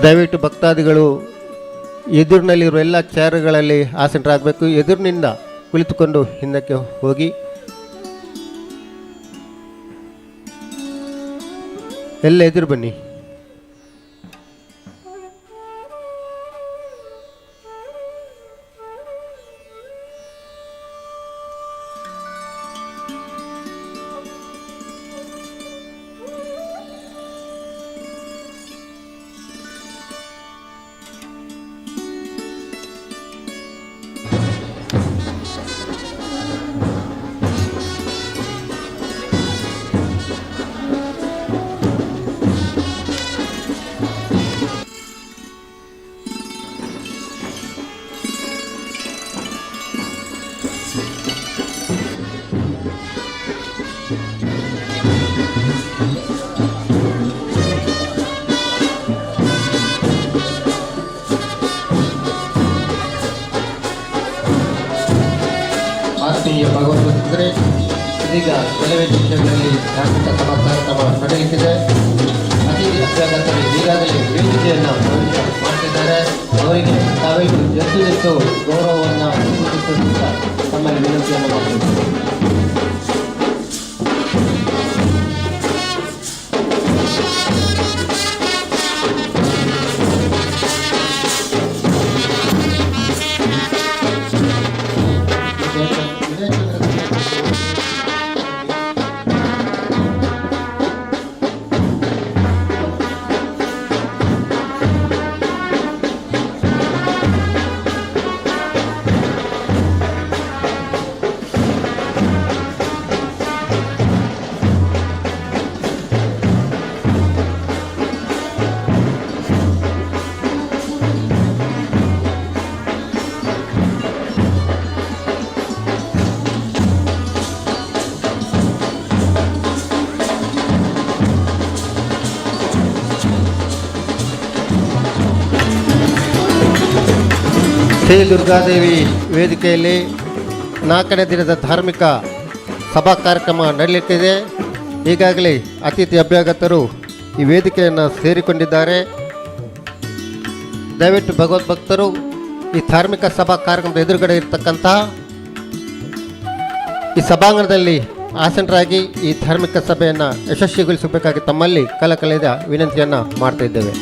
ದಯವಿಟ್ಟು ಭಕ್ತಾದಿಗಳು ಎದುರಿನಲ್ಲಿರುವ ಎಲ್ಲ ಚೇರುಗಳಲ್ಲಿ ಆಸೀನರಾಗಬೇಕು. ಎದುರಿನಿಂದ ಕುಳಿತುಕೊಂಡು ಹಿಂದಕ್ಕೆ ಹೋಗಿ ಎಲ್ಲ ಎದುರು ಬನ್ನಿ. ಆತ್ಮೀಯ ಭಗವದ್ಭಕ್ತರೇ, ಇದೀಗ ಕೆಲವೇ ನಿಮಿಷಗಳಲ್ಲಿ ಧಾರ್ಮಿಕ ಸಭಾ ಕಾರ್ಯಕ್ರಮ ನಡೆಯಲಿದೆ. ಅತಿಥಿ ಅಭ್ಯಾಗತರು ಈಗಾಗಲೇ ವೇದಿಕೆಯನ್ನು ಮಾಡ್ತಿದ್ದಾರೆ. ಅವರಿಗೆ ತಾವೆಲ್ಲರೂ ಎದ್ದು ಗೌರವವನ್ನು ಸೂಚಿಸುತ್ತ ತಮ್ಮಲ್ಲಿ ವಿನಂತಿಯನ್ನು ಮಾಡುತ್ತಿದ್ದಾರೆ. ಶ್ರೀ ದುರ್ಗಾದೇವಿ ವೇದಿಕೆಯಲ್ಲಿ 4ನೇ ದಿನದ ಧಾರ್ಮಿಕ ಸಭಾ ಕಾರ್ಯಕ್ರಮ ನಡೆಯಲಿಕ್ಕಿದೆ. ಈಗಾಗಲೇ ಅತಿಥಿ ಅಭ್ಯಾಗತರು ಈ ವೇದಿಕೆಯನ್ನು ಸೇರಿಕೊಂಡಿದ್ದಾರೆ. ದಯವಿಟ್ಟು ಭಗವದ್ಭಕ್ತರು ಈ ಧಾರ್ಮಿಕ ಸಭಾ ಕಾರ್ಯಕ್ರಮದ ಎದುರುಗಡೆ ಇರತಕ್ಕಂತಹ ಈ ಸಭಾಂಗಣದಲ್ಲಿ ಆಸೀನರಾಗಿ ಈ ಧಾರ್ಮಿಕ ಸಭೆಯನ್ನು ಯಶಸ್ವಿಗೊಳಿಸಬೇಕಾಗಿ ತಮ್ಮಲ್ಲಿ ಕಳಕಳಿದ ವಿನಂತಿಯನ್ನು ಮಾಡ್ತಾ ಇದ್ದೇವೆ.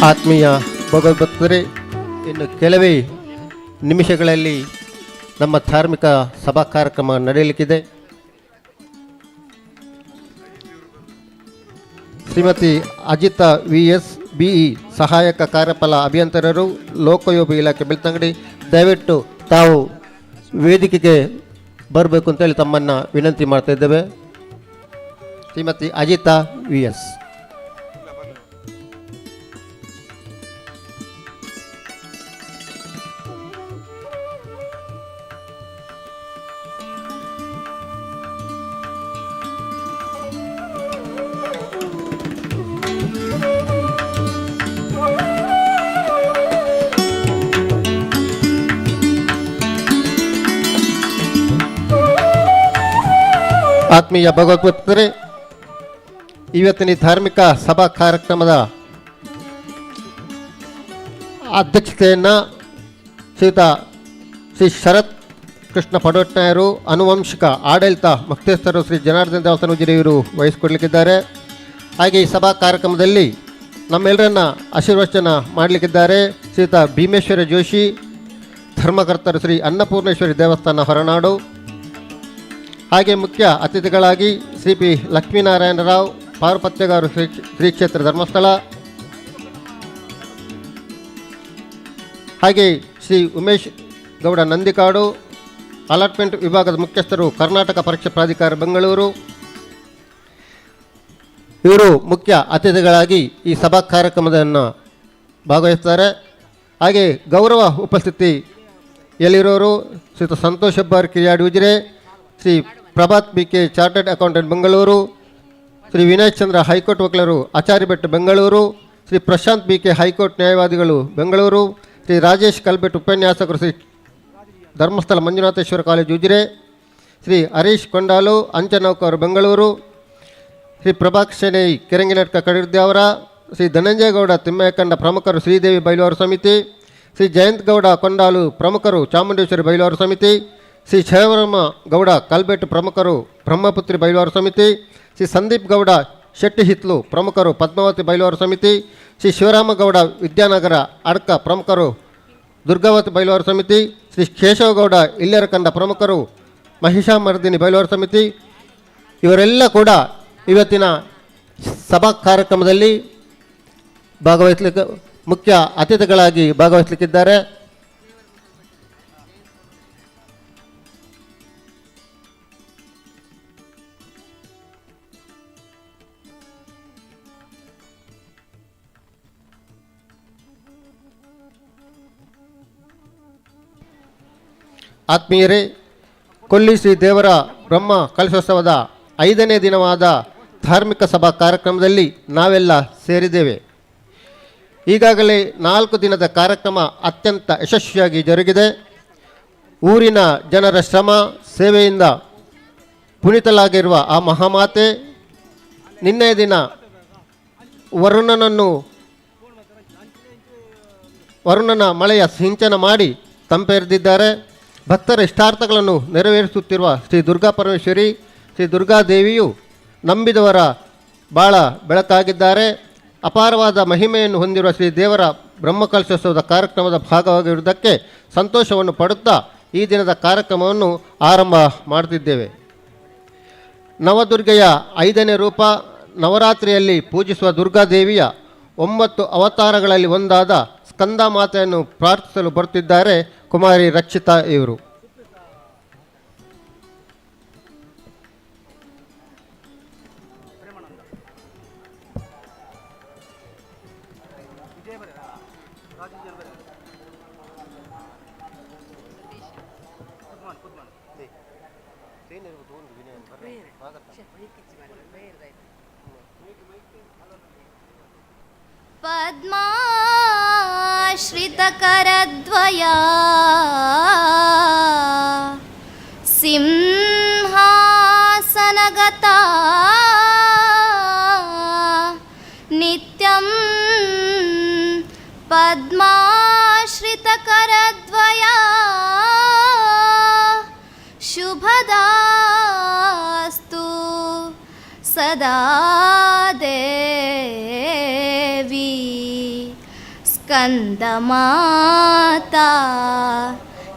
ಆತ್ಮೀಯ ಭಗವದ್ಭಕ್ತರೇ, ಇನ್ನು ಕೆಲವೇ ನಿಮಿಷಗಳಲ್ಲಿ ನಮ್ಮ ಧಾರ್ಮಿಕ ಸಭಾ ಕಾರ್ಯಕ್ರಮ ನಡೆಯಲಿಕ್ಕಿದೆ. ಶ್ರೀಮತಿ ಅಜಿತಾ VS BE ಸಹಾಯಕ ಕಾರ್ಯಪಾಲ ಅಭಿಯಂತರರು, ಲೋಕೋಪಯೋಗಿ ಇಲಾಖೆ ಬೆಳ್ತಂಗಡಿ, ದಯವಿಟ್ಟು ತಾವು ವೇದಿಕೆಗೆ ಬರಬೇಕು ಅಂತೇಳಿ ತಮ್ಮನ್ನು ವಿನಂತಿ ಮಾಡ್ತಾ ಇದ್ದೇವೆ. ಶ್ರೀಮತಿ ಅಜಿತಾ VS. ಆತ್ಮೀಯ ಭಗವದ್ಭಕ್ತರೇ, ಇವತ್ತಿನ ಧಾರ್ಮಿಕ ಸಭಾ ಕಾರ್ಯಕ್ರಮದ ಅಧ್ಯಕ್ಷತೆಯನ್ನು ಶ್ರೀ ಶರತ್ ಕೃಷ್ಣ ಪಡೋಟ್ನಾಯರು, ಆನುವಂಶಿಕ ಆಡಳಿತ ಮುಖ್ಯಸ್ಥರು ಶ್ರೀ ಜನಾರ್ದನ ದೇವಸ್ಥಾನ ಉಜಿರೆಯವರು ವಹಿಸಿಕೊಡಲಿಕ್ಕಿದ್ದಾರೆ. ಹಾಗೆ ಈ ಸಭಾ ಕಾರ್ಯಕ್ರಮದಲ್ಲಿ ನಮ್ಮೆಲ್ಲರನ್ನ ಆಶೀರ್ವಚನ ಮಾಡಲಿಕ್ಕಿದ್ದಾರೆ ಶ್ರೀಯುತ ಭೀಮೇಶ್ವರ ಜೋಶಿ, ಧರ್ಮಕರ್ತರು ಶ್ರೀ ಅನ್ನಪೂರ್ಣೇಶ್ವರಿ ದೇವಸ್ಥಾನ ಹೊರನಾಡು. ಹಾಗೆ ಮುಖ್ಯ ಅತಿಥಿಗಳಾಗಿ ಶ್ರೀ ಪಿ ಲಕ್ಷ್ಮೀನಾರಾಯಣರಾವ್, ಪಾರುಪತ್ಯಗಾರು ಶ್ರೀ ಕ್ಷೇತ್ರ ಧರ್ಮಸ್ಥಳ, ಹಾಗೆ ಶ್ರೀ ಉಮೇಶ್ ಗೌಡ ನಂದಿಕಾಡು, ಅಲಾಟ್ಮೆಂಟ್ ವಿಭಾಗದ ಮುಖ್ಯಸ್ಥರು ಕರ್ನಾಟಕ ಪರೀಕ್ಷಾ ಪ್ರಾಧಿಕಾರ ಬೆಂಗಳೂರು. ಇವರು ಮುಖ್ಯ ಅತಿಥಿಗಳಾಗಿ ಈ ಸಭಾ ಕಾರ್ಯಕ್ರಮವನ್ನು ಭಾಗವಹಿಸ್ತಾರೆ. ಹಾಗೆ ಗೌರವ ಉಪಸ್ಥಿತಿಯಲ್ಲಿರೋರು Shri Santosh Hebbar Kiriyadi Ujire, Shri Prabhat BK chartered accountant Bengaluru, Shri Vinay Chandra high court ವಕೀಲರು ಆಚಾರ್ಯಭೆಟ್ಟು ಬೆಂಗಳೂರು, ಶ್ರೀ ಪ್ರಶಾಂತ್ BK ಹೈಕೋರ್ಟ್ ನ್ಯಾಯವಾದಿಗಳು ಬೆಂಗಳೂರು, ಶ್ರೀ ರಾಜೇಶ್ ಕಲ್ಬೆಟ್ ಉಪನ್ಯಾಸಕರು ಶ್ರೀ ಧರ್ಮಸ್ಥಳ ಮಂಜುನಾಥೇಶ್ವರ ಕಾಲೇಜು ಉಜಿರೆ, ಶ್ರೀ ಹರೀಶ್ ಕೊಂಡಾಲು ಅಂಚನೌಕರು ಬೆಂಗಳೂರು, ಶ್ರೀ ಪ್ರಭಾಕ್ಷಣೆ ಕೆರಂಗಿನಟ್ಕ ಕಡಿರ್ದ್ಯಾವರ, ಶ್ರೀ ಧನಂಜಯಗೌಡ ತಿಮ್ಮಯ್ಯಕಂಡ ಪ್ರಮುಖರು ಶ್ರೀದೇವಿ ಬೈಲುವಾರು ಸಮಿತಿ, ಶ್ರೀ ಜಯಂತ್ ಗೌಡ ಕೊಂಡಾಲು ಪ್ರಮುಖರು ಚಾಮುಂಡೇಶ್ವರಿ ಬೈಲುವಾರು ಸಮಿತಿ, ಶ್ರೀ ಶಿವರಾಮ ಗೌಡ ಕಲ್ಬೆಟ್ಟು ಪ್ರಮುಖರು ಬ್ರಹ್ಮಪುತ್ರಿ ಬೈಲುವಾರು ಸಮಿತಿ, ಶ್ರೀ ಸಂದೀಪ್ ಗೌಡ ಶೆಟ್ಟಿ ಹಿತ್ಲು ಪ್ರಮುಖರು ಪದ್ಮಾವತಿ ಬೈಲುವಾರು ಸಮಿತಿ, ಶ್ರೀ ಶಿವರಾಮಗೌಡ ವಿದ್ಯಾನಗರ ಅಡ್ಕ ಪ್ರಮುಖರು ದುರ್ಗಾವತಿ ಬೈಲುವಾರು ಸಮಿತಿ, ಶ್ರೀ ಕೇಶವಗೌಡ ಇಲ್ಲೆರಕಂಡ ಪ್ರಮುಖರು ಮಹಿಷಾಮರ್ದಿನಿ ಬೈಲುವಾರು ಸಮಿತಿ, ಇವರೆಲ್ಲ ಕೂಡ ಇವತ್ತಿನ ಸಭಾ ಕಾರ್ಯಕ್ರಮದಲ್ಲಿ ಭಾಗವಹಿಸಲಿಕ್ಕೆ ಮುಖ್ಯ ಅತಿಥಿಗಳಾಗಿ ಭಾಗವಹಿಸಲಿಕ್ಕಿದ್ದಾರೆ. ಆತ್ಮೀಯರೇ, ಕೊಲ್ಲಿ ಶ್ರೀ ದೇವರ ಬ್ರಹ್ಮ ಕಲಶೋತ್ಸವದ 5ನೇ ದಿನವಾದ ಧಾರ್ಮಿಕ ಸಭಾ ಕಾರ್ಯಕ್ರಮದಲ್ಲಿ ನಾವೆಲ್ಲ ಸೇರಿದ್ದೇವೆ. ಈಗಾಗಲೇ 4 ದಿನದ ಕಾರ್ಯಕ್ರಮ ಅತ್ಯಂತ ಯಶಸ್ವಿಯಾಗಿ ಜರುಗಿದೆ. ಊರಿನ ಜನರ ಶ್ರಮ ಸೇವೆಯಿಂದ ಪುನೀತಲಾಗಿರುವ ಆ ಮಹಾಮಾತೆ ನಿನ್ನೆಯ ದಿನ ವರುಣನ ಮಳೆಯ ಸಿಂಚನ ಮಾಡಿ ತಂಪೆರೆದಿದ್ದಾರೆ. ಭಕ್ತರ ಇಷ್ಟಾರ್ಥಗಳನ್ನು ನೆರವೇರಿಸುತ್ತಿರುವ ಶ್ರೀ ದುರ್ಗಾ ಪರಮೇಶ್ವರಿ, ಶ್ರೀ ದುರ್ಗಾದೇವಿಯು ನಂಬಿದವರ ಬಾಳ ಬೆಳಕಾಗಿದ್ದಾರೆ. ಅಪಾರವಾದ ಮಹಿಮೆಯನ್ನು ಹೊಂದಿರುವ ಶ್ರೀ ದೇವರ ಬ್ರಹ್ಮಕಲಶೋತ್ಸವದ ಕಾರ್ಯಕ್ರಮದ ಭಾಗವಾಗಿರುವುದಕ್ಕೆ ಸಂತೋಷವನ್ನು ಪಡುತ್ತಾ ಈ ದಿನದ ಕಾರ್ಯಕ್ರಮವನ್ನು ಆರಂಭ ಮಾಡುತ್ತಿದ್ದೇವೆ. ನವದುರ್ಗೆಯ 5ನೇ ರೂಪ ನವರಾತ್ರಿಯಲ್ಲಿ ಪೂಜಿಸುವ ದುರ್ಗಾದೇವಿಯ 9 ಅವತಾರಗಳಲ್ಲಿ ಒಂದಾದ ಸ್ಕಂದ ಮಾತೆಯನ್ನು ಪ್ರಾರ್ಥಿಸಲು ಬರುತ್ತಿದ್ದಾರೆ ಕುಮಾರಿ ರಕ್ಷಿತಾ ಇವರು. ಪದ್ಮಾಶ್ರಿತಕರದ್ವಯ ಸಿಂಹಾಸನಗತಾ ನಿತ್ಯಂ ಪದ್ಮಾಶ್ರಿತಕರದ್ವಯ ಶುಭದಾಸ್ತು ಸದಾ ದೇವಿ ಸ್ಕಂದಮಾತಾ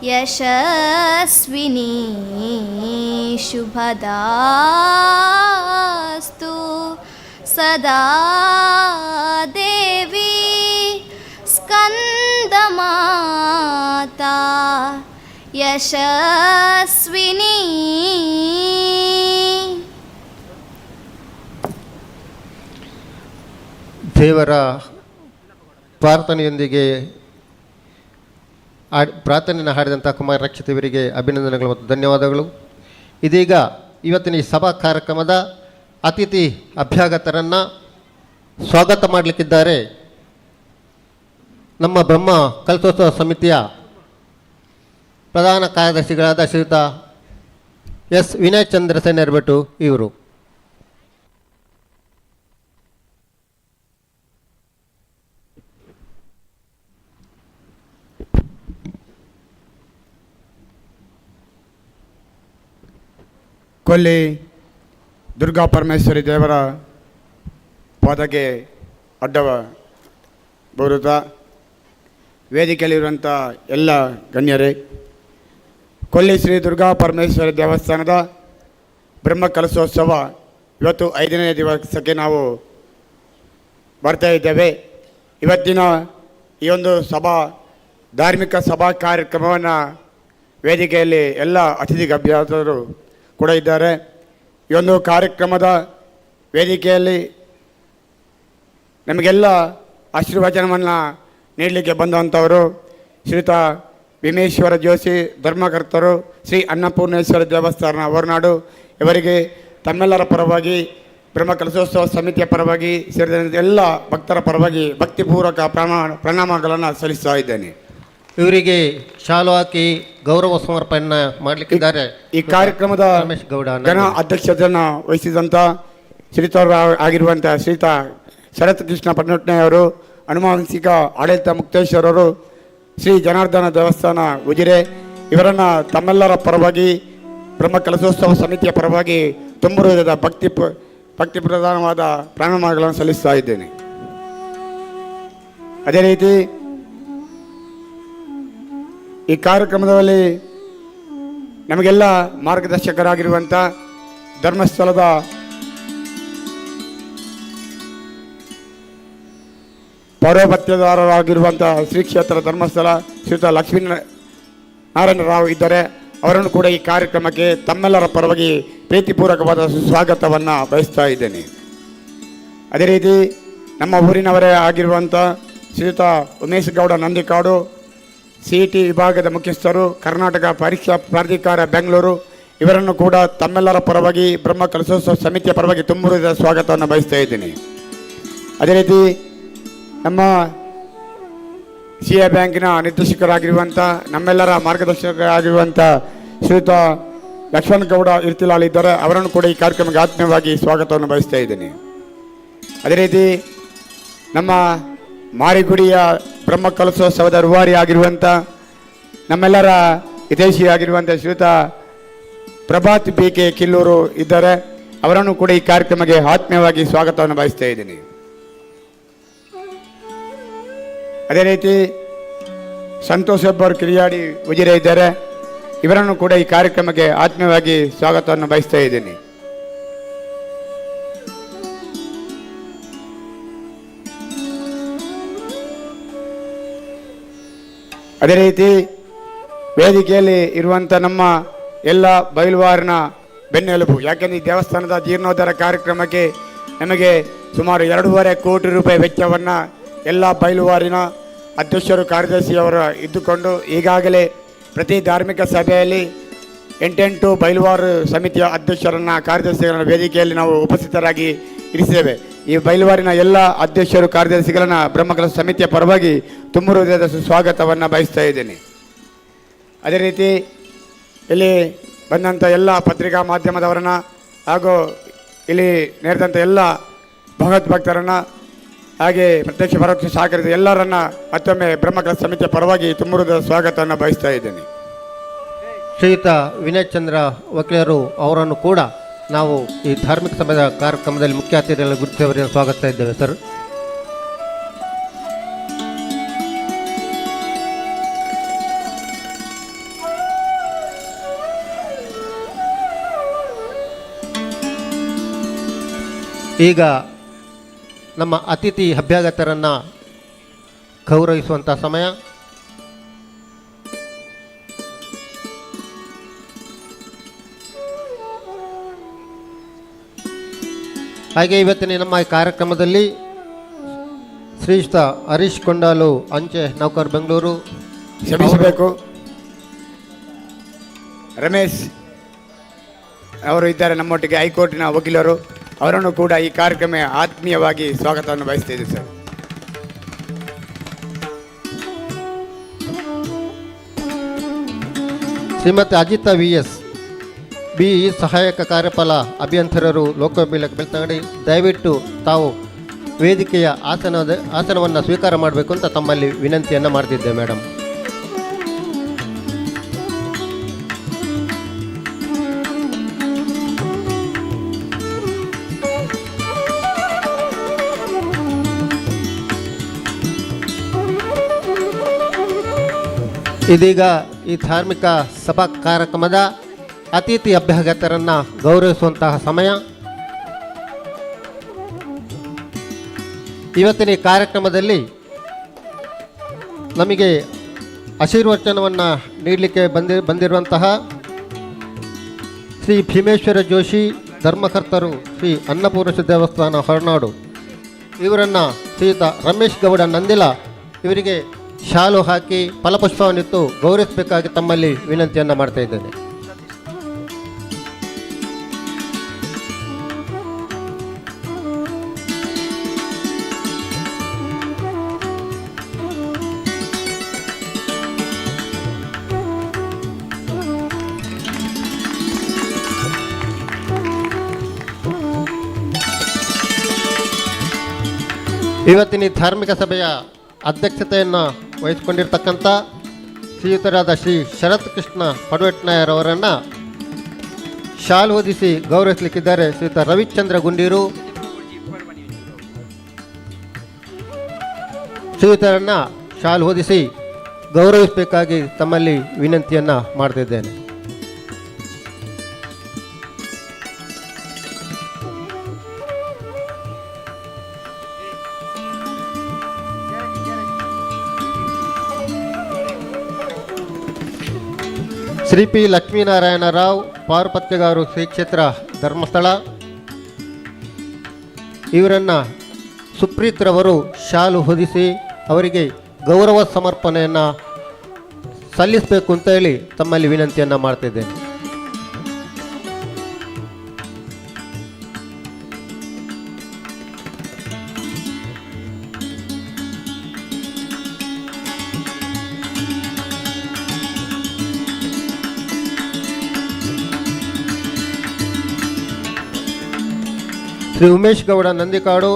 ಯಶಸ್ವಿನಿ ಶುಭದಾಸ್ತು ಸದಾ ದೇವಿ ಸ್ಕಂದಮಾತಾ ಯಶಸ್ವಿನಿ. ದೇವರ ಪ್ರಾರ್ಥನೆಯೊಂದಿಗೆ ಪ್ರಾರ್ಥನೆಯನ್ನು ಹಾಡಿದಂಥ ಕುಮಾರ ರಕ್ಷಿತವರಿಗೆ ಅಭಿನಂದನೆಗಳು ಮತ್ತು ಧನ್ಯವಾದಗಳು. ಇದೀಗ ಇವತ್ತಿನ ಈ ಸಭಾ ಕಾರ್ಯಕ್ರಮದ ಅತಿಥಿ ಅಭ್ಯಾಗತರನ್ನು ಸ್ವಾಗತ ಮಾಡಲಿಕ್ಕಿದ್ದಾರೆ ನಮ್ಮ ಬ್ರಹ್ಮ ಕಲಶೋತ್ಸವ ಸಮಿತಿಯ ಪ್ರಧಾನ ಕಾರ್ಯದರ್ಶಿಗಳಾದ ಶ್ರೀಯುತ ಎಸ್ ವಿನಯ್ ಚಂದ್ರ ಸೇನರ್ಭಟ್ಟು ಇವರು. ಕೊಲ್ಲಿ ದುರ್ಗಾ ಪರಮೇಶ್ವರಿ ದೇವರ ಪಾದಕ್ಕೆ ಅಡ್ಡವ ಬರುತ್ತ ವೇದಿಕೆಯಲ್ಲಿರುವಂಥ ಎಲ್ಲ ಗಣ್ಯರೇ, ಕೊಲ್ಲಿ ಶ್ರೀ ದುರ್ಗಾ ಪರಮೇಶ್ವರಿ ದೇವಸ್ಥಾನದ ಬ್ರಹ್ಮ ಕಲಶೋತ್ಸವ ಇವತ್ತು 5ನೇ ದಿವಸಕ್ಕೆ ನಾವು ಬರ್ತಾ ಇದ್ದೇವೆ. ಇವತ್ತಿನ ಈ ಒಂದು ಧಾರ್ಮಿಕ ಸಭಾ ಕಾರ್ಯಕ್ರಮವನ್ನು ವೇದಿಕೆಯಲ್ಲಿ ಎಲ್ಲ ಅತಿಥಿ ಅಭ್ಯಾಸರು ಕೂಡ ಇದ್ದಾರೆ. ಈ ಒಂದು ಕಾರ್ಯಕ್ರಮದ ವೇದಿಕೆಯಲ್ಲಿ ನಮಗೆಲ್ಲ ಆಶೀರ್ವಚನವನ್ನು ನೀಡಲಿಕ್ಕೆ ಬಂದಂಥವರು ಶ್ರೀಯುತ ಭೀಮೇಶ್ವರ ಜೋಶಿ ಧರ್ಮಕರ್ತರು ಶ್ರೀ ಅನ್ನಪೂರ್ಣೇಶ್ವರ ದೇವಸ್ಥಾನ ಹೊರನಾಡು. ಇವರಿಗೆ ತಮ್ಮೆಲ್ಲರ ಪರವಾಗಿ ಬ್ರಹ್ಮ ಕಲಶೋತ್ಸವ ಸಮಿತಿಯ ಪರವಾಗಿ ಸೇರಿದಂತೆ ಎಲ್ಲ ಭಕ್ತರ ಪರವಾಗಿ ಭಕ್ತಿಪೂರ್ವಕ ಪ್ರಣಾಮಗಳನ್ನು ಸಲ್ಲಿಸ್ತಾ ಇದ್ದೇನೆ. ಇವರಿಗೆ ಶಾಲು ಹಾಕಿ ಗೌರವ ಸಮರ್ಪಣೆ ಮಾಡಲಿಕ್ಕಿದ್ದಾರೆ. ಈ ಕಾರ್ಯಕ್ರಮದ ರಮೇಶ್ ಗೌಡ ಜನ ಅಧ್ಯಕ್ಷತೆಯನ್ನು ವಹಿಸಿದಂಥ ಶ್ರೀತರು ಆಗಿರುವಂಥ ಶ್ರೀಯುತ ಶರತ್ ಕೃಷ್ಣ ಪಟ್ನಟ್ನೆಯವರು, ಅನುಮಾನಸಿಕ ಆಡಳಿತ ಮುಕ್ತೇಶ್ವರರು, ಶ್ರೀ ಜನಾರ್ದನ ದೇವಸ್ಥಾನ ಉಜಿರೆ ಇವರನ್ನು ತಮ್ಮೆಲ್ಲರ ಪರವಾಗಿ ಬ್ರಹ್ಮ ಕಲಶೋತ್ಸವ ಸಮಿತಿಯ ಪರವಾಗಿ ತುಂಬ ಹೃದಯದ ಭಕ್ತಿ ಪ್ರಧಾನವಾದ ಪ್ರಣಾಮಗಳನ್ನು ಸಲ್ಲಿಸ್ತಾ ಇದ್ದೇನೆ. ಅದೇ ರೀತಿ ಈ ಕಾರ್ಯಕ್ರಮದಲ್ಲಿ ನಮಗೆಲ್ಲ ಮಾರ್ಗದರ್ಶಕರಾಗಿರುವಂಥ ಧರ್ಮಸ್ಥಳದ ಪೌರೋಪತ್ಯದಾರರಾಗಿರುವಂಥ ಶ್ರೀ ಕ್ಷೇತ್ರ ಧರ್ಮಸ್ಥಳ ಶ್ರೀಯುತ ಲಕ್ಷ್ಮೀ ನಾರಾಯಣ ರಾವ್ ಇದ್ದಾರೆ. ಅವರನ್ನು ಕೂಡ ಈ ಕಾರ್ಯಕ್ರಮಕ್ಕೆ ತಮ್ಮೆಲ್ಲರ ಪರವಾಗಿ ಪ್ರೀತಿಪೂರ್ವಕವಾದ ಸುಸ್ವಾಗತವನ್ನು ಬಯಸ್ತಾ ಇದ್ದೇನೆ. ಅದೇ ರೀತಿ ನಮ್ಮ ಊರಿನವರೇ ಆಗಿರುವಂಥ ಶ್ರೀಯುತ ಉಮೇಶ್ ಗೌಡ ನಂದಿಕಾಡು, CET ವಿಭಾಗದ ಮುಖ್ಯಸ್ಥರು, ಕರ್ನಾಟಕ ಪರೀಕ್ಷಾ ಪ್ರಾಧಿಕಾರ ಬೆಂಗಳೂರು, ಇವರನ್ನು ಕೂಡ ತಮ್ಮೆಲ್ಲರ ಪರವಾಗಿ ಬ್ರಹ್ಮ ಕಲಶೋತ್ಸವ ಸಮಿತಿಯ ಪರವಾಗಿ ತುಂಬ ಸ್ವಾಗತವನ್ನು ಬಯಸ್ತಾ ಇದ್ದೀನಿ. ಅದೇ ರೀತಿ ನಮ್ಮ CA ಬ್ಯಾಂಕಿನ ನಿರ್ದೇಶಕರಾಗಿರುವಂಥ ನಮ್ಮೆಲ್ಲರ ಮಾರ್ಗದರ್ಶಕರಾಗಿರುವಂಥ ಶ್ರೀಯುತ ಲಕ್ಷ್ಮಣ್ ಗೌಡ ಇರ್ತಿಲಾಲ್ ಇದ್ದಾರೆ. ಅವರನ್ನು ಕೂಡ ಈ ಕಾರ್ಯಕ್ರಮಕ್ಕೆ ಆತ್ಮೀಯವಾಗಿ ಸ್ವಾಗತವನ್ನು ಬಯಸ್ತಾ ಇದ್ದೀನಿ. ಅದೇ ರೀತಿ ನಮ್ಮ ಮಾರಿಗುಡಿಯ ಬ್ರಹ್ಮ ಕಲಶೋತ್ಸವದ ರೂವಾರಿ ಆಗಿರುವಂಥ ನಮ್ಮೆಲ್ಲರ ಹಿತೈಷಿ ಆಗಿರುವಂಥ ಶ್ರೀಯುತ ಪ್ರಭಾತ್ BK ಕಿಲ್ಲೂರು ಇದ್ದಾರೆ. ಅವರನ್ನು ಕೂಡ ಈ ಕಾರ್ಯಕ್ರಮಕ್ಕೆ ಆತ್ಮೀಯವಾಗಿ ಸ್ವಾಗತವನ್ನು ಬಯಸ್ತಾ ಇದ್ದೀನಿ. ಅದೇ ರೀತಿ ಸಂತೋಷ್ ಹೆಬ್ಬಾರ್ ಕಿರಿಯಾಡಿ ಉಜಿರೆ ಇದ್ದಾರೆ. ಇವರನ್ನು ಕೂಡ ಈ ಕಾರ್ಯಕ್ರಮಕ್ಕೆ ಆತ್ಮೀಯವಾಗಿ ಸ್ವಾಗತವನ್ನು ಬಯಸ್ತಾ ಇದ್ದೀನಿ. ಅದೇ ರೀತಿ ವೇದಿಕೆಯಲ್ಲಿ ಇರುವಂಥ ನಮ್ಮ ಎಲ್ಲ ಬಯಲುವಾರಿನ ಬೆನ್ನೆಲುಬು, ಯಾಕೆಂದರೆ ಈ ದೇವಸ್ಥಾನದ ಜೀರ್ಣೋದ್ಧಾರ ಕಾರ್ಯಕ್ರಮಕ್ಕೆ ನಮಗೆ ಸುಮಾರು 2.5 ಕೋಟಿ ರೂಪಾಯಿ ವೆಚ್ಚವನ್ನು ಎಲ್ಲ ಬಯಲುವಾರಿನ ಅಧ್ಯಕ್ಷರು ಕಾರ್ಯದರ್ಶಿಯವರು ಇದ್ದುಕೊಂಡು ಈಗಾಗಲೇ ಪ್ರತಿ ಧಾರ್ಮಿಕ ಸಭೆಯಲ್ಲಿ 8 ಬಯಲುವಾರು ಸಮಿತಿಯ ಅಧ್ಯಕ್ಷರನ್ನು ಕಾರ್ಯದರ್ಶಿಗಳನ್ನು ವೇದಿಕೆಯಲ್ಲಿ ನಾವು ಉಪಸ್ಥಿತರಾಗಿ ಇರಿಸಿದ್ದೇವೆ. ಈ ಬಯಲುವಾರಿನ ಎಲ್ಲ ಅಧ್ಯಕ್ಷರು ಕಾರ್ಯದರ್ಶಿಗಳನ್ನು ಬ್ರಹ್ಮಕಲಶ ಸಮಿತಿಯ ಪರವಾಗಿ ತುಂಬ ಹೃದಯದ ಸ್ವಾಗತವನ್ನು ಬಯಸ್ತಾ ಇದ್ದೇನೆ. ಅದೇ ರೀತಿ ಇಲ್ಲಿ ಬಂದಂಥ ಎಲ್ಲ ಪತ್ರಿಕಾ ಮಾಧ್ಯಮದವರನ್ನು ಹಾಗೂ ಇಲ್ಲಿ ನೆರೆದಂಥ ಎಲ್ಲ ಭಗವದ್ಭಕ್ತರನ್ನು ಹಾಗೆ ಪ್ರತ್ಯಕ್ಷ ಪರೋಕ್ಷ ಸಹಕರಿಸಿದ ಎಲ್ಲರನ್ನ ಮತ್ತೊಮ್ಮೆ ಬ್ರಹ್ಮಕಲಶ ಸಮಿತಿಯ ಪರವಾಗಿ ತುಂಬ ಹೃದಯದ ಸ್ವಾಗತವನ್ನು ಬಯಸ್ತಾ ಇದ್ದೇನೆ. ಶ್ರೀಯುತ ವಿನಯ್ ಚಂದ್ರ ವಕೀಲರು ಅವರನ್ನು ಕೂಡ ನಾವು ಈ ಧಾರ್ಮಿಕ ಸಭೆಯ ಕಾರ್ಯಕ್ರಮದಲ್ಲಿ ಮುಖ್ಯ ಅತಿಥಿಗಳ ಗುರುತಿಯವರಿಗೆ ಸ್ವಾಗತ ಇದ್ದೇವೆ ಸರ್. ಈಗ ನಮ್ಮ ಅತಿಥಿ ಅಭ್ಯಾಗತರನ್ನು ಗೌರವಿಸುವಂಥ ಸಮಯ. ಹಾಗೆ ಇವತ್ತಿನ ನಮ್ಮ ಈ ಕಾರ್ಯಕ್ರಮದಲ್ಲಿ ಶ್ರೀಯುತ ಹರೀಶ್ ಕೊಂಡಾಲು, ಅಂಚೆ ನೌಕರ್ ಬೆಂಗಳೂರು, ಕ್ಷಮಿಸಬೇಕು, ರಮೇಶ್ ಅವರು ಇದ್ದಾರೆ ನಮ್ಮೊಟ್ಟಿಗೆ, ಹೈಕೋರ್ಟಿನ ವಕೀಲರು. ಅವರನ್ನು ಕೂಡ ಈ ಕಾರ್ಯಕ್ರಮ ಆತ್ಮೀಯವಾಗಿ ಸ್ವಾಗತವನ್ನು ಬಯಸ್ತಾ ಇದ್ದೀವಿ sir. Shrimati Ajitha VS BE ಸಹಾಯಕ ಕಾರ್ಯಪಾಲ ಅಭಿಯಂತರರು, ಲೋಕೋಪಯೋಗಿ ಬೆಳ್ತಂಗಡಿ. ದಯವಿಟ್ಟು ತಾವು ವೇದಿಕೆಯ ಆಸನವನ್ನು ಸ್ವೀಕಾರ ಮಾಡಬೇಕು ಅಂತ ತಮ್ಮಲ್ಲಿ ವಿನಂತಿಯನ್ನು ಮಾಡ್ತಿದ್ದೆ ಮೇಡಮ್. ಇದೀಗ ಈ ಧಾರ್ಮಿಕ ಸಭಾ ಕಾರ್ಯಕ್ರಮದ ಅತಿಥಿ ಅಭ್ಯಾಗತರನ್ನು ಗೌರವಿಸುವಂತಹ ಸಮಯ. ಇವತ್ತಿನ ಈ ಕಾರ್ಯಕ್ರಮದಲ್ಲಿ ನಮಗೆ ಆಶೀರ್ವಚನವನ್ನು ನೀಡಲಿಕ್ಕೆ ಬಂದಿರುವಂತಹ ಶ್ರೀ ಭೀಮೇಶ್ವರ ಜೋಶಿ ಧರ್ಮಕರ್ತರು, ಶ್ರೀ ಅನ್ನಪೂರ್ಣೇಶ್ವರ ದೇವಸ್ಥಾನ ಹೊರನಾಡು, ಇವರನ್ನು ಶ್ರೀಯುತ ರಮೇಶ್ ಗೌಡ ನಂದಿಲ ಇವರಿಗೆ ಶಾಲು ಹಾಕಿ ಫಲಪುಷ್ಪವನ್ನಿತ್ತು ಗೌರವಿಸಬೇಕಾಗಿ ತಮ್ಮಲ್ಲಿ ವಿನಂತಿಯನ್ನು ಮಾಡ್ತಾ ಇದ್ದೇನೆ. ಇವತ್ತಿನ ಈ ಧಾರ್ಮಿಕ ಸಭೆಯ ಅಧ್ಯಕ್ಷತೆಯನ್ನು ವಹಿಸಿಕೊಂಡಿರ್ತಕ್ಕಂಥ ಶ್ರೀಯುತರಾದ ಶ್ರೀ ಶರತ್ ಕೃಷ್ಣ ಪಡವೆಟ್ನಾಯರವರನ್ನು ಶಾಲು ಹೊದಿಸಿ ಗೌರವಿಸಲಿಕ್ಕಿದ್ದಾರೆ ಶ್ರೀಯುತ ರವಿಚಂದ್ರ ಗುಂಡೀರು. ಶ್ರೀಯುತರನ್ನು ಶಾಲು ಹೊದಿಸಿ ಗೌರವಿಸಬೇಕಾಗಿ ತಮ್ಮಲ್ಲಿ ವಿನಂತಿಯನ್ನು ಮಾಡ್ತಿದ್ದೇನೆ. ಶ್ರೀ ಪಿ ಲಕ್ಷ್ಮೀನಾರಾಯಣ ರಾವ್ ಪಾರುಪತ್ಯಗಾರು ಶ್ರೀ ಕ್ಷೇತ್ರ ಧರ್ಮಸ್ಥಳ ಇವರನ್ನು ಸುಪ್ರೀತ್ರವರು ಶಾಲು ಹೊದಿಸಿ ಅವರಿಗೆ ಗೌರವ ಸಮರ್ಪಣೆಯನ್ನು ಸಲ್ಲಿಸಬೇಕು ಅಂತ ಹೇಳಿ ತಮ್ಮಲ್ಲಿ ವಿನಂತಿಯನ್ನು ಮಾಡ್ತಿದ್ದೇನೆ. ಶ್ರೀ ಉಮೇಶ್ ಗೌಡ ನಂದಿಕಾಡು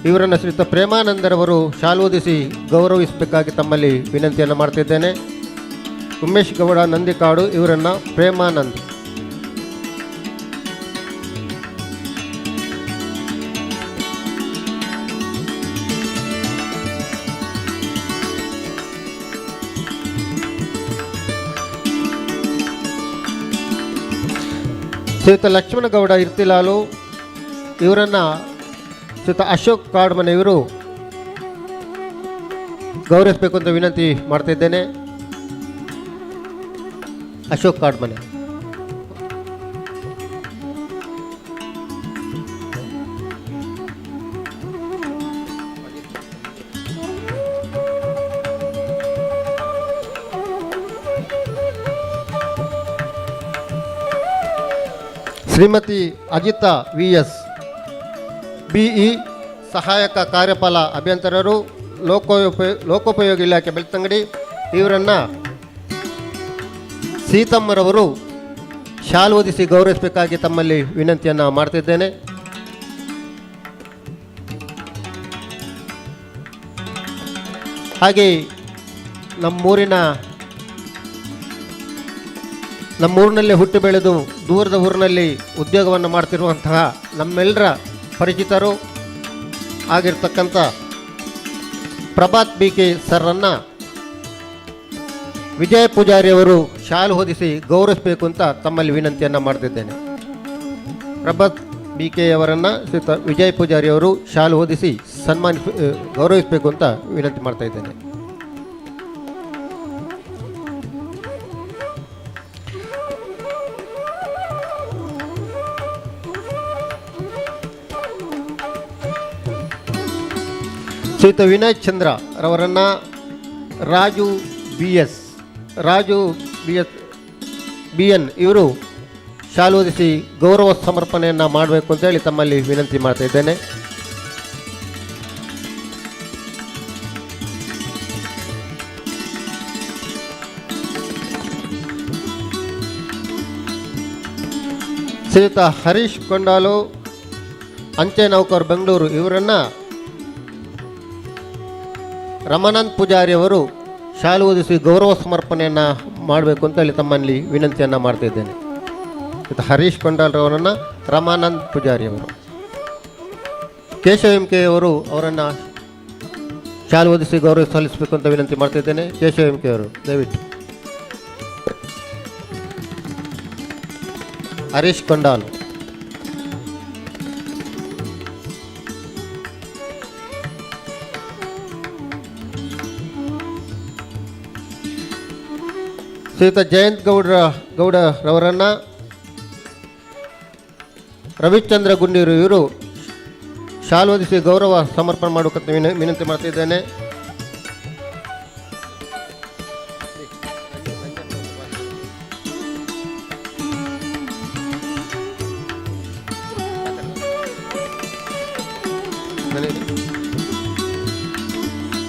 ಇವರನ್ನು ಶ್ರೀಯುತ ಪ್ರೇಮಾನಂದರವರು ಶಾಲು ಹೊದಿಸಿ ಗೌರವಿಸಬೇಕಾಗಿ ತಮ್ಮಲ್ಲಿ ವಿನಂತಿಯನ್ನು ಮಾಡ್ತಿದ್ದೇನೆ. ಉಮೇಶ್ ಗೌಡ ನಂದಿಕಾಡು ಇವರನ್ನು ಪ್ರೇಮಾನಂದ್. ಶ್ರೀಯುತ ಲಕ್ಷ್ಮಣಗೌಡ ಇರ್ತಿಲಾಲು ಇವರನ್ನು ಶ್ರೀಯುತ ಅಶೋಕ್ ಕಾಡ್ಮನೆ ಇವರು ಗೌರವಿಸಬೇಕು ಅಂತ ವಿನಂತಿ ಮಾಡ್ತಿದ್ದೇನೆ. ಅಶೋಕ್ ಕಾಡ್ಮನೆ. ಶ್ರೀಮತಿ ಅಜಿತಾ ವಿ.ಎಸ್. ಬಿಇ ಸಹಾಯಕ ಕಾರ್ಯಪಾಲ ಅಭಿಯಂತರರು ಲೋಕೋಪಯೋಗಿ ಇಲಾಖೆ ಬೆಳ್ತಂಗಡಿ ಇವರನ್ನು ಸೀತಮ್ಮರವರು ಶಾಲು ಹೊದಿಸಿ ಗೌರವಿಸಬೇಕಾಗಿ ತಮ್ಮಲ್ಲಿ ವಿನಂತಿಯನ್ನು ಮಾಡ್ತಿದ್ದೇನೆ. ಹಾಗೆ ನಮ್ಮೂರಿನಲ್ಲೇ ಹುಟ್ಟು ಬೆಳೆದು ದೂರದ ಊರಿನಲ್ಲಿ ಉದ್ಯೋಗವನ್ನು ಮಾಡ್ತಿರುವಂತಹ ನಮ್ಮೆಲ್ಲರ ಪರಿಚಿತರು ಆಗಿರ್ತಕ್ಕಂಥ ಪ್ರಭಾತ್ ಬಿ.ಕೆ. ಸರ್ರನ್ನು ವಿಜಯ ಪೂಜಾರಿಯವರು ಶಾಲು ಹೊದಿಸಿ ಗೌರವಿಸಬೇಕು ಅಂತ ತಮ್ಮಲ್ಲಿ ವಿನಂತಿಯನ್ನು ಮಾಡ್ತಿದ್ದೇನೆ. ಪ್ರಭಾತ್ ಬಿ.ಕೆ. ಅವರನ್ನು ಶ್ರೀಯುತ ವಿಜಯ ಪೂಜಾರಿಯವರು ಶಾಲು ಹೊದಿಸಿ ಗೌರವಿಸಬೇಕು ಅಂತ ವಿನಂತಿ ಮಾಡ್ತಾ ಇದ್ದೇನೆ. ಶ್ರೀಯುತ ವಿನಯ್ ಚಂದ್ರ ರವರನ್ನು ರಾಜು ಬಿ ಎನ್ ಇವರು ಶಾಲು ಹೊದಿಸಿ ಗೌರವ ಸಮರ್ಪಣೆಯನ್ನು ಮಾಡಬೇಕು ಅಂತೇಳಿ ತಮ್ಮಲ್ಲಿ ವಿನಂತಿ ಮಾಡ್ತಾ ಇದ್ದೇನೆ. ಶ್ರೀಯುತ ಹರೀಶ್ ಕೊಂಡಾಲು ಅಂಚೆ ನೌಕರು ಬೆಂಗಳೂರು ಇವರನ್ನು ರಮಾನಂದ್ ಪೂಜಾರಿಯವರು ಶಾಲು ಹೊದಿಸಿ ಗೌರವ ಸಮರ್ಪಣೆಯನ್ನು ಮಾಡಬೇಕು ಅಂತ ಹೇಳಿ ತಮ್ಮಲ್ಲಿ ವಿನಂತಿಯನ್ನು ಮಾಡ್ತಾ ಇದ್ದೇನೆ. ಹರೀಶ್ ಕೊಂಡಾಲ್ರವರನ್ನು ರಮಾನಂದ್ ಪೂಜಾರಿಯವರು. ಕೇಶವ ಎಂ ಕೆ ಅವರು ಅವರನ್ನು ಶಾಲು ಹೊದಿಸಿ ಗೌರವ ಸಲ್ಲಿಸಬೇಕು ಅಂತ ವಿನಂತಿ ಮಾಡ್ತಿದ್ದೇನೆ. ಕೇಶವ ಎಂ ಕೆ ಅವರು ದಯವಿಟ್ಟು. ಹರೀಶ್ ಕೊಂಡಾಲ್. ಶ್ರೀಯುತ ಜಯಂತ್ ಗೌಡರವರನ್ನು ರವಿಚಂದ್ರ ಗುಂಡೀರು ಇವರು ಶಾಲು ಹೊದಿಸಿ ಗೌರವ ಸಮರ್ಪಣೆ ಮಾಡೋಕ್ಕಂತ ವಿನಂತಿ ಮಾಡ್ತಿದ್ದೇನೆ.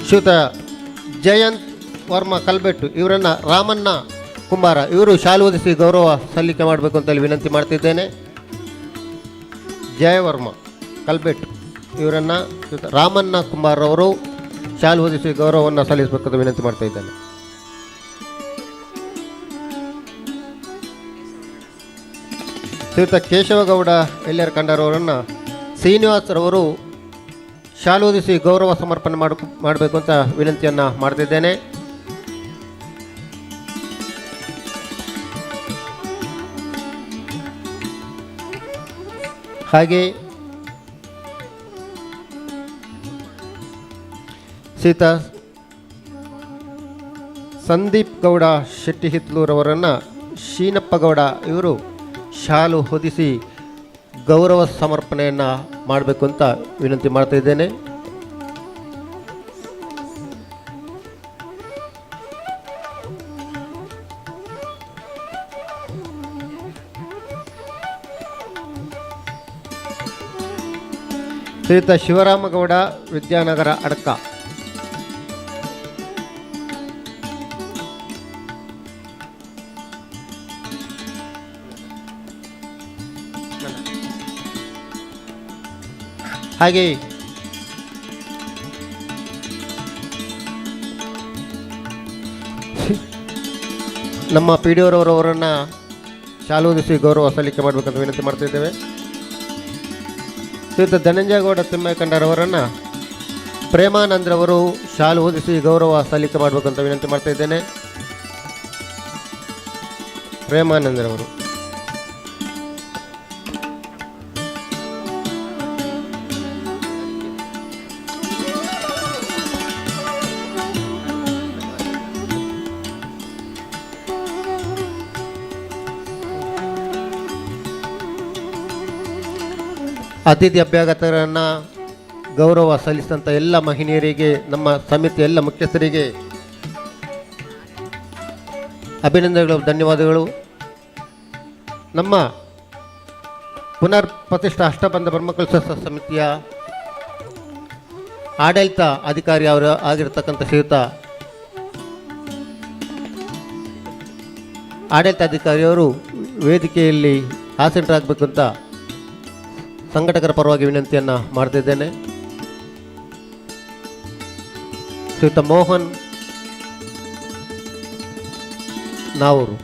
ಶ್ರೀಯುತ ಜಯಂತ್ ವರ್ಮ ಕಲ್ಬೆಟ್ಟು ಇವರನ್ನು ರಾಮಣ್ಣ ಕುಂಬಾರ ಇವರು ಶಾಲು ಹೊದಿಸಿ ಗೌರವ ಸಲ್ಲಿಕೆ ಮಾಡಬೇಕು ಅಂತೇಳಿ ವಿನಂತಿ ಮಾಡ್ತಿದ್ದೇನೆ. ಜಯವರ್ಮ ಕಲ್ಬೆಟ್ಟು ಇವರನ್ನು ರಾಮಣ್ಣ ಕುಂಬಾರ್ ಅವರು ಶಾಲು ಹೊದಿಸಿ ಗೌರವವನ್ನು ಸಲ್ಲಿಸಬೇಕಂತ ವಿನಂತಿ ಮಾಡ್ತಾ ಇದ್ದೇನೆ. ಶ್ರೀಯುತ ಕೇಶವಗೌಡ ಎಲ್ಯರ ಕಂಡರವರನ್ನು ಶ್ರೀನಿವಾಸರವರು ಶಾಲು ಹೊದಿಸಿ ಗೌರವ ಸಮರ್ಪಣೆ ಮಾಡಬೇಕು ಅಂತ ವಿನಂತಿಯನ್ನು ಮಾಡ್ತಿದ್ದೇನೆ. ಹಾಗೆ ಶ್ರೀಯುತ ಸಂದೀಪ್ ಗೌಡ ಶೆಟ್ಟಿ ಹಿತ್ಲೂರವರನ್ನು ಶೀನಪ್ಪ ಗೌಡ ಇವರು ಶಾಲು ಹೊದಿಸಿ ಗೌರವ ಸಮರ್ಪಣೆಯನ್ನು ಮಾಡಬೇಕು ಅಂತ ವಿನಂತಿ ಮಾಡ್ತಾ ಇದ್ದೇನೆ. ಶ್ರೀಯುತ ಶಿವರಾಮಗೌಡ ವಿದ್ಯಾನಗರ ಅಡಕ ಹಾಗೆ ನಮ್ಮ ಪಿ ಡಿ ಅವರವರನ್ನು ಶಾಲು ಹೊದಿಸಿ ಗೌರವ ಸಲ್ಲಿಕೆ ಮಾಡಬೇಕಂತ ವಿನಂತಿ ಮಾಡ್ತಾ ಇದ್ದೇವೆ. ಶ್ರೀಯುತ ಧನಂಜಯಗೌಡ ತಿಮ್ಮಯ್ಯಕಂಡರವರನ್ನು ಪ್ರೇಮಾನಂದ್ರವರು ಶಾಲು ಹೊದಿಸಿ ಗೌರವ ಸಲ್ಲಿಕೆ ಮಾಡಬೇಕಂತ ವಿನಂತಿ ಮಾಡ್ತಾ ಇದ್ದೇನೆ. ಪ್ರೇಮಾನಂದ್ರವರು ಅತಿಥಿ ಅಭ್ಯಾಗತರನ್ನು ಗೌರವ ಸಲ್ಲಿಸಿದಂಥ ಎಲ್ಲ ಮಹಿಳೆಯರಿಗೆ, ನಮ್ಮ ಸಮಿತಿಯ ಎಲ್ಲ ಮುಖ್ಯಸ್ಥರಿಗೆ ಅಭಿನಂದನೆಗಳು, ಧನ್ಯವಾದಗಳು. ನಮ್ಮ ಪುನರ್ ಪ್ರತಿಷ್ಠಾ ಅಷ್ಟಬಂಧ ಬ್ರಹ್ಮಕಲಶ ಸಮಿತಿಯ ಆಡಳಿತ ಅಧಿಕಾರಿ ಅವರು ಆಗಿರತಕ್ಕಂಥ ಶ್ರೀಯುತ ಆಡಳಿತಾಧಿಕಾರಿಯವರು ವೇದಿಕೆಯಲ್ಲಿ ಆಸೀನರಾಗಬೇಕು ಅಂತ ಸಂಘಟಕರ ಪರವಾಗಿ ವಿನಂತಿಯನ್ನು ಮಾಡ್ತಿದ್ದೇನೆ. ಶ್ರೀಯುತ ಮೋಹನ್ ನಾವೂರು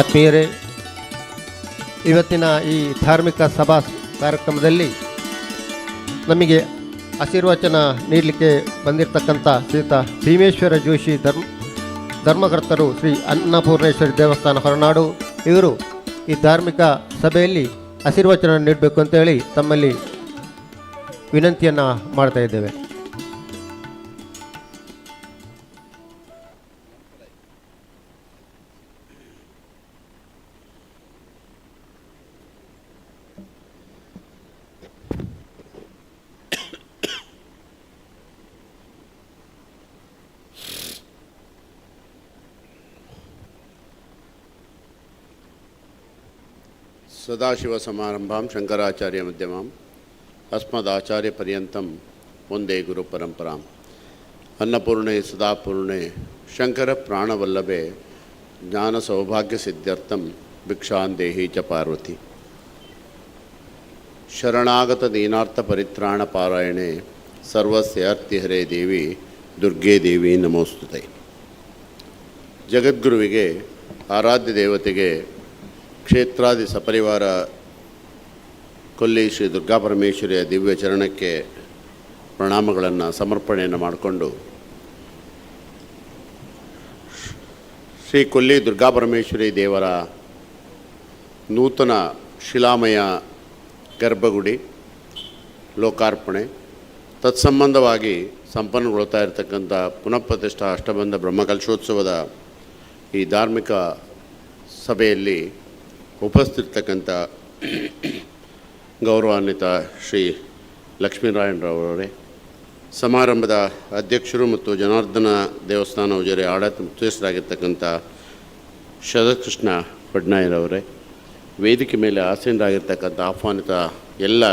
ಆತ್ಮೀಯರೇ, ಇವತ್ತಿನ ಈ ಧಾರ್ಮಿಕ ಸಭಾ ಕಾರ್ಯಕ್ರಮದಲ್ಲಿ ನಮಗೆ ಆಶೀರ್ವಚನ ನೀಡಲಿಕ್ಕೆ ಬಂದಿರತಕ್ಕಂಥ ಶ್ರೀಯುತ ಭೀಮೇಶ್ವರ ಜೋಶಿ ಧರ್ಮಕರ್ತರು ಶ್ರೀ ಅನ್ನಪೂರ್ಣೇಶ್ವರಿ ದೇವಸ್ಥಾನ ಹೊರನಾಡು ಇವರು ಈ ಧಾರ್ಮಿಕ ಸಭೆಯಲ್ಲಿ ಆಶೀರ್ವಚನ ನೀಡಬೇಕು ಅಂತೇಳಿ ತಮ್ಮಲ್ಲಿ ವಿನಂತಿಯನ್ನು ಮಾಡ್ತಾ ಇದ್ದೇವೆ. ಸದಾಶಿವಸಮಾರಂಭಾಂ ಶಂಕರಾಚಾರ್ಯ ಮಧ್ಯಮಾಂ ಅಸ್ಮದಾಚಾರ್ಯಪರ್ಯಂತಂ ವಂದೇ ಗುರುಪರಂಪರಾಂ. ಅನ್ನಪೂರ್ಣೆ ಸದಾಪೂರ್ಣೆ ಶಂಕರ ಪ್ರಾಣವಲ್ಲಭೆ ಜ್ಞಾನ ಸೌಭಾಗ್ಯ ಸಿದ್ಧ್ಯರ್ಥಂ ಭಿಕ್ಷಾಂದೇಹಿ ಚ ಪಾರ್ವತಿ. ಶರಣಾಗತ ದೀನಾರ್ಥ ಪರಿತ್ರಾಣ ಪಾರಾಯಣೆ ಸರ್ವಸ್ಯ ಅರ್ತಿಹರೇ ದೇವಿ ದುರ್ಗೆ ದೇವಿ ನಮೋಸ್ತುತೆ. ಜಗದ್ಗುರುವಿಗೆ, ಆರಾಧ್ಯ ದೇವತೆಗೆ, ಕ್ಷೇತ್ರಾದಿ ಸಪರಿವಾರ ಕೊಲ್ಲಿ ಶ್ರೀ ದುರ್ಗಾಪರಮೇಶ್ವರಿಯ ದಿವ್ಯ ಚರಣಕ್ಕೆ ಪ್ರಣಾಮಗಳನ್ನು ಸಮರ್ಪಣೆಯನ್ನು ಮಾಡಿಕೊಂಡು ಶ್ರೀ ಕೊಲ್ಲಿ ದುರ್ಗಾಪರಮೇಶ್ವರಿ ದೇವರ ನೂತನ ಶಿಲಾಮಯ ಗರ್ಭಗುಡಿ ಲೋಕಾರ್ಪಣೆ ತತ್ಸಂಬಂಧವಾಗಿ ಸಂಪನ್ನಗೊಳ್ತಾ ಇರತಕ್ಕಂಥ ಪುನಃಪ್ರತಿಷ್ಠಾ ಅಷ್ಟಬಂಧ ಬ್ರಹ್ಮಕಲಶೋತ್ಸವದ ಈ ಧಾರ್ಮಿಕ ಸಭೆಯಲ್ಲಿ ಉಪಸ್ಥಿತಕ್ಕಂಥ ಗೌರವಾನ್ವಿತ ಶ್ರೀ ಲಕ್ಷ್ಮೀನಾರಾಯಣರವರೇ, ಸಮಾರಂಭದ ಅಧ್ಯಕ್ಷರು ಮತ್ತು ಜನಾರ್ದನ ದೇವಸ್ಥಾನ ಉಜಿರೆ ಆಡಳಿತ ಮುಖ್ಯಸ್ಥರಾಗಿರ್ತಕ್ಕಂಥ ಶರತ್ಕೃಷ್ಣ ಪಡ್ನಾಯರವರೇ, ವೇದಿಕೆ ಮೇಲೆ ಆಸೀನರಾಗಿರ್ತಕ್ಕಂಥ ಆಹ್ವಾನಿತ ಎಲ್ಲ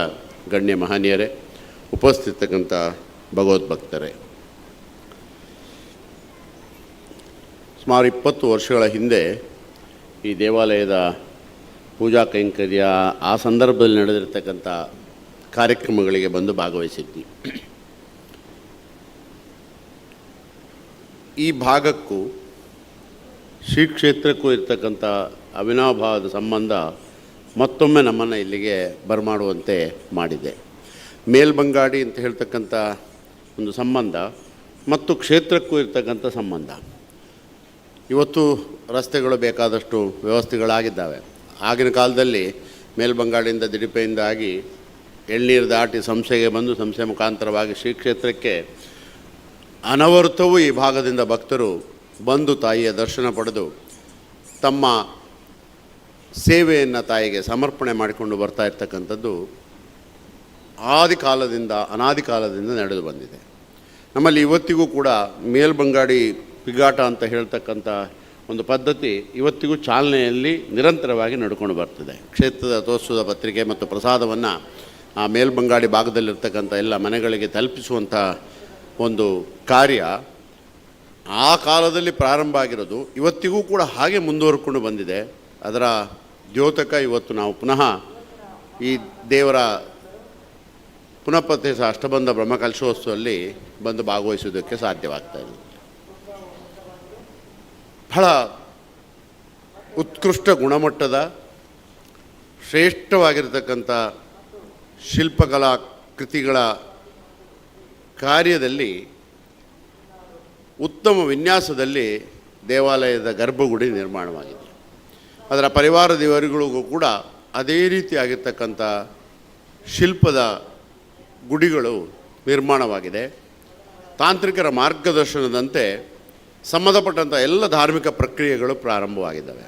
ಗಣ್ಯ ಮಹನೀಯರೇ, ಉಪಸ್ಥಿತಕ್ಕಂಥ ಭಗವದ್ಭಕ್ತರೇ, ಸುಮಾರು 20 ವರ್ಷಗಳ ಹಿಂದೆ ಈ ದೇವಾಲಯದ ಪೂಜಾ ಕೈಂಕರ್ಯ ಆ ಸಂದರ್ಭದಲ್ಲಿ ನಡೆದಿರ್ತಕ್ಕಂಥ ಕಾರ್ಯಕ್ರಮಗಳಿಗೆ ಬಂದು ಭಾಗವಹಿಸಿದ್ವಿ. ಈ ಭಾಗಕ್ಕೂ ಶ್ರೀ ಕ್ಷೇತ್ರಕ್ಕೂ ಇರ್ತಕ್ಕಂಥ ಅವಿನಾಭಾವದ ಸಂಬಂಧ ಮತ್ತೊಮ್ಮೆ ನಮ್ಮನ್ನು ಇಲ್ಲಿಗೆ ಬರಮಾಡುವಂತೆ ಮಾಡಿದೆ. ಮೇಲ್ಬಂಗಾಡಿ ಅಂತ ಹೇಳ್ತಕ್ಕಂಥ ಒಂದು ಸಂಬಂಧ ಮತ್ತು ಕ್ಷೇತ್ರಕ್ಕೂ ಇರ್ತಕ್ಕಂಥ ಸಂಬಂಧ. ಇವತ್ತು ರಸ್ತೆಗಳು ಬೇಕಾದಷ್ಟು ವ್ಯವಸ್ಥೆಗಳಾಗಿದ್ದಾವೆ. ಆಗಿನ ಕಾಲದಲ್ಲಿ ಮೇಲ್ಬಂಗಾಡಿಯಿಂದ ದಿಡಿಪೆಯಿಂದಾಗಿ ಎಳ್ನೀರು ದಾಟಿ ಸಂಸೆಗೆ ಬಂದು ಸಂಸೆ ಮುಖಾಂತರವಾಗಿ ಶ್ರೀ ಕ್ಷೇತ್ರಕ್ಕೆ ಅನವರ್ತವೂ ಈ ಭಾಗದಿಂದ ಭಕ್ತರು ಬಂದು ತಾಯಿಯ ದರ್ಶನ ಪಡೆದು ತಮ್ಮ ಸೇವೆಯನ್ನು ತಾಯಿಗೆ ಸಮರ್ಪಣೆ ಮಾಡಿಕೊಂಡು ಬರ್ತಾ ಇರ್ತಕ್ಕಂಥದ್ದು ಅನಾದಿ ಕಾಲದಿಂದ ನಡೆದು ಬಂದಿದೆ. ನಮ್ಮಲ್ಲಿ ಇವತ್ತಿಗೂ ಕೂಡ ಮೇಲ್ಬಂಗಾಡಿ ಪಿಗಾಟ ಅಂತ ಹೇಳ್ತಕ್ಕಂಥ ಒಂದು ಪದ್ಧತಿ ಇವತ್ತಿಗೂ ಚಾಲನೆಯಲ್ಲಿ ನಿರಂತರವಾಗಿ ನಡ್ಕೊಂಡು ಬರ್ತಿದೆ. ಕ್ಷೇತ್ರದ ತೋರಿಸುವ ಪತ್ರಿಕೆ ಮತ್ತು ಪ್ರಸಾದವನ್ನು ಆ ಮೇಲ್ಬಂಗಾಡಿ ಭಾಗದಲ್ಲಿರ್ತಕ್ಕಂಥ ಎಲ್ಲ ಮನೆಗಳಿಗೆ ತಲುಪಿಸುವಂಥ ಒಂದು ಕಾರ್ಯ ಆ ಕಾಲದಲ್ಲಿ ಪ್ರಾರಂಭ ಆಗಿರೋದು ಇವತ್ತಿಗೂ ಕೂಡ ಹಾಗೆ ಮುಂದುವರ್ಕೊಂಡು ಬಂದಿದೆ. ಅದರ ದ್ಯೋತಕ ಇವತ್ತು ನಾವು ಪುನಃ ಈ ದೇವರ ಪುನಃಪ್ರತಿಷ್ಠಾ ಅಷ್ಟಬಂಧ ಬ್ರಹ್ಮಕಲಶೋತ್ಸವದಲ್ಲಿ ಬಂದು ಭಾಗವಹಿಸುವುದಕ್ಕೆ ಸಾಧ್ಯವಾಗ್ತಾ ಇದೆ. ಬಹಳ ಉತ್ಕೃಷ್ಟ ಗುಣಮಟ್ಟದ ಶ್ರೇಷ್ಠವಾಗಿರತಕ್ಕಂಥ ಶಿಲ್ಪಕಲಾ ಕೃತಿಗಳ ಕಾರ್ಯದಲ್ಲಿ ಉತ್ತಮ ವಿನ್ಯಾಸದಲ್ಲಿ ದೇವಾಲಯದ ಗರ್ಭಗುಡಿ ನಿರ್ಮಾಣವಾಗಿದೆ. ಅದರ ಪರಿವಾರದವರಿಗಳಿಗೂ ಕೂಡ ಅದೇ ರೀತಿಯಾಗಿರ್ತಕ್ಕಂಥ ಶಿಲ್ಪದ ಗುಡಿಗಳು ನಿರ್ಮಾಣವಾಗಿದೆ. ತಾಂತ್ರಿಕರ ಮಾರ್ಗದರ್ಶನದಂತೆ ಸಂಬಂಧಪಟ್ಟಂಥ ಎಲ್ಲ ಧಾರ್ಮಿಕ ಪ್ರಕ್ರಿಯೆಗಳು ಪ್ರಾರಂಭವಾಗಿದ್ದಾವೆ.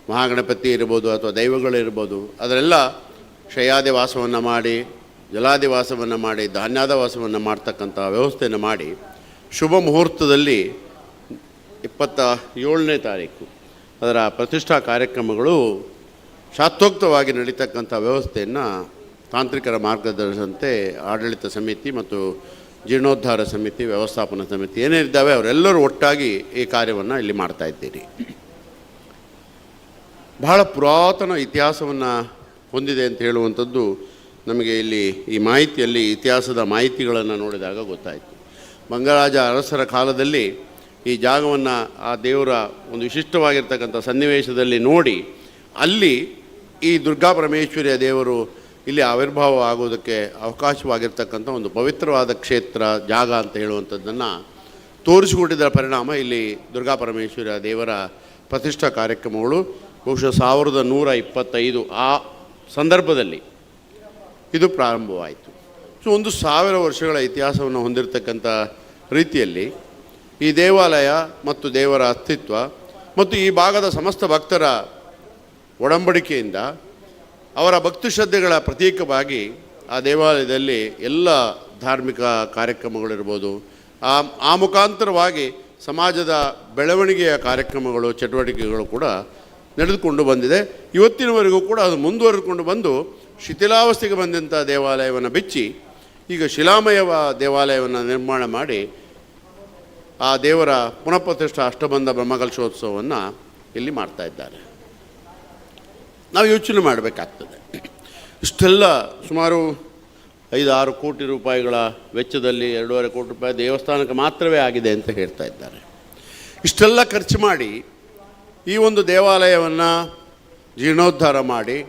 ಮಹಾಗಣಪತಿ ಇರ್ಬೋದು ಅಥವಾ ದೈವಗಳಿರ್ಬೋದು, ಅದರೆಲ್ಲ ಶಯ್ಯಾದಿವಾಸವನ್ನು ಮಾಡಿ, ಜಲಾದಿವಾಸವನ್ನು ಮಾಡಿ, ಧಾನ್ಯಾದಿವಾಸವನ್ನು ಮಾಡ್ತಕ್ಕಂಥ ವ್ಯವಸ್ಥೆಯನ್ನು ಮಾಡಿ ಶುಭ ಮುಹೂರ್ತದಲ್ಲಿ 27ನೇ ತಾರೀಕು ಅದರ ಪ್ರತಿಷ್ಠಾ ಕಾರ್ಯಕ್ರಮಗಳು ಶಾಸ್ತ್ರೋಕ್ತವಾಗಿ ನಡೀತಕ್ಕಂಥ ವ್ಯವಸ್ಥೆಯನ್ನು ತಾಂತ್ರಿಕರ ಮಾರ್ಗದರ್ಶನಂತೆ ಆಡಳಿತ ಸಮಿತಿ ಮತ್ತು ಜೀರ್ಣೋದ್ಧಾರ ಸಮಿತಿ, ವ್ಯವಸ್ಥಾಪನಾ ಸಮಿತಿ ಏನೇನಿದ್ದಾವೆ ಅವರೆಲ್ಲರೂ ಒಟ್ಟಾಗಿ ಈ ಕಾರ್ಯವನ್ನು ಇಲ್ಲಿ ಮಾಡ್ತಾ ಇದ್ದೀರಿ. ಬಹಳ ಪುರಾತನ ಇತಿಹಾಸವನ್ನು ಹೊಂದಿದೆ ಅಂತ ಹೇಳುವಂಥದ್ದು ನಮಗೆ ಇಲ್ಲಿ ಈ ಮಾಹಿತಿಯಲ್ಲಿ ಇತಿಹಾಸದ ಮಾಹಿತಿಗಳನ್ನು ನೋಡಿದಾಗ ಗೊತ್ತಾಯಿತು. ಮಂಗರಾಜ ಅರಸರ ಕಾಲದಲ್ಲಿ ಈ ಜಾಗವನ್ನು ಆ ದೇವರ ಒಂದು ವಿಶಿಷ್ಟವಾಗಿರ್ತಕ್ಕಂಥ ಸನ್ನಿವೇಶದಲ್ಲಿ ನೋಡಿ ಅಲ್ಲಿ ಈ ದುರ್ಗಾ ಪರಮೇಶ್ವರಿಯ ದೇವರು ಇಲ್ಲಿ ಆವಿರ್ಭಾವ ಆಗೋದಕ್ಕೆ ಅವಕಾಶವಾಗಿರ್ತಕ್ಕಂಥ ಒಂದು ಪವಿತ್ರವಾದ ಕ್ಷೇತ್ರ ಜಾಗ ಅಂತ ಹೇಳುವಂಥದ್ದನ್ನು ತೋರಿಸಿಕೊಟ್ಟಿದ್ದರ ಪರಿಣಾಮ ಇಲ್ಲಿ ದುರ್ಗಾ ಪರಮೇಶ್ವರಿಯ ದೇವರ ಪ್ರತಿಷ್ಠಾ ಕಾರ್ಯಕ್ರಮಗಳು ಬಹುಶಃ 1125 ಆ ಸಂದರ್ಭದಲ್ಲಿ ಇದು ಪ್ರಾರಂಭವಾಯಿತು. ಸೊ 1000 ವರ್ಷಗಳ ಇತಿಹಾಸವನ್ನು ಹೊಂದಿರತಕ್ಕಂಥ ರೀತಿಯಲ್ಲಿ ಈ ದೇವಾಲಯ ಮತ್ತು ದೇವರ ಅಸ್ತಿತ್ವ ಮತ್ತು ಈ ಭಾಗದ ಸಮಸ್ತ ಭಕ್ತರ ಒಡಂಬಡಿಕೆಯಿಂದ ಅವರ ಭಕ್ತಿ ಶ್ರದ್ಧೆಗಳ ಪ್ರತೀಕವಾಗಿ ಆ ದೇವಾಲಯದಲ್ಲಿ ಎಲ್ಲ ಧಾರ್ಮಿಕ ಕಾರ್ಯಕ್ರಮಗಳಿರ್ಬೋದು, ಆ ಮುಖಾಂತರವಾಗಿ ಸಮಾಜದ ಬೆಳವಣಿಗೆಯ ಕಾರ್ಯಕ್ರಮಗಳು, ಚಟುವಟಿಕೆಗಳು ಕೂಡ ನಡೆದುಕೊಂಡು ಬಂದಿದೆ. ಇವತ್ತಿನವರೆಗೂ ಕೂಡ ಅದು ಮುಂದುವರೆದುಕೊಂಡು ಬಂದು ಶಿಥಿಲಾವಸ್ಥೆಗೆ ಬಂದಂಥ ದೇವಾಲಯವನ್ನು ಬಿಚ್ಚಿ ಈಗ ಶಿಲಾಮಯ ದೇವಾಲಯವನ್ನು ನಿರ್ಮಾಣ ಮಾಡಿ ಆ ದೇವರ ಪುನಃಪ್ರತಿಷ್ಠಾ ಅಷ್ಟಬಂಧ ಬ್ರಹ್ಮಕಲಶೋತ್ಸವವನ್ನು ಇಲ್ಲಿ ಮಾಡ್ತಾ ಇದ್ದಾರೆ. ನಾವು ಯೋಚನೆ ಮಾಡಬೇಕಾಗ್ತದೆ. ಇಷ್ಟೆಲ್ಲ ಸುಮಾರು 5-6 ಕೋಟಿ ರೂಪಾಯಿಗಳ ವೆಚ್ಚದಲ್ಲಿ 2.5 ಕೋಟಿ ರೂಪಾಯಿ ದೇವಸ್ಥಾನಕ್ಕೆ ಮಾತ್ರವೇ ಆಗಿದೆ ಅಂತ ಹೇಳ್ತಾ ಇದ್ದಾರೆ. ಇಷ್ಟೆಲ್ಲ ಖರ್ಚು ಮಾಡಿ ಈ ಒಂದು ದೇವಾಲಯವನ್ನು ಜೀರ್ಣೋದ್ಧಾರ ಮಾಡಿ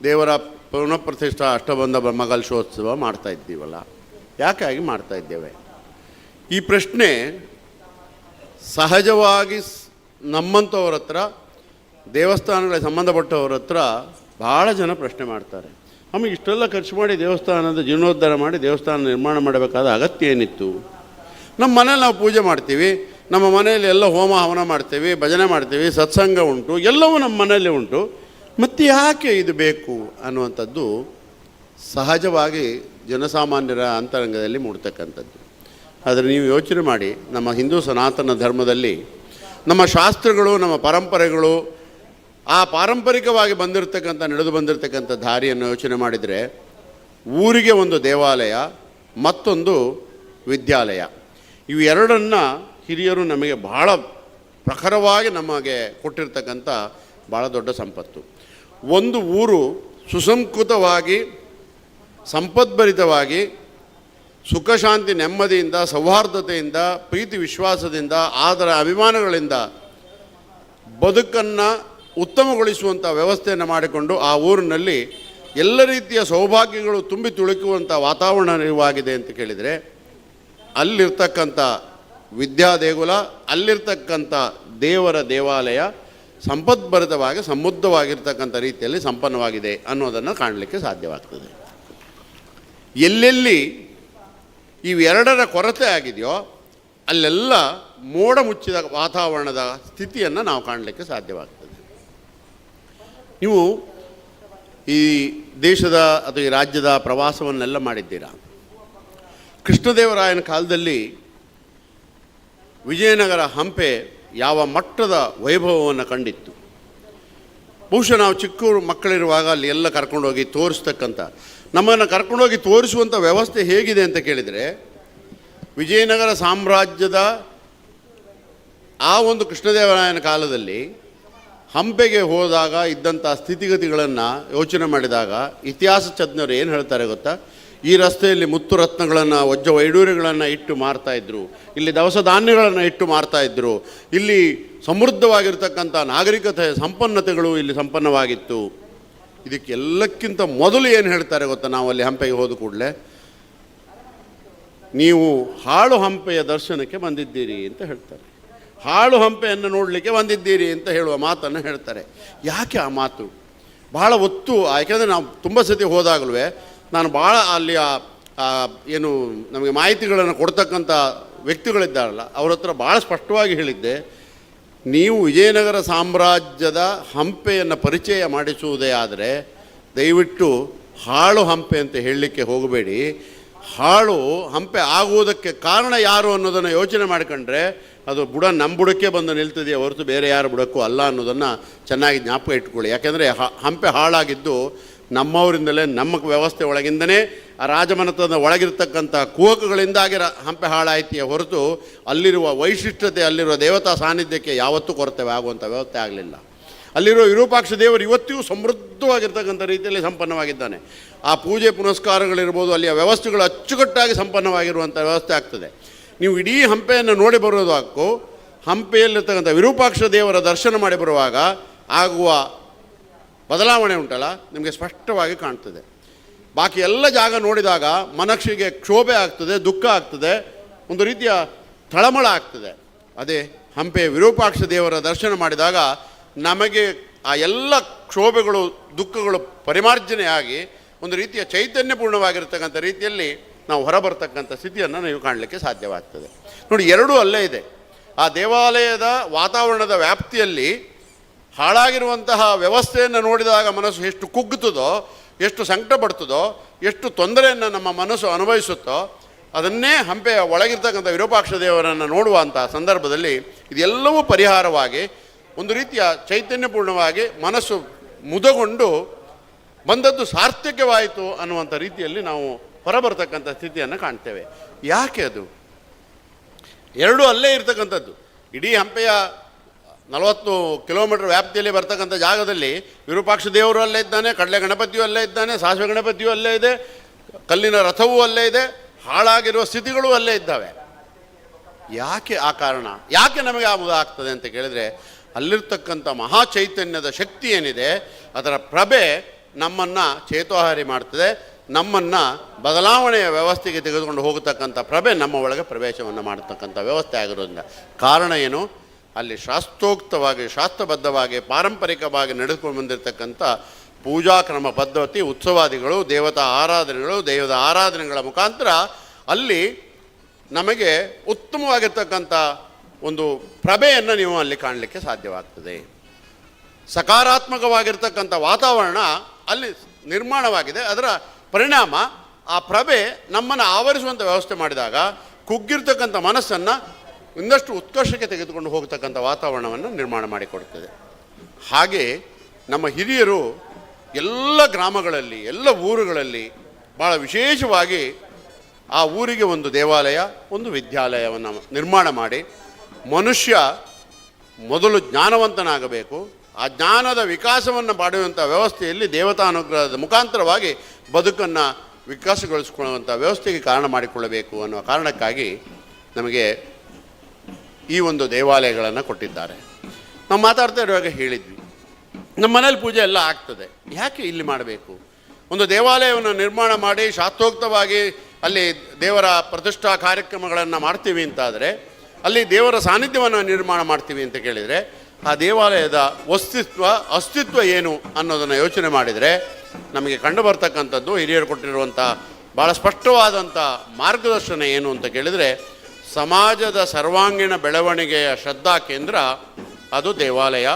ದೇವರ ಪುನಃಪ್ರತಿಷ್ಠಾ ಅಷ್ಟಬಂಧ ಬ್ರಹ್ಮಕಲಶೋತ್ಸವ ಮಾಡ್ತಾ ಇದ್ದೀವಲ್ಲ, ಯಾಕಾಗಿ ಮಾಡ್ತಾ ಇದ್ದೇವೆ? ಈ ಪ್ರಶ್ನೆ ಸಹಜವಾಗಿ ನಮ್ಮಂಥವ್ರ ಹತ್ರ, ದೇವಸ್ಥಾನಗಳಿಗೆ ಸಂಬಂಧಪಟ್ಟವ್ರ ಹತ್ರ ಭಾಳ ಜನ ಪ್ರಶ್ನೆ ಮಾಡ್ತಾರೆ. ಆಮೇಲೆ ಇಷ್ಟೆಲ್ಲ ಖರ್ಚು ಮಾಡಿ ದೇವಸ್ಥಾನದ ಜೀರ್ಣೋದ್ಧಾರ ಮಾಡಿ ದೇವಸ್ಥಾನ ನಿರ್ಮಾಣ ಮಾಡಬೇಕಾದ ಅಗತ್ಯ ಏನಿತ್ತು? ನಮ್ಮ ಮನೇಲಿ ನಾವು ಪೂಜೆ ಮಾಡ್ತೀವಿ, ನಮ್ಮ ಮನೆಯಲ್ಲಿ ಎಲ್ಲ ಹೋಮ ಹವನ ಮಾಡ್ತೀವಿ, ಭಜನೆ ಮಾಡ್ತೀವಿ, ಸತ್ಸಂಗ ಉಂಟು, ಎಲ್ಲವೂ ನಮ್ಮ ಮನೆಯಲ್ಲೇ ಉಂಟು, ಮತ್ತು ಯಾಕೆ ಇದು ಬೇಕು ಅನ್ನುವಂಥದ್ದು ಸಹಜವಾಗಿ ಜನಸಾಮಾನ್ಯರ ಅಂತರಂಗದಲ್ಲಿ ಮೂಡ್ತಕ್ಕಂಥದ್ದು. ಆದರೆ ನೀವು ಯೋಚನೆ ಮಾಡಿ, ನಮ್ಮ ಹಿಂದೂ ಸನಾತನ ಧರ್ಮದಲ್ಲಿ ನಮ್ಮ ಶಾಸ್ತ್ರಗಳು, ನಮ್ಮ ಪರಂಪರೆಗಳು, ಆ ಪಾರಂಪರಿಕವಾಗಿ ನಡೆದು ಬಂದಿರತಕ್ಕಂಥ ದಾರಿಯನ್ನು ಯೋಚನೆ ಮಾಡಿದರೆ, ಊರಿಗೆ ಒಂದು ದೇವಾಲಯ, ಮತ್ತೊಂದು ವಿದ್ಯಾಲಯ, ಇವು ಎರಡನ್ನು ಹಿರಿಯರು ನಮಗೆ ಭಾಳ ಪ್ರಖರವಾಗಿ ನಮಗೆ ಕೊಟ್ಟಿರ್ತಕ್ಕಂಥ ಭಾಳ ದೊಡ್ಡ ಸಂಪತ್ತು. ಒಂದು ಊರು ಸುಸಂಸ್ಕೃತವಾಗಿ, ಸಂಪದ್ಭರಿತವಾಗಿ, ಸುಖ ಶಾಂತಿ ನೆಮ್ಮದಿಯಿಂದ, ಸೌಹಾರ್ದತೆಯಿಂದ, ಪ್ರೀತಿ ವಿಶ್ವಾಸದಿಂದ, ಆದರ ಅಭಿಮಾನಗಳಿಂದ ಬದುಕನ್ನು ಉತ್ತಮಗೊಳಿಸುವಂಥ ವ್ಯವಸ್ಥೆಯನ್ನು ಮಾಡಿಕೊಂಡು ಆ ಊರಿನಲ್ಲಿ ಎಲ್ಲ ರೀತಿಯ ಸೌಭಾಗ್ಯಗಳು ತುಂಬಿ ತುಳುಕುವಂಥ ವಾತಾವರಣ ನಿರ್ವಾಗಿದೆ ಅಂತ ಕೇಳಿದರೆ, ಅಲ್ಲಿರ್ತಕ್ಕಂಥ ವಿದ್ಯಾದೇಗುಲ, ಅಲ್ಲಿರ್ತಕ್ಕಂಥ ದೇವರ ದೇವಾಲಯ ಸಂಪದ್ಭರಿತವಾಗಿ ಸಮೃದ್ಧವಾಗಿರ್ತಕ್ಕಂಥ ರೀತಿಯಲ್ಲಿ ಸಂಪನ್ನವಾಗಿದೆ ಅನ್ನೋದನ್ನು ಕಾಣಲಿಕ್ಕೆ ಸಾಧ್ಯವಾಗ್ತದೆ. ಎಲ್ಲೆಲ್ಲಿ ಇವೆರಡರ ಕೊರತೆ ಆಗಿದೆಯೋ ಅಲ್ಲೆಲ್ಲ ಮೋಡ ಮುಚ್ಚಿದ ವಾತಾವರಣದ ಸ್ಥಿತಿಯನ್ನು ನಾವು ಕಾಣಲಿಕ್ಕೆ ಸಾಧ್ಯವಾಗ್ತದೆ. ನೀವು ಈ ದೇಶದ ಅಥವಾ ಈ ರಾಜ್ಯದ ಪ್ರವಾಸವನ್ನೆಲ್ಲ ಮಾಡಿದ್ದೀರಾ. ಕೃಷ್ಣದೇವರಾಯನ ಕಾಲದಲ್ಲಿ ವಿಜಯನಗರ ಹಂಪೆ ಯಾವ ಮಟ್ಟದ ವೈಭವವನ್ನು ಕಂಡಿತ್ತು. ಬಹುಶಃ ನಾವು ಚಿಕ್ಕ ಮಕ್ಕಳಿರುವಾಗ ಅಲ್ಲಿ ಎಲ್ಲ ಕರ್ಕೊಂಡೋಗಿ ತೋರಿಸ್ತಕ್ಕಂಥ, ನಮ್ಮನ್ನು ಕರ್ಕೊಂಡೋಗಿ ತೋರಿಸುವಂಥ ವ್ಯವಸ್ಥೆ ಹೇಗಿದೆ ಅಂತ ಕೇಳಿದರೆ, ವಿಜಯನಗರ ಸಾಮ್ರಾಜ್ಯದ ಆ ಒಂದು ಕೃಷ್ಣದೇವರಾಯನ ಕಾಲದಲ್ಲಿ ಹಂಪೆಗೆ ಹೋದಾಗ ಇದ್ದಂಥ ಸ್ಥಿತಿಗತಿಗಳನ್ನು ಯೋಚನೆ ಮಾಡಿದಾಗ ಇತಿಹಾಸ ತಜ್ಞರು ಏನು ಹೇಳ್ತಾರೆ ಗೊತ್ತಾ? ಈ ರಸ್ತೆಯಲ್ಲಿ ಮುತ್ತು ರತ್ನಗಳನ್ನು, ವಜ್ರ ವೈಡೂರ್ಯಗಳನ್ನು ಇಟ್ಟು ಮಾರ್ತಾಯಿದ್ರು, ಇಲ್ಲಿ ದವಸ ಧಾನ್ಯಗಳನ್ನು ಇಟ್ಟು ಮಾರ್ತಾಯಿದ್ರು, ಇಲ್ಲಿ ಸಮೃದ್ಧವಾಗಿರ್ತಕ್ಕಂಥ ನಾಗರಿಕತೆ ಸಂಪನ್ನತೆಗಳು ಇಲ್ಲಿ ಸಂಪನ್ನವಾಗಿತ್ತು. ಇದಕ್ಕೆಲ್ಲಕ್ಕಿಂತ ಮೊದಲು ಏನು ಹೇಳ್ತಾರೆ ಗೊತ್ತಾ? ನಾವು ಅಲ್ಲಿ ಹಂಪೆಗೆ ಹೋದ ಕೂಡಲೇ, ನೀವು ಹಾಳು ಹಂಪೆಯ ದರ್ಶನಕ್ಕೆ ಬಂದಿದ್ದೀರಿ ಅಂತ ಹೇಳ್ತಾರೆ. ಹಾಳು ಹಂಪೆಯನ್ನು ನೋಡಲಿಕ್ಕೆ ಬಂದಿದ್ದೀರಿ ಅಂತ ಹೇಳುವ ಮಾತನ್ನು ಹೇಳ್ತಾರೆ. ಯಾಕೆ ಆ ಮಾತು ಭಾಳ ಒತ್ತು? ಯಾಕೆಂದರೆ ನಾವು ತುಂಬ ಸತಿ ಹೋದಾಗಲೂ ನಾನು ಭಾಳ ಅಲ್ಲಿ ಏನು ನಮಗೆ ಮಾಹಿತಿಗಳನ್ನು ಕೊಡ್ತಕ್ಕಂಥ ವ್ಯಕ್ತಿಗಳಿದ್ದಾರಲ್ಲ, ಅವ್ರ ಹತ್ರ ಭಾಳ ಸ್ಪಷ್ಟವಾಗಿ ಹೇಳಿದ್ದೆ, ನೀವು ವಿಜಯನಗರ ಸಾಮ್ರಾಜ್ಯದ ಹಂಪೆಯನ್ನು ಪರಿಚಯ ಮಾಡಿಸುವುದೇ ಆದರೆ ದಯವಿಟ್ಟು ಹಾಳು ಹಂಪೆ ಅಂತ ಹೇಳಲಿಕ್ಕೆ ಹೋಗಬೇಡಿ. ಹಾಳು ಹಂಪೆ ಆಗುವುದಕ್ಕೆ ಕಾರಣ ಯಾರು ಅನ್ನೋದನ್ನು ಯೋಚನೆ ಮಾಡಿಕೊಂಡ್ರೆ ಅದು ನಮ್ಮ ಬುಡಕ್ಕೆ ಬಂದು ನಿಲ್ತದೆಯೇ ಹೊರತು ಬೇರೆ ಯಾರ ಬುಡಕ್ಕೂ ಅಲ್ಲ ಅನ್ನೋದನ್ನು ಚೆನ್ನಾಗಿ ಜ್ಞಾಪಕ ಇಟ್ಕೊಳ್ಳಿ. ಯಾಕೆಂದರೆ ಹಂಪೆ ಹಾಳಾಗಿದ್ದು ನಮ್ಮವರಿಂದಲೇ, ನಮ್ಮ ವ್ಯವಸ್ಥೆ ಒಳಗಿಂದನೇ, ಆ ರಾಜಮನೆತನದ ಒಳಗಿರ್ತಕ್ಕಂಥ ಕುಹಕಗಳಿಂದಾಗಿ ಹಂಪೆ ಹಾಳಾಯಿತೆಯೇ ಹೊರತು ಅಲ್ಲಿರುವ ವೈಶಿಷ್ಟ್ಯತೆ, ಅಲ್ಲಿರುವ ದೇವತಾ ಸಾನ್ನಿಧ್ಯಕ್ಕೆ ಯಾವತ್ತೂ ಕೊರತೆ ಆಗುವಂಥ ವ್ಯವಸ್ಥೆ ಆಗಲಿಲ್ಲ. ಅಲ್ಲಿರೋ ವಿರೂಪಾಕ್ಷ ದೇವರು ಇವತ್ತಿಗೂ ಸಮೃದ್ಧವಾಗಿರ್ತಕ್ಕಂಥ ರೀತಿಯಲ್ಲಿ ಸಂಪನ್ನವಾಗಿದ್ದಾನೆ. ಆ ಪೂಜೆ ಪುನಸ್ಕಾರಗಳಿರ್ಬೋದು, ಅಲ್ಲಿಯ ವ್ಯವಸ್ಥೆಗಳು ಅಚ್ಚುಕಟ್ಟಾಗಿ ಸಂಪನ್ನವಾಗಿರುವಂಥ ವ್ಯವಸ್ಥೆ ಆಗ್ತದೆ. ನೀವು ಇಡೀ ಹಂಪೆಯನ್ನು ನೋಡಿ ಬರೋದಕ್ಕೂ ಹಂಪೆಯಲ್ಲಿರ್ತಕ್ಕಂಥ ವಿರೂಪಾಕ್ಷ ದೇವರ ದರ್ಶನ ಮಾಡಿ ಬರುವಾಗ ಆಗುವ ಬದಲಾವಣೆ ಉಂಟಲ್ಲ, ನಿಮಗೆ ಸ್ಪಷ್ಟವಾಗಿ ಕಾಣ್ತದೆ. ಬಾಕಿ ಎಲ್ಲ ಜಾಗ ನೋಡಿದಾಗ ಮನಸ್ಸಿಗೆ ಕ್ಷೋಭೆ ಆಗ್ತದೆ, ದುಃಖ ಆಗ್ತದೆ, ಒಂದು ರೀತಿಯ ತಳಮಳ ಆಗ್ತದೆ. ಅದೇ ಹಂಪೆ ವಿರೂಪಾಕ್ಷ ದೇವರ ದರ್ಶನ ಮಾಡಿದಾಗ ನಮಗೆ ಆ ಎಲ್ಲ ಕ್ಷೋಭೆಗಳು, ದುಃಖಗಳು ಪರಿಮಾರ್ಜನೆಯಾಗಿ ಒಂದು ರೀತಿಯ ಚೈತನ್ಯಪೂರ್ಣವಾಗಿರ್ತಕ್ಕಂಥ ರೀತಿಯಲ್ಲಿ ನಾವು ಹೊರಬರ್ತಕ್ಕಂಥ ಸ್ಥಿತಿಯನ್ನು ನೀವು ಕಾಣಲಿಕ್ಕೆ ಸಾಧ್ಯವಾಗ್ತದೆ. ನೋಡಿ, ಎರಡೂ ಅಲ್ಲೇ ಇದೆ. ಆ ದೇವಾಲಯದ ವಾತಾವರಣದ ವ್ಯಾಪ್ತಿಯಲ್ಲಿ ಹಾಳಾಗಿರುವಂತಹ ವ್ಯವಸ್ಥೆಯನ್ನು ನೋಡಿದಾಗ ಮನಸ್ಸು ಎಷ್ಟು ಕುಗ್ಗುತ್ತದೋ, ಎಷ್ಟು ಸಂಕಟ ಪಡ್ತದೋ, ಎಷ್ಟು ತೊಂದರೆಯನ್ನು ನಮ್ಮ ಮನಸ್ಸು ಅನುಭವಿಸುತ್ತೋ, ಅದನ್ನೇ ಹಂಪೆಯ ಒಳಗಿರ್ತಕ್ಕಂಥ ವಿರೂಪಾಕ್ಷ ದೇವರನ್ನು ನೋಡುವಂಥ ಸಂದರ್ಭದಲ್ಲಿ ಇದೆಲ್ಲವೂ ಪರಿಹಾರವಾಗಿ ಒಂದು ರೀತಿಯ ಚೈತನ್ಯಪೂರ್ಣವಾಗಿ ಮನಸ್ಸು ಮುದಗೊಂಡು ಬಂದದ್ದು ಸಾರ್ಥಕ್ಯವಾಯಿತು ಅನ್ನುವಂಥ ರೀತಿಯಲ್ಲಿ ನಾವು ಹೊರಬರ್ತಕ್ಕಂಥ ಸ್ಥಿತಿಯನ್ನು ಕಾಣ್ತೇವೆ. ಯಾಕೆ ಅದು? ಎರಡೂ ಅಲ್ಲೇ ಇರ್ತಕ್ಕಂಥದ್ದು. ಇಡೀ ಹಂಪೆಯ 40 ಕಿಲೋಮೀಟರ್ ವ್ಯಾಪ್ತಿಯಲ್ಲಿ ಬರ್ತಕ್ಕಂಥ ಜಾಗದಲ್ಲಿ ವಿರೂಪಾಕ್ಷ ದೇವರು ಅಲ್ಲೇ ಇದ್ದಾನೆ, ಕಡಲೆ ಗಣಪತಿಯೂ ಅಲ್ಲೇ ಇದ್ದಾನೆ, ಸಾಸಿವೆ ಗಣಪತಿಯೂ ಅಲ್ಲೇ ಇದೆ, ಕಲ್ಲಿನ ರಥವೂ ಅಲ್ಲೇ ಇದೆ, ಹಾಳಾಗಿರುವ ಸ್ಥಿತಿಗಳೂ ಅಲ್ಲೇ ಇದ್ದಾವೆ. ಯಾಕೆ ಆ ಕಾರಣ? ಯಾಕೆ ನಮಗೆ ಆ ಮುದ ಆಗ್ತದೆ ಅಂತ ಕೇಳಿದರೆ, ಅಲ್ಲಿರ್ತಕ್ಕಂಥ ಮಹಾ ಚೈತನ್ಯದ ಶಕ್ತಿ ಏನಿದೆ ಅದರ ಪ್ರಭೆ ನಮ್ಮನ್ನು ಚೇತೋಹಾರಿ ಮಾಡ್ತದೆ, ನಮ್ಮನ್ನು ಬದಲಾವಣೆಯ ವ್ಯವಸ್ಥೆಗೆ ತೆಗೆದುಕೊಂಡು ಹೋಗತಕ್ಕಂಥ ಪ್ರಭೆ ನಮ್ಮ ಒಳಗೆ ಪ್ರವೇಶವನ್ನು ಮಾಡತಕ್ಕಂಥ ವ್ಯವಸ್ಥೆ ಆಗಿರೋದ್ರಿಂದ. ಕಾರಣ ಏನು? ಅಲ್ಲಿ ಶಾಸ್ತ್ರೋಕ್ತವಾಗಿ, ಶಾಸ್ತ್ರಬದ್ಧವಾಗಿ, ಪಾರಂಪರಿಕವಾಗಿ ನಡೆದುಕೊಂಡು ಬಂದಿರತಕ್ಕಂಥ ಪೂಜಾ ಕ್ರಮ ಪದ್ಧತಿ, ಉತ್ಸವಾದಿಗಳು, ದೇವತಾ ಆರಾಧನೆಗಳು, ದೈವದ ಆರಾಧನೆಗಳ ಮುಖಾಂತರ ಅಲ್ಲಿ ನಮಗೆ ಉತ್ತಮವಾಗಿರ್ತಕ್ಕಂಥ ಒಂದು ಪ್ರಭೆಯನ್ನು ನೀವು ಅಲ್ಲಿ ಕಾಣಲಿಕ್ಕೆ ಸಾಧ್ಯವಾಗ್ತದೆ. ಸಕಾರಾತ್ಮಕವಾಗಿರ್ತಕ್ಕಂಥ ವಾತಾವರಣ ಅಲ್ಲಿ ನಿರ್ಮಾಣವಾಗಿದೆ. ಅದರ ಪರಿಣಾಮ ಆ ಪ್ರಭೆ ನಮ್ಮನ್ನು ಆವರಿಸುವಂಥ ವ್ಯವಸ್ಥೆ ಮಾಡಿದಾಗ ಕುಗ್ಗಿರ್ತಕ್ಕಂಥ ಮನಸ್ಸನ್ನು ಇನ್ನಷ್ಟು ಉತ್ಕರ್ಷಕ್ಕೆ ತೆಗೆದುಕೊಂಡು ಹೋಗ್ತಕ್ಕಂಥ ವಾತಾವರಣವನ್ನು ನಿರ್ಮಾಣ ಮಾಡಿಕೊಡ್ತದೆ. ಹಾಗೆ ನಮ್ಮ ಹಿರಿಯರು ಎಲ್ಲ ಗ್ರಾಮಗಳಲ್ಲಿ, ಎಲ್ಲ ಊರುಗಳಲ್ಲಿ ಭಾಳ ವಿಶೇಷವಾಗಿ ಆ ಊರಿಗೆ ಒಂದು ದೇವಾಲಯ, ಒಂದು ವಿದ್ಯಾಲಯವನ್ನು ನಿರ್ಮಾಣ ಮಾಡಿ ಮನುಷ್ಯ ಮೊದಲು ಜ್ಞಾನವಂತನಾಗಬೇಕು, ಆ ಜ್ಞಾನದ ವಿಕಾಸವನ್ನು ಮಾಡುವಂಥ ವ್ಯವಸ್ಥೆಯಲ್ಲಿ ದೇವತಾನುಗ್ರಹದ ಮುಖಾಂತರವಾಗಿ ಬದುಕನ್ನು ವಿಕಾಸಗೊಳಿಸಿಕೊಳ್ಳುವಂಥ ವ್ಯವಸ್ಥೆಗೆ ಕಾರಣ ಮಾಡಿಕೊಳ್ಳಬೇಕು ಅನ್ನುವ ಕಾರಣಕ್ಕಾಗಿ ನಮಗೆ ಈ ಒಂದು ದೇವಾಲಯಗಳನ್ನು ಕೊಟ್ಟಿದ್ದಾರೆ. ನಾವು ಮಾತಾಡ್ತಾ ಇರುವಾಗ ಹೇಳಿದ್ವಿ, ನಮ್ಮ ಮನೇಲಿ ಪೂಜೆ ಎಲ್ಲ ಆಗ್ತದೆ, ಯಾಕೆ ಇಲ್ಲಿ ಮಾಡಬೇಕು? ಒಂದು ದೇವಾಲಯವನ್ನು ನಿರ್ಮಾಣ ಮಾಡಿ ಶಾಸ್ತ್ರೋಕ್ತವಾಗಿ ಅಲ್ಲಿ ದೇವರ ಪ್ರತಿಷ್ಠಾ ಕಾರ್ಯಕ್ರಮಗಳನ್ನು ಮಾಡ್ತೀವಿ ಅಂತಾದರೆ, ಅಲ್ಲಿ ದೇವರ ಸಾನ್ನಿಧ್ಯವನ್ನು ನಿರ್ಮಾಣ ಮಾಡ್ತೀವಿ ಅಂತ ಕೇಳಿದರೆ, ಆ ದೇವಾಲಯದ ಅಸ್ತಿತ್ವ ಏನು ಅನ್ನೋದನ್ನು ಯೋಚನೆ ಮಾಡಿದರೆ ನಮಗೆ ಕಂಡು ಬರ್ತಕ್ಕಂಥದ್ದು, ಹಿರಿಯರು ಕೊಟ್ಟಿರುವಂಥ ಭಾಳ ಸ್ಪಷ್ಟವಾದಂಥ ಮಾರ್ಗದರ್ಶನ ಏನು ಅಂತ ಕೇಳಿದರೆ, ಸಮಾಜದ ಸರ್ವಾಂಗೀಣ ಬೆಳವಣಿಗೆಯ ಶ್ರದ್ಧಾ ಕೇಂದ್ರ ಅದು ದೇವಾಲಯ,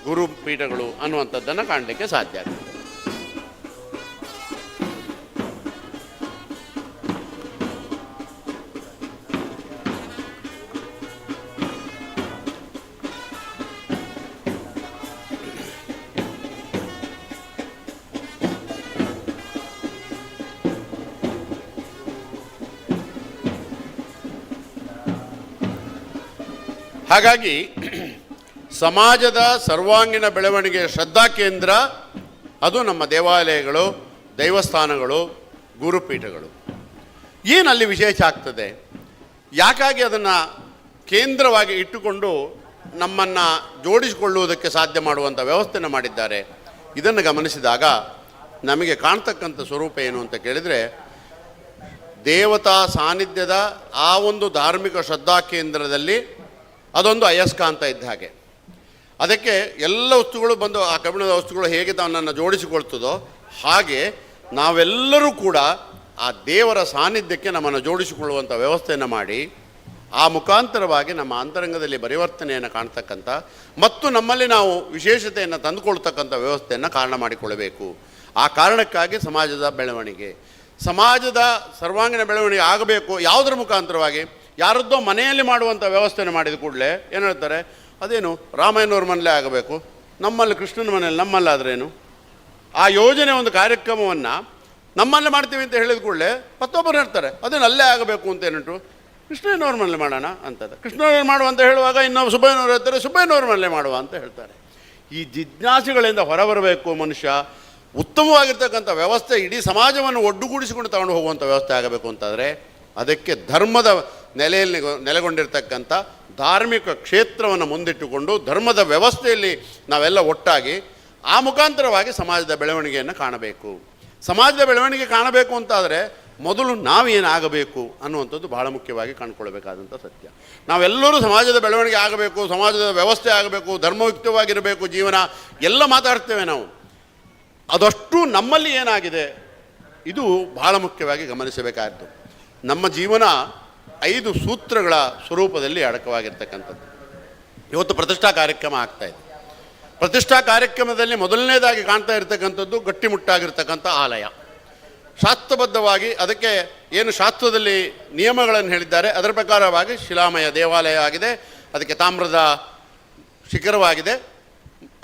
ಗುರುಪೀಠಗಳು ಅನ್ನುವಂಥದ್ದನ್ನು ಕಾಣಲಿಕ್ಕೆ ಸಾಧ್ಯ ಆಗ್ತದೆ. ಹಾಗಾಗಿ ಸಮಾಜದ ಸರ್ವಾಂಗೀಣ ಬೆಳವಣಿಗೆಯ ಶ್ರದ್ಧಾ ಕೇಂದ್ರ ಅದು ನಮ್ಮ ದೇವಾಲಯಗಳು, ದೈವಸ್ಥಾನಗಳು, ಗುರುಪೀಠಗಳು. ಏನಲ್ಲಿ ವಿಶೇಷ ಆಗ್ತದೆ? ಯಾಕಾಗಿ ಅದನ್ನು ಕೇಂದ್ರವಾಗಿ ಇಟ್ಟುಕೊಂಡು ನಮ್ಮನ್ನು ಜೋಡಿಸಿಕೊಳ್ಳುವುದಕ್ಕೆ ಸಾಧ್ಯ ಮಾಡುವಂಥ ವ್ಯವಸ್ಥೆಯನ್ನು ಮಾಡಿದ್ದಾರೆ? ಇದನ್ನು ಗಮನಿಸಿದಾಗ ನಮಗೆ ಕಾಣ್ತಕ್ಕಂಥ ಸ್ವರೂಪ ಏನು ಅಂತ ಕೇಳಿದರೆ, ದೇವತಾ ಸಾನ್ನಿಧ್ಯದ ಆ ಒಂದು ಧಾರ್ಮಿಕ ಶ್ರದ್ಧಾ ಕೇಂದ್ರದಲ್ಲಿ ಅದೊಂದು ಅಯಸ್ಕಾಂತ ಇದ್ದ ಹಾಗೆ. ಅದಕ್ಕೆ ಎಲ್ಲ ವಸ್ತುಗಳು ಬಂದು, ಆ ಕಬ್ಬಿಣದ ವಸ್ತುಗಳು ಹೇಗೆ ತನ್ನನ್ನು ಜೋಡಿಸಿಕೊಳ್ತದೋ ಹಾಗೆ ನಾವೆಲ್ಲರೂ ಕೂಡ ಆ ದೇವರ ಸಾನ್ನಿಧ್ಯಕ್ಕೆ ನಮ್ಮನ್ನು ಜೋಡಿಸಿಕೊಳ್ಳುವಂಥ ವ್ಯವಸ್ಥೆಯನ್ನು ಮಾಡಿ ಆ ಮುಖಾಂತರವಾಗಿ ನಮ್ಮ ಅಂತರಂಗದಲ್ಲಿ ಪರಿವರ್ತನೆಯನ್ನು ಕಾಣ್ತಕ್ಕಂಥ ಮತ್ತು ನಮ್ಮಲ್ಲಿ ನಾವು ವಿಶೇಷತೆಯನ್ನು ತಂದುಕೊಳ್ತಕ್ಕಂಥ ವ್ಯವಸ್ಥೆಯನ್ನು ಕಾರಣ ಮಾಡಿಕೊಳ್ಳಬೇಕು. ಆ ಕಾರಣಕ್ಕಾಗಿ ಸಮಾಜದ ಬೆಳವಣಿಗೆ, ಸಮಾಜದ ಸರ್ವಾಂಗೀಣ ಬೆಳವಣಿಗೆ ಆಗಬೇಕು. ಯಾವುದರ ಮುಖಾಂತರವಾಗಿ? ಯಾರದ್ದೋ ಮನೆಯಲ್ಲಿ ಮಾಡುವಂಥ ವ್ಯವಸ್ಥೆಯನ್ನು ಮಾಡಿದ ಕೂಡಲೇ ಏನು ಹೇಳ್ತಾರೆ, ಅದೇನು ರಾಮಾಯಣವ್ರ ಮನೇಲೇ ಆಗಬೇಕು, ನಮ್ಮಲ್ಲಿ ಕೃಷ್ಣನ ಮನೇಲಿ ನಮ್ಮಲ್ಲಾದ್ರೇನು? ಆ ಯೋಜನೆ ಒಂದು ಕಾರ್ಯಕ್ರಮವನ್ನು ನಮ್ಮಲ್ಲೇ ಮಾಡ್ತೀವಿ ಅಂತ ಹೇಳಿದ ಕೂಡಲೇ ಮತ್ತೊಬ್ಬರು ಹೇಳ್ತಾರೆ ಅದೇನು ಅಲ್ಲೇ ಆಗಬೇಕು ಅಂತ ಏನುಂಟು, ಕೃಷ್ಣನವ್ರ ಮನೇಲಿ ಮಾಡೋಣ ಅಂತದೆ. ಕೃಷ್ಣನವ್ರು ಮಾಡುವ ಅಂತ ಹೇಳುವಾಗ ಇನ್ನೊಬ್ಬ ಸುಬ್ಬಯ್ಯನವ್ರು ಹೇಳ್ತಾರೆ ಸುಬ್ಬಯ್ಯನವ್ರ ಮನೇಲೆ ಮಾಡುವ ಅಂತ ಹೇಳ್ತಾರೆ. ಈ ಜಿಜ್ಞಾಸೆಗಳಿಂದ ಹೊರಬರಬೇಕು ಮನುಷ್ಯ. ಉತ್ತಮವಾಗಿರ್ತಕ್ಕಂಥ ವ್ಯವಸ್ಥೆ ಇಡೀ ಸಮಾಜವನ್ನು ಒಡ್ಡುಗೂಡಿಸಿಕೊಂಡು ತಗೊಂಡು ಹೋಗುವಂಥ ವ್ಯವಸ್ಥೆ ಆಗಬೇಕು ಅಂತಾದರೆ ಅದಕ್ಕೆ ಧರ್ಮದ ನೆಲೆಯಲ್ಲಿ ನೆಲೆಗೊಂಡಿರ್ತಕ್ಕಂಥ ಧಾರ್ಮಿಕ ಕ್ಷೇತ್ರವನ್ನು ಮುಂದಿಟ್ಟುಕೊಂಡು ಧರ್ಮದ ವ್ಯವಸ್ಥೆಯಲ್ಲಿ ನಾವೆಲ್ಲ ಒಟ್ಟಾಗಿ ಆ ಮುಖಾಂತರವಾಗಿ ಸಮಾಜದ ಬೆಳವಣಿಗೆಯನ್ನು ಕಾಣಬೇಕು. ಸಮಾಜದ ಬೆಳವಣಿಗೆ ಕಾಣಬೇಕು ಅಂತಾದರೆ ಮೊದಲು ನಾವೇನಾಗಬೇಕು ಅನ್ನುವಂಥದ್ದು ಬಹಳ ಮುಖ್ಯವಾಗಿ ಕಂಡುಕೊಳ್ಬೇಕಾದಂಥ ಸತ್ಯ. ನಾವೆಲ್ಲರೂ ಸಮಾಜದ ಬೆಳವಣಿಗೆ ಆಗಬೇಕು, ಸಮಾಜದ ವ್ಯವಸ್ಥೆ ಆಗಬೇಕು, ಧರ್ಮಯುಕ್ತವಾಗಿರಬೇಕು ಜೀವನ ಎಲ್ಲ ಮಾತಾಡ್ತೇವೆ ನಾವು. ಅದಷ್ಟು ನಮ್ಮಲ್ಲಿ ಏನಾಗಿದೆ ಇದು ಬಹಳ ಮುಖ್ಯವಾಗಿ ಗಮನಿಸಬೇಕಾದ್ದು. ನಮ್ಮ ಜೀವನ 5 ಸೂತ್ರಗಳ ಸ್ವರೂಪದಲ್ಲಿ ಅಡಕವಾಗಿರ್ತಕ್ಕಂಥದ್ದು. ಇವತ್ತು ಪ್ರತಿಷ್ಠಾ ಕಾರ್ಯಕ್ರಮ ಆಗ್ತಾಯಿದೆ. ಪ್ರತಿಷ್ಠಾ ಕಾರ್ಯಕ್ರಮದಲ್ಲಿ ಮೊದಲನೇದಾಗಿ ಕಾಣ್ತಾ ಇರತಕ್ಕಂಥದ್ದು ಗಟ್ಟಿಮುಟ್ಟಾಗಿರ್ತಕ್ಕಂಥ ಆಲಯ. ಶಾಸ್ತ್ರಬದ್ಧವಾಗಿ ಅದಕ್ಕೆ ಏನು ಶಾಸ್ತ್ರದಲ್ಲಿ ನಿಯಮಗಳನ್ನು ಹೇಳಿದ್ದಾರೆ ಅದರ ಪ್ರಕಾರವಾಗಿ ಶಿಲಾಮಯ ದೇವಾಲಯ ಆಗಿದೆ. ಅದಕ್ಕೆ ತಾಮ್ರದ ಶಿಖರವಾಗಿದೆ.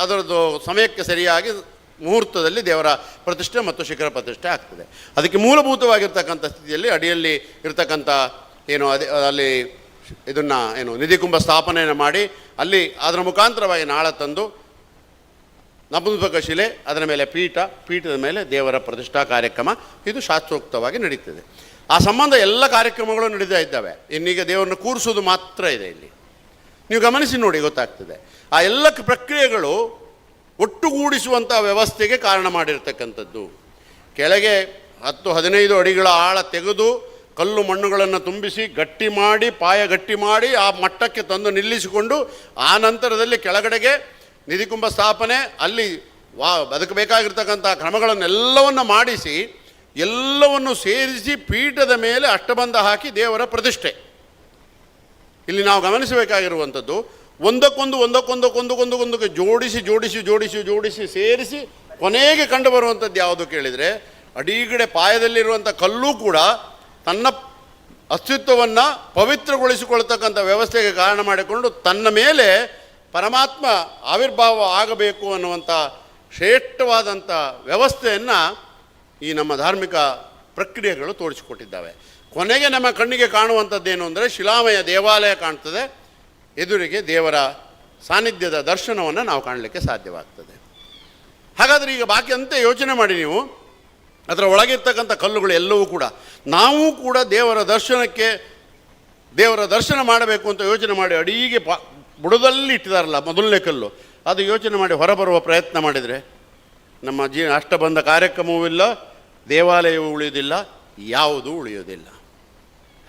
ಅದರದ್ದು ಸಮಯಕ್ಕೆ ಸರಿಯಾಗಿ ಮುಹೂರ್ತದಲ್ಲಿ ದೇವರ ಪ್ರತಿಷ್ಠೆ ಮತ್ತು ಶಿಖರ ಪ್ರತಿಷ್ಠೆ ಆಗ್ತದೆ. ಅದಕ್ಕೆ ಮೂಲಭೂತವಾಗಿರ್ತಕ್ಕಂಥ ಸ್ಥಿತಿಯಲ್ಲಿ ಅಡಿಯಲ್ಲಿ ಇರ್ತಕ್ಕಂಥ ಏನು ಅಲ್ಲಿ ಇದನ್ನು ಏನು ನಿಧಿಕುಂಭ ಸ್ಥಾಪನೆಯನ್ನು ಮಾಡಿ ಅಲ್ಲಿ ಅದರ ಮುಖಾಂತರವಾಗಿ ನಾಳ ತಂದು ನಪುಂಸಕ ಶಿಲೆ, ಅದರ ಮೇಲೆ ಪೀಠದ ಮೇಲೆ ದೇವರ ಪ್ರತಿಷ್ಠಾ ಕಾರ್ಯಕ್ರಮ ಇದು ಶಾಸ್ತ್ರೋಕ್ತವಾಗಿ ನಡೀತದೆ. ಆ ಸಂಬಂಧ ಎಲ್ಲ ಕಾರ್ಯಕ್ರಮಗಳು ನಡೀತಾ ಇದ್ದಾವೆ. ಇನ್ನೀಗ ದೇವರನ್ನು ಕೂರಿಸೋದು ಮಾತ್ರ ಇದೆ ಇಲ್ಲಿ. ನೀವು ಗಮನಿಸಿ ನೋಡಿ ಗೊತ್ತಾಗ್ತದೆ. ಆ ಎಲ್ಲ ಪ್ರಕ್ರಿಯೆಗಳು ಒಟ್ಟುಗೂಡಿಸುವಂಥ ವ್ಯವಸ್ಥೆಗೆ ಕಾರಣ ಮಾಡಿರ್ತಕ್ಕಂಥದ್ದು. ಕೆಳಗೆ 10-15 ಅಡಿಗಳ ಆಳ ತೆಗೆದು ಕಲ್ಲು ಮಣ್ಣುಗಳನ್ನು ತುಂಬಿಸಿ ಗಟ್ಟಿ ಮಾಡಿ ಪಾಯ ಗಟ್ಟಿ ಮಾಡಿ ಆ ಮಟ್ಟಕ್ಕೆ ತಂದು ನಿಲ್ಲಿಸಿಕೊಂಡು ಆ ನಂತರದಲ್ಲಿ ಕೆಳಗಡೆಗೆ ನಿಧಿಕುಂಭ ಸ್ಥಾಪನೆ, ಅಲ್ಲಿ ಬದುಕಬೇಕಾಗಿರ್ತಕ್ಕಂಥ ಕ್ರಮಗಳನ್ನೆಲ್ಲವನ್ನು ಮಾಡಿಸಿ ಎಲ್ಲವನ್ನು ಸೇರಿಸಿ ಪೀಠದ ಮೇಲೆ ಅಷ್ಟಬಂಧ ಹಾಕಿ ದೇವರ ಪ್ರತಿಷ್ಠೆ. ಇಲ್ಲಿ ನಾವು ಗಮನಿಸಬೇಕಾಗಿರುವಂಥದ್ದು ಒಂದಕ್ಕೊಂದಕ್ಕೆ ಜೋಡಿಸಿ ಸೇರಿಸಿ ಕೊನೆಗೆ ಕಂಡು ಬರುವಂಥದ್ದು ಯಾವುದು ಕೇಳಿದರೆ, ಅಡಿಗಡೆ ಪಾಯದಲ್ಲಿರುವಂಥ ಕಲ್ಲೂ ಕೂಡ ತನ್ನ ಅಸ್ತಿತ್ವವನ್ನು ಪವಿತ್ರಗೊಳಿಸಿಕೊಳ್ತಕ್ಕಂಥ ವ್ಯವಸ್ಥೆಗೆ ಕಾರಣ ಮಾಡಿಕೊಂಡು ತನ್ನ ಮೇಲೆ ಪರಮಾತ್ಮ ಆವಿರ್ಭಾವ ಆಗಬೇಕು ಅನ್ನುವಂಥ ಶ್ರೇಷ್ಠವಾದಂಥ ವ್ಯವಸ್ಥೆಯನ್ನು ಈ ನಮ್ಮ ಧಾರ್ಮಿಕ ಪ್ರಕ್ರಿಯೆಗಳು ತೋರಿಸಿಕೊಟ್ಟಿದ್ದಾವೆ. ಕೊನೆಗೆ ನಮ್ಮ ಕಣ್ಣಿಗೆ ಕಾಣುವಂಥದ್ದೇನು ಅಂದರೆ ಶಿಲಾಮಯ ದೇವಾಲಯ ಕಾಣ್ತದೆ, ಎದುರಿಗೆ ದೇವರ ಸಾನ್ನಿಧ್ಯದ ದರ್ಶನವನ್ನು ನಾವು ಕಾಣಲಿಕ್ಕೆ ಸಾಧ್ಯವಾಗ್ತದೆ. ಹಾಗಾದರೆ ಈಗ ಬಾಕಿ ಅಂತ ಯೋಚನೆ ಮಾಡಿ ನೀವು, ಅದರ ಒಳಗಿರ್ತಕ್ಕಂಥ ಕಲ್ಲುಗಳು ಎಲ್ಲವೂ ಕೂಡ ನಾವು ಕೂಡ ದೇವರ ದರ್ಶನ ಮಾಡಬೇಕು ಅಂತ ಯೋಚನೆ ಮಾಡಿ ಅಡಿಗೆ ಬುಡದಲ್ಲಿ ಇಟ್ಟಿದಾರಲ್ಲ ಮೊದಲನೇ ಕಲ್ಲು, ಅದು ಯೋಚನೆ ಮಾಡಿ ಹೊರಬರುವ ಪ್ರಯತ್ನ ಮಾಡಿದರೆ ನಮ್ಮ ಅಷ್ಟಬಂಧ ಕಾರ್ಯಕ್ರಮವೂ ಇಲ್ಲ, ದೇವಾಲಯವೂ ಉಳಿಯೋದಿಲ್ಲ, ಯಾವುದೂ ಉಳಿಯೋದಿಲ್ಲ.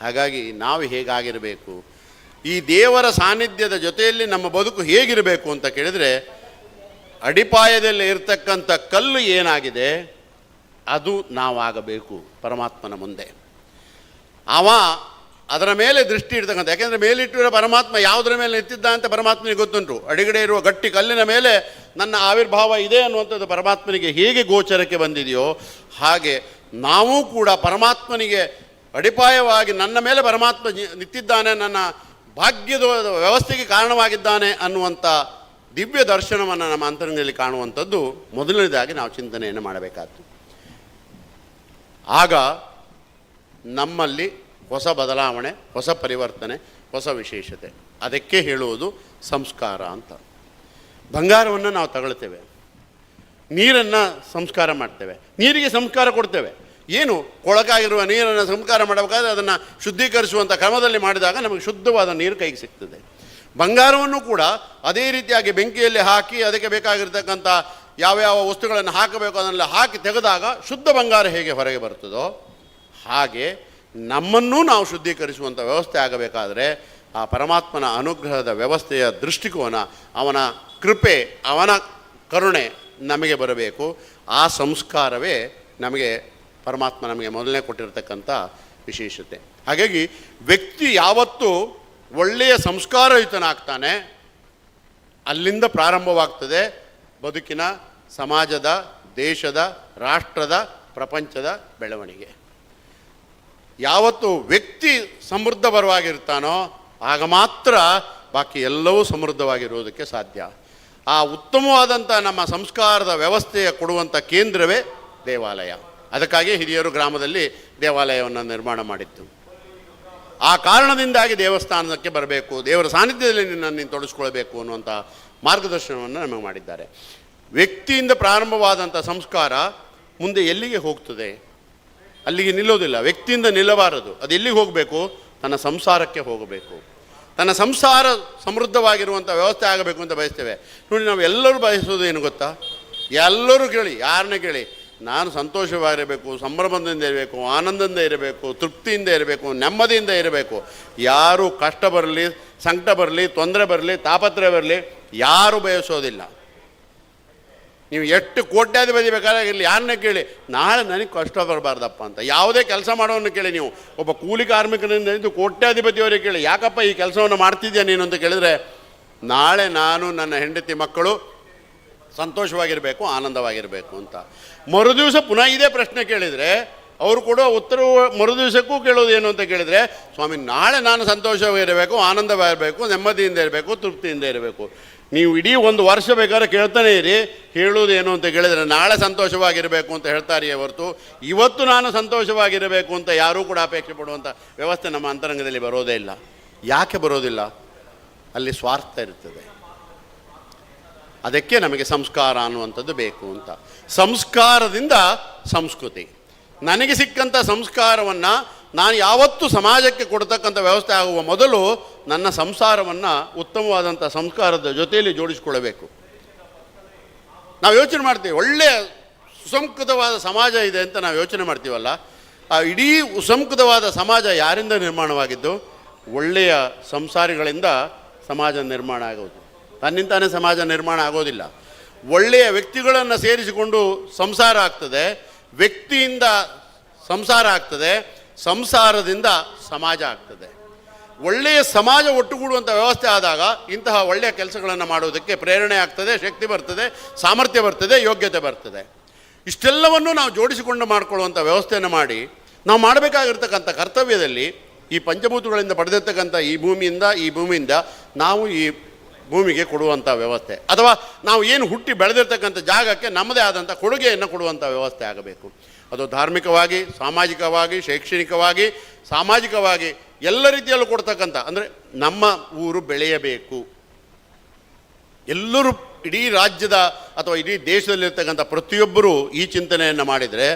ಹಾಗಾಗಿ ನಾವು ಹೇಗಾಗಿರಬೇಕು, ಈ ದೇವರ ಸಾನ್ನಿಧ್ಯದ ಜೊತೆಯಲ್ಲಿ ನಮ್ಮ ಬದುಕು ಹೇಗಿರಬೇಕು ಅಂತ ಕೇಳಿದರೆ, ಅಡಿಪಾಯದಲ್ಲಿ ಇರತಕ್ಕಂಥ ಕಲ್ಲು ಏನಾಗಿದೆ ಅದು ನಾವಾಗಬೇಕು ಪರಮಾತ್ಮನ ಮುಂದೆ. ಅದರ ಮೇಲೆ ದೃಷ್ಟಿ ಇಡ್ತಕ್ಕಂಥ, ಯಾಕೆಂದರೆ ಮೇಲಿಟ್ಟಿರೋ ಪರಮಾತ್ಮ ಯಾವುದರ ಮೇಲೆ ನಿಂತಿದ್ದ ಅಂತ ಪರಮಾತ್ಮನಿಗೆ ಗೊತ್ತುಂಟು. ಅಡಿಗಡೆ ಇರುವ ಗಟ್ಟಿ ಕಲ್ಲಿನ ಮೇಲೆ ನನ್ನ ಆವಿರ್ಭಾವ ಇದೆ ಅನ್ನುವಂಥದ್ದು ಪರಮಾತ್ಮನಿಗೆ ಹೇಗೆ ಗೋಚರಕ್ಕೆ ಬಂದಿದೆಯೋ ಹಾಗೆ ನಾವು ಕೂಡ ಪರಮಾತ್ಮನಿಗೆ ಅಡಿಪಾಯವಾಗಿ ನನ್ನ ಮೇಲೆ ಪರಮಾತ್ಮ ನಿಂತಿದ್ದಾನೆ, ನನ್ನ ಭಾಗ್ಯದ ವ್ಯವಸ್ಥೆಗೆ ಕಾರಣವಾಗಿದ್ದಾನೆ ಅನ್ನುವಂಥ ದಿವ್ಯ ದರ್ಶನವನ್ನು ನಮ್ಮ ಅಂತರಂಗದಲ್ಲಿ ಕಾಣುವಂಥದ್ದು ಮೊದಲನೇದಾಗಿ ನಾವು ಚಿಂತನೆಯನ್ನು ಮಾಡಬೇಕಾದ್ದು. ಆಗ ನಮ್ಮಲ್ಲಿ ಹೊಸ ಬದಲಾವಣೆ, ಹೊಸ ಪರಿವರ್ತನೆ, ಹೊಸ ವಿಶೇಷತೆ. ಅದಕ್ಕೆ ಹೇಳುವುದು ಸಂಸ್ಕಾರ ಅಂತ. ಬಂಗಾರವನ್ನು ನಾವು ತಗೊಳ್ತೇವೆ, ನೀರನ್ನು ಸಂಸ್ಕಾರ ಮಾಡ್ತೇವೆ, ನೀರಿಗೆ ಸಂಸ್ಕಾರ ಕೊಡ್ತೇವೆ. ಏನು ಕೊಳಕಾಗಿರುವ ನೀರನ್ನು ಸಂಸ್ಕಾರ ಮಾಡಬೇಕಾದ್ರೆ ಅದನ್ನು ಶುದ್ಧೀಕರಿಸುವಂಥ ಕ್ರಮದಲ್ಲಿ ಮಾಡಿದಾಗ ನಮಗೆ ಶುದ್ಧವಾದ ನೀರು ಕೈಗೆ ಸಿಗ್ತದೆ. ಬಂಗಾರವನ್ನು ಕೂಡ ಅದೇ ರೀತಿಯಾಗಿ ಬೆಂಕಿಯಲ್ಲಿ ಹಾಕಿ ಅದಕ್ಕೆ ಬೇಕಾಗಿರ್ತಕ್ಕಂಥ ಯಾವ್ಯಾವ ವಸ್ತುಗಳನ್ನು ಹಾಕಬೇಕು ಅದನ್ನೆಲ್ಲ ಹಾಕಿ ತೆಗೆದಾಗ ಶುದ್ಧ ಬಂಗಾರ ಹೇಗೆ ಹೊರಗೆ ಬರ್ತದೋ ಹಾಗೆ ನಮ್ಮನ್ನೂ ನಾವು ಶುದ್ಧೀಕರಿಸುವಂಥ ವ್ಯವಸ್ಥೆ ಆಗಬೇಕಾದರೆ ಆ ಪರಮಾತ್ಮನ ಅನುಗ್ರಹದ ವ್ಯವಸ್ಥೆಯ ದೃಷ್ಟಿಕೋನ, ಅವನ ಕೃಪೆ, ಅವನ ಕರುಣೆ ನಮಗೆ ಬರಬೇಕು. ಆ ಸಂಸ್ಕಾರವೇ ನಮಗೆ ಪರಮಾತ್ಮ ನಮಗೆ ಮೊದಲನೇ ಕೊಟ್ಟಿರತಕ್ಕಂಥ ವಿಶೇಷತೆ. ಹಾಗಾಗಿ ವ್ಯಕ್ತಿ ಯಾವತ್ತೂ ಒಳ್ಳೆಯ ಸಂಸ್ಕಾರಯುತನಾಗ್ತಾನೆ, ಅಲ್ಲಿಂದ ಪ್ರಾರಂಭವಾಗ್ತದೆ ಬದುಕಿನ, ಸಮಾಜದ, ದೇಶದ, ರಾಷ್ಟ್ರದ, ಪ್ರಪಂಚದ ಬೆಳವಣಿಗೆ. ಯಾವತ್ತು ವ್ಯಕ್ತಿ ಸಮೃದ್ಧಪರವಾಗಿರ್ತಾನೋ ಆಗ ಮಾತ್ರ ಬಾಕಿ ಎಲ್ಲವೂ ಸಮೃದ್ಧವಾಗಿರುವುದಕ್ಕೆ ಸಾಧ್ಯ. ಆ ಉತ್ತಮವಾದಂಥ ನಮ್ಮ ಸಂಸ್ಕಾರದ ವ್ಯವಸ್ಥೆಯ ಕೊಡುವಂಥ ಕೇಂದ್ರವೇ ದೇವಾಲಯ. ಅದಕ್ಕಾಗಿ ಹಿರಿಯರು ಗ್ರಾಮದಲ್ಲಿ ದೇವಾಲಯವನ್ನು ನಿರ್ಮಾಣ ಮಾಡಿದ್ದು. ಆ ಕಾರಣದಿಂದಾಗಿ ದೇವಸ್ಥಾನಕ್ಕೆ ಬರಬೇಕು, ದೇವರ ಸಾನ್ನಿಧ್ಯದಲ್ಲಿ ನೀನು ತೊಡಗಿಸ್ಕೊಳ್ಬೇಕು ಅನ್ನುವಂಥ ಮಾರ್ಗದರ್ಶನವನ್ನು ನಮಗೆ ಮಾಡಿದ್ದಾರೆ. ವ್ಯಕ್ತಿಯಿಂದ ಪ್ರಾರಂಭವಾದಂಥ ಸಂಸ್ಕಾರ ಮುಂದೆ ಎಲ್ಲಿಗೆ ಹೋಗ್ತದೆ? ಅಲ್ಲಿಗೆ ನಿಲ್ಲೋದಿಲ್ಲ. ವ್ಯಕ್ತಿಯಿಂದ ನಿಲ್ಲಬಾರದು. ಅದು ಎಲ್ಲಿಗೆ ಹೋಗಬೇಕು? ತನ್ನ ಸಂಸಾರಕ್ಕೆ ಹೋಗಬೇಕು. ತನ್ನ ಸಂಸಾರ ಸಮೃದ್ಧವಾಗಿರುವಂಥ ವ್ಯವಸ್ಥೆ ಆಗಬೇಕು ಅಂತ ಬಯಸ್ತೇವೆ. ನೋಡಿ, ನಾವು ಎಲ್ಲರೂ ಬಯಸೋದು ಏನು ಗೊತ್ತಾ? ಎಲ್ಲರೂ ಕೇಳಿ, ಯಾರನ್ನೇ ಕೇಳಿ, ನಾನು ಸಂತೋಷವಾಗಿರಬೇಕು, ಸಂಭ್ರಮದಿಂದ ಇರಬೇಕು, ಆನಂದದಿಂದ ಇರಬೇಕು, ತೃಪ್ತಿಯಿಂದ ಇರಬೇಕು, ನೆಮ್ಮದಿಯಿಂದ ಇರಬೇಕು. ಯಾರು ಕಷ್ಟ ಬರಲಿ, ಸಂಕಟ ಬರಲಿ, ತೊಂದರೆ ಬರಲಿ, ತಾಪತ್ರಯ ಬರಲಿ ಯಾರು ಬಯಸೋದಿಲ್ಲ. ನೀವು ಎಷ್ಟು ಕೋಟ್ಯಾಧಿಪತಿ ಬೇಕಾಗಿರಲಿ, ಯಾರನ್ನೇ ಕೇಳಿ, ನಾಳೆ ನನಗೆ ಕಷ್ಟ ಬರಬಾರ್ದಪ್ಪ ಅಂತ. ಯಾವುದೇ ಕೆಲಸ ಮಾಡೋವನ್ನು ಕೇಳಿ, ನೀವು ಒಬ್ಬ ಕೂಲಿ ಕಾರ್ಮಿಕನಿಂದ ಇದು ಕೋಟ್ಯಾಧಿಪತಿಯವರಿಗೆ ಕೇಳಿ, ಯಾಕಪ್ಪ ಈ ಕೆಲಸವನ್ನು ಮಾಡ್ತಿದ್ಯಾ ನೀನು ಅಂತ ಕೇಳಿದರೆ, ನಾಳೆ ನಾನು, ನನ್ನ ಹೆಂಡತಿ, ಮಕ್ಕಳು ಸಂತೋಷವಾಗಿರಬೇಕು, ಆನಂದವಾಗಿರಬೇಕು ಅಂತ. ಮರುದಿವಸ ಪುನಃ ಇದೇ ಪ್ರಶ್ನೆ ಕೇಳಿದರೆ ಅವರು ಕೊಡೋ ಉತ್ತರವು ಮರುದಿವಸಕ್ಕೂ ಕೇಳೋದು ಏನು ಅಂತ ಕೇಳಿದರೆ, ಸ್ವಾಮಿ ನಾಳೆ ನಾನು ಸಂತೋಷವಾಗಿರಬೇಕು, ಆನಂದವಾಗಿರಬೇಕು, ನೆಮ್ಮದಿಯಿಂದ ಇರಬೇಕು, ತೃಪ್ತಿಯಿಂದ ಇರಬೇಕು. ನೀವು ಇಡೀ ಒಂದು ವರ್ಷ ಬೇಕಾದ್ರೆ ಕೇಳ್ತಾನೆ ಇರಿ, ಹೇಳುವುದೇನು ಅಂತ ಕೇಳಿದರೆ ನಾಳೆ ಸಂತೋಷವಾಗಿರಬೇಕು ಅಂತ ಹೇಳ್ತಾರೆಯೇ ಹೊರತು ಇವತ್ತು ನಾನು ಸಂತೋಷವಾಗಿರಬೇಕು ಅಂತ ಯಾರೂ ಕೂಡ ಅಪೇಕ್ಷೆ ಪಡುವಂಥ ವ್ಯವಸ್ಥೆ ನಮ್ಮ ಅಂತರಂಗದಲ್ಲಿ ಬರೋದೇ ಇಲ್ಲ. ಯಾಕೆ ಬರೋದಿಲ್ಲ? ಅಲ್ಲಿ ಸ್ವಾರ್ಥ ಇರ್ತದೆ. ಅದಕ್ಕೆ ನಮಗೆ ಸಂಸ್ಕಾರ ಅನ್ನುವಂಥದ್ದು ಬೇಕು ಅಂತ. ಸಂಸ್ಕಾರದಿಂದ ಸಂಸ್ಕೃತಿ. ನನಗೆ ಸಿಕ್ಕಂಥ ಸಂಸ್ಕಾರವನ್ನು ನಾನು ಯಾವತ್ತೂ ಸಮಾಜಕ್ಕೆ ಕೊಡ್ತಕ್ಕಂಥ ವ್ಯವಸ್ಥೆ ಆಗುವ ಮೊದಲು ನನ್ನ ಸಂಸಾರವನ್ನು ಉತ್ತಮವಾದಂಥ ಸಂಸ್ಕಾರದ ಜೊತೆಯಲ್ಲಿ ಜೋಡಿಸಿಕೊಳ್ಳಬೇಕು. ನಾವು ಯೋಚನೆ ಮಾಡ್ತೀವಿ, ಒಳ್ಳೆಯ ಸುಸಂಸ್ಕೃತವಾದ ಸಮಾಜ ಇದೆ ಅಂತ ನಾವು ಯೋಚನೆ ಮಾಡ್ತೀವಲ್ಲ, ಆ ಇಡೀ ಸುಸಂಸ್ಕೃತವಾದ ಸಮಾಜ ಯಾರಿಂದ ನಿರ್ಮಾಣವಾಗಿದ್ದು? ಒಳ್ಳೆಯ ಸಂಸಾರಿಗಳಿಂದ ಸಮಾಜ ನಿರ್ಮಾಣ ಆಗೋದು. ತನ್ನಿಂತಾನೇ ಸಮಾಜ ನಿರ್ಮಾಣ ಆಗೋದಿಲ್ಲ. ಒಳ್ಳೆಯ ವ್ಯಕ್ತಿಗಳನ್ನು ಸೇರಿಸಿಕೊಂಡು ಸಂಸಾರ ಆಗ್ತದೆ, ವ್ಯಕ್ತಿಯಿಂದ ಸಂಸಾರ ಆಗ್ತದೆ, ಸಂಸಾರದಿಂದ ಸಮಾಜ ಆಗ್ತದೆ. ಒಳ್ಳೆಯ ಸಮಾಜ ಒಟ್ಟುಗೂಡುವಂಥ ವ್ಯವಸ್ಥೆ ಆದಾಗ ಇಂತಹ ಒಳ್ಳೆಯ ಕೆಲಸಗಳನ್ನು ಮಾಡೋದಕ್ಕೆ ಪ್ರೇರಣೆ ಆಗ್ತದೆ, ಶಕ್ತಿ ಬರ್ತದೆ, ಸಾಮರ್ಥ್ಯ ಬರ್ತದೆ, ಯೋಗ್ಯತೆ ಬರ್ತದೆ. ಇಷ್ಟೆಲ್ಲವನ್ನು ನಾವು ಜೋಡಿಸಿಕೊಂಡು ಮಾಡಿಕೊಳ್ಳುವಂಥ ವ್ಯವಸ್ಥೆಯನ್ನು ಮಾಡಿ ನಾವು ಮಾಡಬೇಕಾಗಿರ್ತಕ್ಕಂಥ ಕರ್ತವ್ಯದಲ್ಲಿ ಈ ಪಂಚಭೂತಗಳಿಂದ ಪಡೆದಿರ್ತಕ್ಕಂಥ ಈ ಭೂಮಿಯಿಂದ ನಾವು ಈ ಭೂಮಿಗೆ ಕೊಡುವಂಥ ವ್ಯವಸ್ಥೆ, ಅಥವಾ ನಾವು ಏನು ಹುಟ್ಟಿ ಬೆಳೆದಿರ್ತಕ್ಕಂಥ ಜಾಗಕ್ಕೆ ನಮ್ಮದೇ ಆದಂಥ ಕೊಡುಗೆಯನ್ನು ಕೊಡುವಂಥ ವ್ಯವಸ್ಥೆ ಆಗಬೇಕು. ಅದು ಧಾರ್ಮಿಕವಾಗಿ, ಸಾಮಾಜಿಕವಾಗಿ, ಶೈಕ್ಷಣಿಕವಾಗಿ, ಸಾಮಾಜಿಕವಾಗಿ ಎಲ್ಲ ರೀತಿಯಲ್ಲೂ ಕೊಡ್ತಕ್ಕಂಥ, ಅಂದರೆ ನಮ್ಮ ಊರು ಬೆಳೆಯಬೇಕು. ಎಲ್ಲರೂ ಇಡೀ ರಾಜ್ಯದ ಅಥವಾ ಇಡೀ ದೇಶದಲ್ಲಿರ್ತಕ್ಕಂಥ ಪ್ರತಿಯೊಬ್ಬರೂ ಈ ಚಿಂತನೆಯನ್ನು ಮಾಡಿದರೆ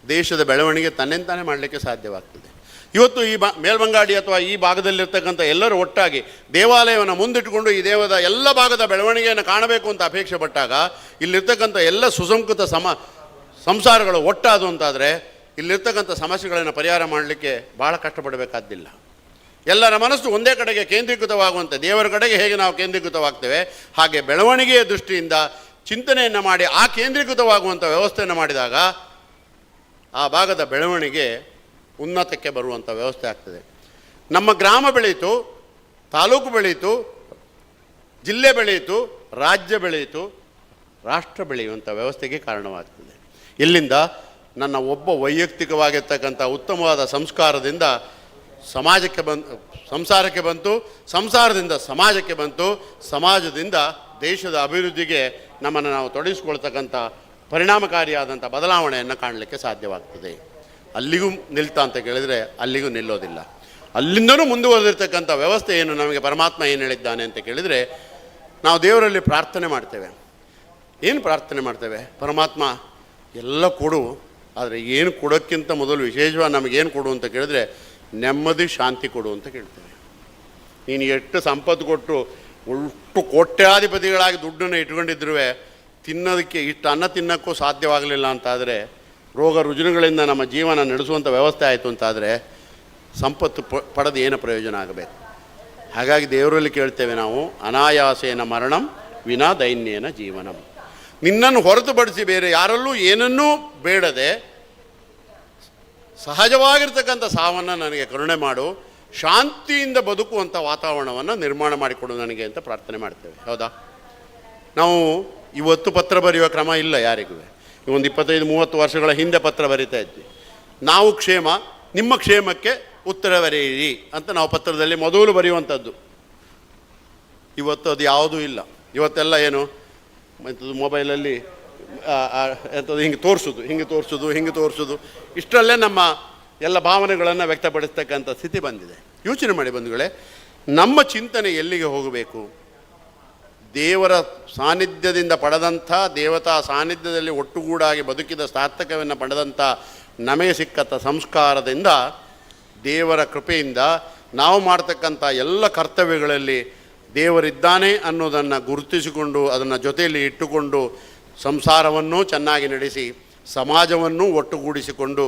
ದೇಶದ ಬೆಳವಣಿಗೆ ತನ್ನಿಂತಾನೇ ಮಾಡಲಿಕ್ಕೆ ಸಾಧ್ಯವಾಗ್ತದೆ. ಇವತ್ತು ಈ ಮೇಲ್ಬಂಗಾಡಿ ಅಥವಾ ಈ ಭಾಗದಲ್ಲಿರ್ತಕ್ಕಂಥ ಎಲ್ಲರೂ ಒಟ್ಟಾಗಿ ದೇವಾಲಯವನ್ನು ಮುಂದಿಟ್ಟುಕೊಂಡು ಈ ದೇವದ ಎಲ್ಲ ಭಾಗದ ಬೆಳವಣಿಗೆಯನ್ನು ಕಾಣಬೇಕು ಅಂತ ಅಪೇಕ್ಷೆ ಪಟ್ಟಾಗ ಇಲ್ಲಿರ್ತಕ್ಕಂಥ ಎಲ್ಲ ಸುಸಂಸ್ಕೃತ ಸಂಸಾರಗಳು ಒಟ್ಟಾದು ಅಂತಾದರೆ ಇಲ್ಲಿರ್ತಕ್ಕಂಥ ಸಮಸ್ಯೆಗಳನ್ನು ಪರಿಹಾರ ಮಾಡಲಿಕ್ಕೆ ಭಾಳ ಕಷ್ಟಪಡಬೇಕಾದ್ದಿಲ್ಲ. ಎಲ್ಲರ ಮನಸ್ಸು ಒಂದೇ ಕಡೆಗೆ ಕೇಂದ್ರೀಕೃತವಾಗುವಂತೆ, ದೇವರ ಕಡೆಗೆ ಹೇಗೆ ನಾವು ಕೇಂದ್ರೀಕೃತವಾಗ್ತೇವೆ ಹಾಗೆ ಬೆಳವಣಿಗೆಯ ದೃಷ್ಟಿಯಿಂದ ಚಿಂತನೆಯನ್ನು ಮಾಡಿ ಆ ಕೇಂದ್ರೀಕೃತವಾಗುವಂಥ ವ್ಯವಸ್ಥೆಯನ್ನು ಮಾಡಿದಾಗ ಆ ಭಾಗದ ಬೆಳವಣಿಗೆ ಉನ್ನತಕ್ಕೆ ಬರುವಂಥ ವ್ಯವಸ್ಥೆ ಆಗ್ತದೆ. ನಮ್ಮ ಗ್ರಾಮ ಬೆಳೆಯಿತು, ತಾಲೂಕು ಬೆಳೆಯಿತು, ಜಿಲ್ಲೆ ಬೆಳೆಯಿತು, ರಾಜ್ಯ ಬೆಳೆಯಿತು, ರಾಷ್ಟ್ರ ಬೆಳೆಯುವಂಥ ವ್ಯವಸ್ಥೆಗೆ ಕಾರಣವಾಗ್ತದೆ. ಇಲ್ಲಿಂದ ನನ್ನ ಒಬ್ಬ ವೈಯಕ್ತಿಕವಾಗಿರ್ತಕ್ಕಂಥ ಉತ್ತಮವಾದ ಸಂಸ್ಕಾರದಿಂದ ಸಂಸಾರಕ್ಕೆ ಬಂತು, ಸಂಸಾರದಿಂದ ಸಮಾಜಕ್ಕೆ ಬಂತು, ಸಮಾಜದಿಂದ ದೇಶದ ಅಭಿವೃದ್ಧಿಗೆ ನಮ್ಮನ್ನು ನಾವು ತೊಡಗಿಸ್ಕೊಳ್ತಕ್ಕಂಥ ಪರಿಣಾಮಕಾರಿಯಾದಂಥ ಬದಲಾವಣೆಯನ್ನು ಕಾಣಲಿಕ್ಕೆ ಸಾಧ್ಯವಾಗ್ತದೆ. ಅಲ್ಲಿಗೂ ನಿಲ್ತಾ ಅಂತ ಕೇಳಿದರೆ ಅಲ್ಲಿಗೂ ನಿಲ್ಲೋದಿಲ್ಲ. ಅಲ್ಲಿಂದನೂ ಮುಂದುವರೆದಿರ್ತಕ್ಕಂಥ ವ್ಯವಸ್ಥೆ ಏನು, ನಮಗೆ ಪರಮಾತ್ಮ ಏನು ಹೇಳಿದ್ದಾನೆ ಅಂತ ಕೇಳಿದರೆ ನಾವು ದೇವರಲ್ಲಿ ಪ್ರಾರ್ಥನೆ ಮಾಡ್ತೇವೆ. ಏನು ಪ್ರಾರ್ಥನೆ ಮಾಡ್ತೇವೆ? ಪರಮಾತ್ಮ ಎಲ್ಲ ಕೊಡು, ಆದರೆ ಏನು ಕೊಡೋಕ್ಕಿಂತ ಮೊದಲು ವಿಶೇಷವಾಗಿ ನಮಗೇನು ಕೊಡು ಅಂತ ಕೇಳಿದ್ರೆ ನೆಮ್ಮದಿ, ಶಾಂತಿ ಕೊಡು ಅಂತ ಕೇಳ್ತೇವೆ. ನೀನು ಎಷ್ಟು ಸಂಪತ್ತು ಕೊಟ್ಟು ಒಟ್ಟು ಕೋಟ್ಯಾಧಿಪತಿಗಳಾಗಿ ದುಡ್ಡನ್ನು ಇಟ್ಕೊಂಡಿದ್ರೂ ತಿನ್ನೋದಕ್ಕೆ ಇಷ್ಟು ಅನ್ನ ತಿನ್ನೋಕ್ಕೂ ಸಾಧ್ಯವಾಗಲಿಲ್ಲ ಅಂತಾದರೆ, ರೋಗ ರುಜಿನಗಳಿಂದ ನಮ್ಮ ಜೀವನ ನಡೆಸುವಂಥ ವ್ಯವಸ್ಥೆ ಆಯಿತು ಅಂತಾದರೆ ಸಂಪತ್ತು ಪಡೆದು ಏನು ಪ್ರಯೋಜನ ಆಗಬೇಕು? ಹಾಗಾಗಿ ದೇವರಲ್ಲಿ ಕೇಳ್ತೇವೆ ನಾವು, ಅನಾಯಾಸೇನ ಮರಣಂ ವಿನಾ ದೈನ್ಯೇನ ಜೀವನಂ. ನಿನ್ನನ್ನು ಹೊರತುಪಡಿಸಿ ಬೇರೆ ಯಾರಲ್ಲೂ ಏನನ್ನೂ ಬೇಡದೆ ಸಹಜವಾಗಿರ್ತಕ್ಕಂಥ ಸಾವನ್ನು ನನಗೆ ಕರುಣೆ ಮಾಡು, ಶಾಂತಿಯಿಂದ ಬದುಕುವಂಥ ವಾತಾವರಣವನ್ನು ನಿರ್ಮಾಣ ಮಾಡಿಕೊಡು ನನಗೆ ಅಂತ ಪ್ರಾರ್ಥನೆ ಮಾಡ್ತೇವೆ. ಹೌದಾ? ನಾವು ಇವತ್ತು ಪತ್ರ ಬರೆಯುವ ಕ್ರಮ ಇಲ್ಲ ಯಾರಿಗೂ. ಒಂದು 25-30 ವರ್ಷಗಳ ಹಿಂದೆ ಪತ್ರ ಬರಿತಾ ಇದ್ವಿ. ನಾವು ಕ್ಷೇಮ, ನಿಮ್ಮ ಕ್ಷೇಮಕ್ಕೆ ಉತ್ತರ ಬರೆಯಿರಿ ಅಂತ ನಾವು ಪತ್ರದಲ್ಲಿ ಮೊದಲು ಬರೆಯುವಂಥದ್ದು. ಇವತ್ತು ಅದು ಯಾವುದೂ ಇಲ್ಲ. ಇವತ್ತೆಲ್ಲ ಏನು ಮೊಬೈಲಲ್ಲಿ ಎಂಥದ್ದು ಹಿಂಗೆ ತೋರಿಸೋದು ಇಷ್ಟರಲ್ಲೇ ನಮ್ಮ ಎಲ್ಲ ಭಾವನೆಗಳನ್ನು ವ್ಯಕ್ತಪಡಿಸ್ತಕ್ಕಂಥ ಸ್ಥಿತಿ ಬಂದಿದೆ. ಯೋಚನೆ ಮಾಡಿ ಬಂಧುಗಳೇ, ನಮ್ಮ ಚಿಂತನೆ ಎಲ್ಲಿಗೆ ಹೋಗಬೇಕು? ದೇವರ ಸಾನ್ನಿಧ್ಯದಿಂದ ಪಡೆದಂಥ, ದೇವತಾ ಸಾನ್ನಿಧ್ಯದಲ್ಲಿ ಒಟ್ಟುಗೂಡಾಗಿ ಬದುಕಿದ ಸಾರ್ಥಕವನ್ನು ಪಡೆದಂಥ ನಮಗೆ ಸಿಕ್ಕಂಥ ಸಂಸ್ಕಾರದಿಂದ, ದೇವರ ಕೃಪೆಯಿಂದ ನಾವು ಮಾಡ್ತಕ್ಕಂಥ ಎಲ್ಲ ಕರ್ತವ್ಯಗಳಲ್ಲಿ ದೇವರಿದ್ದಾನೆ ಅನ್ನೋದನ್ನು ಗುರುತಿಸಿಕೊಂಡು ಅದನ್ನು ಜೊತೆಯಲ್ಲಿ ಇಟ್ಟುಕೊಂಡು ಸಂಸಾರವನ್ನೂ ಚೆನ್ನಾಗಿ ನಡೆಸಿ ಸಮಾಜವನ್ನು ಒಟ್ಟುಗೂಡಿಸಿಕೊಂಡು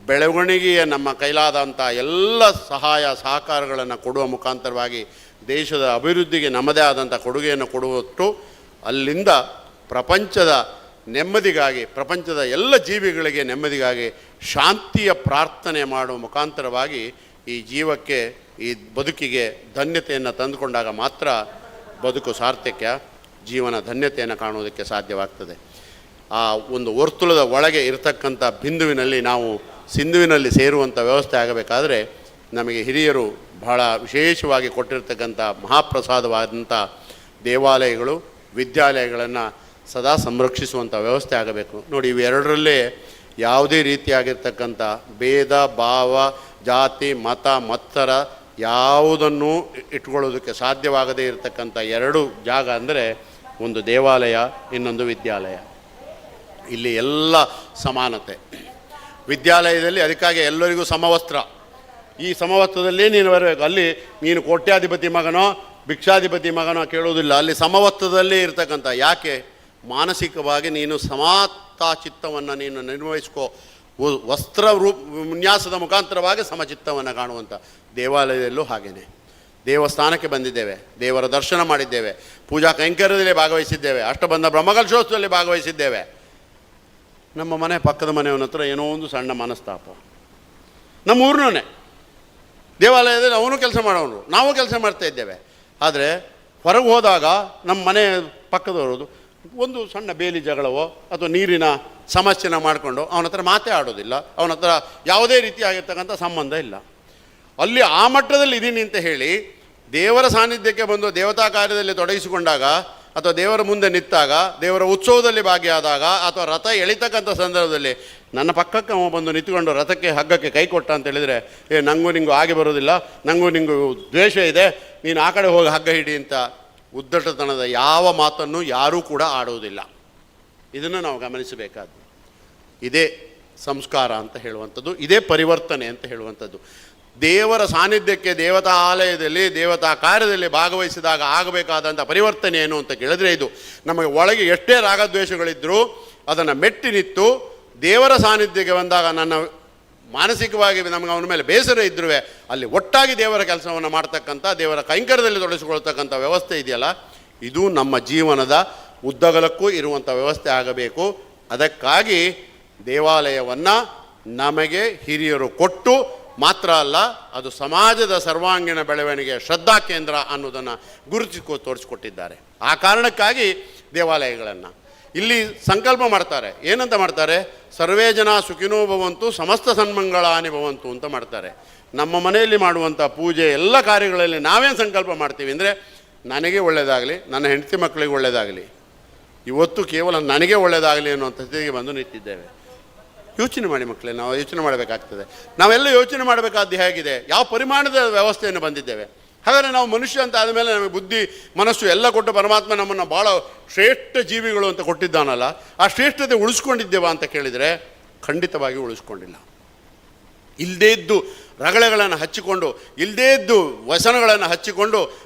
ಬೆಳವಣಿಗೆಯ ನಮ್ಮ ಕೈಲಾದಂಥ ಎಲ್ಲ ಸಹಾಯ ಸಹಕಾರಗಳನ್ನು ಕೊಡುವ ಮುಖಾಂತರವಾಗಿ ದೇಶದ ಅಭಿವೃದ್ಧಿಗೆ ನಮ್ಮದೇ ಆದಂಥ ಕೊಡುಗೆಯನ್ನು ಕೊಡುವಷ್ಟು ಅಲ್ಲಿಂದ ಪ್ರಪಂಚದ ನೆಮ್ಮದಿಗಾಗಿ, ಪ್ರಪಂಚದ ಎಲ್ಲ ಜೀವಿಗಳಿಗೆ ನೆಮ್ಮದಿಗಾಗಿ ಶಾಂತಿಯ ಪ್ರಾರ್ಥನೆ ಮಾಡುವ ಮುಖಾಂತರವಾಗಿ ಈ ಜೀವಕ್ಕೆ, ಈ ಬದುಕಿಗೆ ಧನ್ಯತೆಯನ್ನು ತಂದುಕೊಂಡಾಗ ಮಾತ್ರ ಬದುಕು ಸಾರ್ಥಕ್ಯ, ಜೀವನ ಧನ್ಯತೆಯನ್ನು ಕಾಣುವುದಕ್ಕೆ ಸಾಧ್ಯವಾಗ್ತದೆ. ಆ ಒಂದು ವರ್ತುಲದ ಒಳಗೆ ಇರತಕ್ಕಂಥ ಬಿಂದುವಿನಲ್ಲಿ ನಾವು ಸಿಂಧುವಿನಲ್ಲಿ ಸೇರುವಂಥ ವ್ಯವಸ್ಥೆ ಆಗಬೇಕಾದ್ರೆ ನಮಗೆ ಹಿರಿಯರು ಬಹಳ ವಿಶೇಷವಾಗಿ ಕೊಟ್ಟಿರ್ತಕ್ಕಂಥ ಮಹಾಪ್ರಸಾದವಾದಂಥ ದೇವಾಲಯಗಳು, ವಿದ್ಯಾಲಯಗಳನ್ನು ಸದಾ ಸಂರಕ್ಷಿಸುವಂಥ ವ್ಯವಸ್ಥೆ ಆಗಬೇಕು. ನೋಡಿ, ಇವೆರಡರಲ್ಲೇ ಯಾವುದೇ ರೀತಿಯಾಗಿರ್ತಕ್ಕಂಥ ಭೇದ ಭಾವ, ಜಾತಿ, ಮತ, ಮತ್ಸರ ಯಾವುದನ್ನು ಇಟ್ಕೊಳ್ಳೋದಕ್ಕೆ ಸಾಧ್ಯವಾಗದೇ ಇರತಕ್ಕಂಥ ಎರಡು ಜಾಗ ಅಂದರೆ ಒಂದು ದೇವಾಲಯ, ಇನ್ನೊಂದು ವಿದ್ಯಾಲಯ. ಇಲ್ಲಿ ಎಲ್ಲ ಸಮಾನತೆ. ವಿದ್ಯಾಲಯದಲ್ಲಿ ಅದಕ್ಕಾಗಿ ಎಲ್ಲರಿಗೂ ಸಮವಸ್ತ್ರ. ಈ ಸಮವಸ್ತ್ರದಲ್ಲೇ ನೀನು ಬರಬೇಕು. ಅಲ್ಲಿ ನೀನು ಕೋಟ್ಯಾಧಿಪತಿ ಮಗನೋ ಭಿಕ್ಷಾಧಿಪತಿ ಮಗನೋ ಕೇಳೋದಿಲ್ಲ. ಅಲ್ಲಿ ಸಮವಸ್ತ್ರದಲ್ಲೇ ಇರ್ತಕ್ಕಂಥ, ಯಾಕೆ? ಮಾನಸಿಕವಾಗಿ ನೀನು ಸಮಾತಾ ಚಿತ್ತವನ್ನು ನೀನು ನಿರ್ವಹಿಸ್ಕೋ. ವಸ್ತ್ರ ವಿನ್ಯಾಸದ ಮುಖಾಂತರವಾಗಿ ಸಮಚಿತ್ತವನ್ನು ಕಾಣುವಂಥ ದೇವಾಲಯದಲ್ಲೂ ಹಾಗೆಯೇ ದೇವಸ್ಥಾನಕ್ಕೆ ಬಂದಿದ್ದೇವೆ, ದೇವರ ದರ್ಶನ ಮಾಡಿದ್ದೇವೆ, ಪೂಜಾ ಕೈಂಕರ್ಯದಲ್ಲಿ ಭಾಗವಹಿಸಿದ್ದೇವೆ, ಅಷ್ಟಬಂಧ ಬ್ರಹ್ಮಕಲಶೋತ್ಸವದಲ್ಲಿ ಭಾಗವಹಿಸಿದ್ದೇವೆ. ನಮ್ಮ ಮನೆ ಪಕ್ಕದ ಮನೆಯವನ ಹತ್ರ ಏನೋ ಒಂದು ಸಣ್ಣ ಮನಸ್ತಾಪ. ನಮ್ಮ ಊರಿನವನೇ, ದೇವಾಲಯದಲ್ಲಿ ಅವನು ಕೆಲಸ ಮಾಡೋನು, ನಾವು ಕೆಲಸ ಮಾಡ್ತಾ ಇದ್ದೇವೆ. ಆದರೆ ಹೊರಗೆ ಹೋದಾಗ ನಮ್ಮ ಮನೆ ಪಕ್ಕದವರದು ಒಂದು ಸಣ್ಣ ಬೇಲಿ ಜಗಳವೋ ಅಥವಾ ನೀರಿನ ಸಮಸ್ಯೆನ ಮಾಡಿಕೊಂಡು ಅವನ ಹತ್ರ ಮಾತೇ ಆಡೋದಿಲ್ಲ, ಅವನ ಹತ್ರ ಯಾವುದೇ ರೀತಿಯಾಗಿರ್ತಕ್ಕಂಥ ಸಂಬಂಧ ಇಲ್ಲ. ಅಲ್ಲಿ ಆ ಮಟ್ಟದಲ್ಲಿ ಇದ್ದೀನಿ ಅಂತ ಹೇಳಿ ದೇವರ ಸಾನ್ನಿಧ್ಯಕ್ಕೆ ಬಂದು ದೇವತಾ ಕಾರ್ಯದಲ್ಲಿ ತೊಡಗಿಸಿಕೊಂಡಾಗ ಅಥವಾ ದೇವರ ಮುಂದೆ ನಿಂತಾಗ, ದೇವರ ಉತ್ಸವದಲ್ಲಿ ಭಾಗಿಯಾದಾಗ ಅಥವಾ ರಥ ಎಳಿತಕ್ಕಂಥ ಸಂದರ್ಭದಲ್ಲಿ ನನ್ನ ಪಕ್ಕಕ್ಕೆ ಅವ ಬಂದು ನಿಂತ್ಕೊಂಡು ರಥಕ್ಕೆ ಹಗ್ಗಕ್ಕೆ ಕೈ ಕೊಟ್ಟ ಅಂತ ಹೇಳಿದರೆ, ನನಗೂ ನಿಂಗೂ ಆಗಿ ಬರೋದಿಲ್ಲ, ನನಗೂ ನಿಂಗೂ ದ್ವೇಷ ಇದೆ, ನೀನು ಆ ಕಡೆ ಹೋಗಿ ಹಗ್ಗ ಹಿಡಿ ಅಂತ ಉದ್ದಟತನದ ಯಾವ ಮಾತನ್ನು ಯಾರೂ ಕೂಡ ಆಡುವುದಿಲ್ಲ. ಇದನ್ನು ನಾವು ಗಮನಿಸಬೇಕಾದ್ದು. ಇದೇ ಸಂಸ್ಕಾರ ಅಂತ ಹೇಳುವಂಥದ್ದು, ಇದೇ ಪರಿವರ್ತನೆ ಅಂತ ಹೇಳುವಂಥದ್ದು. ದೇವರ ಸಾನ್ನಿಧ್ಯಕ್ಕೆ ದೇವತಾ ಆಲಯದಲ್ಲಿ ದೇವತಾ ಕಾರ್ಯದಲ್ಲಿ ಭಾಗವಹಿಸಿದಾಗ ಆಗಬೇಕಾದಂಥ ಪರಿವರ್ತನೆ ಏನು ಅಂತ ಕೇಳಿದ್ರೆ ಇದು. ನಮಗೆ ಒಳಗೆ ಎಷ್ಟೇ ರಾಗದ್ವೇಷಗಳಿದ್ದರೂ ಅದನ್ನು ಮೆಟ್ಟಿ ನಿಂತು ದೇವರ ಸಾನ್ನಿಧ್ಯಕ್ಕೆ ಬಂದಾಗ ನನ್ನ ಮಾನಸಿಕವಾಗಿ ನಮಗೆ ಅವನ ಮೇಲೆ ಬೇಸರ ಇದ್ರೂ ಅಲ್ಲಿ ಒಟ್ಟಾಗಿ ದೇವರ ಕೆಲಸವನ್ನು ಮಾಡ್ತಕ್ಕಂಥ, ದೇವರ ಕೈಂಕರ್ಯದಲ್ಲಿ ತೊಡಗಿಸಿಕೊಳ್ತಕ್ಕಂಥ ವ್ಯವಸ್ಥೆ ಇದೆಯಲ್ಲ, ಇದು ನಮ್ಮ ಜೀವನದ ಉದ್ದಗಲಕ್ಕೂ ಇರುವಂಥ ವ್ಯವಸ್ಥೆ ಆಗಬೇಕು. ಅದಕ್ಕಾಗಿ ದೇವಾಲಯವನ್ನು ನಮಗೆ ಹಿರಿಯರು ಕೊಟ್ಟು ಮಾತ್ರ ಅಲ್ಲ, ಅದು ಸಮಾಜದ ಸರ್ವಾಂಗೀಣ ಬೆಳವಣಿಗೆಯ ಶ್ರದ್ಧಾ ಕೇಂದ್ರ ಅನ್ನೋದನ್ನು ತೋರಿಸಿಕೊಟ್ಟಿದ್ದಾರೆ. ಆ ಕಾರಣಕ್ಕಾಗಿ ದೇವಾಲಯಗಳನ್ನು ಇಲ್ಲಿ ಸಂಕಲ್ಪ ಮಾಡ್ತಾರೆ. ಏನಂತ ಮಾಡ್ತಾರೆ? ಸರ್ವೇ ಜನ ಸುಖಿನೋ ಭವಂತು ಸಮಸ್ತ ಸನ್ಮಂಗಳಾನಿ ಭವಂತು ಅಂತ ಮಾಡ್ತಾರೆ. ನಮ್ಮ ಮನೆಯಲ್ಲಿ ಮಾಡುವಂಥ ಪೂಜೆ ಎಲ್ಲ ಕಾರ್ಯಗಳಲ್ಲಿ ನಾವೇನು ಸಂಕಲ್ಪ ಮಾಡ್ತೀವಿ ಅಂದರೆ, ನನಗೆ ಒಳ್ಳೆಯದಾಗಲಿ, ನನ್ನ ಹೆಂಡತಿ ಮಕ್ಕಳಿಗೆ ಒಳ್ಳೆಯದಾಗಲಿ, ಇವತ್ತು ಕೇವಲ ನನಗೆ ಒಳ್ಳೆಯದಾಗಲಿ ಅನ್ನುವಂಥ ಸ್ಥಿತಿಗೆ ಬಂದು ನಿಂತಿದ್ದೇವೆ. ಯೋಚನೆ ಮಾಡಿ ಮಕ್ಕಳೇ, ನಾವು ಯೋಚನೆ ಮಾಡಬೇಕಾಗ್ತದೆ. ನಾವೆಲ್ಲ ಯೋಚನೆ ಮಾಡಬೇಕಾದ್ದು ಹೇಗಿದೆ, ಯಾವ ಪರಿಮಾಣದ ವ್ಯವಸ್ಥೆಯನ್ನು ಬಂದಿದ್ದೇವೆ. ಹಾಗಾದರೆ ನಾವು ಮನುಷ್ಯ ಅಂತ ಆದಮೇಲೆ ನಮಗೆ ಬುದ್ಧಿ ಮನಸ್ಸು ಎಲ್ಲ ಕೊಟ್ಟು ಪರಮಾತ್ಮ ನಮ್ಮನ್ನು ಭಾಳ ಶ್ರೇಷ್ಠ ಜೀವಿಗಳು ಅಂತ ಕೊಟ್ಟಿದ್ದಾನಲ್ಲ, ಆ ಶ್ರೇಷ್ಠತೆ ಉಳಿಸ್ಕೊಂಡಿದ್ದೇವಾ ಅಂತ ಕೇಳಿದರೆ ಖಂಡಿತವಾಗಿ ಉಳಿಸ್ಕೊಂಡಿಲ್ಲ. ಇಲ್ಲದೇ ಇದ್ದು ರಗಳೆಗಳನ್ನು ಹಚ್ಚಿಕೊಂಡು, ಇಲ್ಲದೇ ಇದ್ದು ವ್ಯಸನಗಳನ್ನು ಹಚ್ಚಿಕೊಂಡು,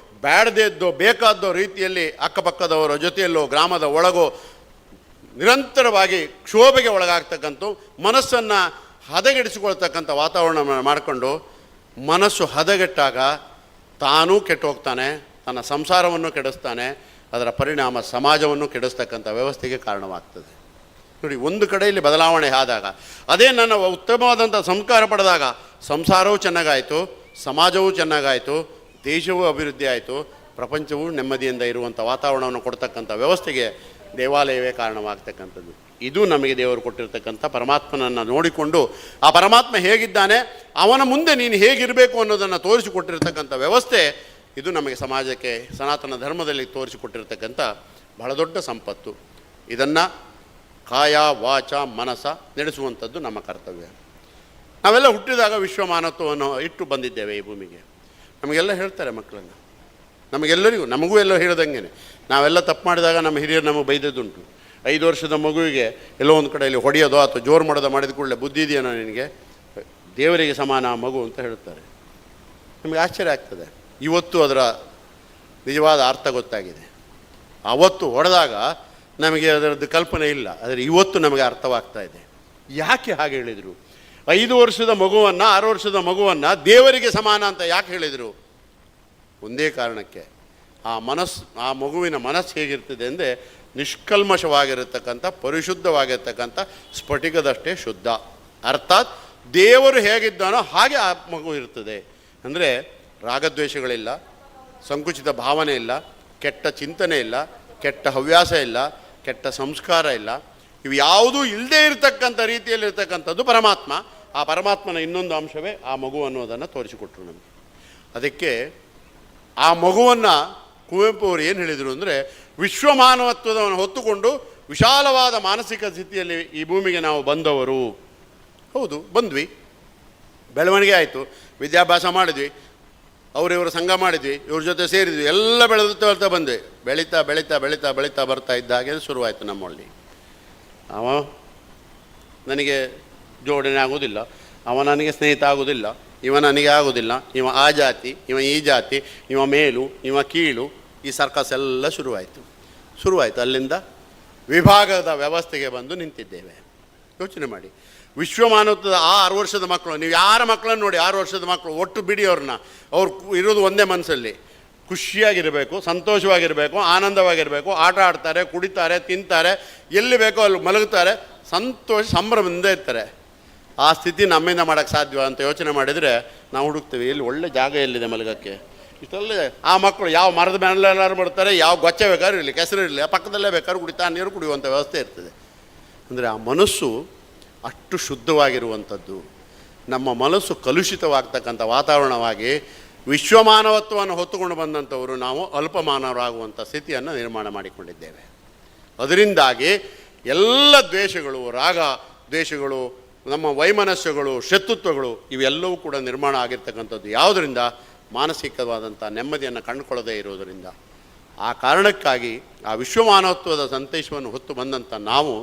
ಬೇಡದೇ ಇದ್ದು ಬೇಕಾದ ರೀತಿಯಲ್ಲಿ ಅಕ್ಕಪಕ್ಕದವರ ಜೊತೆಯಲ್ಲೋ ಗ್ರಾಮದ ಒಳಗೋ ನಿರಂತರವಾಗಿ ಕ್ಷೋಭೆಗೆ ಒಳಗಾಗ್ತಕ್ಕಂಥ, ಮನಸ್ಸನ್ನು ಹದಗೆಡಿಸಿಕೊಳ್ತಕ್ಕಂಥ ವಾತಾವರಣ ಮಾಡಿಕೊಂಡು, ಮನಸ್ಸು ಹದಗೆಟ್ಟಾಗ ತಾನೂ ಕೆಟ್ಟು ಹೋಗ್ತಾನೆ, ತನ್ನ ಸಂಸಾರವನ್ನು ಕೆಡಿಸ್ತಾನೆ, ಅದರ ಪರಿಣಾಮ ಸಮಾಜವನ್ನು ಕೆಡಿಸ್ತಕ್ಕಂಥ ವ್ಯವಸ್ಥೆಗೆ ಕಾರಣವಾಗ್ತದೆ. ನೋಡಿ, ಒಂದು ಕಡೆಯಲ್ಲಿ ಬದಲಾವಣೆ ಆದಾಗ, ಅದೇ ನನ್ನ ಉತ್ತಮವಾದಂಥ ಸಂಸ್ಕಾರ ಪಡೆದಾಗ ಸಂಸಾರವೂ ಚೆನ್ನಾಗಾಯಿತು, ಸಮಾಜವೂ ಚೆನ್ನಾಗಾಯಿತು, ದೇಶವೂ ಅಭಿವೃದ್ಧಿ ಆಯಿತು, ಪ್ರಪಂಚವೂ ನೆಮ್ಮದಿಯಿಂದ ಇರುವಂಥ ವಾತಾವರಣವನ್ನು ಕೊಡ್ತಕ್ಕಂಥ ವ್ಯವಸ್ಥೆಗೆ ದೇವಾಲಯವೇ ಕಾರಣವಾಗ್ತಕ್ಕಂಥದ್ದು. ಇದು ನಮಗೆ ದೇವರು ಕೊಟ್ಟಿರ್ತಕ್ಕಂಥ ಪರಮಾತ್ಮನನ್ನು ನೋಡಿಕೊಂಡು, ಆ ಪರಮಾತ್ಮ ಹೇಗಿದ್ದಾನೆ, ಅವನ ಮುಂದೆ ನೀನು ಹೇಗಿರಬೇಕು ಅನ್ನೋದನ್ನು ತೋರಿಸಿಕೊಟ್ಟಿರ್ತಕ್ಕಂಥ ವ್ಯವಸ್ಥೆ ಇದು ನಮಗೆ ಸಮಾಜಕ್ಕೆ ಸನಾತನ ಧರ್ಮದಲ್ಲಿ ತೋರಿಸಿಕೊಟ್ಟಿರ್ತಕ್ಕಂಥ ಬಹಳ ದೊಡ್ಡ ಸಂಪತ್ತು. ಇದನ್ನು ಕಾಯ ವಾಚ ಮನಸ ನಡೆಸುವಂಥದ್ದು ನಮ್ಮ ಕರ್ತವ್ಯ. ನಾವೆಲ್ಲ ಹುಟ್ಟಿದಾಗ ವಿಶ್ವಮಾನತ್ವವನ್ನು ಇಟ್ಟು ಬಂದಿದ್ದೇವೆ ಈ ಭೂಮಿಗೆ. ನಮಗೆಲ್ಲ ಹೇಳ್ತಾರೆ ಮಕ್ಕಳನ್ನು, ನಮಗೆಲ್ಲರಿಗೂ, ನಮಗೂ ಎಲ್ಲ ಹೇಳ್ದಂಗೆ ನಾವೆಲ್ಲ ತಪ್ಪು ಮಾಡಿದಾಗ ನಮ್ಮ ಹಿರಿಯರು ನಮಗೆ ಬೈದದ್ದುಂಟು. 5 ವರ್ಷದ ಮಗುವಿಗೆ ಎಲ್ಲೋ ಒಂದು ಕಡೆಯಲ್ಲಿ ಹೊಡೆಯೋದು ಅಥವಾ ಜೋರು ಮಾಡೋದು ಮಾಡಿದ ಕೂಡಲೇ, ಬುದ್ಧಿ ಇದೆಯೋ ನಿನಗೆ, ದೇವರಿಗೆ ಸಮಾನ ಆ ಮಗು ಅಂತ ಹೇಳ್ತಾರೆ. ನಮಗೆ ಆಶ್ಚರ್ಯ ಆಗ್ತದೆ. ಇವತ್ತು ಅದರ ನಿಜವಾದ ಅರ್ಥ ಗೊತ್ತಾಗಿದೆ. ಅವತ್ತು ಹೊಡೆದಾಗ ನಮಗೆ ಅದರದ್ದು ಕಲ್ಪನೆ ಇಲ್ಲ, ಆದರೆ ಇವತ್ತು ನಮಗೆ ಅರ್ಥವಾಗ್ತಾ ಇದೆ. ಯಾಕೆ ಹಾಗೆ ಹೇಳಿದರು? 5 ವರ್ಷದ ಮಗುವನ್ನು 6 ವರ್ಷದ ಮಗುವನ್ನು ದೇವರಿಗೆ ಸಮಾನ ಅಂತ ಯಾಕೆ ಹೇಳಿದರು? ಒಂದೇ ಕಾರಣಕ್ಕೆ, ಆ ಮಗುವಿನ ಮನಸ್ಸು ಹೇಗಿರ್ತದೆ ಅಂದರೆ ನಿಷ್ಕಲ್ಮಶವಾಗಿರತಕ್ಕಂಥ, ಪರಿಶುದ್ಧವಾಗಿರ್ತಕ್ಕಂಥ ಸ್ಫಟಿಕದಷ್ಟೇ ಶುದ್ಧ. ಅರ್ಥಾತ್ ದೇವರು ಹೇಗಿದ್ದಾನೋ ಹಾಗೆ ಆ ಮಗು ಇರ್ತದೆ. ಅಂದರೆ ರಾಗದ್ವೇಷಗಳಿಲ್ಲ, ಸಂಕುಚಿತ ಭಾವನೆ ಇಲ್ಲ, ಕೆಟ್ಟ ಚಿಂತನೆ ಇಲ್ಲ, ಕೆಟ್ಟ ಹವ್ಯಾಸ ಇಲ್ಲ, ಕೆಟ್ಟ ಸಂಸ್ಕಾರ ಇಲ್ಲ. ಇವು ಯಾವುದೂ ಇಲ್ಲದೇ ಇರತಕ್ಕಂಥ ರೀತಿಯಲ್ಲಿರ್ತಕ್ಕಂಥದ್ದು ಪರಮಾತ್ಮ. ಆ ಪರಮಾತ್ಮನ ಇನ್ನೊಂದು ಅಂಶವೇ ಆ ಮಗು ಅನ್ನೋದನ್ನು ತೋರಿಸಿಕೊಟ್ರು ನಮಗೆ. ಅದಕ್ಕೆ ಆ ಮಗುವನ್ನು ಕುವೆಂಪು ಅವರು ಏನು ಹೇಳಿದರು ಅಂದರೆ, ವಿಶ್ವಮಾನವತ್ವವನ್ನು ಹೊತ್ತುಕೊಂಡು ವಿಶಾಲವಾದ ಮಾನಸಿಕ ಸ್ಥಿತಿಯಲ್ಲಿ ಈ ಭೂಮಿಗೆ ನಾವು ಬಂದವರು. ಹೌದು, ಬಂದ್ವಿ, ಬೆಳವಣಿಗೆ ಆಯಿತು, ವಿದ್ಯಾಭ್ಯಾಸ ಮಾಡಿದ್ವಿ, ಅವರಿವರು ಸಂಘ ಮಾಡಿದ್ವಿ, ಇವ್ರ ಜೊತೆ ಸೇರಿದ್ವಿ, ಎಲ್ಲ ಬೆಳೆದುತ್ತಾ ಬಂದ್ವಿ. ಬೆಳೀತಾ ಬೆಳೀತಾ ಬೆಳೀತಾ ಬೆಳೀತಾ ಬರ್ತಾ ಇದ್ದ ಹಾಗೆ ಶುರುವಾಯಿತು ನಮ್ಮಲ್ಲಿ. ಅವ ನನಗೆ ಜೋಡಣೆ ಆಗೋದಿಲ್ಲ, ಅವ ನನಗೆ ಸ್ನೇಹಿತ ಆಗೋದಿಲ್ಲ, ಇವ ನನಗೆ ಆಗೋದಿಲ್ಲ, ಇವ ಆ ಜಾತಿ, ಇವ ಈ ಜಾತಿ, ಇವ ಮೇಲು, ಇವ ಕೀಳು, ಈ ಸರ್ಕಸ್ ಎಲ್ಲ ಶುರುವಾಯಿತು. ಅಲ್ಲಿಂದ ವಿಭಾಗದ ವ್ಯವಸ್ಥೆಗೆ ಬಂದು ನಿಂತಿದ್ದೇವೆ. ಯೋಚನೆ ಮಾಡಿ. ವಿಶ್ವಮಾನವತ್ವದ ಆ 6 ವರ್ಷದ ಮಕ್ಕಳು, ನೀವು ಯಾರ ಮಕ್ಕಳನ್ನು ನೋಡಿ, 6 ವರ್ಷದ ಮಕ್ಕಳು ಒಟ್ಟು ಬಿಡಿ ಅವ್ರನ್ನ, ಅವ್ರು ಇರೋದು ಒಂದೇ ಮನಸ್ಸಲ್ಲಿ, ಖುಷಿಯಾಗಿರಬೇಕು, ಸಂತೋಷವಾಗಿರಬೇಕು, ಆನಂದವಾಗಿರಬೇಕು, ಆಟ ಆಡ್ತಾರೆ, ಕುಡಿತಾರೆ, ತಿಂತಾರೆ, ಎಲ್ಲಿ ಬೇಕೋ ಅಲ್ಲಿ ಮಲಗುತ್ತಾರೆ, ಸಂತೋಷ ಸಂಭ್ರಮದಿಂದ ಇರ್ತಾರೆ. ಆ ಸ್ಥಿತಿ ನಮ್ಮಿಂದ ಮಾಡೋಕ್ಕೆ ಸಾಧ್ಯ ಅಂತ ಯೋಚನೆ ಮಾಡಿದರೆ ನಾವು ಹುಡುಕ್ತೀವಿ, ಎಲ್ಲಿ ಒಳ್ಳೆ ಜಾಗ ಎಲ್ಲಿದೆ ಮಲಗಕ್ಕೆ. ಇಷ್ಟೆಲ್ಲ ಆ ಮಕ್ಕಳು ಯಾವ ಮರದ ಮೇಲೆಲ್ಲಾರು ಬರ್ತಾರೆ, ಯಾವ ಗೊಚ್ಚೆ ಬೇಕಾದ್ರೂ ಇರಲಿ, ಕೆಸರು ಇರಲಿ, ಪಕ್ಕದಲ್ಲೇ ಬೇಕಾದ್ರೂ ಕುಡಿತಾ ನೀರು ಕುಡಿಯುವಂಥ ವ್ಯವಸ್ಥೆ ಇರ್ತದೆ. ಅಂದರೆ ಆ ಮನಸ್ಸು ಅಷ್ಟು ಶುದ್ಧವಾಗಿರುವಂಥದ್ದು. ನಮ್ಮ ಮನಸ್ಸು ಕಲುಷಿತವಾಗ್ತಕ್ಕಂಥ ವಾತಾವರಣವಾಗಿ ವಿಶ್ವಮಾನವತ್ವವನ್ನು ಹೊತ್ತುಕೊಂಡು ಬಂದಂಥವರು ನಾವು ಅಲ್ಪಮಾನವರಾಗುವಂಥ ಸ್ಥಿತಿಯನ್ನು ನಿರ್ಮಾಣ ಮಾಡಿಕೊಂಡಿದ್ದೇವೆ. ಅದರಿಂದಾಗಿ ಎಲ್ಲ ದ್ವೇಷಗಳು, ರಾಗ ದ್ವೇಷಗಳು, ನಮ್ಮ ವೈಮನಸ್ಸುಗಳು, ಶತ್ರುತ್ವಗಳು ಇವೆಲ್ಲವೂ ಕೂಡ ನಿರ್ಮಾಣ ಆಗಿರ್ತಕ್ಕಂಥದ್ದು ಯಾವುದರಿಂದ? ಮಾನಸಿಕವಾದಂಥ ನೆಮ್ಮದಿಯನ್ನು ಕಂಡುಕೊಳ್ಳದೇ ಇರುವುದರಿಂದ. ಆ ಕಾರಣಕ್ಕಾಗಿ ಆ ವಿಶ್ವಮಾನವತ್ವದ ಸಂದೇಶವನ್ನು ಹೊತ್ತು ಬಂದಂಥ ನಾವು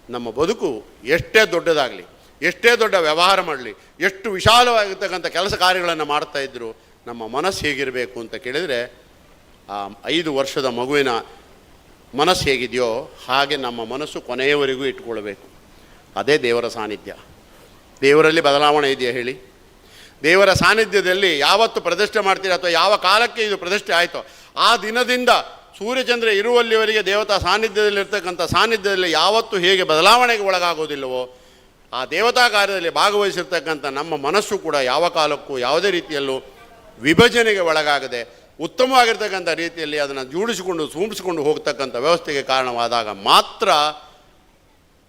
ನಮ್ಮ ಬದುಕು ಎಷ್ಟೇ ದೊಡ್ಡದಾಗಲಿ, ಎಷ್ಟೇ ದೊಡ್ಡ ವ್ಯವಹಾರ ಮಾಡಲಿ, ಎಷ್ಟು ವಿಶಾಲವಾಗಿರ್ತಕ್ಕಂಥ ಕೆಲಸ ಕಾರ್ಯಗಳನ್ನು ಮಾಡ್ತಾಯಿದ್ರು, ನಮ್ಮ ಮನಸ್ಸು ಹೇಗಿರಬೇಕು ಅಂತ ಕೇಳಿದರೆ, ಆ 5 ವರ್ಷದ ಮಗುವಿನ ಮನಸ್ಸು ಹೇಗಿದೆಯೋ ಹಾಗೆ ನಮ್ಮ ಮನಸ್ಸು ಕೊನೆಯವರೆಗೂ ಇಟ್ಕೊಳ್ಬೇಕು. ಅದೇ ದೇವರ ಸಾನ್ನಿಧ್ಯ. ದೇವರಲ್ಲಿ ಬದಲಾವಣೆ ಇದೆಯಾ ಹೇಳಿ? ದೇವರ ಸಾನ್ನಿಧ್ಯದಲ್ಲಿ ಯಾವತ್ತು ಪ್ರತಿಷ್ಠೆ ಮಾಡ್ತೀರ ಅಥವಾ ಯಾವ ಕಾಲಕ್ಕೆ ಇದು ಪ್ರತಿಷ್ಠೆ ಆಯಿತೋ ಆ ದಿನದಿಂದ ಸೂರ್ಯಚಂದ್ರ ಇರುವಲ್ಲಿವರೆಗೆ ದೇವತಾ ಸಾನ್ನಿಧ್ಯದಲ್ಲಿರ್ತಕ್ಕಂಥ ಸಾನ್ನಿಧ್ಯದಲ್ಲಿ ಯಾವತ್ತು ಹೇಗೆ ಬದಲಾವಣೆಗೆ ಒಳಗಾಗೋದಿಲ್ಲವೋ ಆ ದೇವತಾ ಕಾರ್ಯದಲ್ಲಿ ಭಾಗವಹಿಸಿರ್ತಕ್ಕಂಥ ನಮ್ಮ ಮನಸ್ಸು ಕೂಡ ಯಾವ ಕಾಲಕ್ಕೂ ಯಾವುದೇ ರೀತಿಯಲ್ಲೂ ವಿಭಜನೆಗೆ ಒಳಗಾಗದೆ ಉತ್ತಮವಾಗಿರ್ತಕ್ಕಂಥ ರೀತಿಯಲ್ಲಿ ಅದನ್ನು ಜೋಡಿಸಿಕೊಂಡು ಸೂಂಬಿಸಿಕೊಂಡು ಹೋಗ್ತಕ್ಕಂಥ ವ್ಯವಸ್ಥೆಗೆ ಕಾರಣವಾದಾಗ ಮಾತ್ರ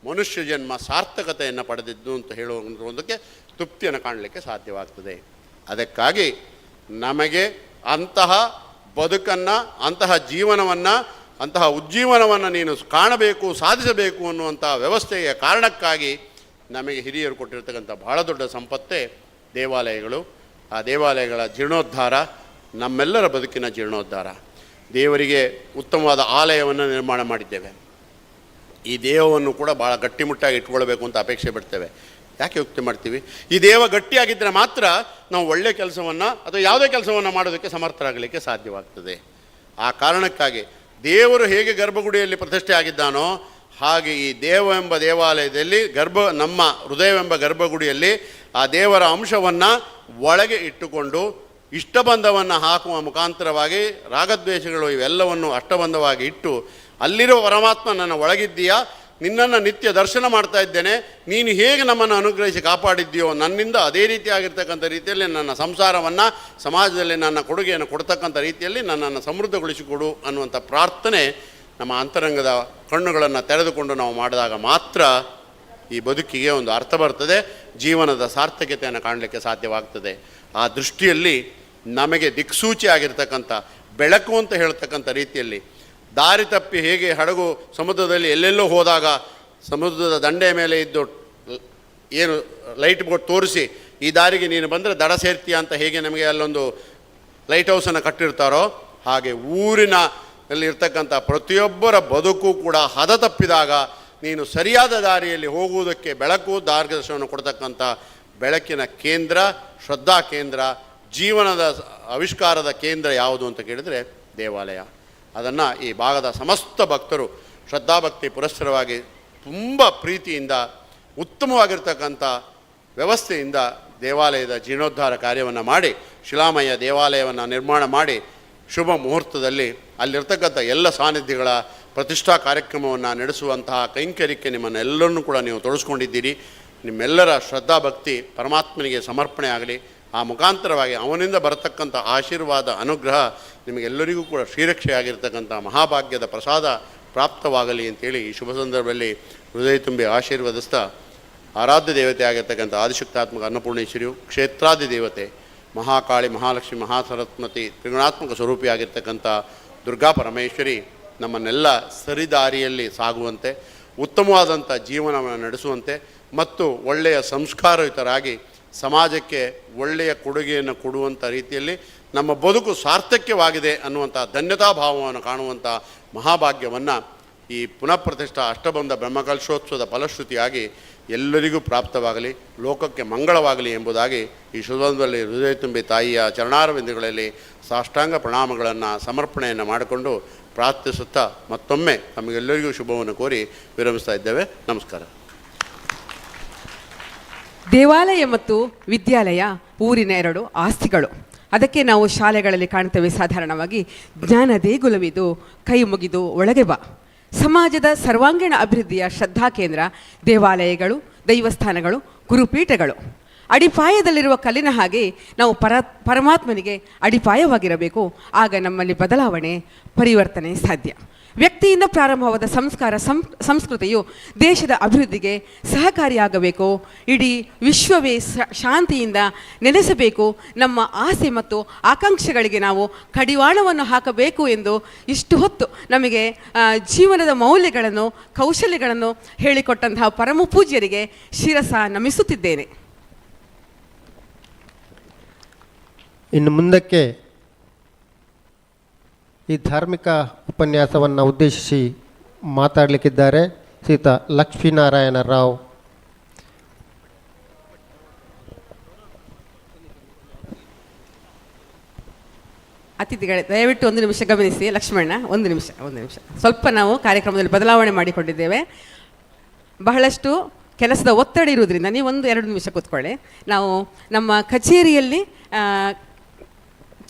ಮನುಷ್ಯ ಜನ್ಮ ಸಾರ್ಥಕತೆಯನ್ನು ಪಡೆದಿದ್ದು ಅಂತ ಹೇಳುವುದಕ್ಕೆ ತೃಪ್ತಿಯನ್ನು ಕಾಣಲಿಕ್ಕೆ ಸಾಧ್ಯವಾಗ್ತದೆ. ಅದಕ್ಕಾಗಿ ನಮಗೆ ಅಂತಹ ಬದುಕನ್ನು, ಅಂತಹ ಜೀವನವನ್ನು, ಅಂತಹ ಉಜ್ಜೀವನವನ್ನು ನೀನು ಕಾಣಬೇಕು, ಸಾಧಿಸಬೇಕು ಅನ್ನುವಂಥ ವ್ಯವಸ್ಥೆಯ ಕಾರಣಕ್ಕಾಗಿ ನಮಗೆ ಹಿರಿಯರು ಕೊಟ್ಟಿರ್ತಕ್ಕಂಥ ಬಹಳ ದೊಡ್ಡ ಸಂಪತ್ತೇ ದೇವಾಲಯಗಳು. ಆ ದೇವಾಲಯಗಳ ಜೀರ್ಣೋದ್ಧಾರ ನಮ್ಮೆಲ್ಲರ ಬದುಕಿನ ಜೀರ್ಣೋದ್ಧಾರ. ದೇವರಿಗೆ ಉತ್ತಮವಾದ ಆಲಯವನ್ನು ನಿರ್ಮಾಣ ಮಾಡಿದ್ದೇವೆ. ಈ ದೇವವನ್ನು ಕೂಡ ಭಾಳ ಗಟ್ಟಿಮುಟ್ಟಾಗಿ ಇಟ್ಕೊಳ್ಬೇಕು ಅಂತ ಅಪೇಕ್ಷೆ ಪಡ್ತೇವೆ. ಯಾಕೆ ಯೋಚನೆ ಮಾಡ್ತೀವಿ? ಈ ದೇವ ಗಟ್ಟಿಯಾಗಿದ್ದರೆ ಮಾತ್ರ ನಾವು ಒಳ್ಳೆಯ ಕೆಲಸವನ್ನು ಅಥವಾ ಯಾವುದೇ ಕೆಲಸವನ್ನು ಮಾಡೋದಕ್ಕೆ ಸಮರ್ಥರಾಗಲಿಕ್ಕೆ ಸಾಧ್ಯವಾಗ್ತದೆ. ಆ ಕಾರಣಕ್ಕಾಗಿ ದೇವರು ಹೇಗೆ ಗರ್ಭಗುಡಿಯಲ್ಲಿ ಪ್ರತಿಷ್ಠೆ ಆಗಿದ್ದಾನೋ ಹಾಗೆ ಈ ದೇವವೆಂಬ ದೇವಾಲಯದಲ್ಲಿ ನಮ್ಮ ಹೃದಯವೆಂಬ ಗರ್ಭಗುಡಿಯಲ್ಲಿ ಆ ದೇವರ ಅಂಶವನ್ನು ಒಳಗೆ ಇಟ್ಟುಕೊಂಡು ಇಷ್ಟಬಂಧವನ್ನು ಹಾಕುವ ಮುಖಾಂತರವಾಗಿ ರಾಗದ್ವೇಷಗಳು ಇವೆಲ್ಲವನ್ನು ಅಷ್ಟಬಂಧವಾಗಿ ಇಟ್ಟು ಅಲ್ಲಿರೋ ಪರಮಾತ್ಮ ನನ್ನ ಒಳಗಿದ್ದೀಯಾ, ನಿನ್ನನ್ನು ನಿತ್ಯ ದರ್ಶನ ಮಾಡ್ತಾ ಇದ್ದೇನೆ, ನೀನು ಹೇಗೆ ನಮ್ಮನ್ನು ಅನುಗ್ರಹಿಸಿ ಕಾಪಾಡಿದ್ದೀಯೋ ನನ್ನಿಂದ ಅದೇ ರೀತಿಯಾಗಿರ್ತಕ್ಕಂಥ ರೀತಿಯಲ್ಲಿ ನನ್ನ ಸಂಸಾರವನ್ನು, ಸಮಾಜದಲ್ಲಿ ನನ್ನ ಕೊಡುಗೆಯನ್ನು ಕೊಡ್ತಕ್ಕಂಥ ರೀತಿಯಲ್ಲಿ ನನ್ನನ್ನು ಸಮೃದ್ಧಗೊಳಿಸಿಕೊಡು ಅನ್ನುವಂಥ ಪ್ರಾರ್ಥನೆ ನಮ್ಮ ಅಂತರಂಗದ ಕಣ್ಣುಗಳನ್ನು ತೆರೆದುಕೊಂಡು ನಾವು ಮಾಡಿದಾಗ ಮಾತ್ರ ಈ ಬದುಕಿಗೆ ಒಂದು ಅರ್ಥ ಬರ್ತದೆ, ಜೀವನದ ಸಾರ್ಥಕತೆಯನ್ನು ಕಾಣಲಿಕ್ಕೆ ಸಾಧ್ಯವಾಗ್ತದೆ. ಆ ದೃಷ್ಟಿಯಲ್ಲಿ ನಮಗೆ ದಿಕ್ಸೂಚಿ ಆಗಿರ್ತಕ್ಕಂಥ ಬೆಳಕು ಅಂತ ಹೇಳ್ತಕ್ಕಂಥ ರೀತಿಯಲ್ಲಿ ದಾರಿ ತಪ್ಪಿ ಹೇಗೆ ಹಡಗು ಸಮುದ್ರದಲ್ಲಿ ಎಲ್ಲೆಲ್ಲೋ ಹೋದಾಗ ಸಮುದ್ರದ ದಂಡೆಯ ಮೇಲೆ ಇದ್ದು ಏನು ಲೈಟ್ ಬೋಟ್ ತೋರಿಸಿ ಈ ದಾರಿಗೆ ನೀನು ಬಂದರೆ ದಡ ಸೇರ್ತೀಯ ಅಂತ ಹೇಗೆ ನಮಗೆ ಅಲ್ಲೊಂದು ಲೈಟ್ ಹೌಸನ್ನು ಕಟ್ಟಿರ್ತಾರೋ ಹಾಗೆ ಊರಿನಲ್ಲಿರ್ತಕ್ಕಂಥ ಪ್ರತಿಯೊಬ್ಬರ ಬದುಕು ಕೂಡ ಹದ ತಪ್ಪಿದಾಗ ನೀನು ಸರಿಯಾದ ದಾರಿಯಲ್ಲಿ ಹೋಗುವುದಕ್ಕೆ ಬೆಳಕು ಮಾರ್ಗದರ್ಶನವನ್ನು ಕೊಡ್ತಕ್ಕಂಥ ಬೆಳಕಿನ ಕೇಂದ್ರ, ಶ್ರದ್ಧಾ ಕೇಂದ್ರ, ಜೀವನದ ಆವಿಷ್ಕಾರದ ಕೇಂದ್ರ ಯಾವುದು ಅಂತ ಕೇಳಿದರೆ ದೇವಾಲಯ. ಅದನ್ನು ಈ ಭಾಗದ ಸಮಸ್ತ ಭಕ್ತರು ಶ್ರದ್ಧಾಭಕ್ತಿ ಪುರಸ್ಸರವಾಗಿ ತುಂಬ ಪ್ರೀತಿಯಿಂದ ಉತ್ತಮವಾಗಿರ್ತಕ್ಕಂಥ ವ್ಯವಸ್ಥೆಯಿಂದ ದೇವಾಲಯದ ಜೀರ್ಣೋದ್ಧಾರ ಕಾರ್ಯವನ್ನು ಮಾಡಿ ಶಿಲಾಮಯ ದೇವಾಲಯವನ್ನು ನಿರ್ಮಾಣ ಮಾಡಿ ಶುಭ ಮುಹೂರ್ತದಲ್ಲಿ ಅಲ್ಲಿರ್ತಕ್ಕಂಥ ಎಲ್ಲ ಸಾನ್ನಿಧ್ಯಗಳ ಪ್ರತಿಷ್ಠಾ ಕಾರ್ಯಕ್ರಮವನ್ನು ನಡೆಸುವಂತಹ ಕೈಂಕರ್ಯಕ್ಕೆ ನಿಮ್ಮನ್ನೆಲ್ಲರನ್ನೂ ಕೂಡ ನೀವು ತೊಡಗಿಸ್ಕೊಂಡಿದ್ದೀರಿ. ನಿಮ್ಮೆಲ್ಲರ ಶ್ರದ್ಧಾಭಕ್ತಿ ಪರಮಾತ್ಮನಿಗೆ ಸಮರ್ಪಣೆ ಆಗಲಿ. ಆ ಮುಖಾಂತರವಾಗಿ ಅವನಿಂದ ಬರತಕ್ಕಂಥ ಆಶೀರ್ವಾದ ಅನುಗ್ರಹ ನಿಮಗೆಲ್ಲರಿಗೂ ಕೂಡ ಶ್ರೀರಕ್ಷೆಯಾಗಿರ್ತಕ್ಕಂಥ ಮಹಾಭಾಗ್ಯದ ಪ್ರಸಾದ ಪ್ರಾಪ್ತವಾಗಲಿ ಅಂತೇಳಿ ಈ ಶುಭ ಸಂದರ್ಭದಲ್ಲಿ ಹೃದಯ ತುಂಬಿ ಆಶೀರ್ವದಿಸ್ತಾ ಆರಾಧ್ಯ ದೇವತೆ ಆಗಿರ್ತಕ್ಕಂಥ ಆದಿಶಕ್ತಾತ್ಮಕ ಅನ್ನಪೂರ್ಣೇಶ್ವರಿಯು, ಕ್ಷೇತ್ರಾದಿ ದೇವತೆ ಮಹಾಕಾಳಿ, ಮಹಾಲಕ್ಷ್ಮಿ, ಮಹಾಸರಸ್ವತಿ, ತ್ರಿಗುಣಾತ್ಮಕ ಸ್ವರೂಪಿಯಾಗಿರ್ತಕ್ಕಂಥ ದುರ್ಗಾ ಪರಮೇಶ್ವರಿ ನಮ್ಮನ್ನೆಲ್ಲ ಸರಿದಾರಿಯಲ್ಲಿ ಸಾಗುವಂತೆ, ಉತ್ತಮವಾದಂಥ ಜೀವನವನ್ನು ನಡೆಸುವಂತೆ ಮತ್ತು ಒಳ್ಳೆಯ ಸಂಸ್ಕಾರಯುತರಾಗಿ ಸಮಾಜಕ್ಕೆ ಒಳ್ಳೆಯ ಕೊಡುಗೆಯನ್ನು ಕೊಡುವಂಥ ರೀತಿಯಲ್ಲಿ ನಮ್ಮ ಬದುಕು ಸಾರ್ಥಕ್ಯವಾಗಿದೆ ಅನ್ನುವಂಥ ಧನ್ಯತಾಭಾವವನ್ನು ಕಾಣುವಂಥ ಮಹಾಭಾಗ್ಯವನ್ನು ಈ ಪುನಃ ಪ್ರತಿಷ್ಠಾ ಅಷ್ಟಬಂಧ ಬ್ರಹ್ಮಕಲಶೋತ್ಸವದ ಫಲಶ್ರುತಿಯಾಗಿ ಎಲ್ಲರಿಗೂ ಪ್ರಾಪ್ತವಾಗಲಿ, ಲೋಕಕ್ಕೆ ಮಂಗಳವಾಗಲಿ ಎಂಬುದಾಗಿ ಈ ಶುಭದಲ್ಲಿ ಹೃದಯ ತುಂಬಿ ತಾಯಿಯ ಚರಣಾರವಿಂದಗಳಲ್ಲಿ ಸಾಷ್ಟಾಂಗ ಪ್ರಣಾಮಗಳನ್ನು ಸಮರ್ಪಣೆಯನ್ನು ಮಾಡಿಕೊಂಡು ಪ್ರಾರ್ಥಿಸುತ್ತಾ ಮತ್ತೊಮ್ಮೆ ತಮಗೆಲ್ಲರಿಗೂ ಶುಭವನ್ನು ಕೋರಿ ವಿರಮಿಸ್ತಾ ಇದ್ದೇವೆ. ನಮಸ್ಕಾರ. ದೇವಾಲಯ ಮತ್ತು ವಿದ್ಯಾಲಯ ಊರಿನ ಎರಡು ಆಸ್ತಿಗಳು. ಅದಕ್ಕೆ ನಾವು ಶಾಲೆಗಳಲ್ಲಿ ಕಾಣ್ತೇವೆ ಸಾಧಾರಣವಾಗಿ, ಜ್ಞಾನ ದೇಗುಲವಿದು ಕೈ ಮುಗಿದು ಒಳಗೆ ಬಾ. ಸಮಾಜದ ಸರ್ವಾಂಗೀಣ ಅಭಿವೃದ್ಧಿಯ ಶ್ರದ್ಧಾ ಕೇಂದ್ರ ದೇವಾಲಯಗಳು, ದೈವಸ್ಥಾನಗಳು, ಗುರುಪೀಠಗಳು. ಅಡಿಪಾಯದಲ್ಲಿರುವ ಕಲ್ಲಿನ ಹಾಗೆ ನಾವು ಪರಮಾತ್ಮನಿಗೆ ಅಡಿಪಾಯವಾಗಿರಬೇಕು. ಆಗ ನಮ್ಮಲ್ಲಿ ಬದಲಾವಣೆ, ಪರಿವರ್ತನೆ ಸಾಧ್ಯ. ವ್ಯಕ್ತಿಯಿಂದ ಪ್ರಾರಂಭವಾದ ಸಂಸ್ಕೃತಿಯು ದೇಶದ ಅಭಿವೃದ್ಧಿಗೆ ಸಹಕಾರಿಯಾಗಬೇಕು. ಇಡೀ ವಿಶ್ವವೇ ಶಾಂತಿಯಿಂದ ನೆಲೆಸಬೇಕು. ನಮ್ಮ ಆಸೆ ಮತ್ತು ಆಕಾಂಕ್ಷೆಗಳಿಗೆ ನಾವು ಕಡಿವಾಣವನ್ನು ಹಾಕಬೇಕು ಎಂದು ಇಷ್ಟು ಹೊತ್ತು ನಮಗೆ ಜೀವನದ ಮೌಲ್ಯಗಳನ್ನು, ಕೌಶಲ್ಯಗಳನ್ನು ಹೇಳಿಕೊಟ್ಟಂತಹ ಪರಮ ಪೂಜ್ಯರಿಗೆ ಶಿರಸ ನಮಿಸುತ್ತಿದ್ದೇನೆ. ಇನ್ನು ಮುಂದಕ್ಕೆ ಈ ಧಾರ್ಮಿಕ ಉಪನ್ಯಾಸವನ್ನು ಉದ್ದೇಶಿಸಿ ಮಾತಾಡಲಿಕ್ಕಿದ್ದಾರೆ ಶ್ರೀಯುತ ಲಕ್ಷ್ಮೀನಾರಾಯಣ ರಾವ್. ಅತಿಥಿಗಳೇ ದಯವಿಟ್ಟು ಒಂದು ನಿಮಿಷ ಗಮನಿಸಿ. ಲಕ್ಷ್ಮಣ್ಣ, ಒಂದು ನಿಮಿಷ. ಸ್ವಲ್ಪ ನಾವು ಕಾರ್ಯಕ್ರಮದಲ್ಲಿ ಬದಲಾವಣೆ ಮಾಡಿಕೊಂಡಿದ್ದೇವೆ. ಬಹಳಷ್ಟು ಕೆಲಸದ ಒತ್ತಡ ಇರುವುದರಿಂದ ನೀವು 1-2 ನಿಮಿಷ ಕೂತ್ಕೊಳ್ಳಿ. ನಾವು ನಮ್ಮ ಕಚೇರಿಯಲ್ಲಿ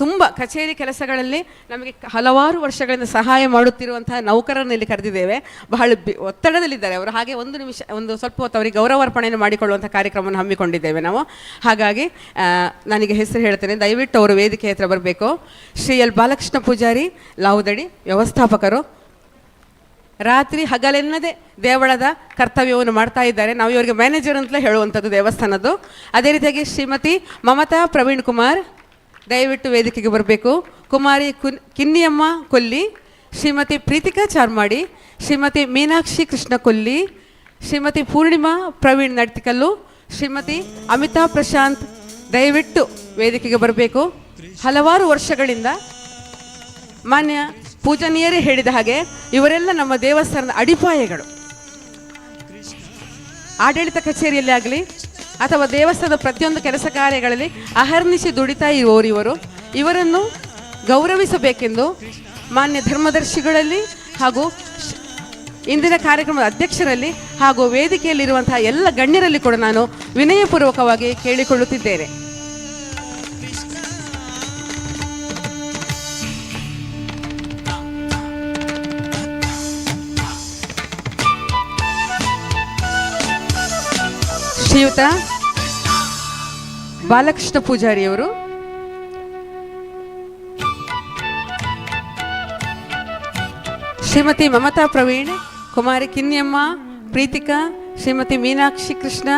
ತುಂಬ ಕಚೇರಿ ಕೆಲಸಗಳಲ್ಲಿ ನಮಗೆ ಹಲವಾರು ವರ್ಷಗಳಿಂದ ಸಹಾಯ ಮಾಡುತ್ತಿರುವಂತಹ ನೌಕರರನ್ನು ಇಲ್ಲಿ ಕರೆದಿದ್ದೇವೆ. ಬಹಳ ಒತ್ತಡದಲ್ಲಿದ್ದಾರೆ ಅವರು. ಹಾಗೆ 1 ನಿಮಿಷ, ಸ್ವಲ್ಪ ಹೊತ್ತು ಅವರಿಗೆ ಗೌರವಾರ್ಪಣೆಯನ್ನು ಮಾಡಿಕೊಳ್ಳುವಂಥ ಕಾರ್ಯಕ್ರಮವನ್ನು ಹಮ್ಮಿಕೊಂಡಿದ್ದೇವೆ ನಾವು. ಹಾಗಾಗಿ ನನಗೆ ಹೆಸರು ಹೇಳ್ತೇನೆ, ದಯವಿಟ್ಟು ಅವರು ವೇದಿಕೆ ಹತ್ರ ಬರಬೇಕು. ಶ್ರೀ ಎಲ್ ಬಾಲಕೃಷ್ಣ ಪೂಜಾರಿ, ಲಾವುದಡಿ ವ್ಯವಸ್ಥಾಪಕರು. ರಾತ್ರಿ ಹಗಲೆನ್ನದೆ ದೇವಳದ ಕರ್ತವ್ಯವನ್ನು ಮಾಡ್ತಾ ಇದ್ದಾರೆ. ನಾವು ಇವರಿಗೆ ಮ್ಯಾನೇಜರ್ ಅಂತಲೇ ಹೇಳುವಂಥದ್ದು ದೇವಸ್ಥಾನದ್ದು. ಅದೇ ರೀತಿಯಾಗಿ ಶ್ರೀಮತಿ ಮಮತಾ ಪ್ರವೀಣ್ ಕುಮಾರ್, ದಯವಿಟ್ಟು ವೇದಿಕೆಗೆ ಬರಬೇಕು. ಕುಮಾರಿ ಕಿನ್ನಿಯಮ್ಮ ಕೊಲ್ಲಿ, ಶ್ರೀಮತಿ ಪ್ರೀತಿಕಾ ಚಾರ್ಮಾಡಿ, ಶ್ರೀಮತಿ ಮೀನಾಕ್ಷಿ ಕೃಷ್ಣ ಕೊಲ್ಲಿ, ಶ್ರೀಮತಿ ಪೂರ್ಣಿಮಾ ಪ್ರವೀಣ್ ನಡ್ತಿಕಲ್ಲು, ಶ್ರೀಮತಿ ಅಮಿತಾ ಪ್ರಶಾಂತ್, ದಯವಿಟ್ಟು ವೇದಿಕೆಗೆ ಬರಬೇಕು. ಹಲವಾರು ವರ್ಷಗಳಿಂದ ಮಾನ್ಯ ಪೂಜನೀಯರೇ ಹೇಳಿದ ಹಾಗೆ ಇವರೆಲ್ಲ ನಮ್ಮ ದೇವಸ್ಥಾನದ ಅಡಿಪಾಯಗಳು. ಆಡಳಿತ ಕಚೇರಿಯಲ್ಲಿ ಆಗಲಿ ಅಥವಾ ದೇವಸ್ಥಾನದ ಪ್ರತಿಯೊಂದು ಕೆಲಸ ಕಾರ್ಯಗಳಲ್ಲಿ ಅಹರ್ನಿಶಿ ದುಡಿತಾ ಇರುವವರು ಇವರನ್ನು ಗೌರವಿಸಬೇಕೆಂದು ಮಾನ್ಯ ಧರ್ಮದರ್ಶಿಗಳಲ್ಲಿ ಹಾಗೂ ಇಂದಿನ ಕಾರ್ಯಕ್ರಮದ ಅಧ್ಯಕ್ಷರಲ್ಲಿ ಹಾಗೂ ವೇದಿಕೆಯಲ್ಲಿರುವಂತಹ ಎಲ್ಲ ಗಣ್ಯರಲ್ಲಿ ಕೂಡ ನಾನು ವಿನಯಪೂರ್ವಕವಾಗಿ ಕೇಳಿಕೊಳ್ಳುತ್ತಿದ್ದೇನೆ. ಶ್ರೀಯುತ ಬಾಲಕೃಷ್ಣ ಪೂಜಾರಿಯವರು ಶ್ರೀಮತಿ ಮಮತಾ ಪ್ರವೀಣ್, ಕುಮಾರಿ ಕಿನ್ನಿಯಮ್ಮ, ಪ್ರೀತಿಕಾ, ಶ್ರೀಮತಿ ಮೀನಾಕ್ಷಿ ಕೃಷ್ಣ,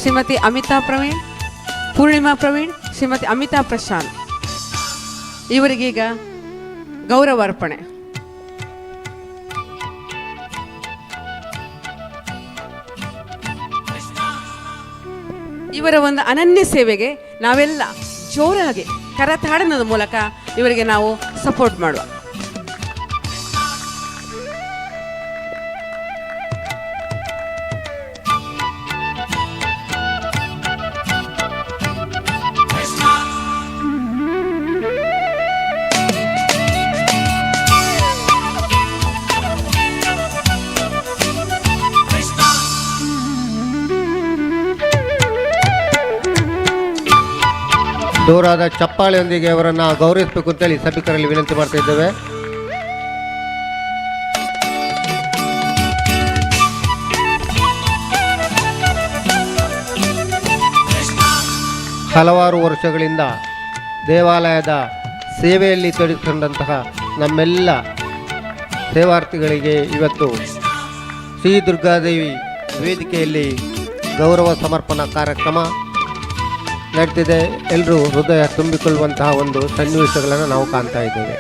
ಶ್ರೀಮತಿ ಅಮಿತಾ ಪ್ರವೀಣ್, ಪೂರ್ಣಿಮಾ ಪ್ರವೀಣ್, ಶ್ರೀಮತಿ ಅಮಿತಾ ಪ್ರಶಾಂತ್ ಇವರಿಗೀಗ ಗೌರವಾರ್ಪಣೆ. ಇವರ ಒಂದು ಅನನ್ಯ ಸೇವೆಗೆ ನಾವೆಲ್ಲ ಜೋರಾಗಿ ಕರತಾಡನದ ಮೂಲಕ ಇವರಿಗೆ ನಾವು ಸಪೋರ್ಟ್ ಮಾಡುವ. ಜೋರಾದ ಚಪ್ಪಾಳೆಯೊಂದಿಗೆ ಅವರನ್ನು ಗೌರವಿಸಬೇಕು ಅಂತೇಳಿ ಸಭಿಕರಲ್ಲಿ ವಿನಂತಿ ಮಾಡ್ತಾ ಇದ್ದೇವೆ. ಹಲವಾರು ವರ್ಷಗಳಿಂದ ದೇವಾಲಯದ ಸೇವೆಯಲ್ಲಿ ತೊಡಗಿಕೊಂಡಂತಹ ನಮ್ಮೆಲ್ಲ ಸೇವಾರ್ಥಿಗಳಿಗೆ ಇವತ್ತು ಶ್ರೀ ದುರ್ಗಾದೇವಿ ವೇದಿಕೆಯಲ್ಲಿ ಗೌರವ ಸಮರ್ಪಣಾ ಕಾರ್ಯಕ್ರಮ ನಡೆದಿದೆ. ಎಲ್ಲರೂ ಹೃದಯ ತುಂಬಿಕೊಳ್ಳುವಂತಹ ಒಂದು ಸನ್ನಿವೇಶಗಳನ್ನು ನಾವು ಕಾಣ್ತಾ ಇದ್ದೇವೆ.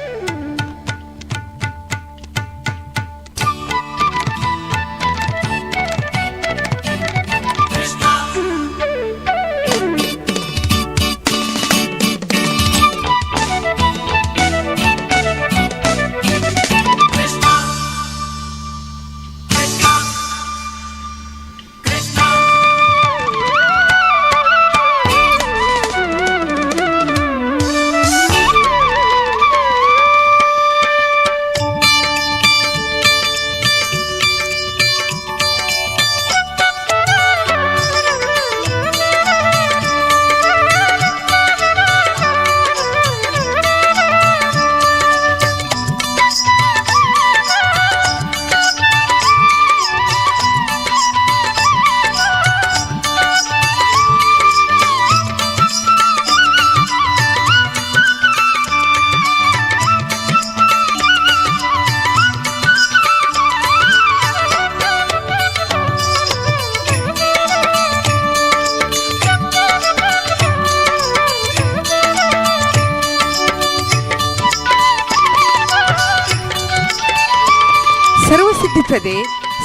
ಎನಿಸದೆ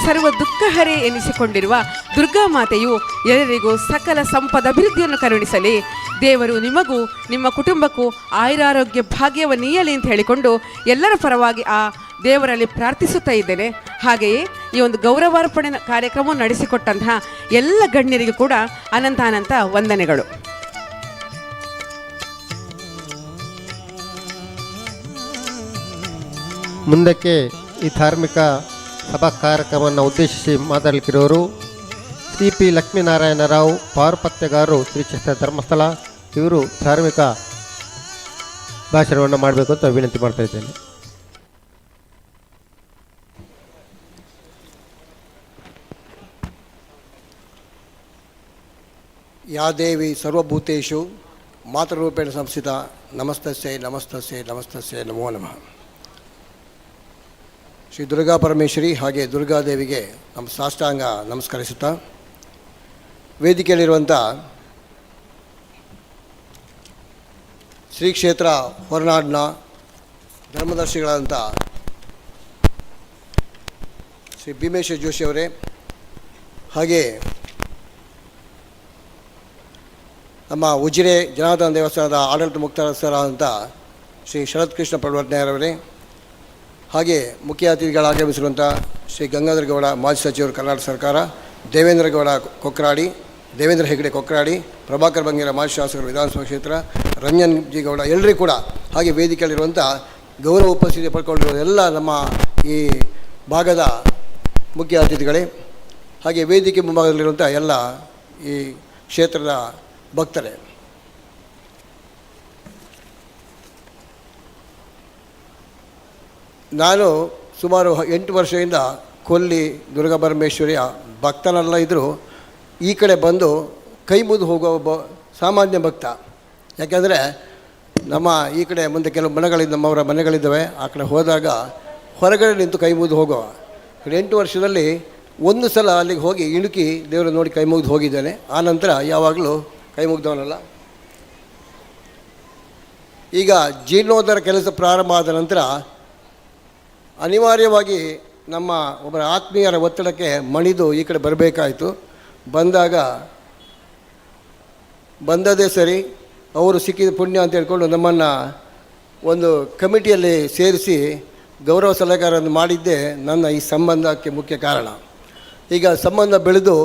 ಸರ್ವ ದುಃಖಹರೆ ಎನಿಸಿಕೊಂಡಿರುವ ದುರ್ಗಾ ಮಾತೆಯು ಎಲ್ಲರಿಗೂ ಸಕಲ ಸಂಪದ ಅಭಿವೃದ್ಧಿಯನ್ನು ಕರುಣಿಸಲಿ. ದೇವರು ನಿಮಗೂ ನಿಮ್ಮ ಕುಟುಂಬಕ್ಕೂ ಆಯುರಾರೋಗ್ಯ ಭಾಗ್ಯವನ್ನು ನೀಯಲಿ ಅಂತ ಹೇಳಿಕೊಂಡು ಎಲ್ಲರ ಪರವಾಗಿ ಆ ದೇವರಲ್ಲಿ ಪ್ರಾರ್ಥಿಸುತ್ತಾ ಇದ್ದೇನೆ. ಹಾಗೆಯೇ ಈ ಒಂದು ಗೌರವಾರ್ಪಣೆ ಕಾರ್ಯಕ್ರಮವನ್ನು ನಡೆಸಿಕೊಟ್ಟಂತಹ ಎಲ್ಲ ಗಣ್ಯರಿಗೂ ಕೂಡ ಅನಂತ ವಂದನೆಗಳು. ಮುಂದಕ್ಕೆ ಈ ಧಾರ್ಮಿಕ ಸಭಾ ಕಾರ್ಯಕ್ರಮವನ್ನು ಉದ್ದೇಶಿಸಿ ಮಾತಾಡಲಿಕ್ಕಿರೋರು ಶ್ರೀ ಪಿ ಲಕ್ಷ್ಮೀನಾರಾಯಣರಾವ್ ಪಾರುಪತ್ಯಗಾರರು ಶ್ರೀ ಕ್ಷೇತ್ರ ಧರ್ಮಸ್ಥಳ. ಇವರು ಧಾರ್ಮಿಕ ಭಾಷಣವನ್ನು ಮಾಡಬೇಕು ಅಂತ ವಿನಂತಿ ಮಾಡ್ತಾ ಇದ್ದೇನೆ. ಯಾ ದೇವಿ ಸರ್ವಭೂತೇಷು ಮಾತೃರೂಪೇಣ ಸಂಸ್ಥಿತ ನಮಸ್ತಸ್ಯೈ ನಮಸ್ತಸ್ಯೈ ನಮಸ್ತಸ್ಯೈ ನಮೋ ನಮಃ. ಶ್ರೀ ದುರ್ಗಾ ಪರಮೇಶ್ವರಿ ಹಾಗೆ ದುರ್ಗಾದೇವಿಗೆ ನಮ್ಮ ಸಾಷ್ಟಾಂಗ ನಮಸ್ಕರಿಸುತ್ತಾ, ವೇದಿಕೆಯಲ್ಲಿರುವಂಥ ಶ್ರೀ ಕ್ಷೇತ್ರ ಹೊರನಾಡಿನ ಧರ್ಮದರ್ಶಿಗಳಾದಂಥ ಶ್ರೀ ಭೀಮೇಶ್ವರ ಜೋಶಿಯವರೇ, ಹಾಗೆ ನಮ್ಮ ಉಜಿರೆ ಜನಾರ್ದನ ದೇವಸ್ಥಾನದ ಆಡಳಿತ ಮುಕ್ತಸ್ಥರಾದಂಥ ಶ್ರೀ ಶರತ್ ಕೃಷ್ಣ ಪಡ್ವರ್ನೆಯವರೇ, ಹಾಗೆ ಮುಖ್ಯ ಅತಿಥಿಗಳಾಗಮಿಸಿರುವಂಥ ಶ್ರೀ ಗಂಗಾಧರ ಗೌಡ ಮಾಜಿ ಸಚಿವರು ಕರ್ನಾಟಕ ಸರ್ಕಾರ, ದೇವೇಂದ್ರ ಗೌಡ ಕೊಕ್ರಾಡಿ, ದೇವೇಂದ್ರ ಹೆಗಡೆ ಕೊಕ್ರಾಡಿ, ಪ್ರಭಾಕರ್ ಬಂಗೇರ ಮಾಜಿ ಶಾಸಕರು ವಿಧಾನಸಭಾ ಕ್ಷೇತ್ರ, ರಂಜನ್ ಜಿ ಗೌಡ, ಎಲ್ಲರೂ ಕೂಡ, ಹಾಗೆ ವೇದಿಕೆಯಲ್ಲಿರುವಂಥ ಗೌರವ ಉಪಸ್ಥಿತಿ ಪಡ್ಕೊಂಡಿರುವ ಎಲ್ಲ ನಮ್ಮ ಈ ಭಾಗದ ಮುಖ್ಯ ಅತಿಥಿಗಳೇ, ಹಾಗೆ ವೇದಿಕೆ ಮುಂಭಾಗದಲ್ಲಿರುವಂಥ ಎಲ್ಲ ಈ ಕ್ಷೇತ್ರದ ಭಕ್ತರೇ, ನಾನು ಸುಮಾರು 8 ವರ್ಷದಿಂದ ಕೊಲ್ಲಿ ದುರ್ಗಾ ಪರಮೇಶ್ವರಿಯ ಭಕ್ತನೆಲ್ಲ ಇದ್ದರೂ ಈ ಕಡೆ ಬಂದು ಕೈ ಮುಗಿದು ಹೋಗೋ ಒಬ್ಬ ಸಾಮಾನ್ಯ ಭಕ್ತ. ಯಾಕೆಂದರೆ ನಮ್ಮ ಈ ಕಡೆ ಮುಂದೆ ಕೆಲವು ನಮ್ಮವರ ಮನೆಗಳಿದ್ದಾವೆ, ಆ ಕಡೆ ಹೋದಾಗ ಹೊರಗಡೆ ನಿಂತು ಕೈ ಮುಗಿದು ಹೋಗೋ. 8 ವರ್ಷದಲ್ಲಿ ಒಂದು ಸಲ ಅಲ್ಲಿಗೆ ಹೋಗಿ ಇಣುಕಿ ದೇವರು ನೋಡಿ ಕೈ ಮುಗಿದು ಹೋಗಿದ್ದೇನೆ. ಆನಂತರ ಯಾವಾಗಲೂ ಕೈ ಮುಗಿದವನಲ್ಲ. ಈಗ ಜೀರ್ಣೋದ್ಧಾರ ಕೆಲಸ ಪ್ರಾರಂಭ ಆದ ನಂತರ ಅನಿವಾರ್ಯವಾಗಿ ನಮ್ಮ ಒಬ್ಬರ ಆತ್ಮೀಯರ ಒತ್ತಡಕ್ಕೆ ಮಣಿದು ಈ ಕಡೆ ಬರಬೇಕಾಯಿತು. ಬಂದದೇ ಸರಿ, ಅವರು ಸಿಕ್ಕಿದ ಪುಣ್ಯ ಅಂತ ಹೇಳ್ಕೊಂಡು ನಮ್ಮನ್ನು ಒಂದು ಕಮಿಟಿಯಲ್ಲಿ ಸೇರಿಸಿ ಗೌರವ ಸಲಹೆಗಾರನ್ನು ಮಾಡಿದ್ದೇ ನನ್ನ ಈ ಸಂಬಂಧಕ್ಕೆ ಮುಖ್ಯ ಕಾರಣ. ಈಗ ಸಂಬಂಧ ಬೆಳೆದು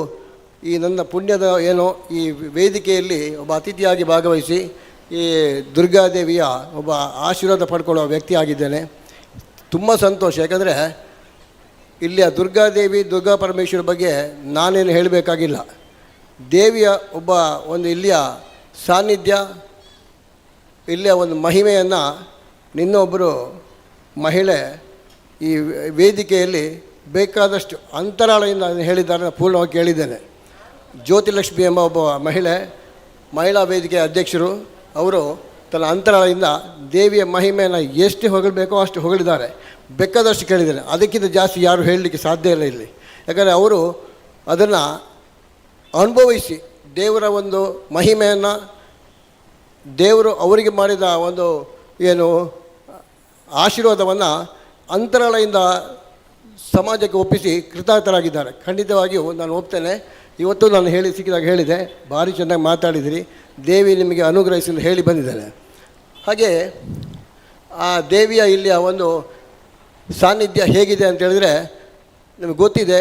ಈ ನನ್ನ ಪುಣ್ಯದ ಏನೋ ಈ ವೇದಿಕೆಯಲ್ಲಿ ಒಬ್ಬ ಅತಿಥಿಯಾಗಿ ಭಾಗವಹಿಸಿ ಈ ದುರ್ಗಾದೇವಿಯ ಒಬ್ಬ ಆಶೀರ್ವಾದ ಪಡ್ಕೊಳ್ಳೋ ವ್ಯಕ್ತಿ ಆಗಿದ್ದೇನೆ. ತುಂಬ ಸಂತೋಷ. ಯಾಕಂದರೆ ಇಲ್ಲಿಯ ದುರ್ಗಾದೇವಿ ದುರ್ಗಾ ಪರಮೇಶ್ವರ ಬಗ್ಗೆ ನಾನೇನು ಹೇಳಬೇಕಾಗಿಲ್ಲ. ದೇವಿಯ ಒಂದು ಇಲ್ಲಿಯ ಸಾನ್ನಿಧ್ಯ, ಇಲ್ಲಿಯ ಒಂದು ಮಹಿಮೆಯನ್ನು ನಿನ್ನೊಬ್ಬರು ಮಹಿಳೆ ಈ ವೇದಿಕೆಯಲ್ಲಿ ಬೇಕಾದಷ್ಟು ಅಂತರಾಳದಿಂದ ಹೇಳಿದ್ದಾರೆ, ಪೂರ್ಣವಾಗಿ ಕೇಳಿದ್ದೇನೆ. ಜ್ಯೋತಿಲಕ್ಷ್ಮಿ ಎಂಬ ಒಬ್ಬ ಮಹಿಳಾ ವೇದಿಕೆಯ ಅಧ್ಯಕ್ಷರು, ಅವರು ತನ್ನ ಅಂತರಾಳದಿಂದ ದೇವಿಯ ಮಹಿಮೆಯನ್ನು ಎಷ್ಟು ಹೊಗಳಬೇಕೋ ಅಷ್ಟು ಹೊಗಳಿದ್ದಾರೆ. ಬೇಕಾದಷ್ಟು ಕೇಳಿದ್ದಾರೆ. ಅದಕ್ಕಿಂತ ಜಾಸ್ತಿ ಯಾರು ಹೇಳಲಿಕ್ಕೆ ಸಾಧ್ಯ ಇಲ್ಲ ಇಲ್ಲಿ. ಯಾಕಂದರೆ ಅವರು ಅದನ್ನು ಅನುಭವಿಸಿ ದೇವರ ಒಂದು ಮಹಿಮೆಯನ್ನು, ದೇವರು ಅವರಿಗೆ ಮಾಡಿದ ಒಂದು ಏನು ಆಶೀರ್ವಾದವನ್ನು ಅಂತರಾಳದಿಂದ ಸಮಾಜಕ್ಕೆ ಒಪ್ಪಿಸಿ ಕೃತಾರ್ಥರಾಗಿದ್ದಾರೆ. ಖಂಡಿತವಾಗಿಯೂ ನಾನು ಒಪ್ತೇನೆ. ಇವತ್ತು ನಾನು ಸಿಕ್ಕಿದಾಗ ಹೇಳಿದೆ, ಭಾರಿ ಚೆನ್ನಾಗಿ ಮಾತಾಡಿದಿರಿ, ದೇವಿ ನಿಮಗೆ ಅನುಗ್ರಹಿಸಲು ಹೇಳಿ ಬಂದಿದ್ದೇನೆ. ಹಾಗೆ ಆ ದೇವಿಯ ಇಲ್ಲಿಯ ಒಂದು ಸಾನ್ನಿಧ್ಯ ಹೇಗಿದೆ ಅಂತೇಳಿದರೆ ನಿಮಗೆ ಗೊತ್ತಿದೆ.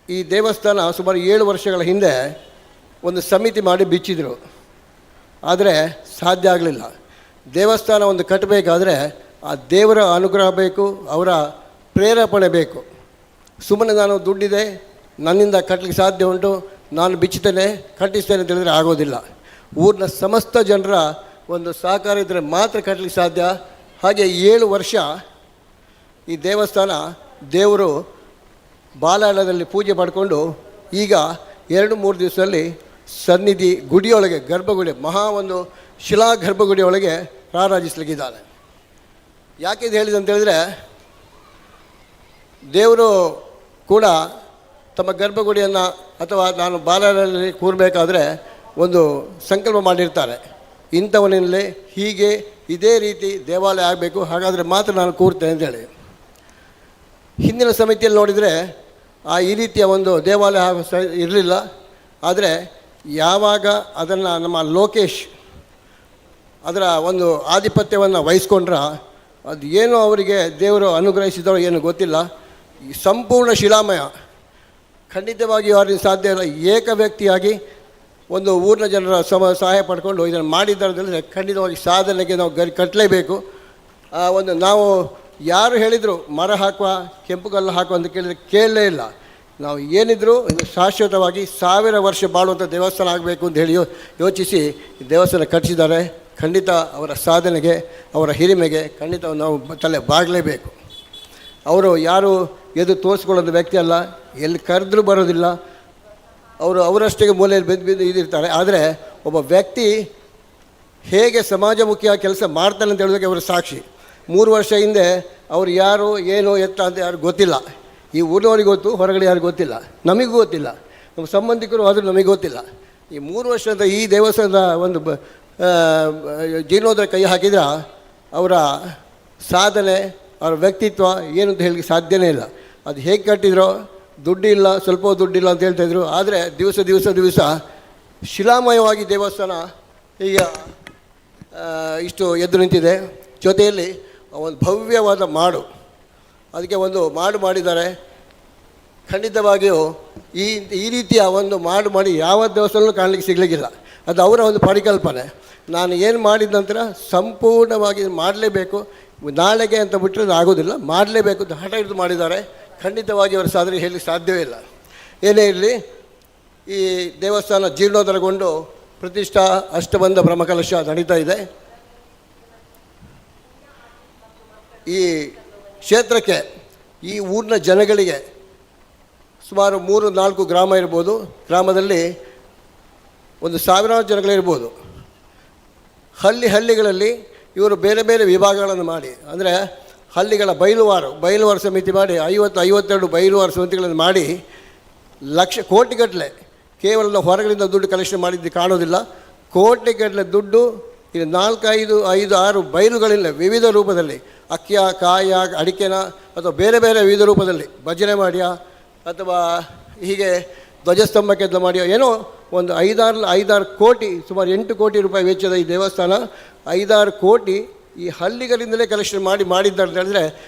ಈ ದೇವಸ್ಥಾನ ಸುಮಾರು 7 ವರ್ಷಗಳ ಹಿಂದೆ ಒಂದು ಸಮಿತಿ ಮಾಡಿ ಬಿಚ್ಚಿದರು. ಆದರೆ ಸಾಧ್ಯ ಆಗಲಿಲ್ಲ. ದೇವಸ್ಥಾನ ಒಂದು ಕಟ್ಟಬೇಕಾದ್ರೆ ಆ ದೇವರ ಅನುಗ್ರಹ ಬೇಕು, ಅವರ ಪ್ರೇರೇಪಣೆ ಬೇಕು. ಸುಮ್ಮನೆ ನಾನು ದುಡ್ಡಿದೆ, ನನ್ನಿಂದ ಕಟ್ಟಲಿಕ್ಕೆ ಸಾಧ್ಯ ಉಂಟು, ನಾನು ಬಿಚ್ಚುತ್ತೇನೆ ಕಟ್ಟಿಸ್ತೇನೆ ಅಂತ ಹೇಳಿದರೆ ಆಗೋದಿಲ್ಲ. ಊರಿನ ಸಮಸ್ತ ಜನರ ಒಂದು ಸಹಕಾರ ಇದ್ದರೆ ಮಾತ್ರ ಕಟ್ಟಲಿಕ್ಕೆ ಸಾಧ್ಯ. ಹಾಗೆ 7 ವರ್ಷ ಈ ದೇವಸ್ಥಾನ ದೇವರು ಬಾಲಾಳದಲ್ಲಿ ಪೂಜೆ ಮಾಡಿಕೊಂಡು ಈಗ 2-3 ದಿವಸದಲ್ಲಿ ಸನ್ನಿಧಿ ಗುಡಿಯೊಳಗೆ ಗರ್ಭಗುಡಿ ಒಂದು ಶಿಲಾ ಗರ್ಭಗುಡಿಯೊಳಗೆ ರಾರಾಜಿಸಲಿಕ್ಕಿದ್ದಾನೆ. ಯಾಕೆ ಇದು ಹೇಳಿದೆ ಅಂತೇಳಿದರೆ, ದೇವರು ಕೂಡ ತಮ್ಮ ಗರ್ಭಗುಡಿಯನ್ನು ಅಥವಾ ನಾನು ಬಾಲಾಳಲ್ಲಿ ಕೂರಬೇಕಾದ್ರೆ ಒಂದು ಸಂಕಲ್ಪ ಮಾಡಿರ್ತಾರೆ. ಇಂಥವನಲ್ಲಿ ಹೀಗೆ ಇದೇ ರೀತಿ ದೇವಾಲಯ ಆಗಬೇಕು, ಹಾಗಾದರೆ ಮಾತ್ರ ನಾನು ಕೂರ್ತೇನೆ ಅಂತೇಳಿ. ಹಿಂದಿನ ಸಮಿತಿಯಲ್ಲಿ ನೋಡಿದರೆ ಈ ರೀತಿಯ ಒಂದು ದೇವಾಲಯ ಇರಲಿಲ್ಲ. ಆದರೆ ಯಾವಾಗ ಅದನ್ನು ನಮ್ಮ ಲೋಕೇಶ್ ಅದರ ಒಂದು ಆಧಿಪತ್ಯವನ್ನು ವಹಿಸ್ಕೊಂಡ್ರ ಅದು ಏನು ಅವರಿಗೆ ದೇವರು ಅನುಗ್ರಹಿಸಿದರೋ ಏನು ಗೊತ್ತಿಲ್ಲ. ಈ ಸಂಪೂರ್ಣ ಶಿಲಾಮಯ ಖಂಡಿತವಾಗಿಯೂ ಅವರಿಗೆ ಸಾಧ್ಯ ಇಲ್ಲ. ಏಕ ವ್ಯಕ್ತಿಯಾಗಿ ಒಂದು ಊರಿನ ಜನರ ಸಹಾಯ ಪಡ್ಕೊಂಡು ಇದನ್ನು ಮಾಡಿದ್ದಾರೆ. ಖಂಡಿತವಾಗಿ ಸಾಧನೆಗೆ ನಾವು ಕಟ್ಟಲೇಬೇಕು. ನಾವು ಯಾರು ಹೇಳಿದರು ಮರ ಹಾಕುವ ಕೆಂಪು ಕಲ್ಲು ಹಾಕುವ ಅಂತ ಕೇಳಲೇ ಇಲ್ಲ. ನಾವು ಏನಿದ್ರು ಇದು ಶಾಶ್ವತವಾಗಿ 1000 ವರ್ಷ ಬಾಳುವಂಥ ದೇವಸ್ಥಾನ ಆಗಬೇಕು ಅಂತ ಹೇಳಿ ಯೋಚಿಸಿ ಈ ದೇವಸ್ಥಾನ ಕಟ್ಟಿಸಿದ್ದಾರೆ. ಖಂಡಿತ ಅವರ ಸಾಧನೆಗೆ ಅವರ ಹಿರಿಮೆಗೆ ಖಂಡಿತ ನಾವು ತಲೆ ಬಾಗಲೇಬೇಕು. ಅವರು ಯಾರು ಎದು ತೋರಿಸ್ಕೊಳ್ಳೋದು ವ್ಯಕ್ತಿ ಅಲ್ಲ, ಎಲ್ಲಿ ಕರೆದ್ರೂ ಬರೋದಿಲ್ಲ. ಅವರಷ್ಟೇ ಮೂಲೆಯಲ್ಲಿ ಬಿದ್ದು ಇದಿರ್ತಾರೆ. ಆದರೆ ಒಬ್ಬ ವ್ಯಕ್ತಿ ಹೇಗೆ ಸಮಾಜಮುಖಿಯಾಗಿ ಕೆಲಸ ಮಾಡ್ತಾನೆ ಅಂತ ಹೇಳೋದಕ್ಕೆ ಅವರು ಸಾಕ್ಷಿ. 3 ವರ್ಷ ಹಿಂದೆ ಅವರು ಯಾರು ಏನು ಎತ್ತ ಅಂತ ಯಾರು ಗೊತ್ತಿಲ್ಲ. ಈ ಊರಿನವ್ರಿಗೆ ಗೊತ್ತು, ಹೊರಗಡೆ ಯಾರಿಗೂ ಗೊತ್ತಿಲ್ಲ, ನಮಗೂ ಗೊತ್ತಿಲ್ಲ, ನಮ್ಮ ಸಂಬಂಧಿಕರು ಆದರೂ ನಮಗೆ ಗೊತ್ತಿಲ್ಲ. ಈ 3 ವರ್ಷದ ಈ ದೇವಸ್ಥಾನದ ಒಂದು ಜೀರ್ಣೋದ್ಧಾರ ಕೈ ಹಾಕಿದ್ರೆ ಅವರ ಸಾಧನೆ ಅವರ ವ್ಯಕ್ತಿತ್ವ ಏನು ಅಂತ ಹೇಳಲಿಕ್ಕೆ ಸಾಧ್ಯನೇ ಇಲ್ಲ. ಅದು ಹೇಗೆ ಕಟ್ಟಿದ್ರೋ ದುಡ್ಡಿಲ್ಲ, ಸ್ವಲ್ಪ ದುಡ್ಡಿಲ್ಲ ಅಂತ ಹೇಳ್ತಾಯಿದ್ರು. ಆದರೆ ದಿವಸ ಶಿಲಾಮಯವಾಗಿ ದೇವಸ್ಥಾನ ಈಗ ಇಷ್ಟು ಎದ್ದು ನಿಂತಿದೆ. ಜೊತೆಯಲ್ಲಿ ಒಂದು ಭವ್ಯವಾದ ಮಾಡು, ಅದಕ್ಕೆ ಒಂದು ಮಾಡಿದ್ದಾರೆ. ಖಂಡಿತವಾಗಿಯೂ ಈ ರೀತಿಯ ಒಂದು ಮಾಡಿ ಯಾವ ದೇವಸ್ಥಾನವೂ ಕಾಣಲಿಕ್ಕೆ ಸಿಗಲಿಕ್ಕಿಲ್ಲ. ಅದು ಅವರ ಒಂದು ಪರಿಕಲ್ಪನೆ. ನಾನು ಏನು ಮಾಡಿದ ನಂತರ ಸಂಪೂರ್ಣವಾಗಿ ಮಾಡಲೇಬೇಕು, ನಾಳೆಗೆ ಅಂತ ಬಿಟ್ಟರೆ ಅದು ಆಗೋದಿಲ್ಲ, ಮಾಡಲೇಬೇಕು ಅಂತ ಹಠ ಹಿಡಿದು ಮಾಡಿದ್ದಾರೆ. ಖಂಡಿತವಾಗಿ ಅವರ ಸಾಧನೆ ಹೇಳಲಿಕ್ಕೆ ಸಾಧ್ಯವೇ ಇಲ್ಲ. ಏನೇ ಇರಲಿ, ಈ ದೇವಸ್ಥಾನ ಜೀರ್ಣೋದ್ಧಾರಗೊಂಡು ಪ್ರತಿಷ್ಠಾ ಅಷ್ಟಬಂಧ ಬ್ರಹ್ಮಕಲಶ ನಡೀತಾ ಇದೆ. ಈ ಕ್ಷೇತ್ರಕ್ಕೆ ಈ ಊರಿನ ಜನಗಳಿಗೆ ಸುಮಾರು 3-4 ಗ್ರಾಮ ಇರ್ಬೋದು. ಗ್ರಾಮದಲ್ಲಿ ಒಂದು 1000 ಜನಗಳಿರ್ಬೋದು. ಹಳ್ಳಿಗಳಲ್ಲಿ ಇವರು ಬೇರೆ ಬೇರೆ ವಿಭಾಗಗಳನ್ನು ಮಾಡಿ, ಅಂದರೆ ಹಳ್ಳಿಗಳ ಬಯಲುವಾರ ಸಮಿತಿ ಮಾಡಿ 52 ಬಯಲುವಾರ ಸಮಿತಿಗಳನ್ನು ಮಾಡಿ ಕೋಟಿಗಟ್ಟಲೆ ಕೇವಲ ಹೊರಗಡೆಯಿಂದ ದುಡ್ಡು ಕಲೆಕ್ಷನ್ ಮಾಡಿದ್ದು ಕಾಣೋದಿಲ್ಲ. ಕೋಟಿಗಟ್ಟಲೆ ದುಡ್ಡು ಇದು 4-5-6 ಬಯಲುಗಳಿಲ್ಲ ವಿವಿಧ ರೂಪದಲ್ಲಿ, ಅಕ್ಕಿಯ ಕಾಯ ಅಡಿಕೆನ ಅಥವಾ ಬೇರೆ ಬೇರೆ ವಿವಿಧ ರೂಪದಲ್ಲಿ ಭಜನೆ ಮಾಡಿಯಾ ಅಥವಾ ಹೀಗೆ ಧ್ವಜಸ್ತಂಭಕ್ಕೆ ಮಾಡಿಯೋ ಏನೋ ಒಂದು 5-6 ಕೋಟಿ, ಸುಮಾರು 8 ಕೋಟಿ ರೂಪಾಯಿ ವೆಚ್ಚದ ಈ ದೇವಸ್ಥಾನ 5-6 ಕೋಟಿ ಈ ಹಳ್ಳಿಗಳಿಂದಲೇ ಕಲೆಕ್ಷನ್ ಮಾಡಿದ್ದಾರೆ ಅಂತ ಹೇಳಿದ್ರೆ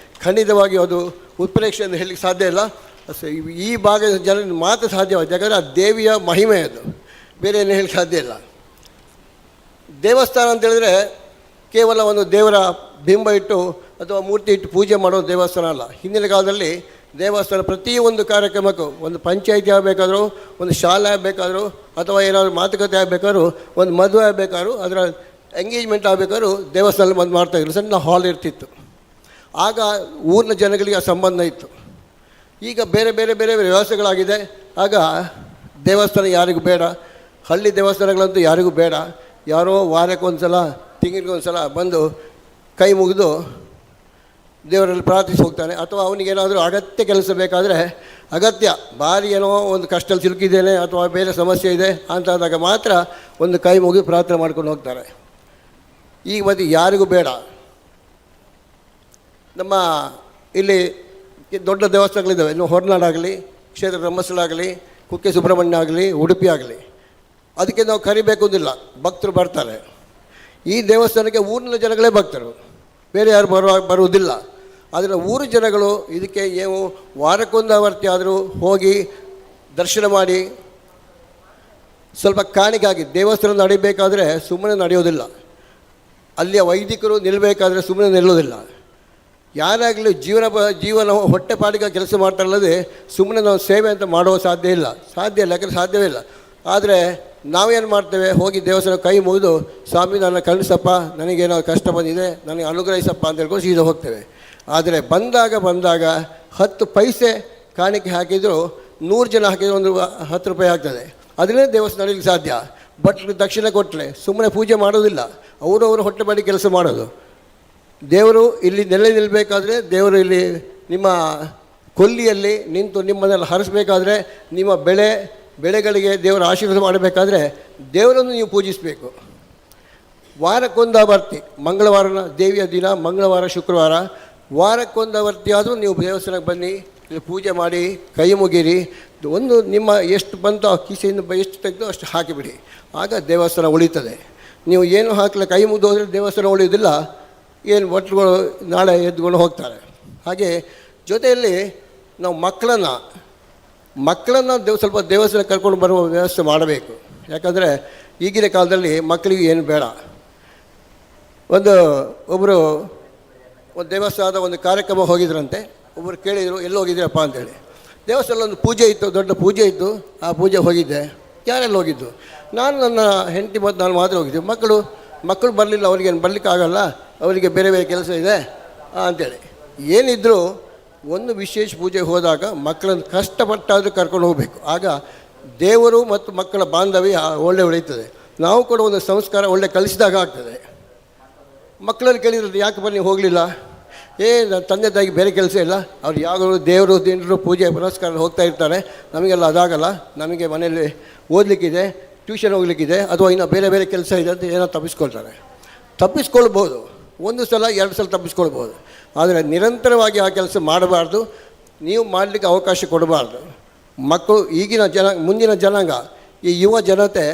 ಖಂಡಿತವಾಗಿ ಅದು ಉತ್ಪ್ರೇಕ್ಷೆ ಎಂದು ಹೇಳಲಿಕ್ಕೆ ಸಾಧ್ಯ ಇಲ್ಲ. ಈ ಭಾಗದ ಜನರಿಗೆ ಮಾತ್ರ ಸಾಧ್ಯವಾಗಿದೆ. ಯಾಕಂದರೆ ಆ ದೇವಿಯ ಮಹಿಮೆ ಅದು, ಬೇರೆ ಏನು ಹೇಳಲಿಕ್ಕೆ ಸಾಧ್ಯ ಇಲ್ಲ. ದೇವಸ್ಥಾನ ಅಂತೇಳಿದ್ರೆ ಕೇವಲ ಒಂದು ದೇವರ ಬಿಂಬ ಇಟ್ಟು ಅಥವಾ ಮೂರ್ತಿ ಇಟ್ಟು ಪೂಜೆ ಮಾಡೋ ದೇವಸ್ಥಾನ ಅಲ್ಲ. ಹಿಂದಿನ ಕಾಲದಲ್ಲಿ ದೇವಸ್ಥಾನ ಪ್ರತಿಯೊಂದು ಕಾರ್ಯಕ್ರಮಕ್ಕೂ, ಒಂದು ಪಂಚಾಯಿತಿ ಆಗಬೇಕಾದ್ರೂ, ಒಂದು ಶಾಲೆ ಆಗಬೇಕಾದ್ರೂ, ಅಥವಾ ಏನಾದರೂ ಮಾತುಕತೆ ಆಗಬೇಕಾದ್ರೂ, ಒಂದು ಮದುವೆ ಆಗಬೇಕಾದ್ರೂ, ಅದರ ಎಂಗೇಜ್ಮೆಂಟ್ ಆಗಬೇಕಾದ್ರೂ ದೇವಸ್ಥಾನದಲ್ಲಿ ಬಂದು ಮಾಡ್ತಾಯಿದ್ರು. ಸಣ್ಣ ಹಾಲ್ ಇರ್ತಿತ್ತು. ಆಗ ಊರಿನ ಜನಗಳಿಗೆ ಆ ಸಂಬಂಧ ಇತ್ತು. ಈಗ ಬೇರೆ ಬೇರೆ ಬೇರೆ ವ್ಯವಸ್ಥೆಗಳಾಗಿದೆ. ಆಗ ದೇವಸ್ಥಾನ ಯಾರಿಗೂ ಬೇಡ, ಹಳ್ಳಿ ದೇವಸ್ಥಾನಗಳಂತೂ ಯಾರಿಗೂ ಬೇಡ. ಯಾರೋ ವಾರಕ್ಕೊಂದು ಸಲ, ತಿಂಗಳಿಗೊಂದು ಸಲ ಬಂದು ಕೈ ಮುಗಿದು ದೇವರಲ್ಲಿ ಪ್ರಾರ್ಥಿಸಿ ಹೋಗ್ತಾನೆ. ಅಥವಾ ಅವನಿಗೇನಾದರೂ ಅಗತ್ಯ ಕೆಲಸ ಬೇಕಾದರೆ, ಅಗತ್ಯ ಭಾರಿ ಏನೋ ಒಂದು ಕಷ್ಟದಲ್ಲಿ ಸಿಲುಕಿದ್ದೇನೆ ಅಥವಾ ಬೇರೆ ಸಮಸ್ಯೆ ಇದೆ ಅಂತಾದಾಗ ಮಾತ್ರ ಒಂದು ಕೈ ಮುಗಿದು ಪ್ರಾರ್ಥನೆ ಮಾಡ್ಕೊಂಡು ಹೋಗ್ತಾರೆ. ಈಗ ಮತ್ತೆ ಯಾರಿಗೂ ಬೇಡ. ನಮ್ಮ ಇಲ್ಲಿ ದೊಡ್ಡ ದೇವಸ್ಥಾನಗಳಿದ್ದಾವೆ. ಇನ್ನು ಹೊರನಾಡಾಗಲಿ, ಕ್ಷೇತ್ರ ಧರ್ಮಸ್ಥಳ ಆಗಲಿ, ಕುಕ್ಕೆ ಸುಬ್ರಹ್ಮಣ್ಯ ಆಗಲಿ, ಉಡುಪಿ ಆಗಲಿ, ಅದಕ್ಕೆ ನಾವು ಕರಿಬೇಕು ಅಂದಿಲ್ಲ, ಭಕ್ತರು ಬರ್ತಾರೆ. ಈ ದೇವಸ್ಥಾನಕ್ಕೆ ಊರಿನ ಜನಗಳೇ ಭಕ್ತರು, ಬೇರೆ ಯಾರು ಬರುವುದಿಲ್ಲ. ಆದರೆ ಊರು ಜನಗಳು ಇದಕ್ಕೆ ಏನು ವಾರಕ್ಕೊಂದು ಆವರ್ತಿ ಆದರೂ ಹೋಗಿ ದರ್ಶನ ಮಾಡಿ ಸ್ವಲ್ಪ ಕಾಣಿಗಾಗಿ ದೇವಸ್ಥಾನ ನಡಿಬೇಕಾದ್ರೆ ಸುಮ್ಮನೆ ನಡೆಯೋದಿಲ್ಲ. ಅಲ್ಲಿಯ ವೈದಿಕರು ನಿಲ್ಲಬೇಕಾದ್ರೆ ಸುಮ್ಮನೆ ನಿಲ್ಲೋದಿಲ್ಲ. ಯಾರಾಗಲಿ ಜೀವನ ಹೊಟ್ಟೆಪಾಡಿಗೆ ಕೆಲಸ ಮಾಡ್ತಾರಲ್ಲದೆ ಸುಮ್ಮನೆ ನಾವು ಸೇವೆ ಅಂತ ಮಾಡುವ ಸಾಧ್ಯ ಇಲ್ಲ, ಯಾಕಂದರೆ ಸಾಧ್ಯವೇ ಇಲ್ಲ. ಆದರೆ ನಾವೇನು ಮಾಡ್ತೇವೆ, ಹೋಗಿ ದೇವಸ್ಥಾನ ಕೈ ಮುಗಿದು ಸ್ವಾಮಿ ನನ್ನ ಕಳಿಸಪ್ಪ, ನನಗೇನೋ ಕಷ್ಟ ಬಂದಿದೆ, ನನಗೆ ಅನುಗ್ರಹಿಸಪ್ಪ ಅಂತ ಹೇಳ್ಕೊಂಡು ಸೀದಾ ಹೋಗ್ತೇವೆ. ಆದರೆ ಬಂದಾಗ 10 ಪೈಸೆ ಕಾಣಿಕೆ ಹಾಕಿದರೂ 100 ಜನ ಹಾಕಿದರೆ ಒಂದು 10 ರೂಪಾಯಿ ಆಗ್ತದೆ. ಅದನ್ನೇ ದೇವಸ್ಥಾನ ನಡೀಲಿಕ್ಕೆ ಸಾಧ್ಯ. ಭಟ್ರು ದಕ್ಷಿಣ ಕೊಟ್ಟರೆ ಸುಮ್ಮನೆ ಪೂಜೆ ಮಾಡೋದಿಲ್ಲ, ಅವರು ಹೊಟ್ಟೆ ಮಾಡಿ ಕೆಲಸ ಮಾಡೋದು. ದೇವರು ಇಲ್ಲಿ ನಿಲ್ಲಬೇಕಾದ್ರೆ, ದೇವರು ಇಲ್ಲಿ ನಿಮ್ಮ ಕೊಲ್ಲಿಯಲ್ಲಿ ನಿಂತು ನಿಮ್ಮನ್ನೆಲ್ಲ ಹರಿಸ್ಬೇಕಾದ್ರೆ, ನಿಮ್ಮ ಬೆಳೆಗಳಿಗೆ ದೇವರ ಆಶೀರ್ವಾದ ಮಾಡಬೇಕಾದ್ರೆ ದೇವರನ್ನು ನೀವು ಪೂಜಿಸಬೇಕು. ವಾರಕ್ಕೊಂದು ಬರ್ತಿ ಮಂಗಳವಾರನ ದೇವಿಯ ದಿನ, ಮಂಗಳವಾರ ಶುಕ್ರವಾರ ವಾರಕ್ಕೊಂದು ಆದರೂ ನೀವು ದೇವಸ್ಥಾನಕ್ಕೆ ಬನ್ನಿ, ಇಲ್ಲಿ ಪೂಜೆ ಮಾಡಿ ಕೈ ಮುಗಿರಿ. ಒಂದು ನಿಮ್ಮ ಎಷ್ಟು ಬಂತು ಆ ಕಿಸೆಯಿಂದ ಎಷ್ಟು ತೆಗೆದು ಅಷ್ಟು ಹಾಕಿಬಿಡಿ, ಆಗ ದೇವಸ್ಥಾನ ಉಳಿತದೆ. ನೀವು ಏನು ಹಾಕಲ್ಲ, ಕೈ ಮುಗಿದು ಹೋದರೆ ದೇವಸ್ಥಾನ ಉಳಿಯೋದಿಲ್ಲ, ಏನು ಭಟ್ರುಗಳು ನಾಳೆ ಎದ್ಕೊಂಡು ಹೋಗ್ತಾರೆ. ಹಾಗೆ ಜೊತೆಯಲ್ಲಿ ನಾವು ಮಕ್ಕಳನ್ನು ಸ್ವಲ್ಪ ದೇವಸ್ಥಾನ ಕರ್ಕೊಂಡು ಬರುವ ವ್ಯವಸ್ಥೆ ಮಾಡಬೇಕು. ಯಾಕಂದರೆ ಈಗಿನ ಕಾಲದಲ್ಲಿ ಮಕ್ಕಳಿಗೆ ಏನು ಬೇಡ. ಒಬ್ಬರು ಒಂದು ದೇವಸ್ಥಾನದ ಒಂದು ಕಾರ್ಯಕ್ರಮ ಹೋಗಿದ್ರಂತೆ. ಒಬ್ಬರು ಕೇಳಿದರು, ಎಲ್ಲಿ ಹೋಗಿದ್ದೀರಪ್ಪ ಅಂತೇಳಿ. ದೇವಸ್ಥಾನದಲ್ಲಿ ಒಂದು ಪೂಜೆ ಇತ್ತು, ದೊಡ್ಡ ಪೂಜೆ ಇತ್ತು. ಆ ಪೂಜೆ ಹೋಗಿದ್ದೆ. ಯಾರೆಲ್ಲ ಹೋಗಿದ್ದು? ನಾನು, ನನ್ನ ಹೆಂಡತಿ ಮತ್ತು ನಾನು ಮಾತ್ರ ಹೋಗಿದ್ದೆ. ಮಕ್ಕಳು ಬರಲಿಲ್ಲ, ಅವ್ರಿಗೇನು ಬರಲಿಕ್ಕಾಗಲ್ಲ, ಅವರಿಗೆ ಬೇರೆ ಬೇರೆ ಕೆಲಸ ಇದೆ ಅಂಥೇಳಿ. ಏನಿದ್ದರೂ ಒಂದು ವಿಶೇಷ ಪೂಜೆಗೆ ಹೋದಾಗ ಮಕ್ಕಳನ್ನು ಕಷ್ಟಪಟ್ಟಾದರೂ ಕರ್ಕೊಂಡು ಹೋಗಬೇಕು. ಆಗ ದೇವರು ಮತ್ತು ಮಕ್ಕಳ ಬಾಂಧವ್ಯ ಒಳ್ಳೆ ಉಳಿಯುತ್ತದೆ. ನಾವು ಕೂಡ ಒಂದು ಸಂಸ್ಕಾರ ಒಳ್ಳೆ ಕಲಿಸಿದಾಗ ಆಗ್ತದೆ. ಮಕ್ಕಳಲ್ಲಿ ಕೇಳಿದ್ರೆ ಯಾಕೆ ಬನ್ನಿ ಹೋಗಲಿಲ್ಲ? ನನ್ನ ತಂದೆ ತಾಯಿಗೆ ಬೇರೆ ಕೆಲಸ ಇಲ್ಲ, ಅವ್ರು ಯಾವಾಗಲೂ ದೇವರು ದಿನರು ಪೂಜೆ ಪುರಸ್ಕಾರ ಹೋಗ್ತಾ ಇರ್ತಾರೆ, ನಮಗೆಲ್ಲ ಅದಾಗಲ್ಲ, ನಮಗೆ ಮನೆಯಲ್ಲಿ ಓದಲಿಕ್ಕಿದೆ, ಟ್ಯೂಷನ್ ಹೋಗ್ಲಿಕ್ಕಿದೆ, ಅಥವಾ ಇನ್ನೂ ಬೇರೆ ಬೇರೆ ಕೆಲಸ ಇದೆ ಅಂತ ಏನೋ ತಪ್ಪಿಸ್ಕೊಳ್ಬೋದು. ಒಂದು ಸಲ 2 ಸಲ ತಪ್ಪಿಸ್ಕೊಳ್ಬೋದು. ಆದರೆ ನಿರಂತರವಾಗಿ ಆ ಕೆಲಸ ಮಾಡಬಾರ್ದು, ನೀವು ಮಾಡಲಿಕ್ಕೆ ಅವಕಾಶ ಕೊಡಬಾರ್ದು. ಮಕ್ಕಳು ಈಗಿನ ಮುಂದಿನ ಜನಾಂಗ, ಈ ಯುವ ಜನತೆ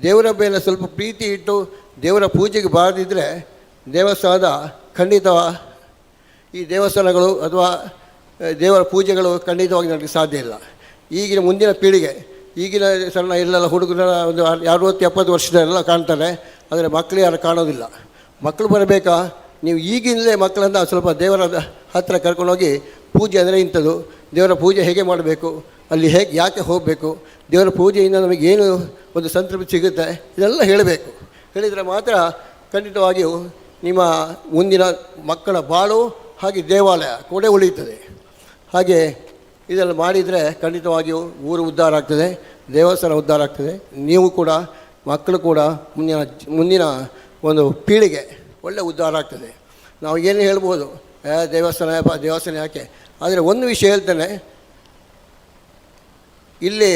ದೇವರ ಮೇಲೆ ಸ್ವಲ್ಪ ಪ್ರೀತಿ ಇಟ್ಟು ದೇವರ ಪೂಜೆಗೆ ಬಾರದಿದ್ದರೆ ದೇವಸ್ಥಾನದ ಖಂಡಿತ ಈ ದೇವಸ್ಥಾನಗಳು ಅಥವಾ ದೇವರ ಪೂಜೆಗಳು ಖಂಡಿತವಾಗಿ ನನಗೆ ಸಾಧ್ಯ ಇಲ್ಲ. ಈಗಿನ ಮುಂದಿನ ಪೀಳಿಗೆ, ಈಗಿನ ಸಣ್ಣ ಎಲ್ಲೆಲ್ಲ ಹುಡುಗರ ಒಂದು 60-70 ವರ್ಷದೆಲ್ಲ ಕಾಣ್ತಾರೆ, ಆದರೆ ಮಕ್ಕಳು ಯಾರು ಕಾಣೋದಿಲ್ಲ. ಮಕ್ಕಳು ಬರಬೇಕಾ? ನೀವು ಈಗಿನಲೇ ಮಕ್ಕಳನ್ನು ಸ್ವಲ್ಪ ದೇವರ ಹತ್ತಿರ ಕರ್ಕೊಂಡೋಗಿ ಪೂಜೆ ಅಂದರೆ ಇಂಥದ್ದು, ದೇವರ ಪೂಜೆ ಹೇಗೆ ಮಾಡಬೇಕು, ಅಲ್ಲಿ ಯಾಕೆ ಹೋಗಬೇಕು, ದೇವರ ಪೂಜೆಯಿಂದ ನಮಗೇನು ಒಂದು ಸಂತೃಪ್ತಿ ಸಿಗುತ್ತೆ, ಇದೆಲ್ಲ ಹೇಳಬೇಕು. ಹೇಳಿದರೆ ಮಾತ್ರ ಖಂಡಿತವಾಗಿಯೂ ನಿಮ್ಮ ಮುಂದಿನ ಮಕ್ಕಳ ಬಾಳು ಹಾಗೆ ದೇವಾಲಯ ಕೂಡ ಉಳಿಯುತ್ತದೆ. ಹಾಗೆ ಇದೆಲ್ಲ ಮಾಡಿದರೆ ಖಂಡಿತವಾಗಿಯೂ ಊರು ಉದ್ಧಾರ ಆಗ್ತದೆ, ದೇವಸ್ಥಾನ ಉದ್ಧಾರ ಆಗ್ತದೆ. ನೀವು ಕೂಡ, ಮಕ್ಕಳು ಕೂಡ ಮುಂದಿನ ಒಂದು ಪೀಳಿಗೆ ಒಳ್ಳೆ ಉದ್ಧಾರ ಆಗ್ತದೆ. ನಾವು ಏನು ಹೇಳ್ಬೋದು, ದೇವಸ್ಥಾನ ಯಾಕೆ? ಆದರೆ ಒಂದು ವಿಷಯ ಹೇಳ್ತೇನೆ, ಇಲ್ಲಿ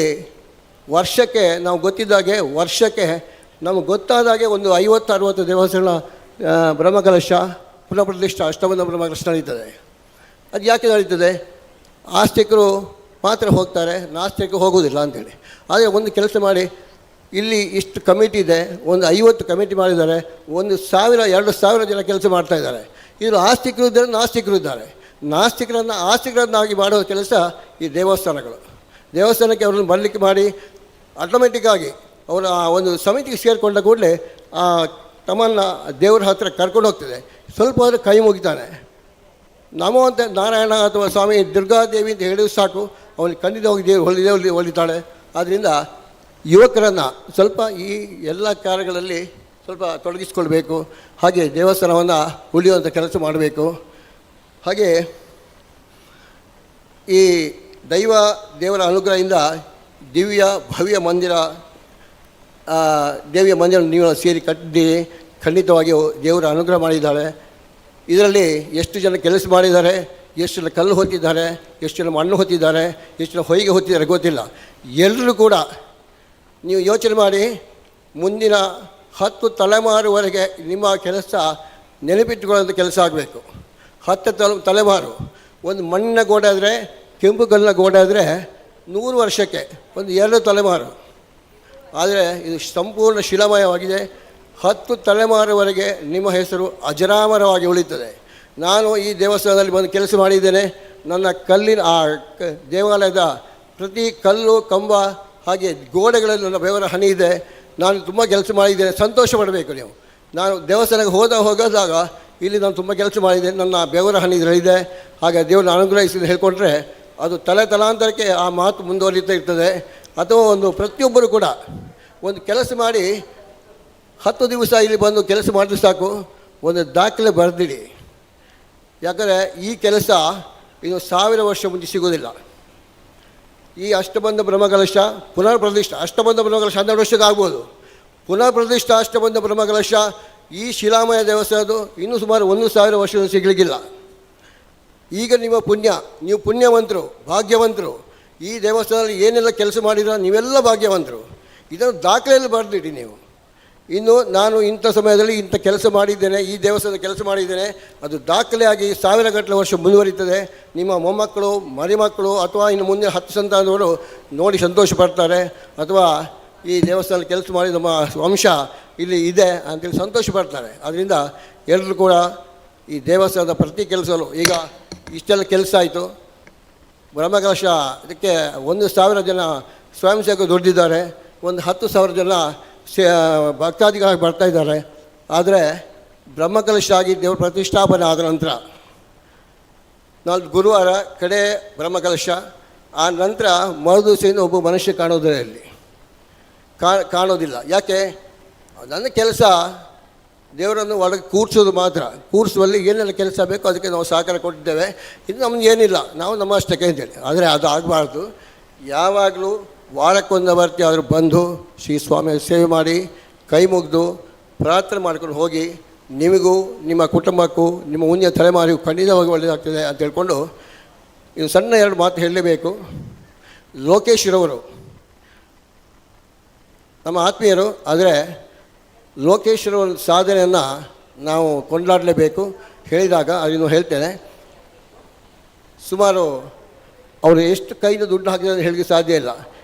ವರ್ಷಕ್ಕೆ ನಾವು ಗೊತ್ತಿದ್ದಾಗೆ, ವರ್ಷಕ್ಕೆ ನಮಗೆ ಗೊತ್ತಾದಾಗೆ ಒಂದು 50-60 ದೇವಸ್ಥಾನ ಬ್ರಹ್ಮಕಲಶ ಪುನಃಪ್ರತಿಷ್ಠಾ ಅಷ್ಟಬಂಧ ಬ್ರಹ್ಮಕಲಶ ನಡೀತದೆ. ಅದು ಯಾಕೆ ನಡೀತದೆ? ಆಸ್ತಿಕರು ಮಾತ್ರ ಹೋಗ್ತಾರೆ, ನಾಸ್ತಿಕರು ಹೋಗೋದಿಲ್ಲ ಅಂಥೇಳಿ. ಆದರೆ ಒಂದು ಕೆಲಸ ಮಾಡಿ, ಇಲ್ಲಿ ಇಷ್ಟು ಕಮಿಟಿ ಇದೆ, ಒಂದು 50 ಕಮಿಟಿ ಮಾಡಿದ್ದಾರೆ, 1,000-2,000 ಜನ ಕೆಲಸ ಮಾಡ್ತಾಯಿದ್ದಾರೆ. ಇದು ಆಸ್ತಿಕರು ಇದ್ದಾರೆ, ನಾಸ್ತಿಕರು ಇದ್ದಾರೆ. ಆಸ್ತಿಕರನ್ನಾಗಿ ಮಾಡುವ ಕೆಲಸ ಈ ದೇವಸ್ಥಾನಕ್ಕೆ ಅವ್ರನ್ನ ಬರಲಿಕ್ಕೆ ಮಾಡಿ ಆಟೋಮೆಟಿಕ್ಕಾಗಿ ಅವರ ಒಂದು ಸಮಿತಿಗೆ ಸೇರಿಕೊಂಡ ಕೂಡಲೇ ತಮ್ಮನ್ನು ದೇವರ ಹತ್ತಿರ ಕರ್ಕೊಂಡು ಹೋಗ್ತದೆ. ಸ್ವಲ್ಪ ಆದರೆ ಕೈ ಮುಗಿತಾನೆ, ನಮೋ ಅಂತ ನಾರಾಯಣ ಅಥವಾ ಸ್ವಾಮಿ ದುರ್ಗಾದೇವಿ ಅಂತ ಹೇಳಿದ್ರು ಸಾಕು, ಅವನಿಗೆ ಖಂಡಿತವಾಗಿ ದೇವರು ಹೊಲಿತಾಳೆ. ಆದ್ದರಿಂದ ಯುವಕರನ್ನು ಸ್ವಲ್ಪ ಈ ಎಲ್ಲ ಕಾರ್ಯಗಳಲ್ಲಿ ಸ್ವಲ್ಪ ತೊಡಗಿಸ್ಕೊಳ್ಬೇಕು. ಹಾಗೆ ದೇವಸ್ಥಾನವನ್ನು ಉಳಿಯುವಂಥ ಕೆಲಸ ಮಾಡಬೇಕು. ಹಾಗೆ ಈ ದೇವರ ಅನುಗ್ರಹದಿಂದ ಭವ್ಯ ಮಂದಿರ, ದೇವಿಯ ಮಂದಿರ ನೀವು ಸೇರಿ ಕಟ್ಟಿದ್ದೀರಿ. ಖಂಡಿತವಾಗಿಯೂ ದೇವರ ಅನುಗ್ರಹ ಮಾಡಿದ್ದಾಳೆ. ಇದರಲ್ಲಿ ಎಷ್ಟು ಜನ ಕೆಲಸ ಮಾಡಿದ್ದಾರೆ, ಎಷ್ಟು ಜನ ಕಲ್ಲು ಹೊತ್ತಿದ್ದಾರೆ, ಎಷ್ಟು ಜನ ಮಣ್ಣು ಹೊತ್ತಿದ್ದಾರೆ, ಎಷ್ಟು ಜನ ಹೊಯ್ಗೆ ಹೊತ್ತಿದ್ದಾರೆ ಗೊತ್ತಿಲ್ಲ. ಎಲ್ಲರೂ ಕೂಡ ನೀವು ಯೋಚನೆ ಮಾಡಿ, ಮುಂದಿನ 10 ತಲೆಮಾರುವರೆಗೆ ನಿಮ್ಮ ಕೆಲಸ ನೆನಪಿಟ್ಟುಕೊಳ್ಳುವಂಥ ಕೆಲಸ ಆಗಬೇಕು. 10 ತಲೆಮಾರು. ಒಂದು ಮಣ್ಣಿನ ಗೋಡೆ ಆದರೆ, ಕೆಂಪು ಕಲ್ಲಿನ ಗೋಡೆ ಆದರೆ 100 ವರ್ಷಕ್ಕೆ ಒಂದು 2 ತಲೆಮಾರು. ಆದರೆ ಇದು ಸಂಪೂರ್ಣ ಶಿಲಾಮಯವಾಗಿದೆ. 10 ತಲೆಮಾರುವರೆಗೆ ನಿಮ್ಮ ಹೆಸರು ಅಜರಾಮರವಾಗಿ ಉಳಿಯುತ್ತದೆ. ನಾನು ಈ ದೇವಸ್ಥಾನದಲ್ಲಿ ಬಂದು ಕೆಲಸ ಮಾಡಿದ್ದೇನೆ. ನನ್ನ ಕಲ್ಲಿನ ದೇವಾಲಯದ ಪ್ರತಿ ಕಲ್ಲು ಕಂಬ ಹಾಗೆ ಗೋಡೆಗಳಲ್ಲಿ ನನ್ನ ಬೆವರ ಹನಿ ಇದೆ. ನಾನು ತುಂಬ ಕೆಲಸ ಮಾಡಿದ್ದೇನೆ, ಸಂತೋಷ ಪಡಬೇಕು ನೀವು. ನಾನು ದೇವಸ್ಥಾನಕ್ಕೆ ಹೋದಾಗ ಇಲ್ಲಿ ನಾನು ತುಂಬ ಕೆಲಸ ಮಾಡಿದ್ದೇನೆ, ನನ್ನ ಬೆವರ ಹನಿ ಇದರಲ್ಲಿದೆ, ಹಾಗೆ ದೇವರನ್ನ ಅನುಗ್ರಹಿಸಿ ಹೇಳ್ಕೊಂಡ್ರೆ ಅದು ತಲಾಂತರಕ್ಕೆ ಆ ಮಾತು ಮುಂದುವರಿತಾ ಇರ್ತದೆ. ಅಥವಾ ಒಂದು ಪ್ರತಿಯೊಬ್ಬರು ಕೂಡ ಒಂದು ಕೆಲಸ ಮಾಡಿ 10 ದಿವಸ ಇಲ್ಲಿ ಬಂದು ಕೆಲಸ ಮಾಡಿದ್ರೆ ಸಾಕು, ಒಂದು ದಾಖಲೆ ಬರೆದಿಡಿ. ಯಾಕಂದರೆ ಈ ಕೆಲಸ ಇದು 1000 ವರ್ಷ ಮುಂಚೆ ಸಿಗೋದಿಲ್ಲ. ಈ ಅಷ್ಟಬಂಧ ಬ್ರಹ್ಮಕಲಶ ಪುನಃಪ್ರತಿಷ್ಠಾ, ಅಷ್ಟಬಂಧ ಬ್ರಹ್ಮಕಲಶ 12 ವರ್ಷಕ್ಕೆ ಆಗ್ಬೋದು. ಪುನಃಪ್ರತಿಷ್ಠಾ ಅಷ್ಟಬಂಧ ಬ್ರಹ್ಮಕಲಶ ಈ ಶಿಲಾಮಯ ದೇವಸ್ಥಾನದ್ದು ಇನ್ನೂ ಸುಮಾರು 1000 ವರ್ಷ ಸಿಗಲಿಕ್ಕಿಲ್ಲ. ಈಗ ನಿಮ್ಮ ನೀವು ಪುಣ್ಯವಂತರು, ಭಾಗ್ಯವಂತರು. ಈ ದೇವಸ್ಥಾನದಲ್ಲಿ ಏನೆಲ್ಲ ಕೆಲಸ ಮಾಡಿದ್ರೆ ನೀವೆಲ್ಲ ಭಾಗ್ಯವಂತರು. ಇದನ್ನು ದಾಖಲೆಯಲ್ಲಿ ಬರೆದಿಡಿ ನೀವು. ಇನ್ನು ನಾನು ಇಂಥ ಸಮಯದಲ್ಲಿ ಇಂಥ ಕೆಲಸ ಮಾಡಿದ್ದೇನೆ, ಈ ದೇವಸ್ಥಾನದ ಕೆಲಸ ಮಾಡಿದ್ದೇನೆ, ಅದು ದಾಖಲೆಯಾಗಿ ಸಾವಿರಗಟ್ಟಲೆ ವರ್ಷ ಮುಂದುವರಿತದೆ. ನಿಮ್ಮ ಮೊಮ್ಮಕ್ಕಳು, ಮರಿಮಕ್ಕಳು ಅಥವಾ ಇನ್ನು ಮುಂದೆ 10 ಸಂತಾನದವರು ನೋಡಿ ಸಂತೋಷ ಪಡ್ತಾರೆ, ಅಥವಾ ಈ ದೇವಸ್ಥಾನದ ಕೆಲಸ ಮಾಡಿ ನಮ್ಮ ವಂಶ ಇಲ್ಲಿ ಇದೆ ಅಂತೇಳಿ ಸಂತೋಷ ಪಡ್ತಾರೆ. ಅದರಿಂದ ಎಲ್ಲರೂ ಕೂಡ ಈ ದೇವಸ್ಥಾನದ ಪ್ರತಿ ಕೆಲಸಗಳು, ಈಗ ಇಷ್ಟೆಲ್ಲ ಕೆಲಸ ಆಯಿತು, ಬ್ರಹ್ಮಕಲಶ ಇದಕ್ಕೆ 1,000 ಜನ ಸ್ವಯಂ ಸೇವಕರು ದುಡ್ಡಿದ್ದಾರೆ, ಒಂದು 10,000 ಜನ ಭಕ್ತಾದಿಗಳಾಗಿ ಬರ್ತಾ ಇದ್ದಾರೆ. ಆದರೆ ಬ್ರಹ್ಮಕಲಶ ಆಗಿ ದೇವರ ಪ್ರತಿಷ್ಠಾಪನೆ ಆದ ನಂತರ ನಾಲ್ಕು ಗುರುವಾರ ಕಡೆ ಬ್ರಹ್ಮಕಲಶ, ಆ ನಂತರ ಮರುದಿವಸದಿಂದ ಒಬ್ಬ ಮನುಷ್ಯ ಕಾಣೋದೇ ಇಲ್ಲಿ ಕಾಣೋದಿಲ್ಲ. ಯಾಕೆ? ನನ್ನ ಕೆಲಸ ದೇವರನ್ನು ಒಳಗೆ ಕೂರಿಸೋದು ಮಾತ್ರ. ಕೂರಿಸುವಲ್ಲಿ ಏನೆಲ್ಲ ಕೆಲಸ ಬೇಕೋ ಅದಕ್ಕೆ ನಾವು ಸಹಕಾರ ಕೊಟ್ಟಿದ್ದೇವೆ. ಇದು ನಮ್ಗೆ ಏನಿಲ್ಲ, ನಾವು ನಮ್ಮಷ್ಟಕ್ಕೆ ಅಂತೇಳಿ. ಆದರೆ ಅದು ಆಗಬಾರ್ದು. ಯಾವಾಗಲೂ ವಾರಕ್ಕೊಂದು ಬರ್ತಿ ಆದರೂ ಬಂದು ಶ್ರೀ ಸ್ವಾಮಿಯ ಸೇವೆ ಮಾಡಿ ಕೈ ಮುಗಿದು ಪ್ರಾರ್ಥನೆ ಮಾಡ್ಕೊಂಡು ಹೋಗಿ, ನಿಮಗೂ ನಿಮ್ಮ ಕುಟುಂಬಕ್ಕೂ ನಿಮ್ಮ ಮುಂದಿನ ತಲೆಮಾರಿಗೂ ಖಂಡಿತವಾಗಿ ಒಳ್ಳೆಯದಾಗ್ತದೆ ಅಂತ ಹೇಳ್ಕೊಂಡು ಇನ್ನು ಸಣ್ಣ 2 ಮಾತು ಹೇಳಲೇಬೇಕು. ಲೋಕೇಶ್ವರವರು ನಮ್ಮ ಆತ್ಮೀಯರು, ಆದರೆ ಲೋಕೇಶ್ವರವರ ಸಾಧನೆಯನ್ನು ನಾವು ಕೊಂಡಾಡಲೇಬೇಕು. ಹೇಳಿದಾಗ ಅದನ್ನು ಹೇಳ್ತೇನೆ. ಸುಮಾರು ಅವರು ಎಷ್ಟು ಕೈಯಿಂದ ದುಡ್ಡು ಹಾಕಿದ್ರೆ ಹೇಳಲಿಕ್ಕೆ ಸಾಧ್ಯ ಇಲ್ಲ.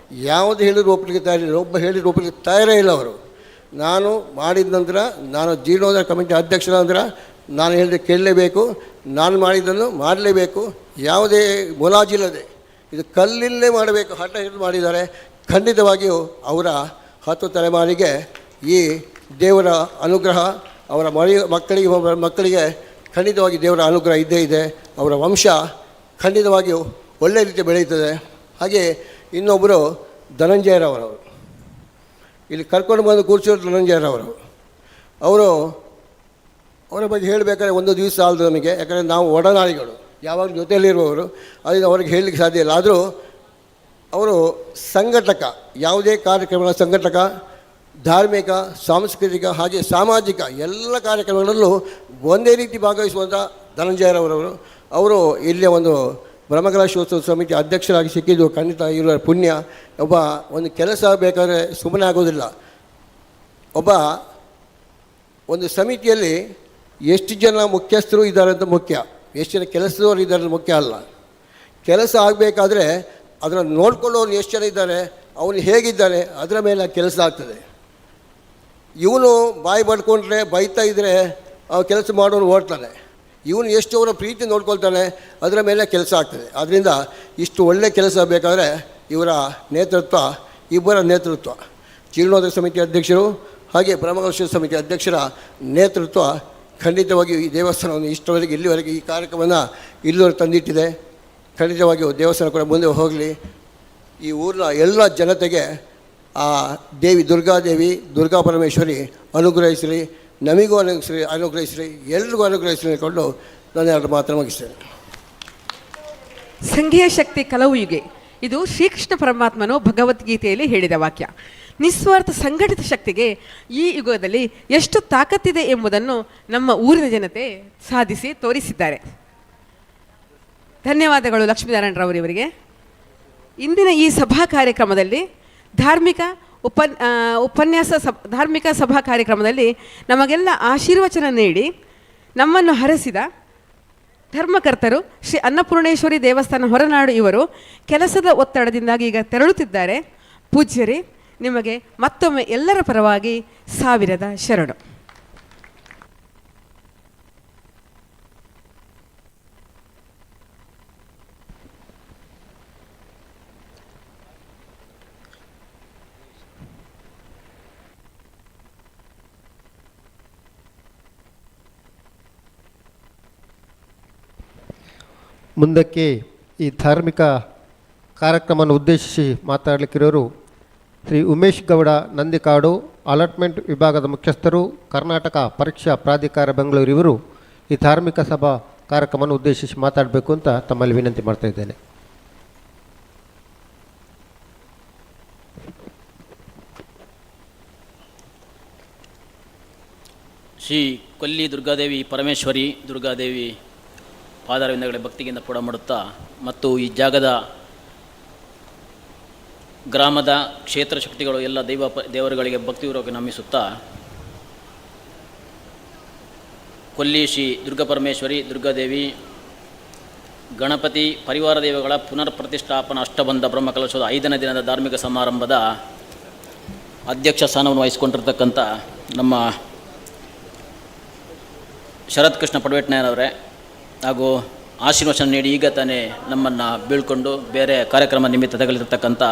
ಯಾವುದು ಹೇಳಿದ್ರು ಒಪ್ಪಲಿಕ್ಕೆ ತಯಾರಿಲ್ಲ, ಒಬ್ಬ ಹೇಳಿದ್ರು ಒಪ್ಪಲಿಕ್ಕೆ ತಯಾರೇ ಇಲ್ಲ ಅವರು. ನಾನು ಮಾಡಿದ ನಂತರ, ನಾನು ಜೀರ್ಣೋದ್ಧಾರ ಕಮಿಟಿ ಅಧ್ಯಕ್ಷರ ನಂತರ ನಾನು ಹೇಳಿದ್ರೆ ಕೇಳಲೇಬೇಕು, ನಾನು ಮಾಡಿದ್ದನ್ನು ಮಾಡಲೇಬೇಕು, ಯಾವುದೇ ಮುಲಾಜಿಲ್ಲದೆ ಇದು ಕಲ್ಲಿಲ್ಲೇ ಮಾಡಬೇಕು, ಹಠ ಹಿಡಿದು ಮಾಡಿದ್ದಾರೆ. ಖಂಡಿತವಾಗಿಯೂ ಅವರ 10 ತಲೆಮಾರಿಗೆ ಈ ದೇವರ ಅನುಗ್ರಹ, ಅವರ ಮಕ್ಕಳಿಗೆ ಖಂಡಿತವಾಗಿ ದೇವರ ಅನುಗ್ರಹ ಇದ್ದೇ ಇದೆ. ಅವರ ವಂಶ ಖಂಡಿತವಾಗಿಯೂ ಒಳ್ಳೆಯ ರೀತಿ ಬೆಳೆಯುತ್ತದೆ. ಹಾಗೆ ಇನ್ನೊಬ್ಬರು ಧನಂಜಯರವರು, ಇಲ್ಲಿ ಕರ್ಕೊಂಡು ಬಂದು ಕೂರಿಸೋರು ಧನಂಜಯರವರು. ಅವರ ಬಗ್ಗೆ ಹೇಳಬೇಕಾದ್ರೆ ಒಂದು ದಿವಸ ಸಾಲದು ನಮಗೆ, ಯಾಕಂದರೆ ನಾವು ಒಡನಾಡಿಗಳು, ಯಾವಾಗ ಜೊತೆಯಲ್ಲಿರುವವರು, ಅದರಿಂದ ಅವ್ರಿಗೆ ಹೇಳಲಿಕ್ಕೆ ಸಾಧ್ಯ ಇಲ್ಲ. ಆದರೂ ಅವರು ಸಂಘಟಕ, ಯಾವುದೇ ಕಾರ್ಯಕ್ರಮಗಳ ಸಂಘಟಕ, ಧಾರ್ಮಿಕ, ಸಾಂಸ್ಕೃತಿಕ ಹಾಗೆ ಸಾಮಾಜಿಕ ಎಲ್ಲ ಕಾರ್ಯಕ್ರಮಗಳಲ್ಲೂ ಒಂದೇ ರೀತಿ ಭಾಗವಹಿಸುವಂಥ ಧನಂಜಯರವರು. ಅವರು ಇಲ್ಲಿಯ ಒಂದು ಬ್ರಹ್ಮಕಲಶೋತ್ಸವ ಸಮಿತಿ ಅಧ್ಯಕ್ಷರಾಗಿ ಸಿಕ್ಕಿದ್ದು ಖಂಡಿತ ಇವರ ಪುಣ್ಯ. ಒಂದು ಕೆಲಸ ಬೇಕಾದರೆ ಸುಮ್ಮನೆ ಆಗೋದಿಲ್ಲ. ಒಂದು ಸಮಿತಿಯಲ್ಲಿ ಎಷ್ಟು ಜನ ಮುಖ್ಯಸ್ಥರು ಇದ್ದಾರೆ ಅಂತ ಮುಖ್ಯ, ಎಷ್ಟು ಜನ ಕೆಲಸದವರು ಇದ್ದಾರೆ ಅಂತ ಮುಖ್ಯ ಅಲ್ಲ. ಕೆಲಸ ಆಗಬೇಕಾದ್ರೆ ಅದನ್ನು ನೋಡ್ಕೊಳ್ಳೋರು ಎಷ್ಟು ಜನ ಇದ್ದಾರೆ, ಅವನು ಹೇಗಿದ್ದಾನೆ, ಅದರ ಮೇಲೆ ಕೆಲಸ ಆಗ್ತದೆ. ಇವನು ಬಾಯಿ ಪಡ್ಕೊಂಡ್ರೆ ಬೈತಾ ಇದ್ದರೆ ಕೆಲಸ ಮಾಡೋನು ಓಡ್ತಾನೆ. ಇವನು ಎಷ್ಟು ಅವರ ಪ್ರೀತಿ ನೋಡ್ಕೊಳ್ತಾನೆ, ಅದರ ಮೇಲೆ ಕೆಲಸ ಆಗ್ತದೆ. ಆದ್ದರಿಂದ ಇಷ್ಟು ಒಳ್ಳೆಯ ಕೆಲಸ ಬೇಕಾದರೆ ಇವರ ನೇತೃತ್ವ, ಇಬ್ಬರ ನೇತೃತ್ವ, ಜೀರ್ಣೋದ್ಧಾರ ಸಮಿತಿ ಅಧ್ಯಕ್ಷರು ಹಾಗೆ ಬ್ರಹ್ಮಕಲಶ ಸಮಿತಿ ಅಧ್ಯಕ್ಷರ ನೇತೃತ್ವ ಖಂಡಿತವಾಗಿಯೂ ಈ ದೇವಸ್ಥಾನವನ್ನು ಇಷ್ಟವರೆಗೆ ಇಲ್ಲಿವರೆಗೆ ಈ ಕಾರ್ಯಕ್ರಮವನ್ನು ಇಲ್ಲಿವರೆಗೆ ತಂದಿಟ್ಟಿದೆ. ಖಂಡಿತವಾಗಿಯೂ ದೇವಸ್ಥಾನ ಕೂಡ ಮುಂದೆ ಹೋಗಲಿ. ಈ ಊರಿನ ಎಲ್ಲ ಜನತೆಗೆ ಆ ದೇವಿ ದುರ್ಗಾದೇವಿ, ದುರ್ಗಾ ಪರಮೇಶ್ವರಿ ಅನುಗ್ರಹಿಸಲಿ, ನಮಗೂ ಅನುಗ್ರಹಿಸಲಿ, ಎಲ್ರಿಗೂ ಅನುಗ್ರಹಿಸಲಿ ಅಂದ್ಕೊಂಡು ನಾನು 2 ಮಾತನ್ನು ಮುಗಿಸ್ತೇನೆ. ಸಂಘೀಯ ಶಕ್ತಿ ಕಲವು ಯುಗೆ, ಇದು ಶ್ರೀಕೃಷ್ಣ ಪರಮಾತ್ಮನು ಭಗವದ್ಗೀತೆಯಲ್ಲಿ ಹೇಳಿದ ವಾಕ್ಯ. ನಿಸ್ವಾರ್ಥ ಸಂಘಟಿತ ಶಕ್ತಿಗೆ ಈ ಯುಗದಲ್ಲಿ ಎಷ್ಟು ತಾಕತ್ತಿದೆ ಎಂಬುದನ್ನು ನಮ್ಮ ಊರಿನ ಜನತೆ ಸಾಧಿಸಿ ತೋರಿಸಿದ್ದಾರೆ. ಧನ್ಯವಾದಗಳು ಲಕ್ಷ್ಮೀನಾರಾಯಣರಾವ್ರವರಿಗೆ. ಇಂದಿನ ಈ ಸಭಾ ಕಾರ್ಯಕ್ರಮದಲ್ಲಿ ಧಾರ್ಮಿಕ ಸಭಾ ಕಾರ್ಯಕ್ರಮದಲ್ಲಿ ನಮಗೆಲ್ಲ ಆಶೀರ್ವಚನ ನೀಡಿ ನಮ್ಮನ್ನು ಹರಸಿದ ಧರ್ಮಕರ್ತರು ಶ್ರೀ ಅನ್ನಪೂರ್ಣೇಶ್ವರಿ ದೇವಸ್ಥಾನ ಹೊರನಾಡು ಇವರು ಕೆಲಸದ ಒತ್ತಡದಿಂದಾಗಿ ಈಗ ತೆರಳುತ್ತಿದ್ದಾರೆ. ಪೂಜ್ಯರೇ, ನಿಮಗೆ ಮತ್ತೊಮ್ಮೆ ಎಲ್ಲರ ಪರವಾಗಿ 1000 ಶರಣು. ಮುಂದಕ್ಕೆ ಈ ಧಾರ್ಮಿಕ ಕಾರ್ಯಕ್ರಮವನ್ನು ಉದ್ದೇಶಿಸಿ ಮಾತಾಡಲಿಕ್ಕಿರೋರು ಶ್ರೀ ಉಮೇಶ್ ಗೌಡ ನಂದಿಕಾಡು, ಅಲಾಟ್ಮೆಂಟ್ ವಿಭಾಗದ ಮುಖ್ಯಸ್ಥರು, ಕರ್ನಾಟಕ ಪರೀಕ್ಷಾ ಪ್ರಾಧಿಕಾರ ಬೆಂಗಳೂರು. ಇವರು ಈ ಧಾರ್ಮಿಕ ಸಭಾ ಕಾರ್ಯಕ್ರಮವನ್ನು ಉದ್ದೇಶಿಸಿ ಮಾತಾಡಬೇಕು ಅಂತ ತಮ್ಮಲ್ಲಿ ವಿನಂತಿ ಮಾಡ್ತಾ ಇದ್ದೇನೆ. ಶ್ರೀ ಕೊಲ್ಲಿ ದುರ್ಗಾದೇವಿ ಪರಮೇಶ್ವರಿ ದುರ್ಗಾದೇವಿ ಪಾದಾರವಿಂದಗಳ ಭಕ್ತಿಗಿಂತ ಪುಡ ಮಾಡುತ್ತಾ ಮತ್ತು ಈ ಜಾಗದ ಗ್ರಾಮದ ಕ್ಷೇತ್ರ ಶಕ್ತಿಗಳು ಎಲ್ಲ ದೇವರುಗಳಿಗೆ ಭಕ್ತಿಪೂರ್ವಕ ನಮಿಸುತ್ತಾ ಕೊಲ್ಲಿ ಶ್ರೀ ದುರ್ಗಾಪರಮೇಶ್ವರಿ ದುರ್ಗಾದೇವಿ ಗಣಪತಿ ಪರಿವಾರ ದೇವಗಳ ಪುನರ್ ಪ್ರತಿಷ್ಠಾಪನಾ ಅಷ್ಟಬಂಧ ಬ್ರಹ್ಮಕಲಶದ 5ನೇ ದಿನದ ಧಾರ್ಮಿಕ ಸಮಾರಂಭದ ಅಧ್ಯಕ್ಷ ಸ್ಥಾನವನ್ನು ವಹಿಸಿಕೊಂಡಿರ್ತಕ್ಕಂಥ ನಮ್ಮ ಶರತ್ ಕೃಷ್ಣ ಪಡವೆಟ್ನಾಯರವರೇ ಹಾಗೂ ಆಶೀರ್ವಚನ ನೀಡಿ ಈಗ ತಾನೇ ನಮ್ಮನ್ನು ಬೀಳ್ಕೊಂಡು ಬೇರೆ ಕಾರ್ಯಕ್ರಮ ನಿಮಿತ್ತ ತಗಲಿರ್ತಕ್ಕಂಥ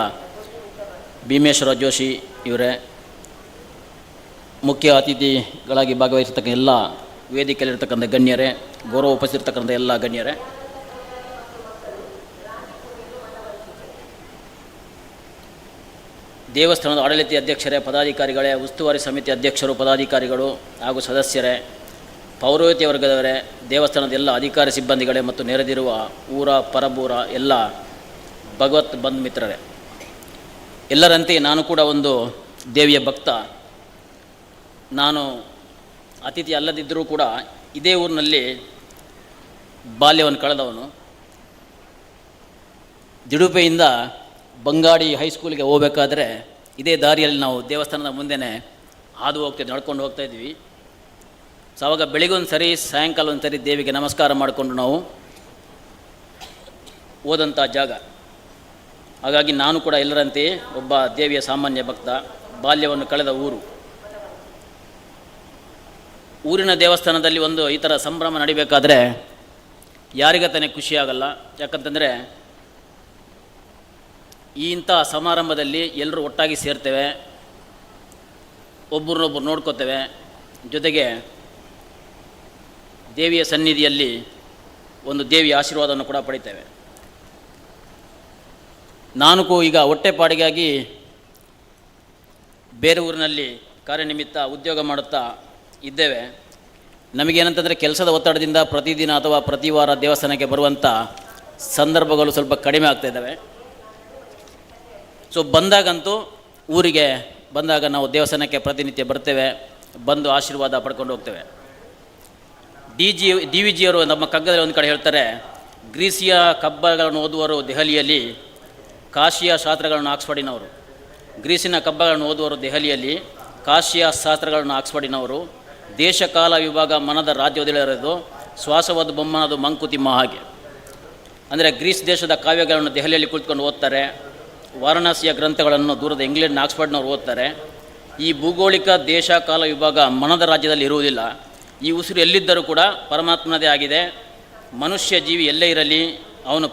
ಭೀಮೇಶ್ವರ ಜೋಶಿ ಇವರೇ, ಮುಖ್ಯ ಅತಿಥಿಗಳಾಗಿ ಭಾಗವಹಿಸಿರ್ತಕ್ಕ ಎಲ್ಲ ವೇದಿಕೆಯಲ್ಲಿರ್ತಕ್ಕಂಥ ಗಣ್ಯರೇ, ಗೌರವ ಉಪಸ್ಥಿತಿರ್ತಕ್ಕಂಥ ಎಲ್ಲ ಗಣ್ಯರೇ, ದೇವಸ್ಥಾನದ ಆಡಳಿತ ಅಧ್ಯಕ್ಷರೇ, ಪದಾಧಿಕಾರಿಗಳೇ, ಉಸ್ತುವಾರಿ ಸಮಿತಿ ಅಧ್ಯಕ್ಷರು, ಪದಾಧಿಕಾರಿಗಳು ಹಾಗೂ ಸದಸ್ಯರೇ, ಪೌರೋಹಿತ್ಯ ವರ್ಗದವರೇ, ದೇವಸ್ಥಾನದ ಎಲ್ಲ ಅಧಿಕಾರಿ ಸಿಬ್ಬಂದಿಗಳೇ ಮತ್ತು ನೆರೆದಿರುವ ಊರ ಪರಬೂರ ಎಲ್ಲ ಭಗವತ್ ಬಂಧು ಮಿತ್ರರೇ, ಎಲ್ಲರಂತೆ ನಾನು ಕೂಡ ಒಂದು ದೇವಿಯ ಭಕ್ತ. ನಾನು ಅತಿಥಿ ಅಲ್ಲದಿದ್ದರೂ ಕೂಡ ಇದೇ ಊರಿನಲ್ಲಿ ಬಾಲ್ಯವನ್ನು ಕಳೆದವನು. ದಿಡುಪೆಯಿಂದ ಬಂಗಾಡಿ ಹೈಸ್ಕೂಲಿಗೆ ಹೋಗಬೇಕಾದ್ರೆ ಇದೇ ದಾರಿಯಲ್ಲಿ ನಾವು ದೇವಸ್ಥಾನದ ಮುಂದೆನೇ ಹಾದು ಹೋಗ್ತಿದ್ವಿ, ನಡ್ಕೊಂಡು ಹೋಗ್ತಾಯಿದ್ವಿ. ಸೊ ಆವಾಗ ಬೆಳಿಗೊಂದು ಸರಿ ಸಾಯಂಕಾಲ ಒಂದು ಸರಿ ದೇವಿಗೆ ನಮಸ್ಕಾರ ಮಾಡಿಕೊಂಡು ನಾವು ಹೋದಂಥ ಜಾಗ. ಹಾಗಾಗಿ ನಾನು ಕೂಡ ಎಲ್ಲರಂತೆ ಒಬ್ಬ ದೇವಿಯ ಸಾಮಾನ್ಯ ಭಕ್ತ. ಬಾಲ್ಯವನ್ನು ಕಳೆದ ಊರು. ಊರಿನ ದೇವಸ್ಥಾನದಲ್ಲಿ ಒಂದು ಈ ಥರ ಸಂಭ್ರಮ ನಡಿಬೇಕಾದ್ರೆ ಯಾರಿಗ ತಾನೇ ಖುಷಿಯಾಗಲ್ಲ. ಯಾಕಂತಂದರೆ ಇಂಥ ಸಮಾರಂಭದಲ್ಲಿ ಎಲ್ಲರೂ ಒಟ್ಟಾಗಿ ಸೇರ್ತೇವೆ, ಒಬ್ಬರನ್ನೊಬ್ಬರು ನೋಡ್ಕೋತೇವೆ, ಜೊತೆಗೆ ದೇವಿಯ ಸನ್ನಿಧಿಯಲ್ಲಿ ಒಂದು ದೇವಿಯ ಆಶೀರ್ವಾದವನ್ನು ಕೂಡ ಪಡಿತೇವೆ. ನಾನು ಈಗ ಹೊಟ್ಟೆಪಾಡಿಗಾಗಿ ಬೇರೆ ಊರಿನಲ್ಲಿ ಕಾರ್ಯನಿಮಿತ್ತ ಉದ್ಯೋಗ ಮಾಡುತ್ತಾ ಇದ್ದೇವೆ. ನಮಗೇನಂತಂದರೆ ಕೆಲಸದ ಒತ್ತಡದಿಂದ ಪ್ರತಿದಿನ ಅಥವಾ ಪ್ರತಿ ವಾರ ದೇವಸ್ಥಾನಕ್ಕೆ ಬರುವಂಥ ಸಂದರ್ಭಗಳು ಸ್ವಲ್ಪ ಕಡಿಮೆ ಆಗ್ತಾಯಿದ್ದಾವೆ. ಸೊ ಬಂದಾಗಂತೂ ಊರಿಗೆ ಬಂದಾಗ ನಾವು ದೇವಸ್ಥಾನಕ್ಕೆ ಪ್ರತಿನಿತ್ಯ ಬರ್ತೇವೆ, ಬಂದು ಆಶೀರ್ವಾದ ಪಡ್ಕೊಂಡು ಹೋಗ್ತೇವೆ. ಡಿ ವಿ ಜಿಯವರು ನಮ್ಮ ಕಗ್ಗದಲ್ಲಿ ಒಂದು ಕಡೆ ಹೇಳ್ತಾರೆ, ಗ್ರೀಸಿಯ ಕಬ್ಬಗಳನ್ನು ಓದುವರು ದೆಹಲಿಯಲ್ಲಿ, ಕಾಶಿಯ ಶಾಸ್ತ್ರಗಳನ್ನು ಆಕ್ಸ್ಫರ್ಡಿನವರು. ಗ್ರೀಸಿನ ಕಬ್ಬಗಳನ್ನು ಓದುವರು ದೆಹಲಿಯಲ್ಲಿ, ಕಾಶಿಯ ಶಾಸ್ತ್ರಗಳನ್ನು ಆಕ್ಸ್ಫರ್ಡಿನವರು. ದೇಶ ಕಾಲ ವಿಭಾಗ ಮನದ ರಾಜ್ಯದಲ್ಲಿರೋದು, ಶ್ವಾಸವಾದ ಬೊಮ್ಮನದು ಮಂಕುತಿಮ್ಮ. ಹಾಗೆ ಅಂದರೆ ಗ್ರೀಸ್ ದೇಶದ ಕಾವ್ಯಗಳನ್ನು ದೆಹಲಿಯಲ್ಲಿ ಕುಳಿತುಕೊಂಡು ಓದ್ತಾರೆ, ವಾರಣಾಸಿಯ ಗ್ರಂಥಗಳನ್ನು ದೂರದ ಇಂಗ್ಲೆಂಡ್ನ ಆಕ್ಸ್ಫರ್ಡ್ನವ್ರು ಓದ್ತಾರೆ. ಈ ಭೌಗೋಳಿಕ ದೇಶ ಕಾಲ ವಿಭಾಗ ಮನದ ರಾಜ್ಯದಲ್ಲಿ ಇರುವುದಿಲ್ಲ. ಈ ಉಸಿರು ಎಲ್ಲಿದ್ದರೂ ಕೂಡ ಪರಮಾತ್ಮನದೇ ಆಗಿದೆ. ಮನುಷ್ಯ ಜೀವಿ ಎಲ್ಲೇ ಇರಲಿ ಅವನು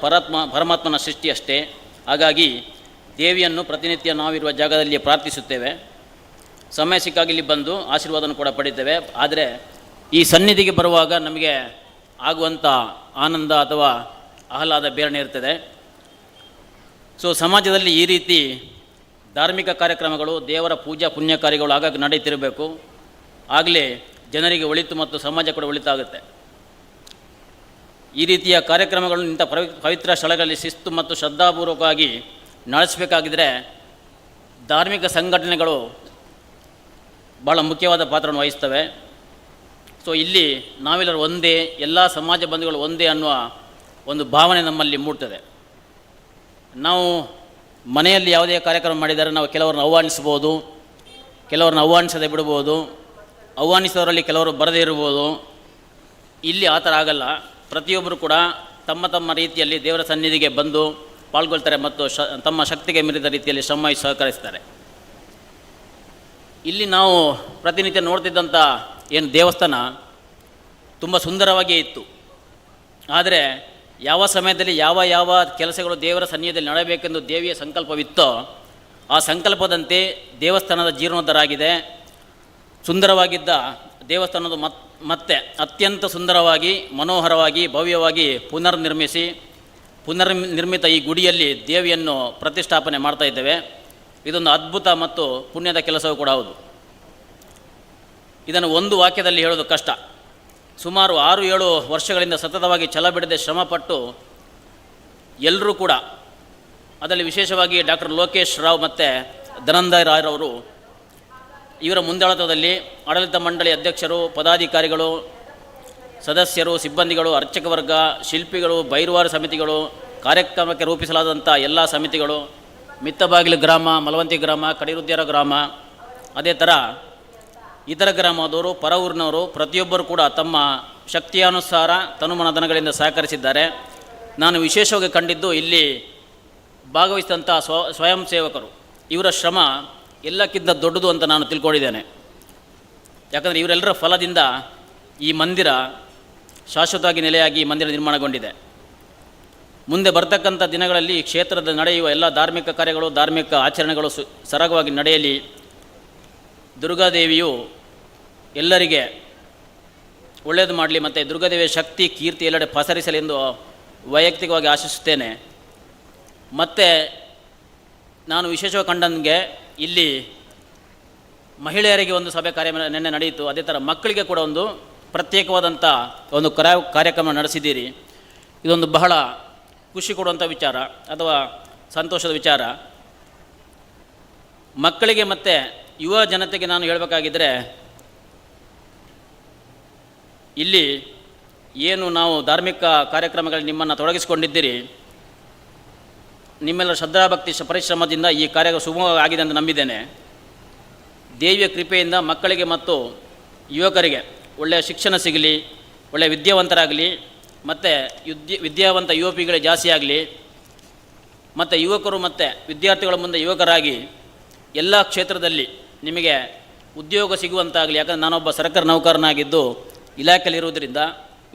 ಪರಮಾತ್ಮನ ಸೃಷ್ಟಿ ಅಷ್ಟೇ. ಹಾಗಾಗಿ ದೇವಿಯನ್ನು ಪ್ರತಿನಿತ್ಯ ನಾವಿರುವ ಜಾಗದಲ್ಲಿ ಪ್ರಾರ್ಥಿಸುತ್ತೇವೆ. ಸಮಯ ಸಿಕ್ಕಾಗಿ ಇಲ್ಲಿ ಬಂದು ಆಶೀರ್ವಾದವನ್ನು ಕೂಡ ಪಡಿತೇವೆ. ಆದರೆ ಈ ಸನ್ನಿಧಿಗೆ ಬರುವಾಗ ನಮಗೆ ಆಗುವಂಥ ಆನಂದ ಅಥವಾ ಆಹ್ಲಾದ ಬೇರೆನೇ ಇರ್ತದೆ. ಸೊ ಸಮಾಜದಲ್ಲಿ ಈ ರೀತಿ ಧಾರ್ಮಿಕ ಕಾರ್ಯಕ್ರಮಗಳು, ದೇವರ ಪೂಜಾ ಪುಣ್ಯ ಕಾರ್ಯಗಳು ಆಗಾಗ ನಡೀತಿರಬೇಕು. ಆಗಲೇ ಜನರಿಗೆ ಒಳಿತು ಮತ್ತು ಸಮಾಜ ಕೂಡ ಒಳಿತಾಗುತ್ತೆ. ಈ ರೀತಿಯ ಕಾರ್ಯಕ್ರಮಗಳನ್ನು ಇಂಥ ಪವಿತ್ರ ಸ್ಥಳಗಳಲ್ಲಿ ಶಿಸ್ತು ಮತ್ತು ಶ್ರದ್ಧಾಪೂರ್ವಕವಾಗಿ ನಡೆಸಬೇಕಾಗಿದ್ದರೆ ಧಾರ್ಮಿಕ ಸಂಘಟನೆಗಳು ಭಾಳ ಮುಖ್ಯವಾದ ಪಾತ್ರವನ್ನು ವಹಿಸ್ತವೆ. ಸೊ ಇಲ್ಲಿ ನಾವೆಲ್ಲರೂ ಒಂದೇ, ಎಲ್ಲ ಸಮಾಜ ಬಂಧುಗಳು ಒಂದೇ ಅನ್ನುವ ಒಂದು ಭಾವನೆ ನಮ್ಮಲ್ಲಿ ಮೂಡ್ತದೆ. ನಾವು ಮನೆಯಲ್ಲಿ ಯಾವುದೇ ಕಾರ್ಯಕ್ರಮ ಮಾಡಿದರೆ ನಾವು ಕೆಲವರನ್ನು ಆಹ್ವಾನಿಸ್ಬೋದು, ಕೆಲವರನ್ನು ಆಹ್ವಾನಿಸದೆ ಬಿಡ್ಬೋದು, ಆಹ್ವಾನಿಸೋರಲ್ಲಿ ಕೆಲವರು ಬರದೇ ಇರ್ಬೋದು. ಇಲ್ಲಿ ಆ ಥರ ಆಗಲ್ಲ. ಪ್ರತಿಯೊಬ್ಬರು ಕೂಡ ತಮ್ಮ ತಮ್ಮ ರೀತಿಯಲ್ಲಿ ದೇವರ ಸನ್ನಿಧಿಗೆ ಬಂದು ಪಾಲ್ಗೊಳ್ತಾರೆ ಮತ್ತು ತಮ್ಮ ಶಕ್ತಿಗೆ ಮೀರಿದ ರೀತಿಯಲ್ಲಿ ಶ್ರಮ ಸಹಕರಿಸ್ತಾರೆ. ಇಲ್ಲಿ ನಾವು ಪ್ರತಿನಿತ್ಯ ನೋಡ್ತಿದ್ದಂಥ ಏನು ದೇವಸ್ಥಾನ ತುಂಬ ಸುಂದರವಾಗಿಯೇ ಇತ್ತು. ಆದರೆ ಯಾವ ಸಮಯದಲ್ಲಿ ಯಾವ ಕೆಲಸಗಳು ದೇವರ ಸನ್ನಿಧಿಯಲ್ಲಿ ನಡೆಯಬೇಕೆಂದು ದೇವಿಯ ಸಂಕಲ್ಪವಿತ್ತೋ ಆ ಸಂಕಲ್ಪದಂತೆ ದೇವಸ್ಥಾನದ ಜೀರ್ಣೋದ್ಧಾರ ಆಗಿದೆ. ಸುಂದರವಾಗಿದ್ದ ದೇವಸ್ಥಾನದ ಮತ್ತೆ ಅತ್ಯಂತ ಸುಂದರವಾಗಿ, ಮನೋಹರವಾಗಿ, ಭವ್ಯವಾಗಿ ಪುನರ್ನಿರ್ಮಿತ ಈ ಗುಡಿಯಲ್ಲಿ ದೇವಿಯನ್ನು ಪ್ರತಿಷ್ಠಾಪನೆ ಮಾಡ್ತಾ ಇದ್ದೇವೆ. ಇದೊಂದು ಅದ್ಭುತ ಮತ್ತು ಪುಣ್ಯದ ಕೆಲಸವೂ ಕೂಡ ಹೌದು. ಇದನ್ನು ಒಂದು ವಾಕ್ಯದಲ್ಲಿ ಹೇಳೋದು ಕಷ್ಟ. ಸುಮಾರು 6-7 ವರ್ಷಗಳಿಂದ ಸತತವಾಗಿ ಛಲ ಬಿಡದೆ ಶ್ರಮಪಟ್ಟು ಎಲ್ಲರೂ ಕೂಡ, ಅದರಲ್ಲಿ ವಿಶೇಷವಾಗಿ ಡಾಕ್ಟರ್ ಲೋಕೇಶ್ ರಾವ್ ಮತ್ತು ಧನಂಜಯ ರಾಯ್ರವರು, ಇವರ ಮುಂದಾಳತ್ವದಲ್ಲಿ ಆಡಳಿತ ಮಂಡಳಿ ಅಧ್ಯಕ್ಷರು, ಪದಾಧಿಕಾರಿಗಳು, ಸದಸ್ಯರು, ಸಿಬ್ಬಂದಿಗಳು, ಅರ್ಚಕ ವರ್ಗ, ಶಿಲ್ಪಿಗಳು, ಬೈರುವಾರ ಸಮಿತಿಗಳು, ಕಾರ್ಯಕ್ರಮಕ್ಕೆ ರೂಪಿಸಲಾದಂಥ ಎಲ್ಲ ಸಮಿತಿಗಳು, ಮಿತ್ತಬಾಗಿಲು ಗ್ರಾಮ, ಮಲವಂತಿ ಗ್ರಾಮ, ಕಡಿರುದ್ಯಾರ ಗ್ರಾಮ, ಅದೇ ಥರ ಇತರ ಗ್ರಾಮದವರು, ಪರ ಊರಿನವರು ಪ್ರತಿಯೊಬ್ಬರು ಕೂಡ ತಮ್ಮ ಶಕ್ತಿಯಾನುಸಾರ ತನುಮನಧನಗಳಿಂದ ಸಹಕರಿಸಿದ್ದಾರೆ. ನಾನು ವಿಶೇಷವಾಗಿ ಕಂಡಿದ್ದು ಇಲ್ಲಿ ಭಾಗವಹಿಸಿದಂಥ ಸ್ವಯಂ ಸೇವಕರು. ಇವರ ಶ್ರಮ ಎಲ್ಲಕ್ಕಿಂತ ದೊಡ್ಡದು ಅಂತ ನಾನು ತಿಳ್ಕೊಂಡಿದ್ದೇನೆ. ಯಾಕಂದರೆ ಇವರೆಲ್ಲರ ಫಲದಿಂದ ಈ ಮಂದಿರ ಶಾಶ್ವತವಾಗಿ ನೆಲೆಯಾಗಿ ಈ ಮಂದಿರ ನಿರ್ಮಾಣಗೊಂಡಿದೆ. ಮುಂದೆ ಬರ್ತಕ್ಕಂಥ ದಿನಗಳಲ್ಲಿ ಈ ಕ್ಷೇತ್ರದ ನಡೆಯುವ ಎಲ್ಲ ಧಾರ್ಮಿಕ ಕಾರ್ಯಗಳು, ಧಾರ್ಮಿಕ ಆಚರಣೆಗಳು ಸರಾಗವಾಗಿ ನಡೆಯಲಿ. ದುರ್ಗಾದೇವಿಯು ಎಲ್ಲರಿಗೆ ಒಳ್ಳೆಯದು ಮಾಡಲಿ ಮತ್ತು ದುರ್ಗಾದೇವಿಯ ಶಕ್ತಿ, ಕೀರ್ತಿ ಎಲ್ಲೆಡೆ ಪಸರಿಸಲಿ ಎಂದು ವೈಯಕ್ತಿಕವಾಗಿ ಆಶಿಸುತ್ತೇನೆ. ಮತ್ತು ನಾನು ವಿಶೇಷವಾಗಿ ಕಂಡಂಗೆ ಇಲ್ಲಿ ಮಹಿಳೆಯರಿಗೆ ಒಂದು ಸಭೆ ನಿನ್ನೆ ನಡೆಯಿತು. ಅದೇ ಥರ ಮಕ್ಕಳಿಗೆ ಕೂಡ ಒಂದು ಪ್ರತ್ಯೇಕವಾದಂಥ ಒಂದು ಕಾರ್ಯಕ್ರಮ ನಡೆಸಿದ್ದೀರಿ. ಇದೊಂದು ಬಹಳ ಖುಷಿ ಕೊಡುವಂಥ ವಿಚಾರ ಅಥವಾ ಸಂತೋಷದ ವಿಚಾರ. ಮಕ್ಕಳಿಗೆ ಮತ್ತು ಯುವ ಜನತೆಗೆ ನಾನು ಹೇಳಬೇಕಾಗಿದ್ದರೆ, ಇಲ್ಲಿ ಏನು ನಾವು ಧಾರ್ಮಿಕ ಕಾರ್ಯಕ್ರಮಗಳಲ್ಲಿ ನಿಮ್ಮನ್ನು ತೊಡಗಿಸಿಕೊಂಡಿದ್ದೀರಿ, ನಿಮ್ಮೆಲ್ಲರ ಶ್ರದ್ಧಾಭಕ್ತಿ ಪರಿಶ್ರಮದಿಂದ ಈ ಕಾರ್ಯ ಸುಗಮವಾಗಿ ಆಗಿದೆ ಅಂತ ನಂಬಿದ್ದೇನೆ. ದೇವಿಯ ಕೃಪೆಯಿಂದ ಮಕ್ಕಳಿಗೆ ಮತ್ತು ಯುವಕರಿಗೆ ಒಳ್ಳೆಯ ಶಿಕ್ಷಣ ಸಿಗಲಿ, ಒಳ್ಳೆಯ ವಿದ್ಯಾವಂತರಾಗಲಿ, ಮತ್ತು ವಿದ್ಯಾವಂತ ಯುವಪಿಗಳೇ ಜಾಸ್ತಿ ಆಗಲಿ, ಮತ್ತು ಯುವಕರು ಮತ್ತು ವಿದ್ಯಾರ್ಥಿಗಳ ಮುಂದೆ ಯುವಕರಾಗಿ ಎಲ್ಲ ಕ್ಷೇತ್ರದಲ್ಲಿ ನಿಮಗೆ ಉದ್ಯೋಗ ಸಿಗುವಂತಾಗಲಿ. ಯಾಕಂದರೆ ನಾನೊಬ್ಬ ಸರ್ಕಾರಿ ನೌಕರನಾಗಿದ್ದು ಇಲಾಖೆಯಲ್ಲಿರುವುದರಿಂದ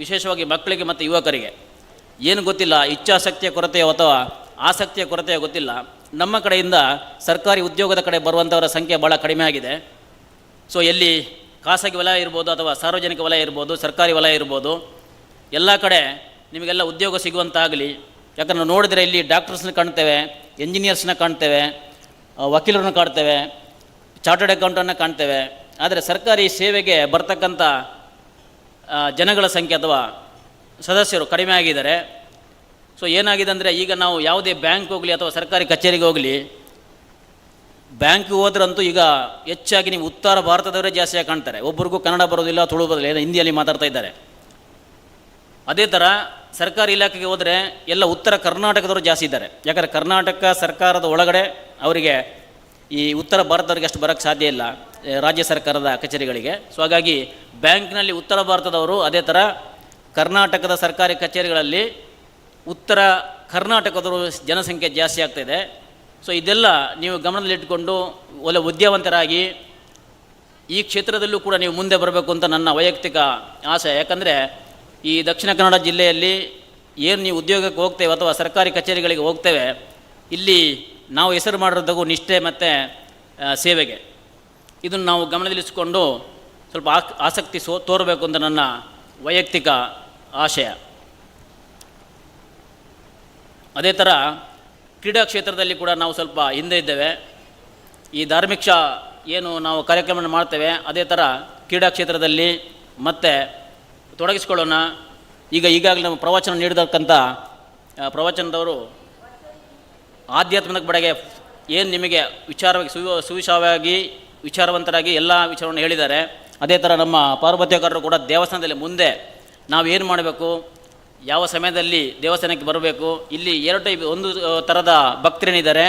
ವಿಶೇಷವಾಗಿ ಮಕ್ಕಳಿಗೆ ಮತ್ತು ಯುವಕರಿಗೆ ಏನು ಗೊತ್ತಿಲ್ಲ, ಇಚ್ಛಾಶಕ್ತಿಯ ಕೊರತೆಯೋ ಅಥವಾ ಆಸಕ್ತಿಯ ಕೊರತೆಯೋ ಗೊತ್ತಿಲ್ಲ, ನಮ್ಮ ಕಡೆಯಿಂದ ಸರ್ಕಾರಿ ಉದ್ಯೋಗದ ಕಡೆ ಬರುವಂಥವರ ಸಂಖ್ಯೆ ಭಾಳ ಕಡಿಮೆ ಆಗಿದೆ. ಸೊ ಎಲ್ಲಿ ಖಾಸಗಿ ವಲಯ ಇರ್ಬೋದು ಅಥವಾ ಸಾರ್ವಜನಿಕ ವಲಯ ಇರ್ಬೋದು, ಸರ್ಕಾರಿ ವಲಯ ಇರ್ಬೋದು, ಎಲ್ಲ ಕಡೆ ನಿಮಗೆಲ್ಲ ಉದ್ಯೋಗ ಸಿಗುವಂತಾಗಲಿ. ಯಾಕಂದರೆ ನೋಡಿದರೆ ಇಲ್ಲಿ ಡಾಕ್ಟರ್ಸ್ನ ಕಾಣ್ತೇವೆ, ಎಂಜಿನಿಯರ್ಸ್ನ ಕಾಣ್ತೇವೆ, ವಕೀಲರನ್ನ ಕಾಣ್ತೇವೆ, ಚಾರ್ಟರ್ಡ್ ಅಕೌಂಟನ್ನು ಕಾಣ್ತೇವೆ. ಆದರೆ ಸರ್ಕಾರಿ ಸೇವೆಗೆ ಬರ್ತಕ್ಕಂಥ ಜನಗಳ ಸಂಖ್ಯೆ ಅಥವಾ ಸದಸ್ಯರು ಕಡಿಮೆ ಆಗಿದ್ದಾರೆ. ಸೊ ಏನಾಗಿದೆ ಅಂದರೆ, ಈಗ ನಾವು ಯಾವುದೇ ಬ್ಯಾಂಕ್ ಹೋಗಲಿ ಅಥವಾ ಸರ್ಕಾರಿ ಕಚೇರಿಗೆ ಹೋಗಲಿ, ಬ್ಯಾಂಕಿಗೆ ಹೋದ್ರಂತೂ ಈಗ ಹೆಚ್ಚಾಗಿ ನೀವು ಉತ್ತರ ಭಾರತದವರೇ ಜಾಸ್ತಿಯಾಗಿ ಕಾಣ್ತಾರೆ. ಒಬ್ರಿಗೂ ಕನ್ನಡ ಬರೋದಿಲ್ಲ, ತುಳು ಬರೋದಿಲ್ಲ, ಹಿಂದಿಯಲ್ಲಿ ಮಾತಾಡ್ತಾ ಇದ್ದಾರೆ. ಅದೇ ಥರ ಸರ್ಕಾರಿ ಇಲಾಖೆಗೆ ಹೋದರೆ ಎಲ್ಲ ಉತ್ತರ ಕರ್ನಾಟಕದವರು ಜಾಸ್ತಿ ಇದ್ದಾರೆ. ಯಾಕಂದರೆ ಕರ್ನಾಟಕ ಸರ್ಕಾರದ ಒಳಗಡೆ ಅವರಿಗೆ ಈ ಉತ್ತರ ಭಾರತದವರಿಗೆ ಅಷ್ಟು ಬರೋಕ್ಕೆ ಸಾಧ್ಯ ಇಲ್ಲ, ರಾಜ್ಯ ಸರ್ಕಾರದ ಕಚೇರಿಗಳಿಗೆ. ಸೊ ಹಾಗಾಗಿ ಬ್ಯಾಂಕ್ನಲ್ಲಿ ಉತ್ತರ ಭಾರತದವರು, ಅದೇ ಥರ ಕರ್ನಾಟಕದ ಸರ್ಕಾರಿ ಕಚೇರಿಗಳಲ್ಲಿ ಉತ್ತರ ಕರ್ನಾಟಕದವರು ಜನಸಂಖ್ಯೆ ಜಾಸ್ತಿ ಆಗ್ತಾಯಿದೆ. ಸೊ ಇದೆಲ್ಲ ನೀವು ಗಮನದಲ್ಲಿಟ್ಟುಕೊಂಡು ಒಳ್ಳೆ ವಿದ್ಯಾವಂತರಾಗಿ ಈ ಕ್ಷೇತ್ರದಲ್ಲೂ ಕೂಡ ನೀವು ಮುಂದೆ ಬರಬೇಕು ಅಂತ ನನ್ನ ವೈಯಕ್ತಿಕ ಆಸೆ. ಯಾಕಂದರೆ ಈ ದಕ್ಷಿಣ ಕನ್ನಡ ಜಿಲ್ಲೆಯಲ್ಲಿ ಏನು ನೀವು ಉದ್ಯೋಗಕ್ಕೆ ಹೋಗ್ತೇವೆ ಅಥವಾ ಸರ್ಕಾರಿ ಕಚೇರಿಗಳಿಗೆ ಹೋಗ್ತೇವೆ, ಇಲ್ಲಿ ನಾವು ಹೆಸರು ಮಾಡಿರೋದಕ್ಕೂ ನಿಷ್ಠೆ ಮತ್ತು ಸೇವೆಗೆ, ಇದನ್ನು ನಾವು ಗಮನದಲ್ಲಿರಿಸಿಕೊಂಡು ಸ್ವಲ್ಪ ಆಸಕ್ತಿ ತೋರಬೇಕು ಅಂತ ನನ್ನ ವೈಯಕ್ತಿಕ ಆಶಯ. ಅದೇ ಥರ ಕ್ರೀಡಾ ಕ್ಷೇತ್ರದಲ್ಲಿ ಕೂಡ ನಾವು ಸ್ವಲ್ಪ ಹಿಂದೆ ಇದ್ದೇವೆ. ಈ ಧಾರ್ಮಿಕ ಏನು ನಾವು ಕಾರ್ಯಕ್ರಮ ಮಾಡ್ತೇವೆ, ಅದೇ ಥರ ಕ್ರೀಡಾ ಕ್ಷೇತ್ರದಲ್ಲಿ ಮತ್ತೆ ತೊಡಗಿಸ್ಕೊಳ್ಳೋಣ. ಈಗಾಗಲೇ ನಮ್ಮ ಪ್ರವಚನ ನೀಡಿದಕ್ಕಂಥ ಪ್ರವಚನದವರು ಆಧ್ಯಾತ್ಮಿಕ ಬಡೆಗೆ ಏನು ನಿಮಗೆ ವಿಚಾರವಾಗಿ ಸುವಿಶಾಲವಾಗಿ ವಿಚಾರವಂತರಾಗಿ ಎಲ್ಲ ವಿಚಾರವನ್ನು ಹೇಳಿದ್ದಾರೆ. ಅದೇ ಥರ ನಮ್ಮ ಪಾರ್ವತ್ಯಕಾರರು ಕೂಡ ದೇವಸ್ಥಾನದಲ್ಲಿ ಮುಂದೆ ನಾವು ಏನು ಮಾಡಬೇಕು, ಯಾವ ಸಮಯದಲ್ಲಿ ದೇವಸ್ಥಾನಕ್ಕೆ ಬರಬೇಕು, ಇಲ್ಲಿ ಎರಡು ಟೈಪ್, ಒಂದು ಥರದ ಭಕ್ತರೇನಿದ್ದಾರೆ,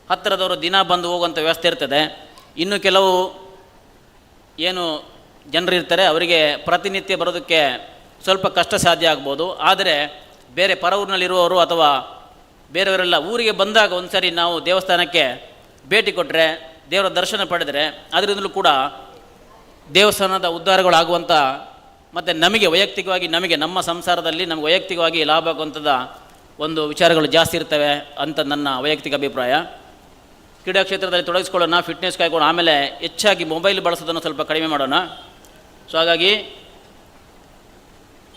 ಹತ್ತಿರದವರು ದಿನ ಬಂದು ಹೋಗುವಂಥ ವ್ಯವಸ್ಥೆ ಇರ್ತದೆ. ಇನ್ನು ಕೆಲವು ಏನು ಜನರು ಇರ್ತಾರೆ, ಅವರಿಗೆ ಪ್ರತಿನಿತ್ಯ ಬರೋದಕ್ಕೆ ಸ್ವಲ್ಪ ಕಷ್ಟ ಸಾಧ್ಯ ಆಗ್ಬೋದು. ಆದರೆ ಬೇರೆ ಪರ ಊರಿನಲ್ಲಿರುವವರು ಅಥವಾ ಬೇರೆಯವರೆಲ್ಲ ಊರಿಗೆ ಬಂದಾಗ ಒಂದು ಸರಿ ನಾವು ದೇವಸ್ಥಾನಕ್ಕೆ ಭೇಟಿ ಕೊಟ್ಟರೆ, ದೇವರ ದರ್ಶನ ಪಡೆದರೆ, ಅದರಿಂದಲೂ ಕೂಡ ದೇವಸ್ಥಾನದ ಉದ್ಧಾರಗಳಾಗುವಂಥ ಮತ್ತು ನಮಗೆ ವೈಯಕ್ತಿಕವಾಗಿ ನಮ್ಮ ಸಂಸಾರದಲ್ಲಿ ನಮಗೆ ವೈಯಕ್ತಿಕವಾಗಿ ಲಾಭ ಆಗುವಂಥದ್ದು ಒಂದು ವಿಚಾರಗಳು ಜಾಸ್ತಿ ಇರ್ತವೆ ಅಂತ ನನ್ನ ವೈಯಕ್ತಿಕ ಅಭಿಪ್ರಾಯ. ಕ್ರೀಡಾ ಕ್ಷೇತ್ರದಲ್ಲಿ ತೊಡಗಿಸ್ಕೊಳ್ಳೋಣ, ಫಿಟ್ನೆಸ್ ಕಾಯ್ಕೊಳ್ಳೋಣ, ಆಮೇಲೆ ಹೆಚ್ಚಾಗಿ ಮೊಬೈಲ್ ಬಳಸೋದನ್ನು ಸ್ವಲ್ಪ ಕಡಿಮೆ ಮಾಡೋಣ. ಸೊ ಹಾಗಾಗಿ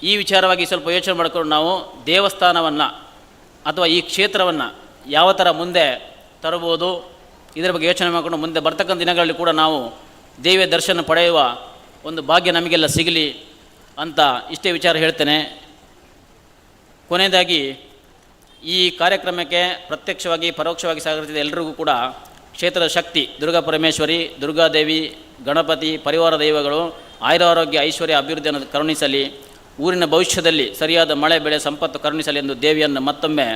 ಈ ವಿಚಾರವಾಗಿ ಸ್ವಲ್ಪ ಯೋಚನೆ ಮಾಡಿಕೊಂಡು ನಾವು ದೇವಸ್ಥಾನವನ್ನು ಅಥವಾ ಈ ಕ್ಷೇತ್ರವನ್ನು ಯಾವ ಥರ ಮುಂದೆ ತರಬಹುದು, ಇದರ ಬಗ್ಗೆ ಯೋಚನೆ ಮಾಡಿಕೊಂಡು ಮುಂದೆ ಬರ್ತಕ್ಕಂಥ ದಿನಗಳಲ್ಲಿ ಕೂಡ ನಾವು ದೇವಿಯ ದರ್ಶನ ಪಡೆಯುವ ಒಂದು ಭಾಗ್ಯ ನಮಗೆಲ್ಲ ಸಿಗಲಿ ಅಂತ ಇಷ್ಟೇ ವಿಚಾರ ಹೇಳ್ತೇನೆ. ಕೊನೆಯದಾಗಿ ಈ ಕಾರ್ಯಕ್ರಮಕ್ಕೆ ಪ್ರತ್ಯಕ್ಷವಾಗಿ ಪರೋಕ್ಷವಾಗಿ ಸಹಕರಿಸಿದ ಎಲ್ಲರಿಗೂ ಕೂಡ ಕ್ಷೇತ್ರದ ಶಕ್ತಿ ದುರ್ಗಾ ಪರಮೇಶ್ವರಿ, ದುರ್ಗಾದೇವಿ, ಗಣಪತಿ, ಪರಿವಾರ ದೈವಗಳು ಆಯುರಾರೋಗ್ಯ ಐಶ್ವರ್ಯ ಅಭಿವೃದ್ಧಿಯನ್ನು ಕರುಣಿಸಲಿ, ಊರಿನ ಭವಿಷ್ಯದಲ್ಲಿ ಸರಿಯಾದ ಮಳೆ ಬೆಳೆ ಸಂಪತ್ತು ಕರುಣಿಸಲಿ ಎಂದು ದೇವಿಯನ್ನು ಮತ್ತೊಮ್ಮೆ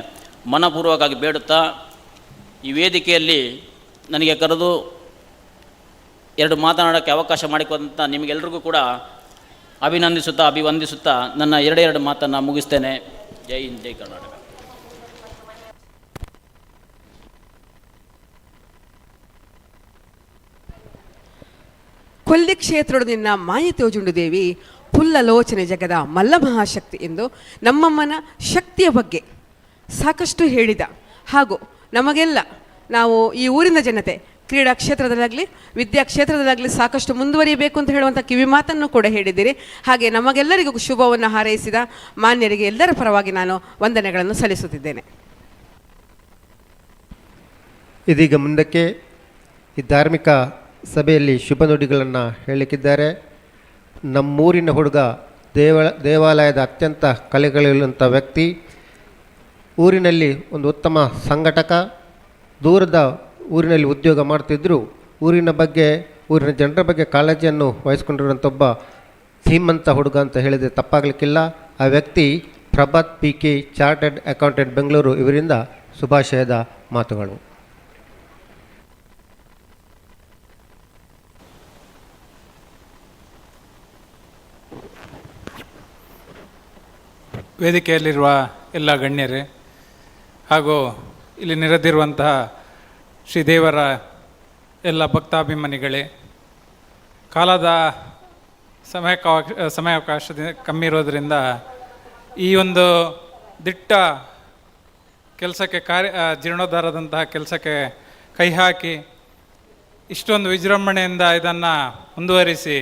ಮನಪೂರ್ವಕವಾಗಿ ಬೇಡುತ್ತಾ, ಈ ವೇದಿಕೆಯಲ್ಲಿ ನನಗೆ ಕರೆದು ಎರಡು ಮಾತನಾಡೋಕ್ಕೆ ಅವಕಾಶ ಮಾಡಿಕೊಟ್ಟಂಥ ನಿಮಗೆಲ್ರಿಗೂ ಕೂಡ ಅಭಿವಂದಿಸುತ್ತಾ ನನ್ನ ಎರಡೆರಡು ಮಾತನ್ನು ಮುಗಿಸ್ತೇನೆ. ಜೈ ಹಿಂದ್, ಜೈ ಕರ್ನಾಟಕ. ಕೊಲ್ಲಿ ಕ್ಷೇತ್ರಡು ನಿನ್ನ ಮಾಯ ತೋಜುಂಡು ದೇವಿ ಪುಲ್ಲಲೋಚನೆ ಜಗದ ಮಲ್ಲಮಹಾಶಕ್ತಿ ಎಂದು ನಮ್ಮಮ್ಮನ ಶಕ್ತಿಯ ಬಗ್ಗೆ ಸಾಕಷ್ಟು ಹೇಳಿದ ಹಾಗೂ ನಮಗೆಲ್ಲ ನಾವು ಈ ಊರಿನ ಜನತೆ ಕ್ರೀಡಾ ಕ್ಷೇತ್ರದಲ್ಲಾಗಲಿ ವಿದ್ಯಾ ಕ್ಷೇತ್ರದಲ್ಲಾಗಲಿ ಸಾಕಷ್ಟು ಮುಂದುವರಿಯಬೇಕು ಅಂತ ಹೇಳುವಂಥ ಕಿವಿ ಮಾತನ್ನು ಕೂಡ ಹೇಳಿದ್ದೀರಿ. ಹಾಗೆ ನಮಗೆಲ್ಲರಿಗೂ ಶುಭವನ್ನು ಹಾರೈಸಿದ ಮಾನ್ಯರಿಗೆ ಎಲ್ಲರ ಪರವಾಗಿ ನಾನು ವಂದನೆಗಳನ್ನು ಸಲ್ಲಿಸುತ್ತಿದ್ದೇನೆ. ಇದೀಗ ಮುಂದಕ್ಕೆ ಈ ಧಾರ್ಮಿಕ ಸಭೆಯಲ್ಲಿ ಶುಭ ನುಡಿಗಳನ್ನು ಹೇಳಲಿಕ್ಕಿದ್ದಾರೆ. ನಮ್ಮೂರಿನ ಹುಡುಗ ದೇವಾಲಯದ ಅತ್ಯಂತ ಕಲೆಗಳಿರುವಂಥ ವ್ಯಕ್ತಿ, ಊರಿನಲ್ಲಿ ಒಂದು ಉತ್ತಮ ಸಂಘಟಕ, ದೂರದ ಊರಿನಲ್ಲಿ ಉದ್ಯೋಗ ಮಾಡ್ತಿದ್ದರು. ಊರಿನ ಜನರ ಬಗ್ಗೆ ಕಾಳಜಿಯನ್ನು ವಹಿಸ್ಕೊಂಡಿರುವಂಥ ಒಬ್ಬ ಧೀಮಂತ ಹುಡುಗ ಅಂತ ಹೇಳಿದರೆ ತಪ್ಪಾಗಲಿಕ್ಕಿಲ್ಲ. ಆ ವ್ಯಕ್ತಿ Prabhat PK, chartered accountant, Bengaluru. ಇವರಿಂದ ಶುಭಾಶಯದ ಮಾತುಗಳು. ವೇದಿಕೆಯಲ್ಲಿರುವ ಎಲ್ಲ ಗಣ್ಯರೇ ಹಾಗೂ ಇಲ್ಲಿ ನೆರೆದಿರುವಂತಹ ಶ್ರೀದೇವರ ಎಲ್ಲ ಭಕ್ತಾಭಿಮಾನಿಗಳೇ, ಕಾಲದ ಸಮಯಾವಕಾಶ ಕಮ್ಮಿ ಇರೋದರಿಂದ ಈ ಒಂದು ದಿಟ್ಟ ಕೆಲಸಕ್ಕೆ ಜೀರ್ಣೋದ್ಧಾರದಂತಹ ಕೆಲಸಕ್ಕೆ ಕೈ ಹಾಕಿ ಇಷ್ಟೊಂದು ವಿಜೃಂಭಣೆಯಿಂದ ಇದನ್ನು ಮುಂದುವರಿಸಿ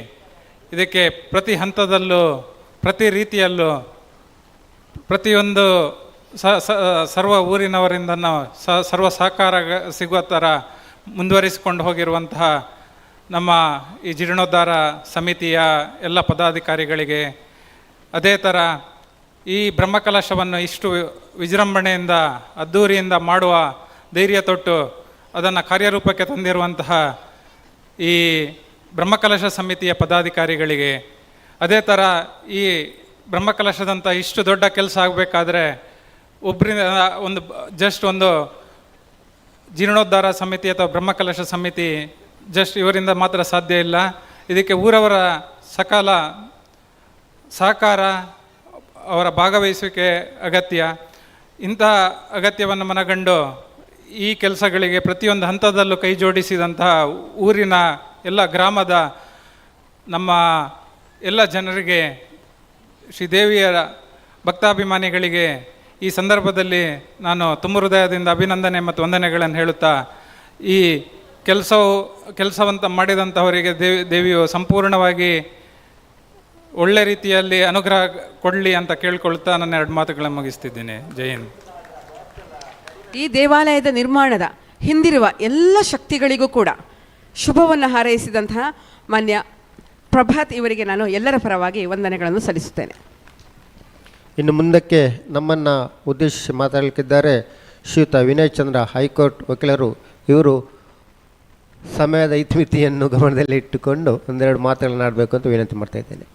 ಇದಕ್ಕೆ ಪ್ರತಿ ಹಂತದಲ್ಲೂ ಪ್ರತಿ ರೀತಿಯಲ್ಲೂ ಪ್ರತಿಯೊಂದು ಸರ್ವ ಊರಿನವರಿಂದ ಸರ್ವ ಸಹಕಾರ ಸಿಗುವ ಥರ ಮುಂದುವರಿಸಿಕೊಂಡು ಹೋಗಿರುವಂತಹ ನಮ್ಮ ಈ ಜೀರ್ಣೋದ್ಧಾರ ಸಮಿತಿಯ ಎಲ್ಲ ಪದಾಧಿಕಾರಿಗಳಿಗೆ, ಅದೇ ಥರ ಈ ಬ್ರಹ್ಮಕಲಶವನ್ನು ಇಷ್ಟು ವಿಜೃಂಭಣೆಯಿಂದ ಅದ್ಧೂರಿಯಿಂದ ಮಾಡುವ ಧೈರ್ಯ ತೊಟ್ಟು ಅದನ್ನು ಕಾರ್ಯರೂಪಕ್ಕೆ ತಂದಿರುವಂತಹ ಈ ಬ್ರಹ್ಮಕಲಶ ಸಮಿತಿಯ ಪದಾಧಿಕಾರಿಗಳಿಗೆ, ಅದೇ ಥರ ಈ ಬ್ರಹ್ಮಕಲಶದಂಥ ಇಷ್ಟು ದೊಡ್ಡ ಕೆಲಸ ಆಗಬೇಕಾದ್ರೆ ಒಬ್ಬರಿಂದ ಒಂದು ಜೀರ್ಣೋದ್ಧಾರ ಸಮಿತಿ ಅಥವಾ ಬ್ರಹ್ಮಕಲಶ ಸಮಿತಿ ಇವರಿಂದ ಮಾತ್ರ ಸಾಧ್ಯ ಇಲ್ಲ. ಇದಕ್ಕೆ ಊರವರ ಸಕಾಲ ಸಹಕಾರ, ಅವರ ಭಾಗವಹಿಸುವಿಕೆ ಅಗತ್ಯ. ಇಂಥ ಅಗತ್ಯವನ್ನು ಮನಗಂಡು ಈ ಕೆಲಸಗಳಿಗೆ ಪ್ರತಿಯೊಂದು ಹಂತದಲ್ಲೂ ಕೈ ಜೋಡಿಸಿದಂತಹ ಊರಿನ ಎಲ್ಲ ಗ್ರಾಮದ ನಮ್ಮ ಎಲ್ಲ ಜನರಿಗೆ, ಶ್ರೀದೇವಿಯರ ಭಕ್ತಾಭಿಮಾನಿಗಳಿಗೆ ಈ ಸಂದರ್ಭದಲ್ಲಿ ನಾನು ತುಂಬ ಹೃದಯದಿಂದ ಅಭಿನಂದನೆ ಮತ್ತು ವಂದನೆಗಳನ್ನು ಹೇಳುತ್ತಾ, ಈ ಕೆಲಸವಂತ ಮಾಡಿದಂಥವರಿಗೆ ದೇವಿಯು ಸಂಪೂರ್ಣವಾಗಿ ಒಳ್ಳೆ ರೀತಿಯಲ್ಲಿ ಅನುಗ್ರಹ ಕೊಡಲಿ ಅಂತ ಕೇಳ್ಕೊಳ್ತಾ ನನ್ನ ಎರಡು ಮಾತುಗಳನ್ನು ಮುಗಿಸ್ತಿದ್ದೀನಿ. ಜೈ ಹಿಂದ್. ಈ ದೇವಾಲಯದ ನಿರ್ಮಾಣದ ಹಿಂದಿರುವ ಎಲ್ಲ ಶಕ್ತಿಗಳಿಗೂ ಕೂಡ ಶುಭವನ್ನು ಹಾರೈಸಿದಂತಹ ಮಾನ್ಯ ಪ್ರಭಾತ್ ಇವರಿಗೆ ನಾನು ಎಲ್ಲರ ಪರವಾಗಿ ವಂದನೆಗಳನ್ನು ಸಲ್ಲಿಸುತ್ತೇನೆ. ಇನ್ನು ಮುಂದಕ್ಕೆ ನಮ್ಮನ್ನು ಉದ್ದೇಶಿಸಿ ಮಾತಾಡಲಿಕ್ಕಿದ್ದಾರೆ ಶ್ರೀಯುತ ವಿನಯ್ ಚಂದ್ರ, ಹೈಕೋರ್ಟ್ ವಕೀಲರು. ಇವರು ಸಮಯದ ಇತಿಮಿತಿಯನ್ನು ಗಮನದಲ್ಲಿ ಇಟ್ಟುಕೊಂಡು ಒಂದೆರಡು ಮಾತುಗಳನ್ನು ಆಡಬೇಕು ಅಂತ ವಿನಂತಿ ಮಾಡ್ತಾ ಇದ್ದೇನೆ.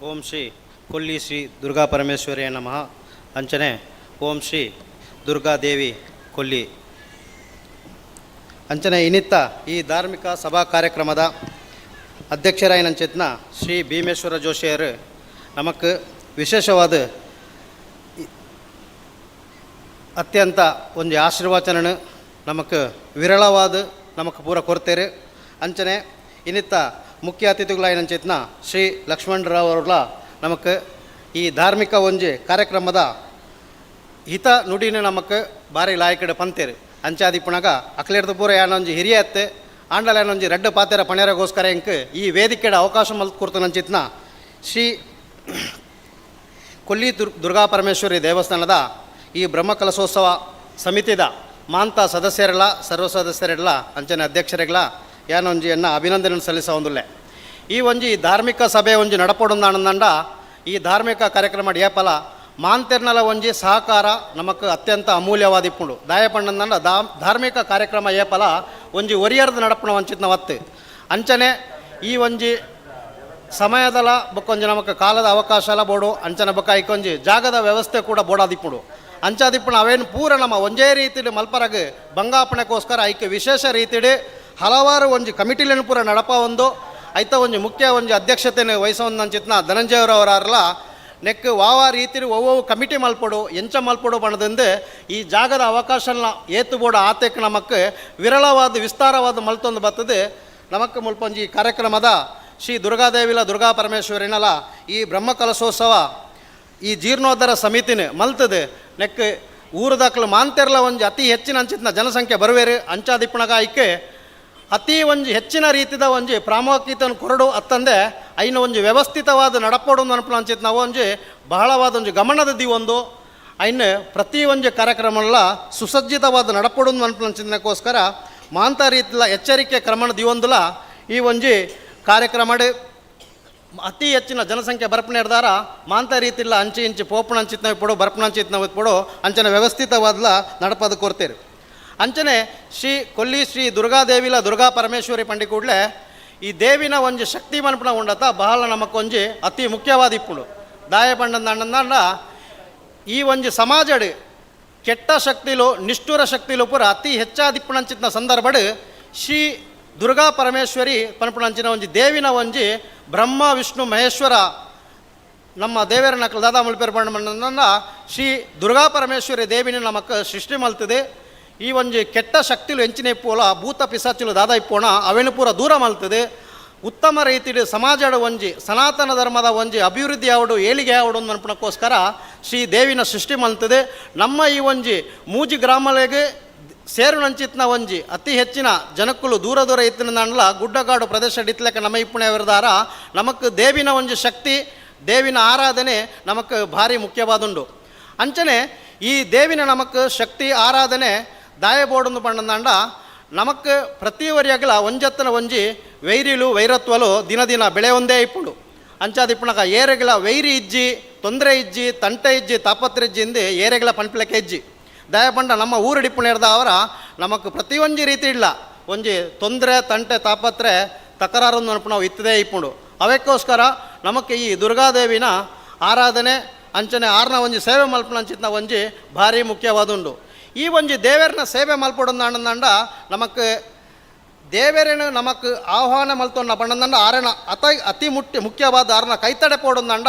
ಓಂ ಶ್ರೀ ಕೊಲ್ಲಿ ಶ್ರೀ ದುರ್ಗಾ ಪರಮೇಶ್ವರಿಯ ನಮಃ. ಅಂಚನೆ ಓಂ ಶ್ರೀ ದುರ್ಗಾದೇವಿ ಕೊಲ್ಲಿ. ಅಂಚನೆ ಇನ್ನಿತ್ತ ಈ ಧಾರ್ಮಿಕ ಸಭಾ ಕಾರ್ಯಕ್ರಮದ ಅಧ್ಯಕ್ಷರಾಯಿನಂಚಿತ್ನ ಶ್ರೀ ಭೀಮೇಶ್ವರ ಜೋಶಿಯರು ನಮಕ್ ವಿಶೇಷವಾದ ಅತ್ಯಂತ ಒಂದು ಆಶೀರ್ವಚನ ನಮಕ್ ವಿರಳವಾದ ನಮಕ್ ಪೂರ ಕೊಡ್ತೇರು. ಅಂಚನೆ ಇನ್ನಿತ್ತ ಮುಖ್ಯ ಅತಿಥಿಗಳಾಯಿನಂಚಿತ್ನ ಶ್ರೀ ಲಕ್ಷ್ಮಣರಾವ್ ಅವ್ರಲ್ಲ ನಮಕ್ ಈ ಧಾರ್ಮಿಕ ಒಂಜಿ ಕಾರ್ಯಕ್ರಮದ ಹಿತ ನುಡಿನ ನಮಕ್ ಭಾರಿ ಲಾಯಕಡೆ ಪಂತೇರು. ಅಂಚಾದಿಪ್ಪುಣಗ ಅಕ್ಲೇರ್ದು ಪೂರ ಏನೊಂಜಿ ಹಿರಿಯ ಎತ್ತೆ ಆಂಡಲ ಏನೊಂಜಿ ರೆಡ್ಡ ಪಾತೆರ ಪಣೆರಗೋಸ್ಕರ ಇಂಕ್ ಈ ವೇದಿಕೆಡ ಅವಕಾಶ ಮಲ್ತು ಕೊಡ್ತನಂಚಿತ್ನ ಶ್ರೀ ಕೊಲ್ಲಿ ದುರ್ಗಾ ಪರಮೇಶ್ವರಿ ದೇವಸ್ಥಾನದ ಈ ಬ್ರಹ್ಮಕಲಶೋತ್ಸವ ಸಮಿತಿದ ಮಾಂತ ಸದಸ್ಯರೆಲ್ಲ ಸರ್ವ ಸದಸ್ಯರೆಲ್ಲ ಅಂಚನೆ ಅಧ್ಯಕ್ಷರೆಲ್ಲ ಏನೊಂಜಿಯನ್ನು ಅಭಿನಂದನೆ ಸಲ್ಲಿಸ ಒಂದುಲ್ಲೆ. ಈ ಒಂಜಿ ಧಾರ್ಮಿಕ ಸಭೆ ಒಂಜಿ ನಡಪಡುಂದಾನಂದ ಈ ಧಾರ್ಮಿಕ ಕಾರ್ಯಕ್ರಮ ಏಪಲ ಮಾಂತೆರ್ನಲ ಒಂಜಿ ಸಹಕಾರ ನಮಕ್ ಅತ್ಯಂತ ಅಮೂಲ್ಯವಾದಿಪ್ಪುಂಡು. ದಾಯಪಂಡಂದ ಧಾರ್ಮಿಕ ಕಾರ್ಯಕ್ರಮ ಏಪಲ ಒಂಜಿ ಒರಿಯರ್ದು ನಡಪಣ ವಂಚಿತ್ನ ಒತ್ತು ಅಂಚನೆ ಈ ಒಂಜಿ ಸಮಯದಲ ಬೊಕ್ಕೊಂಜಿ ನಮಕ್ ಕಾಲದ ಅವಕಾಶ ಎಲ್ಲ ಬೋಡು ಅಂಚನೆ ಬೊಕ್ಕ ಇಕ್ಕೊಂಜಿ ಜಾಗದ ವ್ಯವಸ್ಥೆ ಕೂಡ ಬೋಡಾದಿಪ್ಪುಂಡು. ಅಂಚಾದಿಪ್ಪಣ ಅವೇನು ಪೂರ ನಮ್ಮ ಒಂದೇ ರೀತಿಲಿ ಮಲ್ಪರಗ ಬಂಗಾಪಣೆಗೋಸ್ಕರ ಐಕ್ಯ ವಿಶೇಷ ರೀತಿಡಿ ಹಲವಾರು ಒಂಜಿ ಕಮಿಟಿಲೇನು ಪೂರ ನಡಪ ಒಂದು ಐತ ಒಂಜಿ ಮುಖ್ಯ ಒಂಜಿ ಅಧ್ಯಕ್ಷತೆಯನ್ನು ವಹಿಸೋದು ಅಂಚಿತ್ನ ಧನಂಜಯವರವರಲ್ಲ ನೆಕ್ ವಾವ ರೀತಿಲಿ ಒவ்வொரு ಕಮಿಟಿ ಮಲ್ಪಡು ಎಂಚ ಮಲ್ಪಡು ಬಣ್ಣದಿಂದ ಈ ಜಾಗದ ಅವಕಾಶನ ಏತುಬೋಡ ಆತಕ್ಕೆ ನಮಕ್ಕೆ ವಿರಳವಾದ ವಿಸ್ತಾರವಾದ ಮಲ್ತೊಂದು ಬರ್ತದೆ ನಮಕ್ಕೆ ಮುಲ್ಪಂಜಿ ಕಾರ್ಯಕ್ರಮದ ಶ್ರೀ ದುರ್ಗಾದೇವಿಲ ದುರ್ಗಾ ಪರಮೇಶ್ವರಿನಲ ಈ ಬ್ರಹ್ಮಕಲಶೋತ್ಸವ ಈ ಜೀರ್ಣೋದ್ಧಾರ ಸಮಿತಿನ ಮಲ್ತದೆ ನೆಕ್ ಊರದಾಕ್ಲು ಮಾಂತೆರ್ಲ ಒಂಜಿ ಅತಿ ಹೆಚ್ಚಿನ ಅಂಚಿತ್ನ ಜನಸಂಖ್ಯೆ ಬರುವೇರು ಅಂಚಾದಿಪ್ಪಣಗ ಐಕೆ ಅತಿ ಒಂಜಿ ಹೆಚ್ಚಿನ ರೀತಿದ ಒಂಜಿ ಪ್ರಾಮುಖ್ಯತೆಯನ್ನು ಕೊರಡು ಅತ್ತಂದೆ ಐನ ಒಂಜಿ ವ್ಯವಸ್ಥಿತವಾದ ನಡಪೋಡು ಅನ್ಪಲ ಅಂಚಿತ್ ನಾವು ಒಂಜಿ ಬಹಳವಾದ ಒಂಜಿ ಗಮನದ ದಿವೊಂದು ಐನ ಪ್ರತಿ ಒಂಜಿ ಕಾರ್ಯಕ್ರಮಲ್ಲ ಸುಸಜ್ಜಿತವಾದ ನಡಪೋಡು ಅನ್ಪಲ ಅಂಚಿತ್ನಕ್ಕೋಸ್ಕರ ಮಾಂತ ರೀತಿಲ ಎಚ್ಚರಿಕೆ ಕ್ರಮಣ ದಿವೊಂದುಲ ಈ ಒಂಜಿ ಕಾರ್ಯಕ್ರಮ ಅತಿ ಹೆಚ್ಚಿನ ಜನಸಂಖ್ಯೆ ಬರ್ಪಣೆ ಹಿಡ್ದಾರ ಮಾಂತ ರೀತಿಲ್ಲ ಅಂಚಿ ಇಂಚಿ ಪೋಪಣ ಅಂಚಿತ್ ನಾವು ಪಡೋ ಬರ್ಪಣ ಅಂಚಿತ್ ನಾವು ಪಡೋ ಅಂಚನೆ ವ್ಯವಸ್ಥಿತವಾದ್ಲ ನಡಪದ ಕೊಡ್ತೇವೆ ಅಂಚನೆ ಕೊಲ್ಲಿ ಶ್ರೀ ದುರ್ಗಾದೇವಿಲ ದುರ್ಗಾ ಪರಮೇಶ್ವರಿ ಪಂಡಿ ಕೂಡಲೇ ಈ ದೇವಿನ ಒಂಜಿ ಶಕ್ತಿ ಮನ್ಪಣ ಉಂಡತ ಬಹಳ ನಮಕೊಂಜಿ ಅತಿ ಮುಖ್ಯವಾದ ಇಪ್ಪುಡು ದಾಯ ಪಂಡಂದ ಈ ಒಂಜಿ ಸಮಾಜಡ್ ಕೆಟ್ಟ ಶಕ್ತಿಲು ನಿಷ್ಠುರ ಶಕ್ತಿಲು ಪೂರ ಅತಿ ಹೆಚ್ಚಾದಿಪ್ಪಣಂಚಿತ್ನ ಸಂದರ್ಭಡ್ ಶ್ರೀ ದುರ್ಗಾ ಪರಮೇಶ್ವರಿ ಪನ್ಪಣಂಚಿನ ಒಂಜಿ ದೇವಿನ ಒಂಜಿ ಬ್ರಹ್ಮ ವಿಷ್ಣು ಮಹೇಶ್ವರ ನಮ್ಮ ದೇವರ ನಕಲು ದಾದಾ ಮುಲ್ಪೇರು ಪಂಡ ಶ್ರೀ ದುರ್ಗಾ ಪರಮೇಶ್ವರಿ ದೇವಿನ ನಮಕ್ಕೆ ಸೃಷ್ಟಿ ಮಲ್ತದೆ ಈ ಒಂಜಿ ಕೆಟ್ಟ ಶಕ್ತಿಲು ಎಂಚಿನ ಇಪ್ಪೋಲ ಭೂತ ಪಿಸಾಚಿಲು ದಾದಾ ಇಪ್ಪೋಣ ಅವೇನು ಪೂರ ದೂರ ಮಲ್ತದೆ ಉತ್ತಮ ರೀತಿಯ ಸಮಾಜದ ಒಂಜಿ ಸನಾತನ ಧರ್ಮದ ಒಂಜಿ ಅಭಿವೃದ್ಧಿ ಆವಡು ಏಳಿಗೆ ಆವಡು ಅನ್ಪಣಕ್ಕೋಸ್ಕರ ಶ್ರೀ ದೇವಿನ ಸೃಷ್ಟಿ ಮಲ್ತದೆ ನಮ್ಮ ಈ ಒಂಜಿ ಮೂಜಿ ಗ್ರಾಮಗಳಿಗೆ ಸೇರುನಂಚಿತ್ನ ಒಂಜಿ ಅತಿ ಹೆಚ್ಚಿನ ಜನಕ್ಕುಲು ದೂರ ದೂರ ಇತ್ತಿನ ಗುಡ್ಡಗಾಡು ಪ್ರದೇಶ ಇತ್ಲಕ್ಕೆ ನಮ್ಮ ಇಪ್ಪಣೆ ಅವರದಾರ ನಮಕ್ ದೇವಿನ ಒಂಜಿ ಶಕ್ತಿ ದೇವಿನ ಆರಾಧನೆ ನಮಕ್ ಭಾರಿ ಮುಖ್ಯವಾದುಂಡು ಅಂಚನೆ ಈ ದೇವಿನ ನಮಕ್ ಶಕ್ತಿ ಆರಾಧನೆ ದಾಯಬೋಡೊಂದು ಪಂಡಂದಾಂಡ ನಮಕ್ ಪ್ರತಿ ವರಿಯಾಗಲ ಒಂಜತ್ತನ ಒಂಜಿ ವೈರಿಲು ವೈರತ್ವಲು ದಿನ ದಿನ ಬೆಳೆ ಒಂದೇ ಇಪ್ಪುಂಡು ಅಂಚಾದಿಪ್ಪಣಗ ಏರೆಗಳ ವೈರಿ ಇಜ್ಜಿ ತೊಂದರೆ ಇಜ್ಜಿ ತಂಟೆ ಇಜ್ಜಿ ತಾಪತ್ರ ಇಜ್ಜಿ ಇಂದು ಏರೆಗಳ ಪಂಪ್ಲಕ್ಕೆ ಇಜ್ಜಿ ದಯಪಂಡ ನಮ್ಮ ಊರಡಿಪ್ಪು ಹಿಡ್ದ ಅವರ ನಮಕ್ ಪ್ರತಿಯೊಂದು ರೀತಿ ಇಲ್ಲ ಒಂಜಿ ತೊಂದರೆ ತಂಟೆ ತಾಪತ್ರೆ ತಕರಾರೊಂದು ಅನ್ಪು ನಾವು ಇತ್ತದೇ ಇಪ್ಪುಂಡು ಅವಕ್ಕೋಸ್ಕರ ನಮಕ್ಕೆ ಈ ದುರ್ಗಾದೇವಿನ ಆರಾಧನೆ ಅಂಚನೆ ಆರ್ನ ಒಂಜಿ ಸೇವೆ ಮಲ್ಪನ ಅಂಚಿತ್ನ ಒಂಜಿ ಭಾರಿ ಮುಖ್ಯವಾದುಂಡು ಈ ಒಂಜಿ ದೇವರನ್ನ ಸೇವೆ ಮಲ್ಪಡೊಂದು ಅಣ್ಣಂದ ನಮಕ್ ದೇವರೇನು ನಮಕ್ ಆಹ್ವಾನ ಮಲ್ತೊಂಡ ಪಂಡಂದ ಆರನ ಅತಿ ಮುಖ್ಯವಾದ ಆರ್ನ ಕೈತಡೆ ಪೋಡೊಂದಂಡ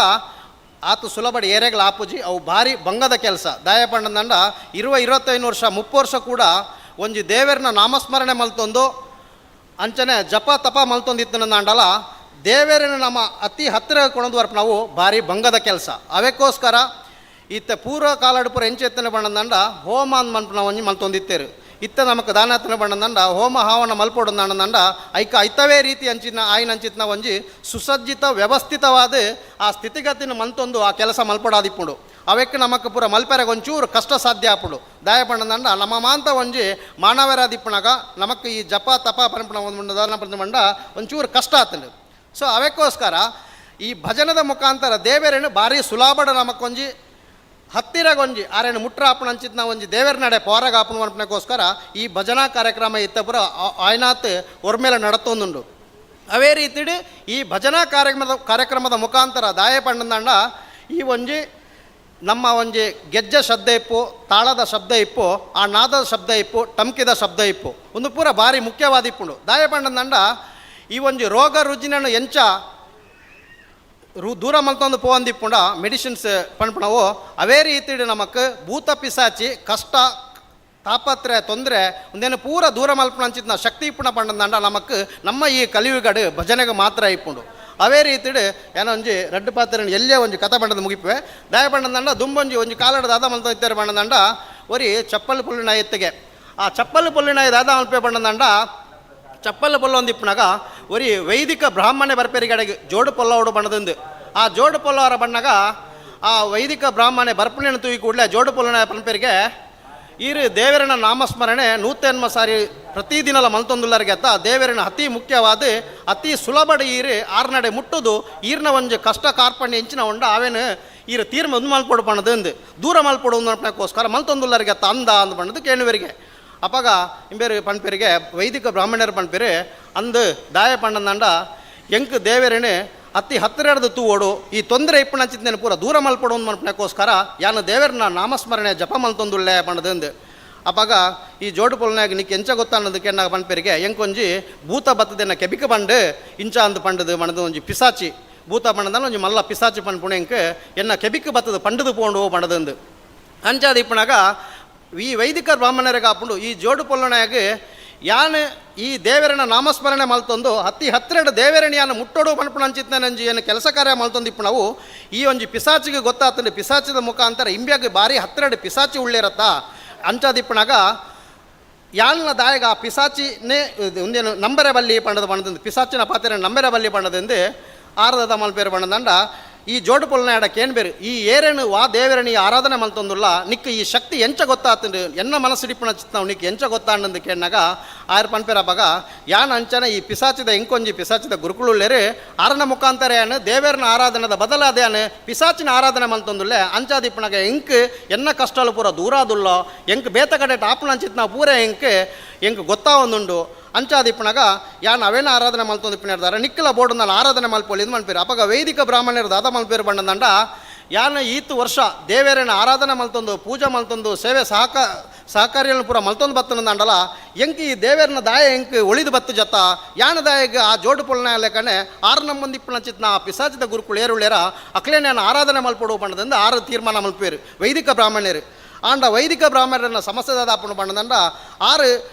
ಆತು ಸುಲಭಡಿ ಏರೆಗಳ ಆಪುಜಿ ಅವು ಭಾರಿ ಬಂಗದ ಕೆಲಸ ದಾಯ ಪಂಡಂದಂಡ 25 ವರ್ಷ 30 ವರ್ಷ ಕೂಡ ಒಂಜಿ ದೇವರನ್ನ ನಾಮಸ್ಮರಣೆ ಮಲ್ತೊಂದು ಅಂಚನೆ ಜಪ ತಪ ಮಲ್ತೊಂದಿತ್ತನಂದಲ್ಲ ದೇವರನ್ನ ನಮ್ಮ ಅತಿ ಹತ್ತಿರ ಕೊಂಡೊಂದು ವರ್ಪ ನಾವು ಭಾರಿ ಬಂಗದ ಕೆಲಸ ಅವಕ್ಕೋಸ್ಕರ ಇತ್ತ ಪೂರ್ವ ಕಾಲಡುಪುರ ಎಂಚೆತ್ತನೆ ಬಣ್ಣದಂಡ ಹೋಮ ಅಂದ್ ಮನ್ಪು ನಾವು ಒಂಜಿ ಮಲ್ತೊಂದಿತ್ತೇರು ಇತ್ತ ನಮಕ್ ದಾನತ್ತನೆ ಬಣ್ಣದಂಡ ಹೋಮ ಹಾವನ ಮಲ್ಪೊಡು ಅಂದಂಡ ಐಕ ಐತವೇ ರೀತಿ ಅಂಚಿನ ಆಯ್ನ ಅಂಚಿತ್ನ ಒಂಜಿ ಸುಸಜ್ಜಿತ ವ್ಯವಸ್ಥಿತವಾದ ಆ ಸ್ಥಿತಿಗತಿನ ಮಲ್ತೊಂದು ಆ ಕೆಲಸ ಮಲ್ಪಡಾದಿಪ್ಪುಡು ಅವಕ್ಕೆ ನಮಕ್ ಪೂರ ಮಲ್ಪೆರೆಗೆ ಒಂಚೂರು ಕಷ್ಟ ಸಾಧ್ಯ ಆಪುಡು ದಾಯ ಪಂಡದಂಡ ನಮ್ಮ ಮಾಂತ ಒಂಜಿ ಮಾನವರಾದಿಪ್ಪಣಗ ನಮಕ್ ಈ ಜಪ ತಪ ಪರಂಪಣ ಒಂದು ದಾನ ಬಂದ ಒಂಚೂರು ಕಷ್ಟ ಆತಂಡು ಸೊ ಅವಕ್ಕೋಸ್ಕರ ಈ ಭಜನದ ಮುಖಾಂತರ ದೇವರೇನು ಭಾರಿ ಸುಲಭಡ ನಮಕೊಂಜಿ ಹತ್ತಿರಗೊಂಜಿ ಆರೇನು ಮುಟ್ರ ಆಪಣ ಅಂಚಿತ್ನ ಒಂಜಿ ದೇವರ ನಡೆ ಪೋರಾಗ ಆಪಣ ಅನ್ಪಣಕ್ಕೋಸ್ಕರ ಈ ಭಜನಾ ಕಾರ್ಯಕ್ರಮ ಇತ್ತ ಪುರ ಆಯ್ನಾತ್ ಒರ್ಮೇಲೆ ನಡತೊಂದುಂಡು ಅವೇ ರೀತಿಡಿ ಈ ಭಜನಾ ಕಾರ್ಯಕ್ರಮದ ಮುಖಾಂತರ ದಾಯ ಪಂಡಂದಂಡ ಈ ಒಂಜಿ ನಮ್ಮ ಒಂಜಿ ಗೆಜ್ಜೆ ಶಬ್ದ ಇಪ್ಪು ತಾಳದ ಶಬ್ದ ಇಪ್ಪು ಆ ನಾದದ ಶಬ್ದ ಇಪ್ಪು ಟಮ್ಕಿದ ಶಬ್ದ ಇಪ್ಪು ಒಂದು ಪೂರ ಭಾರಿ ಮುಖ್ಯವಾದ ಇಪ್ಪುಂಡು ದಾಯ ಪಂಡಂದಂಡ ಈ ಒಂಜಿ ರೋಗ ರುಜಿನನ್ನು ಎಂಚ ದೂರ ಮಲ್ತೊಂದು ಪೋವಂದಿಪ್ಪುಂಡ ಮೆಡಿಸಿನ್ಸ್ ಪನ್ಪಣವು ಅವೇ ರೀತಿ ನಮಕ್ ಭೂತ ಪಿಸಾಚಿ ಕಷ್ಟ ತಾಪತ್ರೆ ತೊಂದರೆ ಒಂದೇನು ಪೂರ ದೂರ ಮಲ್ಪಣ ಅಂಚಿತ್ನ ಶಕ್ತಿ ಇಪ್ಪುಣ ಪಂಡಂದಂಡ ನಮಕ್ ನಮ್ಮ ಈ ಕಲಿಯುಗಡು ಭಜನೆಗೆ ಮಾತ್ರ ಇಪ್ಪುಂಡು ಅವೇ ರೀತಿ ಏನೋ ಒಂಜಿ ರಡ್ಡು ಪಾತ್ರ ಎಲ್ಲೇ ಒಂಜಿ ಕಥ ಬಂಡದ ಮುಗಿಪುವೆ ದಾಯ ಪಂಡದಂಡ ದುಂಬೊಂಜಿ ಒಂಜಿ ಕಾಲಡ ದಾದ ಮಲ್ತ ಇತ್ತಾರೆ ಪಂಡದಂಡ ಒರಿ ಚಪ್ಪಲ್ ಪುಲ್ಲಿನ ಎತ್ತಿಗೆ ಆ ಚಪ್ಪಲ್ ಪುಲ್ಲಿನ ದಾದ ಮಲ್ಪೆ ಪಂಡದಂಡ ಚಪ್ಪಲ್ ಪೊಲ್ಲ ಒಂದಿಪ್ಪನಾಗ ಒರಿ ವೈದಿಕ ಬ್ರಾಹ್ಮಣೆ ಬರ್ಪೇರಿಗಡೆಗೆ ಜೋಡು ಪೊಲ್ಲವಡು ಬಣ್ಣದಂದು ಆ ಜೋಡು ಪೊಲ್ಲವರ ಬಣ್ಣಗ ಆ ವೈದಿಕ ಬ್ರಾಹ್ಮಣೆ ಬರ್ಪಣೆಯನ್ನು ತೂಗಿ ಕೂಡಲೇ ಜೋಡು ಪೊಲ್ಲನ ಪಂಪೇರಿಗೆ ಈರು ದೇವರನ ನಾಮಸ್ಮರಣೆ 101 ಸಾರಿ ಪ್ರತಿದಿನಲ ಮಲ್ತೊಂದುಲ್ಲರಿಗೆ ಅತ್ತ ದೇವರನ ಅತಿ ಮುಖ್ಯವಾದ ಅತಿ ಸುಲಭಡ ಈರು ಆರ್ನಡೆ ಮುಟ್ಟುದು ಈರ್ನ ಒಂಜು ಕಷ್ಟ ಕಾರ್ಪಣ್ಯ ಎಂಚಿನ ಉಂಡ ಅವೇನು ಈರು ತೀರ್ಮ ಒಂದು ಮಲ್ಪೊಡು ಬಣ್ಣದಂದು ದೂರ ಮಲ್ಪೊಡು ಅನ್ನೋಕ್ಕೋಸ್ಕರ ಮಲ್ತೊಂದುಲ್ಲರಿಗೆ ಅತ್ತ ಅಂದ ಅಂದು ಬಣ್ಣದು ಕೇಳುವರಿಗೆ ಅಪ್ಪಾಗ ಇಂಬೇರು ಪಂಪೇರಿಗೆ ವೈದಿಕ ಬ್ರಾಹ್ಮಣರ ಪಂಪೇರು ಅಂದು ದಾಯ ಪಂಡಂದಂಡ ಎಂಕ್ ದೇವರೇನು ಅತಿ ಹತ್ತಿರದ ತೂವೋಡು ಈ ತೊಂದರೆ ಇಪ್ಪಣಚಿತ್ತೇನೆ ಪೂರ ದೂರ ಮಲ್ಪಡೋ ಮಲ್ಪನಕ್ಕೋಸ್ಕರ ಯಾನು ದೇವರನ್ನ ನಾಮಸ್ಮರಣೆ ಜಪ ಮಲ್ತೊಂದುಳ್ಳೆ ಪಣದಂದು ಅಪ್ಪಾಗ ಈ ಜೋಡು ಪೊಲ್ನಾಗ ನಿಕ್ಕೆ ಎಂಚ ಗೊತ್ತಾನದಕ್ಕೆ ಎನ್ನ ಪಂಪೇರಿಗೆ ಎಂಕೊಂಜಿ ಭೂತ ಬತ್ತದನ್ನ ಕೆಬಿಕ ಬಂಡು ಇಂಚ ಅಂದು ಪಂಡದು ಮಣದು ಒಂಜಿ ಪಿಸಾಚಿ ಭೂತ ಪಂಡದಲ್ಲ ಒಂಜಿ ಮಲ್ಲ ಪಿಸಾಚಿ ಪಂಪುಣೆಂಕ್ ಎನ್ನ ಕೆಬಿಕ ಬತ್ತದ ಪಂಡದು ಪೋಂಡು ಪಣದಂದು ಅಂಚಾದ ಇಪ್ಪನಾಗ ಈ ವೈದಿಕ ಬ್ರಾಹ್ಮಣರಿಗೆ ಹಾಕೊಂಡು ಈ ಜೋಡು ಪೊಲ್ಲಣೆಯಾಗ ಯಾನು ಈ ದೇವರನ್ನ ನಾಮಸ್ಮರಣೆ ಮಲ್ತೊಂದು ಹತ್ತಿರ ದೇವರಣಿಯನ್ನು ಮುಟ್ಟೋಡು ಪಣಪಣ ಅಂಚಿತ್ನಂಜಿ ಏನು ಕೆಲಸ ಕಾರ್ಯ ಮಲ್ತೊಂದಿಪ್ಪು ನಾವು ಈ ಒಂಜಿ ಪಿಸಾಚಿಗೆ ಗೊತ್ತಾತಂದು ಪಿಸಾಚದ ಮುಖಾಂತರ ಇಂಬ್ಯಾಗ ಬಾರಿ ಹತ್ತಿರ ಪಿಸಾಚಿ ಉಳ್ಳಿರತ್ತ ಅಂಚಾದಿಪ್ಪನಾಗ ಯಾನ್ನ ದಾಯಗ ಆ ಪಿಸಾಚಿನೇ ಒಂದೇನು ನಂಬರೆ ಬಲ್ಲಿ ಪಣದ ಬಣ್ಣದಂದು ಪಿಸಾಚಿನ ಪಾತ್ರೆ ನಂಬರೆ ಬಲ್ಲಿ ಬಣ್ಣದಂದು ಆರದ ಮಲ್ಪೇರು ಬಣ್ಣದಂಡ ಈ ಜೋಡು ಪೊಲ್ನಾಡಕ್ಕೆ ಏನು ಬೇರೆ ಈ ಏರೇನು ವಾ ದೇವರಣಿ ಆರಾಧನೆ ಮಲ್ತೊಂದುಲ್ಲ ನಿಕ್ಕ ಈ ಶಕ್ತಿ ಎಂಚ ಗೊತ್ತಾತಂಡು ಎನ್ನ ಮನಸ್ಸಿಡಿಪ್ಪಣ ಚಿತ್ನಾವು ನಿಕ್ಕ ಎಂಚ ಗೊತ್ತಾಂಡಂದು ಕೇಳಿನಾಗ ಆರು ಪನ್ಪೇರಪ್ಪಾಗ ಯಾನ್ ಅಂಚನ ಈ ಪಿಸಾಚಿದ ಎಂಕೊಂಜಿ ಪಿಸಾಚಿದ ಗುರುಕುಳುಳ್ಳೇರು ಆರನ ಮುಖಾಂತರ ಏನು ದೇವರನ ಆರಾಧನದ ಬದಲಾದ ಏನು ಪಿಸಾಚಿನ ಆರಾಧನೆ ಮಲ್ತೊಂದುಲ್ಲೆ ಅಂಚಾದಿಪ್ಪನಾಗ ಎಂಕ್ ಎನ್ನ ಕಷ್ಟಲು ಪೂರ ದೂರಾದುಲ್ಲೋ ಎಂಕ್ ಬೇತ ಕಡೆ ಟಾಪ್ನ ಚಿತ್ನ ಪೂರ ಎಂಕ್ ಗೊತ್ತಾವೊಂದುಂಡು ಅಂಚಾದಿಪ್ಪನಾಗ ಯಾನ್ ಅವೇನ ಆರಾಧನೆ ಮಲ್ತೊಂದಿಪ್ಪಿನಾರ ನಿಕ್ಕಲ ಬೋರ್ಡ್ನಲ್ಲಿ ಆರಾಧನೆ ಮಲ್ಪೊಳ್ಳಿ ಇದು ಮಲ್ಪೇರು ಅಪ್ಪಾಗ ವೈದಿಕ ಬ್ರಾಹ್ಮಣರು ದಾದ ಮಲ್ಪೇರು ಬಣ್ಣದಂಡ ಯಾನ ಈತು ವರ್ಷ ದೇವೇರನ ಆರಾಧನೆ ಮಲ್ತೊಂದು ಪೂಜೆ ಮಲ್ತೊಂದು ಸೇವೆ ಸಹಕಾರಿಯನ್ನು ಪೂರ ಮಲ್ತೊಂದು ಬತ್ತನಂದಲ್ಲ ಎಂಕ್ ಈ ದೇವೇರನ ದಾಯ ಎಂಕ್ ಒಳಿದು ಬತ್ತು ಜತ ಯಾನ ದಾಯಗ ಆ ಜೋಡು ಪೊಲ್ನ ಲೆಕ್ಕನೆ ಆರು ನಂಬಂದಿಪ್ಪನ ಚಿತ್ನ ಆ ಪಿಸಾಚಿದ ಗುರುಕುಳು ಏರುಳ್ಳೇರ ಅಕ್ಲೇನ ಆರಾಧನೆ ಮಲ್ಪಡುವ ಬಣ್ಣದಿಂದ ಆರು ತೀರ್ಮಾನ ಮಲ್ಪೇರು ವೈದಿಕ ಬ್ರಾಹ್ಮಣರು ಆಂಡ ವೈದಿಕ ಬ್ರಾಹ್ಮಣರನ್ನ ಸಮಸ್ಯೆದಾದ ಅಪ್ಪನ ಬಣ್ಣದಂಡ ಆರು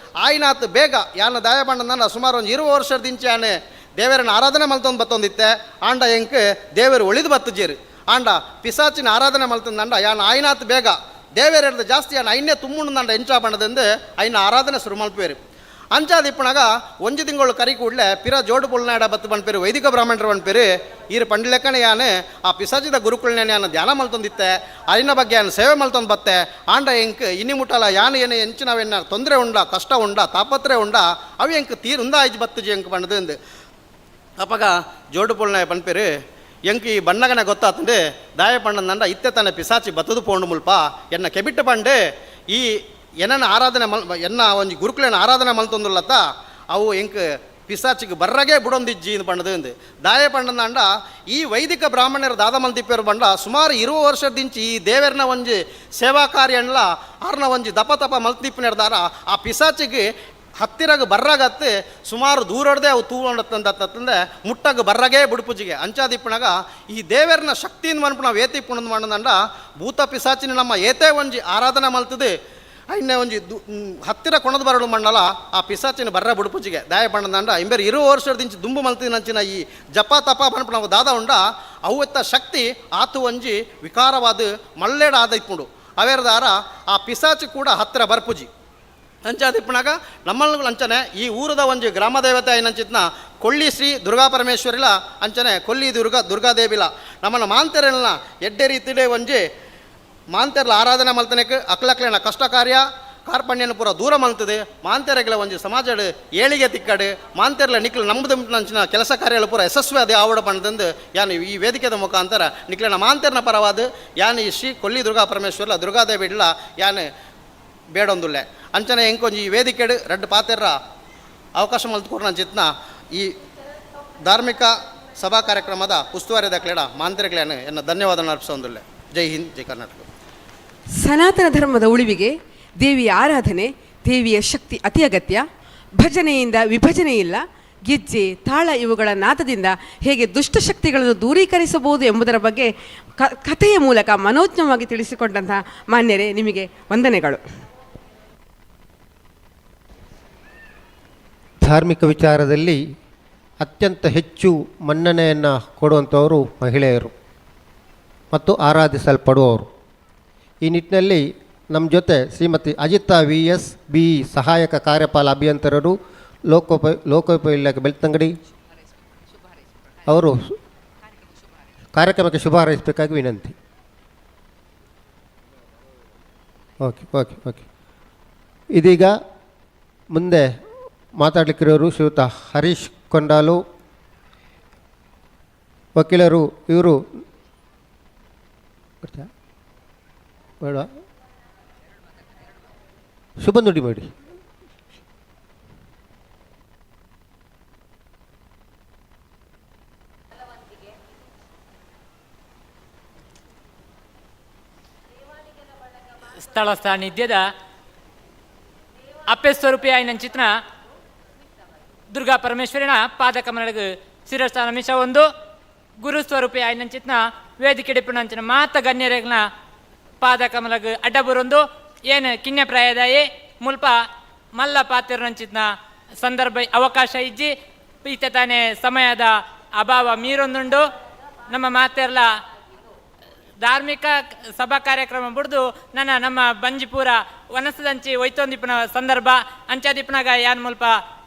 ಆಯ್ನಾತ್ ಬೇಗ ಯಾನ ದಾಯ ಬಣ್ಣದಂಡ ಸುಮಾರು ಒಂದು 20 ವರ್ಷದಿಂಚೆ ಯಾನೆ ದೇವರನ್ನ ಆರಾಧನೆ ಮಲ್ತೊಂದು ಬತ್ತೊಂದಿತ್ತೆ ಆಂಡ ಎಂಕ್ ದೇವರು ಒಳಿದು ಬತ್ತುಜೇರು ಆಂಡ ಪಿಸಾಚಿನ ಆರಾಧನೆ ಮಲ್ತಂದಂಡ ಯಾನ ಆಯ್ನಾತ್ ಬೇಗ ದೇವರ ಜಾಸ್ತಿ ಯಾನ ಐನ್ನೇ ತುಂಬುಂಡು ಎಂಚ ಬಣ್ಣದಂದು ಐನ ಆರಾಧನೆ ಶುರು ಮಲ್ಪೇರು ಅಂಚಾದಿಪ್ಪನಾಗ ಒಂಜಿ ತಿಂಗಳು ಕರಿ ಕೂಡಲೇ ಪಿರ ಜೋಡು ಪೊಲ್ನಾಡ ಬತ್ತು ಬಣ್ಪೇರು ವೈದಿಕ ಬ್ರಾಹ್ಮಣರು ಬಣ್ಪೇರು ಈರು ಪಂಡ್ಲೆಕ್ಕನೆ ಯಾನು ಆ ಪಿಸಾಚಿದ ಗುರುಕುಳನೆ ಯಾನು ಧ್ಯಾನ ಮಲ್ತೊಂದಿತ್ತೆ ಅರಿನ ಬಗ್ಗೆ ಯಾನು ಸೇವೆ ಮಲ್ತೊಂದು ಬತ್ತೆ ಆಂಡ ಎಂಕ್ ಇನ್ನಿ ಮುಟ್ಟಲ್ಲ ಯಾನು ಏನು ಎಂಚಿನವೆನ್ನ ತೊಂದರೆ ಉಂಡ ಕಷ್ಟ ಉಂಡ ತಾಪತ್ರೆ ಉಂಡ ಅವು ಎಂಕ್ ತೀರುಂದ ಐಜ್ ಬತ್ತುಜಿ ಎಂಕ್ ಬಣ್ಣದಂದು ಅಪ್ಪಾಗ ಜೋಡು ಪೊಲ್ನಾಯ ಪಣ್ಪೇರು ಎಂಕ್ ಈ ಬಣ್ಣಗನೆ ಗೊತ್ತಾತಂದು ದಾಯ ಪಣ್ಣದಂಡ ಇತ್ತೆ ತಾನೆ ಪಿಸಾಚಿ ಬತ್ತದು ಪೋಂಡು ಮುಲ್ಪ ಎನ್ನ ಕೆಬಿಟ್ಟು ಪಂಡು ಈ ಏನನ್ನ ಆರಾಧನೆ ಎನ್ನ ಒಂಜಿ ಗುರುಕುಲನ ಆರಾಧನೆ ಮಲ್ತೊಂದುಲ್ಲತ್ತ ಅವು ಎಂಕ್ ಪಿಸಾಚಿಗೆ ಬರ್ರಗೆ ಬಿಡೊಂದಿಜ್ಜಿ ಇದು ಪಂಡದಂದು ದಾಯ ಪಂಡದಂಡ ಈ ವೈದಿಕ ಬ್ರಾಹ್ಮಣರ ದಾದ ಮಲ್ತಿಪ್ಪೇರು ಬಂಡ ಸುಮಾರು 20 ವರ್ಷದಿಂಚಿ ಈ ದೇವರನ ಒಂಜಿ ಸೇವಾ ಕಾರ್ಯನ್ಲ ಆರ್ನ ಒಂಜಿ ದಪ ತಪ ಮಲ್ತಿಪ್ಪಿನರ್ದಾರ ಆ ಪಿಸಾಚಿಗೆ ಹತ್ತಿರಗೆ ಬರ್ರಾಗತ್ತೆ ಸುಮಾರು ದೂರಡ್ದೆ ಅವು ತೂವಂಡತ್ತಂದ್ರೆ ಮುಟ್ಟಗೆ ಬರ್ರಗೆ ಬುಡುಪುಜಿಗೆ ಅಂಚಾದಿಪ್ಪನಾಗ ಈ ದೇವರನ ಶಕ್ತಿಯಿಂದ ಮನ್ಪು ನಾವು ಏತಿ ಪುಣದ್ ಮಾಡದಂಡ ಭೂತ ಪಿಸಾಚಿನ ನಮ್ಮ ಏತೇ ಒಂಜಿ ಆರಾಧನೆ ಮಲ್ತದೆ ಇನ್ನೇ ಒಂಜಿ ಹತ್ತಿರ ಕೊಣದು ಬರಡು ಮಣ್ಣಲ್ಲ ಆ ಪಿಸಾಚಿನ ಬರ್ರ ಬುಡುಪುಜಿಗೆ ದಾಯ ಬಣ್ಣದಂಡ ಇಂಬೇರು 20 ವರ್ಷದಿಂಚಿ ದುಂಬು ಮಲ್ತಿನಂಚಿನ ಈ ಜಪ ತಪ ಪನ್ಪು ನಾವು ದಾದ ಉಂಡ ಅವತ್ತ ಶಕ್ತಿ ಆತು ಒಂಜಿ ವಿಕಾರವಾದ ಮಲ್ಲೇಡ ಆದ ಇಪ್ಪುಂಡು ಅವೇರದಾರ ಆ ಪಿಸಾಚಿ ಕೂಡ ಹತ್ತಿರ ಬರ್ಪುಜಿ ಅಂಚಾದಿಪ್ಪನಾಗ ನಮ್ಮಲ್ಲಿ ಅಂಚನೆ ಈ ಊರದ ಒಂಜಿ ಗ್ರಾಮ ದೇವತೆ ಐನಂಚಿತ್ನ ಕೊಳ್ಳಿ ಶ್ರೀ ದುರ್ಗಾ ಪರಮೇಶ್ವರಿಲ ಅಂಚನೆ ಕೊಲ್ಲಿ ದುರ್ಗಾದೇವಿಲ ನಮ್ಮನ್ನ ಮಾಂತೆರಲ್ನ ಎಡ್ಡೆ ರೀತಿಡೆ ಒಂಜಿ ಮಾಂತೆರ್ಲ ಆರಾಧನೆ ಮಲ್ತನೆಕ್ ಅಕ್ಲಕ್ಲೇನ ಕಷ್ಟ ಕಾರ್ಯ ಕಾರ್ಪಣ್ಯನ ಪೂರ ದೂರ ಮಲ್ತದೆ ಮಾಂತೆರೆಗಳ ಒಂಜಿ ಸಮಾಜಡ್ ಏಳಿಗೆ ತಿಕ್ಕಡು ಮಾಂತೆರ್ಲ ನಿಕ್ಲು ನಂಬುದಂಚಿನ ಕೆಲಸ ಕಾರ್ಯಗಳು ಪೂರ ಯಶಸ್ವಿ ಅದೇ ಆವಡ ಪಣ್ಣದಂದು ಯಾನು ಈ ವೇದಿಕೆದ ಮುಖಾಂತರ ನಿಕ್ಲಿನ ಮಾಂತೆರ್ನ ಪರವಾದ ಯಾನು ಈ ಶ್ರೀ ಕೊಲ್ಲಿ ದುರ್ಗಾ ಪರಮೇಶ್ವರ್ಲ ದುರ್ಗಾದೇವಿ ಇಡ್ಲ ಯಾನು ಬೇಡೊಂದುಲ್ಲೆ ಅಂಚನೆ ಎಂಕೊಂಜಿ ಈ ವೇದಿಕೆಡು ರೆಡ್ ಪಾತೆರ್ರ ಅವಕಾಶ ಮಲ್ತುಕೊಡ್ನ ಚಿತ್ನ ಈ ಧಾರ್ಮಿಕ ಸಭಾ ಕಾರ್ಯಕ್ರಮದ ಉಸ್ತುವಾರಿ ದಾಖಲೆಡ ಮಾಂತೆರೆಗಳೇನು ಎನ್ನ ಧನ್ಯವಾದ ಅರ್ಪಿಸೊಂದುಲ್ಲೆ. ಜೈ ಹಿಂದ್, ಜೈ ಕರ್ನಾಟಕ. ಸನಾತನ ಧರ್ಮದ ಉಳಿವಿಗೆ ದೇವಿಯ ಆರಾಧನೆ, ದೇವಿಯ ಶಕ್ತಿ ಅತಿ ಅಗತ್ಯ. ಭಜನೆಯಿಂದ ವಿಭಜನೆ ಇಲ್ಲ. ಗೆಜ್ಜೆ, ತಾಳ ಇವುಗಳ ನಾದದಿಂದ ಹೇಗೆ ದುಷ್ಟಶಕ್ತಿಗಳನ್ನು ದೂರೀಕರಿಸಬಹುದು ಎಂಬುದರ ಬಗ್ಗೆ ಕಥೆಯ ಮೂಲಕ ಮನೋಜ್ಞವಾಗಿ ತಿಳಿಸಿಕೊಂಡಂತಹ ಮಾನ್ಯರೇ, ನಿಮಗೆ ವಂದನೆಗಳು. ಧಾರ್ಮಿಕ ವಿಚಾರದಲ್ಲಿ ಅತ್ಯಂತ ಹೆಚ್ಚು ಮನ್ನಣೆಯನ್ನು ಕೊಡುವಂಥವರು ಮಹಿಳೆಯರು ಮತ್ತು ಆರಾಧಿಸಲ್ಪಡುವವರು. ಈ ನಿಟ್ಟಿನಲ್ಲಿ ನಮ್ಮ ಜೊತೆ ಶ್ರೀಮತಿ ಅಜಿತಾ VS BE ಸಹಾಯಕ ಕಾರ್ಯಪಾಲ ಅಭಿಯಂತರರು, ಲೋಕೋಪಯೋಗಿ ಇಲಾಖೆ ಬೆಳ್ತಂಗಡಿ ಅವರು ಕಾರ್ಯಕ್ರಮಕ್ಕೆ ಶುಭ ಹಾರೈಸಬೇಕಾಗಿ ವಿನಂತಿ. ಓಕೆ. ಇದೀಗ ಮುಂದೆ ಮಾತಾಡಲಿಕ್ಕಿರೋರು ಶ್ರೀಯುತ ಹರೀಶ್ ಕೊಂಡಾಲು, ವಕೀಲರು. ಇವರು ಬೇಡ, ಶುಭ ನುಡಿ ಮಾಡಿ. ಸಾನ್ನಿಧ್ಯದ ಅಪ್ಪೆ ಸ್ವರೂಪಿ ಆಯ್ನ ಚಿತ್ರ ದುರ್ಗಾ ಪರಮೇಶ್ವರಿನ ಪಾದಕಮಲಗೆ ಶಿರಸ್ಥಾನ ಮಿಷ ಒಂದು ಗುರು ಸ್ವರೂಪಿ ಆಯ್ನ ಚಿತ್ರ ವೇದಿಕೆ ಡಿಪ್ಪಣಂಚಿನ ಮಾತ ಗಣ್ಯರೆಗ್ನ ಪಾದಕಮಲಗೆ ಅಡ್ಡ ಬರೊಂದು ಏನು ಕಿನ್ಯ ಪ್ರಾಯದಾಯಿ ಮುಲ್ಪ ಮಲ್ಲ ಪಾತಿರಂಚಿನ ಸಂದರ್ಭ ಅವಕಾಶ ಇಜ್ಜಿ ಈತ ತಾನೇ ಸಮಯದ ಅಭಾವ ಮೀರೊಂದುಂಡು ನಮ್ಮ ಮಾತೆರ್ಲ ಧಾರ್ಮಿಕ ಸಭಾ ಕಾರ್ಯಕ್ರಮ ಬಿಡ್ದು ನಮ್ಮ ಬಂಜಿಪುರ ವನಸದಂಚಿ ಒಯ್ತೊಂದಿಪ್ಪನ ಸಂದರ್ಭ ಅಂಚಾದಿಪ್ಪನಾಗ ಯಾನ್ ಮುಲ್ಪ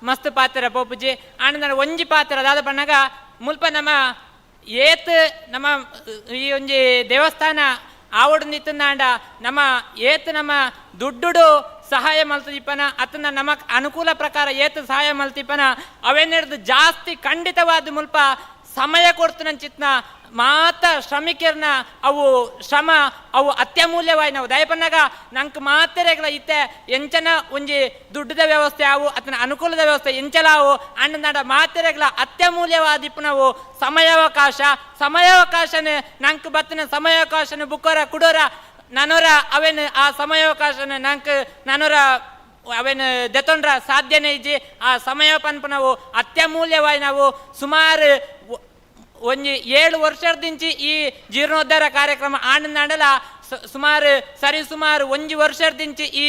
ಮಸ್ತ್ ಪಾತ್ರ ಪೋಪುಜಿ ಆನಂದ ಒಂಜಿ ಪಾತ್ರ ದಾದ ಬಣ್ಣಗ ಮುಲ್ಪ ನಮ್ಮ ಏತ್ ನಮ್ಮ ಈ ಒಂಜಿ ದೇವಸ್ಥಾನ ಆವಡ್ನಿತ್ತಂದಾಂಡ ನಮ್ಮ ಏತ್ ನಮ್ಮ ದುಡ್ಡು ಸಹಾಯ ಮಲ್ತಿಪ್ಪನ ಅತನ ನಮಕ್ ಅನುಕೂಲ ಪ್ರಕಾರ ಏತ್ ಸಹಾಯ ಮಲ್ತಿಪ್ಪನ ಅವೇನಿಡ್ದು ಜಾಸ್ತಿ ಖಂಡಿತವಾದ ಮುಲ್ಪ ಸಮಯ ಕೊಡ್ತನಂಚಿತ್ನ ಮಾತ ಶ್ರಮಿಕರ್ನ ಅವು ಶ್ರಮ ಅವು ಅತ್ಯಮೂಲ್ಯವಾಯಿ ನಾವು ದಯಪನ್ನಾಗ ನಂಗೆ ಮಾತೆರೆಗಳ ಇತ್ತೆ ಎಂಚನ ಒಂಜಿ ದುಡ್ಡದ ವ್ಯವಸ್ಥೆ ಅವು ಅತನ ಅನುಕೂಲದ ವ್ಯವಸ್ಥೆ ಎಂಚಲಾವು ಅಣ್ಣನಾಡ ಮಾತೆರೆಗಳ ಅತ್ಯಮೂಲ್ಯವಾದಿಪ್ಪು ನಾವು ಸಮಯಾವಕಾಶನ ನಂಗೆ ಬತ್ತನ ಸಮಯಾವಕಾಶನ ಬುಕ್ಕೋರ ಕುಡೋರ ನನೋರ ಅವೇನು ಆ ಸಮಯಾವಕಾಶನ ನಂಗೆ ನನೋರ ಅವೇನು ದೆತೊಂಡ್ರ ಸಾಧ್ಯನೇ ಇಜ್ಜಿ ಆ ಸಮಯಪನ್ಪ ನಾವು ಅತ್ಯಮೂಲ್ಯವಾಗಿ ನಾವು ಸುಮಾರು ಒಂಜಿ 7 ವರ್ಷದಿಂಚಿ ಈ ಜೀರ್ಣೋದ್ಧಾರ ಕಾರ್ಯಕ್ರಮ ಆಂಡಲ ಸುಮಾರು ಒಂಜಿ ವರ್ಷದಿಂಚಿ ಈ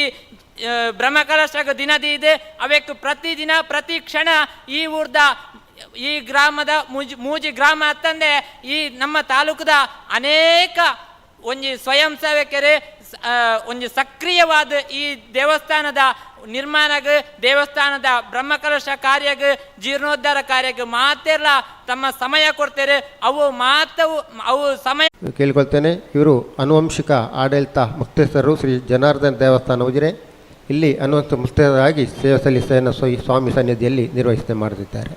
ಬ್ರಹ್ಮಕಲಶ ದಿನದಿ ಇದೆ ಅವಕ್ಕೆ ಪ್ರತಿದಿನ ಪ್ರತಿ ಕ್ಷಣ ಈ ಊರ್ದ ಈ ಗ್ರಾಮದ ಮೂಜಿ ಗ್ರಾಮ ಅತ್ತಂದೆ ಈ ನಮ್ಮ ತಾಲೂಕದ ಅನೇಕ ಒಂಜಿ ಸ್ವಯಂ ಸೇವಕರು ಒಂಜಿ ಸಕ್ರಿಯವಾದ ಈ ದೇವಸ್ಥಾನದ ನಿರ್ಮಾಣಗ ದೇವಸ್ಥಾನದ ಬ್ರಹ್ಮಕಲಶ ಕಾರ್ಯಗ ಜೀರ್ಣೋದ್ಧಾರ ಕಾರ್ಯಗ ಮಾತೆಲ್ಲ ತಮ್ಮ ಸಮಯ ಕೊಡ್ತಾರೆ ಅವು ಸಮಯ ಕೇಳಿಕೊಳ್ತೇನೆ. ಇವರು ಆನುವಂಶಿಕ ಆಡಳಿತ ಮುಕ್ತೇಶ್ವರರು ಶ್ರೀ ಜನಾರ್ದನ ದೇವಸ್ಥಾನ ಉಜಿರೆ. ಇಲ್ಲಿ ಅನುವಂಶ ಮುಕ್ತೇಶ್ವರಾಗಿ ಸೇವೆ ಸಲ್ಲಿಸೆಯನ್ನು ಸ್ವಾಮಿ ಸನ್ನಿಧಿಯಲ್ಲಿ ನಿರ್ವಹಿಸದೆ ಮಾಡುತ್ತಿದ್ದಾರೆ.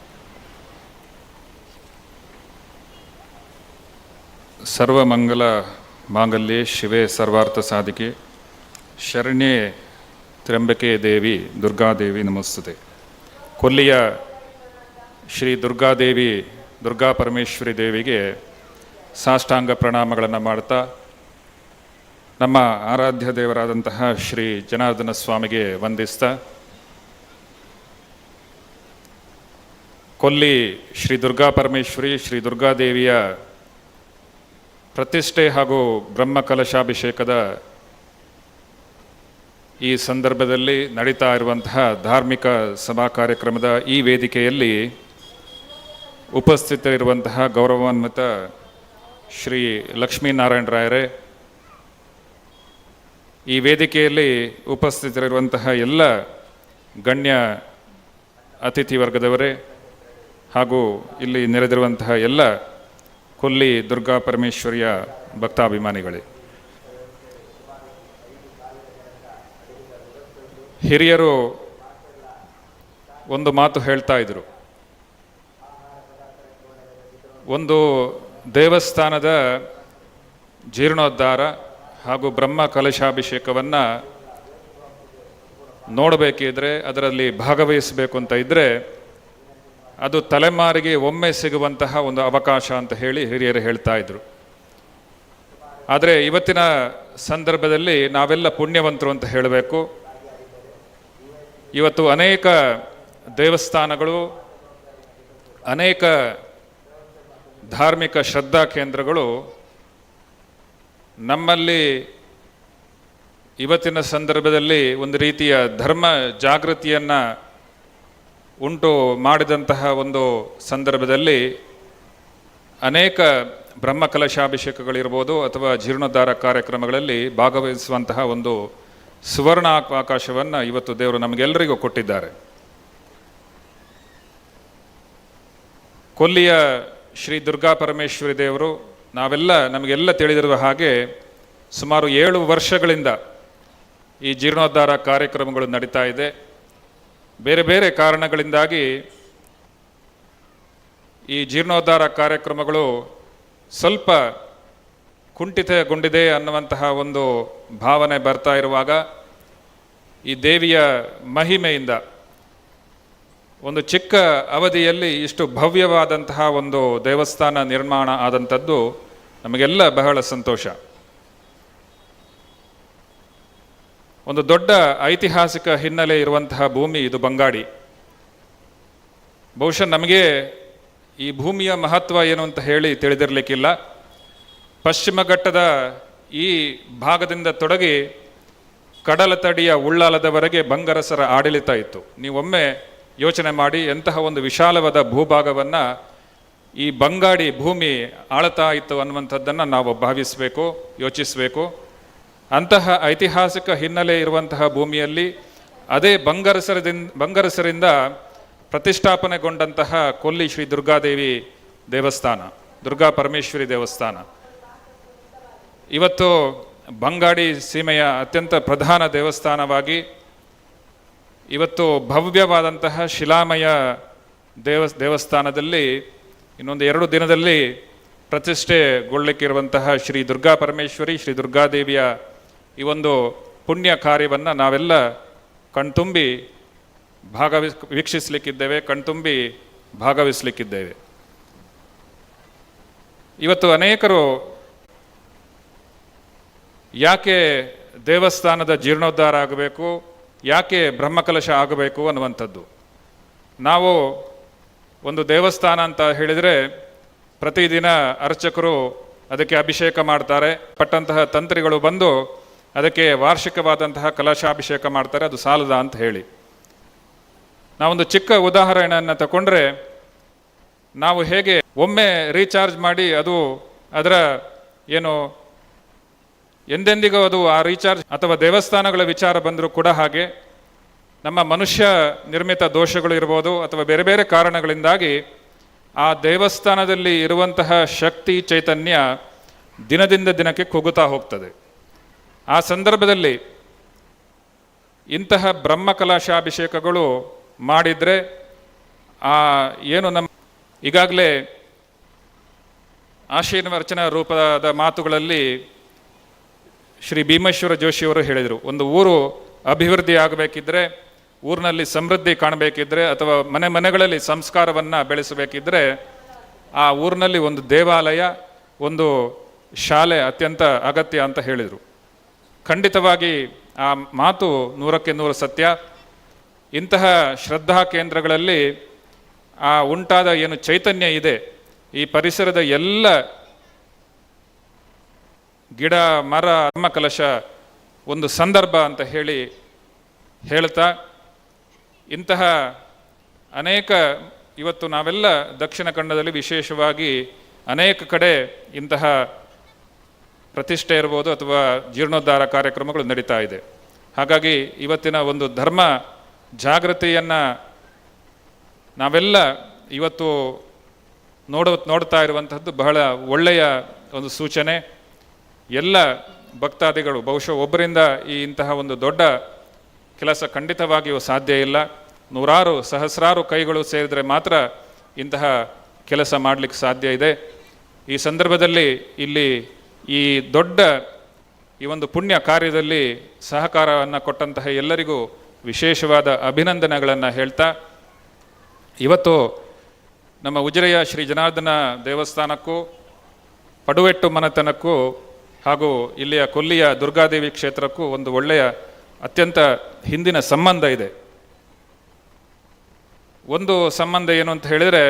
ಸರ್ವಮಂಗಲ ಮಾಂಗಲ್ಯೆ ಶಿವೆ ಸರ್ವಾರ್ಥ ಸಾಧಿಕೆ ಶರಣ್ಯೆ ತ್ರ್ಯಂಬಕೆ ದೇವಿ ದುರ್ಗಾದೇವಿ ನಮಸ್ತುತೆ. ಕೊಲ್ಲಿಯ ಶ್ರೀ ದುರ್ಗಾ ಪರಮೇಶ್ವರಿ ದೇವಿಗೆ ಸಾಷ್ಟಾಂಗ ಪ್ರಣಾಮಗಳನ್ನು ಮಾಡ್ತಾ ನಮ್ಮ ಆರಾಧ್ಯ ದೇವರಾದಂತಹ ಶ್ರೀ ಜನಾರ್ದನ ಸ್ವಾಮಿಗೆ ವಂದಿಸ್ತಾ ಕೊಲ್ಲಿ ಶ್ರೀ ದುರ್ಗಾ ಪರಮೇಶ್ವರಿ ಶ್ರೀ ದುರ್ಗಾದೇವಿಯ ಪ್ರತಿಷ್ಠೆ ಹಾಗೂ ಬ್ರಹ್ಮಕಲಶಾಭಿಷೇಕದ ಈ ಸಂದರ್ಭದಲ್ಲಿ ನಡೀತಾ ಇರುವಂತಹ ಧಾರ್ಮಿಕ ಸಭಾ ಕಾರ್ಯಕ್ರಮದ ಈ ವೇದಿಕೆಯಲ್ಲಿ ಉಪಸ್ಥಿತರಿರುವಂತಹ ಗೌರವಾನ್ವಿತ ಶ್ರೀ ಲಕ್ಷ್ಮೀನಾರಾಯಣ ರಾಯರೇ, ಈ ವೇದಿಕೆಯಲ್ಲಿ ಉಪಸ್ಥಿತರಿರುವಂತಹ ಎಲ್ಲ ಗಣ್ಯ ಅತಿಥಿ ವರ್ಗದವರೇ ಹಾಗೂ ಇಲ್ಲಿ ನೆರೆದಿರುವಂತಹ ಎಲ್ಲ ಕೊಲ್ಲಿ ದುರ್ಗಾ ಪರಮೇಶ್ವರಿಯ ಭಕ್ತಾಭಿಮಾನಿಗಳೇ, ಹಿರಿಯರು ಒಂದು ಮಾತು ಹೇಳ್ತಾ ಇದ್ರು. ಒಂದು ದೇವಸ್ಥಾನದ ಜೀರ್ಣೋದ್ಧಾರ ಹಾಗೂ ಬ್ರಹ್ಮ ಕಲಶಾಭಿಷೇಕವನ್ನು ನೋಡಬೇಕಿದ್ರೆ, ಅದರಲ್ಲಿ ಭಾಗವಹಿಸಬೇಕು ಅಂತ ಇದ್ದರೆ ಅದು ತಲೆಮಾರಿಗೆ ಒಮ್ಮೆ ಸಿಗುವಂತಹ ಒಂದು ಅವಕಾಶ ಅಂತ ಹೇಳಿ ಹಿರಿಯರು ಹೇಳ್ತಾ ಇದ್ರು. ಆದರೆ ಇವತ್ತಿನ ಸಂದರ್ಭದಲ್ಲಿ ನಾವೆಲ್ಲ ಪುಣ್ಯವಂತರು ಅಂತ ಹೇಳಬೇಕು. ಇವತ್ತು ಅನೇಕ ದೇವಸ್ಥಾನಗಳು, ಅನೇಕ ಧಾರ್ಮಿಕ ಶ್ರದ್ಧಾ ಕೇಂದ್ರಗಳು ನಮ್ಮಲ್ಲಿ ಇವತ್ತಿನ ಸಂದರ್ಭದಲ್ಲಿ ಒಂದು ರೀತಿಯ ಧರ್ಮ ಜಾಗೃತಿಯನ್ನು ಉಂಟು ಮಾಡಿದಂತಹ ಒಂದು ಸಂದರ್ಭದಲ್ಲಿ ಅನೇಕ ಬ್ರಹ್ಮಕಲಶಾಭಿಷೇಕಗಳಿರ್ಬೋದು ಅಥವಾ ಜೀರ್ಣೋದ್ಧಾರ ಕಾರ್ಯಕ್ರಮಗಳಲ್ಲಿ ಭಾಗವಹಿಸುವಂತಹ ಒಂದು ಸುವರ್ಣ ಅವಕಾಶವನ್ನು ಇವತ್ತು ದೇವರು ನಮಗೆಲ್ಲರಿಗೂ ಕೊಟ್ಟಿದ್ದಾರೆ. ಕೊಲ್ಲಿಯ ಶ್ರೀ ದುರ್ಗಾ ಪರಮೇಶ್ವರಿ ದೇವರು ನಮಗೆಲ್ಲ ತಿಳಿದಿರುವ ಹಾಗೆ ಸುಮಾರು 7 ವರ್ಷಗಳಿಂದ ಈ ಜೀರ್ಣೋದ್ಧಾರ ಕಾರ್ಯಕ್ರಮಗಳು ನಡೀತಾ ಇದೆ. ಬೇರೆ ಬೇರೆ ಕಾರಣಗಳಿಂದಾಗಿ ಈ ಜೀರ್ಣೋದ್ಧಾರ ಕಾರ್ಯಕ್ರಮಗಳು ಸ್ವಲ್ಪ ಕುಂಠಿತಗೊಂಡಿದೆ ಅನ್ನುವಂತಹ ಒಂದು ಭಾವನೆ ಬರ್ತಾ ಇರುವಾಗ ಈ ದೇವಿಯ ಮಹಿಮೆಯಿಂದ ಒಂದು ಚಿಕ್ಕ ಅವಧಿಯಲ್ಲಿ ಇಷ್ಟು ಭವ್ಯವಾದಂತಹ ಒಂದು ದೇವಸ್ಥಾನ ನಿರ್ಮಾಣ ಆದಂಥದ್ದು ನಮಗೆಲ್ಲ ಬಹಳ ಸಂತೋಷ. ಒಂದು ದೊಡ್ಡ ಐತಿಹಾಸಿಕ ಹಿನ್ನೆಲೆ ಇರುವಂತಹ ಭೂಮಿ ಇದು ಬಂಗಾಡಿ. ಬಹುಶಃ ನಮಗೆ ಈ ಭೂಮಿಯ ಮಹತ್ವ ಏನು ಅಂತ ಹೇಳಿ ತಿಳಿದಿರಲಿಕ್ಕಿಲ್ಲ. ಪಶ್ಚಿಮ ಘಟ್ಟದ ಈ ಭಾಗದಿಂದ ತೊಡಗಿ ಕಡಲ ತಡಿಯ ಉಳ್ಳಾಲದವರೆಗೆ ಬಂಗರಸರ ಆಡಳಿತ ಇತ್ತು. ನೀವೊಮ್ಮೆ ಯೋಚನೆ ಮಾಡಿ, ಎಂತಹ ಒಂದು ವಿಶಾಲವಾದ ಭೂಭಾಗವನ್ನು ಈ ಬಂಗಾಡಿ ಭೂಮಿ ಆಳ್ತಾ ಇತ್ತು ಅನ್ನುವಂಥದ್ದನ್ನು ನಾವು ಭಾವಿಸಬೇಕು, ಯೋಚಿಸಬೇಕು. ಅಂತಹ ಐತಿಹಾಸಿಕ ಹಿನ್ನೆಲೆ ಇರುವಂತಹ ಭೂಮಿಯಲ್ಲಿ ಅದೇ ಬಂಗರಸರಿಂದ ಪ್ರತಿಷ್ಠಾಪನೆಗೊಂಡಂತಹ ಕೊಲ್ಲಿ ಶ್ರೀ ದುರ್ಗಾದೇವಿ ದೇವಸ್ಥಾನ, ದುರ್ಗಾ ಪರಮೇಶ್ವರಿ ದೇವಸ್ಥಾನ ಇವತ್ತು ಬಂಗಾಡಿ ಸೀಮೆಯ ಅತ್ಯಂತ ಪ್ರಧಾನ ದೇವಸ್ಥಾನವಾಗಿ ಇವತ್ತು ಭವ್ಯವಾದಂತಹ ಶಿಲಾಮಯ ದೇವಸ್ಥಾನದಲ್ಲಿ ಇನ್ನೊಂದು 2 ದಿನದಲ್ಲಿ ಪ್ರತಿಷ್ಠೆಗೊಳ್ಳಲಿಕ್ಕಿರುವಂತಹ ಶ್ರೀ ದುರ್ಗಾ ಪರಮೇಶ್ವರಿ, ಶ್ರೀ ದುರ್ಗಾದೇವಿಯ ಈ ಒಂದು ಪುಣ್ಯ ಕಾರ್ಯವನ್ನು ನಾವೆಲ್ಲ ಕಣ್ತುಂಬಿ ವೀಕ್ಷಿಸಲಿಕ್ಕಿದ್ದೇವೆ, ಕಣ್ತುಂಬಿ ಭಾಗವಹಿಸಲಿಕ್ಕಿದ್ದೇವೆ. ಇವತ್ತು ಅನೇಕರು ಯಾಕೆ ದೇವಸ್ಥಾನದ ಜೀರ್ಣೋದ್ಧಾರ ಆಗಬೇಕು, ಯಾಕೆ ಬ್ರಹ್ಮಕಲಶ ಆಗಬೇಕು ಅನ್ನುವಂಥದ್ದು. ನಾವು ಒಂದು ದೇವಸ್ಥಾನ ಅಂತ ಹೇಳಿದರೆ ಪ್ರತಿದಿನ ಅರ್ಚಕರು ಅದಕ್ಕೆ ಅಭಿಷೇಕ ಮಾಡ್ತಾರೆ, ಪಟ್ಟಂತಹ ತಂತ್ರಿಗಳು ಬಂದು ಅದಕ್ಕೆ ವಾರ್ಷಿಕವಾದಂತಹ ಕಲಶಾಭಿಷೇಕ ಮಾಡ್ತಾರೆ, ಅದು ಸಾಲದ ಅಂತ ಹೇಳಿ. ನಾವೊಂದು ಚಿಕ್ಕ ಉದಾಹರಣೆಯನ್ನು ತಗೊಂಡ್ರೆ, ನಾವು ಹೇಗೆ ಒಮ್ಮೆ ರೀಚಾರ್ಜ್ ಮಾಡಿ ಅದು ಅದರ ಏನು ಎಂದೆಂದಿಗೂ ಅದು ಆ ರೀಚಾರ್ಜ್ ಅಥವಾ ದೇವಸ್ಥಾನಗಳ ವಿಚಾರ ಬಂದರೂ ಕೂಡ ಹಾಗೆ ನಮ್ಮ ಮನುಷ್ಯ ನಿರ್ಮಿತ ದೋಷಗಳು ಇರ್ಬೋದು ಅಥವಾ ಬೇರೆ ಬೇರೆ ಕಾರಣಗಳಿಂದಾಗಿ ಆ ದೇವಸ್ಥಾನದಲ್ಲಿ ಇರುವಂತಹ ಶಕ್ತಿ ಚೈತನ್ಯ ದಿನದಿಂದ ದಿನಕ್ಕೆ ಕುಗ್ಗುತ್ತಾ ಹೋಗ್ತದೆ. ಆ ಸಂದರ್ಭದಲ್ಲಿ ಇಂತಹ ಬ್ರಹ್ಮಕಲಶಾಭಿಷೇಕಗಳು ಮಾಡಿದರೆ ಆ ಏನು ನಮ್ಮ ಈಗಾಗಲೇ ಆಶೀರ್ವಚನ ರೂಪದ ಮಾತುಗಳಲ್ಲಿ ಶ್ರೀ ಭೀಮೇಶ್ವರ ಜೋಶಿಯವರು ಹೇಳಿದರು, ಒಂದು ಊರು ಅಭಿವೃದ್ಧಿ ಆಗಬೇಕಿದ್ರೆ, ಊರಿನಲ್ಲಿ ಸಮೃದ್ಧಿ ಕಾಣಬೇಕಿದ್ರೆ ಅಥವಾ ಮನೆಗಳಲ್ಲಿ ಸಂಸ್ಕಾರವನ್ನು ಬೆಳೆಸಬೇಕಿದ್ರೆ ಆ ಊರಿನಲ್ಲಿ ಒಂದು ದೇವಾಲಯ, ಒಂದು ಶಾಲೆ ಅತ್ಯಂತ ಅಗತ್ಯ ಅಂತ ಹೇಳಿದರು. ಖಂಡಿತವಾಗಿ ಆ ಮಾತು 100ಕ್ಕೆ 100 ಸತ್ಯ. ಇಂತಹ ಶ್ರದ್ಧಾ ಕೇಂದ್ರಗಳಲ್ಲಿ ಆ ಉಂಟಾದ ಏನು ಚೈತನ್ಯ ಇದೆ, ಈ ಪರಿಸರದ ಎಲ್ಲ ಗಿಡ ಮರ ಬ್ರಹ್ಮಕಲಶ ಒಂದು ಸಂದರ್ಭ ಅಂತ ಹೇಳ್ತಾ ಇಂತಹ ಅನೇಕ ಇವತ್ತು ನಾವೆಲ್ಲ ದಕ್ಷಿಣ ಕನ್ನಡದಲ್ಲಿ ವಿಶೇಷವಾಗಿ ಅನೇಕ ಕಡೆ ಇಂತಹ ಪ್ರತಿಷ್ಠೆ ಇರ್ಬೋದು ಅಥವಾ ಜೀರ್ಣೋದ್ಧಾರ ಕಾರ್ಯಕ್ರಮಗಳು ನಡೀತಾ ಇದೆ. ಹಾಗಾಗಿ ಇವತ್ತಿನ ಒಂದು ಧರ್ಮ ಜಾಗೃತಿಯನ್ನು ನಾವೆಲ್ಲ ಇವತ್ತು ನೋಡ್ತಾ ಇರುವಂಥದ್ದು ಬಹಳ ಒಳ್ಳೆಯ ಒಂದು ಸೂಚನೆ. ಎಲ್ಲ ಭಕ್ತಾದಿಗಳು ಬಹುಶಃ ಒಬ್ಬರಿಂದ ಇಂತಹ ಒಂದು ದೊಡ್ಡ ಕೆಲಸ ಖಂಡಿತವಾಗಿಯೂ ಸಾಧ್ಯ ಇಲ್ಲ. ನೂರಾರು ಸಹಸ್ರಾರು ಕೈಗಳು ಸೇರಿದರೆ ಮಾತ್ರ ಇಂತಹ ಕೆಲಸ ಮಾಡಲಿಕ್ಕೆ ಸಾಧ್ಯ ಇದೆ. ಈ ಸಂದರ್ಭದಲ್ಲಿ ಇಲ್ಲಿ ಈ ದೊಡ್ಡ ಈ ಒಂದು ಪುಣ್ಯ ಕಾರ್ಯದಲ್ಲಿ ಸಹಕಾರವನ್ನು ಕೊಟ್ಟಂತಹ ಎಲ್ಲರಿಗೂ ವಿಶೇಷವಾದ ಅಭಿನಂದನೆಗಳನ್ನು ಹೇಳ್ತಾ, ಇವತ್ತು ನಮ್ಮ ಉಜಿರೆಯ ಶ್ರೀ ಜನಾರ್ದನ ದೇವಸ್ಥಾನಕ್ಕೂ ಪಡುವೆಟ್ಟು ಮನೆತನಕ್ಕೂ ಹಾಗೂ ಇಲ್ಲಿಯ ಕೊಲ್ಲಿಯ ದುರ್ಗಾದೇವಿ ಕ್ಷೇತ್ರಕ್ಕೂ ಒಂದು ಒಳ್ಳೆಯ ಅತ್ಯಂತ ಹಿಂದಿನ ಸಂಬಂಧ ಇದೆ. ಒಂದು ಸಂಬಂಧ ಏನು ಅಂತ ಹೇಳಿದರೆ,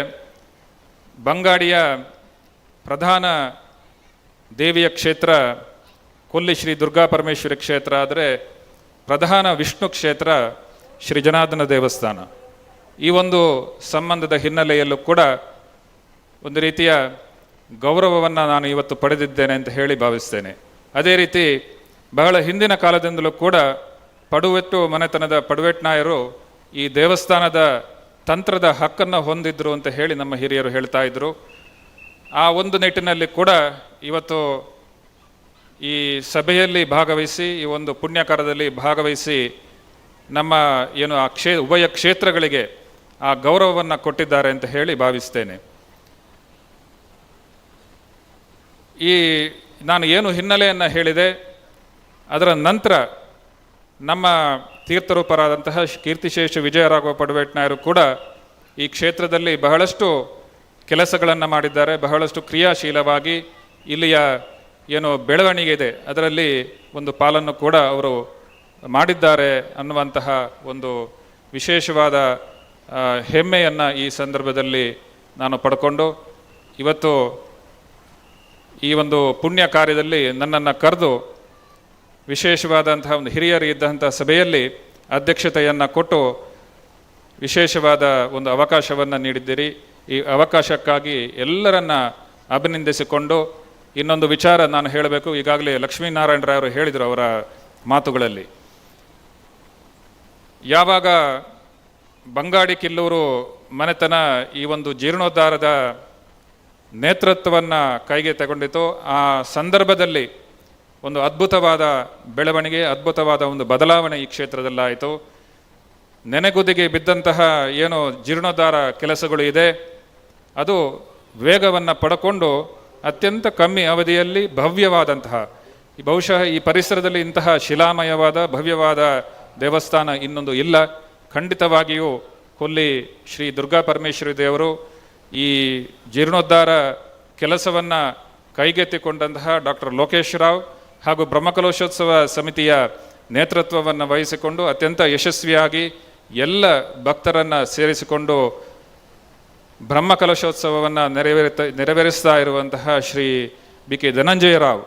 ಬಂಗಾಡಿಯ ಪ್ರಧಾನ ದೇವಿಯ ಕ್ಷೇತ್ರ ಕೊಲ್ಲಿ ಶ್ರೀ ದುರ್ಗಾ ಪರಮೇಶ್ವರಿ ಕ್ಷೇತ್ರ ಆದರೆ ಪ್ರಧಾನ ವಿಷ್ಣು ಕ್ಷೇತ್ರ ಶ್ರೀ ಜನಾರ್ದನ ದೇವಸ್ಥಾನ. ಈ ಒಂದು ಸಂಬಂಧದ ಹಿನ್ನೆಲೆಯಲ್ಲೂ ಕೂಡ ಒಂದು ರೀತಿಯ ಗೌರವವನ್ನು ನಾನು ಇವತ್ತು ಪಡೆದಿದ್ದೇನೆ ಅಂತ ಹೇಳಿ ಭಾವಿಸ್ತೇನೆ. ಅದೇ ರೀತಿ ಬಹಳ ಹಿಂದಿನ ಕಾಲದಿಂದಲೂ ಕೂಡ ಪಡುವೆಟ್ಟು ಮನೆತನದ ಪಡುವೆಟ್ನಾಯರು ಈ ದೇವಸ್ಥಾನದ ತಂತ್ರದ ಹಕ್ಕನ್ನು ಹೊಂದಿದ್ರು ಅಂತ ಹೇಳಿ ನಮ್ಮ ಹಿರಿಯರು ಹೇಳ್ತಾ ಇದ್ರು. ಆ ಒಂದು ನಿಟ್ಟಿನಲ್ಲಿ ಕೂಡ ಇವತ್ತು ಈ ಸಭೆಯಲ್ಲಿ ಭಾಗವಹಿಸಿ, ಈ ಒಂದು ಪುಣ್ಯಕಾರದಲ್ಲಿ ಭಾಗವಹಿಸಿ ನಮ್ಮ ಏನು ಆ ಉಭಯ ಕ್ಷೇತ್ರಗಳಿಗೆ ಆ ಗೌರವವನ್ನು ಕೊಟ್ಟಿದ್ದಾರೆ ಅಂತ ಹೇಳಿ ಭಾವಿಸ್ತೇನೆ. ಈ ನಾನು ಏನು ಹಿನ್ನೆಲೆಯನ್ನು ಹೇಳಿದೆ ಅದರ ನಂತರ ನಮ್ಮ ತೀರ್ಥರೂಪರಾದಂತಹ ಕೀರ್ತಿಶೇಷ ವಿಜಯರಾಘವ ಪಡುವೆಟ್ನಾಯರು ಕೂಡ ಈ ಕ್ಷೇತ್ರದಲ್ಲಿ ಬಹಳಷ್ಟು ಕೆಲಸಗಳನ್ನು ಮಾಡಿದ್ದಾರೆ. ಬಹಳಷ್ಟು ಕ್ರಿಯಾಶೀಲವಾಗಿ ಇಲ್ಲಿಯ ಏನು ಬೆಳವಣಿಗೆ ಇದೆ ಅದರಲ್ಲಿ ಒಂದು ಪಾಲನ್ನು ಕೂಡ ಅವರು ಮಾಡಿದ್ದಾರೆ ಅನ್ನುವಂತಹ ಒಂದು ವಿಶೇಷವಾದ ಹೆಮ್ಮೆಯನ್ನು ಈ ಸಂದರ್ಭದಲ್ಲಿ ನಾನು ಪಡ್ಕೊಂಡು ಇವತ್ತು ಈ ಒಂದು ಪುಣ್ಯ ಕಾರ್ಯದಲ್ಲಿ ನನ್ನನ್ನು ಕರೆದು ವಿಶೇಷವಾದಂತಹ ಒಂದು ಹಿರಿಯರು ಇದ್ದಂಥ ಸಭೆಯಲ್ಲಿ ಅಧ್ಯಕ್ಷತೆಯನ್ನು ಕೊಟ್ಟು ವಿಶೇಷವಾದ ಒಂದು ಅವಕಾಶವನ್ನು ನೀಡಿದ್ದೀರಿ. ಈ ಅವಕಾಶಕ್ಕಾಗಿ ಎಲ್ಲರನ್ನ ಅಭಿನಂದಿಸಿಕೊಂಡು ಇನ್ನೊಂದು ವಿಚಾರ ನಾನು ಹೇಳಬೇಕು. ಈಗಾಗಲೇ ಲಕ್ಷ್ಮೀನಾರಾಯಣರಾಯರು ಹೇಳಿದರು ಅವರ ಮಾತುಗಳಲ್ಲಿ. ಯಾವಾಗ ಬಂಗಾಡಿ ಕಿಲ್ಲೂರು ಮನೆತನ ಈ ಒಂದು ಜೀರ್ಣೋದ್ಧಾರದ ನೇತೃತ್ವವನ್ನು ಕೈಗೆ ತಗೊಂಡಿತು, ಆ ಸಂದರ್ಭದಲ್ಲಿ ಒಂದು ಅದ್ಭುತವಾದ ಬೆಳವಣಿಗೆ, ಅದ್ಭುತವಾದ ಒಂದು ಬದಲಾವಣೆ ಈ ಕ್ಷೇತ್ರದಲ್ಲಾಯಿತು. ನೆನೆಗುದಿಗೆ ಬಿದ್ದಂತಹ ಏನು ಜೀರ್ಣೋದ್ಧಾರ ಕೆಲಸಗಳು ಇದೆ ಅದು ವೇಗವನ್ನು ಪಡ್ಕೊಂಡು ಅತ್ಯಂತ ಕಮ್ಮಿ ಅವಧಿಯಲ್ಲಿ ಭವ್ಯವಾದಂತಹ, ಬಹುಶಃ ಈ ಪರಿಸರದಲ್ಲಿ ಇಂತಹ ಶಿಲಾಮಯವಾದ ಭವ್ಯವಾದ ದೇವಸ್ಥಾನ ಇನ್ನೊಂದು ಇಲ್ಲ. ಖಂಡಿತವಾಗಿಯೂ ಕೊಲ್ಲಿ ಶ್ರೀ ದುರ್ಗಾ ಪರಮೇಶ್ವರಿ ದೇವರು ಈ ಜೀರ್ಣೋದ್ಧಾರ ಕೆಲಸವನ್ನು ಕೈಗೆತ್ತಿಕೊಂಡಂತಹ ಡಾಕ್ಟರ್ ಲೋಕೇಶ್ ರಾವ್ ಹಾಗೂ ಬ್ರಹ್ಮಕಲಶೋತ್ಸವ ಸಮಿತಿಯ ನೇತೃತ್ವವನ್ನು ವಹಿಸಿಕೊಂಡು ಅತ್ಯಂತ ಯಶಸ್ವಿಯಾಗಿ ಎಲ್ಲ ಭಕ್ತರನ್ನು ಸೇರಿಸಿಕೊಂಡು ಬ್ರಹ್ಮಕಲಶೋತ್ಸವವನ್ನು ನೆರವೇರಿಸ್ತಾ ಇರುವಂತಹ ಶ್ರೀ ಬಿ ಕೆ ಧನಂಜಯ ರಾವ್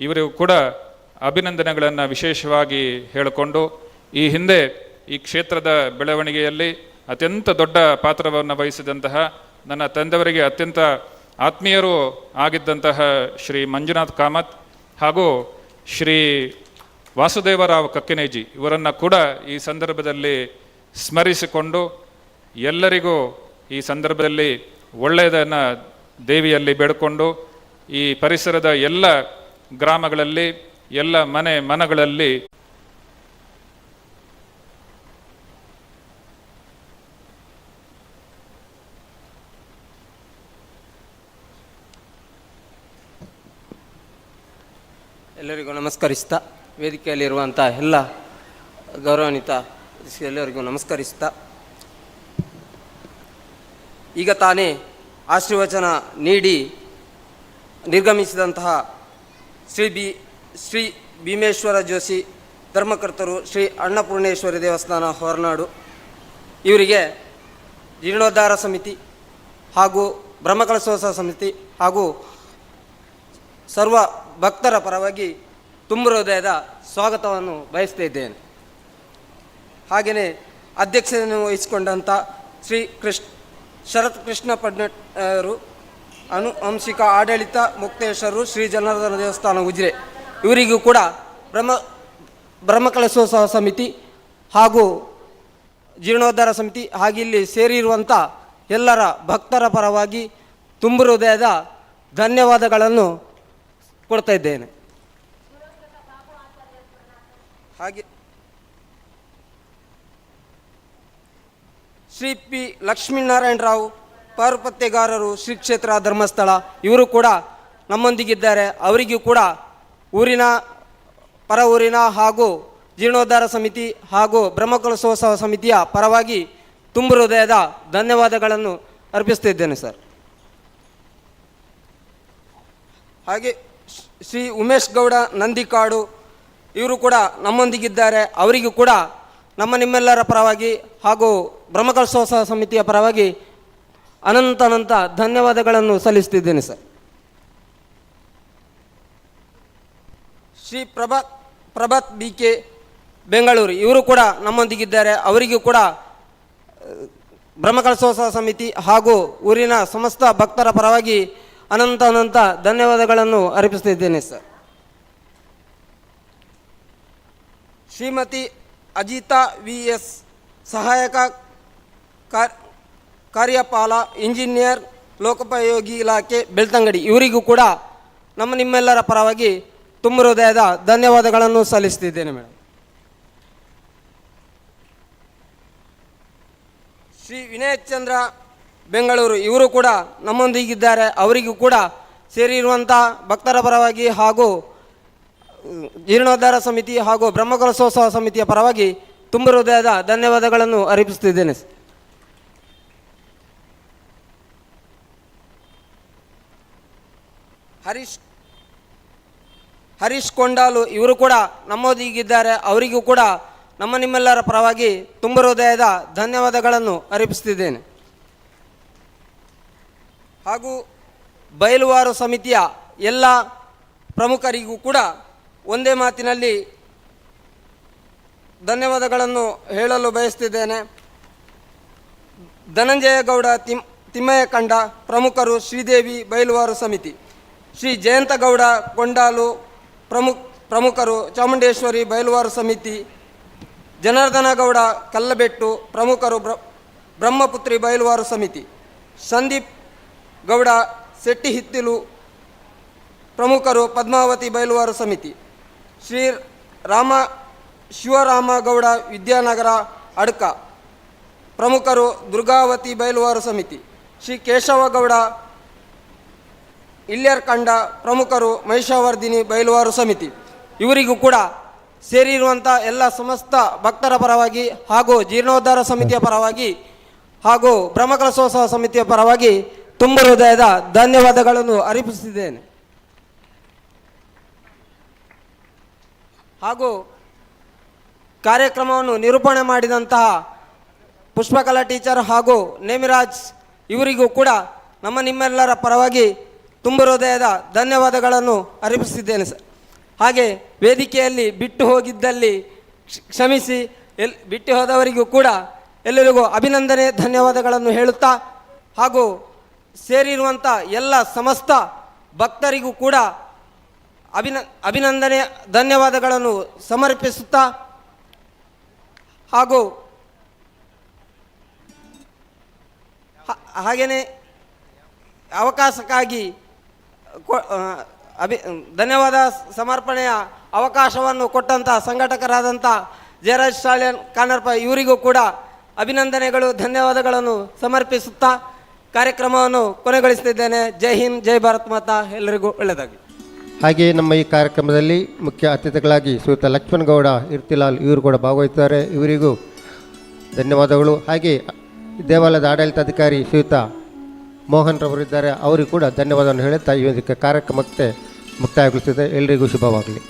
ಇವರಿಗೂ ಕೂಡ ಅಭಿನಂದನೆಗಳನ್ನು ವಿಶೇಷವಾಗಿ ಹೇಳಿಕೊಂಡು, ಈ ಹಿಂದೆ ಈ ಕ್ಷೇತ್ರದ ಬೆಳವಣಿಗೆಯಲ್ಲಿ ಅತ್ಯಂತ ದೊಡ್ಡ ಪಾತ್ರವನ್ನು ವಹಿಸಿದಂತಹ ನನ್ನ ತಂದೆಯವರಿಗೆ ಅತ್ಯಂತ ಆತ್ಮೀಯರು ಆಗಿದ್ದಂತಹ ಶ್ರೀ ಮಂಜುನಾಥ್ ಕಾಮತ್ ಹಾಗೂ ಶ್ರೀ ವಾಸುದೇವರಾವ್ ಕಕ್ಕಿನೇಜಿ ಇವರನ್ನು ಕೂಡ ಈ ಸಂದರ್ಭದಲ್ಲಿ ಸ್ಮರಿಸಿಕೊಂಡು ಎಲ್ಲರಿಗೂ ಈ ಸಂದರ್ಭದಲ್ಲಿ ಒಳ್ಳೆಯದನ್ನು ದೇವಿಯಲ್ಲಿ ಬೇಡಿಕೊಂಡು ಈ ಪರಿಸರದ ಎಲ್ಲ ಗ್ರಾಮಗಳಲ್ಲಿ ಎಲ್ಲ ಮನಗಳಲ್ಲಿ ಎಲ್ಲರಿಗೂ ನಮಸ್ಕರಿಸ್ತಾ, ವೇದಿಕೆಯಲ್ಲಿರುವಂಥ ಎಲ್ಲ ಗೌರವಾನ್ವಿತ ಎಲ್ಲರಿಗೂ ನಮಸ್ಕರಿಸ್ತಾ, ಈಗ ತಾನೇ ಆಶೀರ್ವಚನ ನೀಡಿ ನಿರ್ಗಮಿಸಿದಂತಹ ಶ್ರೀ ಭೀಮೇಶ್ವರ ಜೋಶಿ ಧರ್ಮಕರ್ತರು ಶ್ರೀ ಅನ್ನಪೂರ್ಣೇಶ್ವರಿ ದೇವಸ್ಥಾನ ಹೊರನಾಡು ಇವರಿಗೆ ಜೀರ್ಣೋದ್ಧಾರ ಸಮಿತಿ ಹಾಗೂ ಬ್ರಹ್ಮಕಲಶೋತ್ಸವ ಸಮಿತಿ ಹಾಗೂ ಸರ್ವ ಭಕ್ತರ ಪರವಾಗಿ ತುಂಬ ಹೃದಯದ ಸ್ವಾಗತವನ್ನು ಬಯಸ್ತಾ ಇದ್ದೇನೆ. ಹಾಗೆಯೇ ಅಧ್ಯಕ್ಷತೆಯನ್ನು ವಹಿಸಿಕೊಂಡಂಥ ಶ್ರೀ ಶರತ್ ಕೃಷ್ಣ ಪಡ್ನಟ್ ಅವರು, ಆನುವಂಶಿಕ ಆಡಳಿತ ಮುಕ್ತೇಶ್ವರರು ಶ್ರೀ ಜನಾರ್ದನ ದೇವಸ್ಥಾನ ಉಜಿರೆ ಇವರಿಗೂ ಕೂಡ ಬ್ರಹ್ಮಕಲಶೋತ್ಸವ ಸಮಿತಿ ಹಾಗೂ ಜೀರ್ಣೋದ್ಧಾರ ಸಮಿತಿ ಹಾಗೆ ಇಲ್ಲಿ ಸೇರಿರುವಂಥ ಎಲ್ಲರ ಭಕ್ತರ ಪರವಾಗಿ ತುಂಬ ಹೃದಯದ ಧನ್ಯವಾದಗಳನ್ನು ಕೊಡ್ತಾ ಇದ್ದೇನೆ. ಹಾಗೆ ಶ್ರೀ ಪಿ ಲಕ್ಷ್ಮೀನಾರಾಯಣರಾವ್ ಪಾರುಪತ್ಯಗಾರರು ಶ್ರೀ ಕ್ಷೇತ್ರ ಧರ್ಮಸ್ಥಳ ಇವರು ಕೂಡ ನಮ್ಮೊಂದಿಗಿದ್ದಾರೆ. ಅವರಿಗೂ ಕೂಡ ಊರಿನ ಹಾಗೂ ಜೀರ್ಣೋದ್ಧಾರ ಸಮಿತಿ ಹಾಗೂ ಬ್ರಹ್ಮಕಲಶೋತ್ಸವ ಸಮಿತಿಯ ಪರವಾಗಿ ತುಂಬ ಹೃದಯದ ಧನ್ಯವಾದಗಳನ್ನು ಅರ್ಪಿಸ್ತಿದ್ದೇನೆ ಸರ್. ಹಾಗೆ ಶ್ರೀ ಉಮೇಶ್ ಗೌಡ ನಂದಿಕಾಡು ಇವರು ಕೂಡ ನಮ್ಮೊಂದಿಗಿದ್ದಾರೆ. ಅವರಿಗೂ ಕೂಡ ನಿಮ್ಮೆಲ್ಲರ ಪರವಾಗಿ ಹಾಗೂ ಬ್ರಹ್ಮಕಲಶೋತ್ಸವ ಸಮಿತಿಯ ಪರವಾಗಿ ಅನಂತ ಧನ್ಯವಾದಗಳನ್ನು ಸಲ್ಲಿಸ್ತಿದ್ದೇನೆ sir. Shri Prabhat B K Bengaluru ಇವರು ಕೂಡ ನಮ್ಮೊಂದಿಗಿದ್ದಾರೆ. ಅವರಿಗೂ ಕೂಡ ಬ್ರಹ್ಮಕಲಶೋತ್ಸವ ಸಮಿತಿ ಹಾಗೂ ಊರಿನ ಸಮಸ್ತ ಭಕ್ತರ ಪರವಾಗಿ ಅನಂತ ಧನ್ಯವಾದಗಳನ್ನು ಅರ್ಪಿಸ್ತಿದ್ದೇನೆ ಸರ್. ಶ್ರೀಮತಿ ಅಜಿತಾ ವಿ.ಎಸ್. ಸಹಾಯಕ ಕಾರ್ಯಪಾಲ ಇಂಜಿನಿಯರ್ ಲೋಕೋಪಯೋಗಿ ಇಲಾಖೆ ಬೆಳ್ತಂಗಡಿ ಇವರಿಗೂ ಕೂಡ ನಿಮ್ಮೆಲ್ಲರ ಪರವಾಗಿ ತುಂಬ ಹೃದಯದ ಧನ್ಯವಾದಗಳನ್ನು ಸಲ್ಲಿಸ್ತಿದ್ದೇನೆ ಮೇಡಮ್. ಶ್ರೀ ವಿನಯ್ ಚಂದ್ರ ಬೆಂಗಳೂರು ಇವರು ಕೂಡ ನಮ್ಮೊಂದಿಗಿದ್ದಾರೆ. ಅವರಿಗೂ ಕೂಡ ಸೇರಿರುವಂಥ ಭಕ್ತರ ಪರವಾಗಿ ಹಾಗೂ ಜೀರ್ಣೋದ್ಧಾರ ಸಮಿತಿ ಹಾಗೂ ಬ್ರಹ್ಮಕಲಶೋತ್ಸವ ಸಮಿತಿಯ ಪರವಾಗಿ ತುಂಬ ಹೃದಯದ ಧನ್ಯವಾದಗಳನ್ನು ಅರ್ಪಿಸುತ್ತಿದ್ದೇನೆ. ಹರೀಶ್ ಕೊಂಡಾಲು ಇವರು ಕೂಡ ನಮ್ಮೊಂದಿಗಿದ್ದಾರೆ. ಅವರಿಗೂ ಕೂಡ ನಿಮ್ಮೆಲ್ಲರ ಪರವಾಗಿ ತುಂಬ ಹೃದಯದ ಧನ್ಯವಾದಗಳನ್ನು ಅರ್ಪಿಸ್ತಿದ್ದೇನೆ. ಹಾಗೂ ಬಯಲುವಾರು ಸಮಿತಿಯ ಎಲ್ಲ ಪ್ರಮುಖರಿಗೂ ಕೂಡ ಒಂದೇ ಮಾತಿನಲ್ಲಿ ಧನ್ಯವಾದಗಳನ್ನು ಹೇಳಲು ಬಯಸ್ತಿದ್ದೇನೆ. ಧನಂಜಯ ಗೌಡ ತಿಮ್ಮಯ್ಯ ಕಂಡ ಪ್ರಮುಖರು, ಶ್ರೀದೇವಿ ಬಯಲುವಾರು ಸಮಿತಿ, ಶ್ರೀ ಜಯಂತಗೌಡ ಕೊಂಡಾಲು ಪ್ರಮುಖರು, ಚಾಮುಂಡೇಶ್ವರಿ ಬಯಲುವಾರು ಸಮಿತಿ, ಜನಾರ್ದನ ಗೌಡ ಕಲ್ಲಬೆಟ್ಟು ಪ್ರಮುಖರು, ಬ್ರಹ್ಮಪುತ್ರಿ ಬಯಲುವಾರು ಸಮಿತಿ, ಸಂದೀಪ್ ಗೌಡ ಸೆಟ್ಟಿಹಿತ್ತಿಲು ಪ್ರಮುಖರು, ಪದ್ಮಾವತಿ ಬಯಲುವಾರು ಸಮಿತಿ, ಶ್ರೀ ಶಿವರಾಮ ಗೌಡ ವಿದ್ಯಾನಗರ ಅಡ್ಕ ಪ್ರಮುಖರು, ದುರ್ಗಾವತಿ ಬಯಲುವಾರು ಸಮಿತಿ, ಶ್ರೀ ಕೇಶವಗೌಡ ಇಲ್ಯರ್ಕಂಡ ಪ್ರಮುಖರು, ಮಹಿಷಾವರ್ಧಿನಿ ಬಯಲುವಾರು ಸಮಿತಿ. ಇವರಿಗೂ ಕೂಡ ಸೇರಿರುವಂಥ ಎಲ್ಲ ಸಮಸ್ತ ಭಕ್ತರ ಪರವಾಗಿ ಹಾಗೂ ಜೀರ್ಣೋದ್ಧಾರ ಸಮಿತಿಯ ಪರವಾಗಿ ಹಾಗೂ ಬ್ರಹ್ಮಕಲಶೋತ್ಸವ ಸಮಿತಿಯ ಪರವಾಗಿ ತುಂಬ ಹೃದಯದ ಧನ್ಯವಾದಗಳನ್ನು ಅರ್ಪಿಸುತ್ತಿದ್ದೇನೆ. ಹಾಗೂ ಕಾರ್ಯಕ್ರಮವನ್ನು ನಿರೂಪಣೆ ಮಾಡಿದಂತಹ ಪುಷ್ಪಕಲಾ ಟೀಚರ್ ಹಾಗೂ ನೇಮಿರಾಜ್ ಇವರಿಗೂ ಕೂಡ ನಿಮ್ಮೆಲ್ಲರ ಪರವಾಗಿ ತುಂಬ ಹೃದಯದ ಧನ್ಯವಾದಗಳನ್ನು ಅರ್ಪಿಸುತ್ತಿದ್ದೇನೆ ಸರ್. ಹಾಗೆ ವೇದಿಕೆಯಲ್ಲಿ ಬಿಟ್ಟು ಹೋಗಿದ್ದಲ್ಲಿ ಕ್ಷಮಿಸಿ, ಬಿಟ್ಟು ಹೋದವರಿಗೂ ಕೂಡ ಎಲ್ಲರಿಗೂ ಅಭಿನಂದನೆ ಧನ್ಯವಾದಗಳನ್ನು ಹೇಳುತ್ತಾ ಹಾಗೂ ಸೇರಿರುವಂಥ ಎಲ್ಲ ಸಮಸ್ತ ಭಕ್ತರಿಗೂ ಕೂಡ ಅಭಿನಂದನೆ ಧನ್ಯವಾದಗಳನ್ನು ಸಮರ್ಪಿಸುತ್ತಾ ಹಾಗೂ ಹಾಗೆಯೇ ಅವಕಾಶಕ್ಕಾಗಿ ಧನ್ಯವಾದ ಸಮರ್ಪಣೆಯ ಅವಕಾಶವನ್ನು ಕೊಟ್ಟಂಥ ಸಂಘಟಕರಾದಂಥ ಜಯರಾಜ್ ಶಾಲೆನ್ ಕಾನರ್ಪ ಇವರಿಗೂ ಕೂಡ ಅಭಿನಂದನೆಗಳು ಧನ್ಯವಾದಗಳನ್ನು ಸಮರ್ಪಿಸುತ್ತಾ ಕಾರ್ಯಕ್ರಮವನ್ನು ಕೊನೆಗೊಳಿಸುತ್ತಿದ್ದೇನೆ. ಜೈ ಹಿಂದ್, ಜೈ ಭಾರತ್ ಮಾತಾ. ಎಲ್ಲರಿಗೂ ಒಳ್ಳೆಯದಾಗಿ. ಹಾಗೆಯೇ ನಮ್ಮ ಈ ಕಾರ್ಯಕ್ರಮದಲ್ಲಿ ಮುಖ್ಯ ಅತಿಥಿಗಳಾಗಿ ಶ್ರೀಯುತ ಲಕ್ಷ್ಮಣಗೌಡ ಇರ್ತಿಲಾಲ್ ಇವರು ಕೂಡ ಭಾಗವಹಿಸುತ್ತಾರೆ. ಇವರಿಗೂ ಧನ್ಯವಾದಗಳು. ಹಾಗೆ ದೇವಾಲಯದ ಆಡಳಿತಾಧಿಕಾರಿ ಶ್ರೀಯುತ ಮೋಹನ್ ರವರಿದ್ದಾರೆ, ಅವರಿಗೂ ಕೂಡ ಧನ್ಯವಾದವನ್ನು ಹೇಳುತ್ತಾ ಈ ಒಂದು ಕಾರ್ಯಕ್ರಮಕ್ಕೆ ಮುಕ್ತಾಯಗೊಳಿಸಿದೆ. ಎಲ್ಲರಿಗೂ ಶುಭವಾಗಲಿ.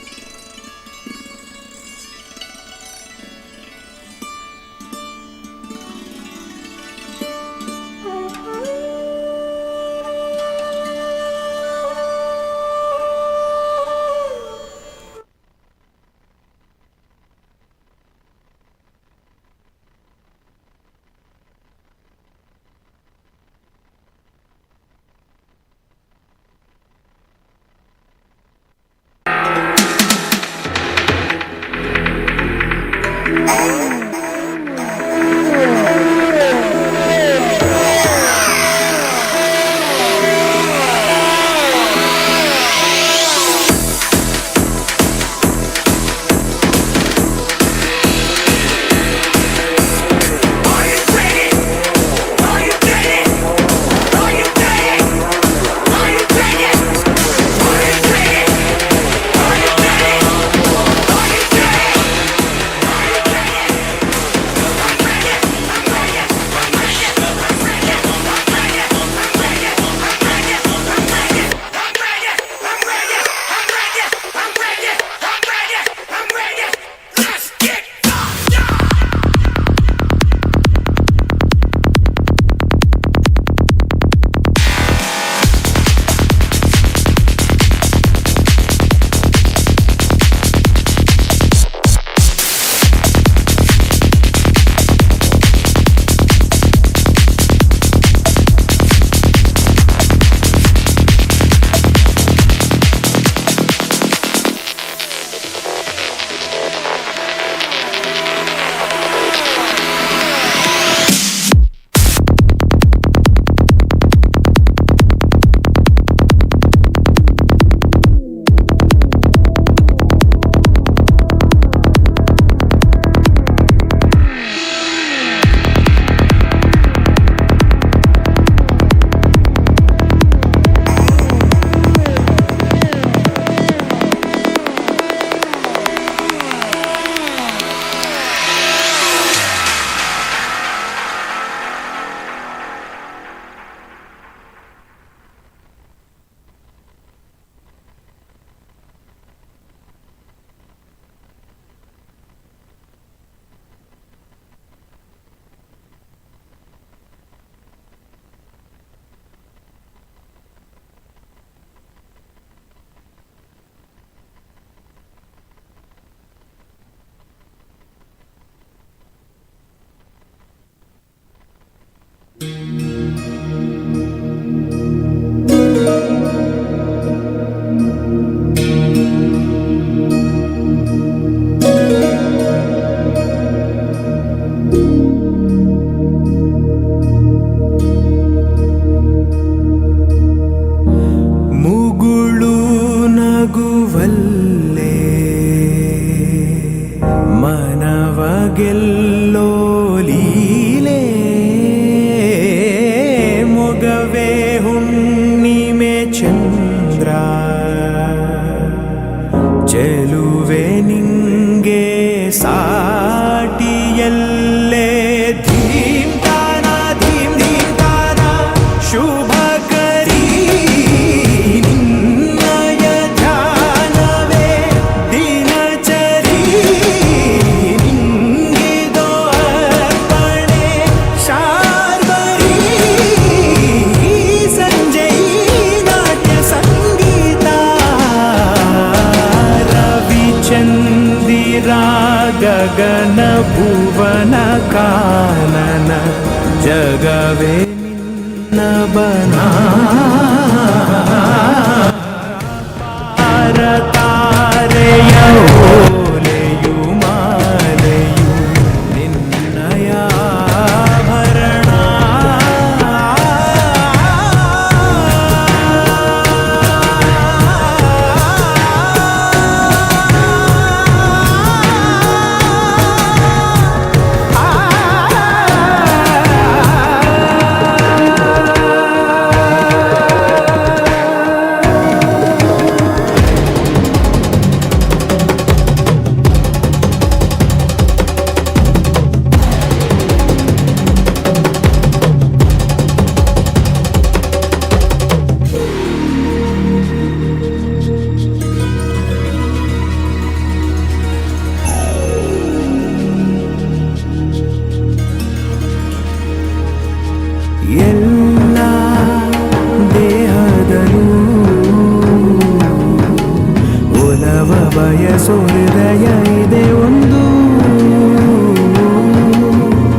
ಲೋಲೀಲೆ ಮೊಗವೇ ಹುಣ್ಣಿಮೆ ಚಂದ್ರ ಚೆಲುವೆ ನಿಂಗೆ ಸಾಟಿಯಲ್ಲೇ ಧೀಮ್ ತಾನ ಧೀಮ್ ಧೀಮ್ ತಾನ ಶುಭ ಕರೀ ನಿನ್ನಯ ಧ್ಯಾನವೇ ದಿನಚರಿ ನಿಂಗಿದೋ ಅರ್ಪಣೆ ಶಾರ್ವರಿ ಸಂಜೈ ನಾಟ್ಯ ಸಂಗೀತ ರವಿಚಂದಿರ ಗಗನ ಭುವನ ಕಾನನ ಜಗವೇ ನಿನ್ನ ಬನಾ ತಾರೆಯ ಓಲೆಯು ಮಾಲೆಯು ನಿನ್ನಯ ಆಭರಣ ಎಲ್ಲ ದೇಹದಲ್ಲೂ ಒಲವ ಬಯಸೋ ಹೃದಯ ಇದೆ ಒಂದು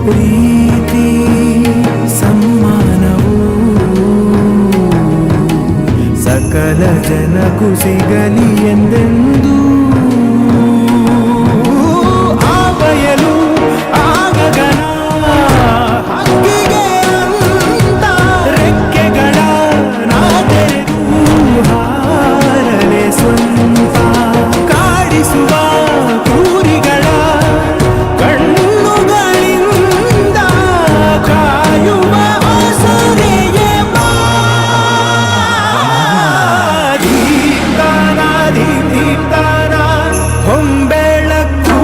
ಪ್ರೀತಿ ಸಮ್ಮಾನವು ಸಕಲ ಜನಕ್ಕೂ ಸಿಗಲಿ ಎಂದೆಂದು ಆ ಬಯಲು ಆ ಗಗನ ಹಕ್ಕಿಗೆ ಅಂತ ರೆಕ್ಕೆಗಳ ನಾ ತೆರೆದು ಹಾರಲೆ ಸ್ವಂತ ಕಾಡಿಸುವ ಕೂರಿಗಳ ಕಣ್ಣುಗಳಿಂದ ಕಾಯುವ ಆಸರೆಯೇ ಬಾ ದೀಪ್ತಾನ ದೀಪ್ತಾನ ಹೊಂಬೆಳಕು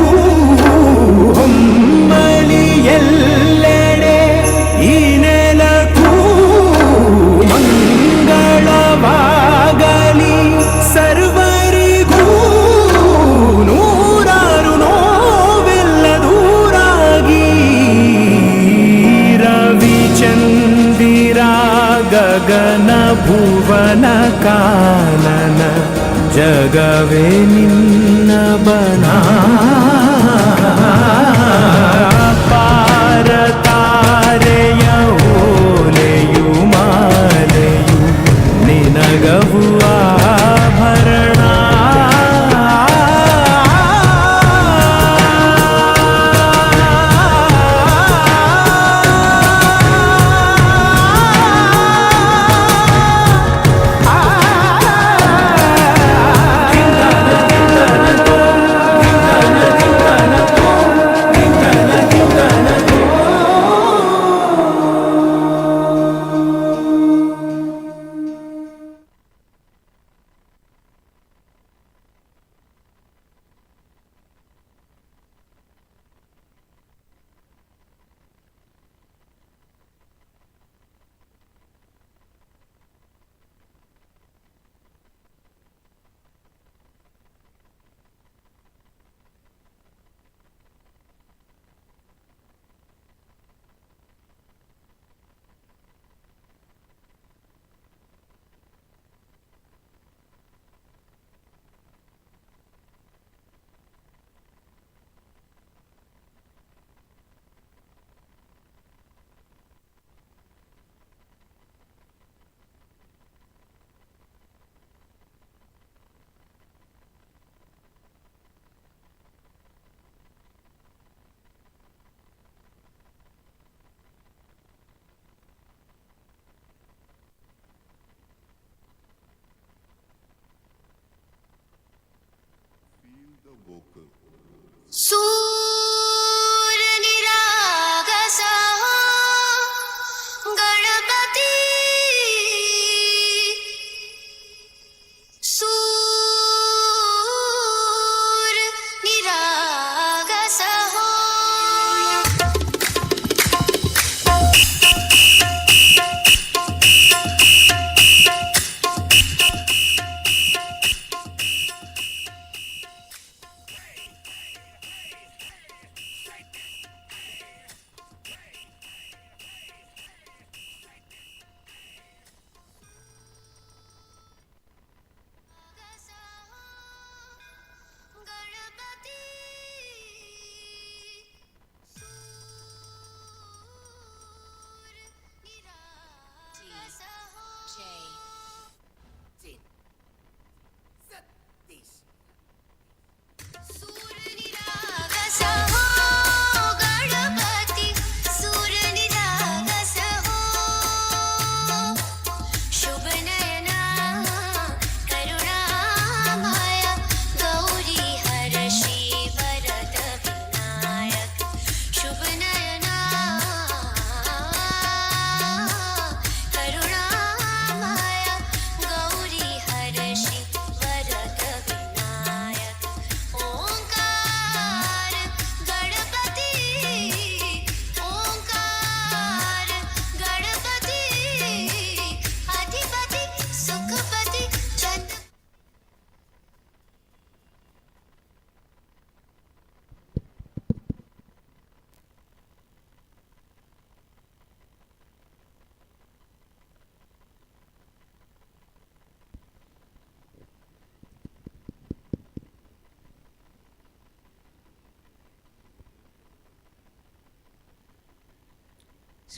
ಹೊಮ್ಮಲಿ ಎಲ್ಲೆಡೆ ಈ ನೆಲಕ್ಕೂ ಮಂಗಳವಾಗಲಿ ಸರ್ವರಿಗೂ ನೂರಾರು ನೋವೆಲ್ಲ ದೂರಾಗಿ ರವಿಚಂದಿರ ಗಗನ ಭುವನ ಕಾನನ ಜಗವೇ ನಿನ್ನ ಬನಾ ಪಾರ ತಾರೆಯ ಓಲೆಯು ಮಾಲೆಯು ನಿನಗವು ಆಭರಣ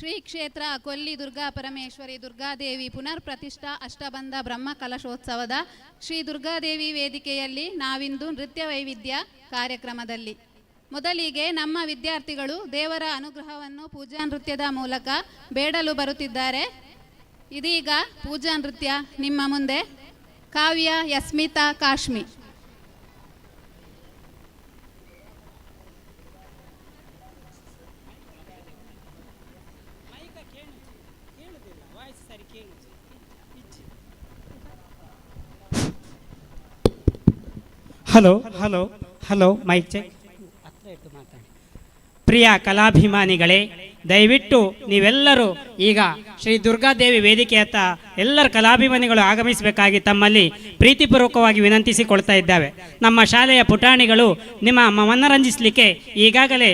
ಶ್ರೀ ಕ್ಷೇತ್ರ ಕೊಲ್ಲಿ ದುರ್ಗಾ ಪರಮೇಶ್ವರಿ ದುರ್ಗಾದೇವಿ ಪುನರ್ ಪ್ರತಿಷ್ಠಾ ಅಷ್ಟಬಂಧ ಬ್ರಹ್ಮ ಕಲಶೋತ್ಸವದ ಶ್ರೀ ದುರ್ಗಾದೇವಿ ವೇದಿಕೆಯಲ್ಲಿ ನಾವಿಂದು ನೃತ್ಯ ವೈವಿಧ್ಯ ಕಾರ್ಯಕ್ರಮದಲ್ಲಿ ಮೊದಲಿಗೆ ನಮ್ಮ ವಿದ್ಯಾರ್ಥಿಗಳು ದೇವರ ಅನುಗ್ರಹವನ್ನು ಪೂಜಾ ನೃತ್ಯದ ಮೂಲಕ ಬೇಡಲು ಬರುತ್ತಿದ್ದಾರೆ. ಇದೀಗ ಪೂಜಾ ನೃತ್ಯ ನಿಮ್ಮ ಮುಂದೆ. Kavya Yasmitha Kashmi. Hello hello hello mic check. ಪ್ರಿಯ ಕಲಾಭಿಮಾನಿಗಳೇ, ದಯವಿಟ್ಟು ನೀವೆಲ್ಲರೂ ಈಗ ಶ್ರೀ ದುರ್ಗಾದೇವಿ ವೇದಿಕೆಯತ್ತ ಎಲ್ಲರ ಕಲಾಭಿಮಾನಿಗಳು ಆಗಮಿಸಬೇಕಾಗಿ ತಮ್ಮಲ್ಲಿ ಪ್ರೀತಿಪೂರ್ವಕವಾಗಿ ವಿನಂತಿಸಿಕೊಳ್ತಾ ಇದ್ದಾವೆ. ನಮ್ಮ ಶಾಲೆಯ ಪುಟಾಣಿಗಳು ನಿಮ್ಮ ಮನರಂಜಿಸಲಿಕ್ಕೆ ಈಗಾಗಲೇ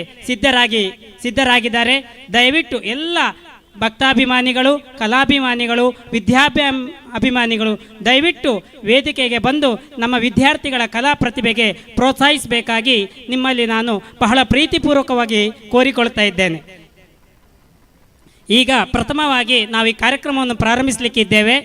ಸಿದ್ಧರಾಗಿದ್ದಾರೆ. ದಯವಿಟ್ಟು ಎಲ್ಲ ಭಕ್ತಾಭಿಮಾನಿಗಳು, ಕಲಾಭಿಮಾನಿಗಳು, ಅಭಿಮಾನಿಗಳು ದಯವಿಟ್ಟು ವೇದಿಕೆಗೆ ಬಂದು ನಮ್ಮ ವಿದ್ಯಾರ್ಥಿಗಳ ಕಲಾ ಪ್ರತಿಭೆಗೆ ಪ್ರೋತ್ಸಾಹಿಸಬೇಕಾಗಿ ನಿಮ್ಮಲ್ಲಿ ನಾನು ಬಹಳ ಪ್ರೀತಿಪೂರ್ವಕವಾಗಿ ಕೋರಿಕೊಳ್ತಾ ಇದ್ದೇನೆ. ಈಗ ಪ್ರಥಮವಾಗಿ ನಾವು ಈ ಕಾರ್ಯಕ್ರಮವನ್ನು ಪ್ರಾರಂಭಿಸಲಿಕ್ಕಿದ್ದೇವೆ.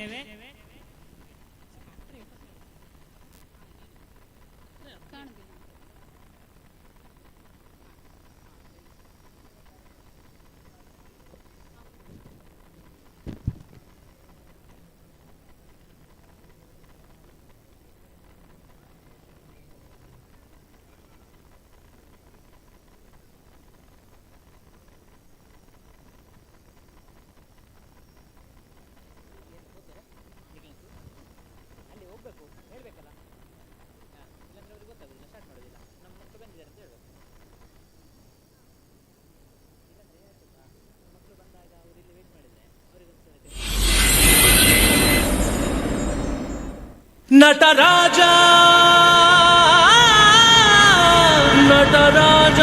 ನಟರಾಜ ನಟರಾಜ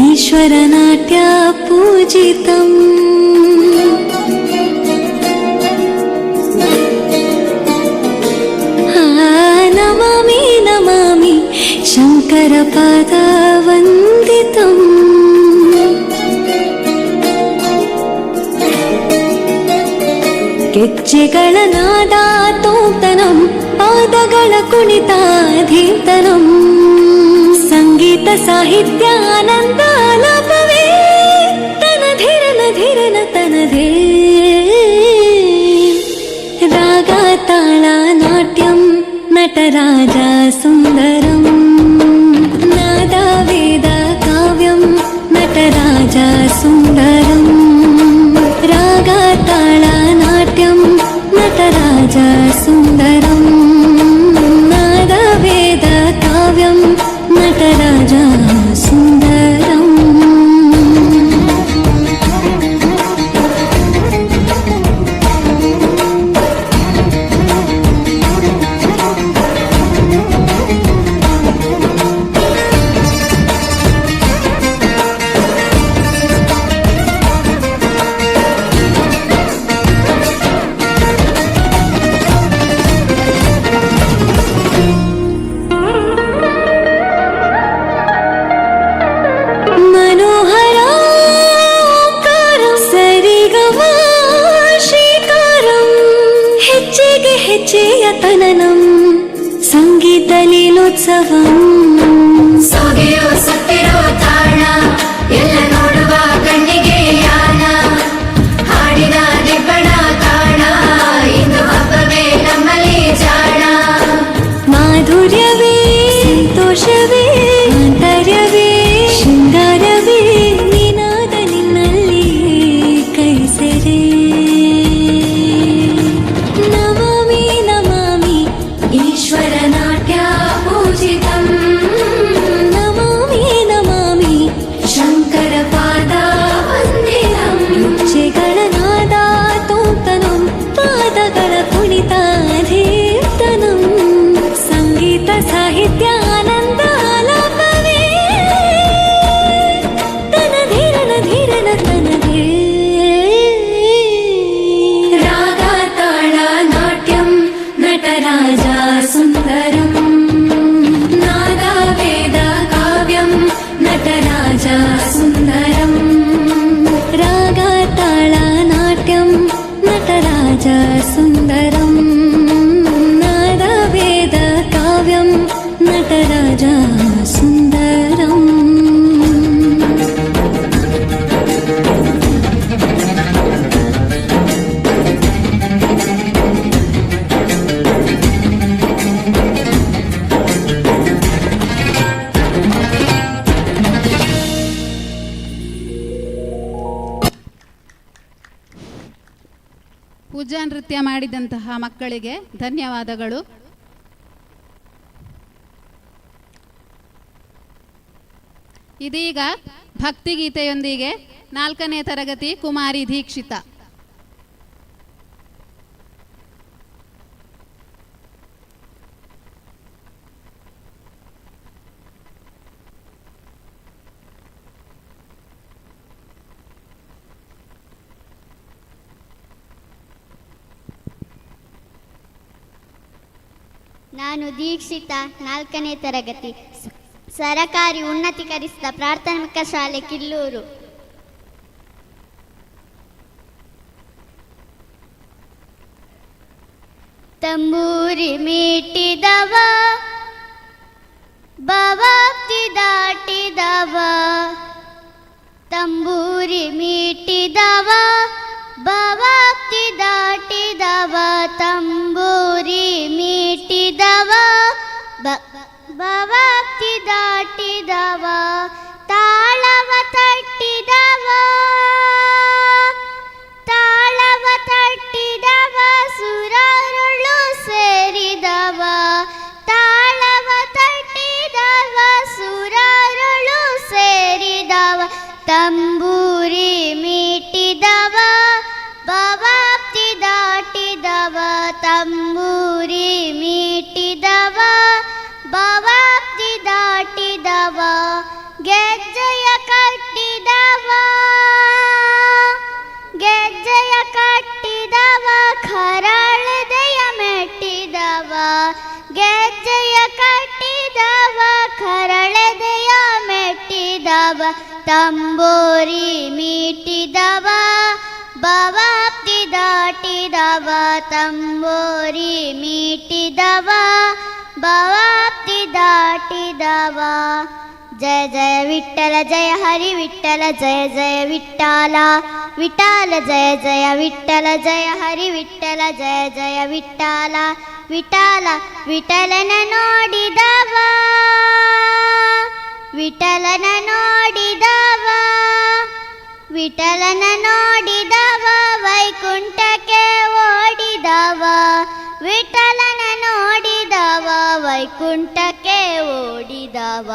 ಈಶ್ವರನಾಟ್ಯ ಪೂಜಿತಂ ನಮಾಮಿ ನಮಾಮಿ ಶಂಕರ ಪದ ವಂದಿತಂ ಗೆಜ್ಜೆಗಳ ನಾದ ತೋಂತನಂ ಪಾದಗಳ ಕುಣಿತ ಧೀಂತನಂ ಸಂಗೀತ ಸಾಹಿತ್ಯ ಆನಂದ ಆಲಾಪವೇ ತನಧಿರನ ಧಿರನ ತನಧೇ ರಾಗ ತಾಳ ನಾಟ್ಯಂ ನಟರಾಜ ಸುಂದರಂ ನಾದ ವೇದ ಕಾವ್ಯಂ ನಟರಾಜ ಸುಂದರಂ ರಾಗ ತಾಳ ನಾಟ್ಯಂ ನಟರಾಜ ಸುಂದರಂ ನಾದ ವೇದ ಕಾವ್ಯಂ ನಟರಾಜ ಸುಂದರಂ. ಹೆಜ್ಜೆಯತನನಂ ಸಂಗೀತ ಲೀಲೋತ್ಸವಂ ಸೊಗೆಯೋ ಸತ್ತಿರೋ ತಾಣ ಎಲ್ಲ ನೋಡುವ ಕಣ್ಣಿಗೆ ಯಾನ ಹಾಡಿನ ನಿಬ್ಬಣ ಕಾಣ ಇಂದು ಹಬ್ಬವೇ ನಮ್ಮಲ್ಲಿ ಜಾಣ ಮಾಧುರ್ಯವೇ ಸಂತೋಷವೇ ಆಂತರ್ಯವೇ ಶೃಂಗಾರವೇ ನಿನಾದ ನಿನ್ನಲ್ಲಿ ಕೈಸೆರೆ सुन्दरं नादवेदकाव्यं नटराज सुन्दरम् ಪೂಜಾ ನೃತ್ಯ ಮಾಡಿದಂತಹ ಮಕ್ಕಳಿಗೆ ಧನ್ಯವಾದಗಳು. ಇದೀಗ ಭಕ್ತಿಗೀತೆಯೊಂದಿಗೆ 4ನೇ ತರಗತಿ ಕುಮಾರಿ ದೀಕ್ಷಿತಾ. ನಾನು ದೀಕ್ಷಿತಾ, 4ನೇ ತರಗತಿ, ಸರಕಾರಿ ಉನ್ನತೀಕರಿಸಿದ ಪ್ರಾಥಮಿಕ ಶಾಲೆ ಕಿಲ್ಲೂರು. ತಂಬೂರಿ ಮೀಟಿದವ ಭವಾಪ್ತಿ ದಾಟಿದವ, ತಂಬೂರಿ ಮೀಟಿದವ ಭವಾಪ್ತಿ ದಾಟಿದವ, ತಂಬೂರಿ ಮೀಟಿದವ ಭವಾಪ್ತಿ ದಾಟಿದವ, ತಾಳವ ತಟ್ಟಿದವ ತಾಳವ ತಟ್ಟಿದವ, ಸುರರುಳು ಸೇರಿದವ, ತಾಳವ ತಟ್ಟಿದವ ಸುರರುಳು ಸೇರಿದವ, ತಂಬೂರಿ ಮೀಟಿದವ ಭವಾಪ್ತಿ ದಾಟಿದವ, ತಂಬೂರಿ ಮೀಟಿದವ ಭವಾಪ್ತಿ ದಾಟಿದವ, ಗೆಜ್ಜೆಯ ಕಟ್ಟಿದವ ಗೆಜ್ಜೆಯ ಕಟ್ಟಿದವ, ಖರಳದೆಯ ಮೆಟ್ಟಿದವ, ಗೆಜ್ಜೆಯ ಕಟ್ಟಿದವ ಖರಳದೆಯ ಮೆಟ್ಟಿದವ, ತಂಬೂರಿ ಮೀಟಿದವ ಭವಾಪ್ತಿ ದಾಟಿದವ, ತಂಬೂರಿ ಮೀಟಿದವ ಭವಾಪ್ತಿ ದಾಟಿದವ. ಜಯ ಜಯ ವಿಠ್ಠಲ ಜಯ ಹರಿ ವಿಠ್ಠಲ ಜಯ ಜಯ ವಿಠ್ಠಲ ವಿಠ್ಠಲ ಜಯ ಜಯ ವಿಠ್ಠಲ ಜಯ ಹರಿ ವಿಠ್ಠಲ ಜಯ ಜಯ ವಿಠ್ಠಲ ವಿಠ್ಠಲ. ವಿಠಲನ ನೋಡಿದವ ವಿಠಲನ ನೋಡಿದವ ವಿಠಲನ ನೋಡಿದವ, ವೈಕುಂಠಕ್ಕೆ ಓಡಿದವ, ವಿಠಲನ ನೋಡಿದವ ವೈಕುಂಠಕ್ಕೆ ಓಡಿದವ,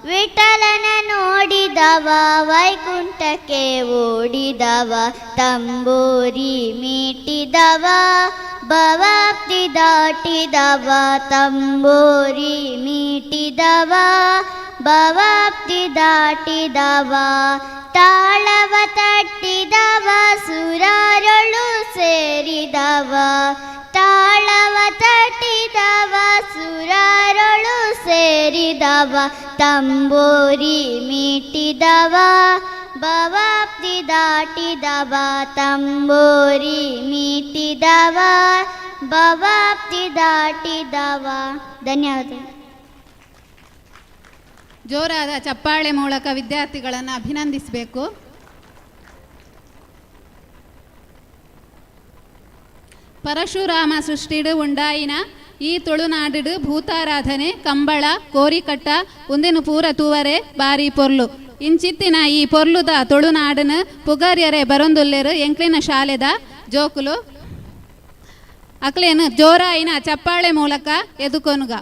ವಿಠಲನ ನೋಡಿದವ ವೈಕುಂಠಕ್ಕೆ ಓಡಿದವ, ತಂಬೂರಿ ಮೀಟಿದವ ಭವಾಪ್ತಿ ದಾಟಿದವ, ತಂಬೂರಿ ಮೀಟಿದವ ಭವಾಪ್ತಿ ದಾಟಿದವ, ತಾಳವ ತಟ್ಟಿದವ ಸುರರುಳು ಸೇರಿದವ, ತಾಳವ ತಟ್ಟಿದವ ಸುರರುಳು ಸೇರಿದವ, ತಂಬೂರಿ ಮೀಟಿದವ ಭವಾಪ್ತಿ ದಾಟಿದವ, ತಂಬೂರಿ ಮೀಟಿದವ ಭವಾಪ್ತಿ ದಾಟಿದವ. ಧನ್ಯವಾದ. ಜೋರಾದ ಚಪ್ಪಾಳೆ ಮೂಲಕ ವಿದ್ಯಾರ್ಥಿಗಳನ್ನು ಅಭಿನಂದಿಸಬೇಕು. ಪರಶುರಾಮ ಸೃಷ್ಟಿಡು ಉಂಡಾಯಿನ ಈ ತುಳುನಾಡಿಡು ಭೂತಾರಾಧನೆ ಕಂಬಳ ಕೋರಿಕಟ್ಟ ಉಂದಿನ ಪೂರ ತೂವರೆ ಬಾರಿ ಪೊರ್ಲು ಇಂಚಿತ್ತಿನ ಈ ಪೊರ್ಲುದ ತುಳುನಾಡನ ಪುಗರ್ಯರೆ ಬರೊಂದುಲ್ಲೆರು ಎಂಕ್ಲಿನ ಶಾಲೆದ ಜೋಕುಲು ಅಕ್ಲೇನು ಜೋರಾಯಿನ ಚಪ್ಪಾಳೆ ಮೂಲಕ ಎದುಕೊನುಗ.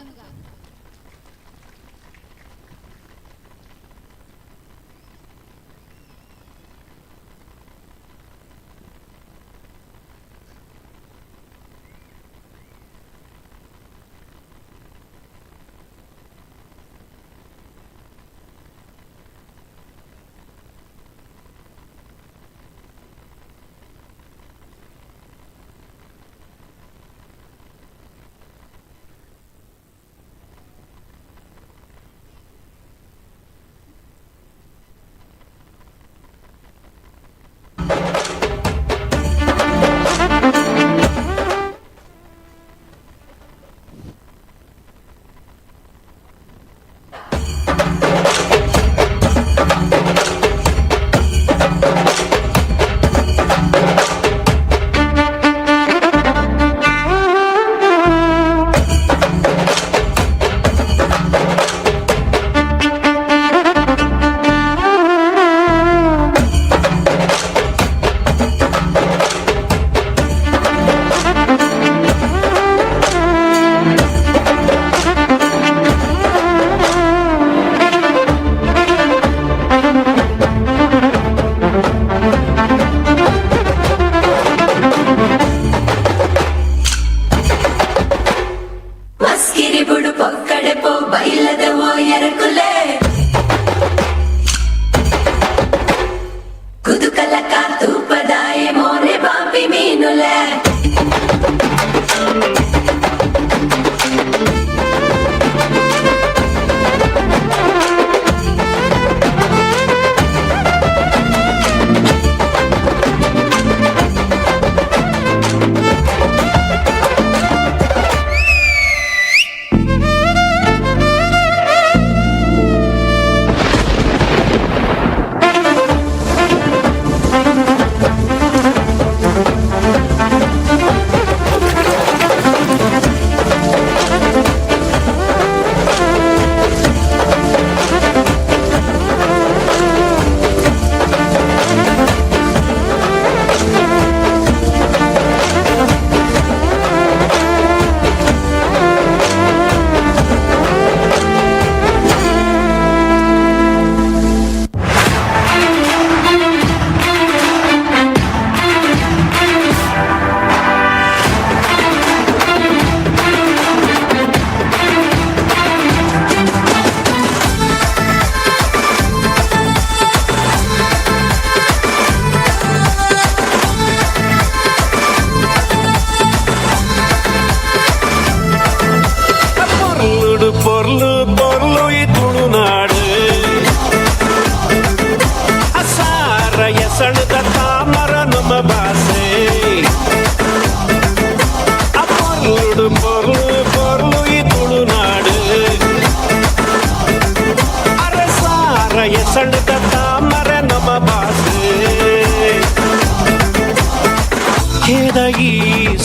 ಹಾಕಿದ ಈ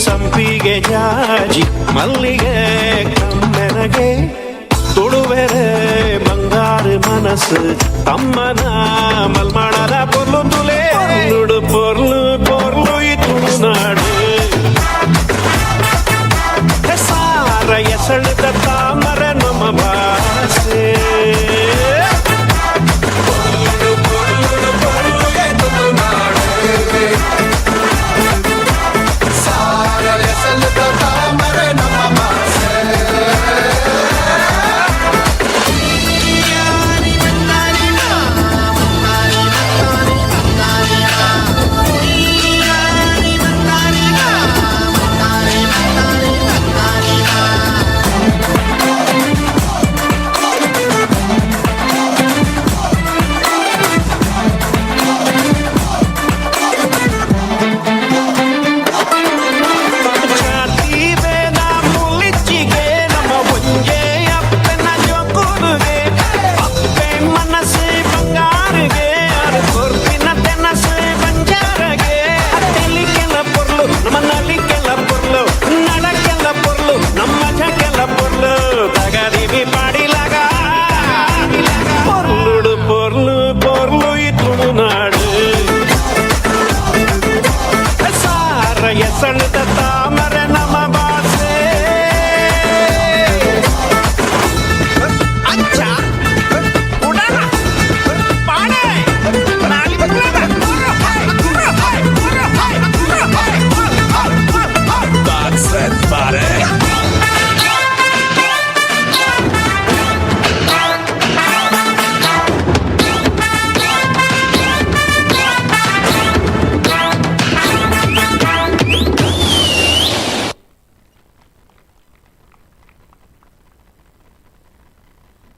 ಸಂಪಿಗೆ ಜಾಜಿ ಮಲ್ಲಿಗೆ ಕಮ್ಮೆನಗೆ ತುಳುವೆರೆ ಬಂಗಾರ ಮನಸ್ಸು ತಮ್ಮನ ಮಲ್ಮಾಡದ ಪೊರ್ಲು ತುಲೆ ನುಡು ಪೊರ್ಲು ಪೊರ್ಲು ಈ ತುಳುನಾಡು ಸಾರ ಎಸಳಿದ ತಾಮರ ನಮ್ಮ ಭಾಷೆ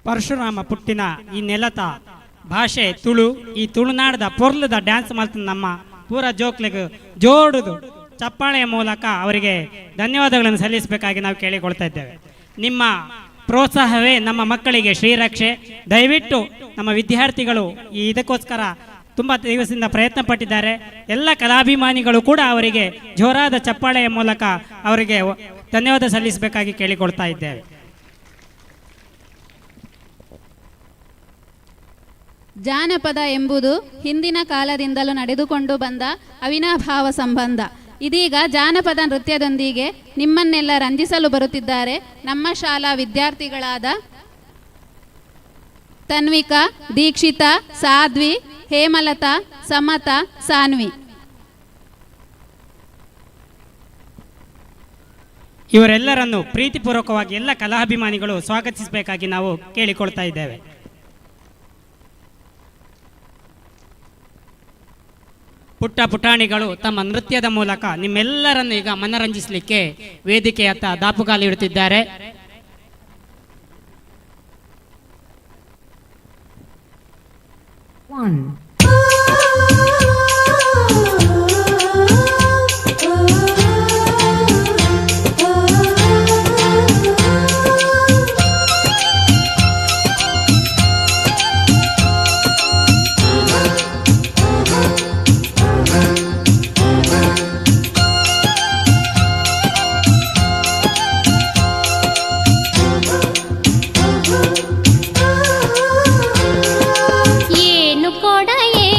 ಪರಶುರಾಮ ಪುಟ್ಟಿನ ಈ ನೆಲತ ಭಾಷೆ ತುಳು ಈ ತುಳುನಾಡದ ಪೊರ್ಲದ ಡ್ಯಾನ್ಸ್ ಮಾಡ್ತಾನೆ ನಮ್ಮ ಪೂರ ಜೋಕ್ಲಿಗೆ ಜೋಡುದು ಚಪ್ಪಾಳೆಯ ಮೂಲಕ ಅವರಿಗೆ ಧನ್ಯವಾದಗಳನ್ನು ಸಲ್ಲಿಸಬೇಕಾಗಿ ನಾವು ಕೇಳಿಕೊಳ್ತಾ ಇದ್ದೇವೆ. ನಿಮ್ಮ ಪ್ರೋತ್ಸಾಹವೇ ನಮ್ಮ ಮಕ್ಕಳಿಗೆ ಶ್ರೀರಕ್ಷೆ. ದಯವಿಟ್ಟು ನಮ್ಮ ವಿದ್ಯಾರ್ಥಿಗಳು ಇದಕ್ಕೋಸ್ಕರ ತುಂಬ ದಿವಸದಿಂದ ಪ್ರಯತ್ನ ಪಟ್ಟಿದ್ದಾರೆ. ಎಲ್ಲ ಕಲಾಭಿಮಾನಿಗಳು ಕೂಡ ಅವರಿಗೆ ಜೋರಾದ ಚಪ್ಪಾಳೆಯ ಮೂಲಕ ಅವರಿಗೆ ಧನ್ಯವಾದ ಸಲ್ಲಿಸಬೇಕಾಗಿ ಕೇಳಿಕೊಳ್ತಾ ಇದ್ದೇವೆ. ಜಾನಪದ ಎಂಬುದು ಹಿಂದಿನ ಕಾಲದಿಂದಲೂ ನಡೆದುಕೊಂಡು ಬಂದ ಅವಿನಾಭಾವ ಸಂಬಂಧ. ಇದೀಗ ಜಾನಪದ ನೃತ್ಯದೊಂದಿಗೆ ನಿಮ್ಮನ್ನೆಲ್ಲ ರಂಜಿಸಲು ಬರುತ್ತಿದ್ದಾರೆ ನಮ್ಮ ಶಾಲಾ ವಿದ್ಯಾರ್ಥಿಗಳಾದ ತನ್ವಿಕಾ, ದೀಕ್ಷಿತಾ, ಸಾಧ್ವಿ, ಹೇಮಲತಾ, ಸಮತಾ, ಸಾನ್ವಿ. ಇವರೆಲ್ಲರನ್ನು ಪ್ರೀತಿಪೂರ್ವಕವಾಗಿ ಎಲ್ಲ ಕಲಾಭಿಮಾನಿಗಳು ಸ್ವಾಗತಿಸಬೇಕಾಗಿ ನಾವು ಕೇಳಿಕೊಳ್ತಾ ಇದ್ದೇವೆ. ಪುಟ್ಟ ಪುಟಾಣಿಗಳು ತಮ್ಮ ನೃತ್ಯದ ಮೂಲಕ ನಿಮ್ಮೆಲ್ಲರನ್ನು ಈಗ ಮನರಂಜಿಸಲಿಕ್ಕೆ ವೇದಿಕೆಯತ್ತ ದಾಪುಗಾಲು ಇಡುತ್ತಿದ್ದಾರೆ.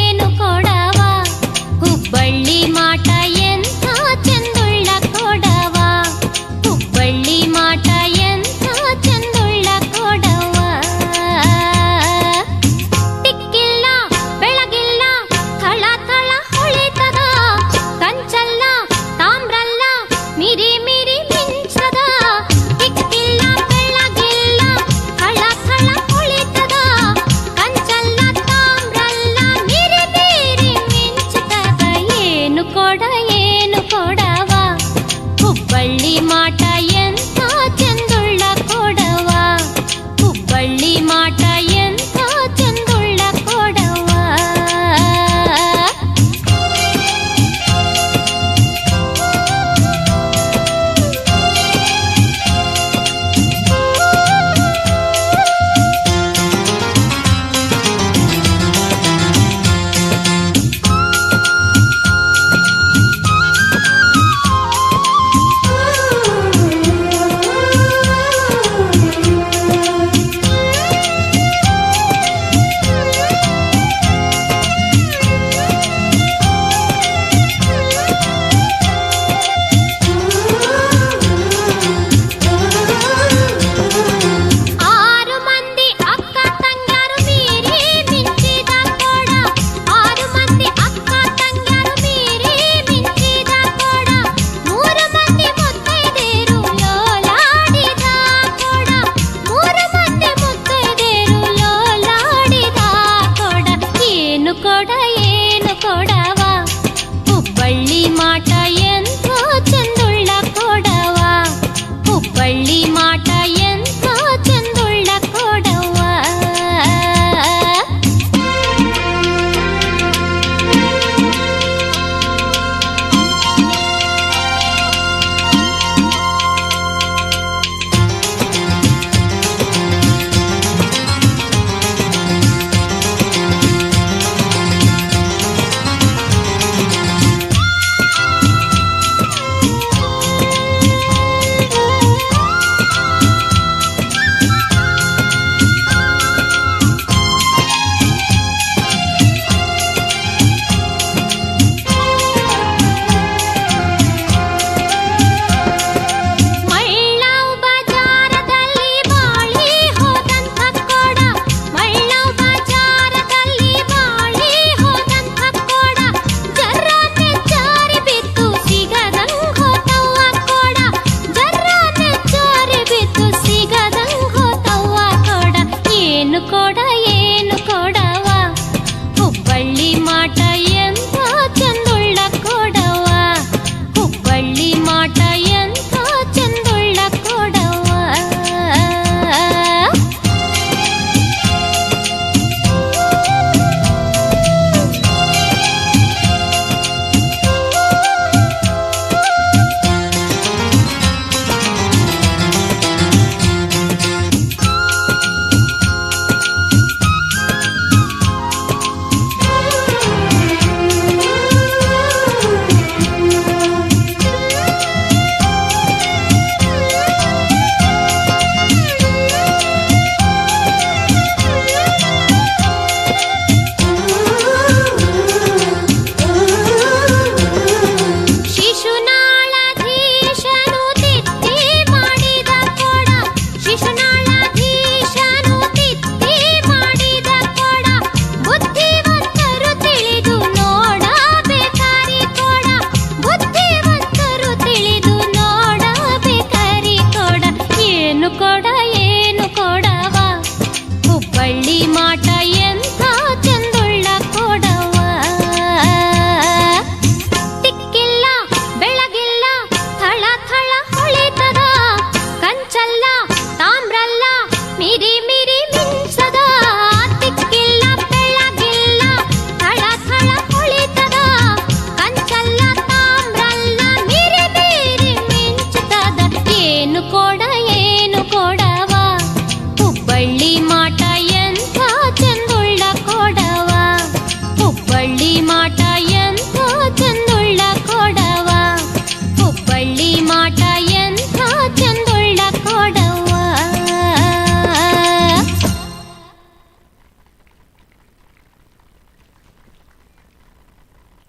ಏನು ಕೊಡವ ಹುಬ್ಬ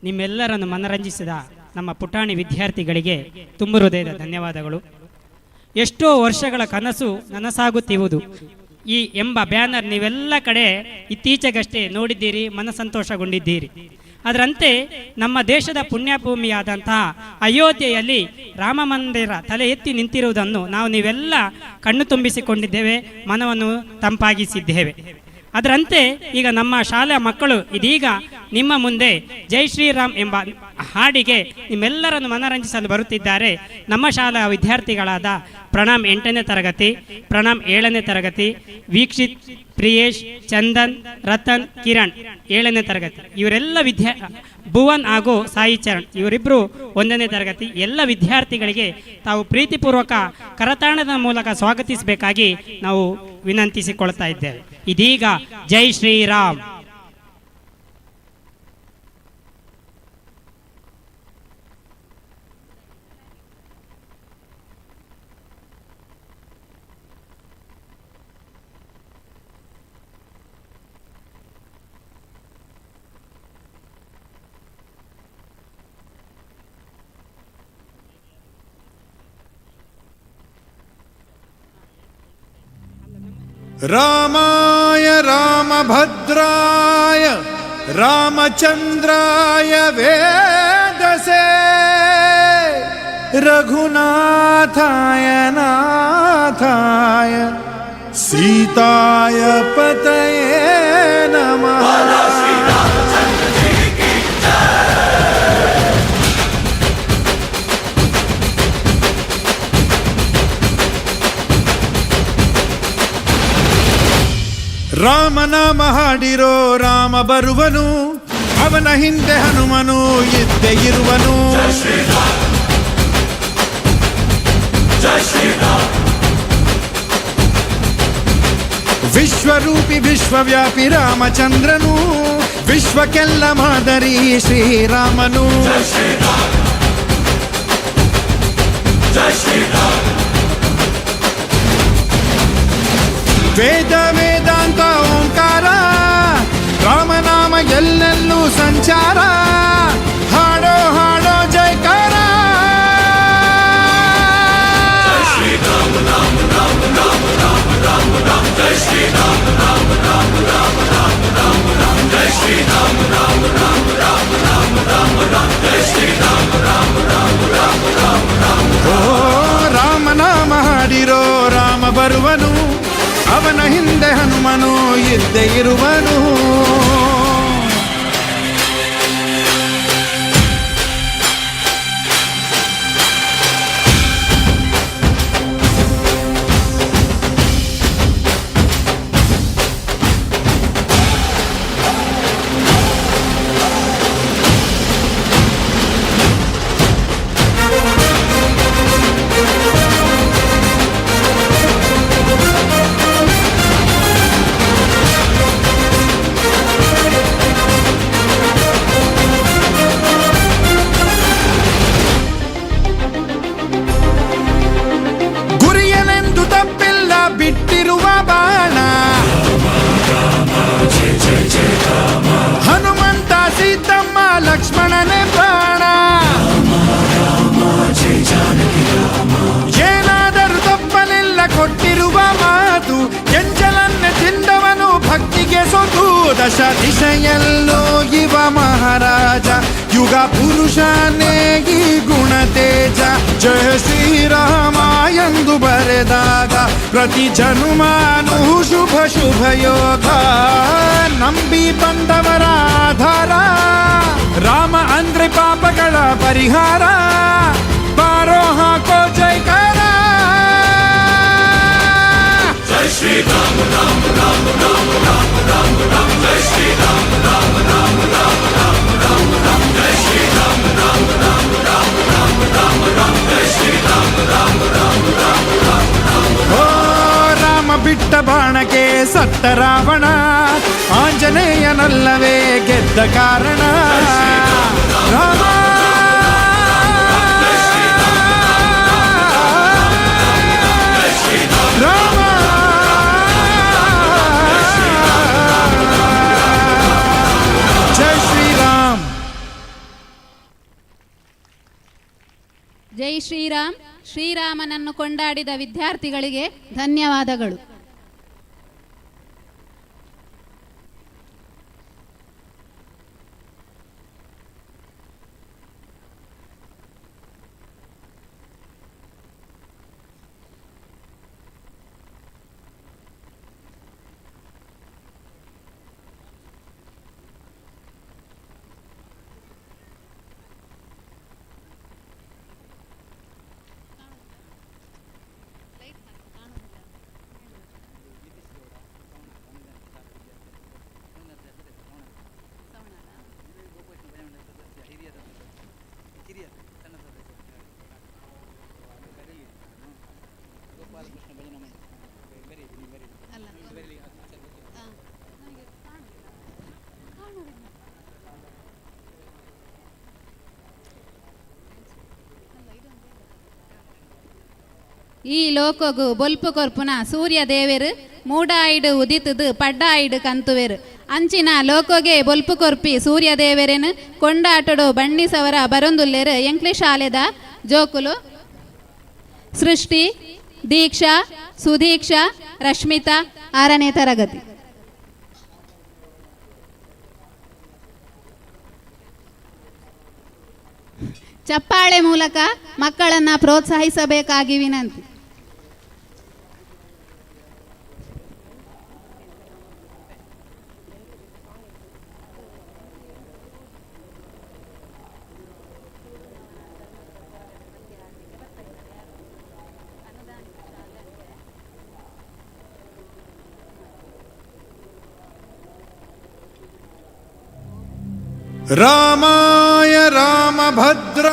ನಿಮ್ಮೆಲ್ಲರನ್ನು ಮನರಂಜಿಸಿದ ನಮ್ಮ ಪುಟಾಣಿ ವಿದ್ಯಾರ್ಥಿಗಳಿಗೆ ತುಂಬ ಹೃದಯದ ಧನ್ಯವಾದಗಳು. ಎಷ್ಟೋ ವರ್ಷಗಳ ಕನಸು ನನಸಾಗುತ್ತಿರುವುದು ಈ ಎಂಬ ಬ್ಯಾನರ್ ನೀವೆಲ್ಲ ಕಡೆ ಇತ್ತೀಚೆಗಷ್ಟೇ ನೋಡಿದ್ದೀರಿ, ಮನಸಂತೋಷಗೊಂಡಿದ್ದೀರಿ. ಅದರಂತೆ ನಮ್ಮ ದೇಶದ ಪುಣ್ಯಭೂಮಿಯಾದಂತಹ ಅಯೋಧ್ಯೆಯಲ್ಲಿ ರಾಮ ಮಂದಿರ ತಲೆ ಎತ್ತಿ ನಿಂತಿರುವುದನ್ನು ನೀವೆಲ್ಲ ಕಣ್ಣು ತುಂಬಿಸಿಕೊಂಡಿದ್ದೇವೆ, ಮನವನ್ನು ತಂಪಾಗಿಸಿದ್ದೇವೆ. ಅದರಂತೆ ಈಗ ನಮ್ಮ ಶಾಲೆಯ ಮಕ್ಕಳು ಇದೀಗ ನಿಮ್ಮ ಮುಂದೆ ಜೈ ಶ್ರೀರಾಮ್ ಎಂಬ ಹಾಡಿಗೆ ನಿಮ್ಮೆಲ್ಲರನ್ನು ಮನರಂಜಿಸಲು ಬರುತ್ತಿದ್ದಾರೆ. ನಮ್ಮ ಶಾಲಾ ವಿದ್ಯಾರ್ಥಿಗಳಾದ ಪ್ರಣಾಮ್ 8ನೇ ತರಗತಿ, ಪ್ರಣಾಮ್ 7ನೇ ತರಗತಿ, ವೀಕ್ಷಿತ್, ಪ್ರಿಯೇಶ್, ಚಂದನ್, ರತನ್, ಕಿರಣ್ 7ನೇ ತರಗತಿ. ಇವರೆಲ್ಲ ಭುವನ್ ಹಾಗೂ ಸಾಯಿ ಚರಣ್ ಇವರಿಬ್ಬರು 1ನೇ ತರಗತಿ. ಎಲ್ಲ ವಿದ್ಯಾರ್ಥಿಗಳಿಗೆ ತಾವು ಪ್ರೀತಿಪೂರ್ವಕ ಕರತಾಣದ ಮೂಲಕ ಸ್ವಾಗತಿಸಬೇಕಾಗಿ ನಾವು ವಿನಂತಿಸಿಕೊಳ್ತಾ ಇದ್ದೇವೆ. ಇದೀಗ ಜೈ ಶ್ರೀರಾಮ್. रामाय रामभद्राय रामचन्द्राय वेदसे रघुनाथाय नाथाय सीताय पतये नमः। ರಾಮನಾಮ ಹಾಡಿರೋ ರಾಮ ಬರುವನು, ಅವನ ಹಿಂದೆ ಹನುಮನು ಇದ್ದೇ ಇರುವನು. ವಿಶ್ವರೂಪಿ ವಿಶ್ವವ್ಯಾಪಿ ರಾಮಚಂದ್ರನು, ವಿಶ್ವಕ್ಕೆಲ್ಲ ಮಾದರಿ ಶ್ರೀರಾಮನು. ವೇದ ವೇದಾಂತ ಓಂಕಾರ, ರಾಮನಾಮ ಎಲ್ಲೆಲ್ಲೂ ಸಂಚಾರ. ಹಾಡೋ ಹಾಡೋ ಜೈಕಾರ. ಓ ರಾಮನಾಮ ಹಾಡಿರೋ ರಾಮ ಬರುವನು, ಅವನ ಹಿಂದೆ ಹನುಮನು ಇದ್ದೇ ಇರುವನು. ಬಿಟ್ಟಿರುವ ಬಾಣ ಹನುಮಂತ ಸೀತಮ್ಮ ಲಕ್ಷ್ಮಣನೇ ಪ್ರಾಣ. ಏನಾದರೂ ತಪ್ಪಲಿಲ್ಲ ಕೊಟ್ಟಿರುವ ಮಾತು, ಎಂಜಲನ್ನೇ ತಿಂದವನು ಭಕ್ತಿಗೆ ಸೊತು. ದಶ ದಿಶೆಯಲ್ಲೋ ಇವ ಮಹಾರಾಜ, ಯುಗ ಪುರುಷನೇ ಈ ಗುಣ ತೇಜ. ಜಯ ಶ್ರೀರಾಮ ಎಂದು ಬರೆದಾಗ ಪ್ರತಿ ಜನುಮಾನು ಶುಭ ಶುಭ ಯೋಗ. ನಂಬಿ ಬಂದವರ ಆಧಾರ, ರಾಮ ಅಂದ್ರೆ ಪಾಪಗಳ ಪರಿಹಾರ. ಬಾರೋ ಹಾಕೋ ಜೈಕಾರ. ಜೈ ಶ್ರೀರಾಮ ರಾಮ ರಾಮ ರಾಮ ರಾಮ ರಾಮ ರಾಮ. ಜೈ ಶ್ರೀರಾಮ ರಾಮ ರಾಮ ರಾಮ ರಾಮ ರಾಮ ರಾಮ. ಜೈ ಶ್ರೀರಾಮ ರಾಮ ರಾಮ ರಾಮ ರಾಮ ರಾಮ ರಾಮ. ಜೈ ಶ್ರೀರಾಮ ರಾಮ ರಾಮ ರಾಮ ರಾಮ ರಾಮ. ಓ ರಾಮ ಬಿಟ್ಟ ಬಾಣಕ್ಕೆ ಸತ್ತ ರಾವಣ, ಆಂಜನೇಯನಲ್ಲವೇ ಗೆದ್ದ ಕಾರಣ. ರಾಮ ರಾಮ ಜೈ ಶ್ರೀರಾಮ್. ಜೈ ಶ್ರೀರಾಮ್. ಶ್ರೀರಾಮನನ್ನು ಕೊಂಡಾಡಿದ ವಿದ್ಯಾರ್ಥಿಗಳಿಗೆ ಧನ್ಯವಾದಗಳು. ಈ ಲೋಕಗು ಬೊಲ್ಪು ಕೊರ್ಪುನ ಸೂರ್ಯ ದೇವೆರು ಮೂಡಾಯಿಡು ಉದಿತದು ಪಡ್ಡಾಯಿಡು ಕಂತುವೆರು ಅಂಚಿನ ಲೋಕೋಗೆ ಬೊಲ್ಪು ಕೊರ್ಪಿ ಸೂರ್ಯ ದೇವೆರೆನು ಕೊಂಡಾಟಡು ಬಣ್ಣಿಸವರ ಬರೊಂದುಲ್ಲೆರು ಎಂಕ್ಲೆ ಶಾಲೆದ ಜೋಕುಲು ಸೃಷ್ಟಿ, ದೀಕ್ಷಾ, ಸುದೀಕ್ಷಾ, ರಶ್ಮಿತಾ 6ನೇ ತರಗತಿ. ಚಪ್ಪಾಳೆ ಮೂಲಕ ಮಕ್ಕಳನ್ನು ಪ್ರೋತ್ಸಾಹಿಸಬೇಕಾಗಿ ವಿನಂತಿ. ರಾಮಾಯ ರಾಮಭದ್ರ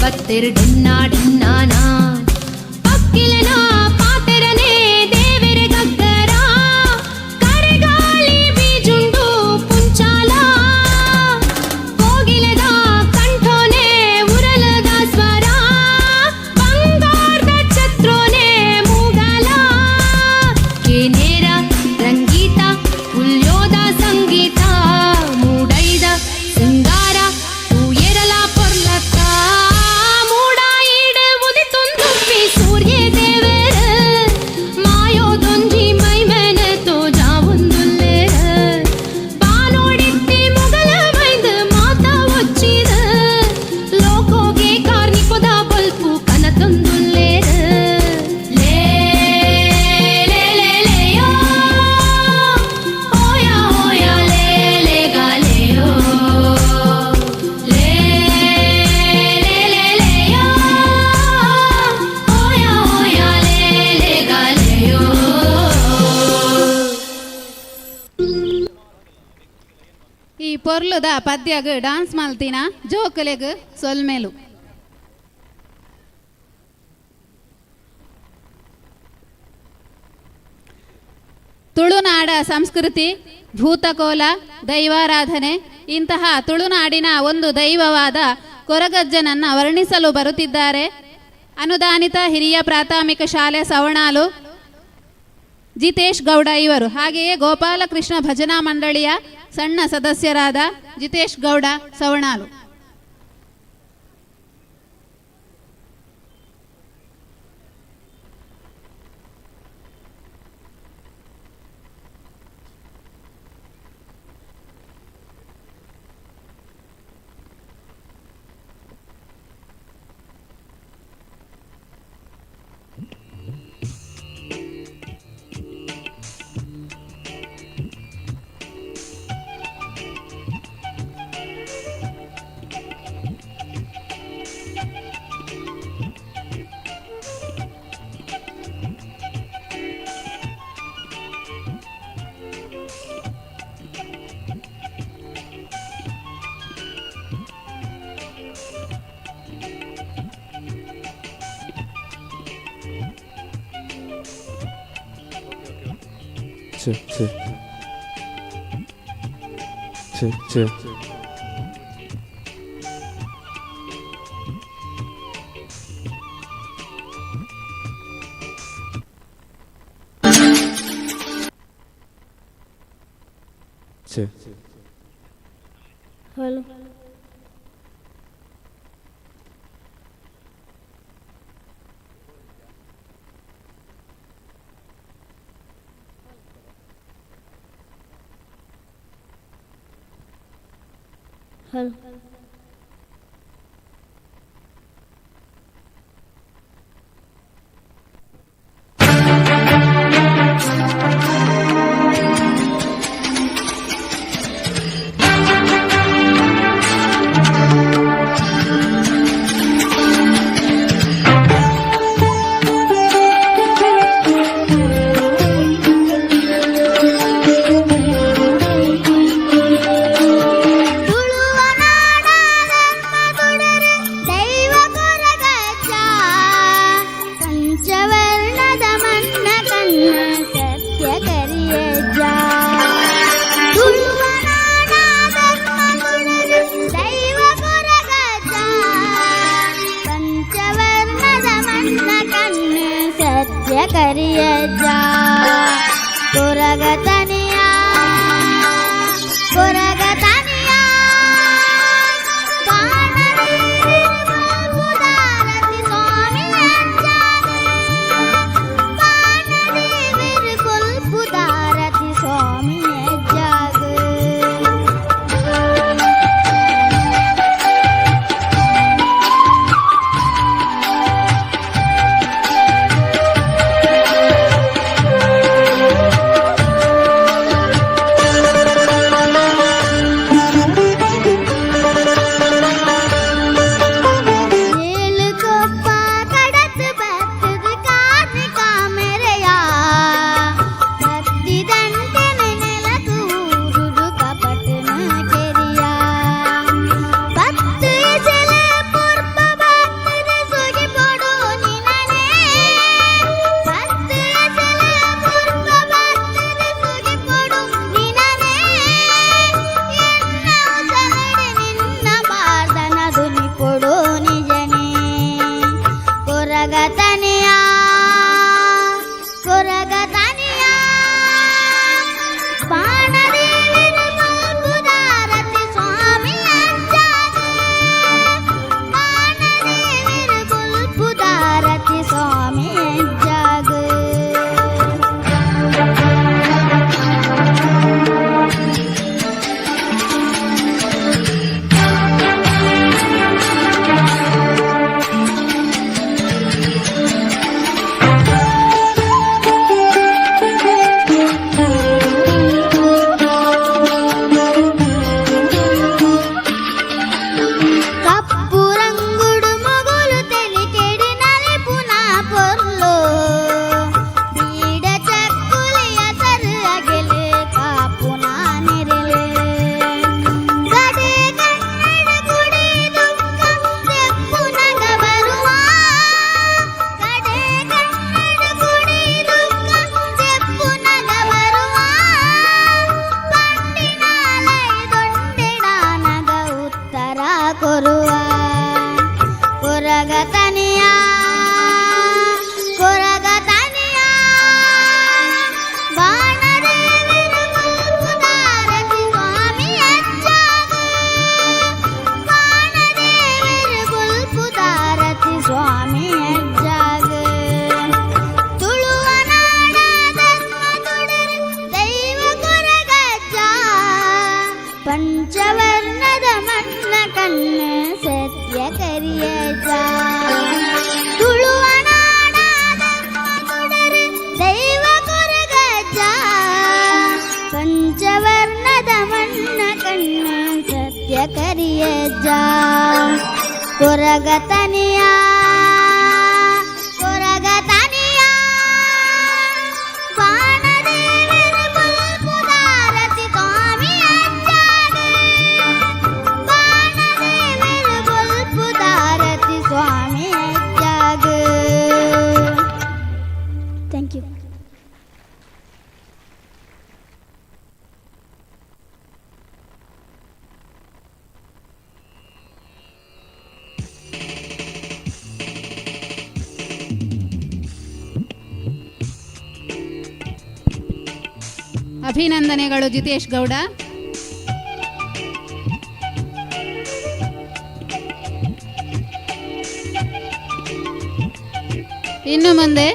ಬತ್ತಿರುಡೆನ್ನಾಡಿನ್ನಾನಾ ಪಕ್ಕಿಲನ ಪಾತೆರನೆ ದೇವೆರ ಗಗ್ಗರ ಕರೆಗಾಳಿ ಬೀಜುಂಡು ಪುಂಚಾಲ ಕೋಗಿಲದ ಕಂಠೋನೆ ಉರಲದ ಸ್ವರ ಬಂಗಾರದ ಛತ್ರೋನೆ ಮೂಗಲ ಕೇನೇರ ರಂಗೀತ ಉಲ್ಯೋದ ಸಂಗೀತ ಮೂಡೈದ ಸಿಂಗಾರ ತೂಯೆರಲ ಪೊರ್ಲತ್ತ ಮೂಡ ಈಡು ಉದಿತುಂದುಪ್ಪಿ ಸೂರ್ಯ ದೇವರ ಮಾಯೋದೊಂಜಿ ಮೈಮೆನ ತೋಜಾ ಒಂದುಲ್ಲೆರ ಬಾನೋಡಿತ್ತಿ ಮುಗಲ ಮೈಂದ ಮಾತ ಒಚ್ಚಿದ ಲೋಕೋಗೆ ಕಾರ್ನಿಕೋದ ಬಲ್ಪು ಕನತೊಂದುಲ್ಲೆರ ಲೇ ಲೇ ಲೇ ಲೇಯೋ ಹೋಯ ಹೋಯ ಲೇ ಲೇ ಗಾಲೆಯೋ ಲೇ ಲೇ ಲೇ ಲೇಯೋ ಹೋಯ ಹೋಯ ಲೇ ಲೇ ಗಾಲೆಯೋ. ಈ ಪೊರ್ಲುದ ಪದ್ಯಗ್ ಡಾನ್ಸ್ ಮಲ್ತಿನ ಜೋಕಲೆಗ್ ಸೊಲ್ಮೆಲು ತುಳುನಾಡ ಸಂಸ್ಕೃತಿ ಭೂತಕೋಲ ದೈವಾರಾಧನೆ ಇಂತಹ ತುಳುನಾಡಿನ ಒಂದು ದೈವವಾದ ಕೊರಗಜ್ಜನನ್ನು ವರ್ಣಿಸಲು ಬರುತ್ತಿದ್ದಾರೆ ಅನುದಾನಿತ ಹಿರಿಯ ಪ್ರಾಥಮಿಕ ಶಾಲೆ ಸವಣಾಲು ಜಿತೇಶ್ ಗೌಡ ಇವರು. ಹಾಗೆಯೇ ಗೋಪಾಲಕೃಷ್ಣ ಭಜನಾ ಮಂಡಳಿಯ ಸಣ್ಣ ಸದಸ್ಯರಾದ ಜಿತೇಶ್ ಗೌಡ ಸವಣಾಲು. Hello. Hello. ಕರಿಯಜ್ಜ ಕೊರಗತನಿಯ ಕೊರಗತನಿಯ ಪಾನದೇವಿ ಸ್ವಾಮಿ ಪಾನದೇವಿ ಕೊಲ್ಪುದಾರತಿ ಸ್ವಾಮಿ ಜಾಗ ಕೊರುವ ಕೊರಗತನಿಯ ಕೊರಗತನಿಯ ಬಾಣದೇವರು ಗುಲ್ಪುದಾರತಿ ಸ್ವಾಮಿ ಅಜ್ಜಾಗ ಬಾಣದೇವರು ಗುಲ್ಪುದಾರತಿ ಸ್ವಾಮಿ ಅಜ್ಜಾಗ ತುಳುವ ನಾಡ ಧರ್ಮ ತುಡರು ದೈವ ಕೊರಗಜ್ಜ ಪಂಚವರ್ಣದ ಮಣ್ಣ ಕಣ್ಣ ಸತ್ಯ ಕರಿಯಜ್ಜ ತುಳುವ ನಾಡ ಧರ್ಮ ತುಡರು ದೈವ ಕೊರಗಜ್ಜ ಪಂಚವರ್ಣದ ಮಣ್ಣ ಕಣ್ಣ ಸತ್ಯ ಕರಿಯಜ್ಜ ಕೊರಗತನಿಯ ಕೊರಗತನಿಯ ಬಾಣದೇವರು ಗುಲ್ಪುದಾರತಿ ಸ್ವಾಮಿ ಅಜ್ಜಾಗ ಬಾಣದೇವರು ಗುಲ್ಪುದಾರತಿ ಸ್ವಾಮಿ ಅಜ್ಜಾಗ. Thank you. ಅಭಿನಂದನೆಗಳು ಜಿತೇಶ್ ಗೌಡ. ಇನ್ನು ಮುಂದೆ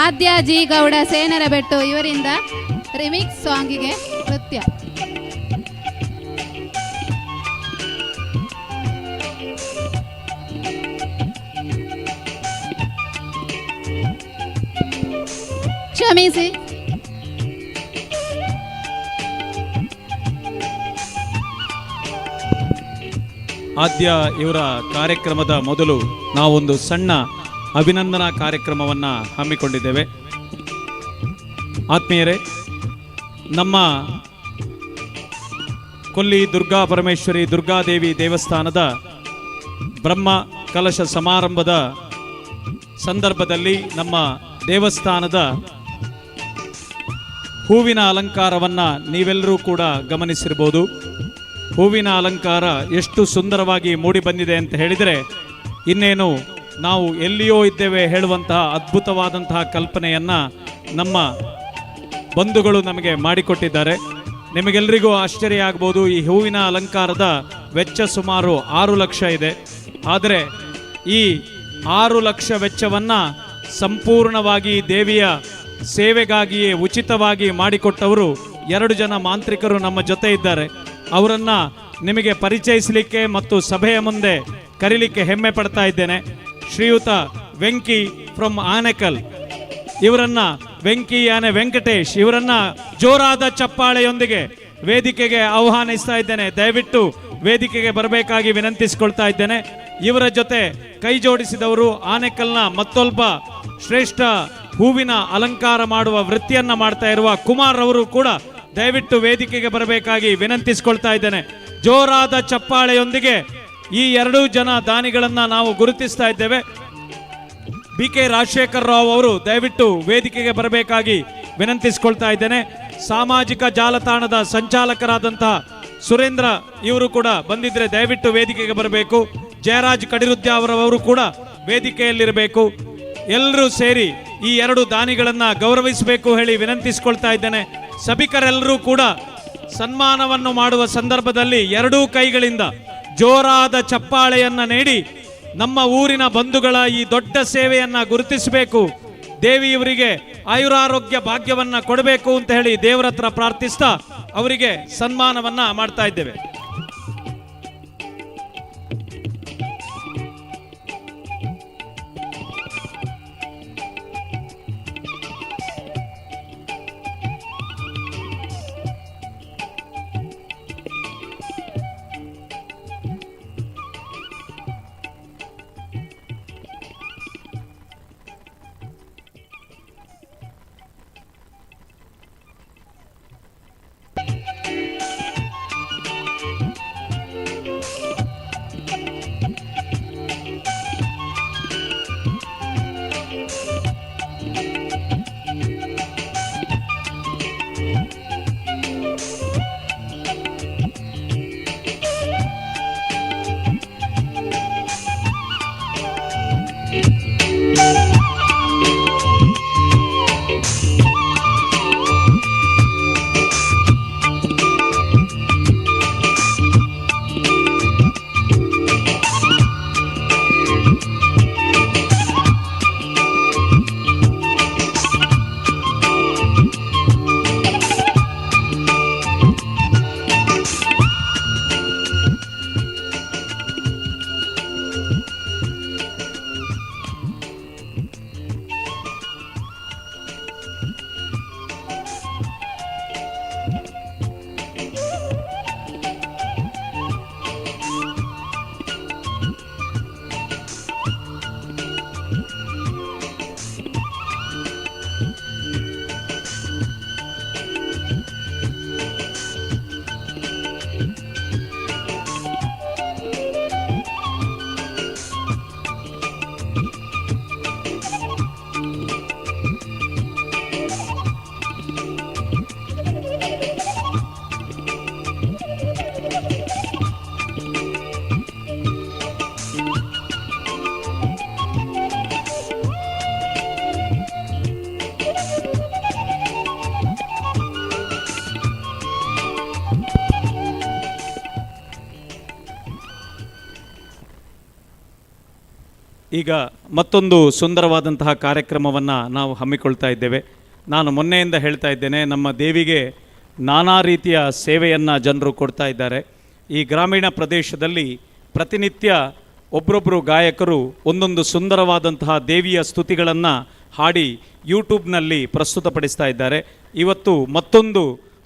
ಆದ್ಯ ಜಿ ಗೌಡ ಸೇನರ ಬೆಟ್ಟು ಇವರಿಂದ ರಿಮಿಕ್ಸ್ ಸಾಂಗಿಗೆ ನೃತ್ಯ. ಕ್ಷಮಿಸಿ, ಆದ್ಯ ಇವರ ಕಾರ್ಯಕ್ರಮದ ಮೊದಲು ನಾವೊಂದು ಸಣ್ಣ ಅಭಿನಂದನಾ ಕಾರ್ಯಕ್ರಮವನ್ನು ಹಮ್ಮಿಕೊಂಡಿದ್ದೇವೆ. ಆತ್ಮೀಯರೇ, ನಮ್ಮ ಕೊಲ್ಲಿ ದುರ್ಗಾ ಪರಮೇಶ್ವರಿ ದುರ್ಗಾದೇವಿ ದೇವಸ್ಥಾನದ ಬ್ರಹ್ಮ ಕಲಶ ಸಮಾರಂಭದ ಸಂದರ್ಭದಲ್ಲಿ ನಮ್ಮ ದೇವಸ್ಥಾನದ ಹೂವಿನ ಅಲಂಕಾರವನ್ನು ನೀವೆಲ್ಲರೂ ಕೂಡ ಗಮನಿಸಿರ್ಬೋದು. ಹೂವಿನ ಅಲಂಕಾರ ಎಷ್ಟು ಸುಂದರವಾಗಿ ಮೂಡಿ ಬಂದಿದೆ ಅಂತ ಹೇಳಿದರೆ ಇನ್ನೇನು ನಾವು ಎಲ್ಲಿಯೋ ಇದ್ದೇವೆ ಹೇಳುವಂತಹ ಅದ್ಭುತವಾದಂತಹ ಕಲ್ಪನೆಯನ್ನು ನಮ್ಮ ಬಂಧುಗಳು ನಮಗೆ ಮಾಡಿಕೊಟ್ಟಿದ್ದಾರೆ. ನಿಮಗೆಲ್ಲರಿಗೂ ಆಶ್ಚರ್ಯ ಆಗ್ಬೋದು. ಈ ಹೂವಿನ ಅಲಂಕಾರದ ವೆಚ್ಚ ಸುಮಾರು 6 ಲಕ್ಷ ಇದೆ. ಆದರೆ ಈ 6 ಲಕ್ಷ ವೆಚ್ಚವನ್ನು ಸಂಪೂರ್ಣವಾಗಿ ದೇವಿಯ ಸೇವೆಗಾಗಿಯೇ ಉಚಿತವಾಗಿ ಮಾಡಿಕೊಟ್ಟವರು 2 ಜನ ಮಾಂತ್ರಿಕರು ನಮ್ಮ ಜೊತೆ ಇದ್ದಾರೆ. ಅವರನ್ನು ನಿಮಗೆ ಪರಿಚಯಿಸಲಿಕ್ಕೆ ಮತ್ತು ಸಭೆಯ ಮುಂದೆ ಕರೀಲಿಕ್ಕೆ ಹೆಮ್ಮೆ ಪಡ್ತಾ ಇದ್ದೇನೆ. ಶ್ರೀಯುತ ವೆಂಕಿ ಫ್ರಮ್ ಆನೆಕಲ್ ಇವರನ್ನ, ವೆಂಕಿ ಆನೆ ವೆಂಕಟೇಶ್ ಇವರನ್ನ ಜೋರಾದ ಚಪ್ಪಾಳೆಯೊಂದಿಗೆ ವೇದಿಕೆಗೆ ಆಹ್ವಾನಿಸ್ತಾ ಇದ್ದೇನೆ. ದಯವಿಟ್ಟು ವೇದಿಕೆಗೆ ಬರಬೇಕಾಗಿ ವಿನಂತಿಸಿಕೊಳ್ತಾ ಇದ್ದೇನೆ. ಇವರ ಜೊತೆ ಕೈ ಜೋಡಿಸಿದವರು ಆನೆಕಲ್ನ ಮತ್ತೊಬ್ಬ ಶ್ರೇಷ್ಠ ಹೂವಿನ ಅಲಂಕಾರ ಮಾಡುವ ವೃತ್ತಿಯನ್ನ ಮಾಡ್ತಾ ಇರುವ ಕುಮಾರ್ ಅವರು ಕೂಡ ದಯವಿಟ್ಟು ವೇದಿಕೆಗೆ ಬರಬೇಕಾಗಿ ವಿನಂತಿಸಿಕೊಳ್ತಾ ಇದ್ದೇನೆ. ಜೋರಾದ ಚಪ್ಪಾಳೆಯೊಂದಿಗೆ ಈ 2 ಜನ ದಾನಿಗಳನ್ನ ನಾವು ಗುರುತಿಸ್ತಾ ಇದ್ದೇವೆ. BK ರಾಜಶೇಖರ್ ರಾವ್ ಅವರು ದಯವಿಟ್ಟು ವೇದಿಕೆಗೆ ಬರಬೇಕಾಗಿ ವಿನಂತಿಸಿಕೊಳ್ತಾ ಇದ್ದೇನೆ. ಸಾಮಾಜಿಕ ಜಾಲತಾಣದ ಸಂಚಾಲಕರಾದಂತಹ ಸುರೇಂದ್ರ ಇವರು ಕೂಡ ಬಂದಿದ್ರೆ ದಯವಿಟ್ಟು ವೇದಿಕೆಗೆ ಬರಬೇಕು. ಜಯರಾಜ್ ಕಡಿರುದ್ಯ ಅವರವರು ಕೂಡ ವೇದಿಕೆಯಲ್ಲಿರಬೇಕು. ಎಲ್ಲರೂ ಸೇರಿ ಈ 2 ದಾನಿಗಳನ್ನ ಗೌರವಿಸಬೇಕು ಹೇಳಿ ವಿನಂತಿಸಿಕೊಳ್ತಾ ಇದ್ದೇನೆ. ಸಭಿಕರೆಲ್ಲರೂ ಕೂಡ ಸನ್ಮಾನವನ್ನು ಮಾಡುವ ಸಂದರ್ಭದಲ್ಲಿ 2 ಕೈಗಳಿಂದ ಜೋರಾದ ಚಪ್ಪಾಳೆಯನ್ನ ನೀಡಿ ನಮ್ಮ ಊರಿನ ಬಂಧುಗಳ ಈ ದೊಡ್ಡ ಸೇವೆಯನ್ನ ಗುರುತಿಸಬೇಕು. ದೇವಿ ಇವರಿಗೆ ಆಯುರಾರೋಗ್ಯ ಭಾಗ್ಯವನ್ನ ಕೊಡಬೇಕು ಅಂತ ಹೇಳಿ ದೇವರ ಹತ್ರ ಪ್ರಾರ್ಥಿಸ್ತಾ ಅವರಿಗೆ ಸನ್ಮಾನವನ್ನ ಮಾಡ್ತಾ ಇದ್ದೇವೆ. ಈಗ ಮತ್ತೊಂದು ಸುಂದರವಾದಂತಹ ಕಾರ್ಯಕ್ರಮವನ್ನು ನಾವು ಹಮ್ಮಿಕೊಳ್ತಾ ಇದ್ದೇವೆ. ನಾನು ಮೊನ್ನೆಯಿಂದ ಹೇಳ್ತಾ ಇದ್ದೇನೆ, ನಮ್ಮ ದೇವಿಗೆ ನಾನಾ ರೀತಿಯ ಸೇವೆಯನ್ನು ಜನರು ಕೊಡ್ತಾ ಇದ್ದಾರೆ. ಈ ಗ್ರಾಮೀಣ ಪ್ರದೇಶದಲ್ಲಿ ಪ್ರತಿನಿತ್ಯ ಒಬ್ಬರೊಬ್ಬರು ಗಾಯಕರು ಒಂದೊಂದು ಸುಂದರವಾದಂತಹ ದೇವಿಯ ಸ್ತುತಿಗಳನ್ನು ಹಾಡಿ ಯೂಟ್ಯೂಬ್ನಲ್ಲಿ ಪ್ರಸ್ತುತಪಡಿಸ್ತಾ ಇದ್ದಾರೆ. ಇವತ್ತು ಮತ್ತೊಂದು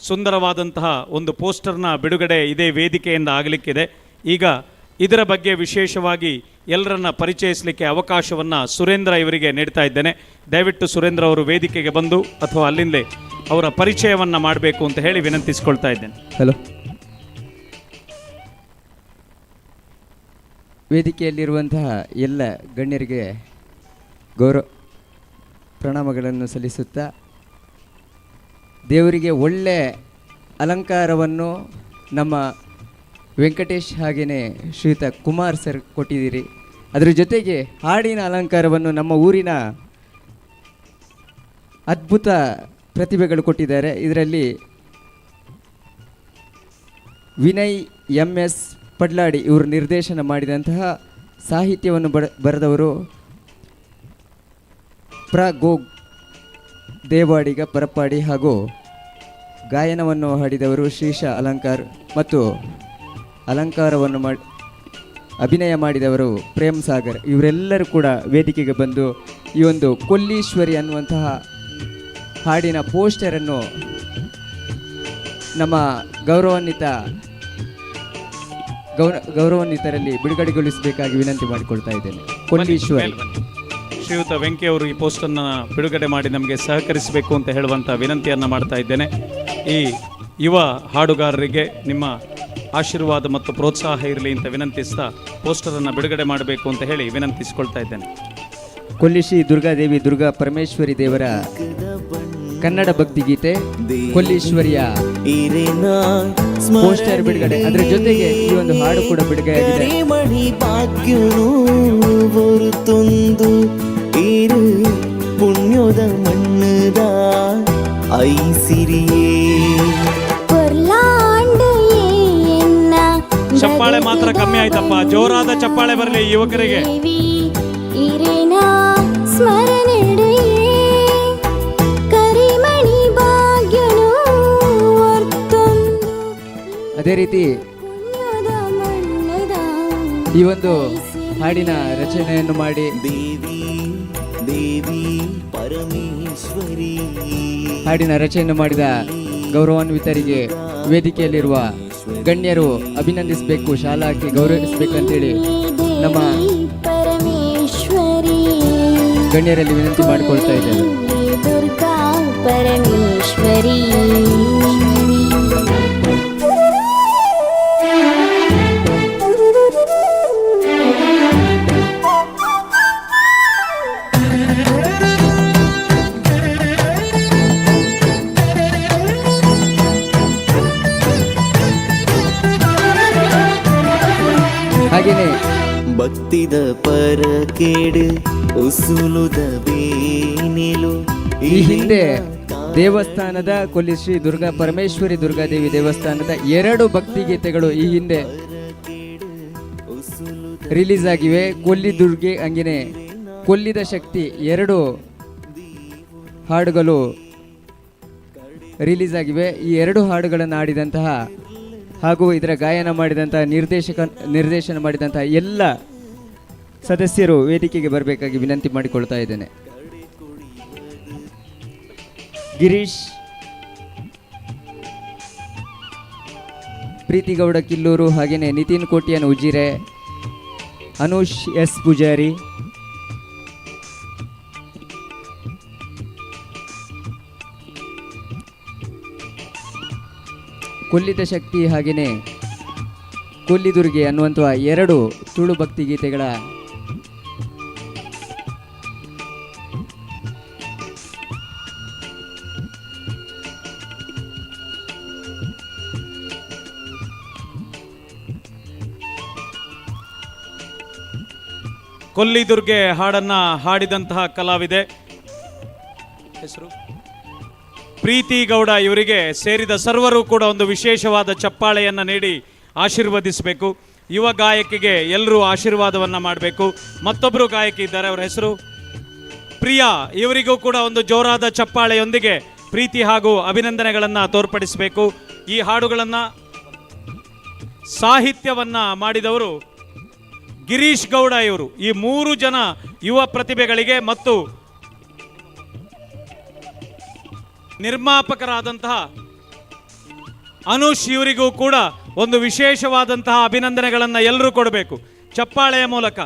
ಸುಂದರವಾದಂತಹ ಒಂದು ಪೋಸ್ಟರ್ನ ಬಿಡುಗಡೆ ಇದೇ ವೇದಿಕೆಯಿಂದ ಆಗಲಿಕ್ಕಿದೆ. ಈಗ ಇದರ ಬಗ್ಗೆ ವಿಶೇಷವಾಗಿ ಎಲ್ಲರನ್ನ ಪರಿಚಯಿಸಲಿಕ್ಕೆ ಅವಕಾಶವನ್ನು ಸುರೇಂದ್ರ ಇವರಿಗೆ ನೀಡ್ತಾ ಇದ್ದೇನೆ. ದಯವಿಟ್ಟು ಸುರೇಂದ್ರ ಅವರು ವೇದಿಕೆಗೆ ಬಂದು ಅಥವಾ ಅಲ್ಲಿಂದಲೇ ಅವರ ಪರಿಚಯವನ್ನು ಮಾಡಬೇಕು ಅಂತ ಹೇಳಿ ವಿನಂತಿಸಿಕೊಳ್ತಾ ಇದ್ದೇನೆ. ಹಲೋ, ವೇದಿಕೆಯಲ್ಲಿರುವಂತಹ ಎಲ್ಲ ಗಣ್ಯರಿಗೆ ಗೌರವ ಪ್ರಣಾಮಗಳನ್ನು ಸಲ್ಲಿಸುತ್ತಾ, ದೇವರಿಗೆ ಒಳ್ಳೆ ಅಲಂಕಾರವನ್ನು ನಮ್ಮ ವೆಂಕಟೇಶ್ ಹಾಗೆಯೇ ಶ್ರೀಯುತ ಕುಮಾರ್ ಸರ್ ಕೊಟ್ಟಿದ್ದೀರಿ. ಅದರ ಜೊತೆಗೆ ಹಾಡಿನ ಅಲಂಕಾರವನ್ನು ನಮ್ಮ ಊರಿನ ಅದ್ಭುತ ಪ್ರತಿಭೆಗಳು ಕೊಟ್ಟಿದ್ದಾರೆ. ಇದರಲ್ಲಿ ವಿನಯ್ MS ಪಡ್ಲಾಡಿ ಇವರು ನಿರ್ದೇಶನ ಮಾಡಿದಂತಹ ಸಾಹಿತ್ಯವನ್ನು ಬರೆದವರು ಗೋ ದೇವಾಡಿಗ ಪರಪಾಡಿ ಹಾಗೂ ಗಾಯನವನ್ನು ಹಾಡಿದವರು ಶ್ರೀಶ ಅಲಂಕಾರ್ ಮತ್ತು ಅಲಂಕಾರವನ್ನು ಅಭಿನಯ ಮಾಡಿದವರು ಪ್ರೇಮ್ ಸಾಗರ್. ಇವರೆಲ್ಲರೂ ಕೂಡ ವೇದಿಕೆಗೆ ಬಂದು ಈ ಒಂದು ಕೊಲ್ಲೀಶ್ವರಿ ಅನ್ನುವಂತಹ ಹಾಡಿನ ಪೋಸ್ಟರನ್ನು ನಮ್ಮ ಗೌರವಾನ್ವಿತರಲ್ಲಿ ಬಿಡುಗಡೆಗೊಳಿಸಬೇಕಾಗಿ ವಿನಂತಿ ಮಾಡಿಕೊಳ್ತಾ ಇದ್ದೇನೆ. ಕೊಲ್ಲೀಶ್ವರಿ ಶ್ರೀಯುತ ವೆಂಕಿ ಅವರು ಈ ಪೋಸ್ಟನ್ನು ಬಿಡುಗಡೆ ಮಾಡಿ ನಮಗೆ ಸಹಕರಿಸಬೇಕು ಅಂತ ಹೇಳುವಂಥ ವಿನಂತಿಯನ್ನು ಮಾಡ್ತಾ ಇದ್ದೇನೆ. ಈ ಯುವ ಹಾಡುಗಾರರಿಗೆ ನಿಮ್ಮ ಆಶೀರ್ವಾದ ಮತ್ತು ಪ್ರೋತ್ಸಾಹ ಇರಲಿ ಅಂತ ವಿನಂತಿಸ್ತಾ ಪೋಸ್ಟರನ್ನು ಬಿಡುಗಡೆ ಮಾಡಬೇಕು ಅಂತ ಹೇಳಿ ವಿನಂತಿಸಿಕೊಳ್ತಾ ಇದ್ದೇನೆ. ಕೊಲ್ಲಿಶ್ರೀ ದುರ್ಗಾದೇವಿ ದುರ್ಗಾ ಪರಮೇಶ್ವರಿ ದೇವರ ಕನ್ನಡ ಭಕ್ತಿಗೀತೆ ಕೊಲ್ಲೀಶ್ವರಿಯ ಪೋಸ್ಟರ್ ಬಿಡುಗಡೆ, ಅದರ ಜೊತೆಗೆ ಈ ಒಂದು ಹಾಡು ಕೂಡ ಬಿಡುಗಡೆಯಾಗಿದೆ. ಪುಣ್ಯದ ಮಣ್ಣದ ಐಸಿರಿಯೇ ಚಪ್ಪಾಳೆ ಮಾತ್ರ ಕಮ್ಮಿ ಆಯ್ತಪ್ಪ, ಜೋರಾದ ಚಪ್ಪಾಳೆ ಬರಲಿ ಯುವಕರಿಗೆ. ಅದೇ ರೀತಿ ಈ ಒಂದು ಹಾಡಿನ ರಚನೆಯನ್ನು ಮಾಡಿ ಹಾಡಿನ ರಚನೆಯನ್ನು ಮಾಡಿದ ಗೌರವಾನ್ವಿತರಿಗೆ ವೇದಿಕೆಯಲ್ಲಿರುವ ಗಣ್ಯರು ಅಭಿನಂದಿಸಬೇಕು, ಶಾಲಾಕ್ಕೆ ಗೌರವಿಸಬೇಕು ಅಂತೇಳಿ ನಮ್ಮ ಗಣ್ಯರಲ್ಲಿ ವಿನಂತಿ ಮಾಡಿಕೊಳ್ತಾ ಇದ್ದೇವೆ. ದುರ್ಗಾ ಪರಮೇಶ್ವರಿ ಹಾಗೆಯೇ ಭಕ್ತಿದ ಪರಕೇಡು ಉಸುಲುದ ಬೇನಿಲು. ಈ ಹಿಂದೆ ದೇವಸ್ಥಾನದ ಕೊಲ್ಲಿಶ್ರೀ ದುರ್ಗಾ ಪರಮೇಶ್ವರಿ ದುರ್ಗಾದೇವಿ ದೇವಸ್ಥಾನದ 2 ಭಕ್ತಿಗೀತೆಗಳು ಈ ಹಿಂದೆ ರಿಲೀಸ್ ಆಗಿವೆ. ಕೊಲ್ಲಿ ದುರ್ಗೆ ಹಂಗೆಯೇ ಕೊಲ್ಲಿದ ಶಕ್ತಿ 2 ಹಾಡುಗಳು ರಿಲೀಸ್ ಆಗಿವೆ. ಈ 2 ಹಾಡುಗಳನ್ನು ಹಾಡಿದಂತಹ ಹಾಗೂ ಇದರ ಗಾಯನ ಮಾಡಿದಂತಹ ನಿರ್ದೇಶನ ಮಾಡಿದಂತಹ ಎಲ್ಲ ಸದಸ್ಯರು ವೇದಿಕೆಗೆ ಬರಬೇಕಾಗಿ ವಿನಂತಿ ಮಾಡಿಕೊಳ್ತಾ ಇದ್ದೇನೆ. ಗಿರೀಶ್, ಪ್ರೀತಿಗೌಡ ಕಿಲ್ಲೂರು, ಹಾಗೆಯೇ ನಿತಿನ್ ಕೋಟಿಯನ್ ಉಜಿರೆ, ಅನುಷ್ S ಪೂಜಾರಿ, ಕೊಲ್ಲಿದ ಶಕ್ತಿ ಹಾಗೆಯೇ ಕೊಲ್ಲಿದುರ್ಗೆ ಅನ್ನುವಂತಹ 2 ತುಳು ಭಕ್ತಿ ಗೀತೆಗಳ ಕೊಲ್ಲಿದುರ್ಗೆ ಹಾಡನ್ನ ಹಾಡಿದಂತಹ ಕಲಾವಿದೆ ಹೆಸರು ಪ್ರೀತಿ ಗೌಡ. ಇವರಿಗೆ ಸೇರಿದ ಸರ್ವರು ಕೂಡ ಒಂದು ವಿಶೇಷವಾದ ಚಪ್ಪಾಳೆಯನ್ನು ನೀಡಿ ಆಶೀರ್ವದಿಸಬೇಕು. ಯುವ ಗಾಯಕಿಗೆ ಎಲ್ಲರೂ ಆಶೀರ್ವಾದವನ್ನು ಮಾಡಬೇಕು. ಮತ್ತೊಬ್ಬರು ಗಾಯಕಿ ಇದ್ದಾರೆ, ಅವರ ಹೆಸರು ಪ್ರಿಯಾ. ಇವರಿಗೂ ಕೂಡ ಒಂದು ಜೋರಾದ ಚಪ್ಪಾಳೆಯೊಂದಿಗೆ ಪ್ರೀತಿ ಹಾಗೂ ಅಭಿನಂದನೆಗಳನ್ನು ತೋರ್ಪಡಿಸಬೇಕು. ಈ ಹಾಡುಗಳನ್ನು ಸಾಹಿತ್ಯವನ್ನು ಮಾಡಿದವರು ಗಿರೀಶ್ ಗೌಡ ಇವರು. ಈ 3 ಜನ ಯುವ ಪ್ರತಿಭೆಗಳಿಗೆ ಮತ್ತು ನಿರ್ಮಾಪಕರಾದಂತಹ ಅನುಷ್ ಇವರಿಗೂ ಕೂಡ ಒಂದು ವಿಶೇಷವಾದಂತಹ ಅಭಿನಂದನೆಗಳನ್ನು ಎಲ್ಲರೂ ಕೊಡಬೇಕು ಚಪ್ಪಾಳೆಯ ಮೂಲಕ.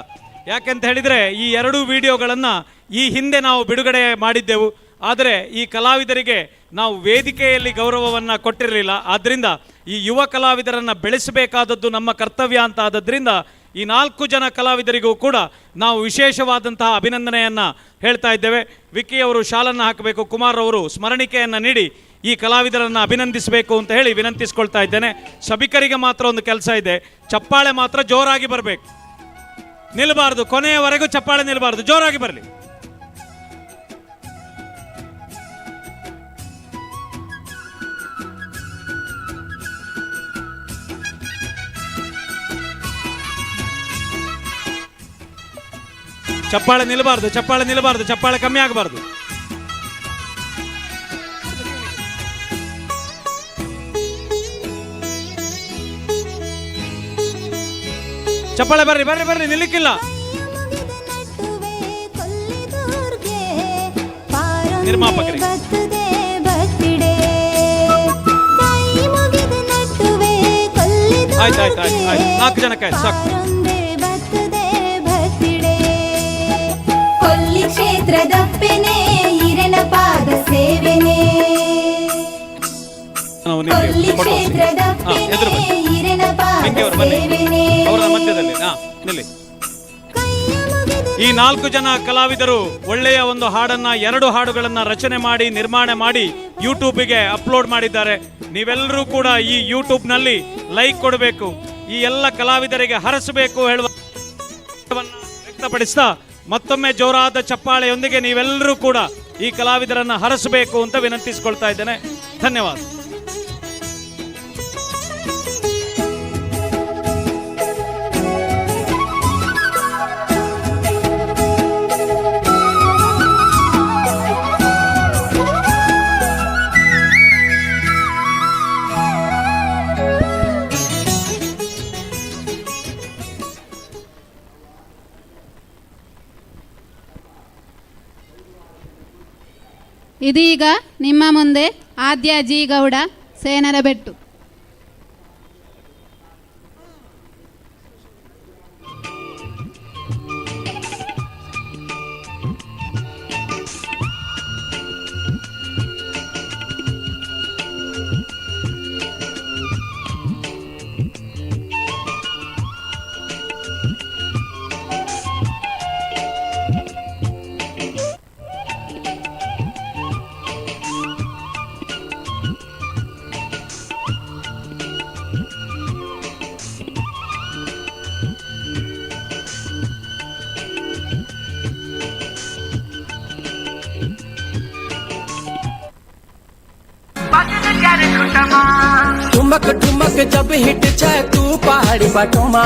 ಯಾಕೆಂತ ಹೇಳಿದರೆ ಈ 2 ವಿಡಿಯೋಗಳನ್ನು ಈ ಹಿಂದೆ ನಾವು ಬಿಡುಗಡೆ ಮಾಡಿದ್ದೆವು. ಆದರೆ ಈ ಕಲಾವಿದರಿಗೆ ನಾವು ವೇದಿಕೆಯಲ್ಲಿ ಗೌರವವನ್ನು ಕೊಟ್ಟಿರಲಿಲ್ಲ. ಆದ್ದರಿಂದ ಈ ಯುವ ಕಲಾವಿದರನ್ನು ಬೆಳೆಸಬೇಕಾದದ್ದು ನಮ್ಮ ಕರ್ತವ್ಯ ಅಂತ ಆದದ್ರಿಂದ ಈ 4 ಜನ ಕಲಾವಿದರಿಗೂ ಕೂಡ ನಾವು ವಿಶೇಷವಾದಂತಹ ಅಭಿನಂದನೆಯನ್ನು ಹೇಳ್ತಾ ಇದ್ದೇವೆ. ವಿಕ್ಕಿ ಅವರು ಶಾಲನ್ನು ಹಾಕಬೇಕು, ಕುಮಾರ್ ಅವರು ಸ್ಮರಣಿಕೆಯನ್ನು ನೀಡಿ ಈ ಕಲಾವಿದರನ್ನು ಅಭಿನಂದಿಸಬೇಕು ಅಂತ ಹೇಳಿ ವಿನಂತಿಸ್ಕೊಳ್ತಾ ಇದ್ದೇನೆ. ಸಭಿಕರಿಗೆ ಮಾತ್ರ ಒಂದು ಕೆಲಸ ಇದೆ, ಚಪ್ಪಾಳೆ ಮಾತ್ರ ಜೋರಾಗಿ ಬರಬೇಕು, ನಿಲ್ಲಬಾರ್ದು, ಕೊನೆಯವರೆಗೂ ಚಪ್ಪಾಳೆ ನಿಲ್ಲಬಾರ್ದು, ಜೋರಾಗಿ ಬರಲಿ. ಚಪ್ಪಾಳೆ ನಿಲ್ಲಬಾರ್ದು, ಚಪ್ಪಾಳೆ ನಿಲ್ಲಬಾರ್ದು, ಚಪ್ಪಾಳೆ ಕಮ್ಮಿ ಆಗಬಾರ್ದು. ಚಪ್ಪಾಳೆ ಬರ್ರಿ ಬರ್ರಿ ಬರ್ರಿ, ನಿಲ್ಲಿಕ್ಕಿಲ್ಲ. ನಿರ್ಮಾಪಕರಿಗೆ ಆಯ್ತು ಆಯ್ತು ಆಯ್ತು ಆಯ್ತು, 4 ಜನಕ್ಕೆ ಸಾಕು. ಕೊಲ್ಲಿ ಕ್ಷೇತ್ರದಪ್ಪೆನೆ ಈರನ ಪಾದ ಸೇವೆನೆ, ಕೊಲ್ಲಿ ಕ್ಷೇತ್ರದಪ್ಪೆನೆ ಈರನ ಪಾದ ಸೇವೆನೆ. ಅವರ ಮಧ್ಯದಲ್ಲಿ ನಿಲ್ಲಿ. ಈ 4 ಜನ ಕಲಾವಿದರು ಒಳ್ಳೆಯ ಒಂದು ಹಾಡನ್ನ, 2 ಹಾಡುಗಳನ್ನು ರಚನೆ ಮಾಡಿ ನಿರ್ಮಾಣ ಮಾಡಿ ಯೂಟ್ಯೂಬಿಗೆ ಅಪ್ಲೋಡ್ ಮಾಡಿದ್ದಾರೆ. ನೀವೆಲ್ಲರೂ ಕೂಡ ಈ ಯೂಟ್ಯೂಬ್ನಲ್ಲಿ ಲೈಕ್ ಕೊಡಬೇಕು, ಈ ಎಲ್ಲ ಕಲಾವಿದರಿಗೆ ಹರಸಬೇಕು ಹೇಳುವ ವ್ಯಕ್ತಪಡಿಸ್ತಾ ಮತ್ತೊಮ್ಮೆ ಜೋರಾದ ಚಪ್ಪಾಳೆಯೊಂದಿಗೆ ನೀವೆಲ್ಲರೂ ಕೂಡ ಈ ಕಲಾವಿದರನ್ನು ಹರಸಬೇಕು ಅಂತ ವಿನಂತಿಸಿಕೊಳ್ತಾ ಇದ್ದೇನೆ. ಧನ್ಯವಾದ. ಇದೀಗ ನಿಮ್ಮ ಮುಂದೆ ಆದ್ಯ ಜಿ ಗೌಡ, ಸೇನರಬೆಟ್ಟು. ठुमक ठुमक जब हिट जाए तू पहाड़ी बाटोमा,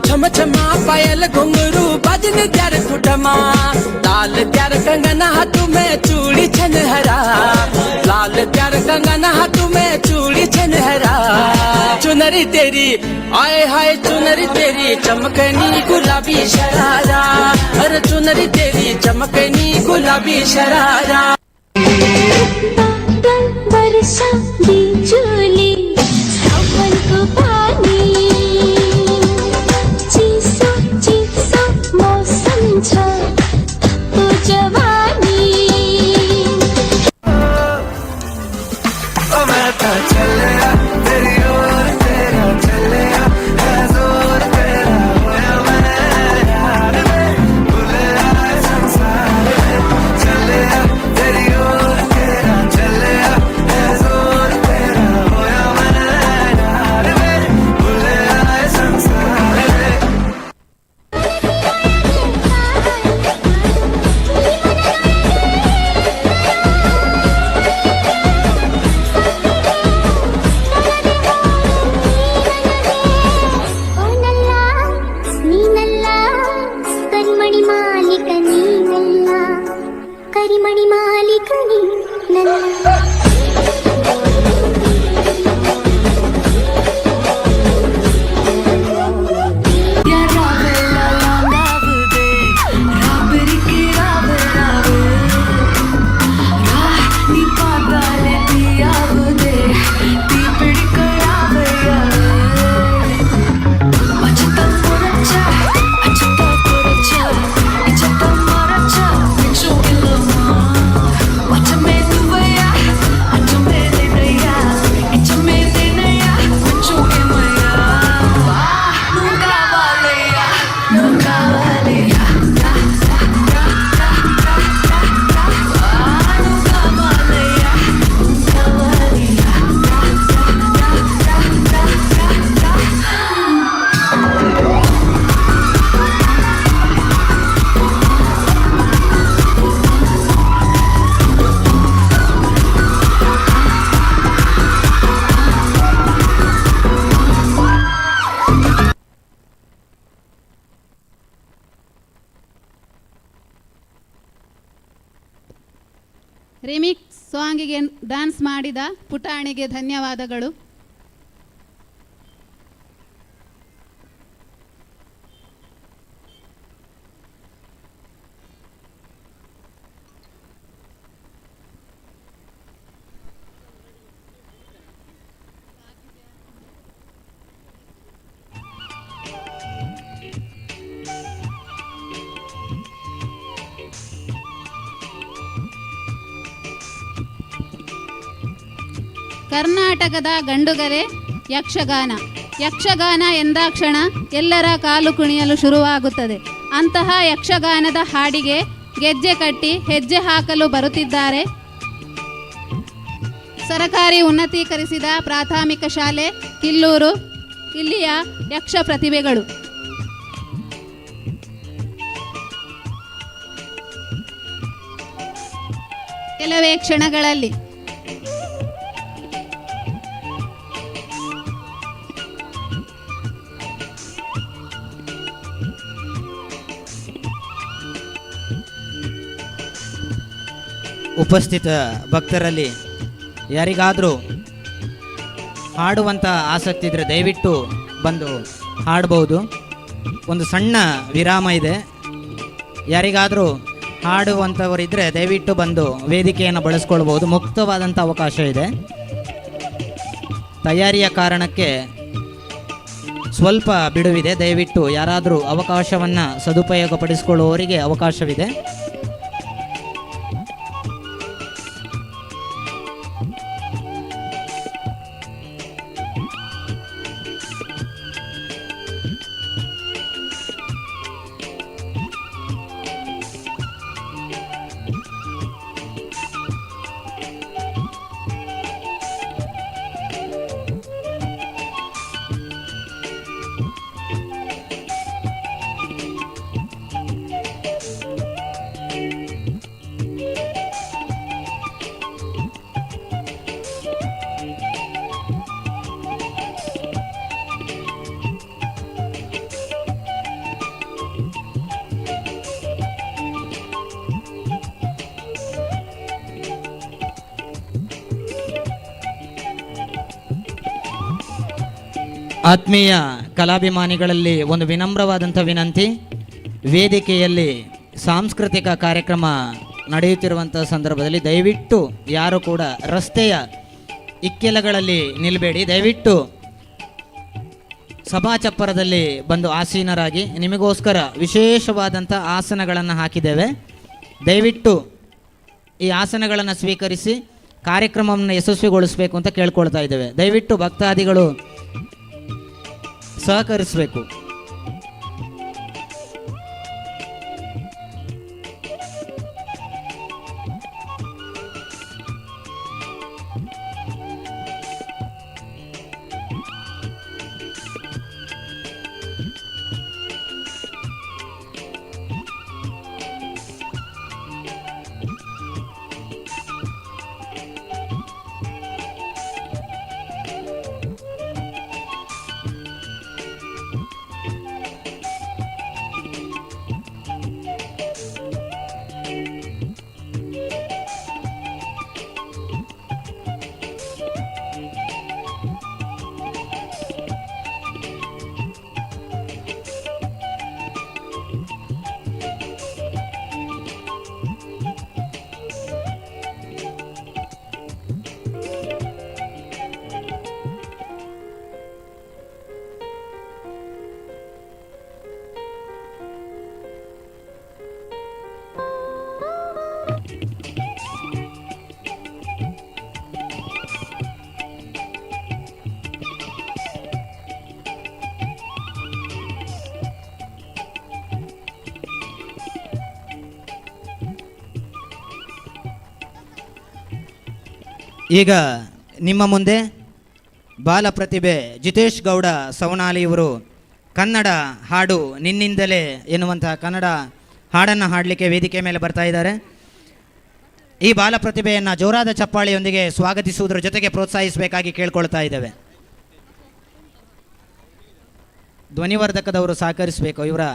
छम छमा पायल घुंघरू बजन त्यार खुटमा, लाल त्यार कंगना हाथ में चूड़ी छनहरा, लाल त्यार कंगना हाथ में चूड़ी छनहरा, चुनरी तेरी आए हाय चुनरी तेरी चमकनी गुलाबी शरारा, अरे चुनरी तेरी चमकनी गुलाबी शरारा. बरसा बिजुली सावन को पानी, चीसो चीसो मौसम छ तो जवानी. ओ मैं तो चलिया तेरी ओर तेरा चलिया है जोर तेरा होया मैं यार में भूले आए संसार में, चलिया तेरी ओर तेरा चलिया है जोर तेरा होया मैं यार में. ರಿಮಿಕ್ಸ್ ಸಾಂಗಿಗೆ ಡ್ಯಾನ್ಸ್ ಮಾಡಿದ ಪುಟಾಣಿಗೆ ಧನ್ಯವಾದಗಳು. ಕರ್ನಾಟಕದ ಗಂಡುಗರೆ ಯಕ್ಷಗಾನ. ಯಕ್ಷಗಾನ ಎಂದಾಕ್ಷಣ ಎಲ್ಲರ ಕಾಲು ಕುಣಿಯಲು ಶುರುವಾಗುತ್ತದೆ. ಅಂತಹ ಯಕ್ಷಗಾನದ ಹಾಡಿಗೆ ಗೆಜ್ಜೆ ಕಟ್ಟಿ ಹೆಜ್ಜೆ ಹಾಕಲು ಬರುತ್ತಿದ್ದಾರೆ ಸರಕಾರಿ ಉನ್ನತೀಕರಿಸಿದ ಪ್ರಾಥಮಿಕ ಶಾಲೆ ಕಿಲ್ಲೂರು. ಇಲ್ಲಿಯ ಯಕ್ಷ ಪ್ರತಿಭೆಗಳು. ಕೆಲವೇ ಕ್ಷಣಗಳಲ್ಲಿ ಉಪಸ್ಥಿತ ಭಕ್ತರಲ್ಲಿ ಯಾರಿಗಾದರೂ ಹಾಡುವಂಥ ಆಸಕ್ತಿ ಇದ್ದರೆ ದಯವಿಟ್ಟು ಬಂದು ಹಾಡ್ಬೋದು. ಒಂದು ಸಣ್ಣ ವಿರಾಮ ಇದೆ. ಯಾರಿಗಾದರೂ ಹಾಡುವಂಥವರಿದ್ದರೆ ದಯವಿಟ್ಟು ಬಂದು ವೇದಿಕೆಯನ್ನು ಬಳಸ್ಕೊಳ್ಬೋದು. ಮುಕ್ತವಾದಂಥ ಅವಕಾಶ ಇದೆ. ತಯಾರಿಯ ಕಾರಣಕ್ಕೆ ಸ್ವಲ್ಪ ಬಿಡುವಿದೆ. ದಯವಿಟ್ಟು ಯಾರಾದರೂ ಅವಕಾಶವನ್ನು ಸದುಪಯೋಗಪಡಿಸಿಕೊಳ್ಳುವವರಿಗೆ ಅವಕಾಶವಿದೆ. ಆತ್ಮೀಯ ಕಲಾಭಿಮಾನಿಗಳಲ್ಲಿ ಒಂದು ವಿನಮ್ರವಾದಂಥ ವಿನಂತಿ. ವೇದಿಕೆಯಲ್ಲಿ ಸಾಂಸ್ಕೃತಿಕ ಕಾರ್ಯಕ್ರಮ ನಡೆಯುತ್ತಿರುವಂಥ ಸಂದರ್ಭದಲ್ಲಿ ದಯವಿಟ್ಟು ಯಾರು ಕೂಡ ರಸ್ತೆಯ ಇಕ್ಕೆಲಗಳಲ್ಲಿ ನಿಲ್ಲಬೇಡಿ. ದಯವಿಟ್ಟು ಸಭಾಚಪ್ಪರದಲ್ಲಿ ಬಂದು ಆಸೀನರಾಗಿ. ನಿಮಗೋಸ್ಕರ ವಿಶೇಷವಾದಂಥ ಆಸನಗಳನ್ನು ಹಾಕಿದ್ದೇವೆ. ದಯವಿಟ್ಟು ಈ ಆಸನಗಳನ್ನು ಸ್ವೀಕರಿಸಿ ಕಾರ್ಯಕ್ರಮವನ್ನು ಯಶಸ್ವಿಗೊಳಿಸಬೇಕು ಅಂತ ಕೇಳ್ಕೊಳ್ತಾ ಇದ್ದೇವೆ. ದಯವಿಟ್ಟು ಭಕ್ತಾದಿಗಳು ಸಹಕರಿಸಬೇಕು. ಈಗ ನಿಮ್ಮ ಮುಂದೆ ಬಾಲ ಪ್ರತಿಭೆ ಜಿತೇಶ್ ಗೌಡ ಸವನಾಲಿ ಇವರು ಕನ್ನಡ ಹಾಡು ನಿನ್ನಿಂದಲೇ ಎನ್ನುವಂತಹ ಕನ್ನಡ ಹಾಡನ್ನು ಹಾಡಲಿಕ್ಕೆ ವೇದಿಕೆ ಮೇಲೆ ಬರ್ತಾ ಇದ್ದಾರೆ. ಈ ಬಾಲ ಪ್ರತಿಭೆಯನ್ನು ಜೋರಾದ ಚಪ್ಪಾಳೆಯೊಂದಿಗೆ ಸ್ವಾಗತಿಸುವುದರ ಜೊತೆಗೆ ಪ್ರೋತ್ಸಾಹಿಸಬೇಕಾಗಿ ಕೇಳ್ಕೊಳ್ತಾ ಇದ್ದೇವೆ. ಧ್ವನಿವರ್ಧಕದವರು ಸಹಕರಿಸಬೇಕು. ಇವರ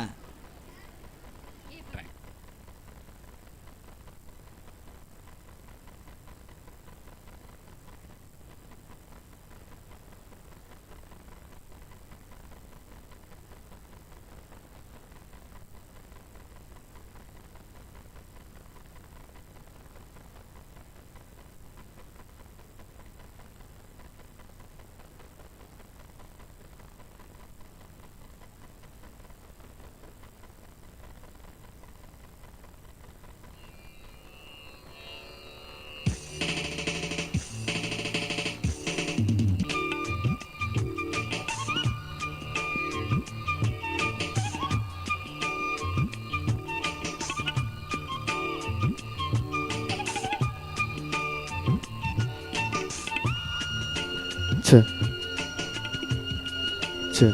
check.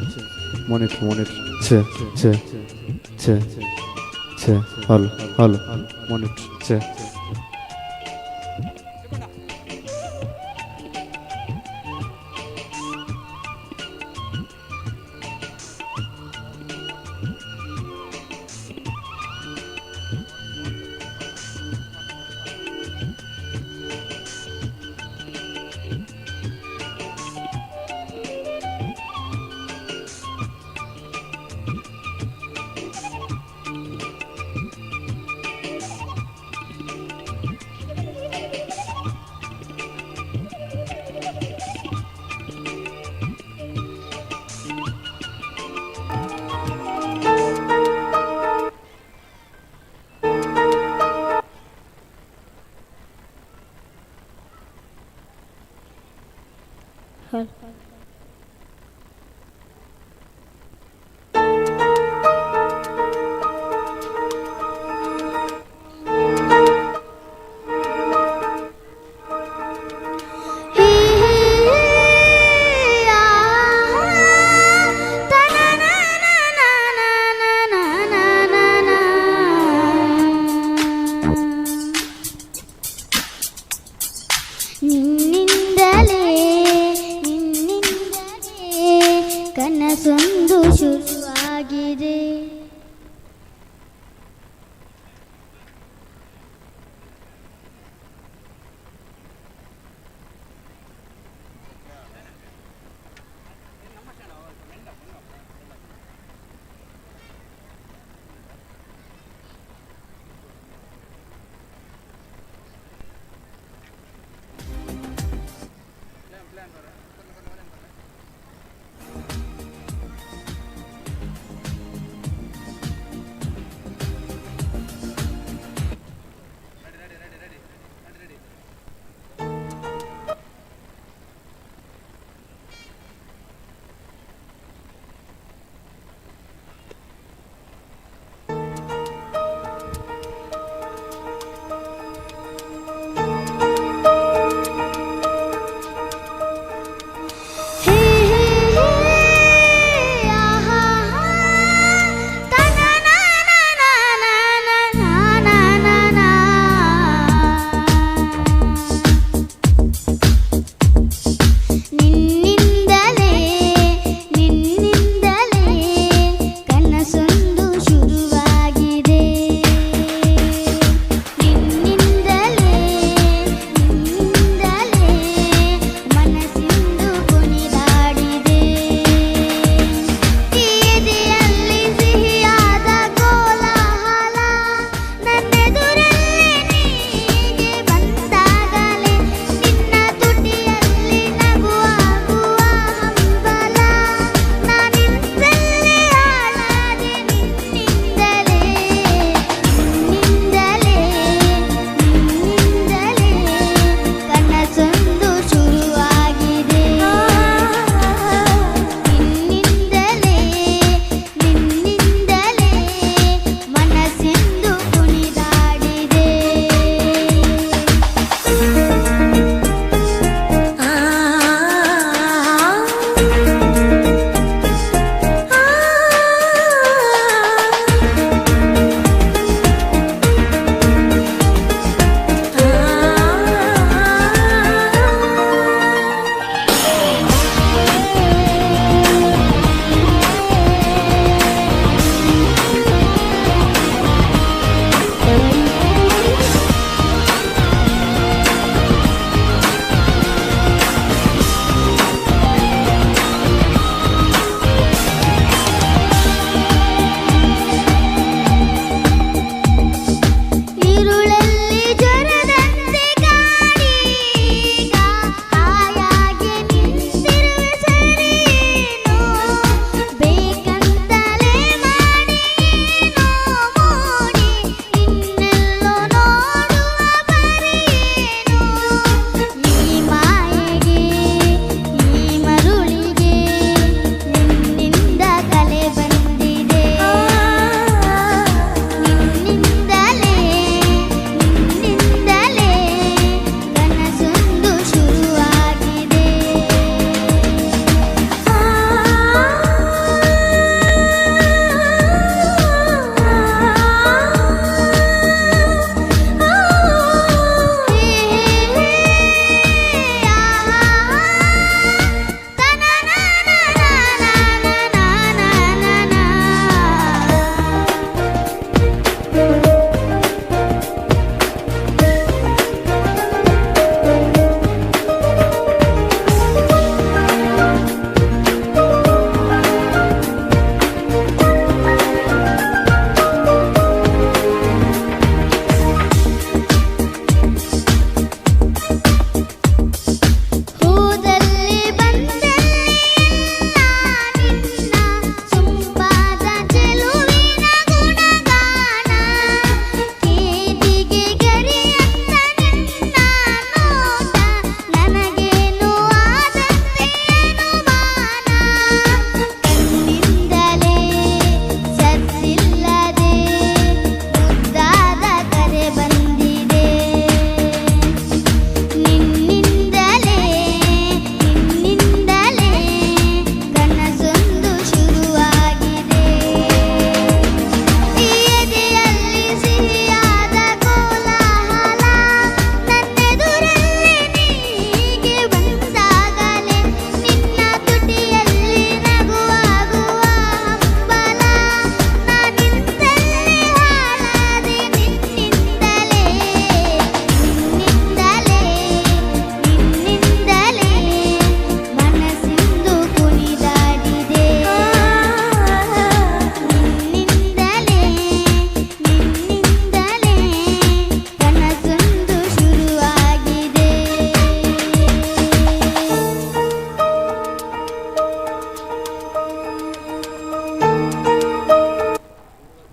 Monitor, monitor. Check, check, check, check. Hello, hello. Monitor, check.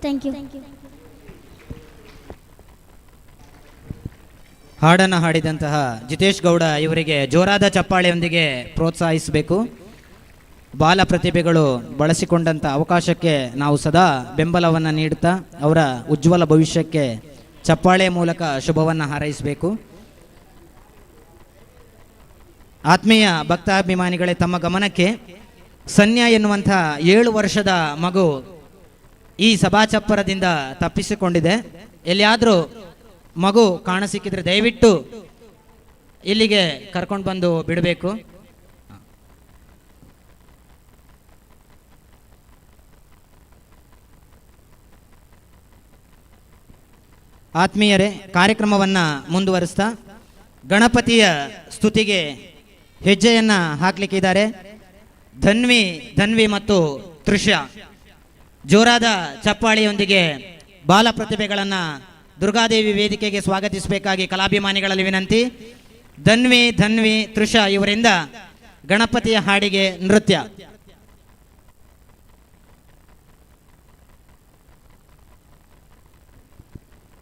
Thank you. ಹಾಡನ್ನು ಹಾಡಿದಂತಹ ಜಿತೇಶ್ ಗೌಡ ಇವರಿಗೆ ಜೋರಾದ ಚಪ್ಪಾಳೆಯೊಂದಿಗೆ ಪ್ರೋತ್ಸಾಹಿಸಬೇಕು. ಬಾಲ ಪ್ರತಿಭೆಗಳು ಬಳಸಿಕೊಂಡಂಥ ಅವಕಾಶಕ್ಕೆ ನಾವು ಸದಾ ಬೆಂಬಲವನ್ನು ನೀಡುತ್ತಾ ಅವರ ಉಜ್ವಲ ಭವಿಷ್ಯಕ್ಕೆ ಚಪ್ಪಾಳೆ ಮೂಲಕ ಶುಭವನ್ನು ಹಾರೈಸಬೇಕು. ಆತ್ಮೀಯ ಭಕ್ತಾಭಿಮಾನಿಗಳೇ, ತಮ್ಮ ಗಮನಕ್ಕೆ ಸನ್ಯಾ ಎನ್ನುವಂಥ 7 ವರ್ಷದ ಮಗು ಈ ಸಭಾಚಪ್ಪರದಿಂದ ತಪ್ಪಿಸಿಕೊಂಡಿದೆ. ಎಲ್ಲಿಯಾದರೂ ಮಗು ಕಾಣಸಿಕ್ಕಿದ್ರೆ ದಯವಿಟ್ಟು ಇಲ್ಲಿಗೆ ಕರ್ಕೊಂಡು ಬಂದು ಬಿಡಬೇಕು. ಆತ್ಮೀಯರೇ, ಕಾರ್ಯಕ್ರಮವನ್ನು ಮುಂದುವರಿಸ್ತಾ ಗಣಪತಿಯ ಸ್ತುತಿಗೆ ಹೆಜ್ಜೆಯನ್ನು ಹಾಕಲಿಕ್ಕಿದ್ದಾರೆ ಧನ್ವಿ ಮತ್ತು ತೃಷ್ಯ. ಜೋರಾದ ಚಪ್ಪಾಳಿಯೊಂದಿಗೆ ಬಾಲ ಪ್ರತಿಭೆಗಳನ್ನು ದುರ್ಗಾದೇವಿ ವೇದಿಕೆಗೆ ಸ್ವಾಗತಿಸಬೇಕಾಗಿ ಕಲಾಭಿಮಾನಿಗಳಲ್ಲಿ ವಿನಂತಿ. ಧನ್ವಿ ತೃಷಾ ಇವರಿಂದ ಗಣಪತಿಯ ಹಾಡಿಗೆ ನೃತ್ಯ.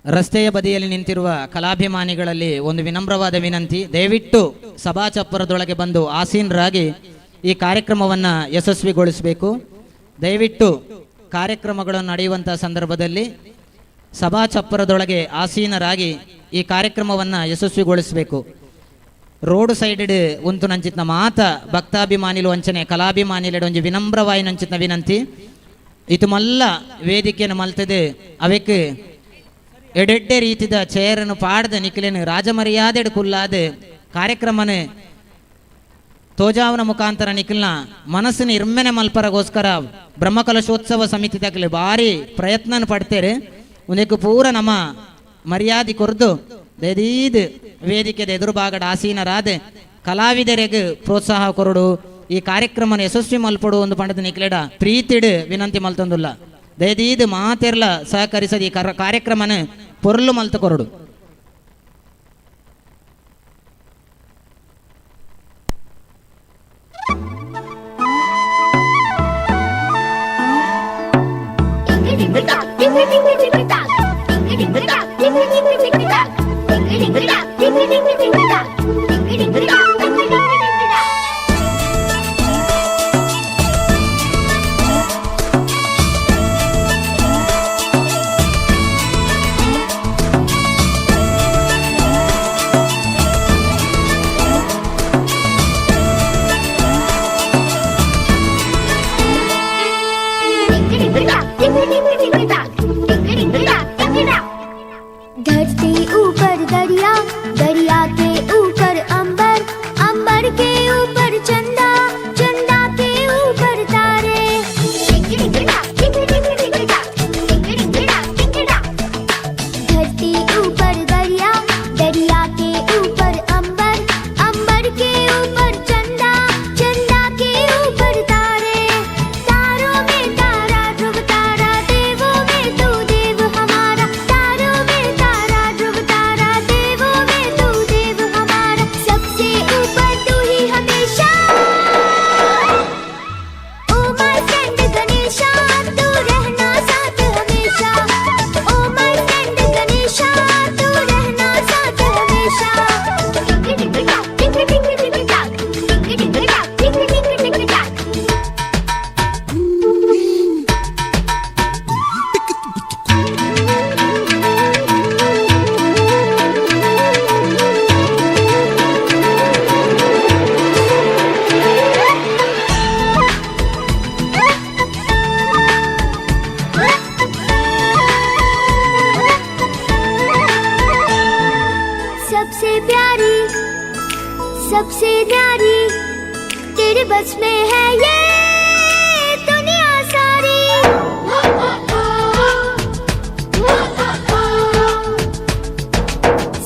ರಸ್ತೆಯ ಬದಿಯಲ್ಲಿ ನಿಂತಿರುವ ಕಲಾಭಿಮಾನಿಗಳಲ್ಲಿ ಒಂದು ವಿನಮ್ರವಾದ ವಿನಂತಿ, ದಯವಿಟ್ಟು ಸಭಾ ಚಪ್ಪರದೊಳಗೆ ಬಂದು ಆಸೀನರಾಗಿ ಈ ಕಾರ್ಯಕ್ರಮವನ್ನು ಯಶಸ್ವಿಗೊಳಿಸಬೇಕು. ದಯವಿಟ್ಟು ಕಾರ್ಯಕ್ರಮಗಳು ನಡೆಯುವಂಥ ಸಂದರ್ಭದಲ್ಲಿ ಸಭಾ ಚಪ್ಪರದೊಳಗೆ ಆಸೀನರಾಗಿ ಈ ಕಾರ್ಯಕ್ರಮವನ್ನು ಯಶಸ್ವಿಗೊಳಿಸಬೇಕು. ರೋಡ್ ಸೈಡ್ ಉಂತು ನಂಚಿತ್ನ ಮಾತ ಭಕ್ತಾಭಿಮಾನಿಲು ವಂಚನೆ ಕಲಾಭಿಮಾನಿಲೆಡ್ ಒಂಜಿ ವಿನಮ್ರವಾಯಿ ನಂಚಿತ್ನ ವಿನಂತಿ. ಇದು ಮಲ್ಲ ವೇದಿಕೆಯನ್ನು ಮಲ್ತದೆ ಅವಕ್ಕೆ ಎಡೆಡ್ಡೆ ರೀತಿದ ಚೇರನ್ನು ಪಾಡ್ದ ನಿಖಿಲೇನು ರಾಜಮರ್ಯಾದೆ ಕುಲ್ಲಾದ ಕಾರ್ಯಕ್ರಮನ ತೋಜಾವನ ಮುಖಾಂತರ ನಿಖಿಲ್ನ ಮನಸ್ಸಿನ ಇರ್ಮೆನೆ ಮಲ್ಪರಗೋಸ್ಕರ ಬ್ರಹ್ಮಕಲಶೋತ್ಸವ ಸಮಿತಿ ತಗಲಿ ಭಾರಿ ಪ್ರಯತ್ನ ಪಡ್ತೇವೆ. ಉನಕ್ಕೆ ಪೂರ ನಮ್ಮ ಮರ್ಯಾದೆ ಕೊರ್ದು ದಯದೀದ್ ವೇದಿಕೆದ ಎದುರುಭಾಗಡ ಆಸೀನರಾದ ಕಲಾವಿದರಿಗೆ ಪ್ರೋತ್ಸಾಹ ಕೊರಡು ಈ ಕಾರ್ಯಕ್ರಮನ ಯಶಸ್ವಿ ಮಲ್ಪಡು ಒಂದು ಪಂಡದ ನಿಕ್ಲೆಡ ಪ್ರೀತಿಡ್ ವಿನಂತಿ ಮಲ್ತಂದುಲ್ಲ. ದಯದೀದ್ ಮಾತೆರ್ಲ ಸಹಕರಿಸದ ಈ ಕಾರ್ಯಕ್ರಮನ ಪೊರ್ಲು ಮಲ್ತ ಕೊರಡು. धरती ऊपर दरिया, दरिया के ऊपर अंबर, अंबर के ऊपर चंदा, चंदा के ऊपर तारे। धरती ऊपर दरिया, दरिया के ऊपर अंबर, अंबर के ऊपर चंदा, चंदा के ऊपर तारे। तारों में तारा ध्रुव तारा, देवों में तू देव हमारा। तारों में तारा ध्रुव तारा, देवों में तू देव हमारा। सबसे ऊपर तू ही हमेशा। ओ माय फ्रेंड गणेशा, तू रहना साथ हमेशा। ओ माय फ्रेंड गणेशा, तू रहना साथ हमेशा। सबसे प्यारी, सबसे न्यारी, तेरे बस में है ये दुनिया सारी।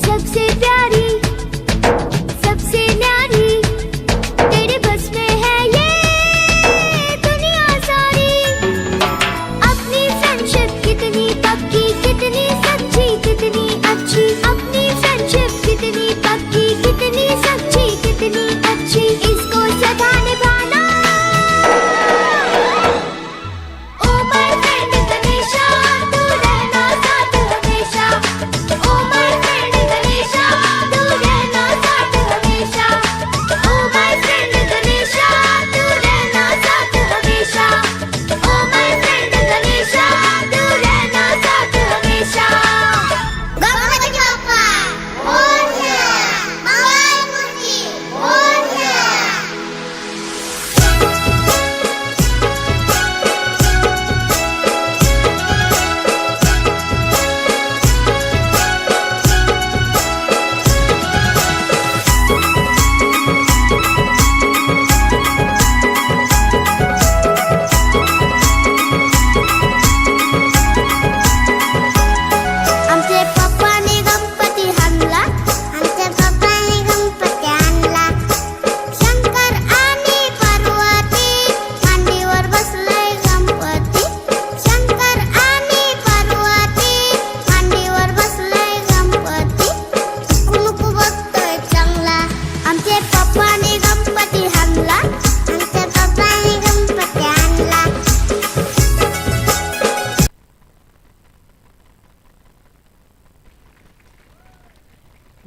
सबसे प्यारी, सबसे न्यारी, तेरे बस में है ये दुनिया सारी। अपनी फ्रेंडशिप कितनी पक्की, कितनी सच्ची, कितनी अच्छी। अपनी फ्रेंडशिप कितनी पक्की, कितनी सच्ची, कितनी अच्छी। इसको सदा निभाना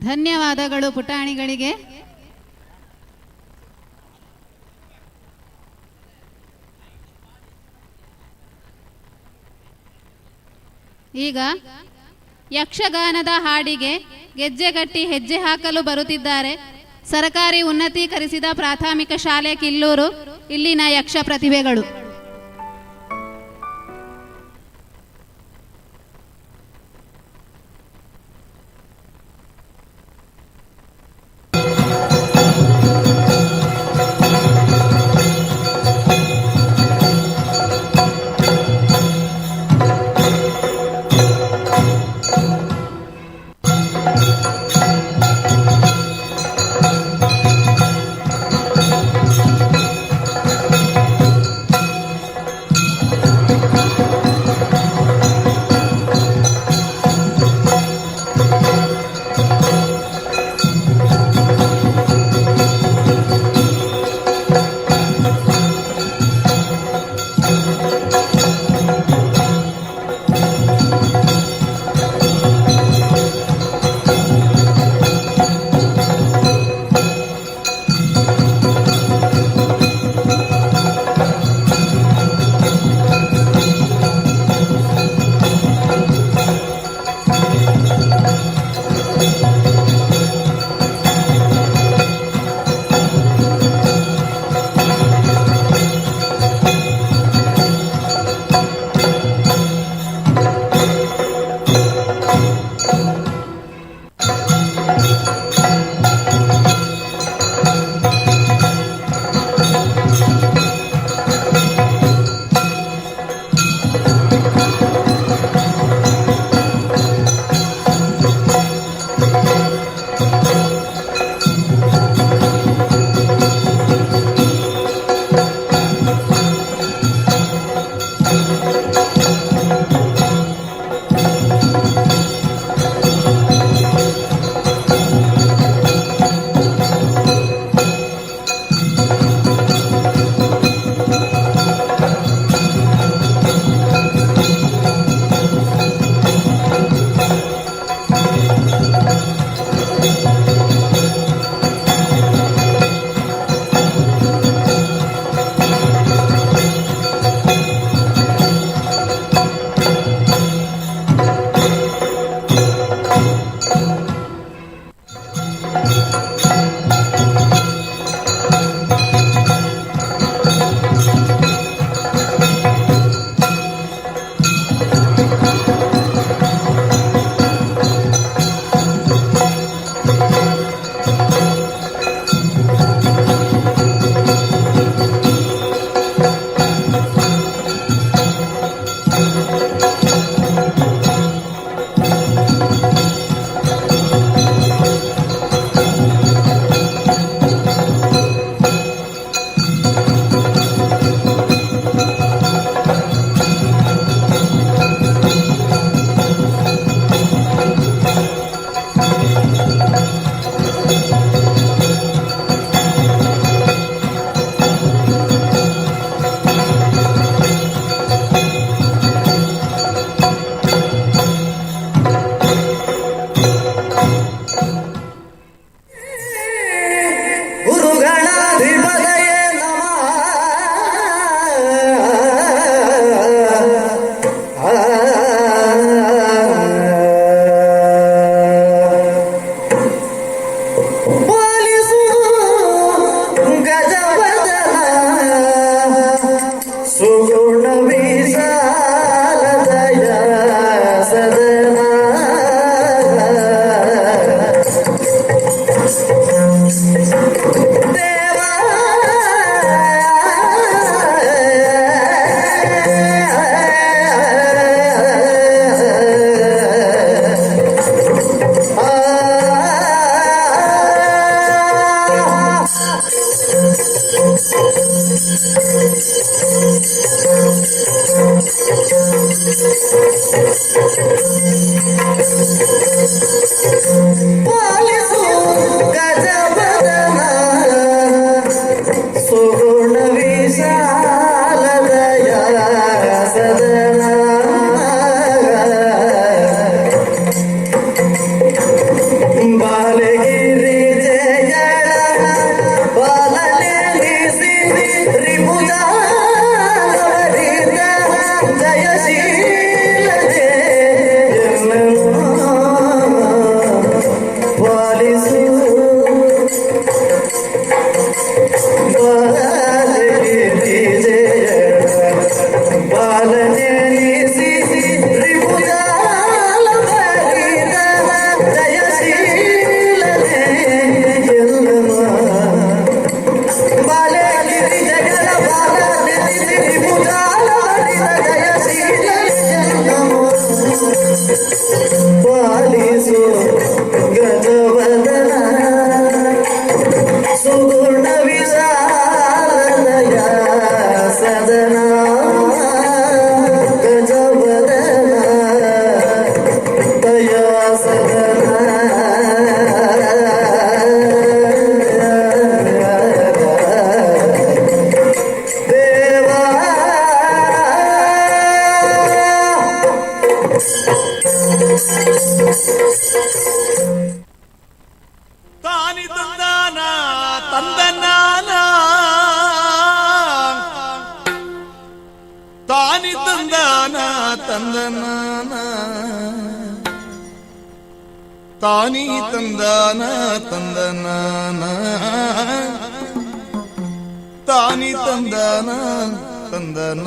ಧನ್ಯವಾದಗಳು ಪುಟಾಣಿಗಳಿಗೆ. ಈಗ ಯಕ್ಷಗಾನದ ಹಾಡಿಗೆ ಗೆಜ್ಜೆಗಟ್ಟಿ ಹೆಜ್ಜೆ ಹಾಕಲು ಬರುತ್ತಿದ್ದಾರೆ ಸರಕಾರಿ ಉನ್ನತೀಕರಿಸಿದ ಪ್ರಾಥಮಿಕ ಶಾಲೆ ಕಿಲ್ಲೂರು ಇಲ್ಲಿನ ಯಕ್ಷ ಪ್ರತಿಭೆಗಳು. ಪಾಲಿಸು ಗಜವದನ ಸುಗುಣ ವಿಶಾಲಯ ಸದನ ಗಜವದನ ದಯಾ ಸದನ ತಾನಿ ತಂದಾನ ತಂದನಾನ ತಾನಿ ತಂದಾನ ತಂದನಾನ ತಾನಿ ತಂದಾನ ತಂದನಾನ ತಾನಿ ತಂದಾನ ತಂದನ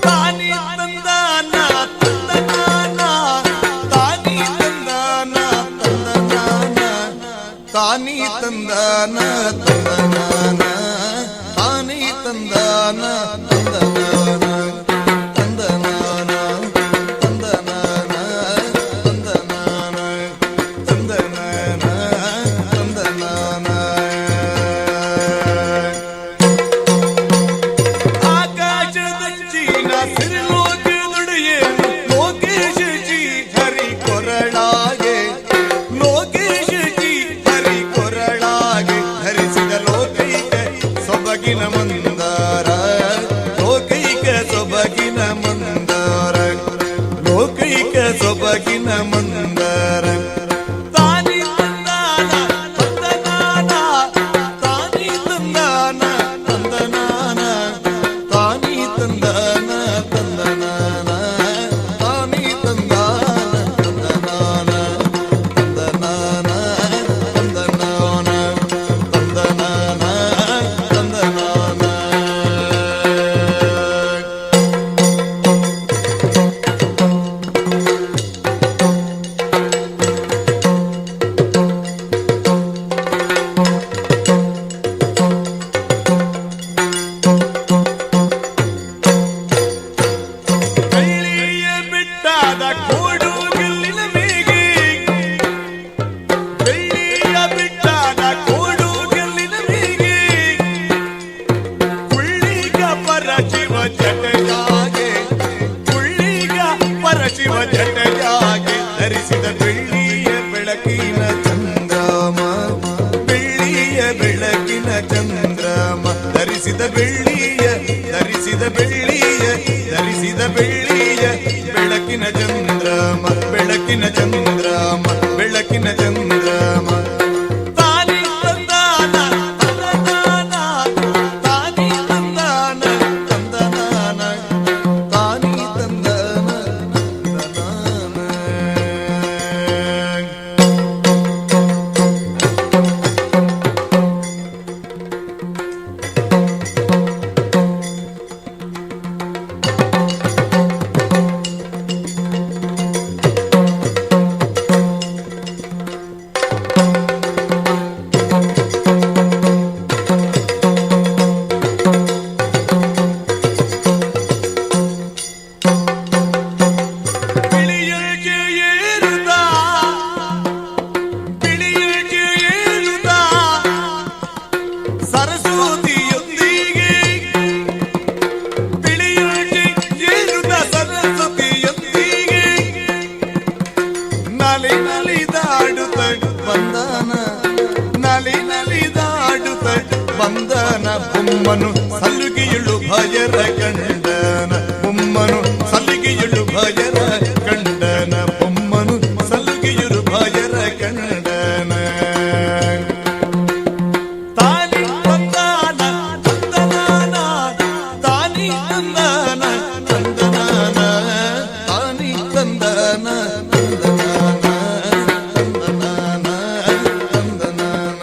ತಾನಿ ತಂದಾನ ತಂದನಾನ ತಾನಿ ತಂದಾನ ತಂದನಾನ ತಾನಿ ತಂದಾನ ತಂದನಾನ ತಾನಿ ತಂದಾನ ತಂದನಾನ ತಂದನಾನ ತಂದನಾನ ತಂದನಾನ ತಂದನಾನ ತಂದನಾನ ಆಕಾಶದಂಚಿನ ಸಿರಿಲೋಕದೊಡೆಯೇ ಲೋಕೇಶ ಜಿ ಹರಿ ಕೊರಳಾಗೆ ಲೋಕೇಶ ಜಿ ಹರಿ ಕೊರಳಾಗೆ ಧರಿಸಿದ ಲೋಕೈಕ ಸೊಬಗಿನ ಮಂದಾರ ಲೋಕೈಕ ಸೊಬಗಿನ ಮಂದಾರ ಲೋಕೈಕ ಸೊಬಗಿನ ಮಂದಾರ ತಾನಿ ತಂದಾನ ತಂದನಾನ ತಾನಿ ತಂದಾನ ತಂದನಾನ ತಾನಿ ತಂದಾನ ತಂದನಾನ ತಾನಿ ತಂದಾನ ತಂದನಾನ ತಂದನಾನ ತಂದನಾನ ತಂದನಾನ ತಂದನಾನ ಬೆಳ್ಳಿಯ ಬಿಟ್ಟಾದ ಕೋಡು ಗೆಲ್ಲಿನ ಮೇಗೆ ಬೆಳ್ಳಿಯ ಬಿಟ್ಟಾದ ಕೋಡು ಗೆಲ್ಲಿನ ಮೇಗೆ ಕುಳ್ಳಿಗ ಪರಶಿವ ಜಟೆಯಾಗೆ ಕುಳ್ಳಿಗ ಪರಶಿವ ಜಟೆಯಾಗೆ ಧರಿಸಿದ ಬೆಳ್ಳಿಯ ಬೆಳಕಿನ ಚಂದ್ರಮ ಬೆಳ್ಳಿಯ ಬೆಳಕಿನ ಚಂದ್ರಮ ಧರಿಸಿದ ಬೆಳ್ಳಿಯ ಧರಿಸಿದ ಬೆಳ್ಳಿಯ ಧರಿಸಿದ ಬೆಳ್ಳಿಯ ಬೆಳಕಿನ ಚಂದ್ರಮ ಬೆಳಕಿನ ಚಂದ್ರಮ ಬೆಳಕಿನ ಚಂದ್ರಮ ತಾನಿ ತಂದಾನ ತಂದನಾನ ತಾನಿ ತಂದಾನ ತಂದನಾನ ತಾನಿ ತಂದಾನ ತಂದನಾನ ಬಿಳಿಯಗೆ ಏರುತ್ತ ಬಿಳಿಯಗೆ ಏರುತ್ತ ಸರಸ್ವತಿಯೊಂದಿಗೆ ಬಿಳಿಯಗೆ ಏರುತ್ತ ಸರಸ್ವತಿಯೊಂದಿಗೆ ನಲಿ ನಲಿದಾಡುತ್ತ ಬಂದನ ನಲಿ ನಲಿದಾಡುತ್ತ ಬಂದನ ಬೊಮ್ಮನು ಸಲ್ಲುಗಿಯುಳು ಭಯರ ಕಂಡನ ಬೊಮ್ಮನು ಸಲ್ಲಿಗೆಯುಳು ಭಯರ ಕಂಡನ ಬೊಮ್ಮನು ಸಲ್ಲುಗಿಯುಳು ಭಯರ ಕಂಡನ ತಾನಿ ತಂದಾನ ತಂದನಾನ ತಾನಿ ತಂದಾನ ತಂದನಾನ ತಾನಿ ತಂದಾನ ತಂದನಾನ ತಂದನಾನ ತಂದನಾನ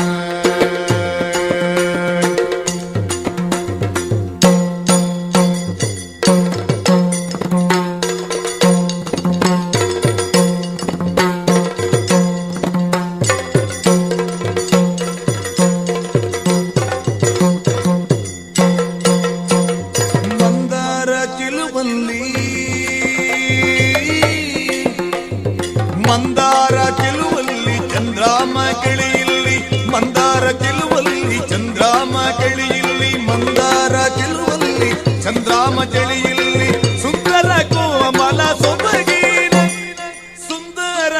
ಚೆಲುವಲ್ಲಿ ಮಂದಾರ ಚೆಲುವಲ್ಲಿ ಚಂದ್ರಾಮ ಕೆಳೆಯಲ್ಲಿ ಮಂದಾರ ಚೆಲುವಲ್ಲಿ ಚಂದ್ರಾಮ ಕೆಳೆಯಲ್ಲಿ ಮಂದಾರ ಚೆಲುವಲ್ಲಿ ಚಂದ್ರಾಮ ಚೆಳೆಯಲ್ಲಿ ಸುಂದರ ಕೋಮಲ ಸೊಬಗಿನ ಸುಂದರ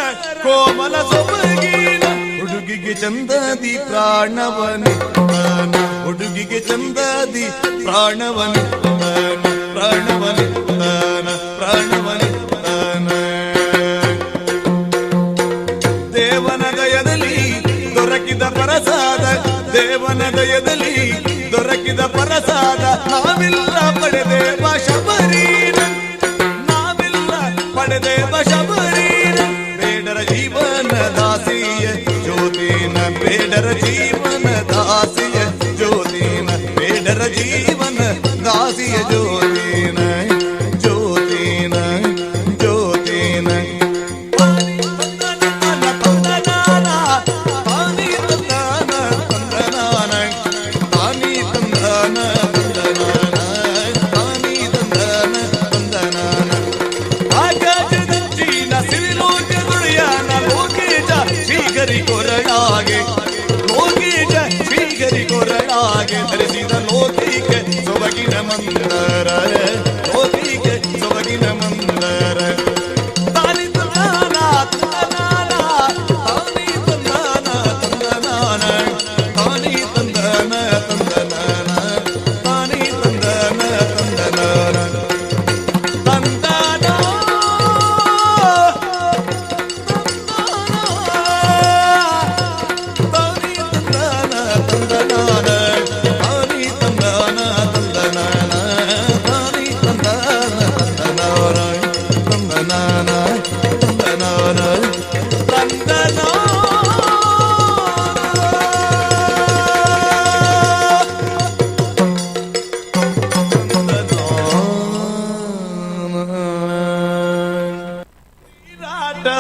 ಕೋಮಲ ಸೊಬಗಿನ ಹುಡುಗಿಗೆ ಚಂದದಿ ಪ್ರಾಣವನಿತ್ತಾನ ಹುಡುಗಿಗೆ ಚಂದದಿ ಪ್ರಾಣವನಿತ್ತಾನ ಪ್ರಾಣವನಿತ್ತಾನ ಪ್ರಾಣವನಿತ್ತಾನ ದೇವನ ದಯದಲ್ಲಿ ದೊರಕಿದ ಪ್ರಸಾದ ದೇವನ ದಯದಲ್ಲಿ ದೊರಕಿದ ಪ್ರಸಾದ ನಾವಿಲ್ಲ ಪಡೆದೇವ ಶಬರೀನ ನಾವಿಲ್ಲ ಪಡೆದೇವ ಶಬರೀನ ಬೇಡರ ಜೀವನ ದಾಸಿಯ ಜ್ಯೋತಿನ ಬೇಡರ ಜೀವನ ದಾಸಿಯ ಜ್ಯೋತಿನ ಬೇಡರ ಜೀವನ ದಾಸಿಯ ಜ್ಯೋತಿನ ಜ್ಯೋತಿನ ಜ್ಯೋತಿನ ಕೊರಳಾಗೆ ಲೋಕೀಕ ಶ್ರೀಗರಿ ಕೊರಳಾಗೆ ಧರಿಸಿದ ಲೋಕೀಕ ಸೊಬಗಿನ ಮಂದರ ಲೋಕೀಕ ಸೊಬಗಿನ ಮಂದರ ತಾನಿ ತಂದಾನ ತಂದನಾನ ತಾನಿ ತಂದಾನ ತಂದನಾನ ತಾನಿ ತಂದಾನ ತಂದನಾನ ತಾನಿ ತಂದಾನ ತಂದನಾನ ತಂದನ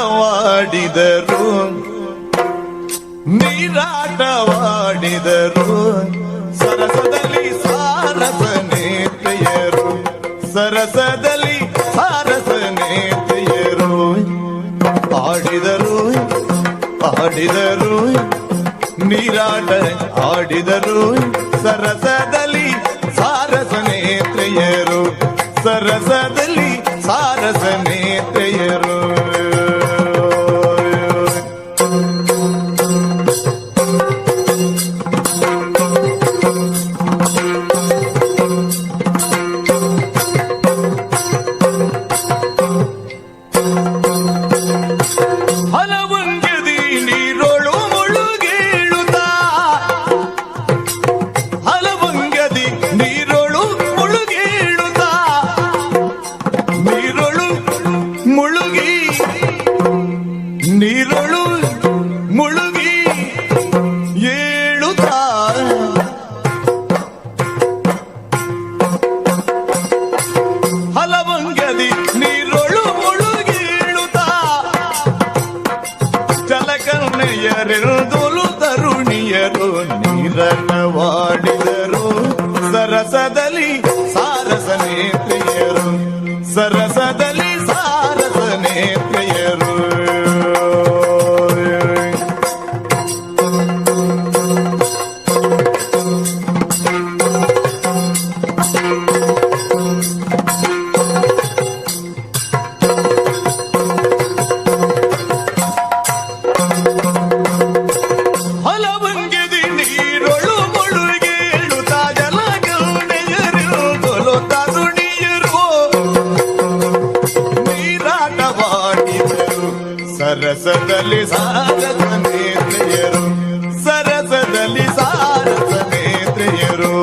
ನೀರಾಟವಾಡಿದರು ನೀರಾಟವಾಡಿದರು ಸರಸದಲ್ಲಿ ಸಾರಸ ನೇತ್ರೆಯರು ಸರಸದಲ್ಲಿ ಸಾರಸ ನೇತ್ರೆಯರು ಆಡಿದರು ಆಡಿದರು ನೀರಾಟ ಆಡಿದರು ಸರಸದಲ್ಲಿ ಸಾರಸ ನೇತ್ರೆಯರು ಸರಸದಲ್ಲಿ ಸಾರಸ ನೇತ್ರೆಯರು ಹಲವಂಗದಿ ನೀರೊಳು ಮುಳುಗೇಳುತ್ತಾ ಹಲವಂಗದಿ ನೀರೊಳು ಮುಳುಗೇಳುತ್ತಾ ನೀರೊಳು ಮುಳುಗಿ ನೀರೊಳು ಮುಳುಗಿ ಏಳುತ್ತಾ ಹಲವಂಗದಿ ನೀರೊಳು ಮುಳುಗೇಳುತ್ತಾ ಜಲಕರ್ಣೆಯರೆದುಲು ತರುಣಿಯರು ನೀರನ್ನವಾಡಿದರು ಸರಸದಲ್ಲಿ ಸಾರಸ ನೇತ್ರೆಯರು ಸರಸದಲ್ಲಿ ಸಾರಸ ನೇತ್ರೆಯರು ಹಲವಂಗದಿ ನೀರೊಳು ಮುಳುಗೇಳುತ್ತಾ ಜಲಕರ್ಣೆಯರೆದುಲು ತರುಣಿಯರು ನೀರಾಟವಾಡಿದರು ಸರಸದಲ್ಲಿ ಸಾರಸ ನೇತ್ರೆಯರು ಸರಸದಲ್ಲಿ ಸಾರಸ ನೇತ್ರೆಯರು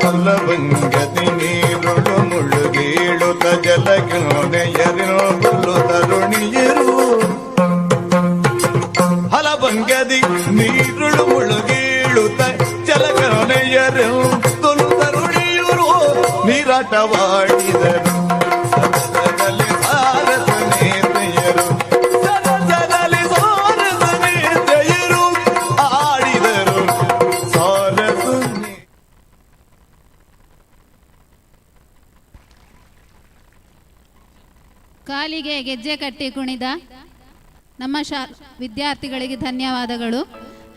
ಹಲವಂಗದಿ ನೀರೊಳು ಮುಳುಗೇಳುತ್ತ ಜಲಕರ್ಣೆಯರೆದುಲು ತರುಣಿಯರು ಹಲವಂಗದಿ ನೀರುಳು ಮುಳುಗೇಳುತ್ತ ಜಲಕರ್ಣೆಯರೆದುಲು ತರುಣಿಯರು ನೀರಾಟವಾಡಿದರು ಸರಸದಲ್ಲಿ ಸಾರಸ ನೇತ್ರೆಯರು ಸರಸದಲ್ಲಿ ಸಾರಸ ನೇತ್ರೆಯರು ಆಡಿದರು ಸಾರಸ ಕಾಲಿಗೆ ಗೆಜ್ಜೆ ಕಟ್ಟಿ ಕುಣಿದ ನಮ್ಮ ವಿದ್ಯಾರ್ಥಿಗಳಿಗೆ ಧನ್ಯವಾದಗಳು.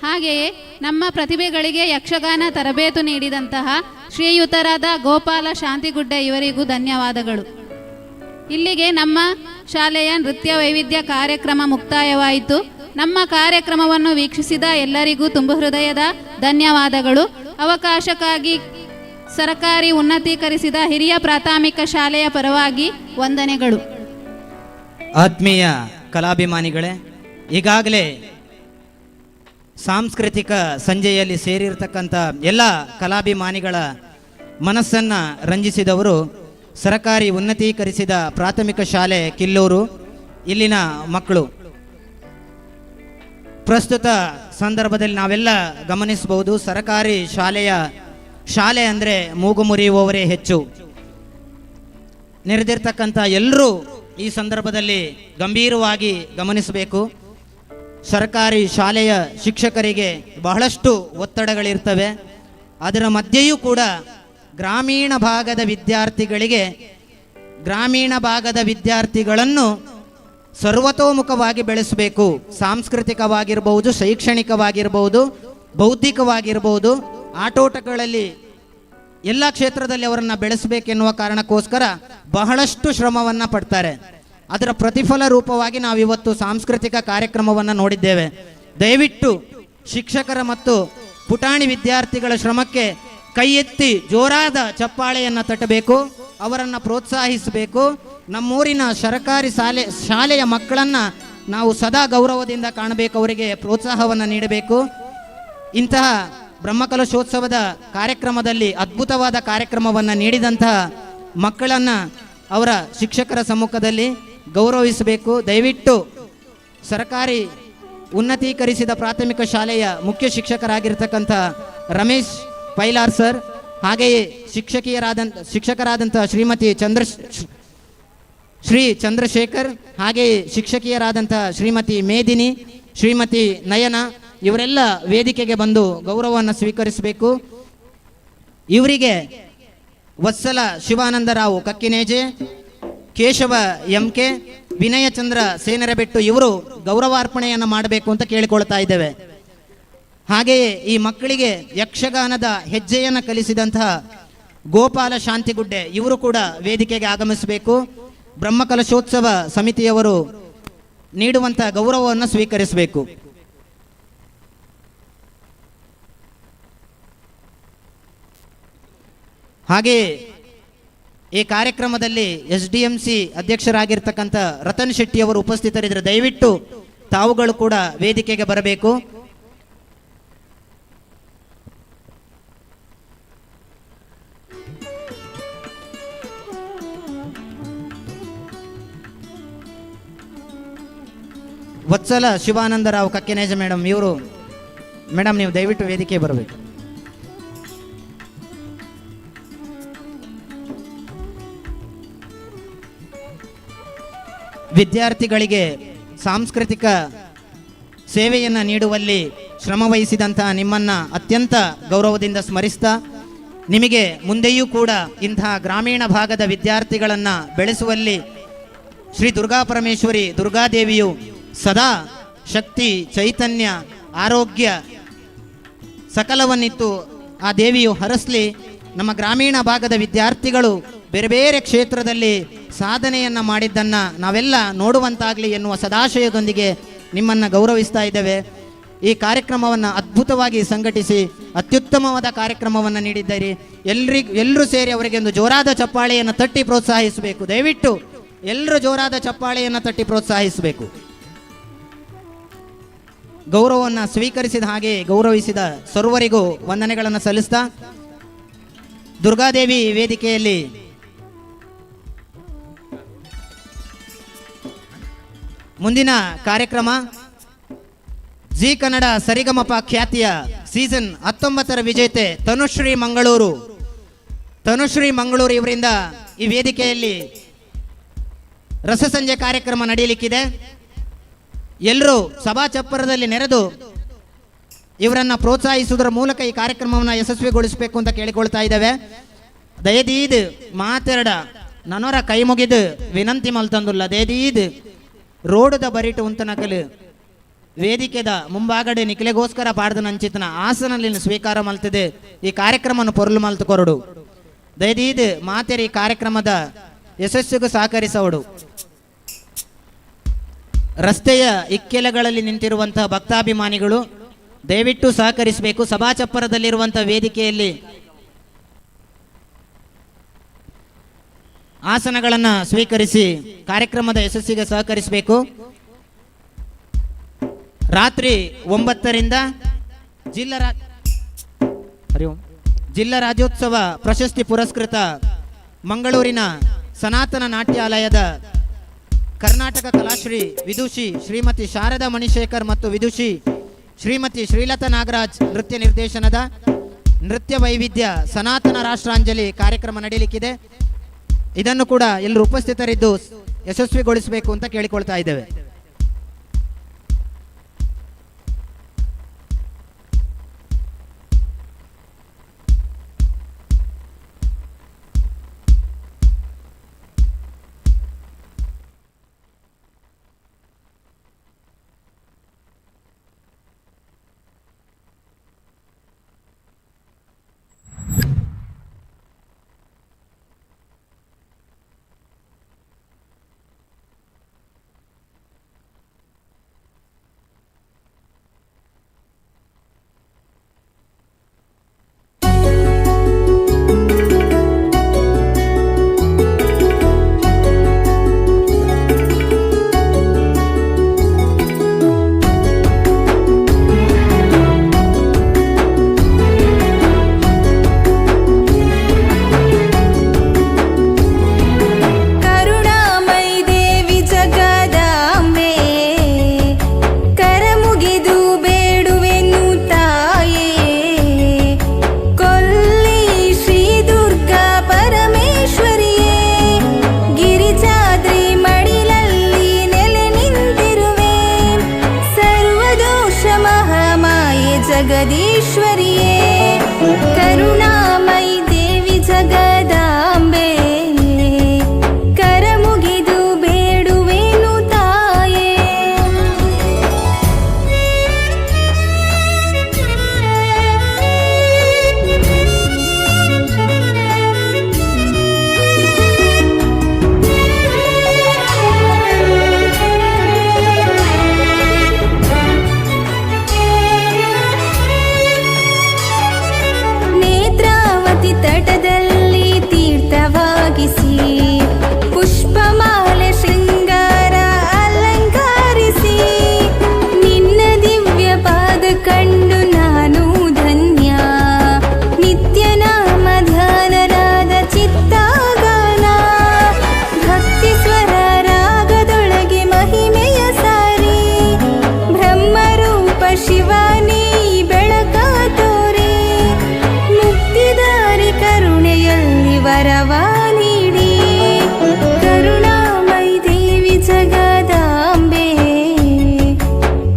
ಹಾಗೆಯೇ ನಮ್ಮ ಪ್ರತಿಭೆಗಳಿಗೆ ಯಕ್ಷಗಾನ ತರಬೇತು ನೀಡಿದಂತಹ ಶ್ರೀಯುತರಾದ ಗೋಪಾಲ ಶಾಂತಿಗುಡ್ಡೆ ಇವರಿಗೂ ಧನ್ಯವಾದಗಳು. ಇಲ್ಲಿಗೆ ನಮ್ಮ ಶಾಲೆಯ ನೃತ್ಯ ವೈವಿಧ್ಯ ಕಾರ್ಯಕ್ರಮ ಮುಕ್ತಾಯವಾಯಿತು. ನಮ್ಮ ಕಾರ್ಯಕ್ರಮವನ್ನು ವೀಕ್ಷಿಸಿದ ಎಲ್ಲರಿಗೂ ತುಂಬ ಹೃದಯದ ಧನ್ಯವಾದಗಳು. ಅವಕಾಶಕ್ಕಾಗಿ ಸರ್ಕಾರಿ ಉನ್ನತೀಕರಿಸಿದ ಹಿರಿಯ ಪ್ರಾಥಮಿಕ ಶಾಲೆಯ ಪರವಾಗಿ ವಂದನೆಗಳು. ಆತ್ಮೀಯ ಕಲಾಭಿಮಾನಿಗಳೇ, ಈಗಾಗಲೇ ಸಾಂಸ್ಕೃತಿಕ ಸಂಜೆಯಲ್ಲಿ ಸೇರಿರ್ತಕ್ಕಂಥ ಎಲ್ಲ ಕಲಾಭಿಮಾನಿಗಳ ಮನಸ್ಸನ್ನು ರಂಜಿಸಿದವರು ಸರಕಾರಿ ಉನ್ನತೀಕರಿಸಿದ ಪ್ರಾಥಮಿಕ ಶಾಲೆ ಕಿಲ್ಲೂರು ಇಲ್ಲಿನ ಮಕ್ಕಳು. ಪ್ರಸ್ತುತ ಸಂದರ್ಭದಲ್ಲಿ ನಾವೆಲ್ಲ ಗಮನಿಸಬಹುದು, ಸರಕಾರಿ ಶಾಲೆ ಅಂದರೆ ಮೂಗು ಮುರಿಯುವವರೇ ಹೆಚ್ಚು. ನೆರೆದಿರ್ತಕ್ಕಂಥ ಎಲ್ಲರೂ ಈ ಸಂದರ್ಭದಲ್ಲಿ ಗಂಭೀರವಾಗಿ ಗಮನಿಸಬೇಕು. ಸರ್ಕಾರಿ ಶಾಲೆಯ ಶಿಕ್ಷಕರಿಗೆ ಬಹಳಷ್ಟು ಒತ್ತಡಗಳಿರ್ತವೆ. ಅದರ ಮಧ್ಯೆಯೂ ಕೂಡ ಗ್ರಾಮೀಣ ಭಾಗದ ವಿದ್ಯಾರ್ಥಿಗಳನ್ನು ಸರ್ವತೋಮುಖವಾಗಿ ಬೆಳೆಸಬೇಕು. ಸಾಂಸ್ಕೃತಿಕವಾಗಿರ್ಬೋದು, ಶೈಕ್ಷಣಿಕವಾಗಿರ್ಬೋದು, ಬೌದ್ಧಿಕವಾಗಿರ್ಬೋದು, ಆಟೋಟಗಳಲ್ಲಿ ಎಲ್ಲ ಕ್ಷೇತ್ರದಲ್ಲಿ ಅವರನ್ನು ಬೆಳೆಸಬೇಕೆನ್ನುವ ಕಾರಣಕ್ಕೋಸ್ಕರ ಬಹಳಷ್ಟು ಶ್ರಮವನ್ನು ಪಡ್ತಾರೆ. ಅದರ ಪ್ರತಿಫಲ ರೂಪವಾಗಿ ನಾವಿವತ್ತು ಸಾಂಸ್ಕೃತಿಕ ಕಾರ್ಯಕ್ರಮವನ್ನು ನೋಡಿದ್ದೇವೆ. ದಯವಿಟ್ಟು ಶಿಕ್ಷಕರ ಮತ್ತು ಪುಟಾಣಿ ವಿದ್ಯಾರ್ಥಿಗಳ ಶ್ರಮಕ್ಕೆ ಕೈ ಎತ್ತಿ ಜೋರಾದ ಚಪ್ಪಾಳೆಯನ್ನು ತಟ್ಟಬೇಕು, ಅವರನ್ನು ಪ್ರೋತ್ಸಾಹಿಸಬೇಕು. ನಮ್ಮೂರಿನ ಸರ್ಕಾರಿ ಶಾಲೆಯ ಮಕ್ಕಳನ್ನು ನಾವು ಸದಾ ಗೌರವದಿಂದ ಕಾಣಬೇಕು, ಅವರಿಗೆ ಪ್ರೋತ್ಸಾಹವನ್ನು ನೀಡಬೇಕು. ಇಂತಹ ಬ್ರಹ್ಮಕಲಶೋತ್ಸವದ ಕಾರ್ಯಕ್ರಮದಲ್ಲಿ ಅದ್ಭುತವಾದ ಕಾರ್ಯಕ್ರಮವನ್ನು ನೀಡಿದಂತಹ ಮಕ್ಕಳನ್ನು ಅವರ ಶಿಕ್ಷಕರ ಸಮ್ಮುಖದಲ್ಲಿ ಗೌರವಿಸಬೇಕು. ದಯವಿಟ್ಟು ಸರ್ಕಾರಿ ಉನ್ನತೀಕರಿಸಿದ ಪ್ರಾಥಮಿಕ ಶಾಲೆಯ ಮುಖ್ಯ ಶಿಕ್ಷಕರಾಗಿರ್ತಕ್ಕಂಥ ರಮೇಶ್ ಪೈಲಾರ್ ಸರ್, ಹಾಗೆಯೇ ಶಿಕ್ಷಕರಾದಂಥ ಶ್ರೀ ಚಂದ್ರಶೇಖರ್, ಹಾಗೆಯೇ ಶಿಕ್ಷಕಿಯರಾದಂಥ ಶ್ರೀಮತಿ ಮೇದಿನಿ, ಶ್ರೀಮತಿ ನಯನ, ಇವರೆಲ್ಲ ವೇದಿಕೆಗೆ ಬಂದು ಗೌರವವನ್ನು ಸ್ವೀಕರಿಸಬೇಕು. ಇವರಿಗೆ ವತ್ಸಲ ಶಿವಾನಂದರಾವ್ ಕಕ್ಕಿನೇಜೆ, ಕೇಶವ ಎಂಕೆ, ವಿನಯಚಂದ್ರ ಸೇನರಬೆಟ್ಟು ಇವರು ಗೌರವಾರ್ಪಣೆಯನ್ನು ಮಾಡಬೇಕು ಅಂತ ಕೇಳಿಕೊಳ್ತಾ ಇದ್ದೇವೆ. ಹಾಗೆಯೇ ಈ ಮಕ್ಕಳಿಗೆ ಯಕ್ಷಗಾನದ ಹೆಜ್ಜೆಯನ್ನು ಕಲಿಸಿದಂತಹ ಗೋಪಾಲ ಶಾಂತಿಗುಡ್ಡೆ ಇವರು ಕೂಡ ವೇದಿಕೆಗೆ ಆಗಮಿಸಬೇಕು. ಬ್ರಹ್ಮಕಲಶೋತ್ಸವ ಸಮಿತಿಯವರು ನೀಡುವಂಥ ಗೌರವವನ್ನು ಸ್ವೀಕರಿಸಬೇಕು. ಹಾಗೆಯೇ ಈ ಕಾರ್ಯಕ್ರಮದಲ್ಲಿ SDMC ಅಧ್ಯಕ್ಷರಾಗಿರ್ತಕ್ಕಂಥ ರತನ್ ಶೆಟ್ಟಿ ಅವರು ಉಪಸ್ಥಿತರಿದ್ದರೆ ದಯವಿಟ್ಟು ತಾವುಗಳು ಕೂಡ ವೇದಿಕೆಗೆ ಬರಬೇಕು. ವತ್ಸಲ ಶಿವಾನಂದರಾವ್ ಕಕ್ಕೆನೇಜ ಮೇಡಮ್ ಇವರು, ಮೇಡಮ್ ನೀವು ದಯವಿಟ್ಟು ವೇದಿಕೆ ಬರಬೇಕು. ವಿದ್ಯಾರ್ಥಿಗಳಿಗೆ ಸಾಂಸ್ಕೃತಿಕ ಸೇವೆಯನ್ನು ನೀಡುವಲ್ಲಿ ಶ್ರಮವಹಿಸಿದಂತಹ ನಿಮ್ಮನ್ನು ಅತ್ಯಂತ ಗೌರವದಿಂದ ಸ್ಮರಿಸ್ತಾ, ನಿಮಗೆ ಮುಂದೆಯೂ ಕೂಡ ಇಂತಹ ಗ್ರಾಮೀಣ ಭಾಗದ ವಿದ್ಯಾರ್ಥಿಗಳನ್ನು ಬೆಳೆಸುವಲ್ಲಿ ಶ್ರೀ ದುರ್ಗಾ ಪರಮೇಶ್ವರಿ ದುರ್ಗಾದೇವಿಯು ಸದಾ ಶಕ್ತಿ, ಚೈತನ್ಯ, ಆರೋಗ್ಯ ಸಕಲವನ್ನಿತ್ತು ಆ ದೇವಿಯು ಹರಸಲಿ. ನಮ್ಮ ಗ್ರಾಮೀಣ ಭಾಗದ ವಿದ್ಯಾರ್ಥಿಗಳು ಬೇರೆ ಬೇರೆ ಕ್ಷೇತ್ರದಲ್ಲಿ ಸಾಧನೆಯನ್ನು ಮಾಡಿದ್ದನ್ನು ನಾವೆಲ್ಲ ನೋಡುವಂತಾಗಲಿ ಎನ್ನುವ ಸದಾಶಯದೊಂದಿಗೆ ನಿಮ್ಮನ್ನು ಗೌರವಿಸ್ತಾ ಇದ್ದೇವೆ. ಈ ಕಾರ್ಯಕ್ರಮವನ್ನು ಅದ್ಭುತವಾಗಿ ಸಂಘಟಿಸಿ ಅತ್ಯುತ್ತಮವಾದ ಕಾರ್ಯಕ್ರಮವನ್ನು ನೀಡಿದ್ದೀರಿ. ಎಲ್ಲರೂ ಸೇರಿ ಅವರಿಗೆ ಒಂದು ಜೋರಾದ ಚಪ್ಪಾಳೆಯನ್ನು ತಟ್ಟಿ ಪ್ರೋತ್ಸಾಹಿಸಬೇಕು. ದಯವಿಟ್ಟು ಎಲ್ಲರೂ ಜೋರಾದ ಚಪ್ಪಾಳೆಯನ್ನು ತಟ್ಟಿ ಪ್ರೋತ್ಸಾಹಿಸಬೇಕು. ಗೌರವವನ್ನು ಸ್ವೀಕರಿಸಿದ ಹಾಗೆ ಗೌರವಿಸಿದ ಸರ್ವರಿಗೂ ವಂದನೆಗಳನ್ನು ಸಲ್ಲಿಸ್ತಾ, ದುರ್ಗಾದೇವಿ ವೇದಿಕೆಯಲ್ಲಿ ಮುಂದಿನ ಕಾರ್ಯಕ್ರಮ ಜಿ ಕನ್ನಡ ಸರಿಗಮಪ ಖ್ಯಾತಿಯ ಸೀಸನ್ 19 ವಿಜೇತೆ ತನುಶ್ರೀ ಮಂಗಳೂರು ಇವರಿಂದ ಈ ವೇದಿಕೆಯಲ್ಲಿ ರಸಸಂಜೆ ಕಾರ್ಯಕ್ರಮ ನಡೆಯಲಿಕ್ಕಿದೆ. ಎಲ್ಲರೂ ಸಭಾ ಚಪ್ಪರದಲ್ಲಿ ನೆರೆದು ಇವರನ್ನು ಪ್ರೋತ್ಸಾಹಿಸುವುದರ ಮೂಲಕ ಈ ಕಾರ್ಯಕ್ರಮವನ್ನು ಯಶಸ್ವಿಗೊಳಿಸಬೇಕು ಅಂತ ಕೇಳಿಕೊಳ್ತಾ ಇದ್ದೇವೆ. ದಯದೀದ್ ಮಾತೆರಡ ನನೊರ ಕೈ ಮುಗಿದು ವಿನಂತಿ ಮಲ್ತಂದುಲ್ಲ ದೇದೀದ್ ರೋಡದ ಬರಿಟು ಉಂತನಕಲು ವೇದಿಕೆದ ಮುಂಭಾಗಡೆ ನಿಖಲೆಗೋಸ್ಕರ ಪಾಡ್ದ ನಂಚಿತನ ಆಸನಲ್ಲಿ ಸ್ವೀಕಾರ ಮಲ್ತದೆ ಈ ಕಾರ್ಯಕ್ರಮವನ್ನು ಪೊರ್ಲು ಮಲ್ತು ಕೊರಡು ದಯದೀದ್ ಮಾತೆರಿ ಕಾರ್ಯಕ್ರಮದ ಯಶಸ್ಸಿಗೂ ಸಹಕರಿಸೋಡು. ರಸ್ತೆಯ ಇಕ್ಕೆಲೆಗಳಲ್ಲಿ ನಿಂತಿರುವಂತಹ ಭಕ್ತಾಭಿಮಾನಿಗಳು ದಯವಿಟ್ಟು ಸಹಕರಿಸಬೇಕು. ಸಭಾಚಪ್ಪರದಲ್ಲಿರುವಂತಹ ವೇದಿಕೆಯಲ್ಲಿ ಆಸನಗಳನ್ನು ಸ್ವೀಕರಿಸಿ ಕಾರ್ಯಕ್ರಮದ ಯಶಸ್ಸಿಗೆ ಸಹಕರಿಸಬೇಕು. ರಾತ್ರಿ 9ರಿಂದ ಜಿಲ್ಲಾ ರಾಜ್ಯೋತ್ಸವ ಪ್ರಶಸ್ತಿ ಪುರಸ್ಕೃತ ಮಂಗಳೂರಿನ ಸನಾತನ ನಾಟ್ಯಾಲಯದ ಕರ್ನಾಟಕ ಕಲಾಶ್ರೀ ವಿದುಷಿ ಶ್ರೀಮತಿ ಶಾರದಾ ಮಣಿಶೇಖರ್ ಮತ್ತು ವಿದುಷಿ ಶ್ರೀಮತಿ ಶ್ರೀಲತಾ ನಾಗರಾಜ್ ನೃತ್ಯ ನಿರ್ದೇಶನದ ನೃತ್ಯ ವೈವಿಧ್ಯ ಸನಾತನ ರಾಷ್ಟ್ರಾಂಜಲಿ ಕಾರ್ಯಕ್ರಮ ನಡೆಯಲಿಕ್ಕಿದೆ. ಇದನ್ನು ಕೂಡ ಎಲ್ಲರೂ ಉಪಸ್ಥಿತರಿದ್ದು ಯಶಸ್ವಿಗೊಳಿಸಬೇಕು ಅಂತ ಕೇಳಿಕೊಳ್ತಾ ಇದ್ದೇವೆ. ಜಗದೀಶ್ವರಿಯೇ ಕರುಣಾಮಯಿ ದೇವಿ ಜಗದಾಂಬೆ ಕರಮುಗಿದು ಬೇಡುವೆನು ತಾಯೇ. ತಟದಲ್ಲಿ ತೀರ್ಥವಾಗಿಸಿ ಪುಷ್ಪಮಾಲೆ ಶೃಂಗಾರ ಅಲಂಕರಿಸಿ ನಿನ್ನ ದಿವ್ಯ ಪಾದ ಕಂಡು ನಾನು ಧನ್ಯ. ನಿತ್ಯ ನಾಮ ಧ್ಯಾನರಾದ ಚಿತ್ತಾಗಾನ ಭಕ್ತಿ ಸ್ವರ ರಾಗದೊಳಗೆ ಮಹಿಮೆಯ ಸಾರಿ ಬ್ರಹ್ಮರೂಪ ಶಿವಾನಿ ಬೆಳಕ ತೋರಿ ಮುಕ್ತಿದಾರಿ ಕರುಣೆಯಲ್ಲಿ ವರವ ನೀಡಿ ಕರುಣಾಮಯಿ ದೇವಿ ಜಗದಾಂಬೆ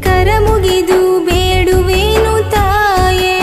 ಕರಮುಗಿದು ಬೇಡುವೆನು ತಾಯೇ.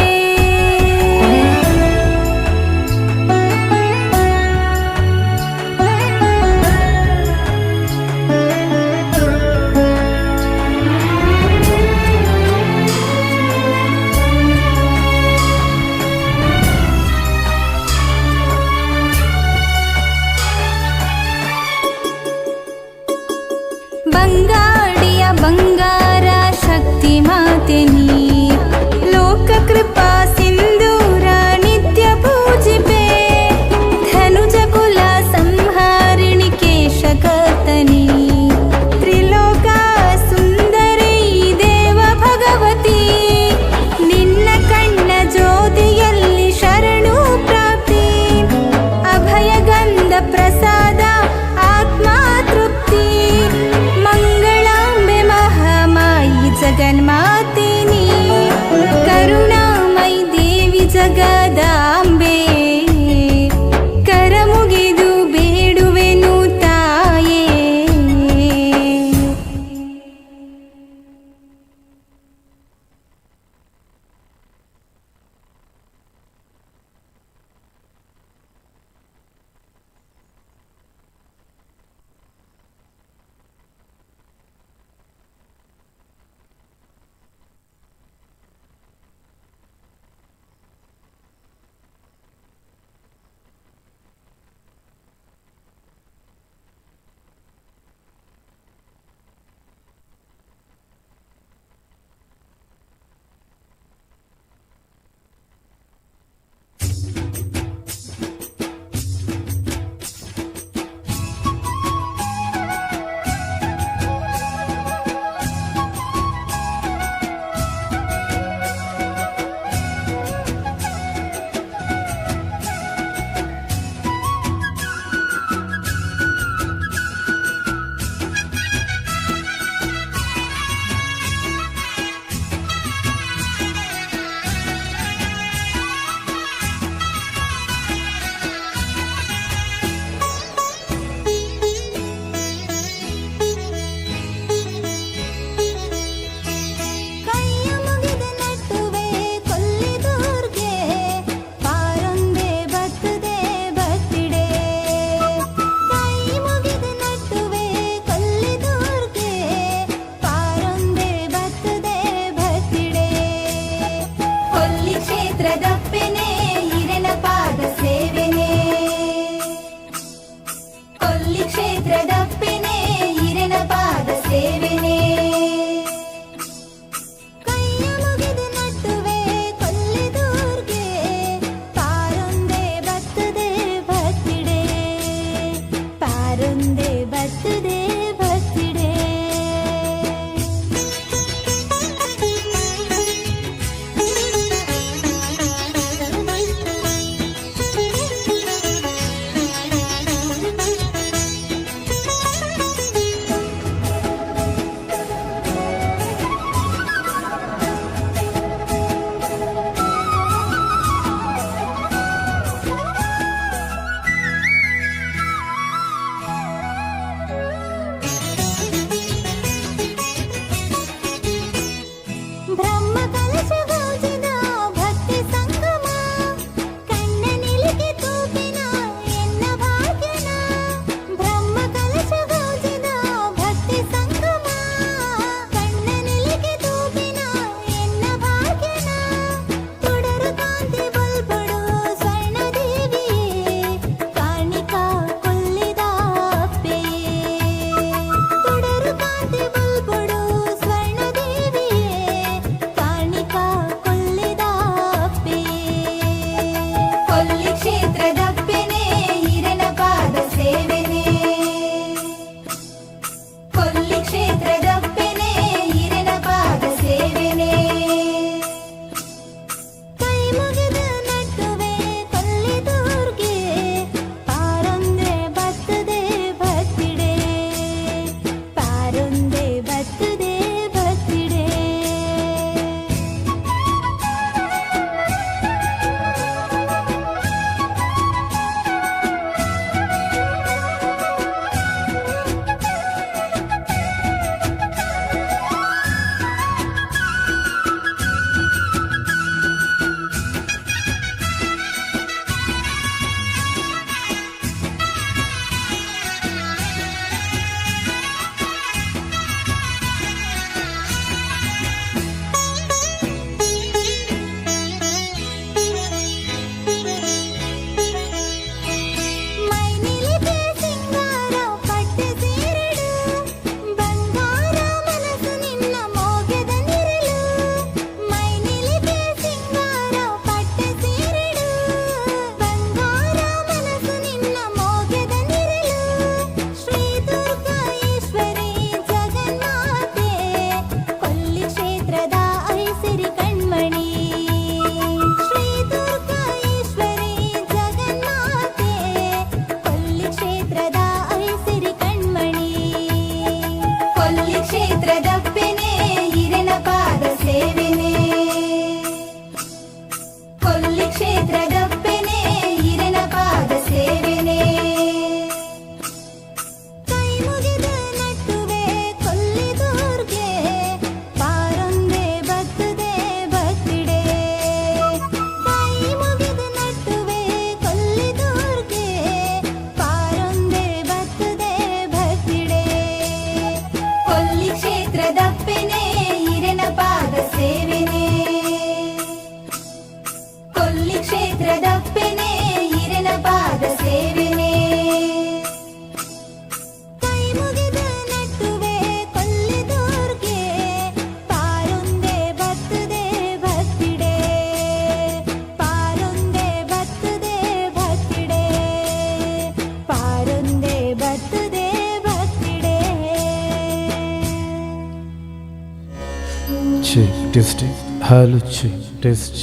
Check test hello check test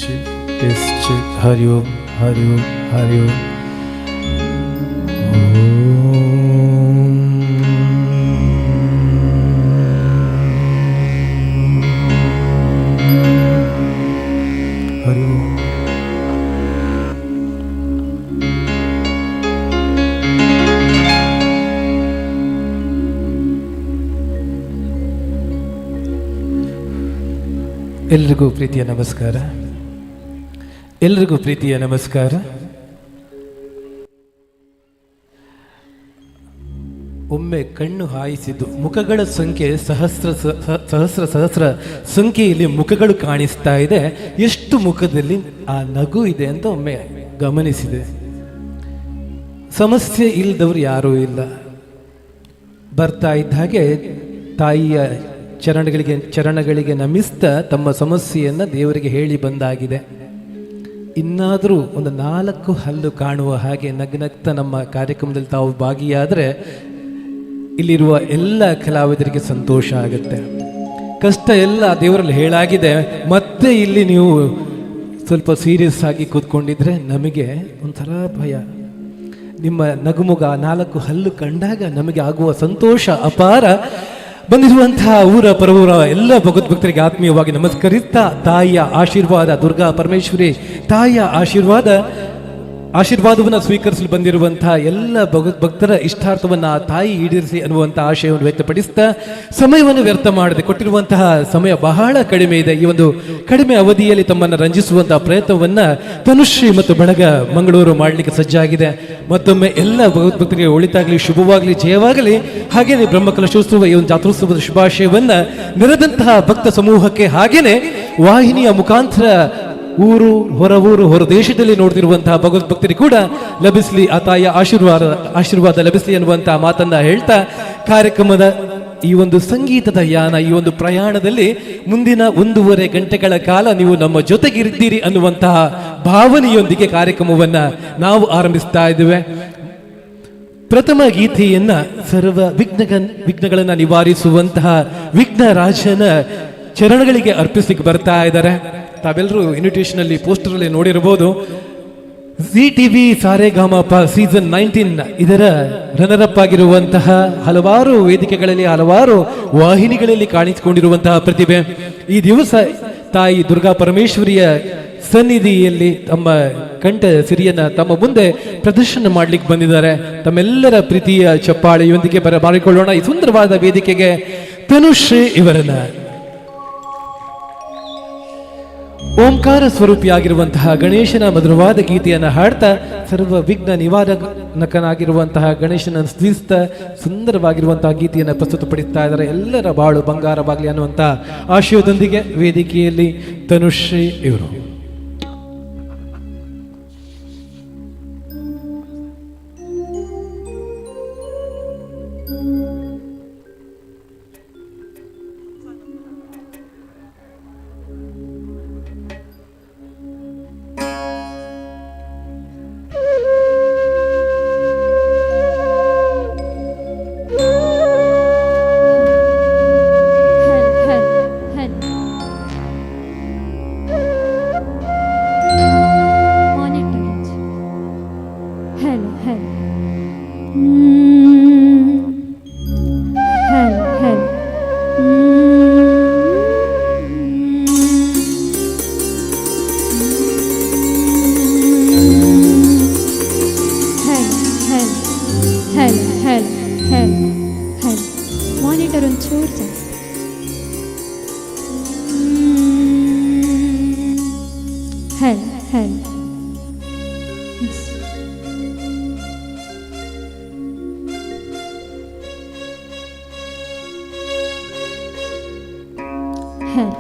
check Hari Om Hari Om Hari Om Hari Om. ಎಲ್ರಿಗೂ ಪ್ರೀತಿಯ ನಮಸ್ಕಾರ. ಎಲ್ರಿಗೂ ಪ್ರೀತಿಯ ನಮಸ್ಕಾರ. ಒಮ್ಮೆ ಕಣ್ಣು ಹಾಯಿಸಿದ್ದು ಮುಖಗಳ ಸಂಖ್ಯೆ ಸಹಸ್ರ ಸಂಖ್ಯೆಯಲ್ಲಿ ಮುಖಗಳು ಕಾಣಿಸ್ತಾ ಇದೆ. ಎಷ್ಟು ಮುಖದಲ್ಲಿ ಆ ನಗು ಇದೆ ಅಂತ ಒಮ್ಮೆ ಗಮನಿಸಿದೆ. ಸಮಸ್ಯೆ ಇಲ್ಲದವ್ರು ಯಾರೂ ಇಲ್ಲ. ಬರ್ತಾ ಇದ್ದ ಹಾಗೆ ತಾಯಿಯ ಚರಣಗಳಿಗೆ ನಮಿಸ್ತಾ ತಮ್ಮ ಸಮಸ್ಯೆಯನ್ನು ದೇವರಿಗೆ ಹೇಳಿ ಬಂದಾಗಿದೆ. ಇನ್ನಾದರೂ ಒಂದು 4 ಹಲ್ಲು ಕಾಣುವ ಹಾಗೆ ನಗ್ನಗ್ತಾ ನಮ್ಮ ಕಾರ್ಯಕ್ರಮದಲ್ಲಿ ತಾವು ಭಾಗಿಯಾದರೆ ಇಲ್ಲಿರುವ ಎಲ್ಲ ಕಲಾವಿದರಿಗೆ ಸಂತೋಷ ಆಗುತ್ತೆ. ಕಷ್ಟ ಎಲ್ಲ ದೇವರಲ್ಲಿ ಹೇಳಾಗಿದೆ. ಮತ್ತೆ ಇಲ್ಲಿ ನೀವು ಸ್ವಲ್ಪ ಸೀರಿಯಸ್ ಆಗಿ ಕೂತ್ಕೊಂಡಿದ್ರೆ ನಮಗೆ ಒಂಥರ ಭಯ. ನಿಮ್ಮ ನಗುಮುಗ 4 ಹಲ್ಲು ಕಂಡಾಗ ನಮಗೆ ಆಗುವ ಸಂತೋಷ ಅಪಾರ. ಬಂದಿರುವಂತಹ ಊರ ಪರವೂರ ಎಲ್ಲ ಭಗವದ್ಭಕ್ತರಿಗೆ ಆತ್ಮೀಯವಾಗಿ ನಮಸ್ಕರಿಸ್ತಾ ತಾಯಿಯ ಆಶೀರ್ವಾದ, ದುರ್ಗಾ ಪರಮೇಶ್ವರಿ ತಾಯಿಯ ಆಶೀರ್ವಾದವನ್ನು ಸ್ವೀಕರಿಸಲು ಬಂದಿರುವಂತಹ ಎಲ್ಲ ಭಗವದ್ಭಕ್ತರ ಇಷ್ಟಾರ್ಥವನ್ನು ತಾಯಿ ಈಡೇರಿಸಿ ಅನ್ನುವಂಥ ಆಶಯವನ್ನು ವ್ಯಕ್ತಪಡಿಸ್ತಾ ಸಮಯವನ್ನು ವ್ಯರ್ಥ ಮಾಡದೆ, ಕೊಟ್ಟಿರುವಂತಹ ಸಮಯ ಬಹಳ ಕಡಿಮೆ ಇದೆ. ಈ ಒಂದು ಕಡಿಮೆ ಅವಧಿಯಲ್ಲಿ ತಮ್ಮನ್ನು ರಂಜಿಸುವಂತಹ ಪ್ರಯತ್ನವನ್ನು ತನುಶ್ರೀ ಮತ್ತು ಬಳಗ ಮಂಗಳೂರು ಮಾಡಲಿಕ್ಕೆ ಸಜ್ಜಾಗಿದೆ. ಮತ್ತೊಮ್ಮೆ ಎಲ್ಲ ಭಗವದ್ಭಕ್ತರಿಗೆ ಒಳಿತಾಗಲಿ, ಶುಭವಾಗಲಿ, ಜಯವಾಗಲಿ. ಹಾಗೇನೆ ಬ್ರಹ್ಮಕಲಶೋತ್ಸವ ಈ ಒಂದು ಜಾತ್ರೋತ್ಸವದ ಶುಭಾಶಯವನ್ನ ನೆರೆದಂತಹ ಭಕ್ತ ಸಮೂಹಕ್ಕೆ, ಹಾಗೇನೆ ವಾಹಿನಿಯ ಮುಖಾಂತರ ಊರು ಹೊರ ದೇಶದಲ್ಲಿ ನೋಡ್ತಿರುವಂತಹ ಭಗವದ್ಭಕ್ತರಿಗೆ ಕೂಡ ಲಭಿಸಲಿ, ಆ ತಾಯಿಯ ಆಶೀರ್ವಾದ ಲಭಿಸಲಿ ಅನ್ನುವಂತಹ ಮಾತನ್ನ ಹೇಳ್ತಾ ಕಾರ್ಯಕ್ರಮದ ಈ ಒಂದು ಸಂಗೀತದ ಯಾನ, ಈ ಒಂದು ಪ್ರಯಾಣದಲ್ಲಿ ಮುಂದಿನ 1.5 ಗಂಟೆಗಳ ಕಾಲ ನೀವು ನಮ್ಮ ಜೊತೆಗಿರಿದ್ದೀರಿ ಅನ್ನುವಂತಹ ಭಾವನೆಯೊಂದಿಗೆ ಕಾರ್ಯಕ್ರಮವನ್ನ ನಾವು ಆರಂಭಿಸ್ತಾ ಇದ್ದೇವೆ. ಪ್ರಥಮ ಗೀತೆಯನ್ನ ಸರ್ವ ವಿಘ್ನಗಳನ್ನ ನಿವಾರಿಸುವಂತಹ ವಿಘ್ನರಾಜನ ಚರಣಗಳಿಗೆ ಅರ್ಪಿಸಲಿಕ್ಕೆ ಬರ್ತಾ ಇದ್ದಾರೆ. ತಾವೆಲ್ಲರೂ ಇನ್ವಿಟೇಷನ್ ಅಲ್ಲಿ ಪೋಸ್ಟರ್ ಅಲ್ಲಿ ನೋಡಿರಬಹುದು. ZTV ಸಾರೆಗಾಮಪ ಸೀಸನ್ 19 ಇದರ ರನ್ನರ್ ಅಪ್ ಆಗಿರುವಂತಹ ಹಲವಾರು ವೇದಿಕೆಗಳಲ್ಲಿ, ಹಲವಾರು ವಾಹಿನಿಗಳಲ್ಲಿ ಕಾಣಿಸಿಕೊಂಡಿರುವಂತಹ ಪ್ರತಿಭೆ ಈ ದಿವಸ ತಾಯಿ ದುರ್ಗಾ ಪರಮೇಶ್ವರಿಯ ಸನ್ನಿಧಿಯಲ್ಲಿ ತಮ್ಮ ಕಂಠ ಸಿರಿಯನ್ನ ತಮ್ಮ ಮುಂದೆ ಪ್ರದರ್ಶನ ಮಾಡ್ಲಿಕ್ಕೆ ಬಂದಿದ್ದಾರೆ. ತಮ್ಮೆಲ್ಲರ ಪ್ರೀತಿಯ ಚಪ್ಪಾಳೆಯೊಂದಿಗೆ ಬಾರಿಕೊಳ್ಳೋಣ ಈ ಸುಂದರವಾದ ವೇದಿಕೆಗೆ ತನುಶ್ರೀ ಇವರನ್ನ. ಓಂಕಾರ ಸ್ವರೂಪಿಯಾಗಿರುವಂತಹ ಗಣೇಶನ ಮಧುರವಾದ ಗೀತೆಯನ್ನು ಹಾಡ್ತಾ ಸರ್ವ ವಿಘ್ನ ನಿವಾರಕನಾಗಿರುವಂತಹ ಗಣೇಶನ ಸ್ತುತಿಸ್ತಾ ಸುಂದರವಾಗಿರುವಂತಹ ಗೀತೆಯನ್ನು ಪ್ರಸ್ತುತಪಡಿಸ್ತಾ ಇದ್ದಾರೆ. ಎಲ್ಲರ ಬಾಳು ಬಂಗಾರವಾಗಲಿ ಅನ್ನುವಂತಹ ಆಶಯದೊಂದಿಗೆ ವೇದಿಕೆಯಲ್ಲಿ ತನುಶ್ರೀ ಇವರು. ಮಾನಿಟರ್ ಒಂಚೂರು ಜಾಸ್ತಿ. ಹೆಲ್ ಹೆಲ್ ಹೆಲ್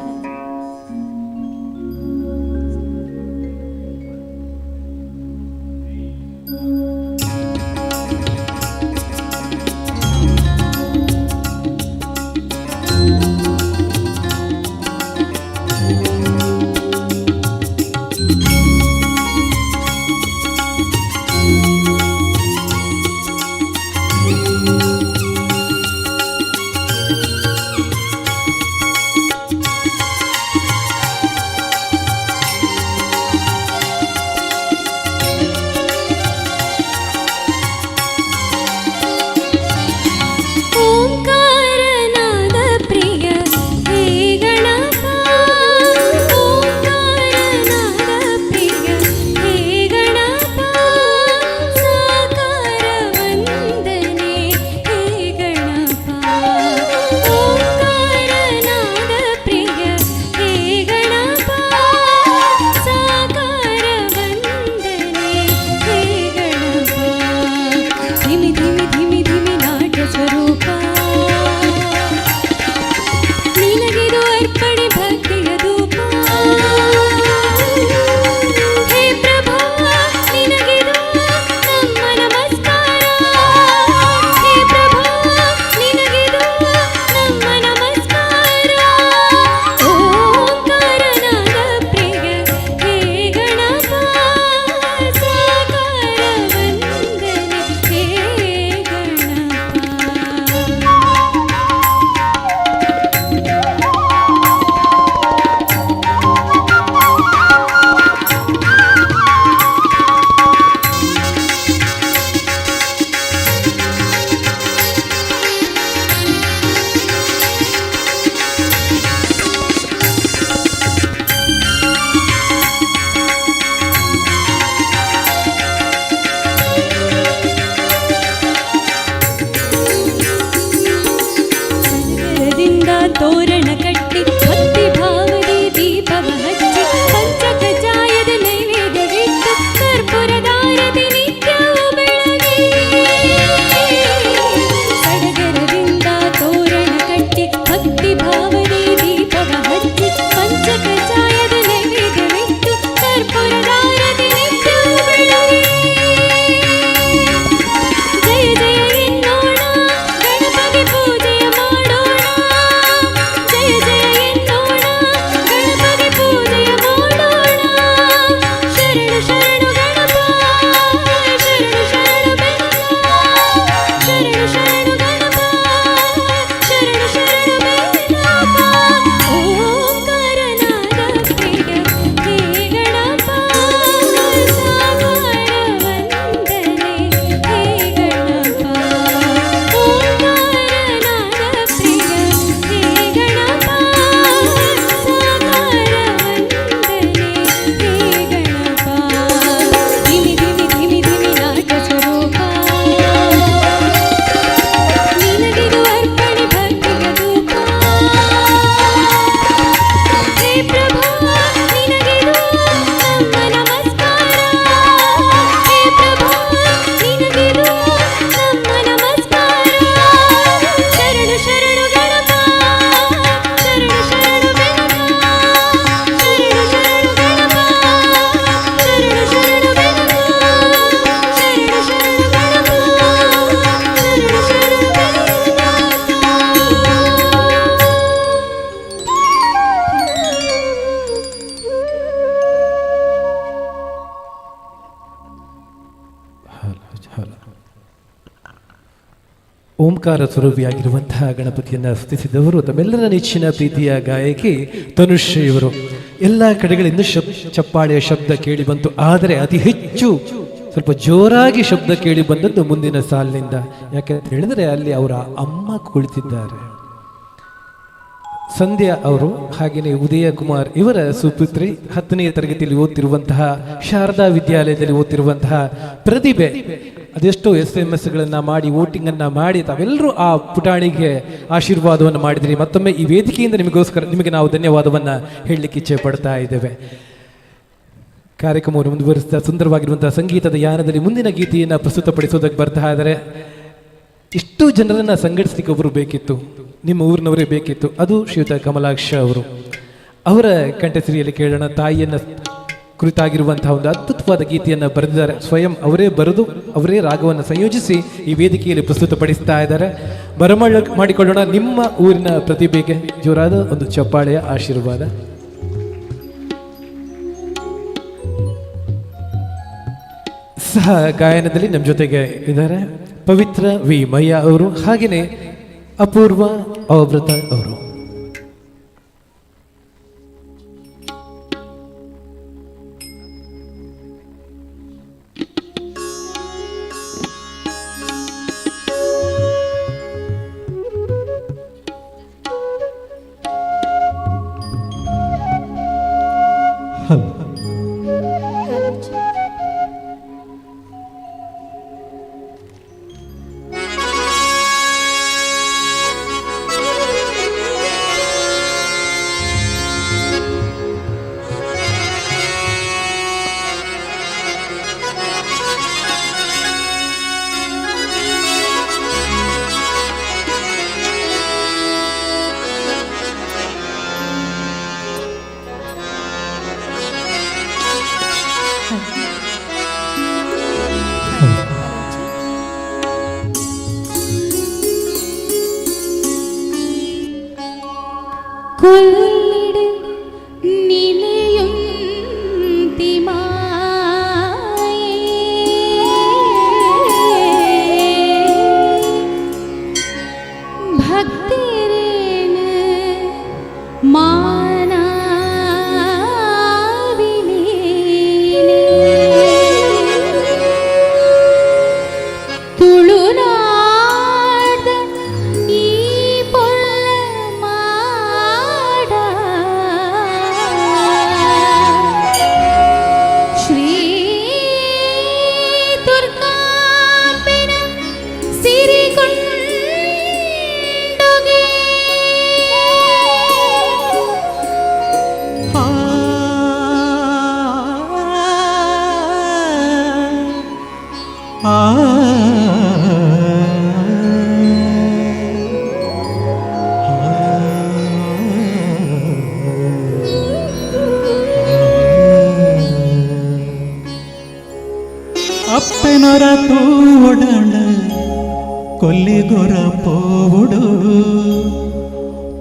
ಓಂಕಾರ ಸ್ವರೂಪಿಯಾಗಿರುವಂತಹ ಗಣಪತಿಯನ್ನು ಸ್ತುತಿಸಿದವರು ತಮ್ಮೆಲ್ಲರ ನೆಚ್ಚಿನ ಪ್ರೀತಿಯ ಗಾಯಕಿ ತನುಶ್ರೀ ಇವರು. ಎಲ್ಲ ಕಡೆಗಳಿಂದ ಚಪ್ಪಾಳೆಯ ಶಬ್ದ ಕೇಳಿ ಬಂತು, ಆದರೆ ಅತಿ ಹೆಚ್ಚು ಸ್ವಲ್ಪ ಜೋರಾಗಿ ಶಬ್ದ ಕೇಳಿ ಬಂದದ್ದು ಮುಂದಿನ ಸಾಲಿನಿಂದ. ಯಾಕಂತ ಹೇಳಿದರೆ ಅಲ್ಲಿ ಅವರ ಅಮ್ಮ ಕುಳಿತಿದ್ದಾರೆ, ಸಂಧ್ಯಾ ಅವರು, ಹಾಗೆಯೇ ಉದಯ ಕುಮಾರ್ ಇವರ ಸುಪುತ್ರಿ, 10ನೇ ತರಗತಿಯಲ್ಲಿ ಓದ್ತಿರುವಂತಹ ಶಾರದಾ ವಿದ್ಯಾಲಯದಲ್ಲಿ ಓದ್ತಿರುವಂತಹ ಪ್ರತಿಭೆ. ಅದೆಷ್ಟೋ SMS ಮಾಡಿ ವೋಟಿಂಗನ್ನು ಮಾಡಿ ತಾವೆಲ್ಲರೂ ಆ ಪುಟಾಣಿಗೆ ಆಶೀರ್ವಾದವನ್ನು ಮಾಡಿದ್ರಿ. ಮತ್ತೊಮ್ಮೆ ಈ ವೇದಿಕೆಯಿಂದ ನಿಮಗೆ ನಾವು ಧನ್ಯವಾದವನ್ನು ಹೇಳಲಿಕ್ಕೆ ಇಚ್ಛೆ ಪಡ್ತಾ ಇದ್ದೇವೆ. ಕಾರ್ಯಕ್ರಮವನ್ನು ಮುಂದುವರಿಸಿದ ಸುಂದರವಾಗಿರುವಂತಹ ಸಂಗೀತದ ಯಾನದಲ್ಲಿ ಮುಂದಿನ ಗೀತೆಯನ್ನು ಪ್ರಸ್ತುತಪಡಿಸೋದಕ್ಕೆ ಬರ್ತಾ ಇದ್ದಾರೆ. ಇಷ್ಟು ಜನರನ್ನು ಸಂಘಟಿಸಲಿಕ್ಕೆ ಒಬ್ಬರು ಬೇಕಿತ್ತು, ನಿಮ್ಮ ಊರಿನವರೇ ಬೇಕಿತ್ತು. ಅದು ಶ್ರೀಯುತ ಕಮಲಾಕ್ಷ ಅವರು. ಅವರ ಕಂಠಸಿರಿಯಲ್ಲಿ ಕೇಳೋಣ. ತಾಯಿಯನ್ನು ಕುರಿತಾಗಿರುವಂತಹ ಒಂದು ಅದ್ಭುತವಾದ ಗೀತೆಯನ್ನು ಬರೆದಿದ್ದಾರೆ. ಸ್ವಯಂ ಅವರೇ ಬರೆದು ಅವರೇ ರಾಗವನ್ನು ಸಂಯೋಜಿಸಿ ಈ ವೇದಿಕೆಯಲ್ಲಿ ಪ್ರಸ್ತುತಪಡಿಸ್ತಾ ಇದ್ದಾರೆ. ಬರಮಾಡ ಮಾಡಿಕೊಳ್ಳೋಣ ನಿಮ್ಮ ಊರಿನ ಪ್ರತಿಭೆಗೆ ಜೋರಾದ ಒಂದು ಚಪ್ಪಾಳೆಯ ಆಶೀರ್ವಾದ. ಸಹ ಗಾಯನದಲ್ಲಿ ನಮ್ಮ ಜೊತೆಗೆ ಇದ್ದಾರೆ ಪವಿತ್ರ ವಿ ಮಯ್ಯ ಅವರು, ಹಾಗೆಯೇ ಅಪೂರ್ವ ಅವೃತ ಅವರು. കൊല്ലിട് നിലയും ഭക്തരേന് മാനാവിലേ തുളുനാട് ഈ അപ്പനൊര തൂടണ് കൊല്ലിഗൊര പോവുടു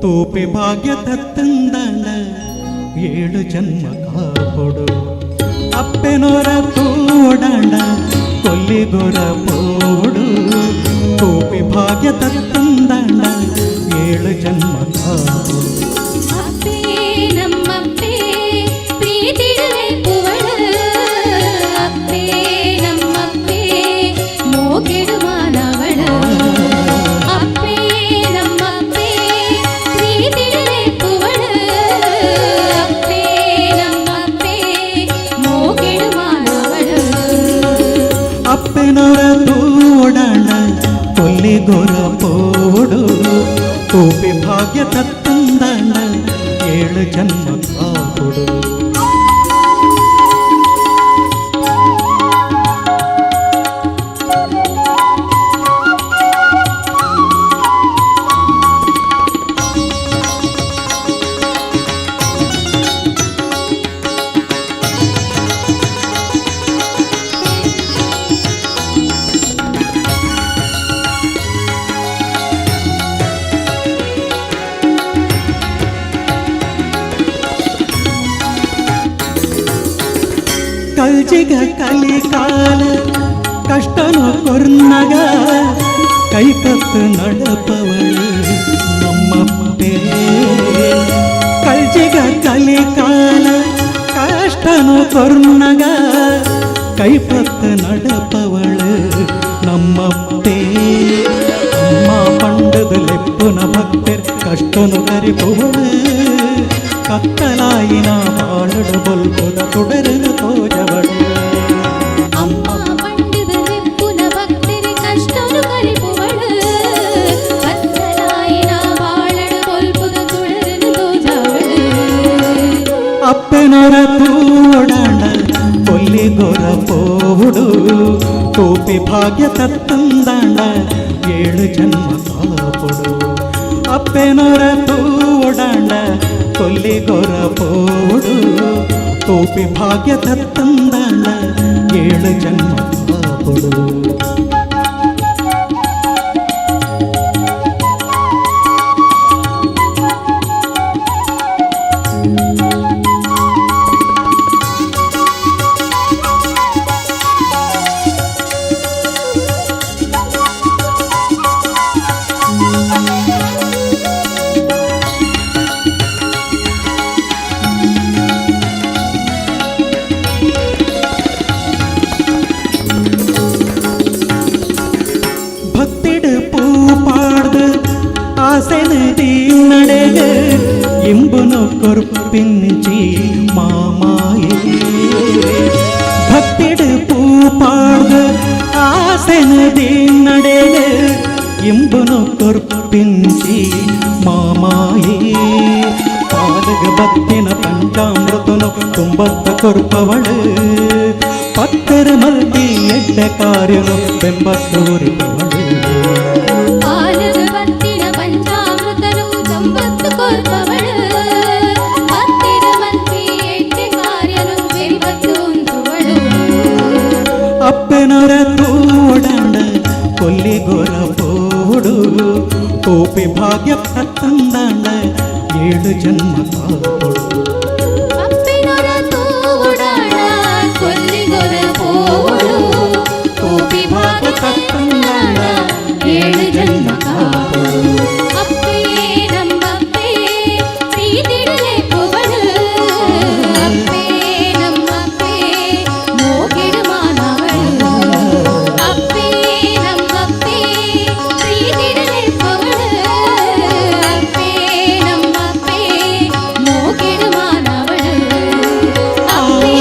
തൂപ്പി ഭാഗ്യ തത്തുണ്ടണ് 7 ജന്ಮ ಕಾಪುಡು ಅಪ್ಪೆನೊರ ತೂಡಣ ಕೊಲ್ಲಿಗೊರ ಪೋಡು ತೂಪಿ ಭಾಗ್ಯ ತತ್ತಂದಣ 7 ಜನ್ಮ ಕಾಪುಡು ಅಪ್ಪೇ ನಮ್ಮಪ್ಪೇ ಪ್ರೀತಿಗಳೇ ಪುವಳು ಅಪ್ಪೇ ನಮ್ಮಪ್ಪೇ ಮೋಕೆಡು ಮಾನವಳು ಅಪ್ಪೇ ನಮ್ಮಪ್ಪೇ ಪ್ರೀತಿಗಳೇ ಪುವಳು ಅಪ್ಪೇ ನಮ್ಮಪ್ಪೇ ಮೋಕೆಡು ಮಾನವಳು ಅಪ್ಪೆನೊರ ತೂಡಣ ಕೊಲ್ಲಿಗೊರ ಪೋಡು ತೂಪಿ ಭಾಗ್ಯ ತತ್ತಂದಣ 7 ಜನ್ಮ ಕಾಪುಡು ಕಲ್ಜಿಗ ಕಲಿಕಾಲ ಕಷ್ಟ ಕೊರ್ನಗ ಕೈಪತ್ತು ನಡಪವಳು ನಮ್ಮಪ್ಪೆ ಕಳ್ಜಿಗ ಕಲಿಕಾಲ ಕಷ್ಟನು ಕೊರ್ನಗ ಕೈಪತ್ತು ನಡಪವಳು ನಮ್ಮಪ್ಪೆ ಅಮ್ಮ ಪಂಡದ ಲೆಪ್ಪುನ ಭಕ್ತರ್ ಕಷ್ಟನು ಕರಿಪುವಳು ಕತ್ತಲಾಯಿನ ಬಾಳಡು ಬಲ್ಪುದ ತುಡರನು ತೋಜವಳು ಅಮ್ಮ ಪಂಡಿದ ನೆಪ್ಪುನ ಭಕ್ತರಿ ಕಷ್ಟನು ಕರಿಪುವಳು ಕತ್ತಲಾಯಿನ ಬಾಳಡು ಬಲ್ಪುದ ತುಡರನು ತೋಜವಳು ಅಪ್ಪನೊರ ತೂಡಾಂಡ ಕೊಲ್ಲಿ ಗೊರ ಪೋವುಡು ಕೋಪಿ ಭಾಗ್ಯ ತತ್ತಂದಾಂಡ 7 ಜನ್ಮ ಕಾಪುಡು ಅಪ್ಪನೊರ ತೂಡಾಂಡ ಕೊಲ್ಲಿ ಗೊರ ಪೋವುಡು ಕೋಪಿ ಭಾಗ್ಯ ತತ್ತಂದಾಂಡ 7 ಜನ್ಮ ಕಾಪುಡು ಭಕ್ತಿಡು ಪೂ ಪಾಡ್ದು ಆಸೆನ ನಡೆಗ ಇಂಬುನು ಕೊರ್ಪಿಂಚಿ ಮಾಮಾಯೇ ಭಕ್ತಿಡು ಪೂ ಪಾಡ್ದು ಆಸೆನ ನಡೆಗ ಇಂಬುನು ಕೊರ್ಪಿಂಚಿ ಮಾಮಾಯೇ ಪಾಲಗ ಭಕ್ತಿನ ಪಂಚಾಮೃತನು ತುಂಬತ್ತ ಕೊರ್ಪವಳು ಪತ್ತರ ಮಲ್ದಿ ಎಡ್ಡ ಕಾರ್ಯನು ಬೆಂಬತ್ತೂರಿಪವಳು ಆಲದ ಭಕ್ತಿನ ಪಂಚಾಮೃತನು ಸಂಪತ್ತು ಕೊರ್ಪವಳು ಹತ್ತಿರ ಮಂದಿ ಎಡ್ಡೆ ಕಾರ್ಯನು ಬೆಂಬತ್ತುಂತುವಳು ಅಪ್ಪನೊರ ತೋಡಾಂಡ ಕೊಲ್ಲಿ ಗೊರ ಪೋಡು ಕೋಪಿ ಭಾಗ್ಯ ತತ್ತಂದಾಂಡ 7 ಜನ್ಮ ಕಾಪುಡು ಅಪ್ಪಿನೊರ ತೂಡಾಣ ಕೊಲ್ಲಿಗೊರ ಪೋವಳು ಕೋಪಿ ಭಾಗ್ಯ ತತ್ತಂದಾಣ 7 ಜನ್ಮ ಕಾಪುಡು ಅಪ್ಪೇ ನಮ್ಮಪ್ಪೇ ಪ್ರೀತಿಡಲೆ ಪೋವಳು ಅಪ್ಪೇ ನಮ್ಮಪ್ಪೇ ಮೋಗೆಡು ಮಾನವಳು ಅಪ್ಪೇ ನಮ್ಮಪ್ಪೇ ಪ್ರೀತಿಡಲೆ ಪೋವಳು ಅಪ್ಪೇ ನಮ್ಮಪ್ಪೇ ಮೋಗೆಡು ಮಾನವಳು ಅಪ್ಪೇ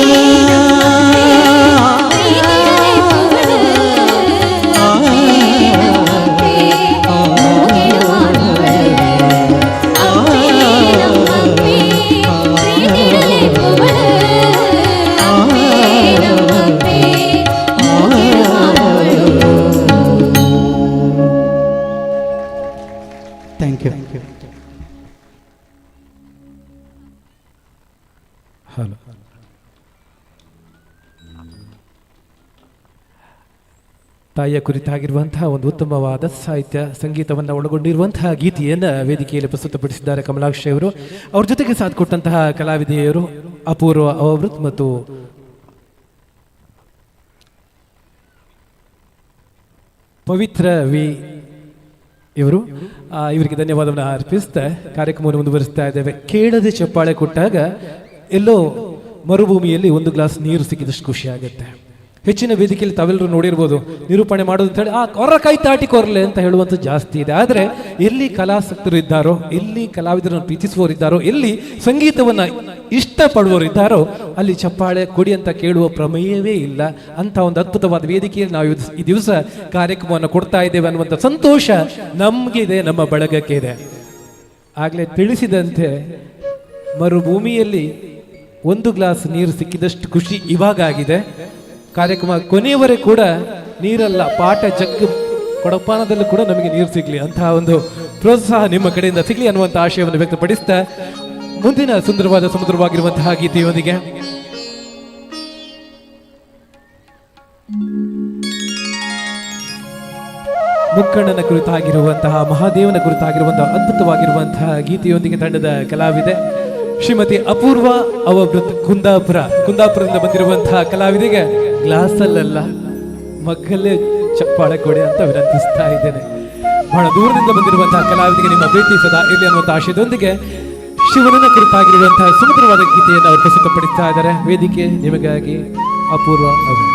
ಥ್ಯಾಂಕ್ ಯು ಹಲೋ ತಾಯಿಯ ಕುರಿತಾಗಿರುವಂತಹ ಒಂದು ಉತ್ತಮವಾದ ಸಾಹಿತ್ಯ ಸಂಗೀತವನ್ನು ಒಳಗೊಂಡಿರುವಂತಹ ಗೀತೆಯನ್ನು ವೇದಿಕೆಯಲ್ಲಿ ಪ್ರಸ್ತುತಪಡಿಸಿದ್ದಾರೆ ಕಮಲಾಕ್ಷಿ ಅವರು. ಅವ್ರ ಜೊತೆಗೆ ಸಾಥ್ ಕೊಟ್ಟಂತಹ ಕಲಾವಿದೆಯರು ಅಪೂರ್ವ ಅವೃತ್ ಮತ್ತು ಪವಿತ್ರ ವಿ ಇವರು ಇವರಿಗೆ ಧನ್ಯವಾದವನ್ನು ಅರ್ಪಿಸ್ತಾ ಕಾರ್ಯಕ್ರಮವನ್ನು ಮುಂದುವರಿಸ್ತಾ ಇದ್ದೇವೆ. ಕೇಳದೆ ಚಪ್ಪಾಳೆ ಕೊಟ್ಟಾಗ ಎಲ್ಲೋ ಮರುಭೂಮಿಯಲ್ಲಿ 1 ಗ್ಲಾಸ್ ನೀರು ಸಿಕ್ಕಿದಷ್ಟು ಖುಷಿ ಆಗುತ್ತೆ. ಹೆಚ್ಚಿನ ವೇದಿಕೆಯಲ್ಲಿ ತಾವೆಲ್ಲರೂ ನೋಡಿರ್ಬೋದು, ನಿರೂಪಣೆ ಮಾಡೋದು ಅಂತ ಹೇಳಿ ಕೊರ ಕೈ ತಾಟಿ ಕೊರಲೆ ಅಂತ ಹೇಳುವಂಥದ್ದು ಜಾಸ್ತಿ ಇದೆ. ಆದರೆ ಎಲ್ಲಿ ಕಲಾಸಕ್ತರು ಇದ್ದಾರೋ, ಎಲ್ಲಿ ಕಲಾವಿದರನ್ನು ಪ್ರೀತಿಸುವವರಿದ್ದಾರೋ, ಎಲ್ಲಿ ಸಂಗೀತವನ್ನು ಇಷ್ಟಪಡುವವರಿದ್ದಾರೋ ಅಲ್ಲಿ ಚಪ್ಪಾಳೆ ಕೊಡಿ ಅಂತ ಕೇಳುವ ಪ್ರಮೇಯವೇ ಇಲ್ಲ. ಅಂತ ಒಂದು ಅದ್ಭುತವಾದ ವೇದಿಕೆಯಲ್ಲಿ ನಾವು ಈ ದಿವಸ ಕಾರ್ಯಕ್ರಮವನ್ನು ಕೊಡ್ತಾ ಇದ್ದೇವೆ ಅನ್ನುವಂಥ ಸಂತೋಷ ನಮಗಿದೆ, ನಮ್ಮ ಬಳಗಕ್ಕೆ ಇದೆ. ಆಗಲೇ ತಿಳಿಸಿದಂತೆ ಮರುಭೂಮಿಯಲ್ಲಿ 1 ಗ್ಲಾಸ್ ನೀರು ಸಿಕ್ಕಿದಷ್ಟು ಖುಷಿ ಇವಾಗ ಆಗಿದೆ. ಕಾರ್ಯಕ್ರಮ ಕೊನೆಯವರೆಗೆ ಕೂಡ ನೀರಲ್ಲ, ಪಾಟ ಜಗ್ಗು ಕೊಡಪಾನದಲ್ಲೂ ಕೂಡ ನಮಗೆ ನೀರು ಸಿಗಲಿ, ಅಂತಹ ಒಂದು ಪ್ರೋತ್ಸಾಹ ನಿಮ್ಮ ಕಡೆಯಿಂದ ಸಿಗಲಿ ಅನ್ನುವಂಥ ಆಶಯವನ್ನು ವ್ಯಕ್ತಪಡಿಸ್ತಾ ಮುಂದಿನ ಸುಂದರವಾದ ಸಮುದ್ರವಾಗಿರುವಂತಹ ಗೀತೆಯೊಂದಿಗೆ ಮುಕ್ಕಣ್ಣನ ಕುರಿತಾಗಿರುವಂತಹ ಮಹಾದೇವನ ಕುರಿತಾಗಿರುವಂತಹ ಅದ್ಭುತವಾಗಿರುವಂತಹ ಗೀತೆಯೊಂದಿಗೆ ತಂಡದ ಕಲಾವಿದೆ ಶ್ರೀಮತಿ ಅಪೂರ್ವ ಅವೃತ್ ಕುಂದಾಪುರದಿಂದ ಬಂದಿರುವಂತಹ ಕಲಾವಿದೆಗೆ ಗ್ಲಾಸಲ್ಲ ಮಗ್ಗಲ್ಲೇ ಚಪ್ಪಾಳೆ ಕೊಡಿ ಅಂತ ವಿನಂತಿಸ್ತಾ ಇದ್ದೇನೆ. ಬಹಳ ದೂರದಿಂದ ಬಂದಿರುವಂತಹ ಕಲಾವಿದರಿಗೆ ನಿಮ್ಮ ಪ್ರೀತಿ ಸದಾ ಇರಲಿ ಅನ್ನುವಂಥ ಆಶಯದೊಂದಿಗೆ ಶಿವನನ್ನ ಕುರಿತಾಗಿರುವಂತಹ ಸುಮಧುರವಾದ ಗೀತೆಯನ್ನು ಅವರು ಪ್ರಸ್ತುತಪಡಿಸ್ತಾ ಇದ್ದಾರೆ. ವೇದಿಕೆ ನಿಮಗಾಗಿ ಅಪೂರ್ವ ಅವರು.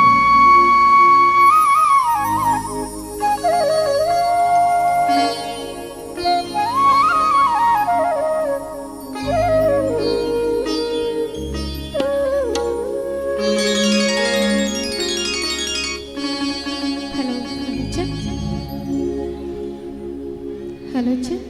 Hello check.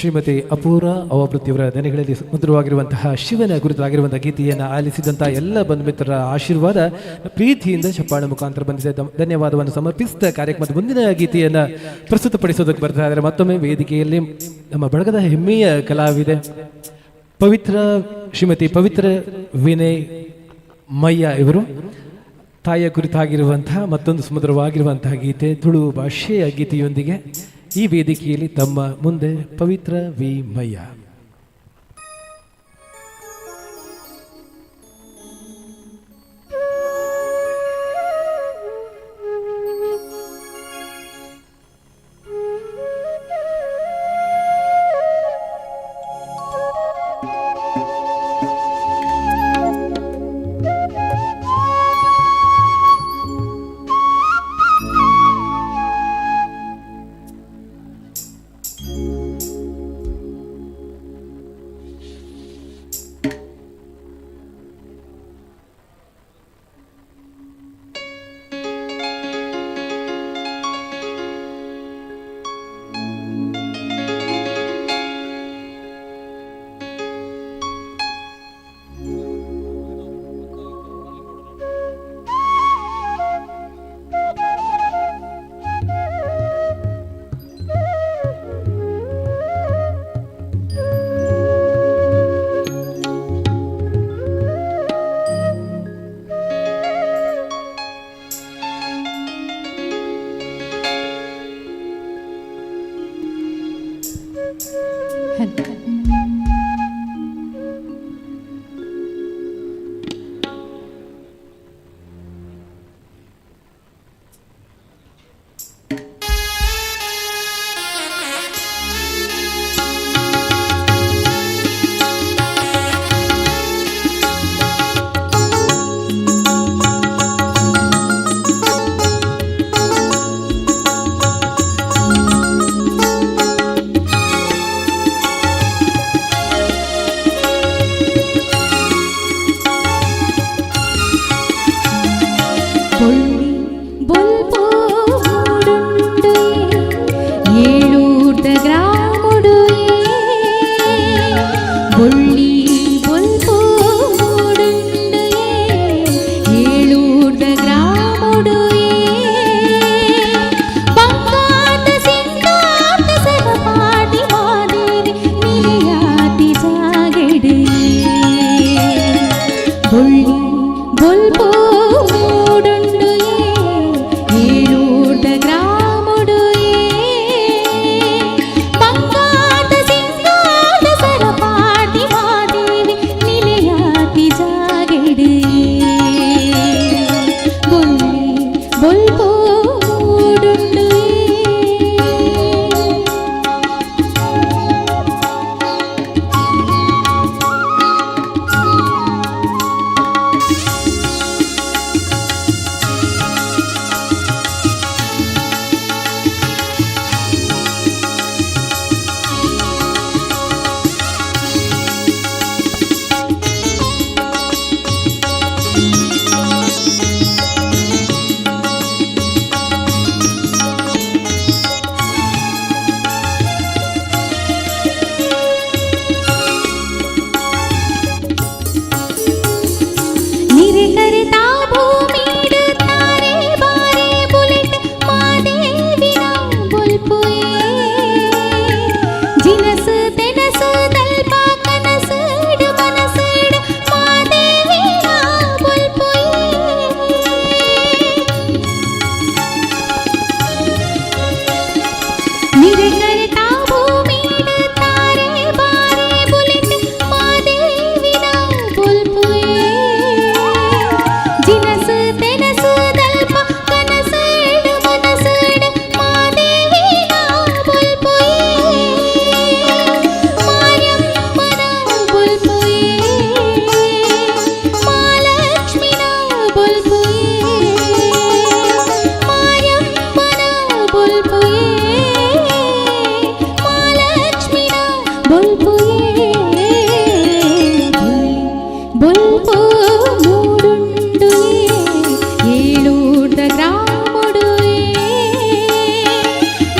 ಶ್ರೀಮತಿ ಅಪೂರ್ವ ಅವೃತ್ತಿಯವರ ದನಿಗಳಲ್ಲಿ ಮಧುರವಾಗಿರುವಂತಹ ಶಿವನ ಕುರಿತಾಗಿರುವಂತಹ ಗೀತೆಯನ್ನು ಆಲಿಸಿದಂತಹ ಎಲ್ಲ ಬಂಧುಮಿತ್ರರ ಆಶೀರ್ವಾದ ಪ್ರೀತಿಯಿಂದ ಚಪ್ಪಾಳೆ ಮುಖಾಂತರ ಬಂದಿದೆ. ಧನ್ಯವಾದವನ್ನು ಸಮರ್ಪಿಸಿದ ಕಾರ್ಯಕ್ರಮದ ಮುಂದಿನ ಗೀತೆಯನ್ನು ಪ್ರಸ್ತುತಪಡಿಸೋದಕ್ಕೆ ಬರ್ತಾ ಇದ್ದಾರೆ. ಮತ್ತೊಮ್ಮೆ ವೇದಿಕೆಯಲ್ಲಿ ನಮ್ಮ ಬಳಗದ ಹೆಮ್ಮೆಯ ಕಲಾವಿದೆ ಶ್ರೀಮತಿ ಪವಿತ್ರ ವಿನಯ್ ಮಯ್ಯ ಇವರು ತಾಯಿಯ ಕುರಿತಾಗಿರುವಂತಹ ಮತ್ತೊಂದು ಸುಮಧುರವಾಗಿರುವಂತಹ ಗೀತೆ ತುಳು ಭಾಷೆಯ ಗೀತೆಯೊಂದಿಗೆ ಈ ವೇದಿಕೆಯಲ್ಲಿ ತಮ್ಮ ಮುಂದೆ ಪವಿತ್ರ ವಿ ಮಯ್ಯ.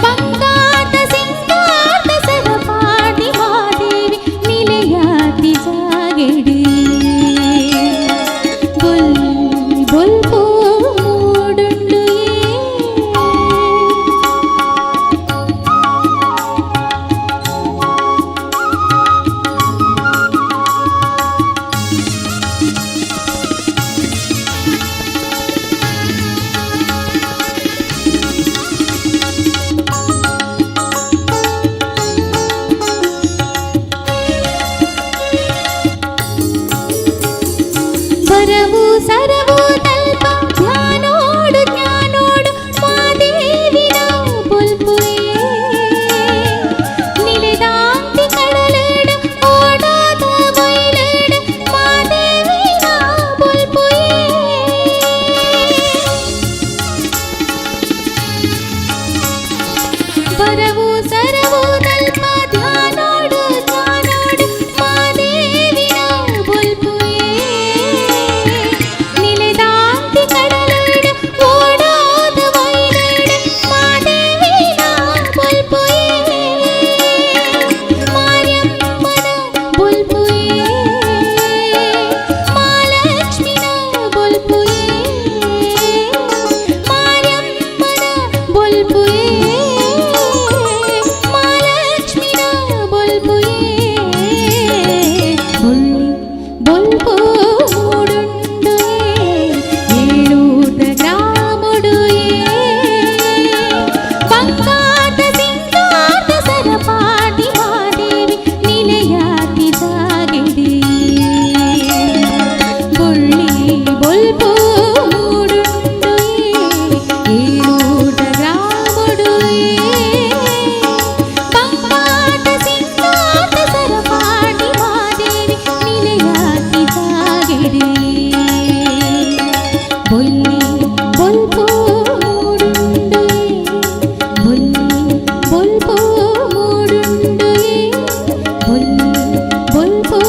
ಬಂಗಾದ ಸಿಂಗಾದ ಸರಪಾಟಿ ಬೊಲ್ಪು ಮೂಡುಂಡು ಬರವು ಸರವು ತಲ್ಪ ಧ್ಯಾನೋಡು ಜ್ಞಾನೋಡು ಮಾದೇವಿನ ಬೊಲ್ಪುಯೇ ನಿಲೆದಾಂತಿ ಕಡಲೇಡು ಓಡಾದ ಬಯಲೇಡು ಮಾದೇವಿನ ಬೊಲ್ಪುಯೇ ಬರವು ಸರವು ತಲ್ಪ ಧ್ಯಾನೋಡು ಜ್ಞಾನೋಡು ಮಾದೇವಿನ ಬೊಲ್ಪುಯೇ ನಿಲೆದಾಂತಿ ಕಡಲೇಡು ಓಡಾದ ಬಯಲೇಡು ಮಾದೇವಿನ ಬೊಲ್ಪುಯೇ ಮಾರ್ಯಮ್ಮನ ಬೊಲ್ಪುಯೇ ಮಹಾಲಕ್ಷ್ಮಿನ ಬೊಲ್ಪುಯೇ ಮಾರ್ಯಮ್ಮನ ಬೊಲ್ಪುಯೇ ಮಹಾಲಕ್ಷ್ಮಿನ ಬೊಲ್ಪುಯೇ ಬೊಲ್ಪು ಮೂಡುಂಡು ಏಳೂಟ ಗ್ರಾಮುಡು ಬಂಗಾತ ಸಿಂಗಾತ ಸರಪಾಟಿ ಮಾದೇವಿ ನಿಲೆಯಾತಿ ಸಾಗಿಡಿ ಬೊಳ್ಳಿ ಬೊಲ್ಪು ಮೂಡುಂಡು ಏಳೂಟ ಗ್ರಾಮುಡು ಬಂಗಾತ ಸಿಂಗಾತ ಸರಪಾಟಿ ಮಾದೇವಿ ನಿಲೆಯಾತಿ ಸಾಗಿಡಿ ಬೊಳ್ಳಿ ಬೊಲ್ಪು ಮೂಡುಂಡು ಬೊಳ್ಳಿ ಬೊಲ್ಪು ಮೂಡುಂಡು ಬೊಳ್ಳಿ ಬೊಲ್ಪು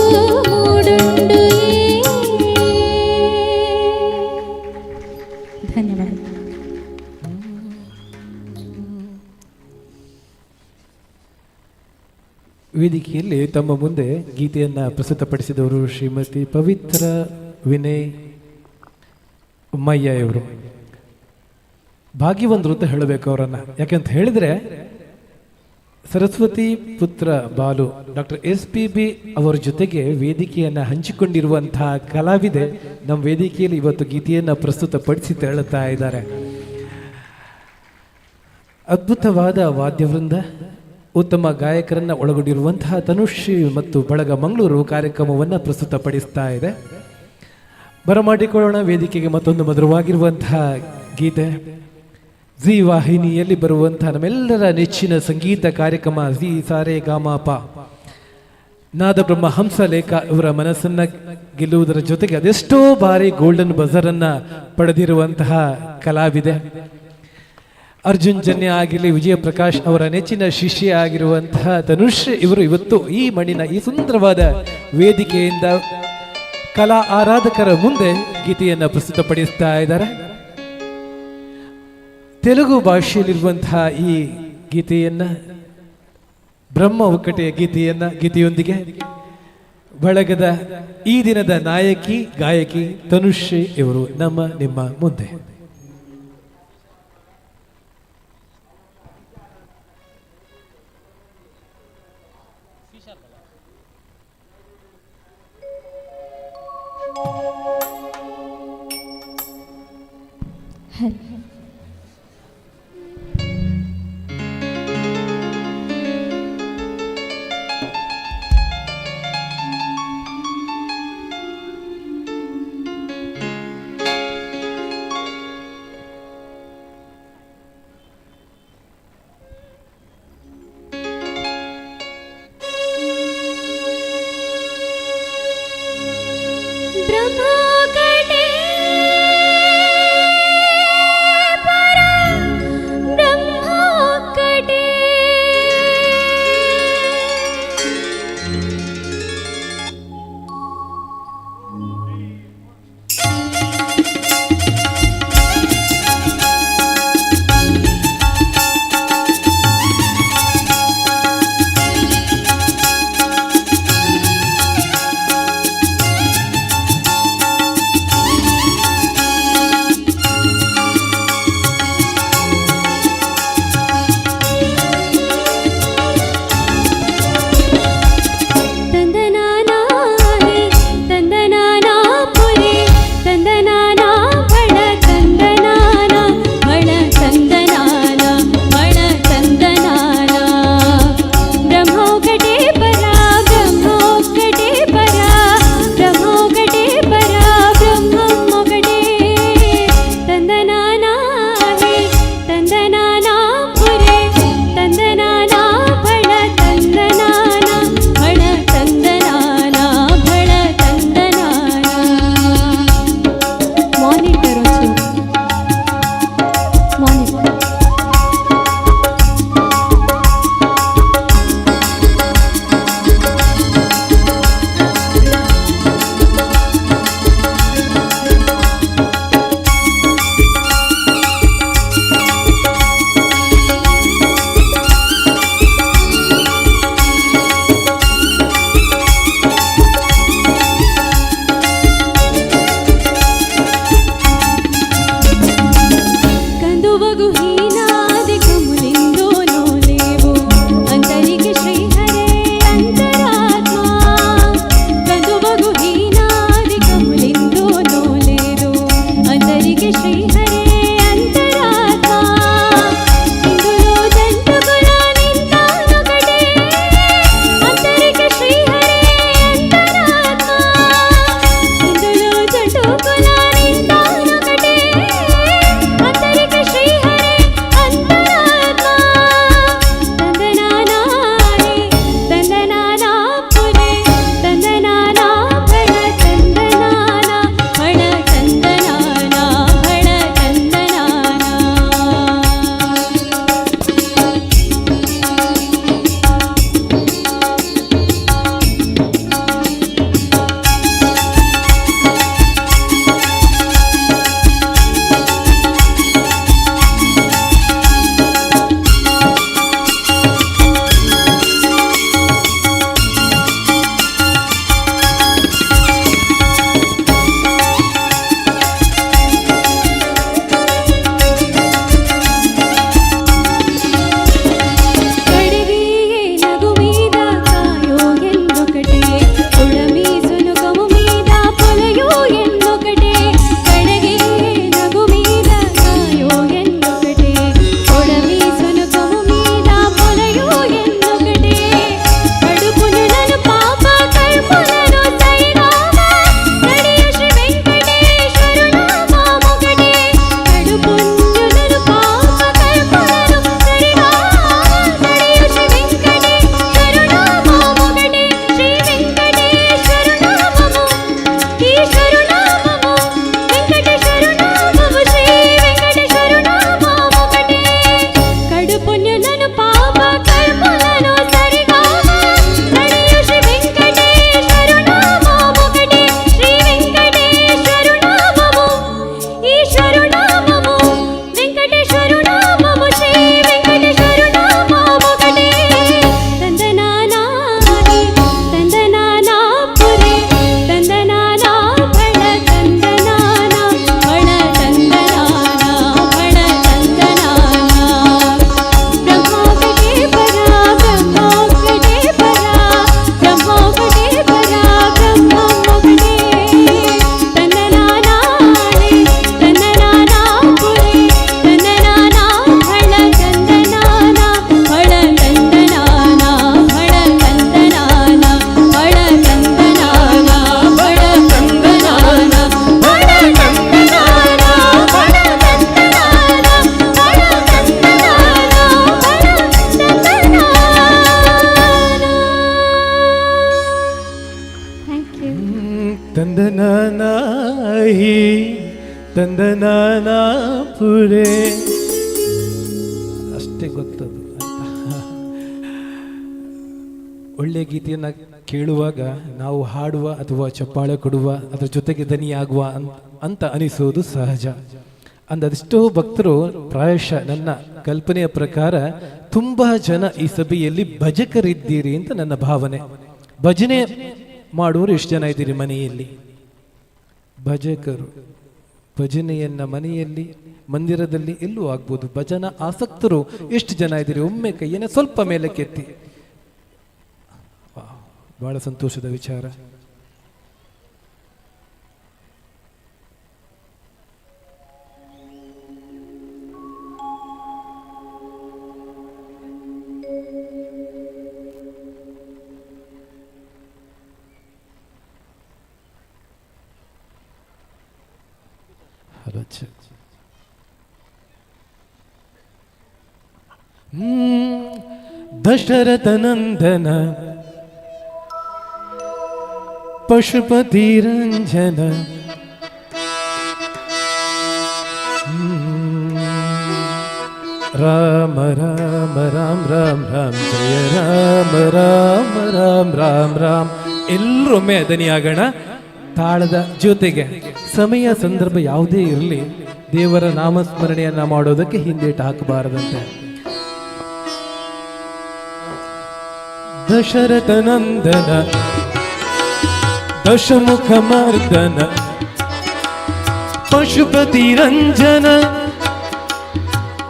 ಮೂಡುಂಡು ಧನ್ಯವಾದ. ವೇದಿಕೆಯಲ್ಲಿ ತಮ್ಮ ಮುಂದೆ ಗೀತೆಯನ್ನು ಪ್ರಸ್ತುತಪಡಿಸಿದವರು ಶ್ರೀಮತಿ ಪವಿತ್ರ ವಿನಯ್ ಮಯ್ಯ ಇವರು. ಭಾಗ್ಯವಂತರು ಅಂತ ಹೇಳಬೇಕು ಅವರನ್ನು. ಯಾಕೆಂತ ಹೇಳಿದರೆ ಸರಸ್ವತಿ ಪುತ್ರ ಬಾಲು ಡಾಕ್ಟರ್ SPB ಅವರ ಜೊತೆಗೆ ವೇದಿಕೆಯನ್ನು ಹಂಚಿಕೊಂಡಿರುವಂತಹ ಕಲಾವಿದೆ ನಮ್ಮ ವೇದಿಕೆಯಲ್ಲಿ ಇವತ್ತು ಗೀತೆಯನ್ನು ಪ್ರಸ್ತುತಪಡಿಸಿ ತೆರಳುತ್ತಾ ಇದ್ದಾರೆ. ಅದ್ಭುತವಾದ ವಾದ್ಯವೃಂದ, ಉತ್ತಮ ಗಾಯಕರನ್ನು ಒಳಗೊಂಡಿರುವಂತಹ ತನುಶ್ರೀ ಮತ್ತು ಬಳಗ ಮಂಗಳೂರು ಕಾರ್ಯಕ್ರಮವನ್ನು ಪ್ರಸ್ತುತಪಡಿಸ್ತಾ ಇದೆ. ಬರಮಾಡಿಕೊಳ್ಳೋಣ ವೇದಿಕೆಗೆ ಮತ್ತೊಂದು ಮಧುರವಾಗಿರುವಂತಹ ಗೀತೆ. ಜಿ ವಾಹಿನಿಯಲ್ಲಿ ಬರುವಂತಹ ನಮ್ಮೆಲ್ಲರ ನೆಚ್ಚಿನ ಸಂಗೀತ ಕಾರ್ಯಕ್ರಮ ಜಿ ಸಾರೆ ಗಾಮಾಪ. ನಾದಬ್ರಹ್ಮ ಹಂಸಲೇಖ ಇವರ ಮನಸ್ಸನ್ನ ಗೆಲ್ಲುವುದರ ಜೊತೆಗೆ ಅದೆಷ್ಟೋ ಬಾರಿ ಗೋಲ್ಡನ್ ಬಜರ್ ಅನ್ನ ಪಡೆದಿರುವಂತಹ ಕಲಾವಿದೆ. ಅರ್ಜುನ್ ಜನ್ಯ ಆಗಿರಲಿ, ವಿಜಯ ಪ್ರಕಾಶ್ ಅವರ ನೆಚ್ಚಿನ ಶಿಷ್ಯ ಆಗಿರುವಂತಹ ತನುಶ್ರೀ ಇವರು ಇವತ್ತು ಈ ಮಣ್ಣಿನ ಈ ಸುಂದರವಾದ ವೇದಿಕೆಯಿಂದ ಕಲಾ ಆರಾಧಕರ ಮುಂದೆ ಗೀತೆಯನ್ನು ಪ್ರಸ್ತುತಪಡಿಸ್ತಾ ಇದ್ದಾರೆ. ತೆಲುಗು ಭಾಷೆಯಲ್ಲಿರುವಂತಹ ಈ ಗೀತೆಯನ್ನ ಬ್ರಹ್ಮ ಒಕ್ಕಟೆಯ ಗೀತೆಯೊಂದಿಗೆ ಬಳಗದ ಈ ದಿನದ ನಾಯಕಿ ಗಾಯಕಿ ತನುಶ್ರೀ ಇವರು ನಿಮ್ಮ ಮುಂದೆ. ಬ್ರಹ್ಮಕಟೆ ಕಹಿ ತಂದನಾನ ಪುರೇ. ಅಷ್ಟೇ ಗೊತ್ತದು. ಒಳ್ಳೆಯ ಗೀತೆಯನ್ನು ಕೇಳುವಾಗ ನಾವು ಹಾಡುವ ಅಥವಾ ಚಪ್ಪಾಳೆ ಕೊಡುವ ಅದರ ಜೊತೆಗೆ ದನಿಯಾಗುವ ಅಂತ ಅನಿಸೋದು ಸಹಜ. ಅದೆಷ್ಟೋ ಭಕ್ತರು ಪ್ರಾಯಶಃ ನನ್ನ ಕಲ್ಪನೆಯ ಪ್ರಕಾರ ತುಂಬ ಜನ ಈ ಸಭೆಯಲ್ಲಿ ಭಜಕರಿದ್ದೀರಿ ಅಂತ ನನ್ನ ಭಾವನೆ. ಭಜನೆ ಮಾಡುವವರು ಎಷ್ಟು ಜನ ಇದ್ದೀರಿ ಮನೆಯಲ್ಲಿ? ಭಜಕರು ಭಜನೆಯನ್ನ ಮನೆಯಲ್ಲಿ ಮಂದಿರದಲ್ಲಿ ಎಲ್ಲೂ ಆಗ್ಬೋದು. ಭಜನಾ ಆಸಕ್ತರು ಎಷ್ಟು ಜನ ಇದ್ದೀರಿ? ಒಮ್ಮೆ ಕೈಯನ್ನ ಸ್ವಲ್ಪ ಮೇಲೆ ಕೆತ್ತಿ. ಬಹಳ ಸಂತೋಷದ ವಿಚಾರ. ದಶರಥ ನಂದನ ಪಶುಪತಿ ರಂಜನ ರಾಮ ರಾಮ ರಾಮ ರಾಮ ರಾಮ ಜಯ ರಾಮ ರಾಮ ರಾಮ ರಾಮ ರಾಮ. ಎಲ್ಲರೊಮ್ಮೆ ದನಿಯಾಗೋಣ ತಾಳದ ಜೊತೆಗೆ. ಸಮಯ ಸಂದರ್ಭ ಯಾವುದೇ ಇರಲಿ ದೇವರ ನಾಮಸ್ಮರಣೆಯನ್ನ ಮಾಡೋದಕ್ಕೆ ಹಿಂದೇಟು ಹಾಕಬಾರದಂತೆ. ದಶರಥ ನಂದನ ದಶಮುಖ ಮರ್ದನ ಪಶುಪತಿ ರಂಜನ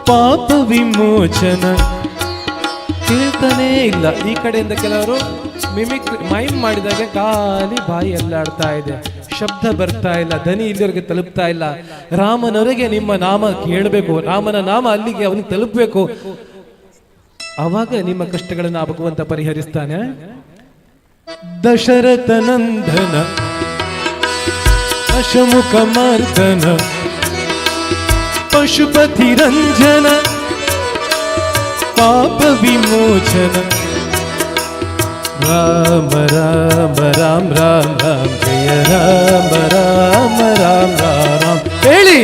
ಪಾಪ ವಿಮೋಚನ. ಕೇಳ್ತಾನೇ ಇಲ್ಲ. ಈ ಕಡೆಯಿಂದ ಕೆಲವರು ಮೈಮ್ ಮಾಡಿದಾಗ ಖಾಲಿ ಬಾಯಿ ಎಲ್ಲಾಡ್ತಾ ಇದೆ, ಶಬ್ದ ಬರ್ತಾ ಇಲ್ಲ, ಧ್ವನಿ ಇಲ್ಲಿವರೆಗೆ ತಲುಪ್ತಾ ಇಲ್ಲ. ರಾಮನವರೆಗೆ ನಿಮ್ಮ ನಾಮ ಕೇಳಬೇಕು, ರಾಮನ ನಾಮ ಅಲ್ಲಿಗೆ ಅವನಿಗೆ ತಲುಪಬೇಕು. ಅವಾಗ ನಿಮ್ಮ ಕಷ್ಟಗಳನ್ನ ಭಗವಂತ ಪರಿಹರಿಸ್ತಾನೆ. ದಶರಥ ನಂದನ ದಶಮುಖ ಮರ್ದನ ಪಶುಪತಿ ರಂಜನ ಪಾಪ ವಿಮೋಚನ. ರಾಮ ರಾಮ ರಾಮ ರಾಮ ರಾಮ ಜಯ ರಾಮ ರಾಮ ರಾಮ ರಾಮ. ಹೇಳಿ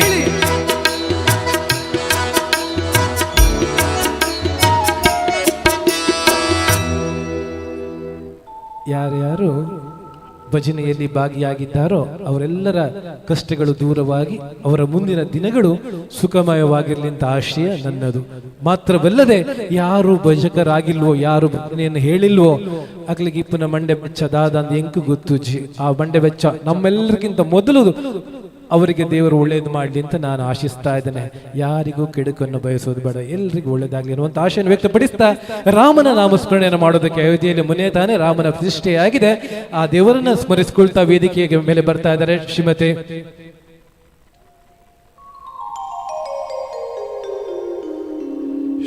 ಯಾರ್ಯಾರು ಭಜನೆಯಲ್ಲಿ ಭಾಗಿಯಾಗಿದ್ದಾರೋ ಅವರೆಲ್ಲರ ಕಷ್ಟಗಳು ದೂರವಾಗಿ ಅವರ ಮುಂದಿನ ದಿನಗಳು ಸುಖಮಯವಾಗಿರಲಿ ಅಂತ ಆಶಯ ನನ್ನದು. ಮಾತ್ರವಲ್ಲದೆ ಯಾರು ಭಜಕರಾಗಿಲ್ವೋ, ಯಾರು ಭಜನೆಯನ್ನು ಹೇಳಿಲ್ವೋ ಆಗ್ಲಿಗೆ ಇಪ್ಪನ ಮಂಡೆ ಬೆಚ್ಚ ದಾದ ಅಂತ ಎಂಕು ಗೊತ್ತುಜಿ. ಆ ಮಂಡೆ ಬೆಚ್ಚ ನಮ್ಮೆಲ್ಲರಿಗಿಂತ ಮೊದಲು ಅವರಿಗೆ ದೇವರು ಒಳ್ಳೇದು ಮಾಡಲಿ ಅಂತ ನಾನು ಆಶಿಸ್ತಾ ಇದ್ದೇನೆ. ಯಾರಿಗೂ ಕೆಡುಕನ್ನು ಬಯಸೋದು ಬೇಡ, ಎಲ್ರಿಗೂ ಒಳ್ಳೇದಾಗಲಿ ಅನ್ನುವಂಥ ಆಶೆಯನ್ನು ವ್ಯಕ್ತಪಡಿಸ್ತಾ ರಾಮನ ನಾಮಸ್ಮರಣೆಯನ್ನು ಮಾಡೋದಕ್ಕೆ ಅಯೋಧ್ಯೆಯಲ್ಲಿ ಮೊನ್ನೆ ತಾನೇ ರಾಮನ ಪ್ರತಿಷ್ಠೆಯಾಗಿದೆ. ಆ ದೇವರನ್ನ ಸ್ಮರಿಸಿಕೊಳ್ತಾ ವೇದಿಕೆಯ ಮೇಲೆ ಬರ್ತಾ ಇದ್ದಾರೆ ಶ್ರೀಮತಿ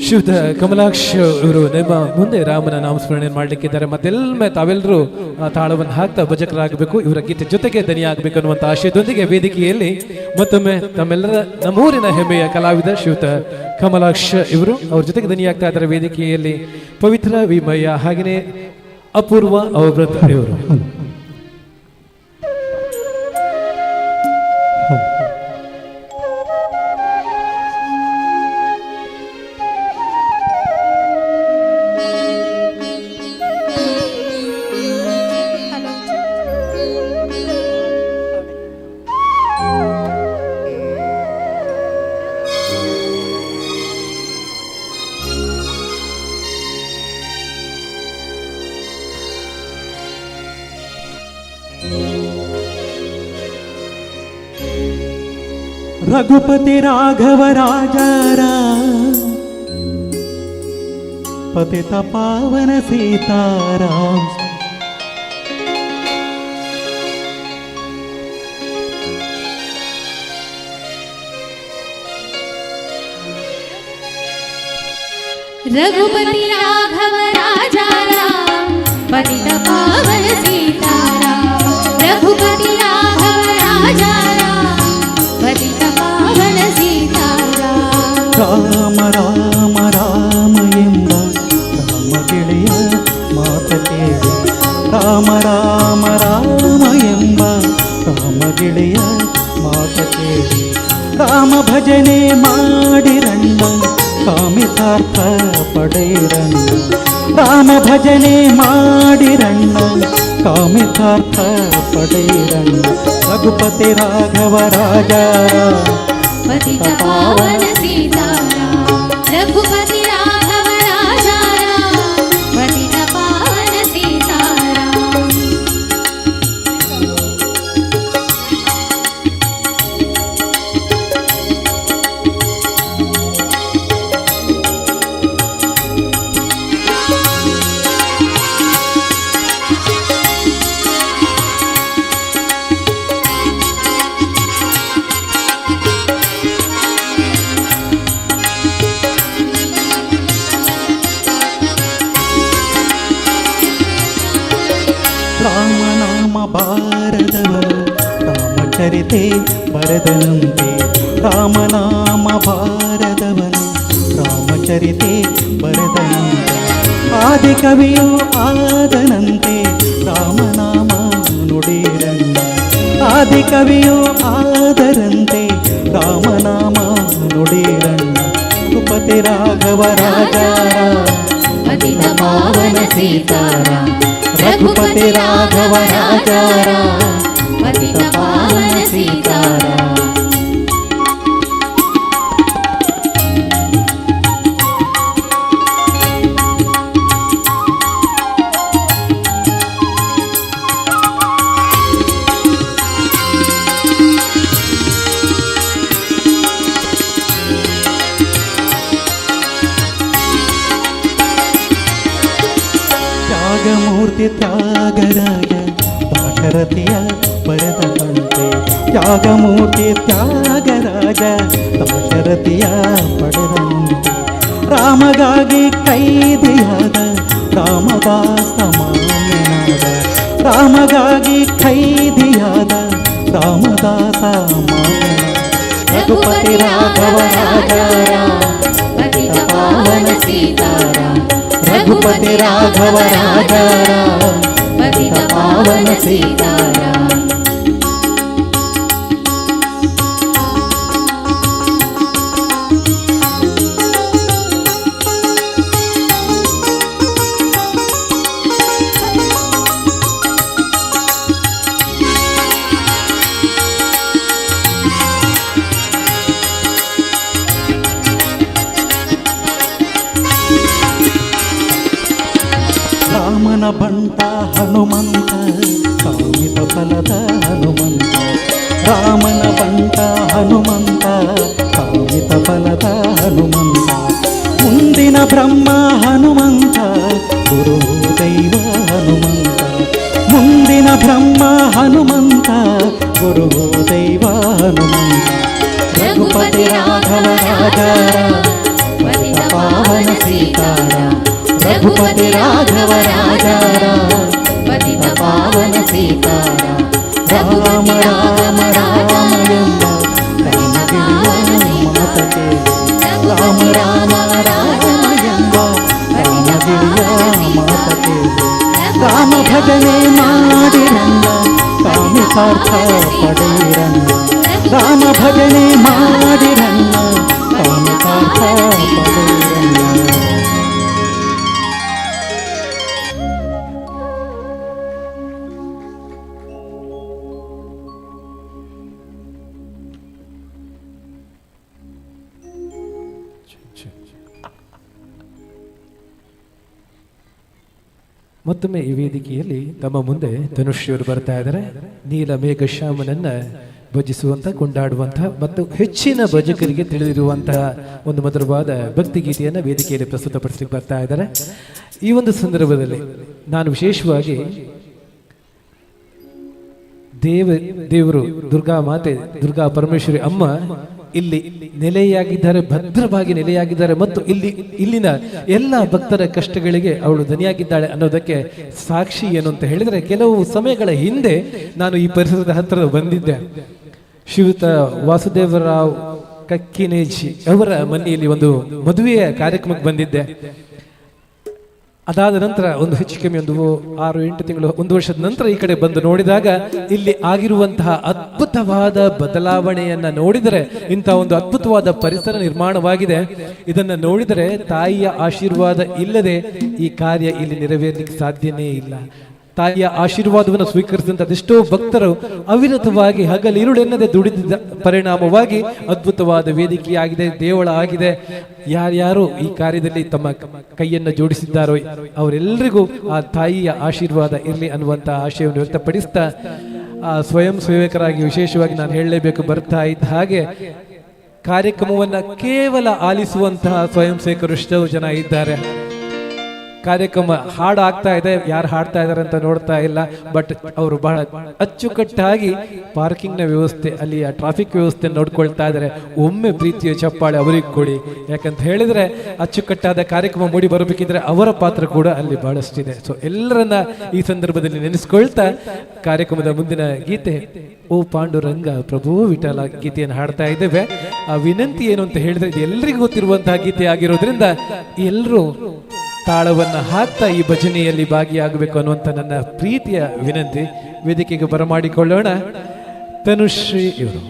ಶುದ್ಧ ಕಮಲಾಕ್ಷ ಇವರು ನಿಮ್ಮ ಮುಂದೆ ರಾಮನ ನಾಮಸ್ಮರಣೆ ಮಾಡಲಿಕ್ಕಿದ್ದಾರೆ. ಮತ್ತೆಲ್ಲ ತಾವೆಲ್ಲರೂ ತಾಳವನ್ನು ಹಾಕ್ತಾ ಭಜಕರಾಗಬೇಕು, ಇವರ ಗೀತೆ ಜೊತೆಗೆ ದನಿಯಾಗಬೇಕು ಅನ್ನುವಂಥ ಆಶಯದೊಂದಿಗೆ ವೇದಿಕೆಯಲ್ಲಿ ಮತ್ತೊಮ್ಮೆ ತಮ್ಮೆಲ್ಲರ ನಮ್ಮೂರಿನ ಹೆಮ್ಮೆಯ ಕಲಾವಿದ ಶ್ರೀಯುತ ಕಮಲಾಕ್ಷ ಇವರು ಅವ್ರ ಜೊತೆಗೆ ದನಿಯಾಗ್ತಾ ಇದ್ದಾರೆ ವೇದಿಕೆಯಲ್ಲಿ. ಪವಿತ್ರ ವಿಮಯ ಹಾಗೆಯೇ ಅಪೂರ್ವ ಅವೃತ ಇವರು. रघुपति राघव राजा राम पतित पावन सीताराम. रघुपति राघव राजा राम पतित पावन सीताराम. रघुपति राघव राजा राम पतित पावन सीताराम. राम राम राम ಎಂಬ ರಾಮ ಗೆಳೆಯ ಮಾತ ಕೇಳಿ. ರಾಮ ರಾಮ ರಾಮ ಎಂಬ ರಾಮ ಗೆಳೆಯ ರಾಮ ಭಜನೆ ಮಾಡಿರಣ್ಣ ಕಾಮಿತಾರ್ಥ ಪಡೆಯಿರಣ್ಣ ರಾಮ ಭಜನೆ ಮಾಡಿರಣ್ಣ ಕಾಮಿತಾರ್ಥ ಪಡೆಯಿರಣ್ಣ ರಘುಪತಿ ರಾಘವ ರಾಜ पतित पावन सीताराम रघुपति राघव राजा राम पतित पावन सीताराम ರಾಮನಾಮ ಬಾರದವರು ರಾಮಚರಿತೆ ಬರೆದನಂತೆ ರಾಮನಾಮ ಬಾರದವನು ರಾಮಚರಿತೆ ಬರೆದನಂತೆ ಆದಿಕವಿಯು ಆದನಂತೆ ರಾಮನಾಮ ನುಡಿರಣ್ಣ ಆದಿಕವಿಯು ಆದರಂತೆ ರಾಮನಾಮ ನುಡಿರಣ್ಣ ರಘುಪತಿ ರಾಘವ ರಾಜ पतित पावन सीताराम रघुपति राघव राजा पतित पावन सीताराम ತ್ಯಾಗಮೂರ್ತಿ ತ್ಯಾಗರಾಜ ದಾಶರಥಿಯ ಬರೆದಂತೆ ತ್ಯಾಗಮೂರ್ತಿ ತ್ಯಾಗರಾಜ ದಾಶರಥಿಯ ಪಡೆದಂತೆ ರಾಮಗಾಗಿ ಕೈದಿಯಾದ ರಾಮದಾಸ ಮಾನ್ಯನಾದ ರಾಮಗಾಗಿ ಕೈದಿಯಾದ ರಾಮದಾಸ ಮಾನ್ಯನಾದ ರಘುಪತಿ ರಾಘವ ರಾಜ पतित पावन सीताराम रघुपति राघव राजा पतित पावन सीताराम ರಾಮನ ಬಂಟ ಹನುಮಂತ ಕಾಮಿತ ಫಲದ ಹನುಮಂತ ರಾಮನ ಬಂಟ ಹನುಮಂತ ಕಾಮಿತ ಫಲದ ಹನುಮಂತ ಮುಂದಿನ ಬ್ರಹ್ಮ ಹನುಮಂತ ಗುರು ದೈವ ಹನುಮಂತ ಮುಂದಿನ ಬ್ರಹ್ಮ ಹನುಮಂತ ಗುರು ದೈವ ಹನುಮಂತ ರಘುಪತಿ ರಾಘವ ರಾಜ पतित पावन सीताराम रघुपति राघव राजा पतित पावन सीताराम राम राम राम ಎಂಬ ರಾಮಗಿರಿಯ ಮಾತಕ್ಕೆ ರಾಮ ರಾಮ ರಾಮ ಎಂಬ ರಾಮಗಿರಿಯ ಮಾತಕ್ಕೆ ರಾಮ ಭಜನೆ ಮಾಡಿರಣ್ಣ ಕಾಮಿತಾರ್ಥ ಪಡೆಯಿರಣ್ಣ ರಾಮ ಭಜನೆ ಮಾಡಿರಣ್ಣ ಕಾಮಿತಾರ್ಥ ಪಡೆಯಿರಣ್ಣ ಮತ್ತೊಮ್ಮೆ ಈ ವೇದಿಕೆಯಲ್ಲಿ ತಮ್ಮ ಮುಂದೆ ಧನುಷ್ಯವರು ಬರ್ತಾ ಇದ್ದಾರೆ. ನೀಲ ಮೇಘ ಶ್ಯಾಮನನ್ನ ಭಜಿಸುವಂತ ಕೊಂಡಾಡುವಂತಹ ಮತ್ತು ಹೆಚ್ಚಿನ ಭಜಕರಿಗೆ ತಿಳಿದಿರುವಂತಹ ಒಂದು ಮಧುರವಾದ ಭಕ್ತಿ ಗೀತೆಯನ್ನು ವೇದಿಕೆಯಲ್ಲಿ ಪ್ರಸ್ತುತಪಡಿಸಲಿಕ್ಕೆ ಬರ್ತಾ ಇದ್ದಾರೆ. ಈ ಒಂದು ಸಂದರ್ಭದಲ್ಲಿ ನಾನು ವಿಶೇಷವಾಗಿ ದೇವರು ದುರ್ಗಾ ಮಾತೆ ದುರ್ಗಾ ಪರಮೇಶ್ವರಿ ಅಮ್ಮ ಇಲ್ಲಿ ನೆಲೆಯಾಗಿದ್ದಾರೆ, ಭದ್ರವಾಗಿ ನೆಲೆಯಾಗಿದ್ದಾರೆ ಮತ್ತು ಇಲ್ಲಿನ ಎಲ್ಲ ಭಕ್ತರ ಕಷ್ಟಗಳಿಗೆ ಅವಳು ಧನಿಯಾಗಿದ್ದಾಳೆ ಅನ್ನೋದಕ್ಕೆ ಸಾಕ್ಷಿ ಏನು ಅಂತ ಹೇಳಿದ್ರೆ, ಕೆಲವು ಸಮಯಗಳ ಹಿಂದೆ ನಾನು ಈ ಪರಿಸರದ ಹತ್ತಿರ ಬಂದಿದ್ದೆ. ಶ್ರೀಯುತ ವಾಸುದೇವರಾವ್ ಕಕ್ಕಿನೇಜಿ ಅವರ ಮನೆಯಲ್ಲಿ ಒಂದು ಮದುವೆಯ ಕಾರ್ಯಕ್ರಮಕ್ಕೆ ಬಂದಿದ್ದೆ. ಅದಾದ ನಂತರ ಒಂದು ಹೆಚ್ಚು ಕಮ್ಮಿ ಒಂದು 6-8 ತಿಂಗಳು, 1 ವರ್ಷದ ನಂತರ ಈ ಕಡೆ ಬಂದು ನೋಡಿದಾಗ ಇಲ್ಲಿ ಆಗಿರುವಂತಹ ಅದ್ಭುತವಾದ ಬದಲಾವಣೆಯನ್ನ ನೋಡಿದರೆ, ಇಂತಹ ಒಂದು ಅದ್ಭುತವಾದ ಪರಿಸರ ನಿರ್ಮಾಣವಾಗಿದೆ. ಇದನ್ನ ನೋಡಿದರೆ ತಾಯಿಯ ಆಶೀರ್ವಾದ ಇಲ್ಲದೆ ಈ ಕಾರ್ಯ ಇಲ್ಲಿ ನೆರವೇರಲಿಕ್ಕೆ ಸಾಧ್ಯನೇ ಇಲ್ಲ. ತಾಯಿಯ ಆಶೀರ್ವಾದವನ್ನು ಸ್ವೀಕರಿಸಿದಂಥ ಅದೆಷ್ಟೋ ಭಕ್ತರು ಅವಿರತವಾಗಿ ಹಗಲಿರುಳೆನ್ನದೆ ದುಡಿದ ಪರಿಣಾಮವಾಗಿ ಅದ್ಭುತವಾದ ವೇದಿಕೆಯಾಗಿದೆ, ದೇವಳ ಆಗಿದೆ. ಯಾರ್ಯಾರು ಈ ಕಾರ್ಯದಲ್ಲಿ ತಮ್ಮ ಕೈಯನ್ನು ಜೋಡಿಸಿದ್ದಾರೋ ಅವರೆಲ್ಲರಿಗೂ ಆ ತಾಯಿಯ ಆಶೀರ್ವಾದ ಇರಲಿ ಅನ್ನುವಂಥ ಆಶಯವನ್ನು ವ್ಯಕ್ತಪಡಿಸ್ತಾ, ಸ್ವಯಂ ಸೇವಕರಾಗಿ ವಿಶೇಷವಾಗಿ ನಾನು ಹೇಳಲೇಬೇಕು, ಬರ್ತಾ ಇದ್ದ ಹಾಗೆ ಕಾರ್ಯಕ್ರಮವನ್ನು ಕೇವಲ ಆಲಿಸುವಂತಹ ಸ್ವಯಂ ಸೇವಕರು ಎಷ್ಟೋ ಜನ ಇದ್ದಾರೆ. ಕಾರ್ಯಕ್ರಮ ಹಾಡು ಆಗ್ತಾ ಇದೆ, ಯಾರು ಹಾಡ್ತಾ ಇದ್ದಾರೆ ಅಂತ ನೋಡ್ತಾ ಇಲ್ಲ, ಬಟ್ ಅವರು ಬಹಳ ಅಚ್ಚುಕಟ್ಟಾಗಿ ಪಾರ್ಕಿಂಗ್ನ ವ್ಯವಸ್ಥೆ, ಅಲ್ಲಿಯ ಟ್ರಾಫಿಕ್ ವ್ಯವಸ್ಥೆ ನೋಡ್ಕೊಳ್ತಾ ಇದ್ದಾರೆ. ಒಮ್ಮೆ ಪ್ರೀತಿಯ ಚಪ್ಪಾಳೆ ಅವರಿಗೆ ಕೊಡಿ, ಯಾಕಂತ ಹೇಳಿದ್ರೆ ಅಚ್ಚುಕಟ್ಟಾದ ಕಾರ್ಯಕ್ರಮ ಮೂಡಿ ಬರಬೇಕಿದ್ರೆ ಅವರ ಪಾತ್ರ ಕೂಡ ಅಲ್ಲಿ ಬಹಳಷ್ಟಿದೆ. ಸೊ ಎಲ್ಲರನ್ನ ಈ ಸಂದರ್ಭದಲ್ಲಿ ನೆನೆಸ್ಕೊಳ್ತಾ ಕಾರ್ಯಕ್ರಮದ ಮುಂದಿನ ಗೀತೆ ಓ ಪಾಂಡುರಂಗ ಪ್ರಭು ವಿಠಲ ಗೀತೆಯನ್ನು ಹಾಡ್ತಾ ಇದ್ದೇವೆ. ಆ ವಿನಂತಿ ಏನು ಅಂತ ಹೇಳಿದ್ರೆ, ಇದು ಎಲ್ಲರಿಗೂ ಗೊತ್ತಿರುವಂತಹ ಗೀತೆ ಆಗಿರೋದ್ರಿಂದ ಎಲ್ಲರೂ ತಾಳವನ್ನು ಹಾಕ್ತಾ ಈ ಭಜನೆಯಲ್ಲಿ ಭಾಗಿಯಾಗಬೇಕು ಅನ್ನುವಂಥ ನನ್ನ ಪ್ರೀತಿಯ ವಿನಂತಿ. ವೇದಿಕೆಗೆ ಬರಮಾಡಿಕೊಳ್ಳೋಣ ತನುಶ್ರೀ ಇವರು.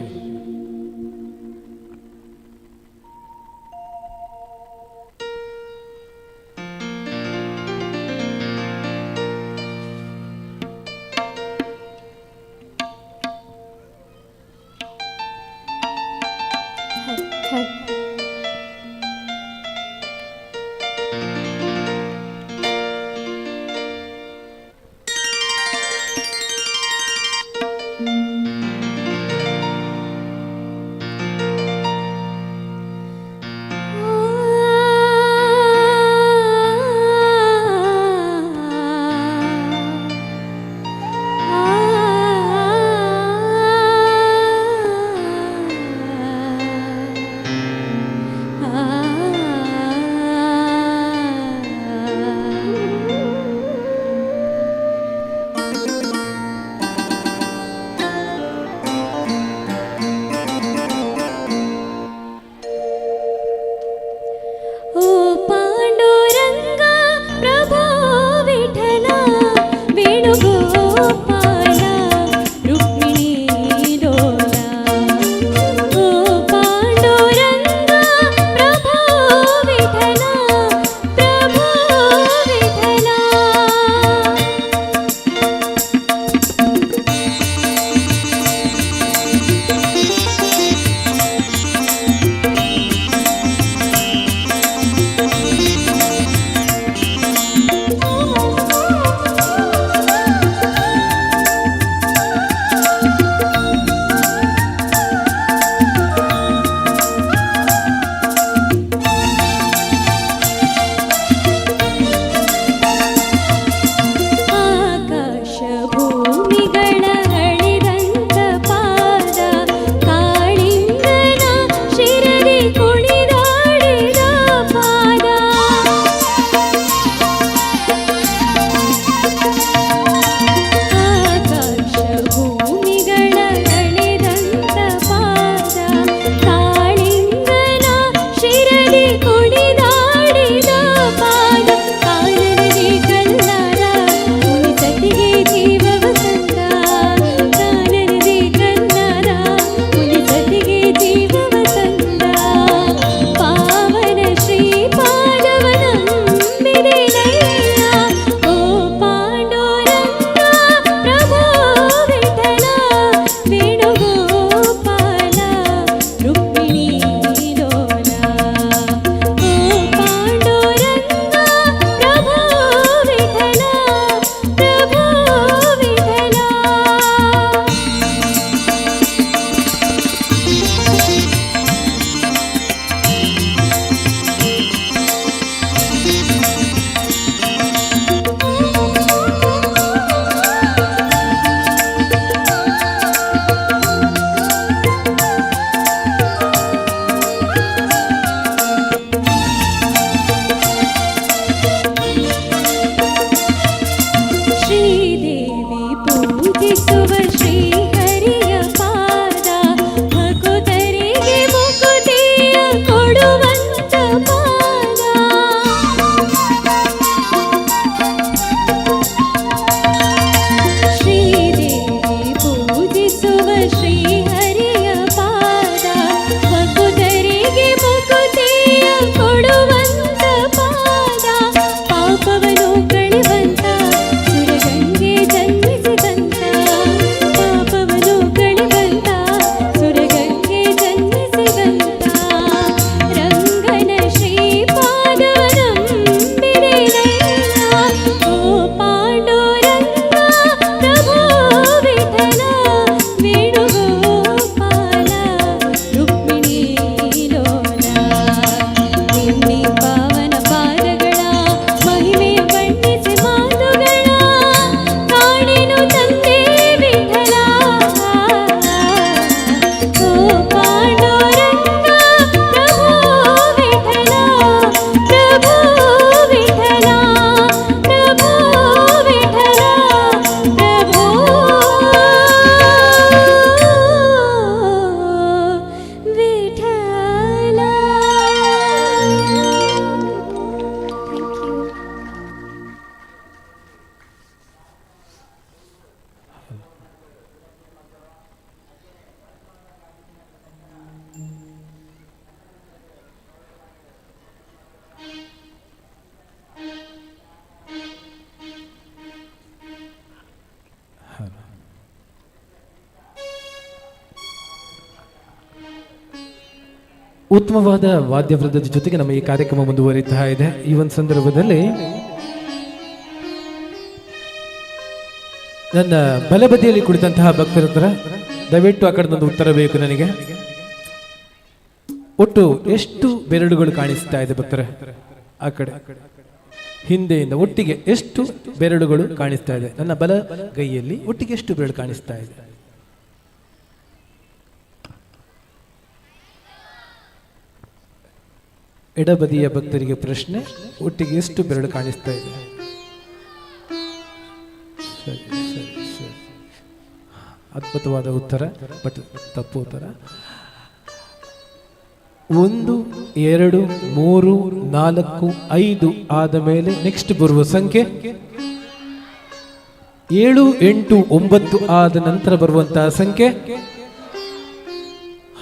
ಉತ್ತಮವಾದ ವಾದ್ಯವೃಂದದ ಜೊತೆಗೆ ನಮ್ಮ ಈ ಕಾರ್ಯಕ್ರಮ ಮುಂದುವರಿತಾ ಇದೆ. ಈ ಒಂದು ಸಂದರ್ಭದಲ್ಲಿ ನನ್ನ ಬಲಬದಿಯಲ್ಲಿ ಕುಳಿತಂತಹ ಭಕ್ತರ ಹತ್ರ ದಯವಿಟ್ಟು ಆ ಕಡೆ ಉತ್ತರ ಬೇಕು ನನಗೆ. ಒಟ್ಟು ಎಷ್ಟು ಬೆರಳುಗಳು ಕಾಣಿಸ್ತಾ ಇದೆ ಭಕ್ತರೆ? ಆ ಕಡೆ ಹಿಂದೆಯಿಂದ ಒಟ್ಟಿಗೆ ಎಷ್ಟು ಬೆರಳುಗಳು ಕಾಣಿಸ್ತಾ ಇದೆ? ನನ್ನ ಬಲ ಕೈಯಲ್ಲಿ ಒಟ್ಟಿಗೆ ಎಷ್ಟು ಬೆರಳು ಕಾಣಿಸ್ತಾ ಇದೆ? ಎಡಬದಿಯ ಭಕ್ತರಿಗೆ ಪ್ರಶ್ನೆ, ಒಟ್ಟಿಗೆ ಎಷ್ಟು ಬೆರಳು ಕಾಣಿಸ್ತಾ ಇದೆ? ಸರಿ ಸರಿ ಸರಿ, ಅದ್ಭುತವಾದ ಉತ್ತರ, ಬಟ್ ತಪ್ಪು ಉತ್ತರ. 1 2 3 4 5 ಆದ ಮೇಲೆ ನೆಕ್ಸ್ಟ್ ಬರುವ ಸಂಖ್ಯೆ 7 8 9 ಆದ ನಂತರ ಬರುವಂತಹ ಸಂಖ್ಯೆ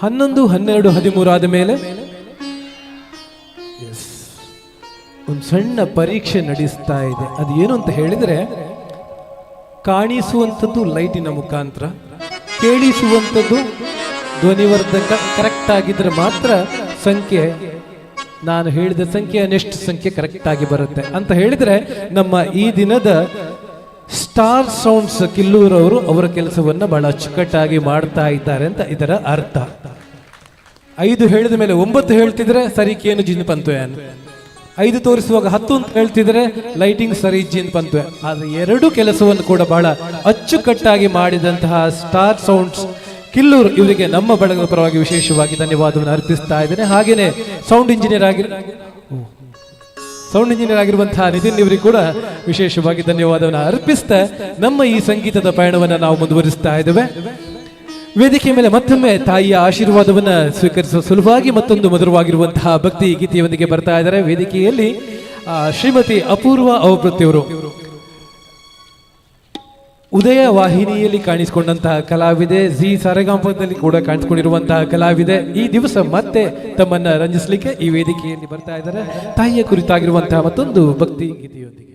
11 12 13 ಆದ ಮೇಲೆ ಒಂದು ಸಣ್ಣ ಪರೀಕ್ಷೆ ನಡೆಸ್ತಾ ಇದೆ. ಅದು ಏನು ಅಂತ ಹೇಳಿದ್ರೆ, ಕಾಣಿಸುವಂಥದ್ದು ಲೈಟಿನ ಮುಖಾಂತರ, ಕೇಳಿಸುವಂಥದ್ದು ಧ್ವನಿವರ್ಧಕ ಕರೆಕ್ಟ್ ಆಗಿದ್ರೆ ಮಾತ್ರ ಸಂಖ್ಯೆ, ನಾನು ಹೇಳಿದ ಸಂಖ್ಯೆ ನೆಕ್ಸ್ಟ್ ಸಂಖ್ಯೆ ಕರೆಕ್ಟ್ ಆಗಿ ಬರುತ್ತೆ ಅಂತ ಹೇಳಿದ್ರೆ, ನಮ್ಮ ಈ ದಿನದ ಸ್ಟಾರ್ ಸೌಂಡ್ಸ್ ಕಿಲ್ಲೂರವರು ಅವರ ಕೆಲಸವನ್ನ ಬಹಳ ಅಚ್ಚುಕಟ್ಟಾಗಿ ಮಾಡ್ತಾ ಇದ್ದಾರೆ ಅಂತ ಇದರ ಅರ್ಥ. 5 ಹೇಳಿದ ಮೇಲೆ 9 ಹೇಳ್ತಿದ್ರೆ ಸರಿ ಕೇನು ಜಿನ್ ಪಂತು, 5 ತೋರಿಸುವಾಗ 10 ಅಂತ ಹೇಳ್ತಿದ್ರೆ ಲೈಟಿಂಗ್ ಸರಿ ಜಿನ್ ಪಂತು. ಆದ್ರೆ 2 ಕೆಲಸವನ್ನು ಕೂಡ ಬಹಳ ಅಚ್ಚುಕಟ್ಟಾಗಿ ಮಾಡಿದಂತಹ ಸ್ಟಾರ್ ಸೌಂಡ್ಸ್ ಕಿಲ್ಲೂರು ಇವರಿಗೆ ನಮ್ಮ ಬಳಗದ ಪರವಾಗಿ ವಿಶೇಷವಾಗಿ ಧನ್ಯವಾದವನ್ನು ಅರ್ಪಿಸ್ತಾ ಇದ್ದೇನೆ. ಹಾಗೇನೆ ಸೌಂಡ್ ಇಂಜಿನಿಯರ್ ಆಗಿರುವಂತಹ ನಿತಿನ್ ಇವರಿಗೆ ಕೂಡ ವಿಶೇಷವಾಗಿ ಧನ್ಯವಾದವನ್ನು ಅರ್ಪಿಸ್ತಾ ನಮ್ಮ ಈ ಸಂಗೀತದ ಪಯಣವನ್ನು ನಾವು ಮುಂದುವರಿಸ್ತಾ ಇದ್ದೇವೆ. ವೇದಿಕೆ ಮೇಲೆ ಮತ್ತೊಮ್ಮೆ ತಾಯಿಯ ಆಶೀರ್ವಾದವನ್ನ ಸ್ವೀಕರಿಸುವ ಸುಲಭವಾಗಿ ಮತ್ತೊಂದು ಮಧುರವಾಗಿರುವಂತಹ ಭಕ್ತಿ ಗೀತೆಯೊಂದಿಗೆ ಬರ್ತಾ ಇದ್ದಾರೆ. ವೇದಿಕೆಯಲ್ಲಿ ಶ್ರೀಮತಿ ಅಪೂರ್ವ ಅವಪ್ರತಿಯವರು ಉದಯ ವಾಹಿನಿಯಲ್ಲಿ ಕಾಣಿಸಿಕೊಂಡಂತಹ ಕಲಾವಿದೆ, ಜಿ ಸರೆಗಾಂಪದಲ್ಲಿ ಕೂಡ ಕಾಣಿಸಿಕೊಂಡಿರುವಂತಹ ಕಲಾವಿದೆ. ಈ ದಿವಸ ಮತ್ತೆ ತಮ್ಮನ್ನ ರಂಜಿಸಲಿಕ್ಕೆ ಈ ವೇದಿಕೆಯಲ್ಲಿ ಬರ್ತಾ ಇದ್ದಾರೆ ತಾಯಿಯ ಕುರಿತಾಗಿರುವಂತಹ ಮತ್ತೊಂದು ಭಕ್ತಿ ಗೀತೆಯೊಂದಿಗೆ.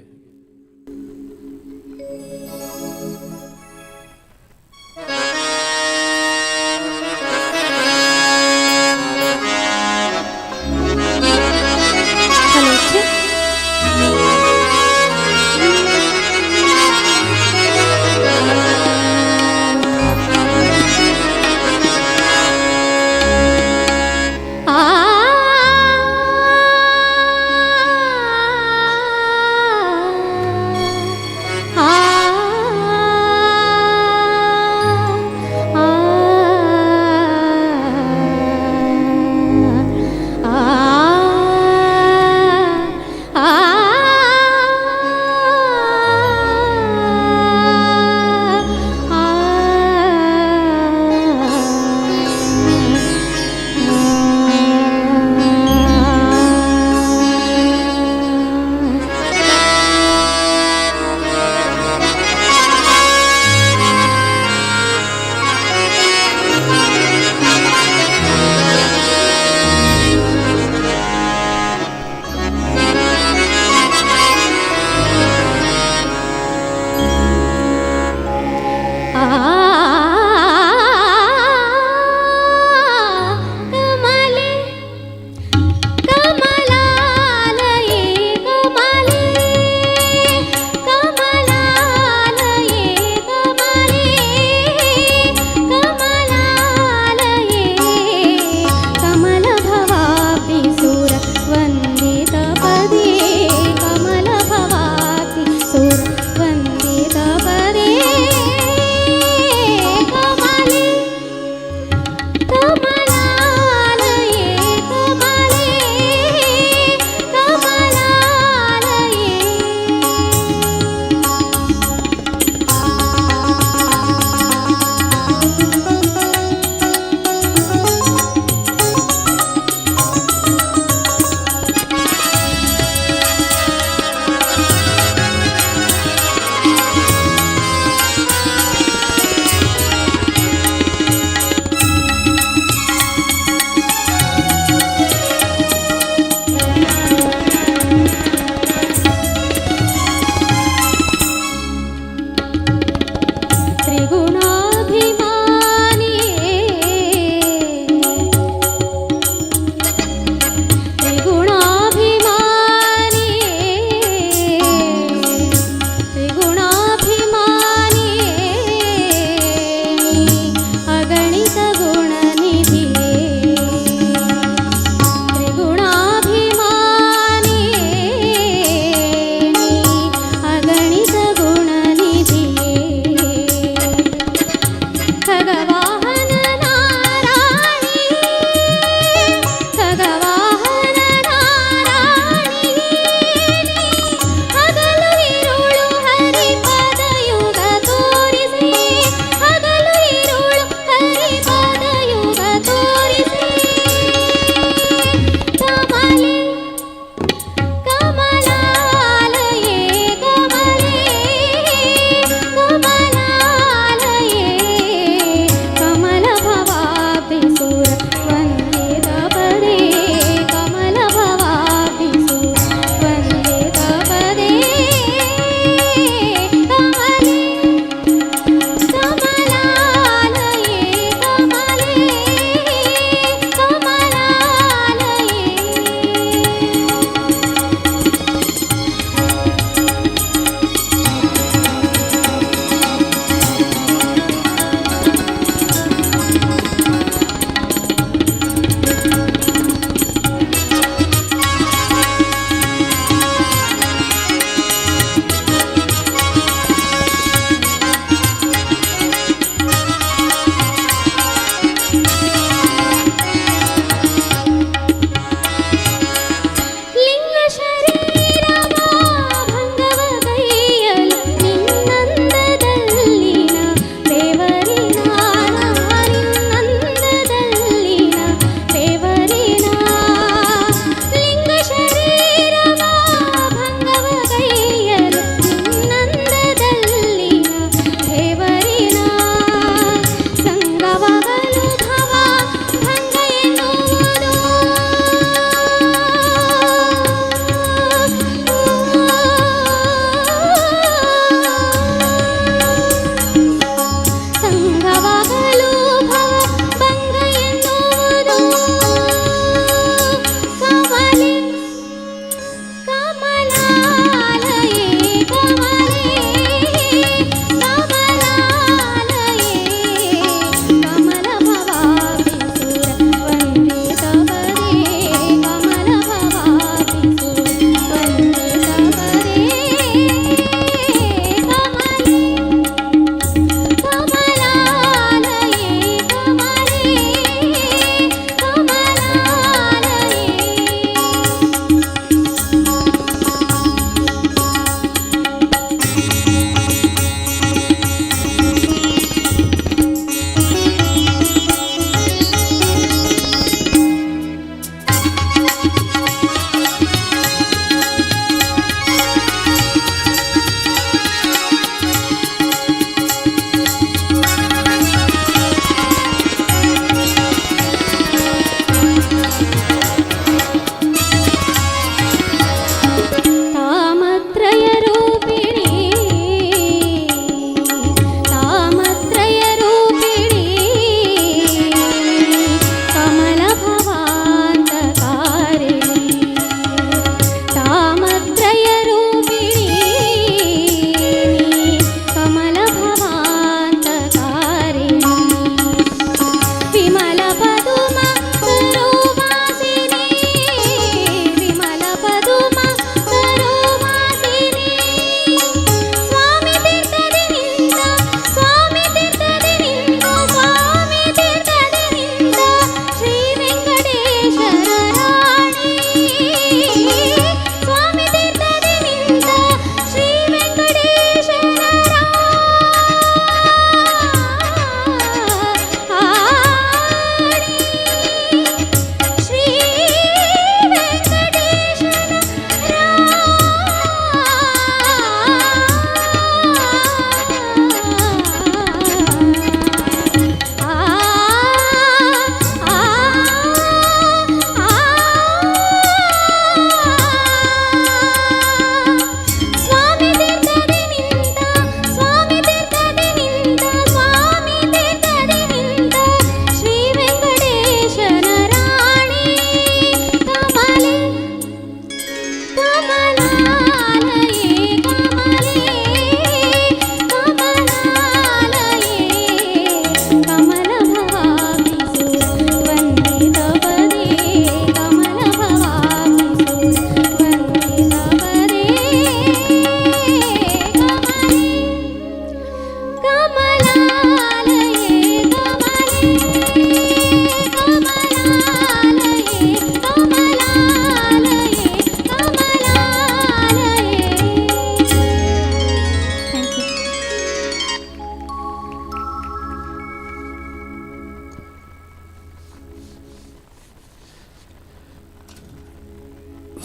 ಆ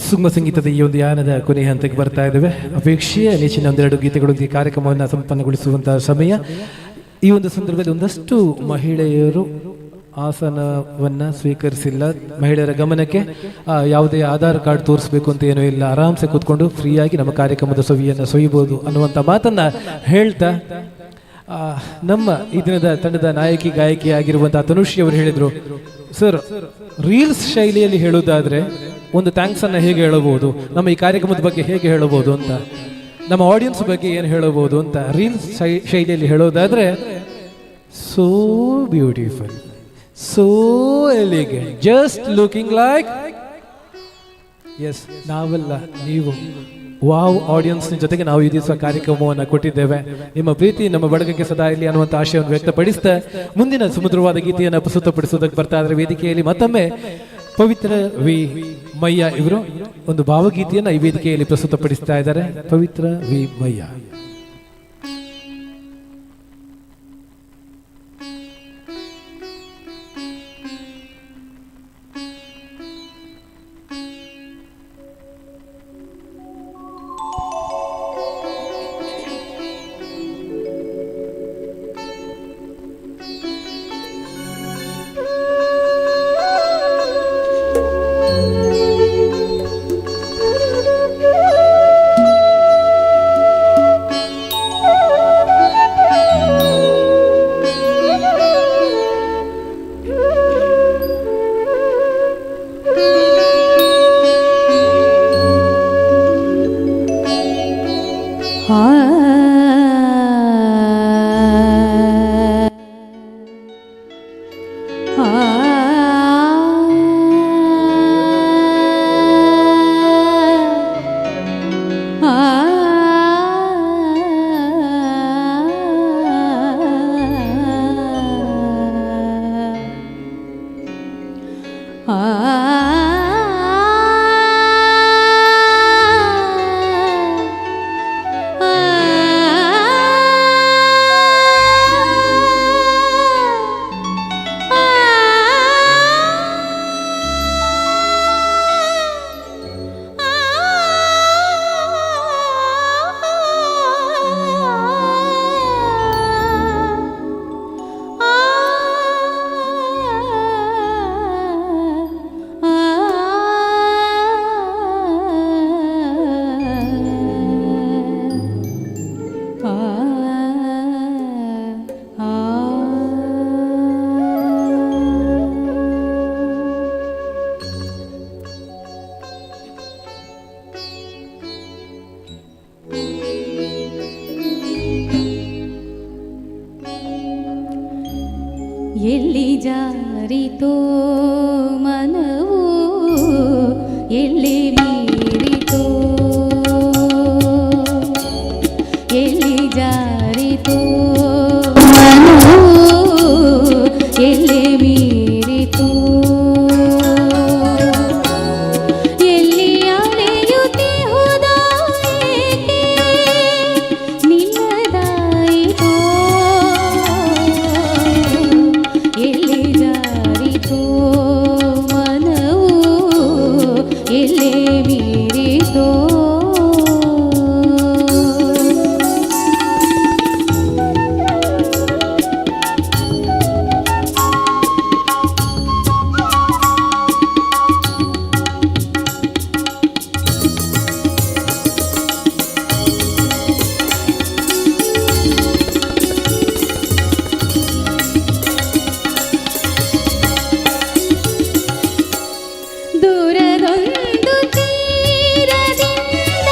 ಸುಗಮ ಸಂಗೀತದ ಈ ಒಂದು ಯಾನದ ಕೊನೆಯ ಹಂತಕ್ಕೆ ಬರ್ತಾ ಇದ್ದೇವೆ. ಅಪೇಕ್ಷೆಯ ನೆಚ್ಚಿನ ಒಂದೆರಡು ಗೀತೆಗಳೊಂದಿಗೆ ಕಾರ್ಯಕ್ರಮವನ್ನು ಸಂಪನ್ನಗೊಳಿಸುವಂತಹ ಸಮಯ. ಈ ಒಂದು ಸಂದರ್ಭದಲ್ಲಿ ಒಂದಷ್ಟು ಮಹಿಳೆಯರು ಆಸನವನ್ನು ಸ್ವೀಕರಿಸಿಲ್ಲ. ಮಹಿಳೆಯರ ಗಮನಕ್ಕೆ ಯಾವುದೇ ಆಧಾರ್ ಕಾರ್ಡ್ ತೋರಿಸ್ಬೇಕು ಅಂತ ಏನೂ ಇಲ್ಲ, ಆರಾಮ್ಸೆ ಕೂತ್ಕೊಂಡು ಫ್ರೀಯಾಗಿ ನಮ್ಮ ಕಾರ್ಯಕ್ರಮದ ಸವಿಯನ್ನು ಸೊಯ್ಯಬಹುದು ಅನ್ನುವಂಥ ಮಾತನ್ನು ಹೇಳ್ತಾ ನಮ್ಮ ಈ ದಿನದ ತಂಡದ ನಾಯಕಿ ಗಾಯಕಿ ಆಗಿರುವಂತಹ ತನುಶ್ರೀ ಅವರು ಹೇಳಿದರು, ಸರ್ ರೀಲ್ಸ್ ಶೈಲಿಯಲ್ಲಿ ಹೇಳುವುದಾದ್ರೆ ಒಂದು ಥ್ಯಾಂಕ್ಸ್ ಅನ್ನು ಹೇಗೆ ಹೇಳಬಹುದು, ನಮ್ಮ ಈ ಕಾರ್ಯಕ್ರಮದ ಬಗ್ಗೆ ಹೇಗೆ ಹೇಳಬಹುದು ಅಂತ, ನಮ್ಮ ಆಡಿಯನ್ಸ್ ಬಗ್ಗೆ ಏನು ಹೇಳಬಹುದು ಅಂತ ರೀಲ್ಸ್ ಶೈಲಿಯಲ್ಲಿ ಹೇಳೋದಾದ್ರೆ so beautiful, so elegant, just looking like ಎಸ್ ನಾವೆಲ್ಲ ನೀವು ವಾವ್ ಆಡಿಯನ್ಸ್ನ ಜೊತೆಗೆ ನಾವು ಈ ದಿವಸ ಕಾರ್ಯಕ್ರಮವನ್ನು ಕೊಟ್ಟಿದ್ದೇವೆ. ನಿಮ್ಮ ಪ್ರೀತಿ ನಮ್ಮ ಬಳಗಕ್ಕೆ ಸದಾ ಇರಲಿ ಅನ್ನುವಂಥ ಆಶಯವನ್ನು ವ್ಯಕ್ತಪಡಿಸ್ತಾ ಮುಂದಿನ ಸುಮಧುರವಾದ ಗೀತೆಯನ್ನು ಪ್ರಸ್ತುತಪಡಿಸೋದಕ್ಕೆ ಬರ್ತಾ ಇದ್ದಾರೆ ವೇದಿಕೆಯಲ್ಲಿ. ಮತ್ತೊಮ್ಮೆ ಪವಿತ್ರ ವಿ ಮಯ್ಯ ಇವರು ಒಂದು ಭಾವಗೀತೆಯನ್ನು ಈ ವೇದಿಕೆಯಲ್ಲಿ ಪ್ರಸ್ತುತಪಡಿಸ್ತಾ ಇದ್ದಾರೆ. ಪವಿತ್ರ ವಿ ಮಯ್ಯ. ಎಲ್ಲಿ ಜಾರಿತೋ ಮನವು ಎಲ್ಲಿ ಮೀರಿತೋ ಎಲ್ಲಿ ಜಾರಿತೋ ಮನವು ಎಲ್ಲಿ ಮೀರಿತೋ ಎಲ್ಲಿ ಅಲೆಯುತ್ತಿಹುದೋ ಏಕೆ ನಿಲ್ಲದಾಯಿತೋ ಎಲ್ಲಿ ಜಾರಿತೋ ಮನವು ಎಲ್ಲಿ ಮೀರಿತೋ ದೂರದೊಂದು ತೀರದಿಂದ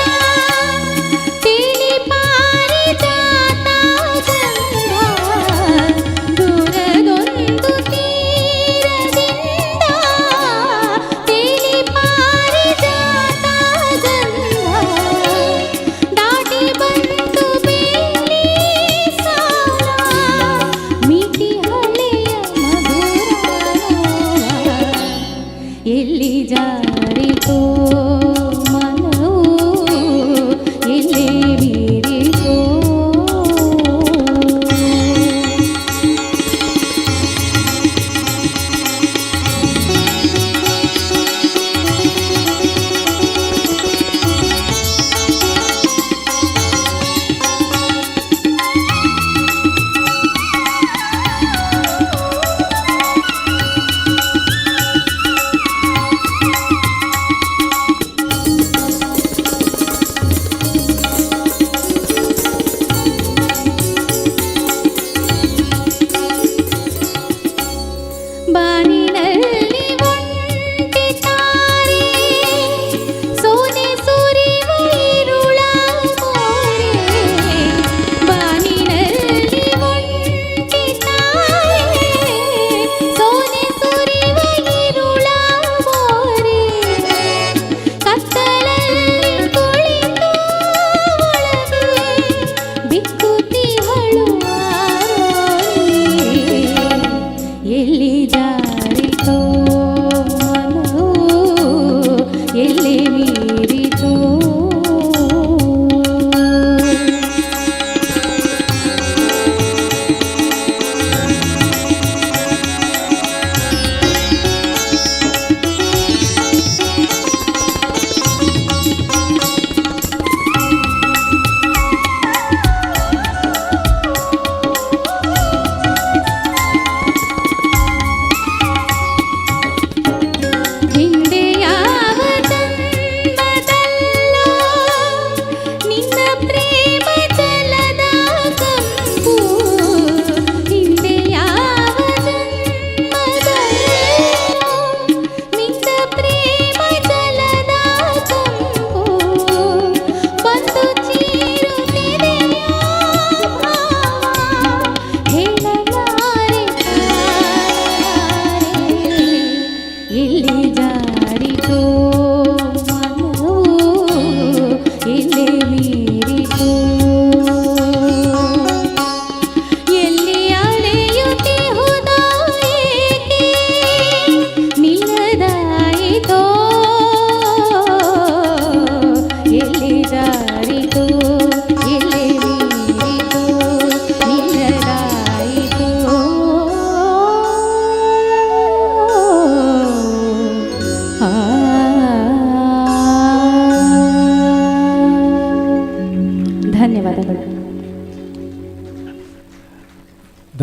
ತಿಳಿ ಪಾರಿಜಾತ ಗಂಧ ದೂರದೊಂದು ತೀರದಿಂದ ತಿಳಿ ಪಾರಿಜಾತ ಗಂಧ ದಾಟಿ ಬಂತು ಬೇಲಿ ಸಾಲ ಮಿಟಿ ಹಳೆಯ ಮಧುರ ಎಲ್ಲಿ ಜಾರಿತೋ ಮನವು ಎಲ್ಲಿ ಮೀರಿತೋ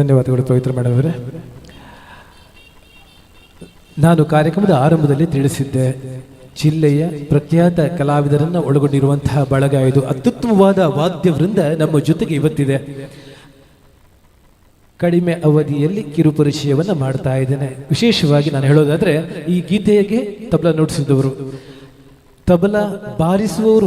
ಧನ್ಯವಾದಗಳು ಪವಿತ್ರ ಮೇಡಮ್ ಅವರೇ. ನಾನು ಕಾರ್ಯಕ್ರಮದ ಆರಂಭದಲ್ಲಿ ತಿಳಿಸಿದ್ದೆ, ಜಿಲ್ಲೆಯ ಪ್ರಖ್ಯಾತ ಕಲಾವಿದರನ್ನು ಒಳಗೊಂಡಿರುವಂತಹ ಬಳಗ ಇದು. ಅತ್ಯುತ್ತಮವಾದ ವಾದ್ಯವೃಂದ ನಮ್ಮ ಜೊತೆಗೆ ಇವತ್ತಿದೆ. ಕಡಿಮೆ ಅವಧಿಯಲ್ಲಿ ಕಿರುಪರಿಚಯವನ್ನು ಮಾಡ್ತಾ ಇದ್ದೇನೆ. ವಿಶೇಷವಾಗಿ ನಾನು ಹೇಳೋದಾದ್ರೆ, ಈ ಗೀತೆಗೆ ತಬಲಾ ನುಡಿಸಿದವರು, ತಬಲಾ ಬಾರಿಸುವವರು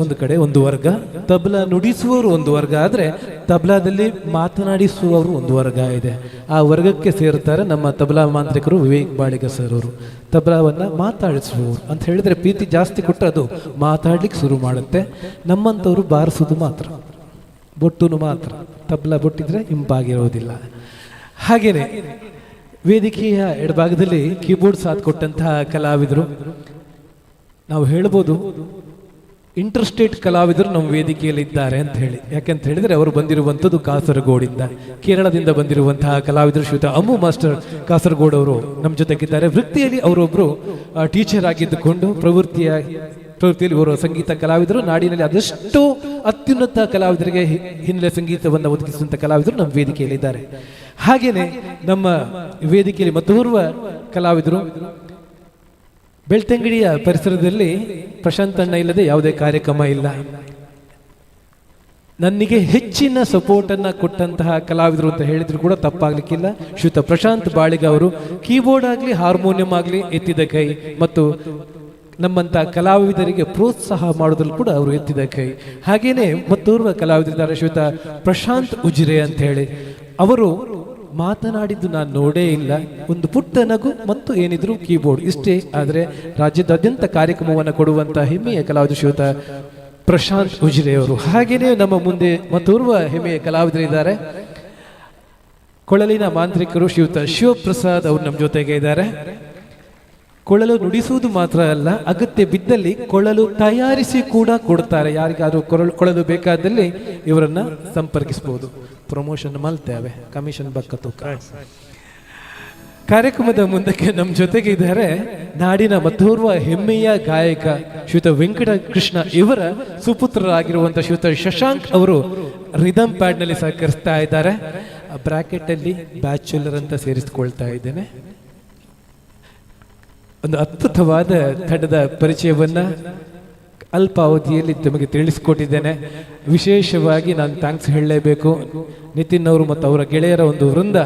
ಒಂದು ಕಡೆ ಒಂದು ವರ್ಗ, ತಬಲಾ ನುಡಿಸುವವರು ಒಂದು ವರ್ಗ, ಆದರೆ ತಬಲಾದಲ್ಲಿ ಮಾತನಾಡಿಸುವವರು ಒಂದು ವರ್ಗ ಇದೆ. ಆ ವರ್ಗಕ್ಕೆ ಸೇರ್ತಾರೆ ನಮ್ಮ ತಬಲಾ ಮಾಂತ್ರಿಕರು ವಿವೇಕ್ ಬಾಳಿಗ ಸರ್ ಅವರು. ತಬಲಾವನ್ನು ಮಾತಾಡಿಸುವವರು ಅಂತ ಹೇಳಿದ್ರೆ ಪ್ರೀತಿ ಜಾಸ್ತಿ ಕೊಟ್ಟರೆ ಅದು ಮಾತಾಡ್ಲಿಕ್ಕೆ ಶುರು ಮಾಡುತ್ತೆ. ನಮ್ಮಂಥವ್ರು ಬಾರಿಸೋದು ಮಾತ್ರ, ಬೊಟ್ಟುನು ಮಾತ್ರ. ತಬಲಾ ಬೊಟ್ಟಿದ್ರೆ ಇಂಪಾಗಿರೋದಿಲ್ಲ. ಹಾಗೇನೆ ವೇದಿಕೆಯ ಎಡಭಾಗದಲ್ಲಿ ಕೀಬೋರ್ಡ್ ಸಾಥ್ ಕೊಟ್ಟಂತಹ ಕಲಾವಿದರು, ನಾವು ಹೇಳ್ಬೋದು ಇಂಟರ್ಸ್ಟೇಟ್ ಕಲಾವಿದರು ನಮ್ಮ ವೇದಿಕೆಯಲ್ಲಿ ಇದ್ದಾರೆ ಅಂತ ಹೇಳಿ. ಯಾಕೆಂತ ಹೇಳಿದ್ರೆ ಅವರು ಬಂದಿರುವಂಥದ್ದು ಕಾಸರಗೋಡಿಂದ, ಕೇರಳದಿಂದ ಬಂದಿರುವಂತಹ ಕಲಾವಿದರು. ಶ್ರೀಯುತ ಅಮ್ಮು ಮಾಸ್ಟರ್ ಕಾಸರಗೋಡು ಅವರು ನಮ್ಮ ಜೊತೆಗಿದ್ದಾರೆ. ವೃತ್ತಿಯಲ್ಲಿ ಅವರೊಬ್ಬರು ಟೀಚರ್ ಆಗಿದ್ದುಕೊಂಡು ಪ್ರವೃತ್ತಿಯಲ್ಲಿ ಅವರು ಸಂಗೀತ ಕಲಾವಿದರು. ನಾಡಿನಲ್ಲಿ ಅದೆಷ್ಟೋ ಅತ್ಯುನ್ನತ ಕಲಾವಿದರಿಗೆ ಹಿನ್ನೆಲೆ ಸಂಗೀತವನ್ನು ಒದಗಿಸುವಂಥ ಕಲಾವಿದರು ನಮ್ಮ ವೇದಿಕೆಯಲ್ಲಿದ್ದಾರೆ. ಹಾಗೇನೆ ನಮ್ಮ ವೇದಿಕೆಯಲ್ಲಿ ಮತ್ತೋರ್ವ ಕಲಾವಿದರು, ಬೆಳ್ತಂಗಡಿಯ ಪರಿಸರದಲ್ಲಿ ಪ್ರಶಾಂತ್ ಅಣ್ಣ ಇಲ್ಲದೆ ಯಾವುದೇ ಕಾರ್ಯಕ್ರಮ ಇಲ್ಲ. ನನಗೆ ಹೆಚ್ಚಿನ ಸಪೋರ್ಟನ್ನು ಕೊಟ್ಟಂತಹ ಕಲಾವಿದರು ಅಂತ ಹೇಳಿದ್ರು ಕೂಡ ತಪ್ಪಾಗ್ಲಿಕ್ಕಿಲ್ಲ. ಶ್ರೀಯುತ ಪ್ರಶಾಂತ್ ಬಾಳಿಗ ಅವರು ಕೀಬೋರ್ಡ್ ಆಗಲಿ ಹಾರ್ಮೋನಿಯಂ ಆಗಲಿ ಎತ್ತಿದ ಕೈ, ಮತ್ತು ನಮ್ಮಂಥ ಕಲಾವಿದರಿಗೆ ಪ್ರೋತ್ಸಾಹ ಮಾಡೋದ್ರಲ್ಲಿ ಕೂಡ ಅವರು ಎತ್ತಿದ ಕೈ. ಹಾಗೇನೆ ಮತ್ತೋರ್ವ ಕಲಾವಿದರಿದ್ದಾರೆ, ಶ್ರೀಯುತ ಪ್ರಶಾಂತ್ ಉಜಿರೆ ಅಂತ ಹೇಳಿ. ಅವರು ಮಾತನಾಡಿದ್ದು ನಾನು ನೋಡೇ ಇಲ್ಲ. ಒಂದು ಪುಟ್ಟ ನಗು ಮತ್ತು ಏನಿದ್ರು ಕೀಬೋರ್ಡ್, ಇಷ್ಟೇ. ಆದರೆ ರಾಜ್ಯದಾದ್ಯಂತ ಕಾರ್ಯಕ್ರಮವನ್ನು ಕೊಡುವಂಥ ಹೆಮ್ಮೆಯ ಕಲಾವಿದ ಶ್ರೀಯುತ ಪ್ರಶಾಂತ್ ಉಜಿರೆ ಅವರು. ಹಾಗೇನೆ ನಮ್ಮ ಮುಂದೆ ಮತ್ತೋರ್ವ ಹೆಮ್ಮೆಯ ಕಲಾವಿದರಿದ್ದಾರೆ, ಕೊಳಲಿನ ಮಾಂತ್ರಿಕರು ಶ್ರೀಯುತ ಶಿವಪ್ರಸಾದ್ ಅವರು ನಮ್ಮ ಜೊತೆಗೆ ಇದ್ದಾರೆ. ಕೊಳಲು ನುಡಿಸುವುದು ಮಾತ್ರ ಅಲ್ಲ, ಅಗತ್ಯ ಬಿದ್ದಲ್ಲಿ ಕೊಳಲು ತಯಾರಿಸಿ ಕೂಡ ಕೊಡ್ತಾರೆ. ಯಾರಿಗಾದ್ರೂ ಕೊಳಲು ಬೇಕಾದಲ್ಲಿ ಇವರನ್ನ ಸಂಪರ್ಕಿಸಬಹುದು. ಪ್ರಮೋಷನ್ ಮಲ್ತೇವೆ, ಕಮಿಷನ್ ಬಕ್ಕ ತೂಕ. ಕಾರ್ಯಕ್ರಮದ ಮುಂದಕ್ಕೆ ನಮ್ಮ ಜೊತೆಗೆ ಇದ್ದಾರೆ ನಾಡಿನ ಮತ್ತೋರ್ವ ಹೆಮ್ಮೆಯ ಗಾಯಕ ಶ್ರೀಯುತ ವೆಂಕಟ ಕೃಷ್ಣ ಇವರ ಸುಪುತ್ರರಾಗಿರುವಂತಹ ಶ್ರೀಯುತ ಶಶಾಂಕ್ ಅವರು ರಿದಮ್ ಪ್ಯಾಡ್ ನಲ್ಲಿ ಸಹಕರಿಸ್ತಾ ಇದ್ದಾರೆ. ಬ್ರಾಕೆಟ್ ಅಲ್ಲಿ ಬ್ಯಾಚುಲರ್ ಅಂತ ಸೇರಿಸಿಕೊಳ್ತಾ ಇದ್ದೇನೆ. ಒಂದು ಅದ್ಭುತವಾದ ತಂಡದ ಪರಿಚಯವನ್ನ ಅಲ್ಪ ಅವಧಿಯಲ್ಲಿ ನಿಮಗೆ ತಿಳಿಸಿಕೊಟ್ಟಿದ್ದೇನೆ. ವಿಶೇಷವಾಗಿ ನಾನು ಥ್ಯಾಂಕ್ಸ್ ಹೇಳಲೇಬೇಕು. ನಿತಿನ್ ಅವರು ಮತ್ತು ಅವರ ಗೆಳೆಯರ ಒಂದು ವೃಂದ,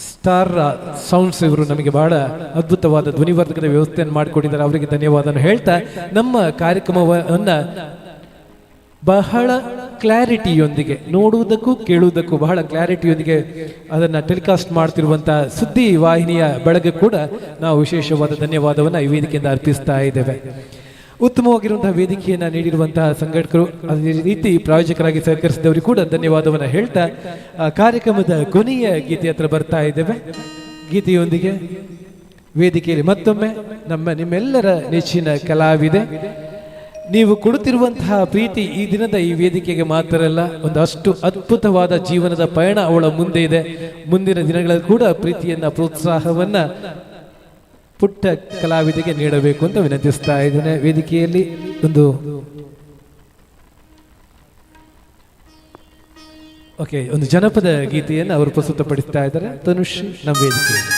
ಸ್ಟಾರ್ ಸೌಂಡ್ಸ್, ಇವರು ನಮಗೆ ಬಹಳ ಅದ್ಭುತವಾದ ಧ್ವನಿವರ್ಧಕದ ವ್ಯವಸ್ಥೆಯನ್ನು ಮಾಡಿಕೊಟ್ಟಿದ್ದಾರೆ. ಅವರಿಗೆ ಧನ್ಯವಾದವನ್ನು ಹೇಳ್ತಾ, ನಮ್ಮ ಕಾರ್ಯಕ್ರಮವನ್ನು ಬಹಳ ಕ್ಲಾರಿಟಿಯೊಂದಿಗೆ, ನೋಡುವುದಕ್ಕೂ ಕೇಳುವುದಕ್ಕೂ ಬಹಳ ಕ್ಲಾರಿಟಿಯೊಂದಿಗೆ ಅದನ್ನು ಟೆಲಿಕಾಸ್ಟ್ ಮಾಡ್ತಿರುವಂತಹ ಸುದ್ದಿ ವಾಹಿನಿಯ ಬಳಗ ಕೂಡ ನಾವು ವಿಶೇಷವಾದ ಧನ್ಯವಾದವನ್ನು ಈ ವೇದಿಕೆಯಿಂದ ಅರ್ಪಿಸ್ತಾ ಇದ್ದೇವೆ. ಉತ್ತಮವಾಗಿರುವಂತಹ ವೇದಿಕೆಯನ್ನು ನೀಡಿರುವಂತಹ ಸಂಘಟಕರು, ಅದೇ ರೀತಿ ಪ್ರಾಯೋಜಕರಾಗಿ ಸಹಕರಿಸಿದವರಿಗೆ ಕೂಡ ಧನ್ಯವಾದವನ್ನು ಹೇಳ್ತಾ ಕಾರ್ಯಕ್ರಮದ ಕೊನೆಯ ಗೀತೆ ಹತ್ರ ಬರ್ತಾ ಇದ್ದೇವೆ. ಗೀತೆಯೊಂದಿಗೆ ವೇದಿಕೆಯಲ್ಲಿ ಮತ್ತೊಮ್ಮೆ ನಿಮ್ಮೆಲ್ಲರ ನೆಚ್ಚಿನ ಕಲಾವಿದೆ. ನೀವು ಕೊಡುತ್ತಿರುವಂತಹ ಪ್ರೀತಿ ಈ ದಿನದ ಈ ವೇದಿಕೆಗೆ ಮಾತ್ರ ಅಲ್ಲ, ಒಂದಷ್ಟು ಅದ್ಭುತವಾದ ಜೀವನದ ಪಯಣ ಅವಳ ಮುಂದೆ ಇದೆ. ಮುಂದಿನ ದಿನಗಳಲ್ಲಿ ಕೂಡ ಪ್ರೀತಿಯನ್ನ, ಪ್ರೋತ್ಸಾಹವನ್ನ ಪುಟ್ಟ ಕಲಾವಿದೆಗೆ ನೀಡಬೇಕು ಅಂತ ವಿನಂತಿಸ್ತಾ ಇದ್ದೇನೆ. ವೇದಿಕೆಯಲ್ಲಿ ಒಂದು ಜನಪದ ಗೀತೆಯನ್ನು ಅವರು ಪ್ರಸ್ತುತಪಡಿಸ್ತಾ ಇದ್ದಾರೆ. ತನುಶ್ರೀ ನಮ್ಮ ವೇದಿಕೆಯಲ್ಲಿ.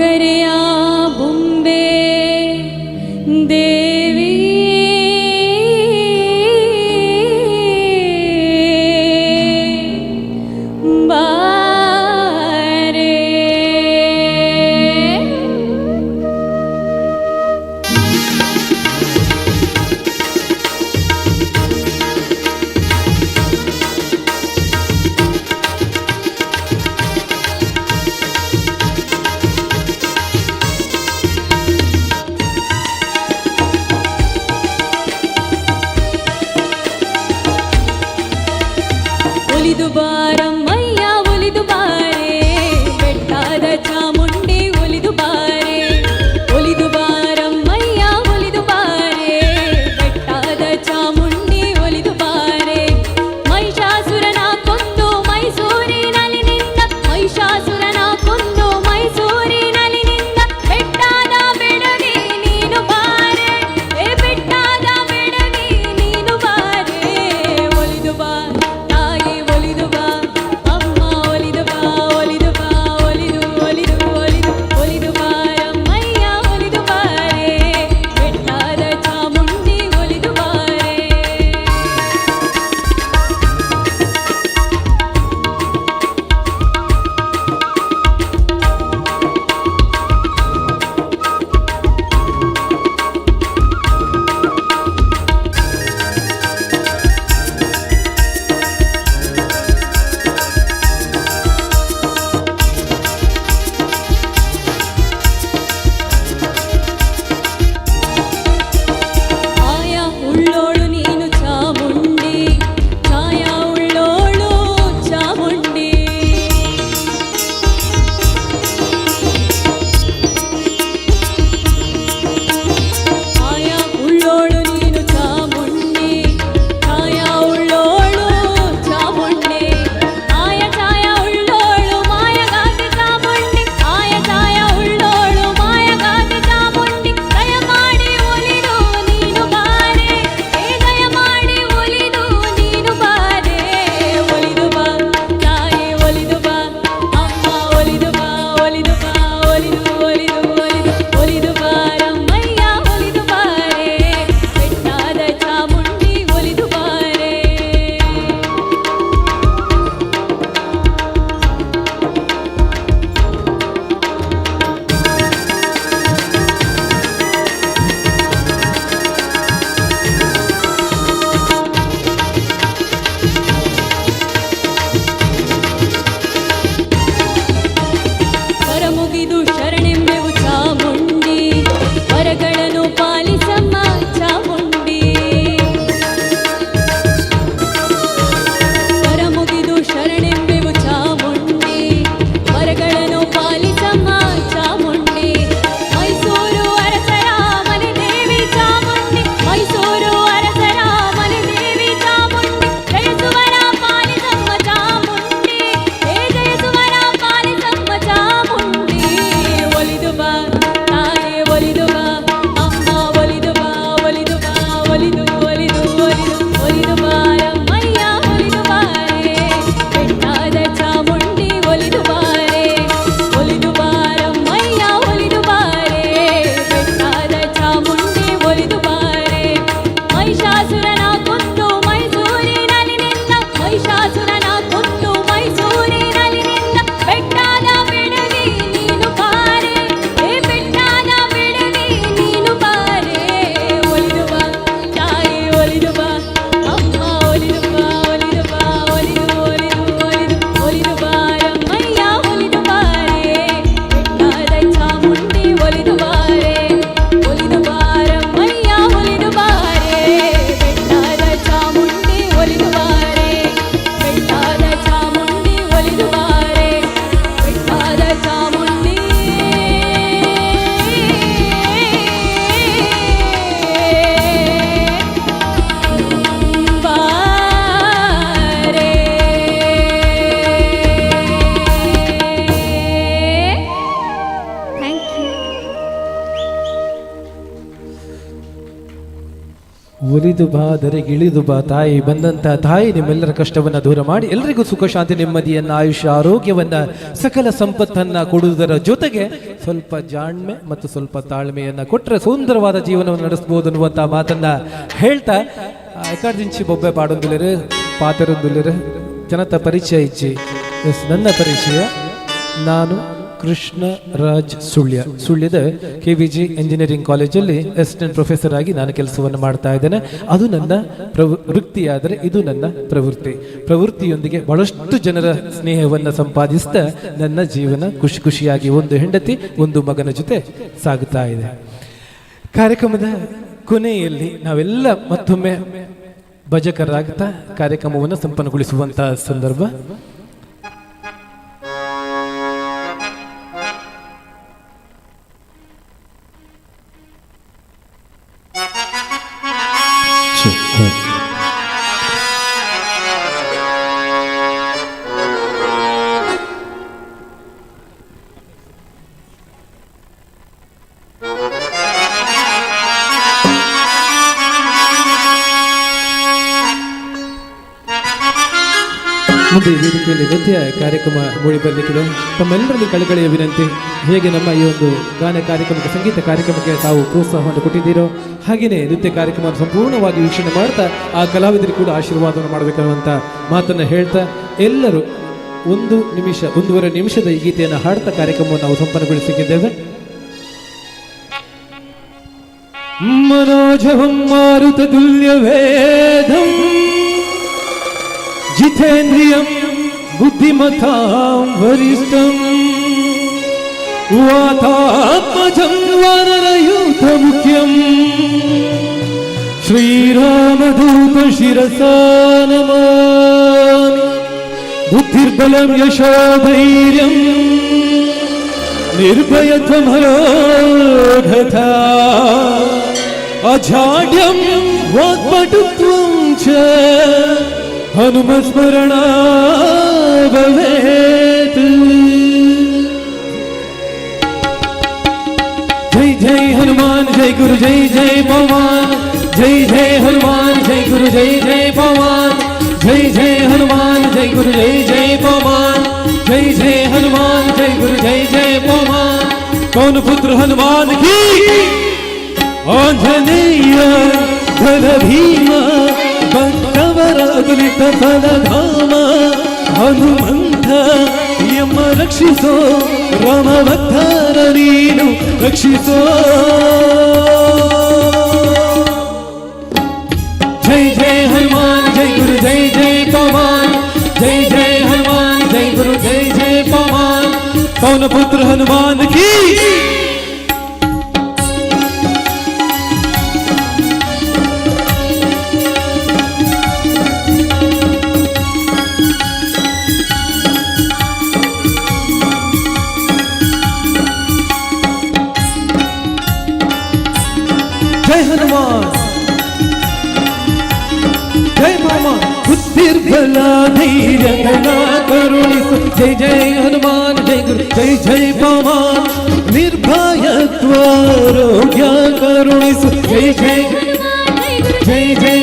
ಕರೆಯ ಬೊಂಬೆ ದೇವಿ ಬಾರೆ ಒಲಿದು ಬಾ ಧರೆಗಿಳಿದು ಬಾ ತಾಯಿ. ಬಂದಂತ ತಾಯಿ ನಿಮ್ಮೆಲ್ಲರ ಕಷ್ಟವನ್ನ ದೂರ ಮಾಡಿ ಎಲ್ರಿಗೂ ಸುಖ ಶಾಂತಿ ನೆಮ್ಮದಿಯನ್ನ ಆಯುಷ್ಯ ಆರೋಗ್ಯವನ್ನ ಸಕಲ ಸಂಪತ್ತನ್ನ ಕೊಡುವುದರ ಜೊತೆಗೆ ಸ್ವಲ್ಪ ಜಾಣ್ಮೆ ಮತ್ತು ಸ್ವಲ್ಪ ತಾಳ್ಮೆಯನ್ನ ಕೊಟ್ಟರೆ ಸುಂದರವಾದ ಜೀವನವನ್ನು ನಡೆಸಬಹುದು ಅನ್ನುವಂಥ ಮಾತನ್ನ ಹೇಳ್ತಾ ಎಕಾರ್ಜಿಂಚಿ ಬೊಬ್ಬೆ ಪಾಡೊಂದುಲಿರು ಪಾತೆರೊಂದುಲಿರು ಜನತ ಪರಿಚಯ ಇಚ್ಚಿ. ಎಸ್, ನನ್ನ ಪರಿಚಯ ನಾನು ಕೃಷ್ಣ ರಾಜ್ ಸುಳ್ಯದ KVG ಇಂಜಿನಿಯರಿಂಗ್ ಕಾಲೇಜಲ್ಲಿ ಅಸಿಸ್ಟೆಂಟ್ ಪ್ರೊಫೆಸರ್ ಆಗಿ ನಾನು ಕೆಲಸವನ್ನು ಮಾಡ್ತಾ ಇದ್ದೇನೆ. ಅದು ನನ್ನ ವೃತ್ತಿಯಾದರೆ ಇದು ನನ್ನ ಪ್ರವೃತ್ತಿಯೊಂದಿಗೆ ಬಹಳಷ್ಟು ಜನರ ಸ್ನೇಹವನ್ನು ಸಂಪಾದಿಸ್ತಾ ನನ್ನ ಜೀವನ ಖುಷಿ ಖುಷಿಯಾಗಿ ಒಂದು ಹೆಂಡತಿ ಒಂದು ಮಗನ ಜೊತೆ ಸಾಗುತ್ತಾ ಇದೆ. ಕಾರ್ಯಕ್ರಮದ ಕೊನೆಯಲ್ಲಿ ನಾವೆಲ್ಲ ಮತ್ತೊಮ್ಮೆ ಭಜಕರಾಗ್ತಾ ಕಾರ್ಯಕ್ರಮವನ್ನು ಸಂಪನ್ನಗೊಳಿಸುವಂತಹ ಸಂದರ್ಭ. ಮುಂದೆ ವೇದಿಕೆಯಲ್ಲಿ ನೃತ್ಯ ಕಾರ್ಯಕ್ರಮ ಮೂಡಿ ಬರಲಿಕ್ಕಿದೆ. ತಮ್ಮೆಲ್ಲರಲ್ಲಿ ಕಳಕಳಿಯ ವಿನಂತಿ, ಹೇಗೆ ನಮ್ಮ ಈ ಒಂದು ಗಾನ ಕಾರ್ಯಕ್ರಮಕ್ಕೆ ಸಂಗೀತ ಕಾರ್ಯಕ್ರಮಕ್ಕೆ ತಾವು ಪ್ರೋತ್ಸಾಹವನ್ನು ಕೊಟ್ಟಿದ್ದೀರೋ ಹಾಗೆಯೇ ನೃತ್ಯ ಕಾರ್ಯಕ್ರಮವನ್ನು ಸಂಪೂರ್ಣವಾಗಿ ವೀಕ್ಷಣೆ ಮಾಡ್ತಾ ಆ ಕಲಾವಿದರಿಗೆ ಕೂಡ ಆಶೀರ್ವಾದವನ್ನು ಮಾಡಬೇಕನ್ನುವಂಥ ಮಾತನ್ನು ಹೇಳ್ತಾ ಎಲ್ಲರೂ 1-1.5 ನಿಮಿಷದ ಈ ಗೀತೆಯನ್ನು ಹಾಡ್ತಾ ಕಾರ್ಯಕ್ರಮವನ್ನು ನಾವು ಸಂಪನ್ನಗೊಳಿಸಿದ್ದೇವೆ. ಮನೋಜವಂ ಮಾರುತ ತುಲ್ಯ ವೇದಂ ಜಿತೇಂದ್ರಿಯಂ ಬುದ್ಧಿಮತಾಂ ವರಿಷ್ಠಂ ವಾತಾತ್ಮಜಂ ವಾನರಯೂಥ ಮುಖ್ಯಂ ಶ್ರೀರಾಮದೂತ ಶಿರಸಾ ನಮಾಮಿ. ಬುದ್ಧಿರ್ಬಲಂ ಯಶೋಧೈರ್ಯಂ ನಿರ್ಭಯತ್ವಮರೋಗತಾ ಅಜಾಡ್ಯಂ ವಾಗ್ಪಟುತ್ವಂ ಚ ಹನುಮಸ್ಮರಣ ಭವೇತ್. ಜೈ ಜೈ ಹನುಮಾನ್ ಜೈ ಗುರು ಜೈ ಜೈ ಪವನ್. ಜೈ ಜೈ ಹನುಮಾನ್ ಜೈ ಗುರು ಜೈ ಜೈ ಪವನ್. ಜೈ ಜೈ ಹನುಮಾನ್ ಜೈ ಗುರು ಜೈ ಜೈ ಪವನ್. ಜೈ ಜೈ ಹನುಮಾನ್ ಜೈ ಗುರು ಜೈ ಜೈ ಪವನ್. कौन पुत्र हनुमान की आंजनेय धन भीमा भक्तवर अगलित फलधाम हनुमंत यम रक्षिसो राम भक्ತರ ನೀನು ರಕ್ಷಿಸೋ. जय जय हनुमान जय गुरु जय जय पवन. जय जय हनुमान जय गुरु जय जय पवन. कौन पुत्र हनुमान की जय हनुमान जय पवन. बुद्धिर्बला धैर्यधना करुणिसु. जय जय हनुमान जय गुरु जय जय पवन. निर्भयत्वारोग्य करुणिसु. जय जय जय जय.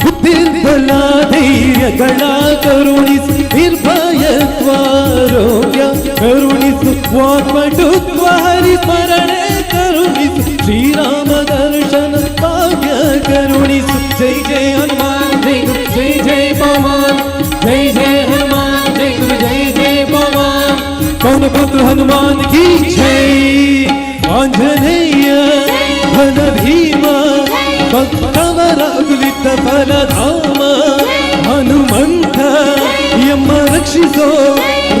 बुद्धिर्बला धैर्यधना करुणिसु. निर्भयत्वारोग्य करुणिसु. वाक्पटुत्व हरिस्मरणे करुणिसु. श्रीराम दर्शन भाग्य करुणिसु. जय जय हनुमान जय गुरु जय जय पवन. जय जय हनुमान जय गुरु जय जय पवन. कौन पुत्र हनुमान की जय. आंजनेय धन भीमा भक्तवर अगलित फलधाम हनुमंत यम रक्षिसो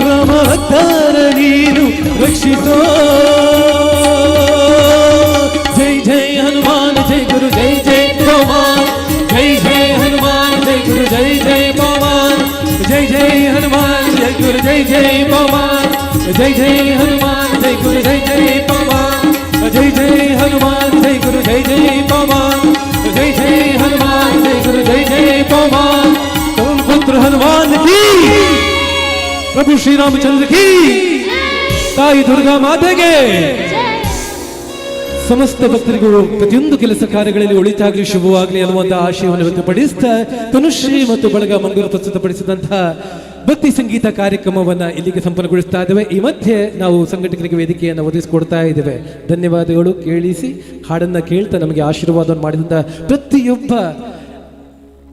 राम भक्ತರ ನೀನು ರಕ್ಷಿಸೋ. जय जय हनुमान जय गुरु जय जय पवन. जय जय हनुमान जय गुरु जय जय पवन. जय जय हनुमान जय गुरु जय जय पवन. जय जय हनुमान जय गुरु जय जय पवन. जय जय हनुमान जय गुरु जय जय पवन. जय जय हनुमान जय गुरु जय जय पवन. कौन पुत्र हनुमान की प्रभु श्री रामचंद्र की ताई दुर्गा माता के ಸಮಸ್ತ ಭಕ್ತರಿಗೂ ಪ್ರತಿಯೊಂದು ಕೆಲಸ ಕಾರ್ಯಗಳಲ್ಲಿ ಒಳಿತಾಗಲಿ ಶುಭವಾಗಲಿ ಅನ್ನುವಂತಹ ಆಶಯವನ್ನು ವ್ಯಕ್ತಪಡಿಸ್ತಾ ತನುಶ್ರೀ ಮತ್ತು ಬಳಗ ಮಂಗಳೂರು ಪ್ರಸ್ತುತಪಡಿಸಿದಂತಹ ಭಕ್ತಿ ಸಂಗೀತ ಕಾರ್ಯಕ್ರಮವನ್ನ ಇಲ್ಲಿಗೆ ಸಂಪನ್ನಗೊಳಿಸ್ತಾ ಇದ್ದೇವೆ. ಈ ಮಧ್ಯೆ ನಾವು ಸಂಘಟಕರಿಗೆ ವೇದಿಕೆಯನ್ನು ಒದಗಿಸಿಕೊಡ್ತಾ ಇದ್ದೇವೆ. ಧನ್ಯವಾದಗಳು. ಕೇಳಿಸಿ ಹಾಡನ್ನ ಕೇಳ್ತಾ ನಮಗೆ ಆಶೀರ್ವಾದವನ್ನು ಮಾಡಿದಂತಹ ಪ್ರತಿಯೊಬ್ಬ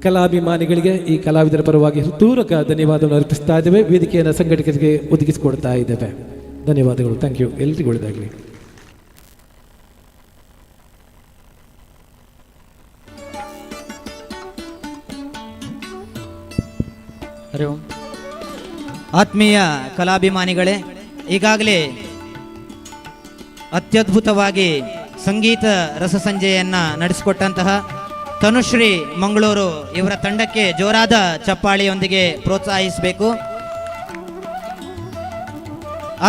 ಕಲಾಭಿಮಾನಿಗಳಿಗೆ ಈ ಕಲಾವಿದರ ಪರವಾಗಿ ಹೃತ್ಪೂರ್ವಕ ಧನ್ಯವಾದವನ್ನು ಅರ್ಪಿಸ್ತಾ ಇದ್ದೇವೆ. ವೇದಿಕೆಯನ್ನು ಸಂಘಟಕರಿಗೆ ಒದಗಿಸಿಕೊಡ್ತಾ ಇದ್ದೇವೆ. ಧನ್ಯವಾದಗಳು. Thank you. ಎಲ್ರಿಗೂ ಒಳ್ಳೆಯದಾಗಲಿ. ಹರಿ ಓಂ. ಆತ್ಮೀಯ ಕಲಾಭಿಮಾನಿಗಳೇ, ಈಗಾಗಲೇ ಅತ್ಯದ್ಭುತವಾಗಿ ಸಂಗೀತ ರಸಸಂಜೆಯನ್ನು ನಡೆಸಿಕೊಟ್ಟಂತಹ ತನುಶ್ರೀ ಮಂಗಳೂರು ಇವರ ತಂಡಕ್ಕೆ ಜೋರಾದ ಚಪ್ಪಾಳಿಯೊಂದಿಗೆ ಪ್ರೋತ್ಸಾಹಿಸಬೇಕು.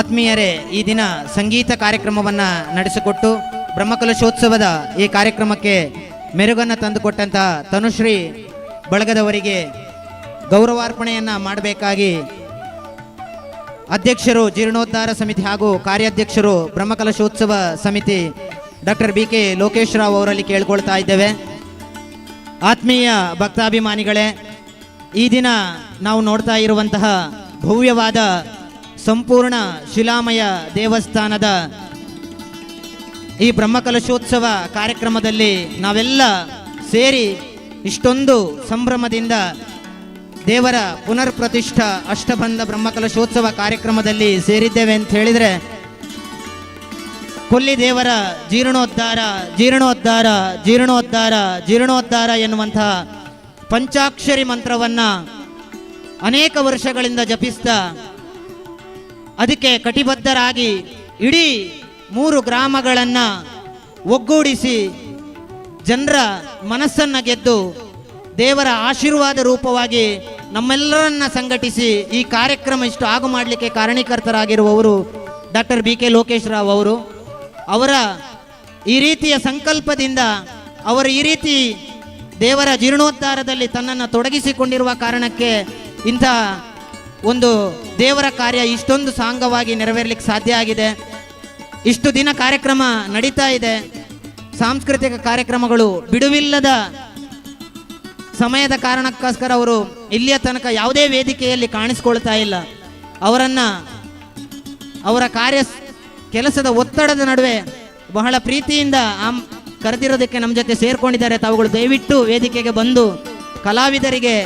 ಆತ್ಮೀಯರೇ, ಈ ದಿನ ಸಂಗೀತ ಕಾರ್ಯಕ್ರಮವನ್ನು ನಡೆಸಿಕೊಟ್ಟು ಬ್ರಹ್ಮಕಲಶೋತ್ಸವದ ಈ ಕಾರ್ಯಕ್ರಮಕ್ಕೆ ಮೆರುಗನ್ನು ತಂದುಕೊಟ್ಟಂತಹ ತನುಶ್ರೀ ಬಳಗದವರಿಗೆ ಗೌರವಾರ್ಪಣೆಯನ್ನು ಮಾಡಬೇಕಾಗಿ ಅಧ್ಯಕ್ಷರು ಜೀರ್ಣೋದ್ಧಾರ ಸಮಿತಿ ಹಾಗೂ ಕಾರ್ಯಾಧ್ಯಕ್ಷರು ಬ್ರಹ್ಮಕಲಶೋತ್ಸವ ಸಮಿತಿ ಡಾಕ್ಟರ್ BK ಲೋಕೇಶ್ ರಾವ್ ಅವರಲ್ಲಿ ಕೇಳ್ಕೊಳ್ತಾ ಇದ್ದೇವೆ. ಆತ್ಮೀಯ ಭಕ್ತಾಭಿಮಾನಿಗಳೇ, ಈ ದಿನ ನಾವು ನೋಡ್ತಾ ಇರುವಂತಹ ಭವ್ಯವಾದ ಸಂಪೂರ್ಣ ಶಿಲಾಮಯ ದೇವಸ್ಥಾನದ ಈ ಬ್ರಹ್ಮಕಲಶೋತ್ಸವ ಕಾರ್ಯಕ್ರಮದಲ್ಲಿ ನಾವೆಲ್ಲ ಸೇರಿ ಇಷ್ಟೊಂದು ಸಂಭ್ರಮದಿಂದ ದೇವರ ಪುನರ್ ಪ್ರತಿಷ್ಠಾ ಅಷ್ಟಬಂಧ ಬ್ರಹ್ಮಕಲಶೋತ್ಸವ ಕಾರ್ಯಕ್ರಮದಲ್ಲಿ ಸೇರಿದ್ದೇವೆ ಅಂತ ಹೇಳಿದರೆ, ಕೊಲ್ಲಿ ದೇವರ ಜೀರ್ಣೋದ್ಧಾರ ಜೀರ್ಣೋದ್ಧಾರ ಜೀರ್ಣೋದ್ಧಾರ ಜೀರ್ಣೋದ್ಧಾರ ಎನ್ನುವಂತಹ ಪಂಚಾಕ್ಷರಿ ಮಂತ್ರವನ್ನು ಅನೇಕ ವರ್ಷಗಳಿಂದ ಜಪಿಸ್ತಾ ಅದಕ್ಕೆ ಕಟಿಬದ್ಧರಾಗಿ ಇಡೀ 3 ಗ್ರಾಮಗಳನ್ನು ಒಗ್ಗೂಡಿಸಿ ಜನರ ಮನಸ್ಸನ್ನು ಗೆದ್ದು ದೇವರ ಆಶೀರ್ವಾದ ರೂಪವಾಗಿ ನಮ್ಮೆಲ್ಲರನ್ನ ಸಂಘಟಿಸಿ ಈ ಕಾರ್ಯಕ್ರಮ ಇಷ್ಟು ಆಗು ಮಾಡಲಿಕ್ಕೆ ಕಾರಣೀಕರ್ತರಾಗಿರುವವರು ಡಾಕ್ಟರ್ BK ಲೋಕೇಶ್ ರಾವ್ ಅವರು. ಅವರ ಈ ರೀತಿಯ ಸಂಕಲ್ಪದಿಂದ ಅವರು ಈ ರೀತಿ ದೇವರ ಜೀರ್ಣೋದ್ಧಾರದಲ್ಲಿ ತನ್ನನ್ನು ತೊಡಗಿಸಿಕೊಂಡಿರುವ ಕಾರಣಕ್ಕೆ ಇಂಥ ಒಂದು ದೇವರ ಕಾರ್ಯ ಇಷ್ಟೊಂದು ಸಾಂಗವಾಗಿ ನೆರವೇರಲಿಕ್ಕೆ ಸಾಧ್ಯ ಆಗಿದೆ. ಇಷ್ಟು ದಿನ ಕಾರ್ಯಕ್ರಮ ನಡೀತಾ ಇದೆ. ಸಾಂಸ್ಕೃತಿಕ ಕಾರ್ಯಕ್ರಮಗಳು ಬಿಡುವಿಲ್ಲದ ಸಮಯದ ಕಾರಣಕ್ಕೋಸ್ಕರ ಅವರು ಇಲ್ಲಿಯ ತನಕ ಯಾವುದೇ ವೇದಿಕೆಯಲ್ಲಿ ಕಾಣಿಸ್ಕೊಳ್ತಾ ಇಲ್ಲ. ಅವರ ಕೆಲಸದ ಒತ್ತಡದ ನಡುವೆ ಬಹಳ ಪ್ರೀತಿಯಿಂದ ಕರೆದಿರೋದಕ್ಕೆ ನಮ್ಮ ಜೊತೆ ಸೇರ್ಕೊಂಡಿದ್ದಾರೆ. ತಾವುಗಳು ದಯವಿಟ್ಟು ವೇದಿಕೆಗೆ ಬಂದು ಕಲಾವಿದರಿಗೆ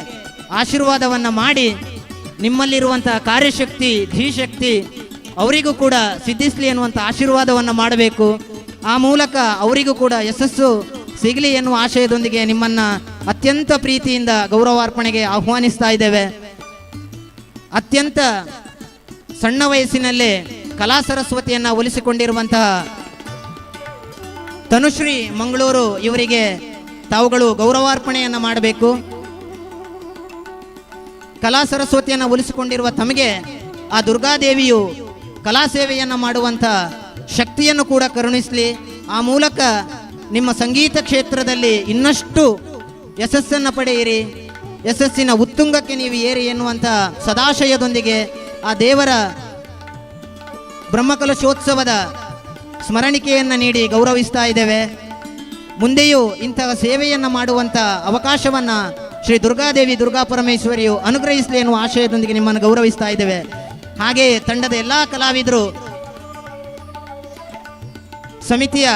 ಆಶೀರ್ವಾದವನ್ನು ಮಾಡಿ ನಿಮ್ಮಲ್ಲಿರುವಂತಹ ಕಾರ್ಯಶಕ್ತಿ ಧೀಶಕ್ತಿ ಅವರಿಗೂ ಕೂಡ ಸಿದ್ಧಿಸಲಿ ಎನ್ನುವಂಥ ಆಶೀರ್ವಾದವನ್ನು ಮಾಡಬೇಕು. ಆ ಮೂಲಕ ಅವರಿಗೂ ಕೂಡ ಯಶಸ್ಸು ಸಿಗಲಿ ಎನ್ನುವ ಆಶಯದೊಂದಿಗೆ ನಿಮ್ಮನ್ನು ಅತ್ಯಂತ ಪ್ರೀತಿಯಿಂದ ಗೌರವಾರ್ಪಣೆಗೆ ಆಹ್ವಾನಿಸ್ತಾ ಇದ್ದೇವೆ. ಅತ್ಯಂತ ಸಣ್ಣ ವಯಸ್ಸಿನಲ್ಲೇ ಕಲಾ ಸರಸ್ವತಿಯನ್ನು ಒಲಿಸಿಕೊಂಡಿರುವಂತಹ ತನುಶ್ರೀ ಮಂಗಳೂರು ಇವರಿಗೆ ತಾವುಗಳು ಗೌರವಾರ್ಪಣೆಯನ್ನು ಮಾಡಬೇಕು. ಕಲಾ ಸರಸ್ವತಿಯನ್ನು ಒಲಿಸಿಕೊಂಡಿರುವ ತಮಗೆ ಆ ದುರ್ಗಾದೇವಿಯು ಕಲಾ ಸೇವೆಯನ್ನು ಮಾಡುವಂಥ ಶಕ್ತಿಯನ್ನು ಕೂಡ ಕರುಣಿಸಲಿ. ಆ ಮೂಲಕ ನಿಮ್ಮ ಸಂಗೀತ ಕ್ಷೇತ್ರದಲ್ಲಿ ಇನ್ನಷ್ಟು ಯಶಸ್ಸನ್ನು ಪಡೆಯಿರಿ, ಯಶಸ್ಸಿನ ಉತ್ತುಂಗಕ್ಕೆ ನೀವು ಏರಿ ಎನ್ನುವಂಥ ಸದಾಶಯದೊಂದಿಗೆ ಆ ದೇವರ ಬ್ರಹ್ಮಕಲಶೋತ್ಸವದ ಸ್ಮರಣಿಕೆಯನ್ನು ನೀಡಿ ಗೌರವಿಸ್ತಾ ಇದ್ದೇವೆ. ಮುಂದೆಯೂ ಇಂತಹ ಸೇವೆಯನ್ನು ಮಾಡುವಂಥ ಅವಕಾಶವನ್ನು ಶ್ರೀ ದುರ್ಗಾದೇವಿ ದುರ್ಗಾ ಪರಮೇಶ್ವರಿಯು ಅನುಗ್ರಹಿಸಲಿ ಎನ್ನುವ ಆಶಯದೊಂದಿಗೆ ನಿಮ್ಮನ್ನು ಗೌರವಿಸ್ತಾ ಇದ್ದೇವೆ. ಹಾಗೆಯೇ ತಂಡದ ಎಲ್ಲ ಕಲಾವಿದರು ಸಮಿತಿಯ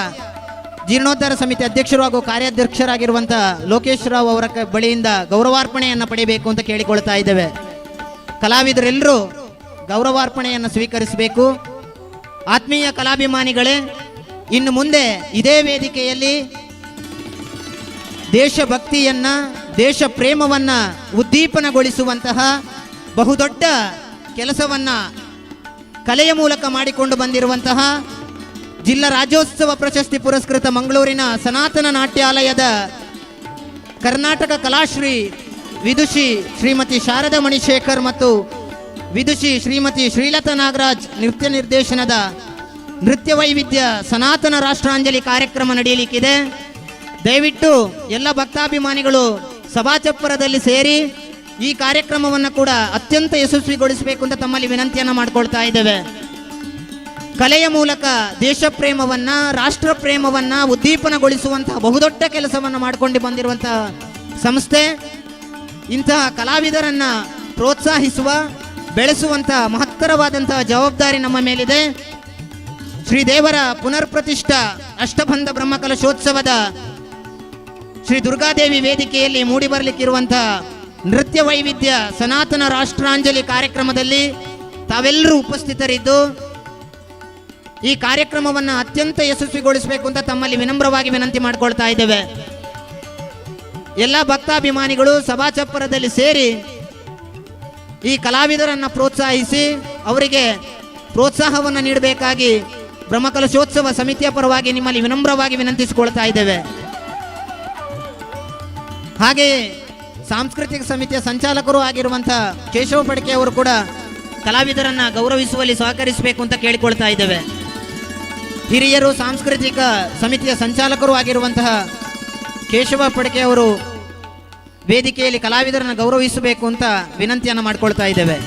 ಜೀರ್ಣೋದ್ಧಾರ ಸಮಿತಿ ಅಧ್ಯಕ್ಷರು ಹಾಗೂ ಕಾರ್ಯಾಧ್ಯಕ್ಷರಾಗಿರುವಂಥ ಲೋಕೇಶ್ ರಾವ್ ಅವರ ಬಳಿಯಿಂದ ಗೌರವಾರ್ಪಣೆಯನ್ನು ಪಡೆಯಬೇಕು ಅಂತ ಕೇಳಿಕೊಳ್ತಾ ಇದ್ದೇವೆ. ಕಲಾವಿದರೆಲ್ಲರೂ ಗೌರವಾರ್ಪಣೆಯನ್ನು ಸ್ವೀಕರಿಸಬೇಕು. ಆತ್ಮೀಯ ಕಲಾಭಿಮಾನಿಗಳೇ, ಇನ್ನು ಮುಂದೆ ಇದೇ ವೇದಿಕೆಯಲ್ಲಿ ದೇಶಭಕ್ತಿಯನ್ನ ದೇಶ ಪ್ರೇಮವನ್ನ ಉದ್ದೀಪನಗೊಳಿಸುವಂತಹ ಬಹುದೊಡ್ಡ ಕೆಲಸವನ್ನ ಕಲೆಯ ಮೂಲಕ ಮಾಡಿಕೊಂಡು ಬಂದಿರುವಂತಹ ಜಿಲ್ಲಾ ರಾಜ್ಯೋತ್ಸವ ಪ್ರಶಸ್ತಿ ಪುರಸ್ಕೃತ ಮಂಗಳೂರಿನ ಸನಾತನ ನಾಟ್ಯಾಲಯದ ಕರ್ನಾಟಕ ಕಲಾಶ್ರೀ ವಿದುಷಿ ಶ್ರೀಮತಿ ಶಾರದಾ ಮಣಿಶೇಖರ್ ಮತ್ತು ವಿದುಷಿ ಶ್ರೀಮತಿ ಶ್ರೀಲತಾ ನಾಗರಾಜ್ ನೃತ್ಯ ನಿರ್ದೇಶನದ ನೃತ್ಯ ವೈವಿಧ್ಯ ಸನಾತನ ರಾಷ್ಟ್ರಾಂಜಲಿ ಕಾರ್ಯಕ್ರಮ ನಡೆಯಲಿಕ್ಕಿದೆ. ದಯವಿಟ್ಟು ಎಲ್ಲ ಭಕ್ತಾಭಿಮಾನಿಗಳು ಸಭಾಚಪ್ಪರದಲ್ಲಿ ಸೇರಿ ಈ ಕಾರ್ಯಕ್ರಮವನ್ನು ಕೂಡ ಅತ್ಯಂತ ಯಶಸ್ವಿಗೊಳಿಸಬೇಕು ಅಂತ ತಮ್ಮಲ್ಲಿ ವಿನಂತಿಯನ್ನು ಮಾಡಿಕೊಳ್ತಾ ಇದ್ದೇವೆ. ಕಲೆಯ ಮೂಲಕ ದೇಶ ಪ್ರೇಮವನ್ನ, ರಾಷ್ಟ್ರ ಪ್ರೇಮವನ್ನ ಉದ್ದೀಪನಗೊಳಿಸುವಂತಹ ಬಹುದೊಡ್ಡ ಕೆಲಸವನ್ನು ಮಾಡಿಕೊಂಡು ಬಂದಿರುವಂತಹ ಸಂಸ್ಥೆ. ಇಂತಹ ಕಲಾವಿದರನ್ನ ಪ್ರೋತ್ಸಾಹಿಸುವ, ಬೆಳೆಸುವಂತಹ ಮಹತ್ತರವಾದಂತಹ ಜವಾಬ್ದಾರಿ ನಮ್ಮ ಮೇಲಿದೆ. ಶ್ರೀದೇವರ ಪುನರ್ ಪ್ರತಿಷ್ಠಾ ಅಷ್ಟಬಂಧ ಬ್ರಹ್ಮಕಲಶೋತ್ಸವದ ಶ್ರೀ ದುರ್ಗಾದೇವಿ ವೇದಿಕೆಯಲ್ಲಿ ಮೂಡಿಬರಲಿಕ್ಕಿರುವಂತಹ ನೃತ್ಯ ವೈವಿಧ್ಯ ಸನಾತನ ರಾಷ್ಟ್ರಾಂಜಲಿ ಕಾರ್ಯಕ್ರಮದಲ್ಲಿ ತಾವೆಲ್ಲರೂ ಉಪಸ್ಥಿತರಿದ್ದು ಈ ಕಾರ್ಯಕ್ರಮವನ್ನು ಅತ್ಯಂತ ಯಶಸ್ವಿಗೊಳಿಸಬೇಕು ಅಂತ ತಮ್ಮಲ್ಲಿ ವಿನಮ್ರವಾಗಿ ವಿನಂತಿ ಮಾಡಿಕೊಳ್ತಾ ಇದ್ದೇವೆ. ಎಲ್ಲ ಭಕ್ತಾಭಿಮಾನಿಗಳು ಸಭಾ ಚಪ್ಪರದಲ್ಲಿ ಸೇರಿ ಈ ಕಲಾವಿದರನ್ನು ಪ್ರೋತ್ಸಾಹಿಸಿ ಅವರಿಗೆ ಪ್ರೋತ್ಸಾಹವನ್ನು ನೀಡಬೇಕಾಗಿ ಬ್ರಹ್ಮಕಲಶೋತ್ಸವ ಸಮಿತಿಯ ಪರವಾಗಿ ನಿಮ್ಮಲ್ಲಿ ವಿನಮ್ರವಾಗಿ ವಿನಂತಿಸಿಕೊಳ್ತಾ ಇದ್ದೇವೆ. ಹಾಗೆಯೇ ಸಾಂಸ್ಕೃತಿಕ ಸಮಿತಿಯ ಸಂಚಾಲಕರು ಆಗಿರುವಂತಹ ಕೇಶವ ಪಡ್ಕೆ ಅವರು ಕೂಡ ಕಲಾವಿದರನ್ನ ಗೌರವಿಸುವಲ್ಲಿ ಸಹಕರಿಸಬೇಕು ಅಂತ ಕೇಳಿಕೊಳ್ತಾ ಇದ್ದೇವೆ. ಹಿರಿಯರು ಸಾಂಸ್ಕೃತಿಕ ಸಮಿತಿಯ ಸಂಚಾಲಕರು ಆಗಿರುವಂತಹ ಕೇಶವ ಪಡ್ಕೆ ಅವರು ವೇದಿಕೆಯಲ್ಲಿ ಕಲಾವಿದರನ್ನು ಗೌರವಿಸಬೇಕು ಅಂತ ವಿನಂತಿಯನ್ನು ಮಾಡಿಕೊಳ್ತಾ ಇದ್ದೇವೆ.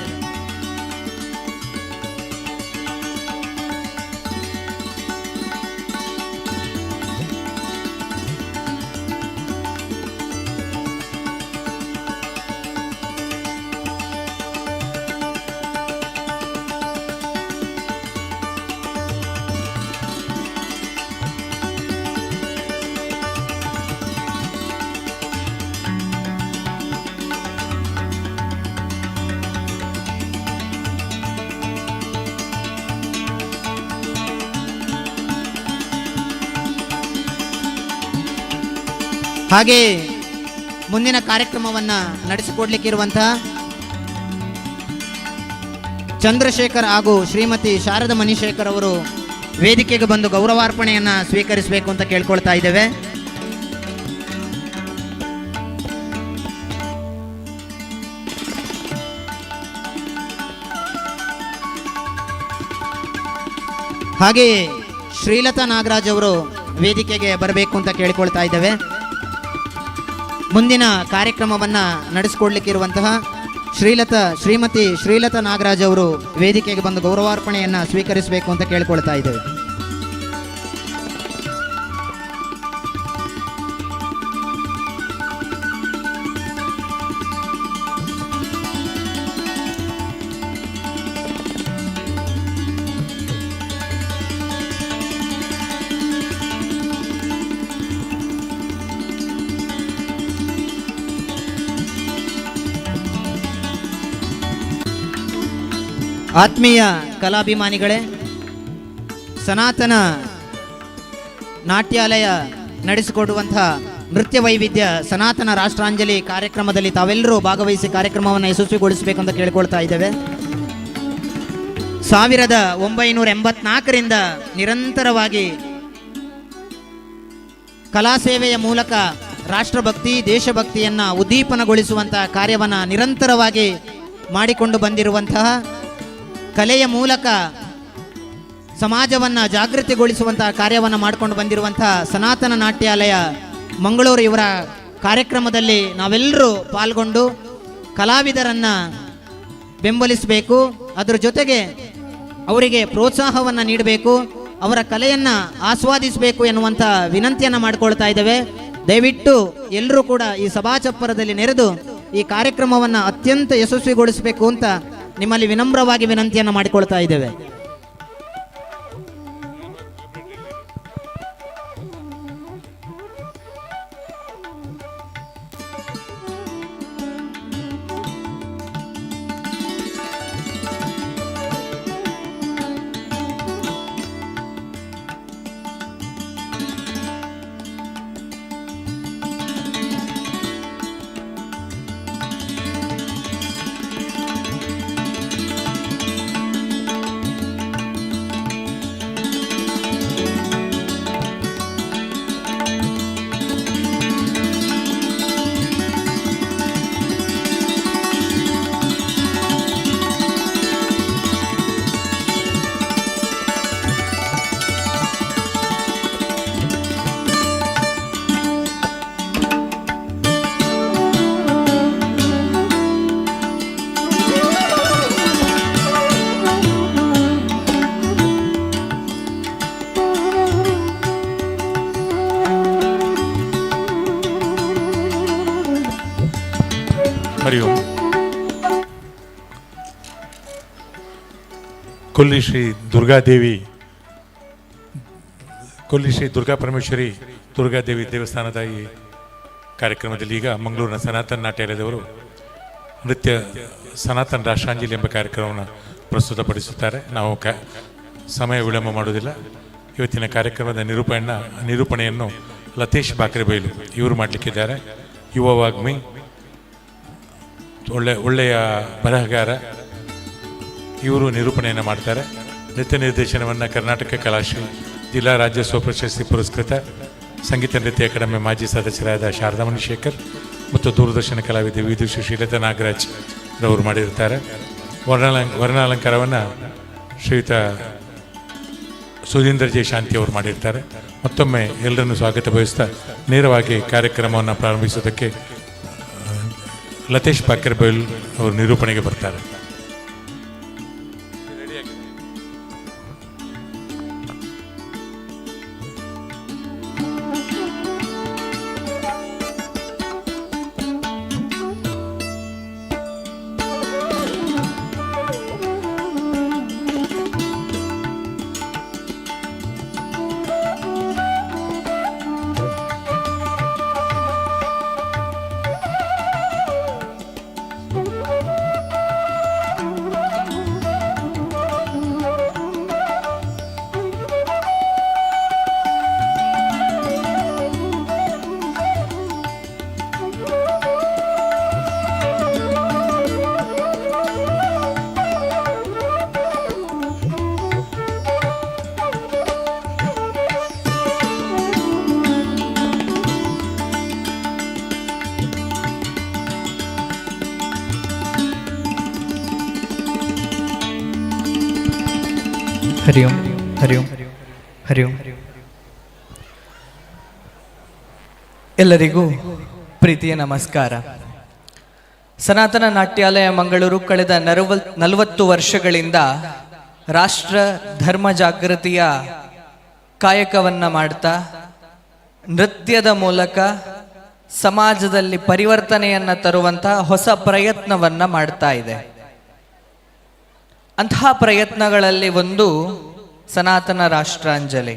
ಹಾಗೆ ಮುಂದಿನ ಕಾರ್ಯಕ್ರಮವನ್ನು ನಡೆಸಿಕೊಡ್ಲಿಕ್ಕಿರುವಂತಹ ಚಂದ್ರಶೇಖರ್ ಹಾಗೂ ಶ್ರೀಮತಿ ಶಾರದಾ ಮಣಿಶೇಖರ್ ಅವರು ವೇದಿಕೆಗೆ ಬಂದು ಗೌರವಾರ್ಪಣೆಯನ್ನು ಸ್ವೀಕರಿಸಬೇಕು ಅಂತ ಕೇಳ್ಕೊಳ್ತಾ ಇದ್ದೇವೆ. ಹಾಗೆಯೇ ಶ್ರೀಲತಾ ನಾಗರಾಜ್ ಅವರು ವೇದಿಕೆಗೆ ಬರಬೇಕು ಅಂತ ಕೇಳಿಕೊಳ್ತಾ ಇದ್ದೇವೆ. ಮುಂದಿನ ಕಾರ್ಯಕ್ರಮವನ್ನು ನಡೆಸಿಕೊಡ್ಲಿಕ್ಕಿರುವಂತಹ ಶ್ರೀಮತಿ ಶ್ರೀಲತಾ ನಾಗರಾಜ್ ಅವರು ವೇದಿಕೆಗೆ ಬಂದು ಗೌರವಾರ್ಪಣೆಯನ್ನು ಸ್ವೀಕರಿಸಬೇಕು ಅಂತ ಕೇಳಿಕೊಳ್ತಾ ಇದ್ದೇವೆ. ಆತ್ಮೀಯ ಕಲಾಭಿಮಾನಿಗಳೇ, ಸನಾತನ ನಾಟ್ಯಾಲಯ ನಡೆಸಿಕೊಡುವಂತಹ ನೃತ್ಯ ವೈವಿಧ್ಯ ಸನಾತನ ರಾಷ್ಟ್ರಾಂಜಲಿ ಕಾರ್ಯಕ್ರಮದಲ್ಲಿ ತಾವೆಲ್ಲರೂ ಭಾಗವಹಿಸಿ ಕಾರ್ಯಕ್ರಮವನ್ನು ಯಶಸ್ವಿಗೊಳಿಸಬೇಕು ಅಂತ ಕೇಳಿಕೊಳ್ತಾ ಇದ್ದೇವೆ. 1984ರಿಂದ ನಿರಂತರವಾಗಿ ಕಲಾ ಸೇವೆಯ ಮೂಲಕ ರಾಷ್ಟ್ರಭಕ್ತಿ, ದೇಶಭಕ್ತಿಯನ್ನು ಉದ್ದೀಪನಗೊಳಿಸುವಂತಹ ಕಾರ್ಯವನ್ನು ನಿರಂತರವಾಗಿ ಮಾಡಿಕೊಂಡು ಬಂದಿರುವಂತಹ, ಕಲೆಯ ಮೂಲಕ ಸಮಾಜವನ್ನು ಜಾಗೃತಿಗೊಳಿಸುವಂತಹ ಕಾರ್ಯವನ್ನು ಮಾಡಿಕೊಂಡು ಬಂದಿರುವಂತಹ ಸನಾತನ ನಾಟ್ಯಾಲಯ ಮಂಗಳೂರು ಇವರ ಕಾರ್ಯಕ್ರಮದಲ್ಲಿ ನಾವೆಲ್ಲರೂ ಪಾಲ್ಗೊಂಡು ಕಲಾವಿದರನ್ನು ಬೆಂಬಲಿಸಬೇಕು. ಅದರ ಜೊತೆಗೆ ಅವರಿಗೆ ಪ್ರೋತ್ಸಾಹವನ್ನು ನೀಡಬೇಕು, ಅವರ ಕಲೆಯನ್ನು ಆಸ್ವಾದಿಸಬೇಕು ಎನ್ನುವಂಥ ವಿನಂತಿಯನ್ನು ಮಾಡಿಕೊಳ್ತಾ ಇದ್ದೇವೆ. ದಯವಿಟ್ಟು ಎಲ್ಲರೂ ಕೂಡ ಈ ಸಭಾ ಚಪ್ಪರದಲ್ಲಿ ನೆರೆದು ಈ ಕಾರ್ಯಕ್ರಮವನ್ನು ಅತ್ಯಂತ ಯಶಸ್ವಿಗೊಳಿಸಬೇಕು ಅಂತ ನಿಮ್ಮಲ್ಲಿ ವಿನಮ್ರವಾಗಿ ವಿನಂತಿಯನ್ನು ಮಾಡಿಕೊಳ್ತಾ ಇದ್ದೇವೆ. ಹರಿ ಓಂ. ಕೊಲ್ಲಿ ಶ್ರೀ ದುರ್ಗಾ ಪರಮೇಶ್ವರಿ ದುರ್ಗಾದೇವಿ ದೇವಸ್ಥಾನದ ಈ ಕಾರ್ಯಕ್ರಮದಲ್ಲಿ ಈಗ ಮಂಗಳೂರಿನ ಸನಾತನ ನಾಟ್ಯಾಲಯದವರು ನೃತ್ಯ ಸನಾತನ ರಾಷ್ಟ್ರಾಂಜಲಿ ಎಂಬ ಕಾರ್ಯಕ್ರಮವನ್ನು ಪ್ರಸ್ತುತಪಡಿಸುತ್ತಾರೆ. ನಾವು ಸಮಯ ವಿಳಂಬ ಮಾಡುವುದಿಲ್ಲ. ಇವತ್ತಿನ ಕಾರ್ಯಕ್ರಮದ ನಿರೂಪಣೆಯನ್ನು ಲತೇಶ್ ಬಾಕ್ರೆಬೈಲು ಇವರು ಮಾಡಲಿಕ್ಕಿದ್ದಾರೆ. ಯುವ ವಾಗ್ಮಿ, ಒಳ್ಳೆಯ ಬರಹಗಾರ, ಇವರು ನಿರೂಪಣೆಯನ್ನು ಮಾಡ್ತಾರೆ. ನೃತ್ಯ ನಿರ್ದೇಶನವನ್ನು ಕರ್ನಾಟಕ ಕಲಾಶ್ರೀ ಜಿಲ್ಲಾ ರಾಜ್ಯೋತ್ಸವ ಪ್ರಶಸ್ತಿ ಪುರಸ್ಕೃತ ಸಂಗೀತ ನೃತ್ಯ ಅಕಾಡೆಮಿ ಮಾಜಿ ಸದಸ್ಯರಾದ ಶಾರದಾ ಮಣಿಶೇಖರ್ ಮತ್ತು ದೂರದರ್ಶನ ಕಲಾವಿದೆ ವಿದುಷಿ ಶ್ರೀಲತಾ ನಾಗರಾಜ್ ರವರು ಮಾಡಿರ್ತಾರೆ. ವರ್ಣಾಲಂಕಾರವನ್ನು ಶ್ರೀಯುತ ಸುಧೀಂದ್ರ ಜೆ ಶಾಂತಿ ಅವರು ಮಾಡಿರ್ತಾರೆ. ಮತ್ತೊಮ್ಮೆ ಎಲ್ಲರನ್ನು ಸ್ವಾಗತ ಬಯಸ್ತಾ ನೇರವಾಗಿ ಕಾರ್ಯಕ್ರಮವನ್ನು ಪ್ರಾರಂಭಿಸೋದಕ್ಕೆ ಲತೇಶ್ ಬಾಕರ್ಬೈಲ್ ಅವರು ನಿರೂಪಣೆಗೆ ಬರ್ತಾರೆ. ಹರಿ ಓಂ ಹರಿ ಓಂ ಹರಿ ಓಂ. ಎಲ್ಲರಿಗೂ ಪ್ರೀತಿಯ ನಮಸ್ಕಾರ. ಸನಾತನ ನಾಟ್ಯಾಲಯ ಮಂಗಳೂರು ಕಳೆದ 40 ವರ್ಷಗಳಿಂದ ರಾಷ್ಟ್ರ ಧರ್ಮ ಜಾಗೃತಿಯ ಕಾಯಕವನ್ನು ಮಾಡ್ತಾ ನೃತ್ಯದ ಮೂಲಕ ಸಮಾಜದಲ್ಲಿ ಪರಿವರ್ತನೆಯನ್ನು ತರುವಂತಹ ಹೊಸ ಪ್ರಯತ್ನವನ್ನು ಮಾಡ್ತಾ ಇದೆ. ಅಂತಹ ಪ್ರಯತ್ನಗಳಲ್ಲಿ ಒಂದು ಸನಾತನ ರಾಷ್ಟ್ರಾಂಜಲಿ.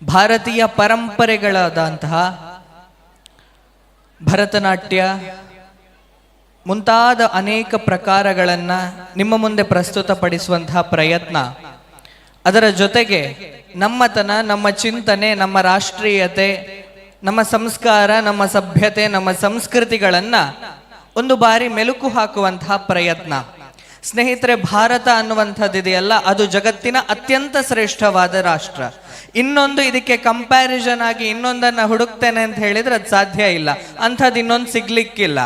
ಭಾರತೀಯ ಪರಂಪರೆಗಳಾದಂತಹ ಭರತನಾಟ್ಯ ಮುಂತಾದ ಅನೇಕ ಪ್ರಕಾರಗಳನ್ನು ನಿಮ್ಮ ಮುಂದೆ ಪ್ರಸ್ತುತಪಡಿಸುವಂತಹ ಪ್ರಯತ್ನ, ಅದರ ಜೊತೆಗೆ ನಮ್ಮತನ, ನಮ್ಮ ಚಿಂತನೆ, ನಮ್ಮ ರಾಷ್ಟ್ರೀಯತೆ, ನಮ್ಮ ಸಂಸ್ಕಾರ, ನಮ್ಮ ಸಭ್ಯತೆ, ನಮ್ಮ ಸಂಸ್ಕೃತಿಗಳನ್ನು ಒಂದು ಬಾರಿ ಮೆಲುಕು ಹಾಕುವಂತಹ ಪ್ರಯತ್ನ. ಸ್ನೇಹಿತರೆ, ಭಾರತ ಅನ್ನುವಂಥದ್ದಿದೆಯಲ್ಲ, ಅದು ಜಗತ್ತಿನ ಅತ್ಯಂತ ಶ್ರೇಷ್ಠವಾದ ರಾಷ್ಟ್ರ. ಇನ್ನೊಂದು ಇದಕ್ಕೆ ಕಂಪ್ಯಾರಿಸನ್ ಆಗಿ ಇನ್ನೊಂದನ್ನು ಹುಡುಕ್ತೇನೆ ಅಂತ ಹೇಳಿದ್ರೆ ಅದು ಸಾಧ್ಯ ಇಲ್ಲ. ಅಂಥದ್ದು ಇನ್ನೊಂದು ಸಿಗ್ಲಿಕ್ಕಿಲ್ಲ.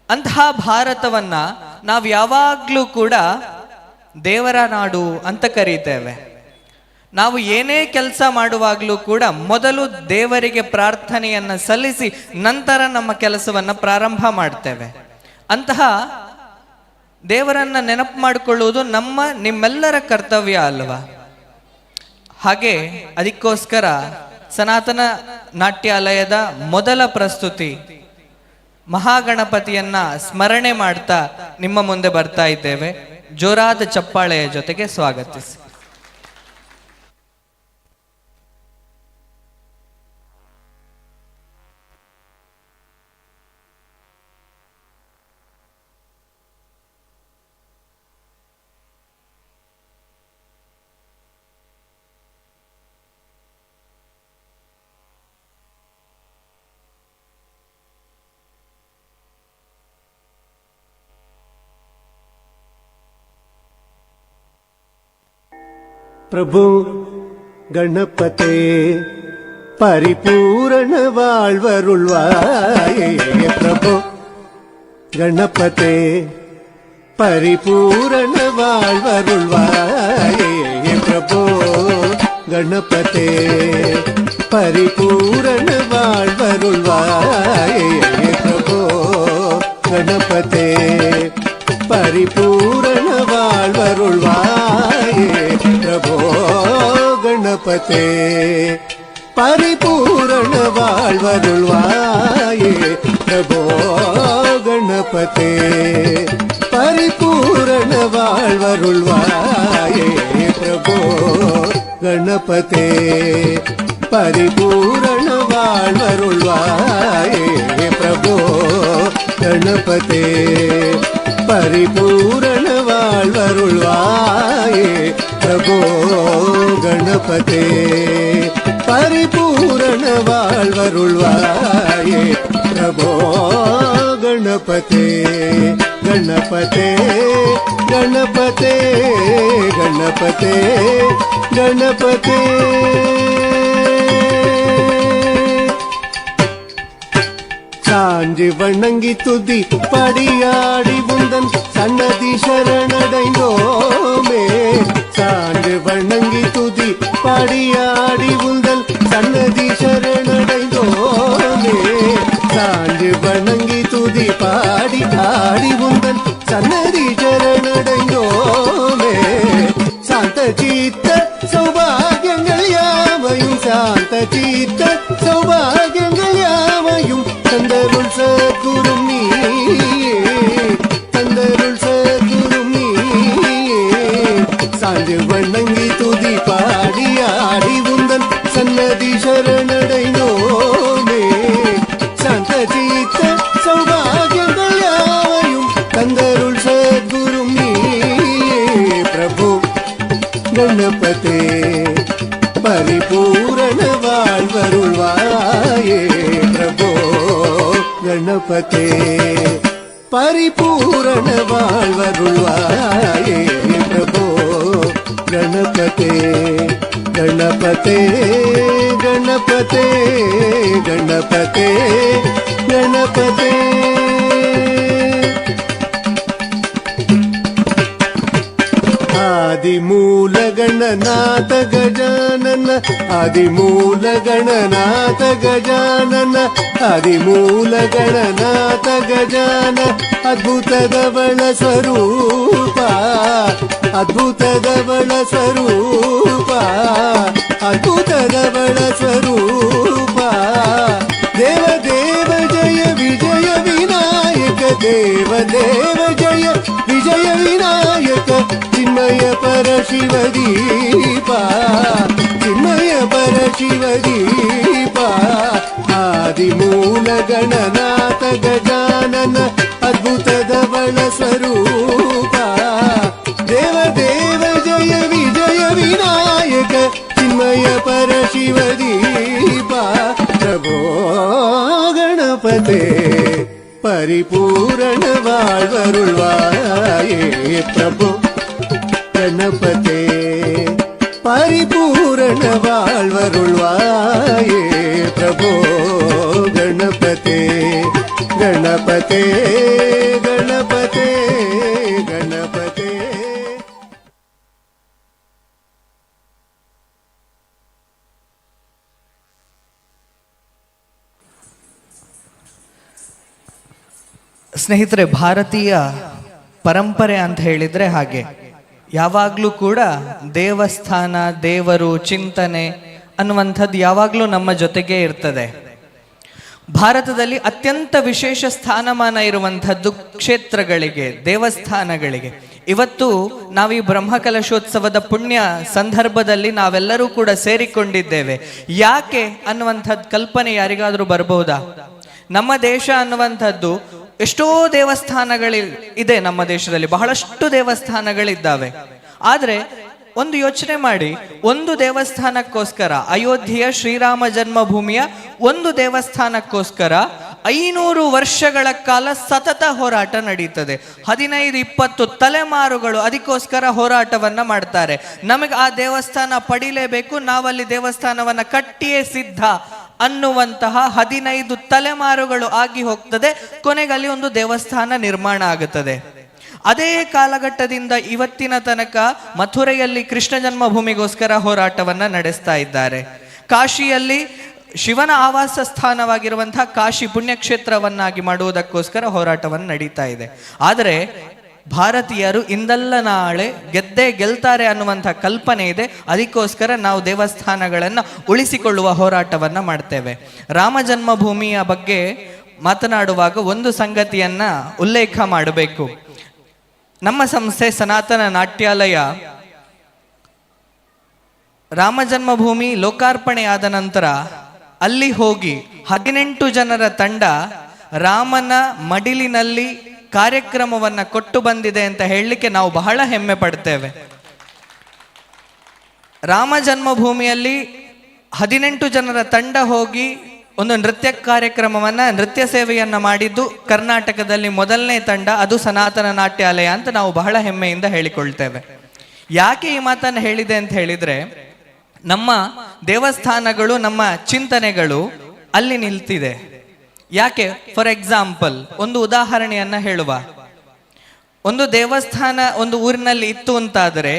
ಅಂತಹ ಭಾರತವನ್ನ ನಾವು ಯಾವಾಗಲೂ ಕೂಡ ದೇವರ ನಾಡು ಅಂತ ಕರೀತೇವೆ. ನಾವು ಏನೇ ಕೆಲಸ ಮಾಡುವಾಗಲೂ ಕೂಡ ಮೊದಲು ದೇವರಿಗೆ ಪ್ರಾರ್ಥನೆಯನ್ನು ಸಲ್ಲಿಸಿ ನಂತರ ನಮ್ಮ ಕೆಲಸವನ್ನು ಪ್ರಾರಂಭ ಮಾಡ್ತೇವೆ. ಅಂತಹ ದೇವರನ್ನ ನೆನಪು ಮಾಡಿಕೊಳ್ಳುವುದು ನಿಮ್ಮೆಲ್ಲರ ಕರ್ತವ್ಯ ಅಲ್ವಾ? ಹಾಗೆ ಅದಕ್ಕೋಸ್ಕರ ಸನಾತನ ನಾಟ್ಯಾಲಯದ ಮೊದಲ ಪ್ರಸ್ತುತಿ ಮಹಾಗಣಪತಿಯನ್ನ ಸ್ಮರಣೆ ಮಾಡ್ತಾ ನಿಮ್ಮ ಮುಂದೆ ಬರ್ತಾ ಇದ್ದೇವೆ. ಜೋರಾದ ಚಪ್ಪಾಳೆಯ ಜೊತೆಗೆ ಸ್ವಾಗತಿಸಿ. ಪ್ರಭು ಗಣಪತೆ ಪರಿಪೂರ್ಣ வாழ்வருள்வாயே. ಪ್ರಭು ಗಣಪತೆ ಪರಿಪೂರ್ಣ வாழ்வருள்வாயே. ಪ್ರಭು ಗಣಪತೆ ಪರಿಪೂರ್ಣ வாழ்வருள்வாயே. ಪ್ರಭು ಗಣಪತೆ ಪರಿಪೂರ್ಣ வாழ்வருள்வாயே. ಪ್ರಭೋ ಗಣಪತೆ ಪರಿಪೂರ್ಣ வாழ்வருள்வாயே. ಪ್ರಭೋ ಗಣಪತೆ गणपते परिपूर्ण வாழ்வருள்வாயே प्रभो गणपते परिपूर्ण வாழ்வருள்வாயே प्रभो गणपते परिपूर्ण வாழ்வருள்வாயே प्रभो गणपते परिपूर्ण வாழ்வருள்வாயே प्रभो गणपते गणपते गणपते गणपते गणपते சாஞ்சி வணங்கி துதி படியாடி உந்தன் சன்னதி சரணடைந்தோமே சாஞ்சி வணங்கி துதி படியாடி உந்தன் சன்னதி சரணடைந்தோமே சாஞ்சி வணங்கி துதி பாடி ஆடி உந்தன் சன்னதி சரணடைந்தோமே சாந்த சீத்த சௌபாகியங்கள் யாவையும் சாந்த சீத்த சௌபாகியங்கள் யாவையும் தந்தருள் சத்குரும் நீயே தந்தருள் சத்குரும் நீயே சாஞ்சு வணங்கி துதி பாடி ஆடி உந்தன் சன்னதி சரணடைந்தோமே சாந்த சீத்த சௌபாகியங்கள் யாவையும் தந்தருள் சத்குரும் நீயே பிரபு गणपते परिपूर्ण வாழ்வருள்வாயே प्रभो गणपते परिपूर्ण வாழ்வருள்வாயே प्रभो गणपते गणपते गणपते गणपते गणपते आदिमूल गणनाथ गजानन आदिमूल गणनाथ गजानन आदिमूल गणनाथ गजान अद्भुतदवळ स्वरूप अद्भुतदवळ स्वरूप अद्भुतदवळ स्वरूप देव देव जय विजय विनायक देव देव जय विजय विनायक चिन्मय पर शिवदीपा चिन्मय पर शिवदीपा आदिमूल गणनाथ गजानन अद्भुतदवळ स्वरूप देव देव जय विजय विनायक चिन्मय पर शिवदीपा प्रभो गणपते परिपूर्ण வாழ்வருள்வாயே प्रभो गणपते परिपूर्ण வாழ்வருள்வாயே प्रभो गणपते गणपते गणपते गणपते ಸ್ನೇಹಿತರೆ, ಭಾರತೀಯ ಪರಂಪರೆ ಅಂತ ಹೇಳಿದ್ರೆ ಹಾಗೆ ಯಾವಾಗಲೂ ಕೂಡ ದೇವಸ್ಥಾನ, ದೇವರು, ಚಿಂತನೆ ಅನ್ನುವಂಥದ್ದು ಯಾವಾಗಲೂ ನಮ್ಮ ಜೊತೆಗೇ ಇರ್ತದೆ. ಭಾರತದಲ್ಲಿ ಅತ್ಯಂತ ವಿಶೇಷ ಸ್ಥಾನಮಾನ ಇರುವಂಥದ್ದು ಕ್ಷೇತ್ರಗಳಿಗೆ, ದೇವಸ್ಥಾನಗಳಿಗೆ. ಇವತ್ತು ನಾವು ಈ ಬ್ರಹ್ಮಕಲಶೋತ್ಸವದ ಪುಣ್ಯ ಸಂದರ್ಭದಲ್ಲಿ ನಾವೆಲ್ಲರೂ ಕೂಡ ಸೇರಿಕೊಂಡಿದ್ದೇವೆ. ಯಾಕೆ ಅನ್ನುವಂಥದ್ದು ಕಲ್ಪನೆ ಯಾರಿಗಾದರೂ ಬರಬಹುದಾ? ನಮ್ಮ ದೇಶ ಅನ್ನುವಂಥದ್ದು ಎಷ್ಟೋ ದೇವಸ್ಥಾನಗಳಿದೆ. ನಮ್ಮ ದೇಶದಲ್ಲಿ ಬಹಳಷ್ಟು ದೇವಸ್ಥಾನಗಳಿದ್ದಾವೆ. ಆದರೆ ಒಂದು ಯೋಚನೆ ಮಾಡಿ, ಒಂದು ದೇವಸ್ಥಾನಕ್ಕೋಸ್ಕರ, ಅಯೋಧ್ಯೆಯ ಶ್ರೀರಾಮ ಜನ್ಮಭೂಮಿಯ ಒಂದು ದೇವಸ್ಥಾನಕ್ಕೋಸ್ಕರ 500 ವರ್ಷಗಳ ಕಾಲ ಸತತ ಹೋರಾಟ ನಡೀತದೆ. 15-20 ತಲೆಮಾರುಗಳು ಅದಕ್ಕೋಸ್ಕರ ಹೋರಾಟವನ್ನ ಮಾಡ್ತಾರೆ. ನಮಗೆ ಆ ದೇವಸ್ಥಾನ ಪಡಿಲೇಬೇಕು, ನಾವಲ್ಲಿ ದೇವಸ್ಥಾನವನ್ನ ಕಟ್ಟಿಯೇ ಸಿದ್ಧ ಅನ್ನುವಂತಹ 15 ತಲೆಮಾರುಗಳು ಆಗಿ ಹೋಗ್ತದೆ. ಕೊನೆಗಲ್ಲಿ ಒಂದು ದೇವಸ್ಥಾನ ನಿರ್ಮಾಣ ಆಗುತ್ತದೆ. ಅದೇ ಕಾಲಘಟ್ಟದಿಂದ ಇವತ್ತಿನ ತನಕ ಮಥುರೆಯಲ್ಲಿ ಕೃಷ್ಣ ಜನ್ಮಭೂಮಿಗೋಸ್ಕರ ಹೋರಾಟವನ್ನ ನಡೆಸ್ತಾ ಇದ್ದಾರೆ. ಕಾಶಿಯಲ್ಲಿ ಶಿವನ ಆವಾಸ ಸ್ಥಾನವಾಗಿರುವಂತಹ ಕಾಶಿ ಪುಣ್ಯಕ್ಷೇತ್ರವನ್ನಾಗಿ ಮಾಡುವುದಕ್ಕೋಸ್ಕರ ಹೋರಾಟವನ್ನು ನಡೀತಾ ಇದೆ. ಆದರೆ ಭಾರತೀಯರು ಇಂದಲ್ಲ ನಾಳೆ ಗೆದ್ದೇ ಗೆಲ್ತಾರೆ ಅನ್ನುವಂಥ ಕಲ್ಪನೆ ಇದೆ. ಅದಕ್ಕೋಸ್ಕರ ನಾವು ದೇವಸ್ಥಾನಗಳನ್ನು ಉಳಿಸಿಕೊಳ್ಳುವ ಹೋರಾಟವನ್ನು ಮಾಡ್ತೇವೆ. ರಾಮ ಜನ್ಮಭೂಮಿಯ ಬಗ್ಗೆ ಮಾತನಾಡುವಾಗ ಒಂದು ಸಂಗತಿಯನ್ನ ಉಲ್ಲೇಖ ಮಾಡಬೇಕು. ನಮ್ಮ ಸಂಸ್ಥೆ ಸನಾತನ ನಾಟ್ಯಾಲಯ ರಾಮ ಜನ್ಮಭೂಮಿ ಲೋಕಾರ್ಪಣೆಯಾದ ನಂತರ ಅಲ್ಲಿ ಹೋಗಿ 18 ಜನರ ತಂಡ ರಾಮನ ಮಡಿಲಿನಲ್ಲಿ ಕಾರ್ಯಕ್ರಮವನ್ನ ಕೊಟ್ಟು ಬಂದಿದೆ ಅಂತ ಹೇಳಲಿಕ್ಕೆ ನಾವು ಬಹಳ ಹೆಮ್ಮೆ ಪಡ್ತೇವೆ. ರಾಮ ಜನ್ಮಭೂಮಿಯಲ್ಲಿ 18 ಜನರ ತಂಡ ಹೋಗಿ ಒಂದು ನೃತ್ಯ ಕಾರ್ಯಕ್ರಮವನ್ನ, ನೃತ್ಯ ಸೇವೆಯನ್ನ ಮಾಡಿದ್ದು ಕರ್ನಾಟಕದಲ್ಲಿ ಮೊದಲನೇ ತಂಡ, ಅದು ಸನಾತನ ನಾಟ್ಯಾಲಯ ಅಂತ ನಾವು ಬಹಳ ಹೆಮ್ಮೆಯಿಂದ ಹೇಳಿಕೊಳ್ತೇವೆ. ಯಾಕೆ ಈ ಮಾತನ್ನು ಹೇಳಿದೆ ಅಂತ ಹೇಳಿದ್ರೆ, ನಮ್ಮ ದೇವಸ್ಥಾನಗಳು, ನಮ್ಮ ಚಿಂತನೆಗಳು ಅಲ್ಲಿ ನಿಲ್ತಿದೆ. ಯಾಕೆ? ಫಾರ್ ಎಕ್ಸಾಂಪಲ್, ಒಂದು ಉದಾಹರಣೆಯನ್ನ ಹೇಳುವ. ಒಂದು ದೇವಸ್ಥಾನ ಒಂದು ಊರಿನಲ್ಲಿ ಇತ್ತು ಅಂತಾದರೆ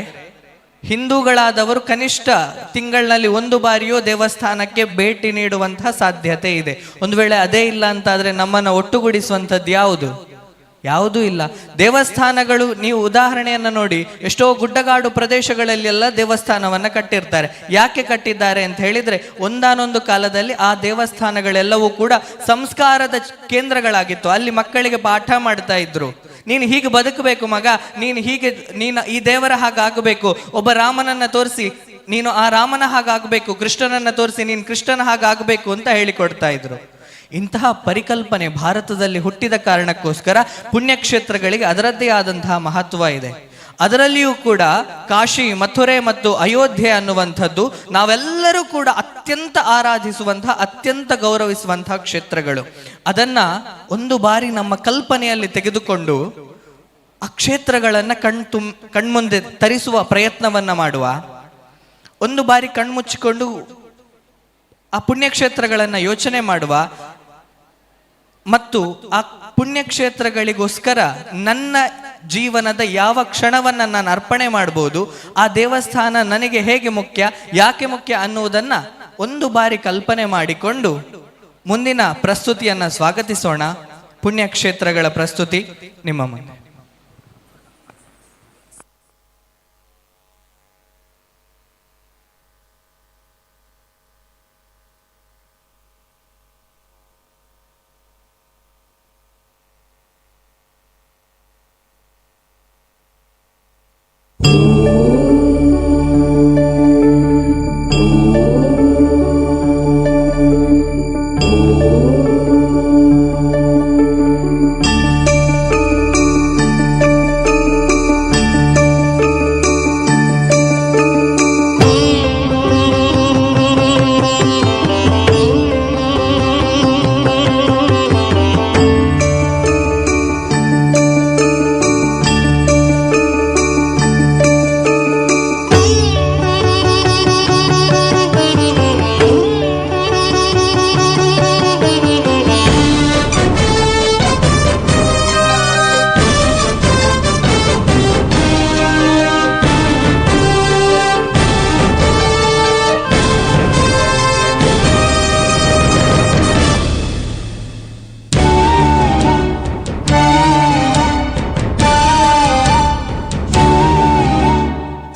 ಹಿಂದೂಗಳಾದವರು ಕನಿಷ್ಠ ತಿಂಗಳಿನಲ್ಲಿ 1 ಬಾರಿಯೋ ದೇವಸ್ಥಾನಕ್ಕೆ ಭೇಟಿ ನೀಡುವಂತಹ ಸಾಧ್ಯತೆ ಇದೆ. ಒಂದು ವೇಳೆ ಅದೇ ಇಲ್ಲ ಅಂತಾದ್ರೆ ನಮ್ಮನ್ನು ಒಟ್ಟುಗೂಡಿಸುವಂಥದ್ದು ಯಾವುದೂ ಇಲ್ಲ. ದೇವಸ್ಥಾನಗಳು, ನೀವು ಉದಾಹರಣೆಯನ್ನ ನೋಡಿ, ಎಷ್ಟೋ ಗುಡ್ಡಗಾಡು ಪ್ರದೇಶಗಳಲ್ಲೆಲ್ಲ ದೇವಸ್ಥಾನವನ್ನ ಕಟ್ಟಿರ್ತಾರೆ. ಯಾಕೆ ಕಟ್ಟಿದ್ದಾರೆ ಅಂತ ಹೇಳಿದ್ರೆ, ಒಂದಾನೊಂದು ಕಾಲದಲ್ಲಿ ಆ ದೇವಸ್ಥಾನಗಳೆಲ್ಲವೂ ಕೂಡ ಸಂಸ್ಕಾರದ ಕೇಂದ್ರಗಳಾಗಿತ್ತು. ಅಲ್ಲಿ ಮಕ್ಕಳಿಗೆ ಪಾಠ ಮಾಡ್ತಾ ಇದ್ರು. ನೀನು ಹೀಗೆ ಬದುಕಬೇಕು ಮಗ, ನೀನು ಈ ದೇವರ ಹಾಗಾಗಬೇಕು, ಒಬ್ಬ ರಾಮನನ್ನ ತೋರಿಸಿ ನೀನು ಆ ರಾಮನ ಹಾಗಾಗಬೇಕು, ಕೃಷ್ಣನನ್ನ ತೋರಿಸಿ ನೀನು ಕೃಷ್ಣನ ಹಾಗಾಗಬೇಕು ಅಂತ ಹೇಳಿಕೊಡ್ತಾ ಇದ್ರು. ಇಂತಹ ಪರಿಕಲ್ಪನೆ ಭಾರತದಲ್ಲಿ ಹುಟ್ಟಿದ ಕಾರಣಕ್ಕೋಸ್ಕರ ಪುಣ್ಯಕ್ಷೇತ್ರಗಳಿಗೆ ಅದರದ್ದೇ ಆದಂತಹ ಮಹತ್ವ ಇದೆ. ಅದರಲ್ಲಿಯೂ ಕೂಡ ಕಾಶಿ, ಮಥುರೆ ಮತ್ತು ಅಯೋಧ್ಯೆ ಅನ್ನುವಂಥದ್ದು ನಾವೆಲ್ಲರೂ ಕೂಡ ಅತ್ಯಂತ ಆರಾಧಿಸುವಂತಹ, ಅತ್ಯಂತ ಗೌರವಿಸುವಂತಹ ಕ್ಷೇತ್ರಗಳು. ಅದನ್ನ ಒಂದು ಬಾರಿ ನಮ್ಮ ಕಲ್ಪನೆಯಲ್ಲಿ ತೆಗೆದುಕೊಂಡು ಆ ಕ್ಷೇತ್ರಗಳನ್ನ ಕಣ್ಮುಂದೆ ತರಿಸುವ ಪ್ರಯತ್ನವನ್ನ ಮಾಡುವ. ಒಂದು ಬಾರಿ ಕಣ್ಮುಚ್ಚಿಕೊಂಡು ಆ ಪುಣ್ಯಕ್ಷೇತ್ರಗಳನ್ನ ಯೋಚನೆ ಮಾಡುವ ಮತ್ತು ಆ ಪುಣ್ಯಕ್ಷೇತ್ರಗಳಿಗೋಸ್ಕರ ನನ್ನ ಜೀವನದ ಯಾವ ಕ್ಷಣವನ್ನ ನಾನು ಅರ್ಪಣೆ ಮಾಡಬಹುದು, ಆ ದೇವಸ್ಥಾನ ನನಗೆ ಹೇಗೆ ಮುಖ್ಯ, ಯಾಕೆ ಮುಖ್ಯ ಅನ್ನುವುದನ್ನ ಒಂದು ಬಾರಿ ಕಲ್ಪನೆ ಮಾಡಿಕೊಂಡು ಮುಂದಿನ ಪ್ರಸ್ತುತಿಯನ್ನ ಸ್ವಾಗತಿಸೋಣ. ಪುಣ್ಯಕ್ಷೇತ್ರಗಳ ಪ್ರಸ್ತುತಿ ನಿಮ್ಮ ಮುಂದೆ.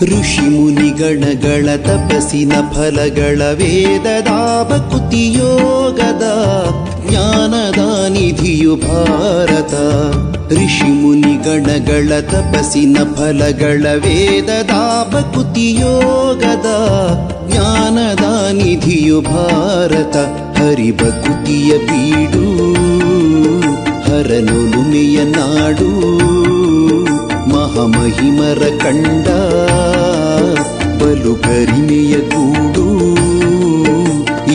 ಋಷಿ ಮುನಿಗಣಗಳ ತಪಸ್ಸಿನ ಫಲಗಳ ವೇದದ ಭಕುತಿಯೋಗದ ಜ್ಞಾನದ ನಿಧಿಯು ಭಾರತ. ಋಷಿ ಮುನಿಗಣಗಳ ತಪಸ್ಸಿನ ಫಲಗಳ ವೇದದ ಭಕುತಿಯೋಗದ ಜ್ಞಾನದ ನಿಧಿಯು ಭಾರತ. ಹರಿಭಕುತಿಯ ಬೀಡು, ಹರನೊಲುಮೆಯ ನಾಡು, ಮಹಾಮಹಿಮರ ಕಂಡ ಬಲು ಗರಿಮೆಯ ಗೂಡು.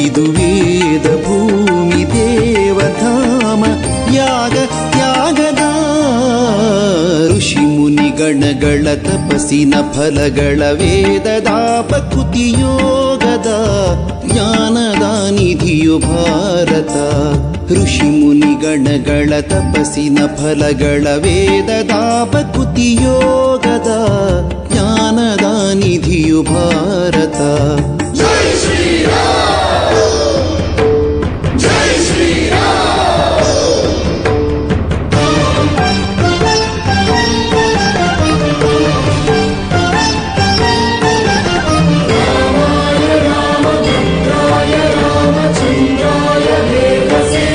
ಇದು ವೇದ ಭೂಮಿ ದೇವಧಾಮ, ಯಾಗ ತ್ಯಾಗದ ಋಷಿ ಮುನಿಗಣಗಳ ತಪಸ್ಸಿನ ಫಲಗಳ ವೇದದ ಭಕುತಿಯೋಗದ ಜ್ಞಾನದ ನಿಧಿಯು ಭಾರತ. ಋಷಿ ಮುನಿಗಣಗಳ ತಪಸ್ಸಿನ ಫಲಗಳ ವೇದದ ಭಕುತಿಯೋಗದ ಜ್ಞಾನದ ನಿಧಿಯು ಭಾರತ. ಜೈ ಶ್ರೀರಾಮ್, ಜೈ ಶ್ರೀರಾಮ್. ರಾಮಾಯ ರಾಮಭದ್ರಾಯ ರಾಮಚಂದ್ರಾಯ ವೇದಸೇ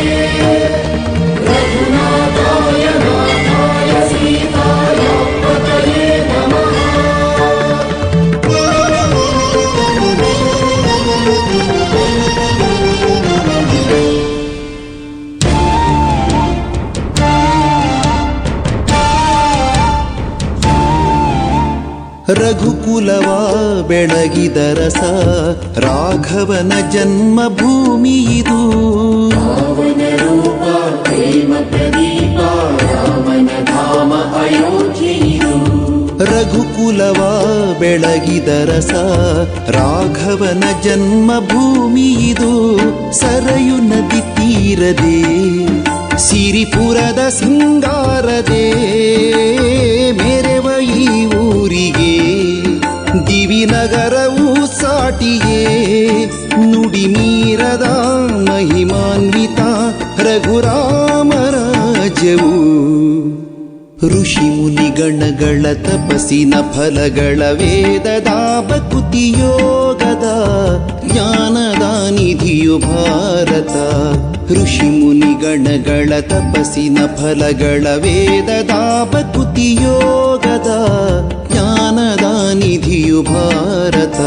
ರಘುಕುಲವ ಬೆಳಗಿದ ರಸ ರಾಘವನ ಜನ್ಮಭೂಮಿ ಇದು. ಪಾವನ ರೂಪ ಪ್ರೇಮ ಪ್ರದೀಪ ರಾಮನ ಧಾಮ ಅಯೋಧ್ಯೆ ಇದು. ರಘುಕುಲವ ಬೆಳಗಿದ ರಸ ರಾಘವನ ಜನ್ಮಭೂಮಿ ಇದು. ಸರಯು ನದಿ ತೀರದೆ ಸಿರಿಪುರದ ಸಿಂಗಾರದೆ ಮೇರೆವ ಈ ಊರಿಗೆ ದಿವಿನಗರವು ಸಾಟಿಯೇ. ನುಡಿ ಮೀರದ ಮಹಿಮಾನ್ವಿತ ರಘುರಾಮ ರಾಜ್ಯವು. ಋಷಿ ಮುನಿಗಣಗಳ ತಪಸ್ಸಿನ ಫಲಗಳ ವೇದದ ಭಕುತಿಯೋಗದ ಜ್ಞಾನದ ನಿಧಿಯು ಭಾರತ. ಋಷಿ ಮುನಿಗಣಗಳ ತಪಸ್ಸಿನ ಫಲಗಳ ವೇದದ ಭಕುತಿಯೋಗದ ಜ್ಞಾನದ ನಿಧಿಯು ಭಾರತ.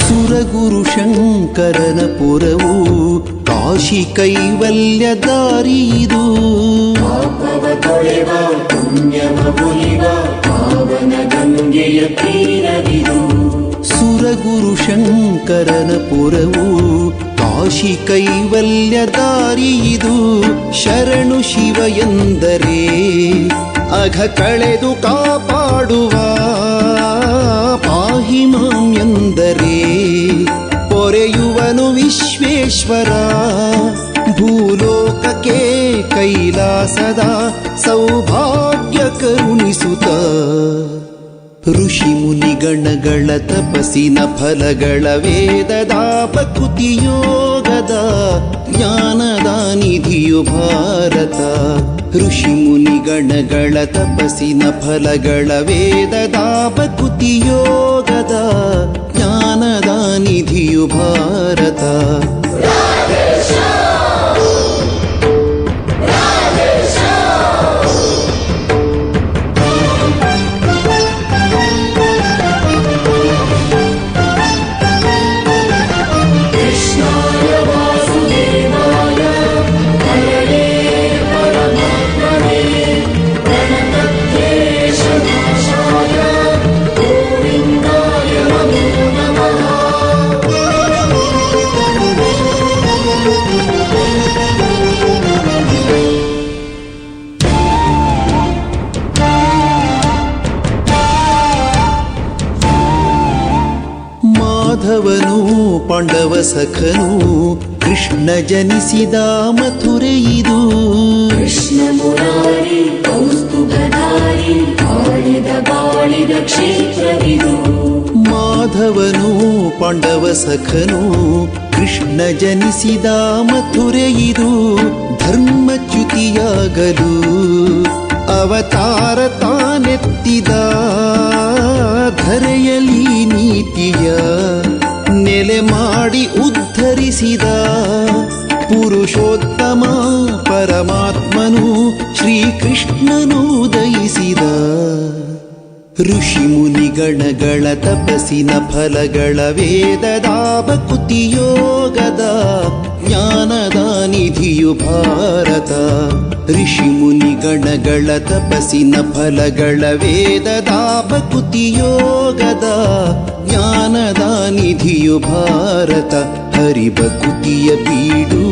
ಸುರಗುರು ಶಂಕರನ ಪುರವು ಕಾಶಿ ಕೈವಲ್ಯ ದಾರಿದು. ಪಾಪವ ತೊಳೆವ ಪುಣ್ಯವ ಬುಲಿವ ಪಾವನ ಗಂಗೆಯ ತೀರವಿದು. ಸುರಗುರು ಶಂಕರನ ಪುರವು ಕಾಶಿ ಕೈವಲ್ಯ ದಾರಿದು. ಶರಣು ಶಿವ ಎಂದರೆ ಅಘ ಕಳೆದು ಕಾಪಾಡುವ ಪಾಹಿ ಮಾಂ ಎಂದರೆ ಪೊರೆಯುವನು ವಿಶ್ವೇಶ್ವರ. ಭೂಲೋಕಕ್ಕೆ ಕೈಲಾಸದ ಸೌಭಾಗ್ಯ ಕರುಣಿಸುತ್ತ. ಋಷಿ ಮುನಿಗಣಗಳ ತಪಸ್ಸಿನ ಫಲಗಳ ವೇದದ ಭಕುತಿಯೋಗದ ಜ್ಞಾನದ ನಿಧಿಯು ಭಾರತ. ಋಷಿ ಮುನಿಗಣಗಳ ತಪಸ್ಸಿನ ಫಲಗಳ ವೇದದ ಭಕುತಿಯೋಗದ ಜ್ಞಾನದ ನಿಧಿಯು ಭಾರತ. ಮಾಧವನು ಪಾಂಡವ ಸಖನು ಕೃಷ್ಣ ಜನಿಸಿದ ಮಥುರೆ ಇದು. ಕೃಷ್ಣ ಮುರಾರಿ ಕೌಸ್ತುಭಧಾರಿ ಬಾಳಿದ ಕ್ಷೇತ್ರವಿದು. ಮಾಧವನು ಪಾಂಡವ ಸಖನು ಕೃಷ್ಣ ಜನಿಸಿದ ಮಥುರೆ ಇದು. ಧರ್ಮಚ್ಯುತಿಯಾಗಲು ಅವತಾರ ತಾನೆತ್ತಿದ ಧರೆಯಲಿ ನೀತಿಯ ನೆಲೆ ಮಾಡಿ ಉದ್ಧರಿಸಿದ ಪುರುಷೋತ್ತಮ ಪರಮಾತ್ಮನು ಶ್ರೀಕೃಷ್ಣನು ದಯಿಸಿದ. ಋಷಿ ಮುನಿಗಣಗಳ ತಪಸ್ಸಿನ ಫಲಗಳ ವೇದದ ಭಕುತಿಯೋಗದ ಜ್ಞಾನದ ನಿಧಿಯು ಭಾರತ. ಋಷಿ ಮುನಿಗಣಗಳ ತಪಸ್ಸಿನ ಫಲಗಳ ವೇದದ ಭಕುತಿಯೋಗದ ಜ್ಞಾನದ ನಿಧಿಯು ಭಾರತ. ಹರಿಭಕುತಿಯ ಬೀಡು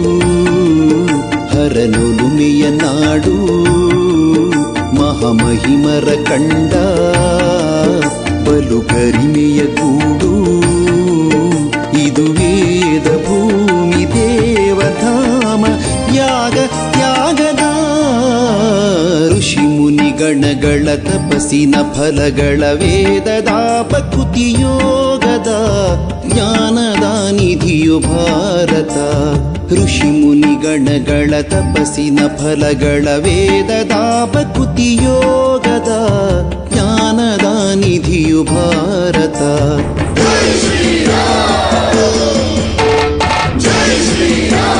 ಹರನೊಲುಮೆಯ ನಾಡು ಮಹಾಮಹಿಮರ ಕಂಡ ಬಲು ಗರಿಮೆಯ ಕೂಡು. ಇದು ವೇದ ಭೂಮಿ ದೇವಧಾಮ ಯಾಗ ತ್ಯಾಗದ ಋಷಿ ಮುನಿ ಗಣಗಳ ತಪಸ್ಸಿನ ಫಲಗಳ ವೇದದ ಪ್ರಕೃತಿಯೋಗದ ಜ್ಞಾನದ ನಿಧಿಯು ಭಾರತ. ಋಷಿ ಮುನಿ ಗಣಗಳ ತಪಸ್ಸಿನ ಫಲಗಳ ವೇದದ ಪ್ರಕೃತಿಯೋಗದ ಜ್ಞಾನದ ನಿಧಿಯು ಭಾರತ. ಜೈ ಶ್ರೀರಾಮ್ ಜೈ ಶ್ರೀರಾಮ್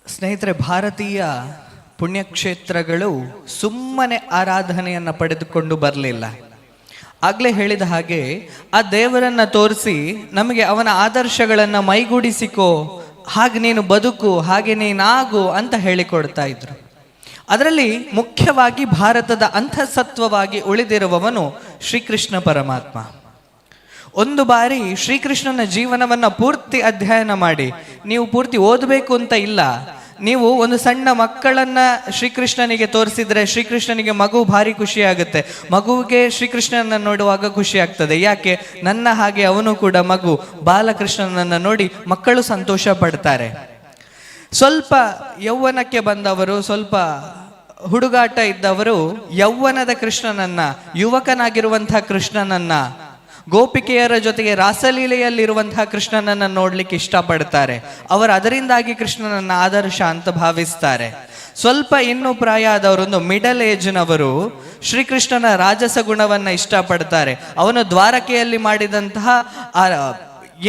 ಸ್ನೇಹಿತರೆ, ಭಾರತೀಯ ಪುಣ್ಯಕ್ಷೇತ್ರಗಳು ಸುಮ್ಮನೆ ಆರಾಧನೆಯನ್ನು ಪಡೆದುಕೊಂಡು ಬರಲಿಲ್ಲ. ಆಗಲೇ ಹೇಳಿದ ಹಾಗೆ ಆ ದೇವರನ್ನು ತೋರಿಸಿ ನಮಗೆ ಅವನ ಆದರ್ಶಗಳನ್ನು ಮೈಗೂಡಿಸಿಕೋ, ಹಾಗೆ ನೀನು ಬದುಕು, ಹಾಗೆ ನೀನಾಗು ಅಂತ ಹೇಳಿಕೊಡ್ತಾ ಇದ್ರು. ಅದರಲ್ಲಿ ಮುಖ್ಯವಾಗಿ ಭಾರತದ ಅಂತಃಸತ್ವವಾಗಿ ಉಳಿದಿರುವವನು ಶ್ರೀಕೃಷ್ಣ ಪರಮಾತ್ಮ. ಒಂದು ಬಾರಿ ಶ್ರೀಕೃಷ್ಣನ ಜೀವನವನ್ನು ಪೂರ್ತಿ ಅಧ್ಯಯನ ಮಾಡಿ, ನೀವು ಪೂರ್ತಿ ಓದಬೇಕು ಅಂತ ಇಲ್ಲ, ನೀವು ಒಂದು ಸಣ್ಣ ಮಕ್ಕಳನ್ನ ಶ್ರೀಕೃಷ್ಣನಿಗೆ ತೋರಿಸಿದ್ರೆ ಶ್ರೀಕೃಷ್ಣನಿಗೆ ಮಗು ಭಾರಿ ಖುಷಿ ಆಗುತ್ತೆ. ಮಗುವಿಗೆ ಶ್ರೀಕೃಷ್ಣನ ನೋಡುವಾಗ ಖುಷಿ ಆಗ್ತದೆ. ಯಾಕೆ? ನನ್ನ ಹಾಗೆ ಅವನು ಕೂಡ ಮಗು. ಬಾಲಕೃಷ್ಣನನ್ನ ನೋಡಿ ಮಕ್ಕಳು ಸಂತೋಷ ಪಡ್ತಾರೆ. ಸ್ವಲ್ಪ ಯೌವನಕ್ಕೆ ಬಂದವರು, ಸ್ವಲ್ಪ ಹುಡುಗಾಟ ಇದ್ದವರು ಯೌವನದ ಕೃಷ್ಣನನ್ನ, ಯುವಕನಾಗಿರುವಂತಹ ಕೃಷ್ಣನನ್ನ, ಗೋಪಿಕೆಯರ ಜೊತೆಗೆ ರಾಸಲೀಲೆಯಲ್ಲಿರುವಂತಹ ಕೃಷ್ಣನನ್ನು ನೋಡ್ಲಿಕ್ಕೆ ಇಷ್ಟಪಡ್ತಾರೆ. ಅವರು ಅದರಿಂದಾಗಿ ಕೃಷ್ಣನನ್ನ ಆದರ್ಶ ಅಂತ ಭಾವಿಸ್ತಾರೆ. ಸ್ವಲ್ಪ ಇನ್ನೂ ಪ್ರಾಯ ಆದವರೊಂದು ಮಿಡಲ್ ಏಜ್ನವರು ಶ್ರೀಕೃಷ್ಣನ ರಾಜಸ ಗುಣವನ್ನ ಇಷ್ಟಪಡ್ತಾರೆ. ಅವನು ದ್ವಾರಕೆಯಲ್ಲಿ ಮಾಡಿದಂತಹ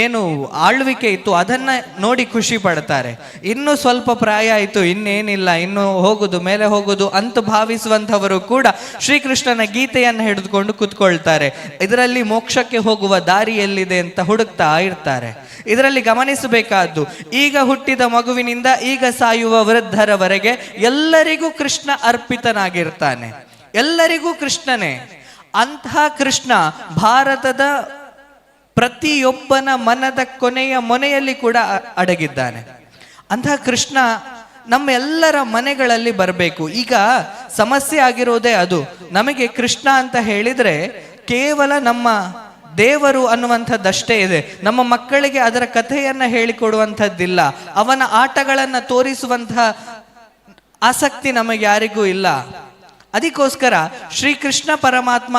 ಏನು ಆಳ್ವಿಕೆ ಇತ್ತು ಅದನ್ನ ನೋಡಿ ಖುಷಿ ಪಡ್ತಾರೆ. ಇನ್ನು ಸ್ವಲ್ಪ ಪ್ರಾಯ ಆಯಿತು, ಇನ್ನೇನಿಲ್ಲ, ಇನ್ನು ಹೋಗುದು, ಮೇಲೆ ಹೋಗುದು ಅಂತ ಭಾವಿಸುವಂಥವರು ಕೂಡ ಶ್ರೀಕೃಷ್ಣನ ಗೀತೆಯನ್ನು ಹಿಡಿದುಕೊಂಡು ಕೂತ್ಕೊಳ್ತಾರೆ. ಇದರಲ್ಲಿ ಮೋಕ್ಷಕ್ಕೆ ಹೋಗುವ ದಾರಿ ಎಲ್ಲಿದೆ ಅಂತ ಹುಡುಕ್ತಾ ಇರ್ತಾರೆ. ಇದರಲ್ಲಿ ಗಮನಿಸಬೇಕಾದ್ದು, ಈಗ ಹುಟ್ಟಿದ ಮಗುವಿನಿಂದ ಈಗ ಸಾಯುವ ವೃದ್ಧರವರೆಗೆ ಎಲ್ಲರಿಗೂ ಕೃಷ್ಣ ಅರ್ಪಿತನಾಗಿರ್ತಾನೆ. ಎಲ್ಲರಿಗೂ ಕೃಷ್ಣನೇ. ಅಂತಹ ಕೃಷ್ಣ ಭಾರತದ ಪ್ರತಿಯೊಬ್ಬನ ಮನದ ಕೊನೆಯ ಮೊನೆಯಲ್ಲಿ ಕೂಡ ಅಡಗಿದ್ದಾನೆ. ಅಂತಹ ಕೃಷ್ಣ ನಮ್ಮೆಲ್ಲರ ಮನೆಗಳಲ್ಲಿ ಬರಬೇಕು. ಈಗ ಸಮಸ್ಯೆ ಆಗಿರೋದೇ ಅದು. ನಮಗೆ ಕೃಷ್ಣ ಅಂತ ಹೇಳಿದ್ರೆ ಕೇವಲ ನಮ್ಮ ದೇವರು ಅನ್ನುವಂಥದ್ದಷ್ಟೇ ಇದೆ. ನಮ್ಮ ಮಕ್ಕಳಿಗೆ ಅದರ ಕಥೆಯನ್ನ ಹೇಳಿಕೊಡುವಂಥದ್ದಿಲ್ಲ. ಅವನ ಆಟಗಳನ್ನ ತೋರಿಸುವಂತಹ ಆಸಕ್ತಿ ನಮಗೆ ಯಾರಿಗೂ ಇಲ್ಲ. ಅದಕ್ಕೋಸ್ಕರ ಶ್ರೀಕೃಷ್ಣ ಪರಮಾತ್ಮ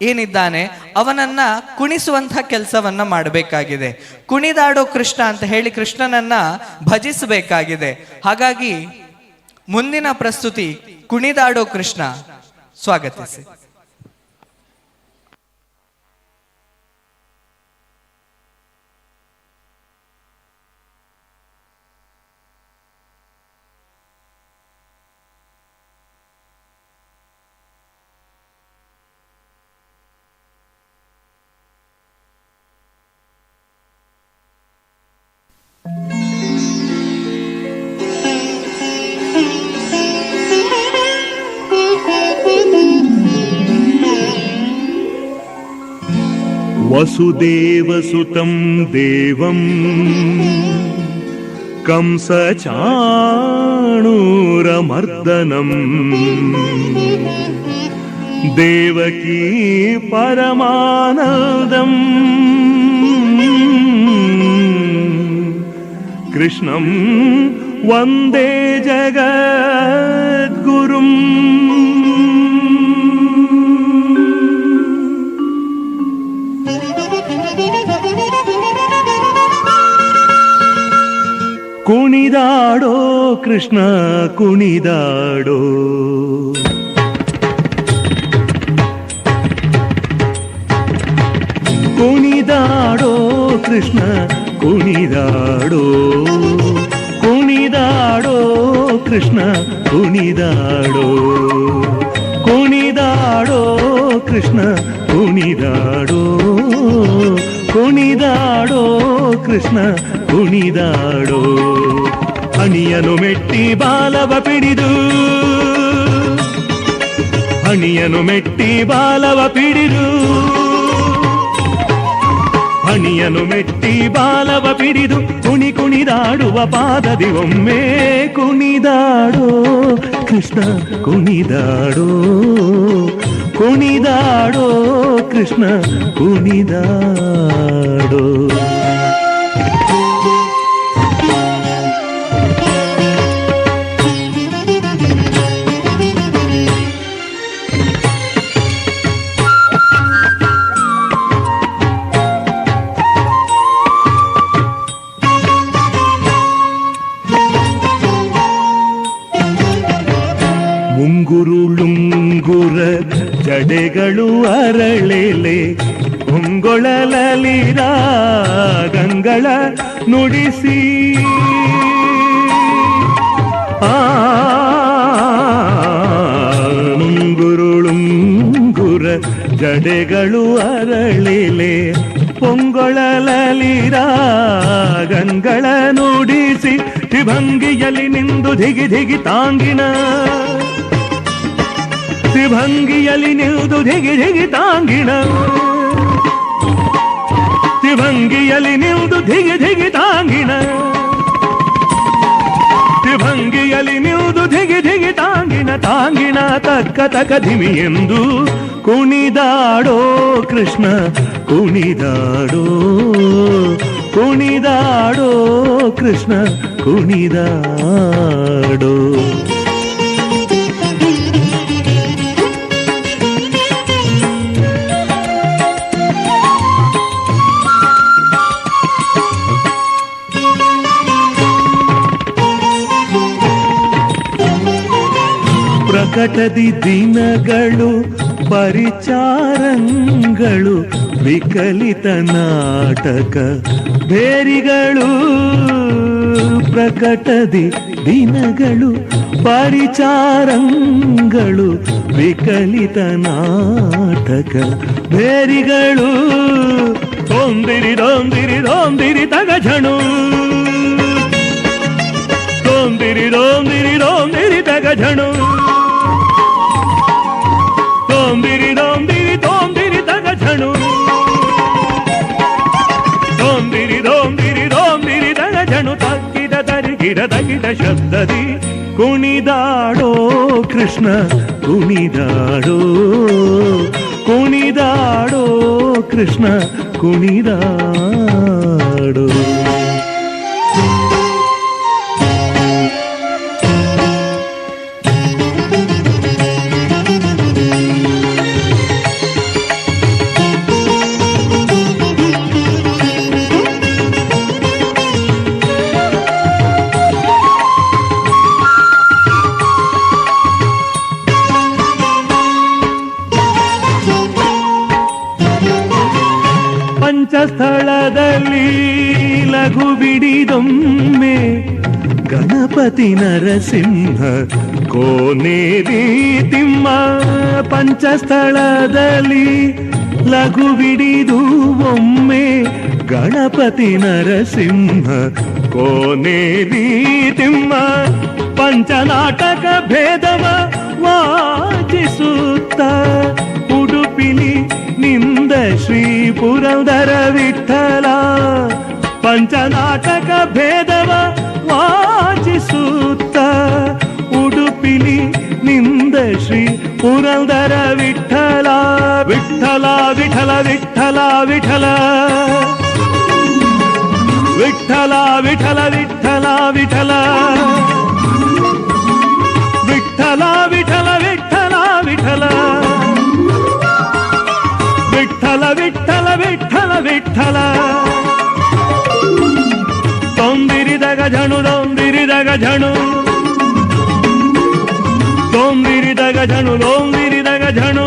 ಏನಿದ್ದಾನೆ ಅವನನ್ನ ಕುಣಿಸುವಂತಹ ಕೆಲಸವನ್ನ ಮಾಡಬೇಕಾಗಿದೆ. ಕುಣಿದಾಡೋ ಕೃಷ್ಣ ಅಂತ ಹೇಳಿ ಕೃಷ್ಣನನ್ನ ಭಜಿಸಬೇಕಾಗಿದೆ. ಹಾಗಾಗಿ ಮುಂದಿನ ಪ್ರಸ್ತುತಿ ಕುಣಿದಾಡೋ ಕೃಷ್ಣ. ಸ್ವಾಗತಿಸಿ. ವಸುದೇವಸುತಂ ದೇವಂ ಕಂಸಚಾಣೂರಮರ್ದನಂ ದೇವಕೀ ಪರಮಾನಂದಂ ಕೃಷ್ಣಂ ವಂದೇ ಜಗದ್ಗುರುಂ. ಕುಣಿದಾಡೋ ಕೃಷ್ಣ ಕುಣಿದಾಡೋ, ಕುಣಿದಾಡೋ ಕೃಷ್ಣ ಕುಣಿದಾಡೋ, ಕುಣಿದಾಡೋ ಕೃಷ್ಣ ಕುಣಿದಾಡೋ, ಕುಣಿದಾಡೋ ಕೃಷ್ಣ ಕುಣಿದಾಡೋ, ಕುಣಿದಾಡೋ ಕೃಷ್ಣ ಕುಣಿದಾಡೋ. ಹಣಿಯನು ಮೆಟ್ಟಿ ಬಾಲವ ಪಿಡಿದು, ಹಣಿಯನು ಮೆಟ್ಟಿ ಬಾಲವ ಪಿಡಿದು ಹಣಿಯನು ಮೆಟ್ಟಿ ಬಾಲವ ಪಿಡಿದು ಕುಣಿ ಕುಣಿದಾಡುವ ಪಾದದಿ ಒಮ್ಮೆ ಕುಣಿದಾಡೋ ಕೃಷ್ಣ ಕುಣಿದಾಡೋ ಕುಣಿದಾಡೋ ಕೃಷ್ಣ ಕುಣಿದಾಡೋ. ಮುಂಗುರುಳುಂಗುರ ಜಡೆಗಳು ಅರಳೆಲೆ ಮುಂಗೊಳಲಲಿರ ಗಂಗಳ ನುಡಿಸಿ ಮುಂಗುರುಳುಂಗುರ ಜಡೆಗಳು ಅರಳೆಲೆ ಪೊಂಗೊಳಲಲಿರ ಗಂಗಳ ನುಡಿಸಿ ತ್ರಿಭಂಗಿಯಲ್ಲಿ ನಿಂದು ಧಿಗಿ ಧಿಗಿ ತಾಂಗಿನ ತ್ರಿಭಂಗಿಯಲ್ಲಿ ನಿಲ್ದು ಧಿಗಿ ಧಿಗಿ ತಾಂಗಿಣ ತ್ರಿಭಂಗಿಯಲ್ಲಿ ನಿಲ್ದು ಧಿಗಿ ಧಿಗಿ ತಾಂಗಿಣ ತ್ರಿಭಂಗಿಯಲ್ಲಿ ನಿಲ್ದು ಧಿಗಿ ಧಿಗಿ ತಾಂಗಿಣ ತಾಂಗಿಣ ತಕ್ಕ ತಕ ಧಿಮಿ ಎಂದು ಕುಣಿದಾಡೋ ಕೃಷ್ಣ ಕುಣಿದಾಡೋ ಕುಣಿದಾಡೋ ಕೃಷ್ಣ ಕುಣಿದಾಡೋ. ಪ್ರಕಟದಿ ದಿನಗಳು ಪರಿಚಾರಂಗಳು ವಿಕಲಿತ ನಾಟಕ ಬೇರಿಗಳು ಪ್ರಕಟದಿ ದಿನಗಳು ಪರಿಚಾರಂಗಳು ವಿಕಲಿತ ನಾಟಕ ಬೇರಿಗಳು ತೊಂದಿರಿ ದೊಂದಿರಿ ದೊಂದಿರಿ ತಗಜಣು ತೊಂದಿರಿ ದೊಂದಿರಿ ದೊಂದಿರಿ ತಗಜಣು ತೊಂದಿರಿ ದೊಂದಿರಿ ತೊಂದಿರಿ ತಗಜಣು ತೊಂದಿರಿ ದೊಂದಿರಿ ದೊಂದಿರಿ ತಗಜಣು ತಗ್ಗಿದ ತರಿಗಿಡ ತಗಿದ ಶಬ್ದದಿ ಕುಣಿದಾಡೋ ಕೃಷ್ಣ ಕುಣಿದಾಡೋ ಕುಣಿದಾಡೋ ಕೃಷ್ಣ ಕುಣಿದಾಡೋ. ಪಂಚಸ್ಥಳದಲ್ಲಿ ಲಘು ಬಿಡಿದೊಮ್ಮೆ ಗಣಪತಿ ನರಸಿಂಹ ಕೋನೇರಿ ತಿಮ್ಮ ಪಂಚಸ್ಥಳದಲ್ಲಿ ಲಘು ಬಿಡಿದು ಒಮ್ಮೆ ಗಣಪತಿ ನರಸಿಂಹ ಕೋನೇರಿ ತಿಮ್ಮ ಪಂಚನಾಟಕ ಭೇದವ ವಾಚಿಸುತ್ತ ಉಡುಪಿಲಿ ನಿಂದ ಶ್ರೀ ಪುರಂದರ ವಿಠಲ ಪಂಚನಾಟಕ ಭೇದವ ವಾಚಿಸುತ್ತ ಉಡುಪಿಲಿ ನಿಂದ ಶ್ರೀ ಪುರಂದರ ವಿಠಲ ವಿಠಲ ವಿಠಲ ವಿಠಲ ವಿಠಲ ವಿಠಲ ವಿಠಲ ವಿಠಲ ವಿಠಲ ವಿಠಲ ವಿಠಲ ವಿಠಲ ವಿಠಲ ವಿಠಲ ವಿಠಲ ವಿಠಲ ವಿಠಲ ತೊಂದಿರಿದಾಗ ಝಣು ದೊಂದಿರಿದಾಗ ಝಣು ತೊಂದಿರಿದಾಗ ಝಣು ದೊಂದಿರಿದಾಗ ಝಣು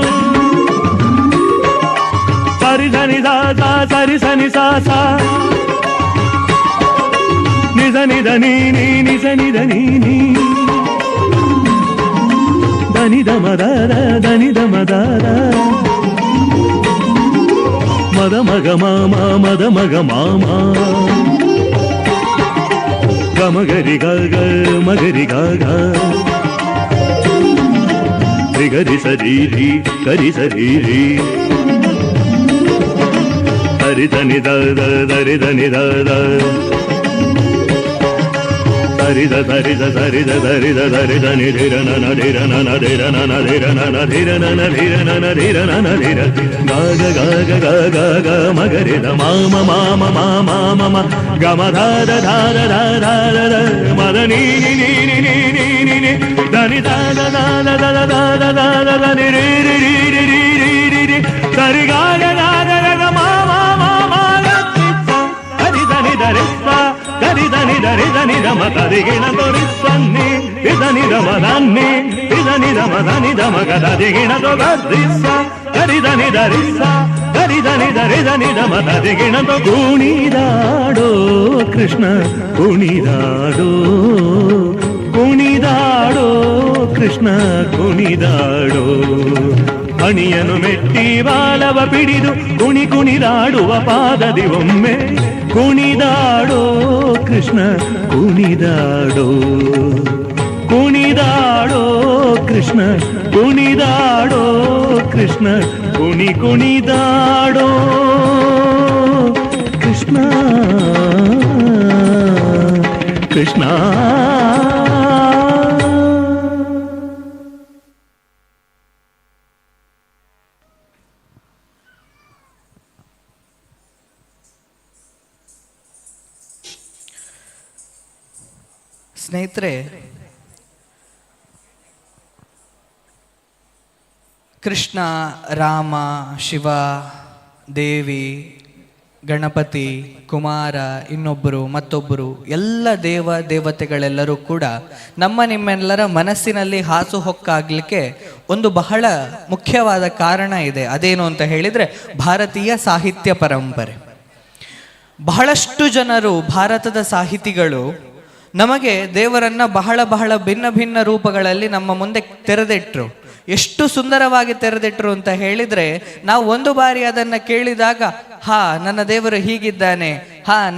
ಸರಿ ಸನಿ ಸಾ ಸರಿ ಸನಿ ಸಾ ಸಾ ನಿಜ ನಿಧ ನೀ ನೀ ನಿಜ ನಿಧ ನೀ ನೀ ದನಿದ ಮದಾರ ದನಿದ ಮದಾರ ಮದ ಮಗ ಮಾಮ ಮದ ಮಗ ಮಾಮ ಗಮಗರಿ ಗ ಮಗರಿ ಗ ರಿಗರಿ ಸರಿ ರಿ ಕರಿ ಸರಿ ರಿ ಹರಿ ಧನಿ ಧರಿ ಧನಿ ಧರಿದ ಧರಿದ ಧರಿದ ಧರಿದ ಧರಿದ ನಿಧಿರ ನನ ಧಿರ ನನ ಧಿರ ನನ ಧಿರ ನನ ಧಿರ ನನ ಧಿರ ನನ ಧಿರ ನನ ಧಿರ ಗಾಗ ಗಾಗ ಗಾಗ ಗ ಮಗರಿದ ಮಾಮ ಮಾಮ ಮಾಮ ಮಮ ಗಮ ಧಾರ ಧಾರ ಧಾರ ಧಾರ ಮದ ನೀ ನಿ ನಿ ನಿ ನಿ ನಿ ನಿ ನಿ ಧನಿ ದಾದ ದಾದ ದಾದ ದಾದ ದಾದ ಧನಿ ರಿ ರಿ ರಿ ರಿ ರಿ ರಿ ರಿ ರಿ ಸರಿ ಗಾಗ ಗಾಗ ಗ ಮಾಮ ಮಾಮ ಹರಿ ಧನಿ ಧರಿಸ ಧನಿ ಧನಿ ಧರಿ ಧನಿ ಧಮ ತದಿಗಿಣ ತೋರಿಸನ್ನಿ ಇದನಿ ಧಮ ಧನ್ನಿ ಇದನಿ ಧಮ ಧನಿ ಧಮ ಗದಿಗಿಣ ತೋರಿಸ ಧರಿ ಧನಿ ಧರಿಸ ಧರಿ ಧನಿ ಧರಿ ಧನಿ ಧಮ ತದಿಗಿಣ ತೋ ಕುಣಿದಾಡೋ ಕೃಷ್ಣ ಕುಣಿದಾಡೋ ಕುಣಿದಾಡೋ ಕೃಷ್ಣ ಕುಣಿದಾಡೋ ಹಣಿಯನು ಮೆಟ್ಟಿ ಬಾಲವ ಪಿಡಿದು ಕುಣಿ ಕುಣಿದಾಡುವ ಪಾದದಿ ಒಮ್ಮೆ ಕುಣಿದಾಡೋ ಕೃಷ್ಣ ಕುಣಿದಾಡೋ ಕುಣಿದಾಡೋ ಕೃಷ್ಣ ಕುಣಿದಾಡೋ ಕೃಷ್ಣ ಕುಣಿದಾಡೋ ಕೃಷ್ಣ ಕೃಷ್ಣ ಸ್ನೇಹಿತರೆ, ಕೃಷ್ಣ, ರಾಮ, ಶಿವ, ದೇವಿ, ಗಣಪತಿ, ಕುಮಾರ, ಇನ್ನೊಬ್ಬರು ಮತ್ತೊಬ್ಬರು ಎಲ್ಲ ದೇವತೆಗಳೆಲ್ಲರೂ ಕೂಡ ನಿಮ್ಮೆಲ್ಲರ ಮನಸ್ಸಿನಲ್ಲಿ ಹಾಸುಹೊಕ್ಕಾಗಲಿಕ್ಕೆ ಒಂದು ಬಹಳ ಮುಖ್ಯವಾದ ಕಾರಣ ಇದೆ. ಅದೇನು ಅಂತ ಹೇಳಿದರೆ ಭಾರತೀಯ ಸಾಹಿತ್ಯ ಪರಂಪರೆ. ಬಹಳಷ್ಟು ಜನರು ಭಾರತದ ಸಾಹಿತಿಗಳು ನಮಗೆ ದೇವರನ್ನ ಬಹಳ ಭಿನ್ನ ಭಿನ್ನ ರೂಪಗಳಲ್ಲಿ ನಮ್ಮ ಮುಂದೆ ತೆರೆದಿಟ್ರು. ಎಷ್ಟು ಸುಂದರವಾಗಿ ತೆರೆದಿಟ್ರು ಅಂತ ಹೇಳಿದ್ರೆ, ನಾವು ಒಂದು ಬಾರಿ ಅದನ್ನ ಕೇಳಿದಾಗ ನನ್ನ ದೇವರು ಹೀಗಿದ್ದಾನೆ,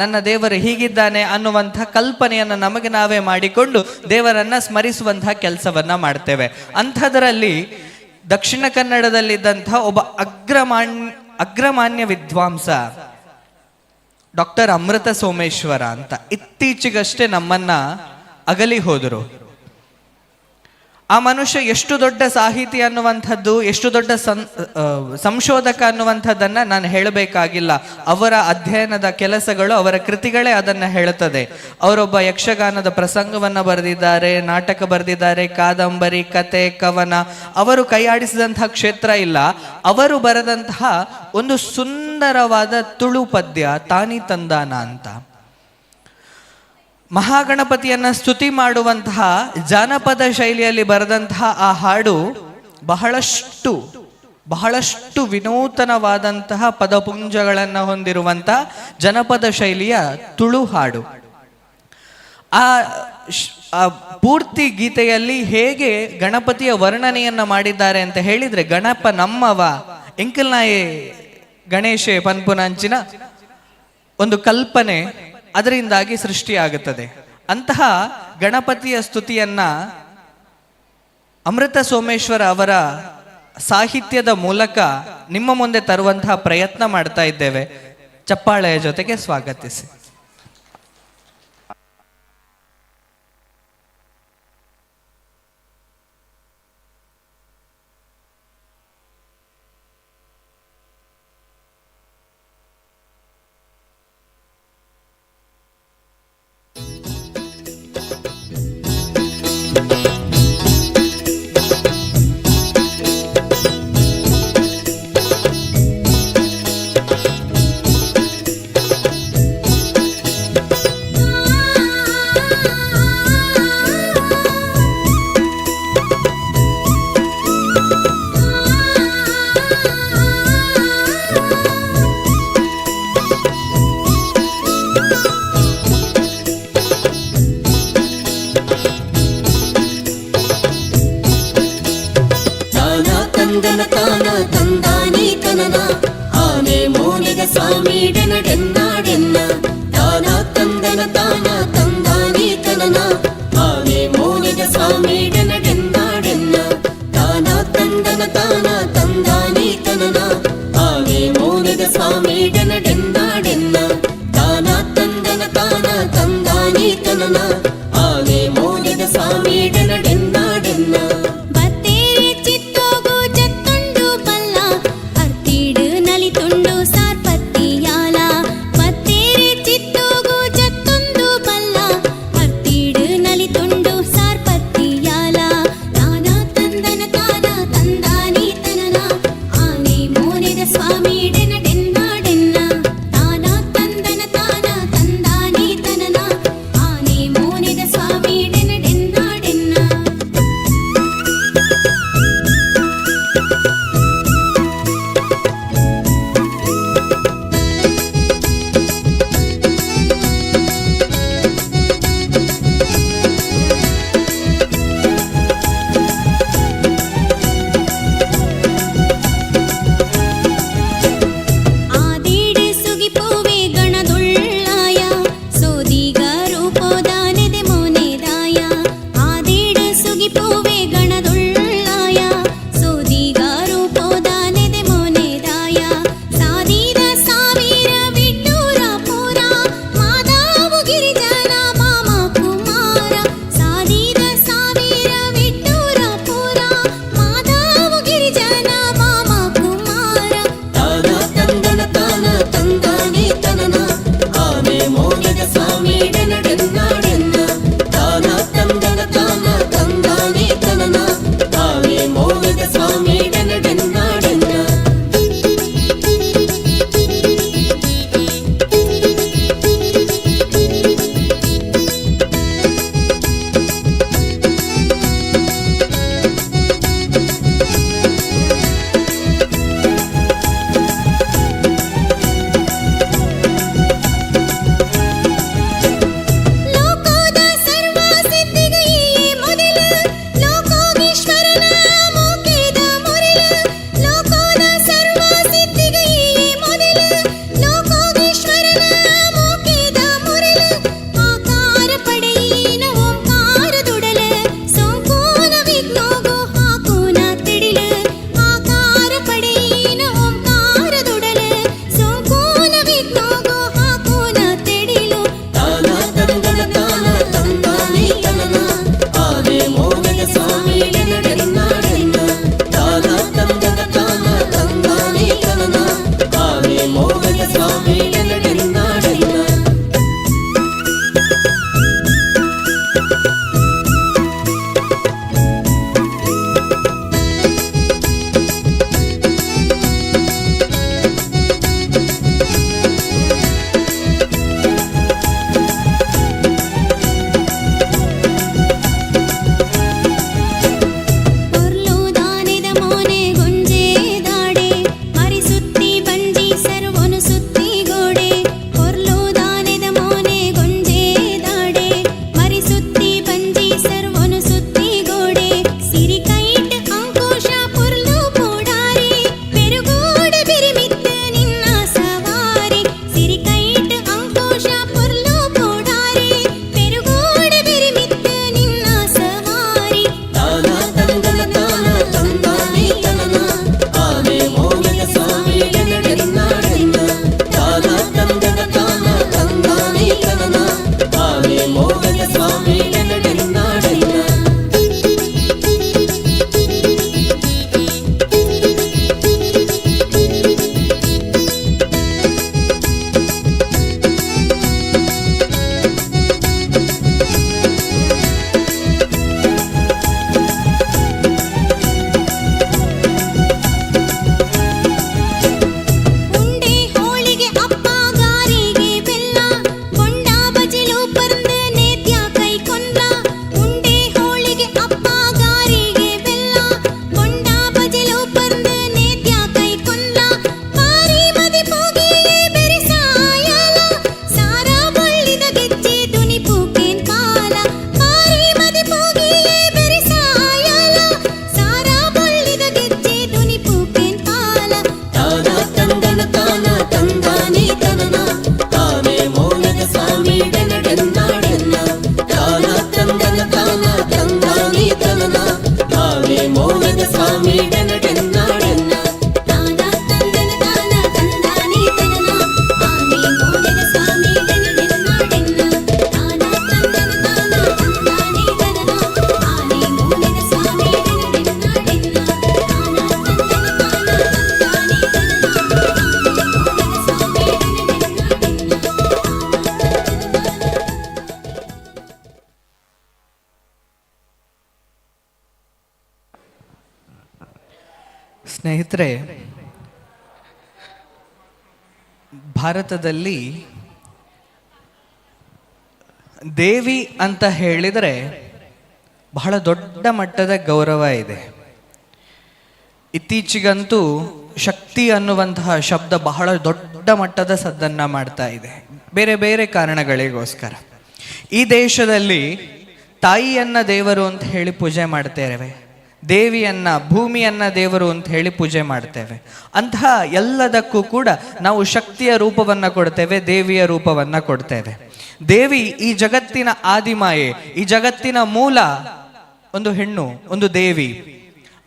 ನನ್ನ ದೇವರು ಹೀಗಿದ್ದಾನೆ ಅನ್ನುವಂಥ ಕಲ್ಪನೆಯನ್ನು ನಮಗೆ ನಾವೇ ಮಾಡಿಕೊಂಡು ದೇವರನ್ನ ಸ್ಮರಿಸುವಂತಹ ಕೆಲಸವನ್ನ ಮಾಡ್ತೇವೆ. ಅಂಥದ್ರಲ್ಲಿ ದಕ್ಷಿಣ ಕನ್ನಡದಲ್ಲಿದ್ದಂಥ ಒಬ್ಬ ಅಗ್ರಮಾನ್ಯ ವಿದ್ವಾಂಸ ಡಾಕ್ಟರ್ ಅಮೃತ ಸೋಮೇಶ್ವರ ಅಂತ ಇತ್ತೀಚೆಗಷ್ಟೇ ನಮ್ಮನ್ನ ಅಗಲಿ ಹೋದರು. ಆ ಮನುಷ್ಯ ಎಷ್ಟು ದೊಡ್ಡ ಸಾಹಿತಿ ಅನ್ನುವಂಥದ್ದು, ಎಷ್ಟು ದೊಡ್ಡ ಸಂಶೋಧಕ ಅನ್ನುವಂಥದ್ದನ್ನ ನಾನು ಹೇಳಬೇಕಾಗಿಲ್ಲ. ಅವರ ಅಧ್ಯಯನದ ಕೆಲಸಗಳು, ಅವರ ಕೃತಿಗಳೇ ಅದನ್ನ ಹೇಳುತ್ತದೆ. ಅವರೊಬ್ಬ ಯಕ್ಷಗಾನದ ಪ್ರಸಂಗವನ್ನ ಬರೆದಿದ್ದಾರೆ, ನಾಟಕ ಬರೆದಿದ್ದಾರೆ, ಕಾದಂಬರಿ, ಕತೆ, ಕವನ. ಅವರು ಕೈಯಾಡಿಸಿದಂತಹ ಕ್ಷೇತ್ರ ಇಲ್ಲ. ಅವರು ಬರೆದಂತಹ ಒಂದು ಸುಂದರವಾದ ತುಳು ಪದ್ಯ ತಾನಿ ತಂದಾನ ಅಂತ, ಮಹಾಗಣಪತಿಯನ್ನ ಸ್ತುತಿ ಮಾಡುವಂತಹ ಜಾನಪದ ಶೈಲಿಯಲ್ಲಿ ಬರೆದಂತಹ ಆ ಹಾಡು ಬಹಳಷ್ಟು ವಿನೂತನವಾದಂತಹ ಪದಪುಂಜಗಳನ್ನು ಹೊಂದಿರುವಂತಹ ಜನಪದ ಶೈಲಿಯ ತುಳು ಹಾಡು. ಆ ಪೂರ್ತಿ ಗೀತೆಯಲ್ಲಿ ಹೇಗೆ ಗಣಪತಿಯ ವರ್ಣನೆಯನ್ನ ಮಾಡಿದ್ದಾರೆ ಅಂತ ಹೇಳಿದ್ರೆ, ಗಣಪ ನಮ್ಮವ ಎಂಕಲ್ನಾಯೇ ಗಣೇಶೆ ಪನ್ಪುನಾಂಚಿನ ಒಂದು ಕಲ್ಪನೆ ಅದರಿಂದಾಗಿ ಸೃಷ್ಟಿಯಾಗುತ್ತದೆ. ಅಂತಹ ಗಣಪತಿಯ ಸ್ತುತಿಯನ್ನ ಅಮೃತ ಸೋಮೇಶ್ವರ ಅವರ ಸಾಹಿತ್ಯದ ಮೂಲಕ ನಿಮ್ಮ ಮುಂದೆ ತರುವಂತಹ ಪ್ರಯತ್ನ ಮಾಡ್ತಾ ಇದ್ದೇವೆ. ಚಪ್ಪಾಳೆಯ ಜೊತೆಗೆ ಸ್ವಾಗತಿಸಿ. ಸ್ವಾಮಿ ತಂದನ ತಾನ ತಂದಾನಿ ತನನ ಆನೆ ಮೋನೆದ ಸ್ವಾಮಿ ಡೆನ ಡೆನ್ನ ಡೆನ್ನ ತಾನ ತಂದನ ತಾನ ತಂದಾನಿ ತನನ ಆನೆ ಮೋನೆದ ಸ್ವಾಮಿ ಡೆನ ಡೆನ್ನ ಡೆನ್ನ ಬತ್ತೇರೆ ಚಿತ್ತೋಗು ಜತ್ತುಂಡು ಬಲ್ಲ ಅರ್ತಿಡು ನಲಿತುಂಡು ಸಾರ್ಪತ್ತಿಯಾಲ ಬತ್ತೇರೆ ಚಿತ್ತೋಗು ಜತ್ತುಂಡು ಬಲ್ಲ ಅರ್ತಿಡು ನಲಿತುಂಡು ಸಾರ್ಪತ್ತಿಯಾಲ ತಾನ ತಂದನ ತಾನ ತಂದಾನಿ ತನನ ಆನೆ ಮೋನೆದ ಸ್ವಾಮಿ ಡೆನ ಡೆನ್ನ ಡೆನ್ನ ತಾನ ತಂದನ ತಾನ ತಂದಾನಿ ತನನ ಆನೆ ಮೋನೆದ ಸ್ವಾಮಿ ಡೆನ ಡೆನ್ನ ಡೆನ್ನ ಆದೀಡೆ ಸುಗಿಪೋವೆ ಗಣದುಳ್ಳಾಯ ಸೋದಿಗ ರೂಪೋದಾನೆದೆ ಮೋನೆದಾಯ ಆದೀಡೆ ಸುಗಿಪೋವೆ ಗಣದುಳ್ಳಾಯ ಸೋದಿಗ ರೂಪೋದಾನೆದೆ ಮೋನೆದಾಯ ಸಾದಿದ ಸಾವಿರ ವಿಟ್ಟೂರ ಪೂರ ಮಾದಾವು ಗಿರಿಜನ ಮಾಮ ಕುಮಾರ ಸಾದಿದ ಸಾವಿರ ವಿಟ್ಟೂರ ಪೂರ ಮಾದಾವು ಗಿರಿಜನ ಮಾಮ ಕುಮಾರ ತಾನ ತಂದನ ತಾನ ತಂದಾನಿ ತನನ ಆನೆ ಮೋನೆದ ಸ್ವಾಮಿ ಡೆನ ಡೆನ್ನ ಡೆನ್ನ ತಾನ ತಂದನ ತಾನ ತಂದಾನಿ ತನನ ಆನೆ ಮೋನೆದ ಸ್ವಾಮಿ ಡೆನ ಡೆನ್ನ ಡೆನ್ನ ಲೋಕದ ಸರ್ವ ಸಿದ್ಧಿಗೆ ಮೊದಲ ಲೋಕೋಗೀಶ್ವರನ ಮೋಕೆದ ಮುರಿಲ ಲೋಕದ ಸರ್ವ ಸಿದ್ಧಿಗೆ ಮೊದಲ ಲೋಕೋಗೀಶ್ವರನ ಮೋಕೆದ ಮುರಿಲ ಆಕಾರ ಪಡೆಯಿನ ಓಂಕಾರದುಡಲ ಸೋಂಕೋನ ವಿಘ್ನೋಗೋ ಹಾಕೋನ ತಿಡಿಲ ಆಕಾರ ಪಡೆಯಿನ ಓಂಕಾರದುಡಲ ಸೋಂಕೋನ ವಿಘ್ನೋಗೋ ಹಾಕೋನ ತಿಡಿಲು ತಾನ ತಂದನ ತಾನ ತಂದಾನಿ ತನನ ಆನೆ ಮೋನೆದ ಸ್ವಾಮಿ ಡೆನ ಡೆನ್ನ ಡೆನ್ನ ತಾನ ತಂದನ ತಾನ ತಂದಾನಿ ತನನ ಆನೆ ಮೋನೆದ ಸ್ವಾಮಿ ಡೆನ ಡೆನ್ನ ಡೆನ್ನ ಪೊರ್ಲು ದಾನೆದ ಮೋನೆ ಗೊಂಜೆ ದಾಡೆ ಮರಿಸುತ್ತಿ ಬಂಜಿ ಸರ್ವನು ಸುತ್ತಿ ಗೋಡೆ ಪೊರ್ಲು ದಾನೆದ ಮೋನೆ ಗೊಂಜೆ ದಾಡೆ ಮರಿಸುತ್ತಿ ಬಂಜಿ ಸರ್ವನು ಸುತ್ತಿ ಗೋಡೆ ಸಿರಿ ಕೈಟ್ ಅಂಕುಶ ಪೊರ್ಲು ಪೋಡಾರಿ ಪೆರುಗೋಡ ಬಿರಿಮಿತ್ತ ನಿನ್ನ ಸವಾರಿ ಸಿರಿ ಕೈಟ್ ಅಂಕುಶ ಪೊರ್ಲು ಪೋಡಾರಿ ಪೆರುಗೋಡ ಬಿರಿಮಿತ್ತ ನಿನ್ನ ಸವಾರಿ ತಾನ ತಂದನ ತಾನ ತಂದಾನಿ ತನನ ಸ್ನೇಹಿತರೆ, ಭಾರತದಲ್ಲಿ ದೇವಿ ಅಂತ ಹೇಳಿದರೆ ಬಹಳ ದೊಡ್ಡ ಮಟ್ಟದ ಗೌರವ ಇದೆ. ಇತ್ತೀಚೆಗಂತೂ ಶಕ್ತಿ ಅನ್ನುವಂತಹ ಶಬ್ದ ಬಹಳ ದೊಡ್ಡ ಮಟ್ಟದ ಸದ್ದನ್ನ ಮಾಡ್ತಾ ಇದೆ, ಬೇರೆ ಬೇರೆ ಕಾರಣಗಳಿಗೋಸ್ಕರ. ಈ ದೇಶದಲ್ಲಿ ತಾಯಿಯನ್ನ ದೇವರು ಅಂತ ಹೇಳಿ ಪೂಜೆ ಮಾಡ್ತೇವೆ, ದೇವಿಯನ್ನ ಭೂಮಿಯನ್ನ ದೇವರು ಅಂತ ಹೇಳಿ ಪೂಜೆ ಮಾಡ್ತೇವೆ. ಅಂತಹ ಎಲ್ಲದಕ್ಕೂ ಕೂಡ ನಾವು ಶಕ್ತಿಯ ರೂಪವನ್ನ ಕೊಡ್ತೇವೆ, ದೇವಿಯ ರೂಪವನ್ನ ಕೊಡ್ತೇವೆ. ದೇವಿ ಈ ಜಗತ್ತಿನ ಆದಿಮಾಯೆ, ಈ ಜಗತ್ತಿನ ಮೂಲ ಒಂದು ಹೆಣ್ಣು, ಒಂದು ದೇವಿ.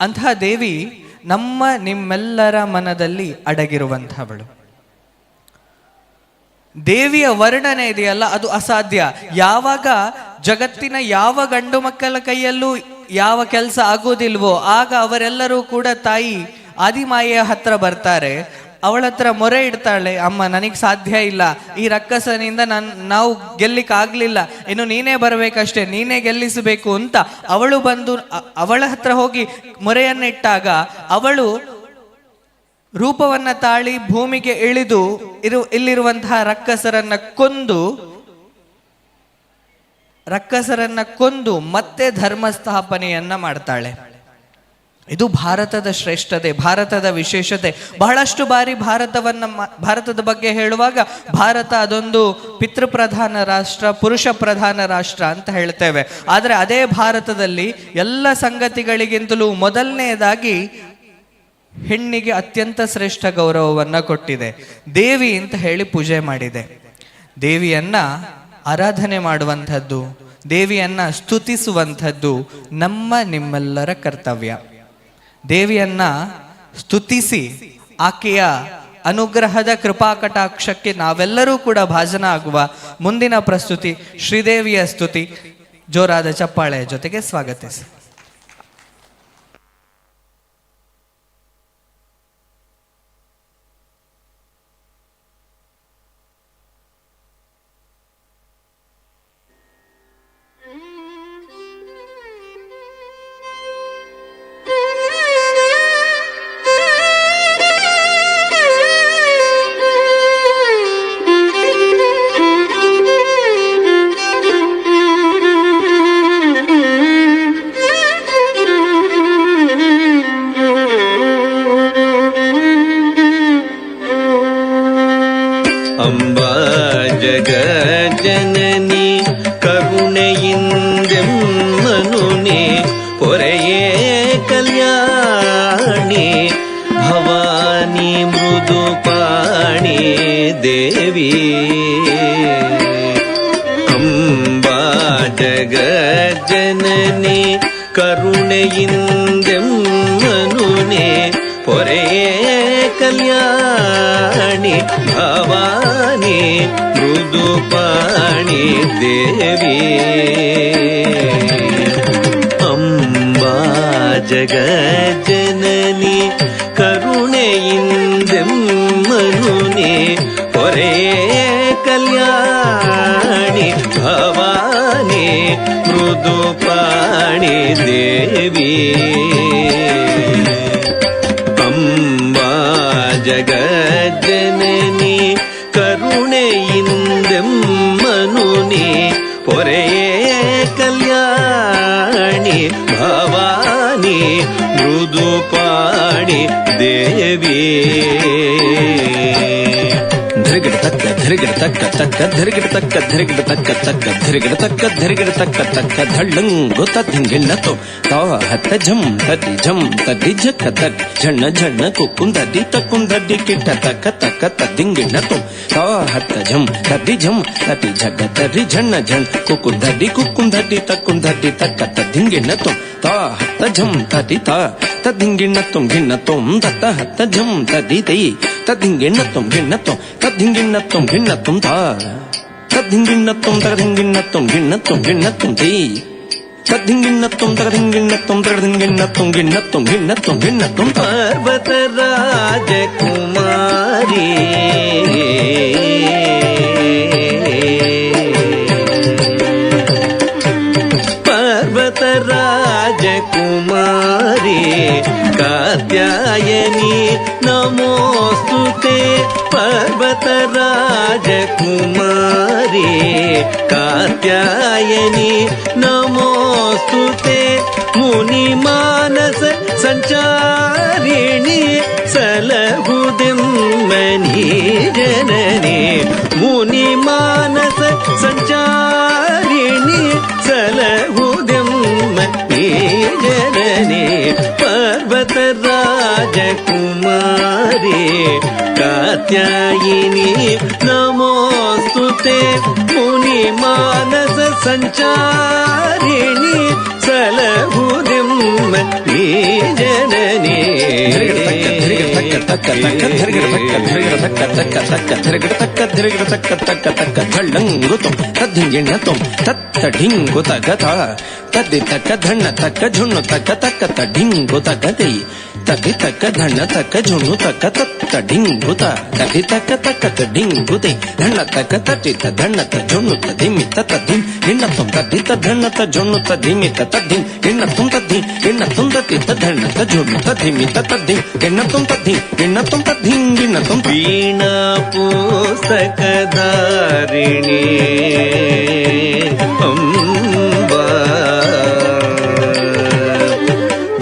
ಅಂತಹ ದೇವಿ ನಮ್ಮ ನಿಮ್ಮೆಲ್ಲರ ಮನದಲ್ಲಿ ಅಡಗಿರುವಂತಹವಳು. ದೇವಿಯ ವರ್ಣನೆ ಇದೆಯಲ್ಲ, ಅದು ಅಸಾಧ್ಯ. ಯಾವಾಗ ಜಗತ್ತಿನ ಯಾವ ಗಂಡು ಮಕ್ಕಳ ಕೈಯಲ್ಲೂ ಯಾವ ಕೆಲಸ ಆಗೋದಿಲ್ವೋ ಆಗ ಅವರೆಲ್ಲರೂ ಕೂಡ ತಾಯಿ ಆದಿಮಾಯೆಯ ಹತ್ರ ಬರ್ತಾರೆ, ಅವಳ ಹತ್ರ ಮೊರೆ ಇಡ್ತಾಳೆ, ಅಮ್ಮ ನನಗೆ ಸಾಧ್ಯ ಇಲ್ಲ, ಈ ರಕ್ಕಸನಿಂದ ನಾವು ಗೆಲ್ಲಿಕ್ಕಾಗ್ಲಿಲ್ಲ, ಇನ್ನು ನೀನೇ ಬರಬೇಕಷ್ಟೇ, ನೀನೇ ಗೆಲ್ಲಿಸಬೇಕು ಅಂತ ಅವಳು ಬಂದು ಅವಳ ಹತ್ರ ಹೋಗಿ ಮೊರೆಯನ್ನಿಟ್ಟಾಗ ಅವಳು ರೂಪವನ್ನ ತಾಳಿ ಭೂಮಿಗೆ ಇಳಿದು ಇಲ್ಲಿರುವಂತಹ ರಕ್ಕಸರನ್ನ ಕೊಂದು ಮತ್ತೆ ಧರ್ಮ ಸ್ಥಾಪನೆಯನ್ನ ಮಾಡ್ತಾಳೆ. ಇದು ಭಾರತದ ಶ್ರೇಷ್ಠತೆ, ಭಾರತದ ವಿಶೇಷತೆ. ಬಹಳಷ್ಟು ಬಾರಿ ಭಾರತದ ಬಗ್ಗೆ ಹೇಳುವಾಗ ಭಾರತ ಅದೊಂದು ಪಿತೃಪ್ರಧಾನ ರಾಷ್ಟ್ರ, ಪುರುಷ ಪ್ರಧಾನ ರಾಷ್ಟ್ರ ಅಂತ ಹೇಳ್ತೇವೆ. ಆದರೆ ಅದೇ ಭಾರತದಲ್ಲಿ ಎಲ್ಲ ಸಂಗತಿಗಳಿಗಿಂತಲೂ ಮೊದಲನೆಯದಾಗಿ ಹೆಣ್ಣಿಗೆ ಅತ್ಯಂತ ಶ್ರೇಷ್ಠ ಗೌರವವನ್ನ ಕೊಟ್ಟಿದೆ. ದೇವಿ ಅಂತ ಹೇಳಿ ಪೂಜೆ ಮಾಡಿದೆ. ದೇವಿಯನ್ನ ಆರಾಧನೆ ಮಾಡುವಂಥದ್ದು, ದೇವಿಯನ್ನ ಸ್ತುತಿಸುವಂಥದ್ದು ನಮ್ಮ ನಿಮ್ಮೆಲ್ಲರ ಕರ್ತವ್ಯ. ದೇವಿಯನ್ನ ಸ್ತುತಿಸಿ ಆಕೆಯ ಅನುಗ್ರಹದ ಕೃಪಾ ಕಟಾಕ್ಷಕ್ಕೆ ನಾವೆಲ್ಲರೂ ಕೂಡ ಭಾಜನ ಆಗುವ ಮುಂದಿನ ಪ್ರಸ್ತುತಿ ಶ್ರೀದೇವಿಯ ಸ್ತುತಿ. ಜೋರಾದ ಚಪ್ಪಾಳೆಯ ಜೊತೆಗೆ ಸ್ವಾಗತಿಸಿ. ಅಂಬಾ ಜಗಜ್ಜನನಿ ಕರುಣೆಯಿಂದೆಮ್ಮನುನೆ ಪೊರೆಯೇ ಕಲ್ಯಾಣಿ ಭವಾನಿ ಮೃದುಪಾಣಿ ದೇವಿ. ಅಂಬಾ ಜಗಜ್ಜನನಿ ಕರುಣೆಯಿಂದೆಮ್ಮನುನೆ ಪೊರೆಯೇ ಕಲ್ಯಾಣಿ ಭವಾನಿ ಮೃದುಪಾಣಿ ದೇವಿ. ಅಂಬಾ ಜಗಜ್ಜನನಿ ಕರುಣೆಯಿಂದೆಮ್ಮನುನೆ ಪೊರೆಯೇ ಕಲ್ಯಾಣಿ ಭವಾನಿ ಮೃದುಪಾಣಿ ದೇವಿ. ಅಂಬಾ ಜಗಜ್ಜನನಿ ಕರುಣೆಯಿಂದೆಮ್ಮನುನೆ ಪೊರೆಯೇ ಕಲ್ಯಾಣಿ ಭವಾನಿ ಮೃದುಪಾಣಿ ದೇವಿ. ಧರಿಗಿಡ ತಕ್ಕ ಧರಿಗಿಡ ತಕ್ಕ ತಕ್ಕ ಧರಿಗಿಡ ತಕ್ಕ ಧರಿಗಿಡ ತಕ್ಕ ತಕ್ಕ ಧರಿಗಿಡ ತಕ್ಕ ಧರಿಗಿಡ ತಕ್ಕ ತಕ್ಕ ಧಳ್ಳಂಗು ತದ್ದಿಂಗಿಣ್ಣತ್ತು ತಾ ಹತ್ತ ಝಂ ತದ್ದಿ ಝಂ ತದ್ದಿ ಝಕ್ಕ ತಗ್ ಝಣ್ಣ ಝಣ್ಣ ಕುಕ್ಕುಂದದ್ದಿ ತಕ್ಕುಂದದ್ದಿ ಕಿಟ್ಟ ತಕ್ಕ ತಕ್ಕ ತದ್ದಿಂಗಿಣ್ಣತ್ತು ತಾ ಹತ್ತ ಝಂ ತದ್ದಿ ಝಂ ತದ್ದಿ ಝಕ್ಕ ತದ್ದಿ ಝಣ್ಣ ಝಣ್ ಕುಕ್ಕುಂದದ್ದಿ ತಕ್ಕುಂದದ್ದಿ ತಕ್ಕ ತದ್ದಿಂಗಿಣ್ಣತ್ತು ತಾ ಹತ್ತ ಝಂ ತದ್ದಿ ತಾ ತದ್ದಿಂಗಿಣ್ಣತ್ತುಂ ಗಿಣ್ಣತ್ತುಂ ತತ್ತ ಹತ್ತ ಝಂ ತದ್ದಿ ತೈ ತದ್ದಿಂಗಿಣ್ಣತ್ತುಂ ಗಿಣ್ಣತ್ತುಂ ತದ್ದಿಂಗಿಣ್ಣತ್ತುಂ ಗಿಣ್ಣತ್ತುಂ ತಾ ತದ್ದಿಂಗಿಣ್ಣತ್ತುಂ ತಗದಿಂಗಿಣ್ಣತ್ತುಂ ಗಿಣ್ಣತ್ತುಂ ಗಿಣ್ಣತ್ತುಂ ತೈ ತದ್ದಿಂಗಿಣ್ಣತ್ತುಂ ತಗದಿಂಗಿಣ್ಣತ್ತುಂ ತಗದಿಂಗಿಣ್ಣತ್ತುಂ ಗಿಣ್ಣತ್ತುಂ ಗಿಣ್ಣತ್ತುಂ ಗಿಣ್ಣತ್ತುಂ ಪಾರ್ವತ ರಾಜಕುಮಾರಿ ಪಾರ್ವತ ರಾಜಕುಮಾರಿ कात्यायनी नमोस्तुते पर्वतराजकुमारी कात्यायनी नमोस्तुते मुनिमानस संचारिणी सलहुदिम्मनी जननी मुनिमानस संचारिणी सलहुदिम्मनी जननी पर्वतराजकुमारी कात्यायिनी नमोस्तुते मुनिमानस संचारिणी सलहुदिम्मनी जननी ढल्लंगुतुं तद्धिंगिण्णतुं तत्तढिंगुतगता तद्दितक धण्ण तक झुण्णु तक तक तढिंगुतगति तकि तक धण्ण तक झुण्णु तक तत्त ढिंगुत तकि तक तक तढिंगुते धण्ण तक तटित धण्ण त झुण्णु त धिमि तत धिं गिण्णतुं तद्धित धण्ण त झुण्णु त धिमि तत धिं गिण्णतुं तद्धि गिण्णतुं ततित धण्ण त झुण्णु त धिमि तत धिं गिण्णतुं तद्धि गिण्णतुं तद्धिं गिण्णतुं वीणा पुस्तकधारिणी अम्बा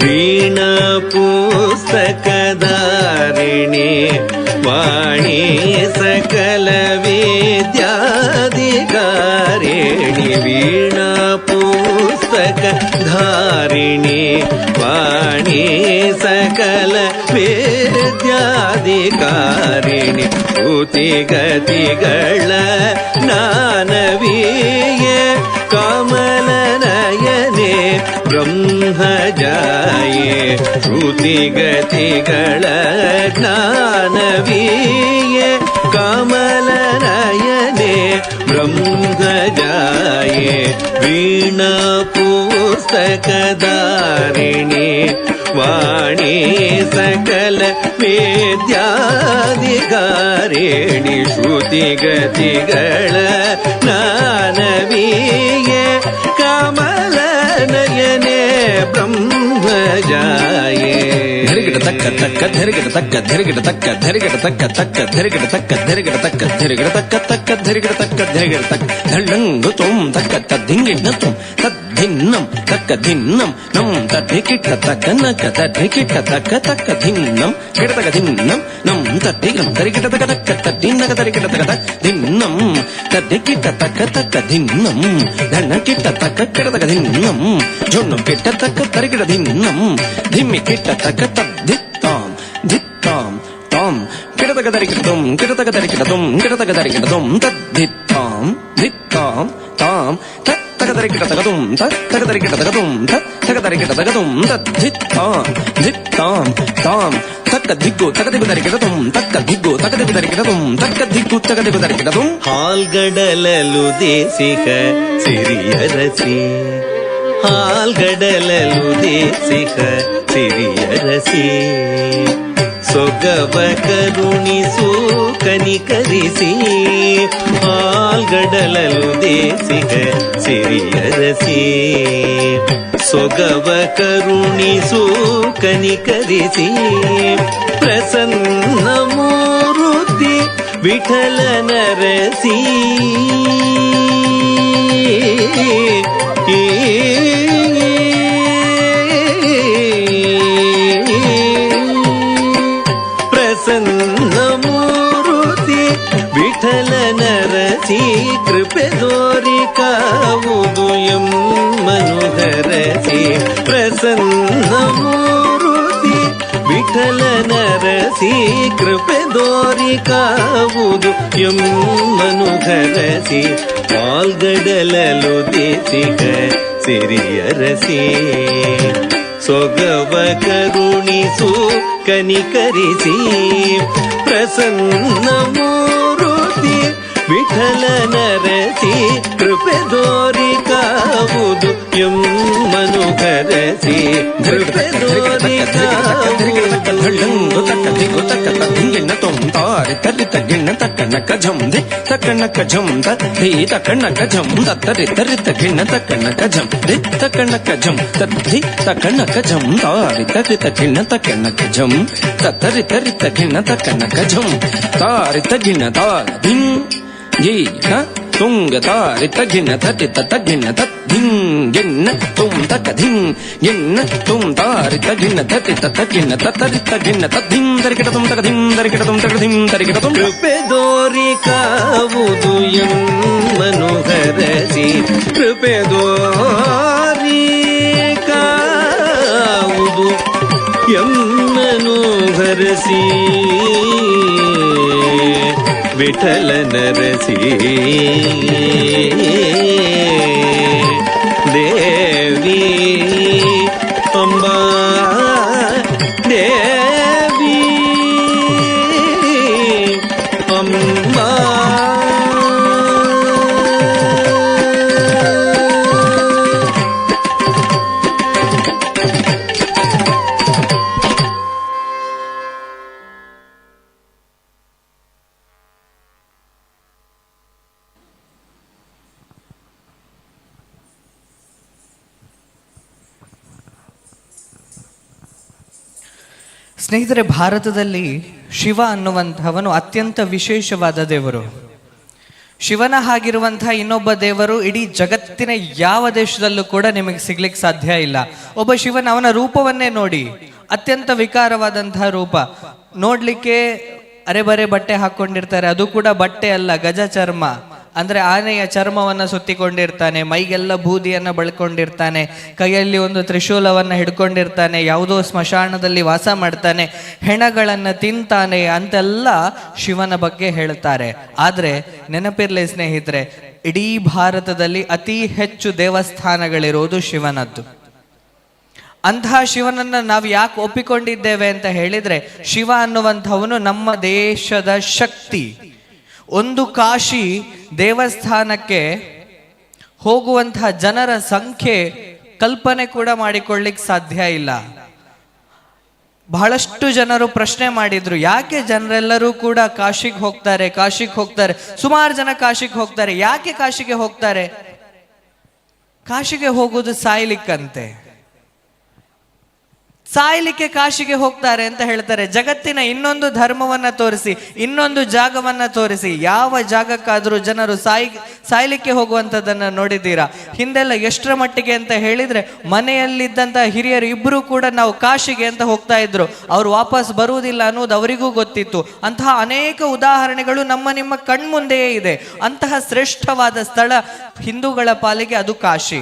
वीणा पुस्तकधारिणी वाणी सकल विद्याधिकारिणी वीणा पुस्तकधारिणी वाणी सकल विद्याधिकारिणी ಶ್ರುತಿಗತಿಗಳ ಜ್ಞಾನವೀಯೇ ಕಮಲನಯನೆ ಬ್ರಹ್ಮಜಾಯೇ ಶ್ರುತಿಗತಿಗಳ ಜ್ಞಾನವೀಯೇ ಕಮಲನಯನೆ ಬ್ರಹ್ಮಜಾಯೇ ವೀಣಾ ಪುಸ್ತಕಧಾರಿಣಿ ವಾಣಿ ಸಕಲ ವಿದ್ಯಾಧಿಕಾರಿಣಿ ಶ್ರುತಿಗತಿಗಳ ಜ್ಞಾನವೀಯೇ ಕಮಲನಯನೆ ಬ್ರಹ್ಮಜಾಯೇ ಧರಿಗಿಡ ತಕ್ಕ ತಕ್ಕ ಧರಿಗಿಡ ತಕ್ಕ ಧರಿಗಿಡ ತಕ್ಕ ಧರಿಗಿಡ ತಕ್ಕ ತಕ್ಕ ಧರಿಗಿಡ ತಕ್ಕ ಧರಿಗಿಡ ತಕ್ಕ ಧರಿಗಿಡ ತಕ್ಕ ತಕ್ಕ ಧರಿಗಿಡ ತಕ್ಕ ಧರಿಗಿಡ ತಕ್ಕ ಧಳ್ಳಂಗು ತುಂ ತಕ್ಕ ತದ್ದಿಂಗಿಣ್ಣ ತುಂ ತದ್ದಿನ್ನಂ ತಕ್ಕ ದಿನ್ನಂ ನಂ ತದ್ದಿಕಿಟ್ಟ ತಕ್ಕ ನಕ ತದ್ದಿಕಿಟ್ಟ ತಕ್ಕ ತಕ್ಕ ದಿನ್ನಂ ಗಿಡತಕ ದಿನ್ನಂ ನಂ ತದ್ದಿಗಂ ಧರಿಗಿಡ ತಕ್ಕ ತಕ್ಕ ತದ್ದಿನ್ನಕ ಧರಿಗಿಡ ತಕ್ಕ ದಿನ್ನಂ ತದ್ದಿಕಿಟ್ಟ ತಕ್ಕ ತಕ್ಕ ದಿನ್ನಂ ಧಣ್ಣ ಕಿಟ್ಟ ತಕ್ಕ ಗಿಡತಕ ದಿನ್ನಂ ಜೊಣ್ಣು ಕಿಟ್ಟ ತಕ್ಕ ತರಿಗಿಡ ದಿನ್ನಂ ಧಿಮ್ಮಿ ಕಿಟ್ಟ ತಕ್ಕ ತದ್ದಿತ್ತಾಂ ದಿತ್ತಾಂ ತಾಂ ಗಿಡತಕ ಧರಿಗಿಡತುಂ ಗಿಡತಕ ಧರಿಗಿಡತುಂ ಗಿಡತಕ ಧರಿಗಿಡತುಂ ತದ್ದಿತ್ತಾಂ ದಿತ್ತಾಂ ತಾಂ ತಗದರಿಗಿಡತಗದುಂ ತಗದರಿಗಿಡತಗದುಂ ತಗದರಿಗಿಡತಗದುಂ ತದ್ದಿತ್ತಾಂ ದಿತ್ತಾಂ ತಾಂ ತಕ್ಕ ದಿಗ್ಗು ತಗದಿಗುದರಿಗಿಡತುಂ ತಕ್ಕ ದಿಗ್ಗು ತಗದಿಗುದರಿಗಿಡತುಂ ತಕ್ಕ ದಿಗ್ಗು ತಗದಿಗುದರಿಗಿಡತುಂ ಹಾಲ್ಗಡಲಲು ದೇಸಿಕ ಸಿರಿಯರಸಿ ಹಾಲ್ಗಡಲಲು ದೇಸಿಕ ಸಿರಿಯರಸಿ ಸೊಗವ ಕರುಣಿಸು ಕನಿಕರಿಸಿ ಹಾಲ್ಗಡಲಲು ದೇಸಿಕ ಸಿರಿಯರಸಿ ಸೊಗವ ಕರುಣಿಸು ಕನಿಕರಿಸಿ ಪ್ರಸನ್ನ ಮೂರುತಿ ವಿಠಲ ನರಸಿ ಪ್ರಸನ್ನ ಮೂರುತಿ ವಿಠಲ ನರಸಿ ಕೃಪೆ ದೋರಿ ಕಾವುದು ಎಮ್ಮನುಹರಸಿ ಪ್ರಸನ್ನ ಮೂರುತಿ ವಿಠಲ ನರಸಿ ಕೃಪೆ ದೋರಿ ಕಾವುದು ಎಮ್ಮನುಹರಸಿ ಪಾಲ್ಗಡಲಲು ದೇಸಿಕ ಸಿರಿಯರಸಿ ಸೊಗವ ಕರುಣಿಸು ಕನಿಕರಿಸಿ ಪ್ರಸನ್ನ ಮೂರುತಿ ವಿಠಲ ನರಸಿ ಕೃಪೆ ದೋರಿ ಕಾವುದು ಎಮ್ಮನುಹರಸಿ ಕೃಪೆ ದೋರಿ ಕಾವುದು ರಿತ ಗಿಣ್ಣ ತಕ್ಕಣ್ಣಕ ಝಂ ಧಿ ತಕ್ಕಣ್ಣಕ ಝಂ ಧಿ ತಕ್ಕಣ್ಣಕ ಝಂ ರಿತ ಗಿಣ್ಣ ತಕ್ಕಣ್ಣಕ ಝಂ ಧಿ ತಕ್ಕಣ್ಣಕ ಝಂ ಧಿ ತಕ್ಕಣ್ಣಕ ಝಂ ರಿತ ಗಿಣ್ಣ ತಕ್ಕಣ್ಣಕ ಝಂ ರಿತ ಗಿಣ್ಣ ತಕ್ಕಣ್ಣಕ ಝಂ ರಿತ ಗಿಣ್ಣ ಧಿಂ ಗಿ ಹ ತುಂಗ ರಿತ ಗಿಣ್ಣ ತತ್ತ ಗಿಣ್ಣ ಗಿಣ್ಣ ತುಂ ತಕ್ಕ ಧಿಂ ಗಿಣ್ಣ ತುಂ ರಿತ ಗಿಣ್ಣ ತತ್ತ ಗಿಣ್ಣ ರಿತ ಗಿಣ್ಣ ಧಿಂ ತರಿಕಿಟ ತುಂ ತಕ ಧಿಂ ತರಿಕಿಟ ತುಂ ತಕ ಧಿಂ ತರಿಕಿಟ ತುಂ ಕೃಪೆ ದೋರಿ ಕಾವುದು ಎಮ್ಮನು ಹರಸಿ ಕೃಪೆ ದೋರಿ ಕಾವುದು ಎಮ್ಮನು ಹರಸಿ ವಿಠಲ ನರಸಿ ದೇವಿ ಅಂಬಾ ದೇವಿ ಅಂಬಾ ಸ್ನೇಹಿತರೆ, ಭಾರತದಲ್ಲಿ ಶಿವ ಅನ್ನುವಂಥವನು ಅತ್ಯಂತ ವಿಶೇಷವಾದ ದೇವರು. ಶಿವನ ಹಾಗಿರುವಂತಹ ಇನ್ನೊಬ್ಬ ದೇವರು ಇಡೀ ಜಗತ್ತಿನ ಯಾವ ದೇಶದಲ್ಲೂ ಕೂಡ ನಿಮಗೆ ಸಿಗ್ಲಿಕ್ಕೆ ಸಾಧ್ಯ ಇಲ್ಲ. ಒಬ್ಬ ಶಿವನ ಅವನ ರೂಪವನ್ನೇ ನೋಡಿ, ಅತ್ಯಂತ ವಿಕಾರವಾದಂತಹ ರೂಪ. ನೋಡ್ಲಿಕ್ಕೆ ಅರೆಬರೆ ಬಟ್ಟೆ ಹಾಕೊಂಡಿರ್ತಾರೆ, ಅದು ಕೂಡ ಬಟ್ಟೆ ಅಲ್ಲ, ಗಜ ಚರ್ಮ ಅಂದ್ರೆ ಆನೆಯ ಚರ್ಮವನ್ನ ಸುತ್ತಿಕೊಂಡಿರ್ತಾನೆ, ಮೈಗೆಲ್ಲ ಬೂದಿಯನ್ನ ಬಳ್ಕೊಂಡಿರ್ತಾನೆ, ಕೈಯಲ್ಲಿ ಒಂದು ತ್ರಿಶೂಲವನ್ನ ಹಿಡ್ಕೊಂಡಿರ್ತಾನೆ, ಯಾವುದೋ ಸ್ಮಶಾನದಲ್ಲಿ ವಾಸ ಮಾಡ್ತಾನೆ, ಹೆಣಗಳನ್ನ ತಿಂತಾನೆ ಅಂತೆಲ್ಲ ಶಿವನ ಬಗ್ಗೆ ಹೇಳ್ತಾರೆ. ಆದ್ರೆ ನೆನಪಿರ್ಲಿ ಸ್ನೇಹಿತರೆ, ಇಡೀ ಭಾರತದಲ್ಲಿ ಅತಿ ಹೆಚ್ಚು ದೇವಸ್ಥಾನಗಳಿರೋದು ಶಿವನದ್ದು. ಅಂತಹ ಶಿವನನ್ನ ನಾವು ಯಾಕೆ ಒಪ್ಪಿಕೊಂಡಿದ್ದೇವೆ ಅಂತ ಹೇಳಿದ್ರೆ, ಶಿವ ಅನ್ನುವಂಥವನು ನಮ್ಮ ದೇಶದ ಶಕ್ತಿ. ಒಂದು ಕಾಶಿ ದೇವಸ್ಥಾನಕ್ಕೆ ಹೋಗುವಂತಹ ಜನರ ಸಂಖ್ಯೆ ಕಲ್ಪನೆ ಕೂಡ ಮಾಡಿಕೊಳ್ಳಿಕ್ ಸಾಧ್ಯ ಇಲ್ಲ. ಬಹಳಷ್ಟು ಜನರು ಪ್ರಶ್ನೆ ಮಾಡಿದ್ರು, ಯಾಕೆ ಜನರೆಲ್ಲರೂ ಕೂಡ ಕಾಶಿಗೆ ಹೋಗ್ತಾರೆ, ಸುಮಾರು ಜನ ಕಾಶಿಗೆ ಹೋಗ್ತಾರೆ. ಯಾಕೆ ಕಾಶಿಗೆ ಹೋಗ್ತಾರೆ? ಕಾಶಿಗೆ ಹೋಗುವುದು ಸಾಯ್ಲಿಕ್ಕಂತೆ. ಸಾಯ್ಲಿಕ್ಕೆ ಕಾಶಿಗೆ ಹೋಗ್ತಾರೆ ಅಂತ ಹೇಳ್ತಾರೆ. ಜಗತ್ತಿನ ಇನ್ನೊಂದು ಧರ್ಮವನ್ನ ತೋರಿಸಿ, ಇನ್ನೊಂದು ಜಾಗವನ್ನ ತೋರಿಸಿ, ಯಾವ ಜಾಗಕ್ಕಾದ್ರೂ ಜನರು ಸಾಯ್ಲಿಕ್ಕೆ ಹೋಗುವಂಥದ್ದನ್ನ ನೋಡಿದ್ದೀರಾ? ಹಿಂದೆಲ್ಲ ಎಷ್ಟರ ಮಟ್ಟಿಗೆ ಅಂತ ಹೇಳಿದ್ರೆ, ಮನೆಯಲ್ಲಿದ್ದಂತಹ ಹಿರಿಯರು ಇಬ್ಬರು ಕೂಡ ನಾವು ಕಾಶಿಗೆ ಅಂತ ಹೋಗ್ತಾ ಇದ್ರು, ಅವ್ರು ವಾಪಸ್ ಬರುವುದಿಲ್ಲ ಅನ್ನೋದು ಅವರಿಗೂ ಗೊತ್ತಿತ್ತು. ಅಂತಹ ಅನೇಕ ಉದಾಹರಣೆಗಳು ನಿಮ್ಮ ಕಣ್ಮುಂದೆಯೇ ಇದೆ. ಅಂತಹ ಶ್ರೇಷ್ಠವಾದ ಸ್ಥಳ ಹಿಂದೂಗಳ ಪಾಲಿಗೆ ಅದು ಕಾಶಿ.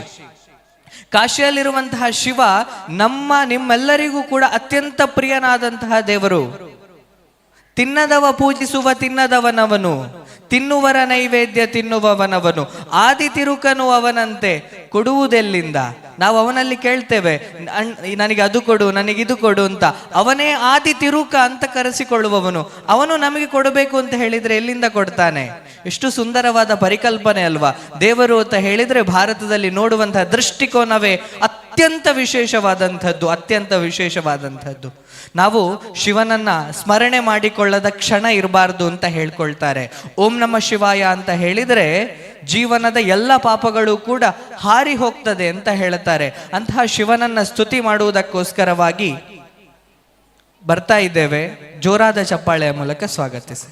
ಕಾಶಿಯಲ್ಲಿರುವಂತಹ ಶಿವ ನಿಮ್ಮೆಲ್ಲರಿಗೂ ಕೂಡ ಅತ್ಯಂತ ಪ್ರಿಯನಾದಂತಹ ದೇವರು. ತಿನ್ನದವ ಪೂಜಿಸುವ ತಿನ್ನದವನವನು, ತಿನ್ನುವರ ನೈವೇದ್ಯ ತಿನ್ನುವವನವನು, ಆದಿ ತಿರುಕನು ಅವನಂತೆ ಕೊಡುವುದೆಲ್ಲಿಂದ. ನಾವು ಅವನಲ್ಲಿ ಕೇಳ್ತೇವೆ, ನನಗೆ ಅದು ಕೊಡು, ನನಗಿದು ಕೊಡು ಅಂತ. ಅವನೇ ಆದಿ ತಿರುಕ ಅಂತ ಕರೆಸಿಕೊಳ್ಳುವವನು. ಅವನು ನಮಗೆ ಕೊಡಬೇಕು ಅಂತ ಹೇಳಿದ್ರೆ ಎಲ್ಲಿಂದ ಕೊಡ್ತಾನೆ? ಎಷ್ಟು ಸುಂದರವಾದ ಪರಿಕಲ್ಪನೆ ಅಲ್ವಾ? ದೇವರು ಅಂತ ಹೇಳಿದ್ರೆ ಭಾರತದಲ್ಲಿ ನೋಡುವಂತಹ ದೃಷ್ಟಿಕೋನವೇ ಅತ್ಯಂತ ವಿಶೇಷವಾದಂಥದ್ದು. ನಾವು ಶಿವನನ್ನ ಸ್ಮರಣೆ ಮಾಡಿಕೊಳ್ಳದ ಕ್ಷಣ ಇರಬಾರ್ದು ಅಂತ ಹೇಳ್ಕೊಳ್ತಾರೆ. ಓಂ ನಮ ಶಿವಾಯ ಅಂತ ಹೇಳಿದ್ರೆ ಜೀವನದ ಎಲ್ಲ ಪಾಪಗಳು ಕೂಡ ಹಾರಿ ಹೋಗ್ತದೆ ಅಂತ ಹೇಳ್ತಾರೆ. ಅಂತಹ ಶಿವನನ್ನ ಸ್ತುತಿ ಮಾಡುವುದಕ್ಕೋಸ್ಕರವಾಗಿ ಬರ್ತಾ ಇದ್ದೇವೆ. ಜೋರಾದ ಚಪ್ಪಾಳೆಯ ಮೂಲಕ ಸ್ವಾಗತಿಸಿ.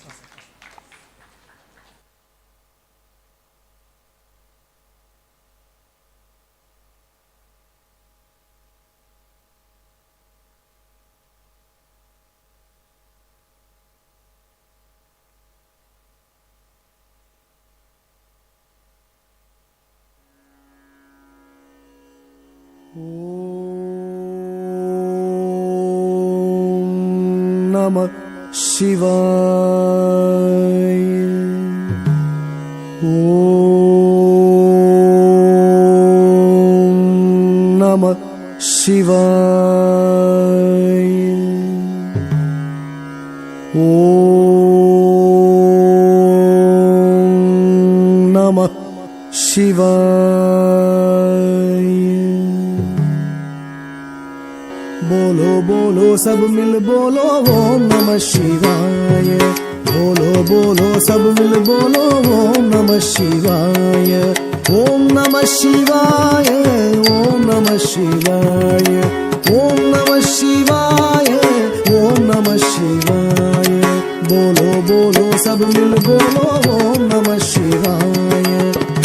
ನಮಃ ಶಿವಾಯ. ಓಂ ನಮಃ ಶಿವಾಯ. ಓಂ ನಮಃ ಶಿವಾಯ. बोलो बोलो सब मिल बोलो ओम नमः शिवाय. बोलो बोलो सब मिल बोलो ओम नमः शिवाय, ओम नमः शिवाय, ओम नमः शिवाय, ओम नमः शिवाय, ओम नमः शिवाय। बोलो बोलो सब मिल बोलो ओम नमः शिवाय,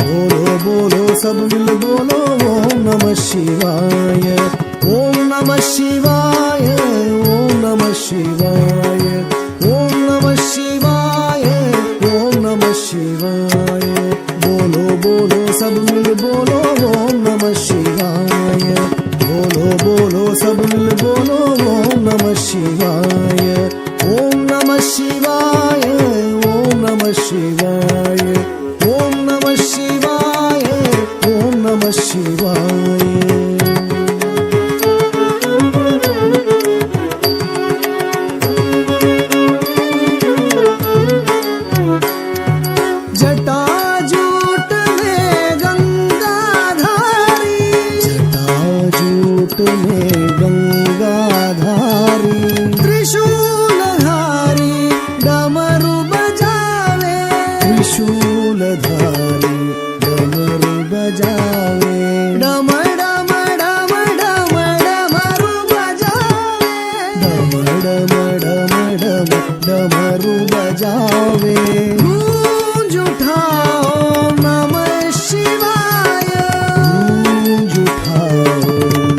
बोलो बोलो सब मिल बोलो ओम नमः शिवाय, ओम नमः शिवाय, ओम नमः शिवाय, ओम नमः शिवाय, ओम नमः शिवाय। बोलो बोलो सब मिल बोलो ओम नमः शिवाय, बोलो बोलो सब मिल बोलो ओम नमः शिवाय, ओम नमः शिवाय, ओम नमः शिवाय, ओम नमः शिवाय, ओम नमः शिवाय। जटाजूट में गंगाधारी, जटाजूट में गंगाधारी, त्रिशूलधारी डमरू बजावे, त्रिशूलधारी डमरू बजावे, डम डम डम डम डमरू बजावे, डम डम डम डम डमरू बजावे। गूंज उठाओ नमः शिवाय, गूंज उठाओ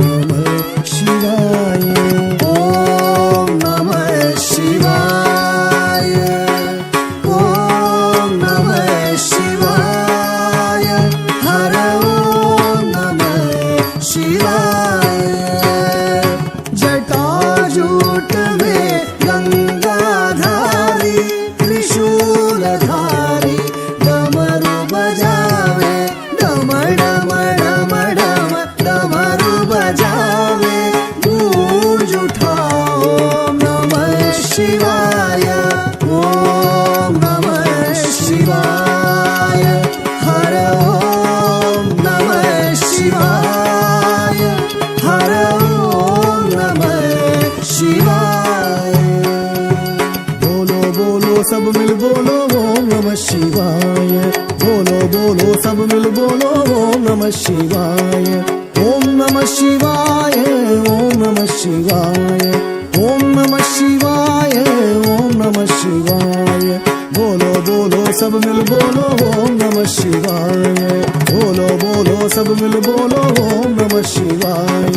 नमः शिवाय, ओम नमः शिवाय, ओम नमः शिवाय, हर ओम नमः शिवाय। जटाजूट में गंगाधारी, त्रिशूलधारी डमरू बजावे, डम डम डम डम डमरू बजावे। गूंज उठाओ नमः शिवाय, ओम नमः शिवाय, हर ओम नमः शिवाय, हर ओम नमः शिवाय। बोलो बोलो सब मिल बोलो ओम नमः शिवाय, बोलो बोलो सब मिल बोलो ओम नमः शिवाय, ओम नमः शिवाय, ओम नमः शिवाय, ओम नमः शिवाय, ओम नमः शिवाय। बोलो बोलो सब मिल बोलो ओम नमः शिवाय, बोलो बोलो सब मिल बोलो ओम नमः शिवाय।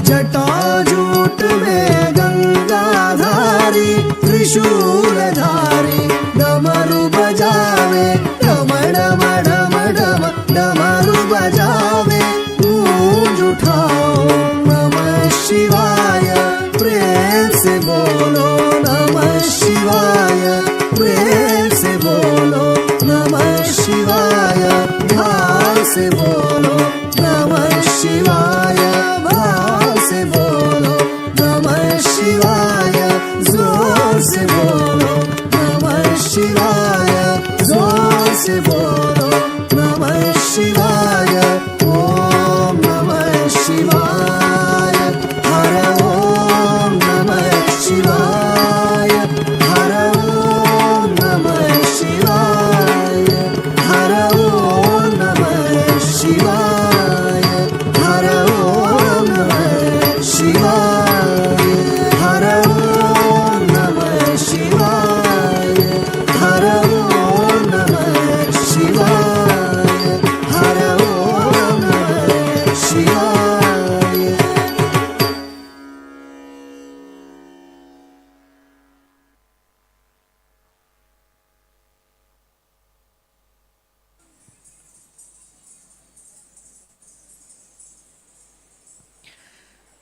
जटाजूट में गंगाधारी, त्रिशूलधारी डमरू बजावे, डम डम डम डम डमरू बजावे। गूंज उठाओ नमः शिवाय, प्रेम से बोलो नमः शिवाय, प्रेम से बोलो नमः शिवाय, भाव से बोलो नमः शिवाय, भाव से बोलो नमः शिवाय, जोर से बोलो नमः शिवाय, जोर से बोलो नमः शिवाय, ओम नमः शिवाय, हर ओम नमः शिवाय, हर ओम नमः शिवाय, हर ओम नमः शिवाय, हर ओम नमः शिवाय, हर ओम नमः शिवाय, हर ओम नमः शिवाय, हर ओम नमः शिवाय।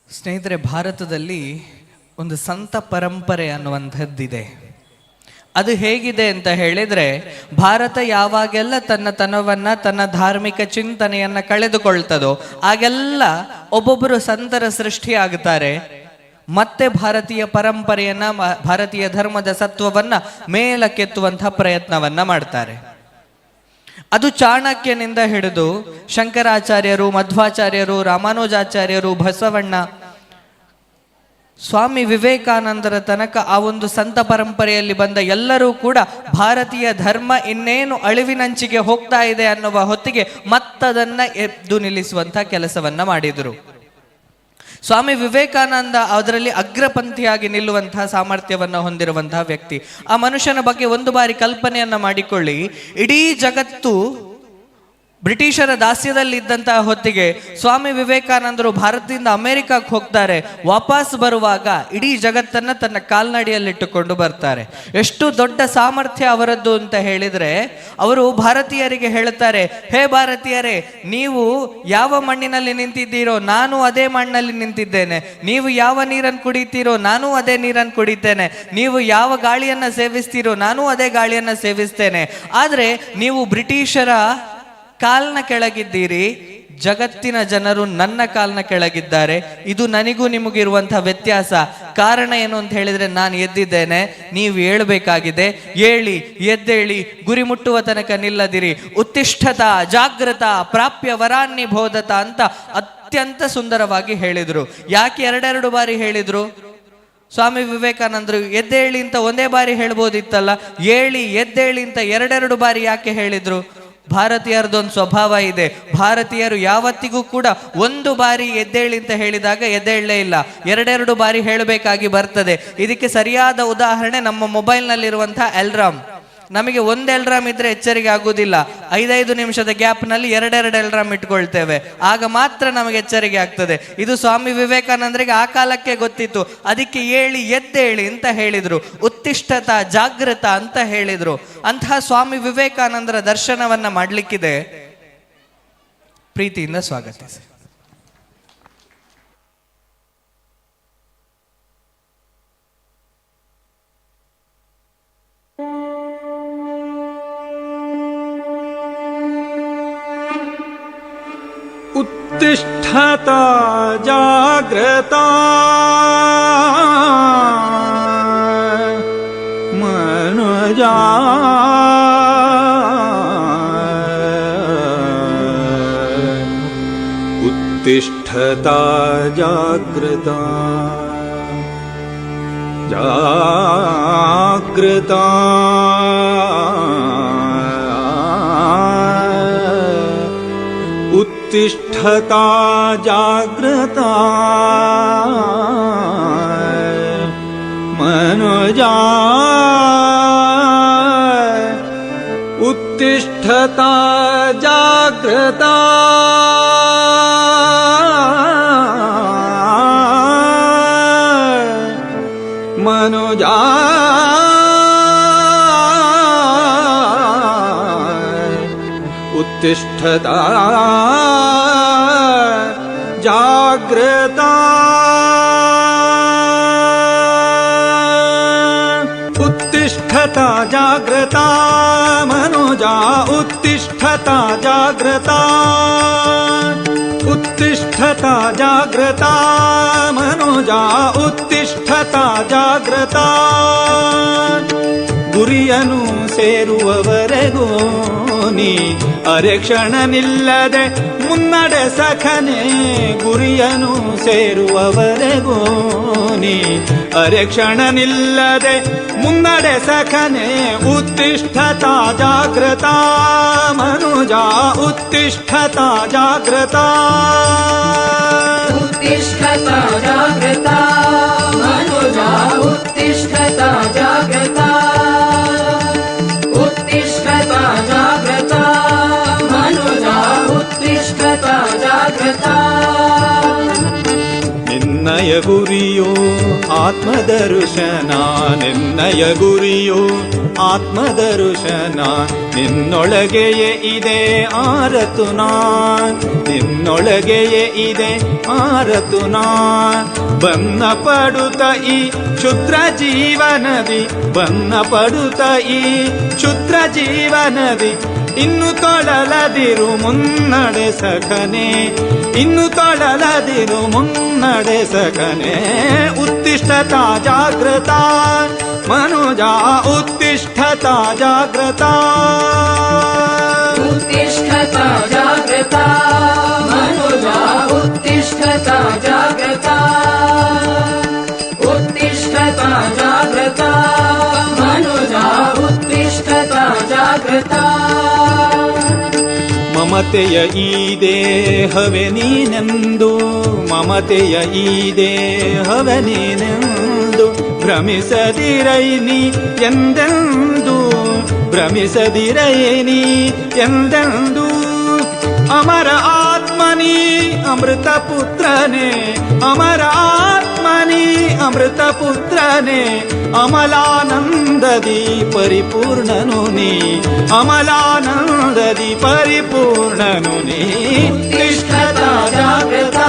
ಸ್ನೇಹಿತರೆ, ಭಾರತದಲ್ಲಿ ಒಂದು ಸಂತ ಪರಂಪರೆ ಅನ್ನುವಂಥದ್ದಿದೆ. ಅದು ಹೇಗಿದೆ ಅಂತ ಹೇಳಿದ್ರೆ, ಭಾರತ ಯಾವಾಗೆಲ್ಲ ತನ್ನ ತನವನ್ನ, ತನ್ನ ಧಾರ್ಮಿಕ ಚಿಂತನೆಯನ್ನ ಕಳೆದುಕೊಳ್ತದೋ ಆಗೆಲ್ಲ ಒಬ್ಬೊಬ್ಬರು ಸಂತರ ಸೃಷ್ಟಿಯಾಗುತ್ತಾರೆ. ಮತ್ತೆ ಭಾರತೀಯ ಪರಂಪರೆಯನ್ನ, ಭಾರತೀಯ ಧರ್ಮದ ಸತ್ವವನ್ನ ಮೇಲಕ್ಕೆತ್ತುವಂತಹ ಪ್ರಯತ್ನವನ್ನ ಮಾಡ್ತಾರೆ. ಅದು ಚಾಣಕ್ಯನಿಂದ ಹಿಡಿದು ಶಂಕರಾಚಾರ್ಯರು, ಮಧ್ವಾಚಾರ್ಯರು, ರಾಮಾನುಜಾಚಾರ್ಯರು, ಬಸವಣ್ಣ ಸ್ವಾಮಿ ವಿವೇಕಾನಂದರ ತನಕ ಆ ಒಂದು ಸಂತ ಪರಂಪರೆಯಲ್ಲಿ ಬಂದ ಎಲ್ಲರೂ ಕೂಡ ಭಾರತೀಯ ಧರ್ಮ ಇನ್ನೇನು ಅಳಿವಿನಂಚಿಗೆ ಹೋಗ್ತಾ ಇದೆ ಅನ್ನುವ ಹೊತ್ತಿಗೆ ಮತ್ತದನ್ನ ಎದ್ದು ನಿಲ್ಲಿಸುವಂಥ ಕೆಲಸವನ್ನ ಮಾಡಿದರು. ಸ್ವಾಮಿ ವಿವೇಕಾನಂದ ಅದರಲ್ಲಿ ಅಗ್ರಪಂಥಿಯಾಗಿ ನಿಲ್ಲುವಂತಹ ಸಾಮರ್ಥ್ಯವನ್ನು ಹೊಂದಿರುವಂತಹ ವ್ಯಕ್ತಿ. ಆ ಮನುಷ್ಯನ ಬಗ್ಗೆ ಒಂದು ಬಾರಿ ಕಲ್ಪನೆಯನ್ನ ಮಾಡಿಕೊಳ್ಳಿ. ಇಡೀ ಜಗತ್ತು ಬ್ರಿಟಿಷರ ದಾಸ್ಯದಲ್ಲಿದ್ದಂತಹ ಹೊತ್ತಿಗೆ ಸ್ವಾಮಿ ವಿವೇಕಾನಂದರು ಭಾರತದಿಂದ ಅಮೆರಿಕಕ್ಕೆ ಹೋಗ್ತಾರೆ. ವಾಪಸ್ ಬರುವಾಗ ಇಡೀ ಜಗತ್ತನ್ನ ತನ್ನ ಕಾಲ್ನಡಿಯಲ್ಲಿಟ್ಟುಕೊಂಡು ಬರ್ತಾರೆ. ಎಷ್ಟು ದೊಡ್ಡ ಸಾಮರ್ಥ್ಯ ಅವರದ್ದು ಅಂತ ಹೇಳಿದ್ರೆ, ಅವರು ಭಾರತೀಯರಿಗೆ ಹೇಳುತ್ತಾರೆ, ಹೇ ಭಾರತೀಯರೇ, ನೀವು ಯಾವ ಮಣ್ಣಿನಲ್ಲಿ ನಿಂತಿದ್ದೀರೋ ನಾನು ಅದೇ ಮಣ್ಣಲ್ಲಿ ನಿಂತಿದ್ದೇನೆ. ನೀವು ಯಾವ ನೀರನ್ನು ಕುಡಿತೀರೋ ನಾನು ಅದೇ ನೀರನ್ನು ಕುಡಿತೇನೆ. ನೀವು ಯಾವ ಗಾಳಿಯನ್ನ ಸೇವಿಸ್ತೀರೋ ನಾನು ಅದೇ ಗಾಳಿಯನ್ನ ಸೇವಿಸ್ತೇನೆ. ಆದ್ರೆ ನೀವು ಬ್ರಿಟಿಷರ ಕಾಲ್ನ ಕೆಳಗಿದ್ದೀರಿ, ಜಗತ್ತಿನ ಜನರು ನನ್ನ ಕಾಲ್ನ ಕೆಳಗಿದ್ದಾರೆ. ಇದು ನನಗೂ ನಿಮಗಿರುವಂತಹ ವ್ಯತ್ಯಾಸ. ಕಾರಣ ಏನು ಅಂತ ಹೇಳಿದ್ರೆ, ನಾನು ಎದ್ದಿದ್ದೇನೆ, ನೀವು ಏಳಬೇಕಾಗಿದೆ. ಏಳಿ, ಎದ್ದೇಳಿ, ಗುರಿ ಮುಟ್ಟುವ ತನಕ ನಿಲ್ಲದಿರಿ. ಉತ್ತಿಷ್ಠತ ಜಾಗೃತ ಪ್ರಾಪ್ಯ ವರಾನ್ನಿ ಬೋಧತ ಅಂತ ಅತ್ಯಂತ ಸುಂದರವಾಗಿ ಹೇಳಿದ್ರು. ಯಾಕೆ ಎರಡೆರಡು ಬಾರಿ ಹೇಳಿದ್ರು? ಸ್ವಾಮಿ ವಿವೇಕಾನಂದರು ಎದ್ದೇಳಿ ಅಂತ ಒಂದೇ ಬಾರಿ ಹೇಳ್ಬೋದಿತ್ತಲ್ಲ, ಏಳಿ ಎದ್ದೇಳಿ ಅಂತ ಎರಡೆರಡು ಬಾರಿ ಯಾಕೆ ಹೇಳಿದ್ರು? ಭಾರತೀಯರದೊಂದು ಸ್ವಭಾವ ಇದೆ. ಭಾರತೀಯರು ಯಾವತ್ತಿಗೂ ಕೂಡ ಒಂದು ಬಾರಿ ಎದ್ದೇಳಿ ಅಂತ ಹೇಳಿದಾಗ ಎದ್ದೇಳಲೇ ಇಲ್ಲ, ಎರಡೆರಡು ಬಾರಿ ಹೇಳಬೇಕಾಗಿ ಬರ್ತದೆ. ಇದಕ್ಕೆ ಸರಿಯಾದ ಉದಾಹರಣೆ ನಮ್ಮ ಮೊಬೈಲ್ನಲ್ಲಿರುವಂತಹ ಅಲ್ರಾಮ್. ನಮಗೆ ಒಂದು ಅಲ್ರಾಮ್ ಇದ್ರೆ ಎಚ್ಚರಿಕೆ ಆಗುವುದಿಲ್ಲ. 5-5 ನಿಮಿಷದ ಗ್ಯಾಪ್ನಲ್ಲಿ ಎರಡೆರಡು ಅಲ್ರಾಮ್ ಇಟ್ಕೊಳ್ತೇವೆ, ಆಗ ಮಾತ್ರ ನಮಗೆ ಎಚ್ಚರಿಕೆ ಆಗ್ತದೆ. ಇದು ಸ್ವಾಮಿ ವಿವೇಕಾನಂದರಿಗೆ ಆ ಕಾಲಕ್ಕೆ ಗೊತ್ತಿತ್ತು. ಅದಕ್ಕೆ ಏಳಿ ಎದ್ದೇಳಿ ಅಂತ ಹೇಳಿದ್ರು, ಉತ್ತಿಷ್ಠತ ಜಾಗೃತ ಅಂತ ಹೇಳಿದ್ರು. ಅಂತಹ ಸ್ವಾಮಿ ವಿವೇಕಾನಂದರ ದರ್ಶನವನ್ನ ಮಾಡಲಿಕ್ಕಿದೆ. ಪ್ರೀತಿಯಿಂದ ಸ್ವಾಗತಿಸಿ. उत्तिष्ठत जाग्रता मनुजा उत्तिष्ठता जाग्रता जाग्रता उत्तिष्ठता जाग्रता मनुजा उत्तिष्ठता जाग्रता मनुजा उत्तिष्ठता जाग्रता उत्तिष्ठता जाग्रता मनुजा उत्तिष्ठता जाग्रता उत्तिष्ठता जाग्रता मनुजा उत्तिष्ठता जाग्रता ಗುರಿಯನು ಸೇರುವವರೆಗೂ ನೀ ಅರೆಕ್ಷಣ ನಿಲ್ಲದೆ ಮುನ್ನಡೆ ಸಖನೆ. ಗುರಿಯನು ಸೇರುವವರೆಗೂ ನೀ ಅರೆಕ್ಷಣ ನಿಲ್ಲದೆ ಮುನ್ನಡೆ ಸಖನೆ. ಉತ್ತಿಷ್ಠತಾ ಜಾಗೃತಾ ಮನುಜಾ ಉತ್ತಿಷ್ಠತಾ ಜಾಗೃತಾ उत्तिष्ठता जागृता मनुजा उत्तिष्ठता जागृता उत्तिष्ठता जागृता मनुजा उत्तिष्ठता जागृता. ನಿನ್ನಯ ಗುರಿಯೋ ಆತ್ಮದರ್ಶನ, ನಿನ್ನಯ ಗುರಿಯೋ ಆತ್ಮದರ್ಶನ. ನಿನ್ನೊಳಗೆಯೇ ಇದೆ ಆರತುನ, ನಿನ್ನೊಳಗೆಯೇ ಇದೆ ಆರತುನ. ಬನ್ನ ಪಡುತ್ತ ಈ ಕ್ಷುದ್ರ ಜೀವನದಿ, ಬನ್ನ ಪಡುತ್ತ ಈ ಕ್ಷುದ್ರ ಜೀವನದಿ. ಇನ್ನು ತೊಳಲದಿರು ಮುನ್ನಡೆ ಸಖನೆ, ಇನ್ನು ತೊಳಲದಿರು ಮುನ್ನಡೆ ಸಖನೆ. ಉತ್ತಿಷ್ಠತಾ ಜಾಗೃತಾ ಮನುಜಾ ಉತ್ತಿಷ್ಠತಾ ಜಾಗೃತಾ उत्तिष्ठता जागृता मनुजा उत्तिष्ठता जागृता उत्तिष्ठता जागृता मनुजा उत्तिष्ठता जागृता ಮಮತೆಯ ಈ ದೇಹವೇ ನೀನೆಂದು ಮಮತೆಯ ಈ ದೇಹವೇ ನೀನೆಂದು ಭ್ರಮಿಸದಿರೈ ನೀ ಎಂದೆಂದು ಭ್ರಮಿಸದಿರೈ ನೀ ಎಂದೆಂದು ಅಮರ ಆತ್ಮನಿ ಅಮೃತ ಪುತ್ರನೇ ಅಮರ ಆತ್ಮನಿ ಅಮೃತ ಪುತ್ರನೇ ಅಮಲಾನಂದದಿ ಪರಿಪೂರ್ಣನು ನೀ ಅಮಲಾನಂದದಿ ಪರಿಪೂರ್ಣನು ನೀ उत्तिष्ठता जागृता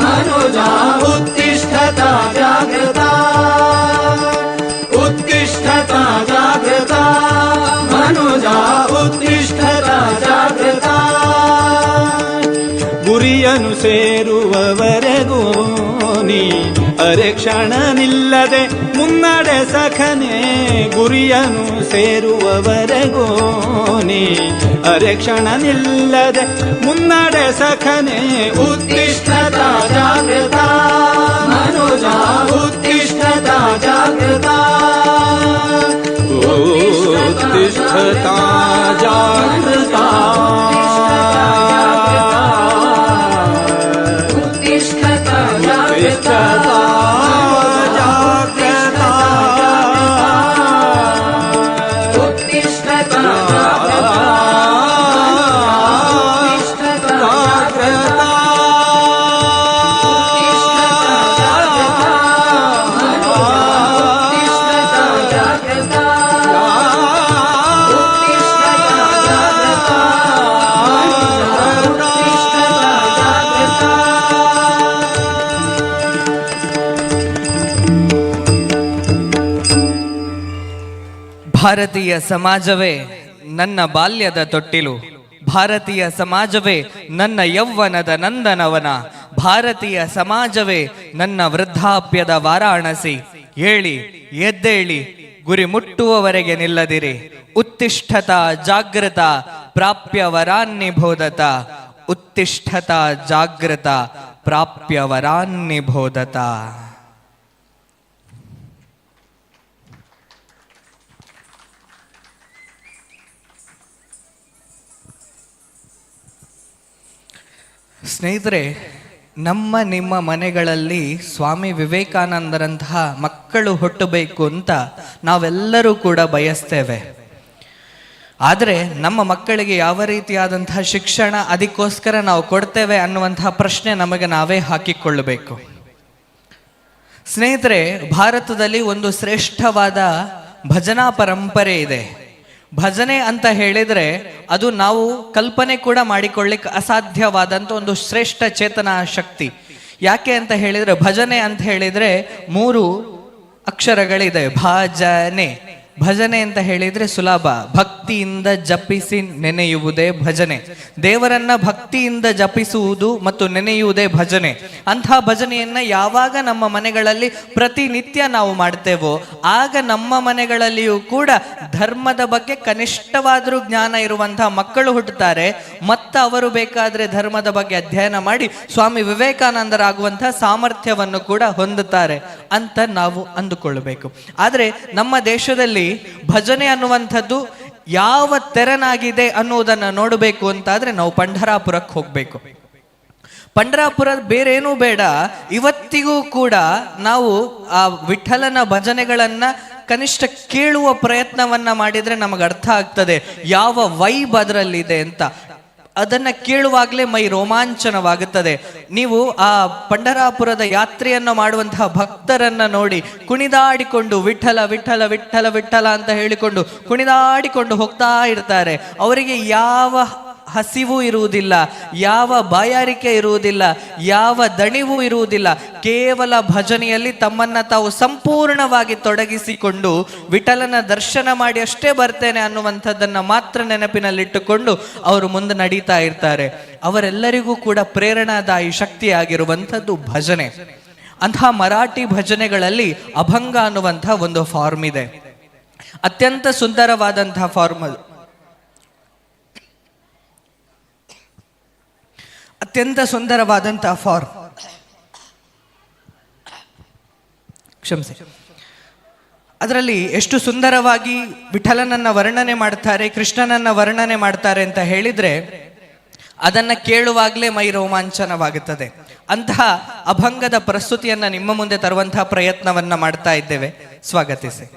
मनुजा उत्तिष्ठता जागृता उत्तिष्ठता जागृता मनुजा उत्तिष्ठता जागृता ಗುರಿಯನು ಸೇರುವವರೆಗೂ ನೀ ಅರೆ ಕ್ಷಣ ನಿಲ್ಲದೆ ಮುನ್ನಡೆ ಸಖನೆ ಗುರಿಯನು ಸೇರುವವರೆಗೂ ನೀ ಅರೆ ಕ್ಷಣ ನಿಲ್ಲದೆ ಮುನ್ನಡೆ ಸಖನೆ उत्तिष्ठता जागृता मनुजा उत्तिष्ठता जागृता उत्तिष्ठता जागृता उत्तिष्ठता जागृता उत्तिष्ठता जागृता ಭಾರತೀಯ ಸಮಾಜವೇ ನನ್ನ ಬಾಲ್ಯದ ತೊಟ್ಟಿಲು ಭಾರತೀಯ ಸಮಾಜವೇ ನನ್ನ ಯೌವನದ ನಂದನವನ ಭಾರತೀಯ ಸಮಾಜವೇ ನನ್ನ ವೃದ್ಧಾಪ್ಯದ ವಾರಾಣಸಿ ಏಳಿ ಎದ್ದೇಳಿ ಗುರಿ ಮುಟ್ಟುವವರೆಗೆ ನಿಲ್ಲದಿರಿ ಉತ್ತಿಷ್ಠತಾ ಜಾಗೃತ ಪ್ರಾಪ್ಯ ವರಾನ್ನಿಬೋಧತ ಉತ್ತಿಷ್ಠತಾ ಜಾಗೃತ ಪ್ರಾಪ್ಯ ವರಾನ್ನಿಬೋಧತ. ಸ್ನೇಹಿತರೆ, ನಮ್ಮ ನಿಮ್ಮ ಮನೆಗಳಲ್ಲಿ ಸ್ವಾಮಿ ವಿವೇಕಾನಂದರಂತಹ ಮಕ್ಕಳು ಹುಟ್ಟಬೇಕು ಅಂತ ನಾವೆಲ್ಲರೂ ಕೂಡ ಬಯಸ್ತೇವೆ. ಆದರೆ ನಮ್ಮ ಮಕ್ಕಳಿಗೆ ಯಾವ ರೀತಿಯಾದಂತಹ ಶಿಕ್ಷಣ ಅದಕ್ಕೋಸ್ಕರ ನಾವು ಕೊಡ್ತೇವೆ ಅನ್ನುವಂತಹ ಪ್ರಶ್ನೆ ನಮಗೆ ನಾವೇ ಹಾಕಿಕೊಳ್ಳಬೇಕು. ಸ್ನೇಹಿತರೆ, ಭಾರತದಲ್ಲಿ ಒಂದು ಶ್ರೇಷ್ಠವಾದ ಭಜನಾ ಪರಂಪರೆ ಇದೆ. ಭಜನೆ ಅಂತ ಹೇಳಿದರೆ ಅದು ನಾವು ಕಲ್ಪನೆ ಕೂಡ ಮಾಡಿಕೊಳ್ಳಿಕ್ಕೆ ಅಸಾಧ್ಯವಾದಂಥ ಒಂದು ಶ್ರೇಷ್ಠ ಚೇತನ ಶಕ್ತಿ. ಯಾಕೆ ಅಂತ ಹೇಳಿದರೆ, ಭಜನೆ ಅಂತ ಹೇಳಿದರೆ 3 ಅಕ್ಷರಗಳಿದೆ. ಭಜನೆ ಭಜನೆ ಅಂತ ಹೇಳಿದ್ರೆ ಸುಲಭ. ಭಕ್ತಿಯಿಂದ ಜಪಿಸಿ ನೆನೆಯುವುದೇ ಭಜನೆ. ದೇವರನ್ನ ಭಕ್ತಿಯಿಂದ ಜಪಿಸುವುದು ಮತ್ತು ನೆನೆಯುವುದೇ ಭಜನೆ. ಅಂಥ ಭಜನೆಯನ್ನ ಯಾವಾಗ ನಮ್ಮ ಮನೆಗಳಲ್ಲಿ ಪ್ರತಿನಿತ್ಯ ನಾವು ಮಾಡ್ತೇವೋ ಆಗ ನಮ್ಮ ಮನೆಗಳಲ್ಲಿಯೂ ಕೂಡ ಧರ್ಮದ ಬಗ್ಗೆ ಕನಿಷ್ಠವಾದರೂ ಜ್ಞಾನ ಇರುವಂತಹ ಮಕ್ಕಳು ಹುಟ್ಟುತ್ತಾರೆ. ಮತ್ತು ಅವರು ಬೇಕಾದರೆ ಧರ್ಮದ ಬಗ್ಗೆ ಅಧ್ಯಯನ ಮಾಡಿ ಸ್ವಾಮಿ ವಿವೇಕಾನಂದರಾಗುವಂತಹ ಸಾಮರ್ಥ್ಯವನ್ನು ಕೂಡ ಹೊಂದುತ್ತಾರೆ ಅಂತ ನಾವು ಅಂದುಕೊಳ್ಳಬೇಕು. ಆದರೆ ನಮ್ಮ ದೇಶದಲ್ಲಿ ಭಜನೆ ಅನ್ನುವಂಥದ್ದು ಯಾವ ತೆರನಾಗಿದೆ ಅನ್ನುವುದನ್ನು ನೋಡಬೇಕು ಅಂತಾದ್ರೆ ನಾವು ಪಂಢರಾಪುರಕ್ಕೆ ಹೋಗ್ಬೇಕು. ಪಂಢರಾಪುರ ಬೇರೇನೂ ಬೇಡ, ಇವತ್ತಿಗೂ ಕೂಡ ನಾವು ಆ ವಿಠಲನ ಭಜನೆಗಳನ್ನ ಕನಿಷ್ಠ ಕೇಳುವ ಪ್ರಯತ್ನವನ್ನ ಮಾಡಿದ್ರೆ ನಮಗೆ ಅರ್ಥ ಆಗ್ತದೆ ಯಾವ ವೈಬ್ ಅದರಲ್ಲಿದೆ ಅಂತ. ಅದನ್ನ ಕೇಳುವಾಗಲೇ ಮೈ ರೋಮಾಂಚನವಾಗುತ್ತದೆ. ನೀವು ಆ ಪಂಢರಾಪುರದ ಯಾತ್ರೆಯನ್ನು ಮಾಡುವಂತಹ ಭಕ್ತರನ್ನ ನೋಡಿ ಕುಣಿದಾಡಿಕೊಂಡು ವಿಠಲ ವಿಠಲ ವಿಠಲ ವಿಠಲ ಅಂತ ಹೇಳಿಕೊಂಡು ಕುಣಿದಾಡಿಕೊಂಡು ಹೋಗ್ತಾ ಇರ್ತಾರೆ. ಅವರಿಗೆ ಯಾವ ಹಸಿವು ಇರುವುದಿಲ್ಲ, ಯಾವ ಬಾಯಾರಿಕೆ ಇರುವುದಿಲ್ಲ, ಯಾವ ದಣಿವು ಇರುವುದಿಲ್ಲ. ಕೇವಲ ಭಜನೆಯಲ್ಲಿ ತಮ್ಮನ್ನ ತಾವು ಸಂಪೂರ್ಣವಾಗಿ ತೊಡಗಿಸಿಕೊಂಡು ವಿಠಲನ ದರ್ಶನ ಮಾಡಿ ಅಷ್ಟೇ ಬರ್ತೇನೆ ಅನ್ನುವಂಥದ್ದನ್ನ ಮಾತ್ರ ನೆನಪಿನಲ್ಲಿಟ್ಟುಕೊಂಡು ಅವರು ಮುಂದೆ ನಡೀತಾ ಇರ್ತಾರೆ. ಅವರೆಲ್ಲರಿಗೂ ಕೂಡ ಪ್ರೇರಣಾದಾಯಿ ಶಕ್ತಿಯಾಗಿರುವಂಥದ್ದು ಭಜನೆ. ಅಂತಹ ಮರಾಠಿ ಭಜನೆಗಳಲ್ಲಿ ಅಭಂಗ ಅನ್ನುವಂತಹ ಒಂದು ಫಾರ್ಮ್ ಇದೆ. ಅತ್ಯಂತ ಸುಂದರವಾದಂತಹ ಫಾರ್ಮ್ ಅದು. ಅತ್ಯಂತ ಸುಂದರವಾದಂತಹ ಫಾರ್ಮ್. ಕ್ಷಮಿಸಿ. ಅದರಲ್ಲಿ ಎಷ್ಟು ಸುಂದರವಾಗಿ ವಿಠಲನನ್ನ ವರ್ಣನೆ ಮಾಡ್ತಾರೆ, ಕೃಷ್ಣನನ್ನ ವರ್ಣನೆ ಮಾಡ್ತಾರೆ ಅಂತ ಹೇಳಿದ್ರೆ ಅದನ್ನ ಕೇಳುವಾಗಲೇ ಮೈ ರೋಮಾಂಚನವಾಗುತ್ತದೆ. ಅಂತಹ ಅಭಂಗದ ಪ್ರಸ್ತುತಿಯನ್ನ ನಿಮ್ಮ ಮುಂದೆ ತರುವಂತಹ ಪ್ರಯತ್ನವನ್ನ ಮಾಡ್ತಾ ಇದ್ದೇವೆ. ಸ್ವಾಗತಿಸಿ.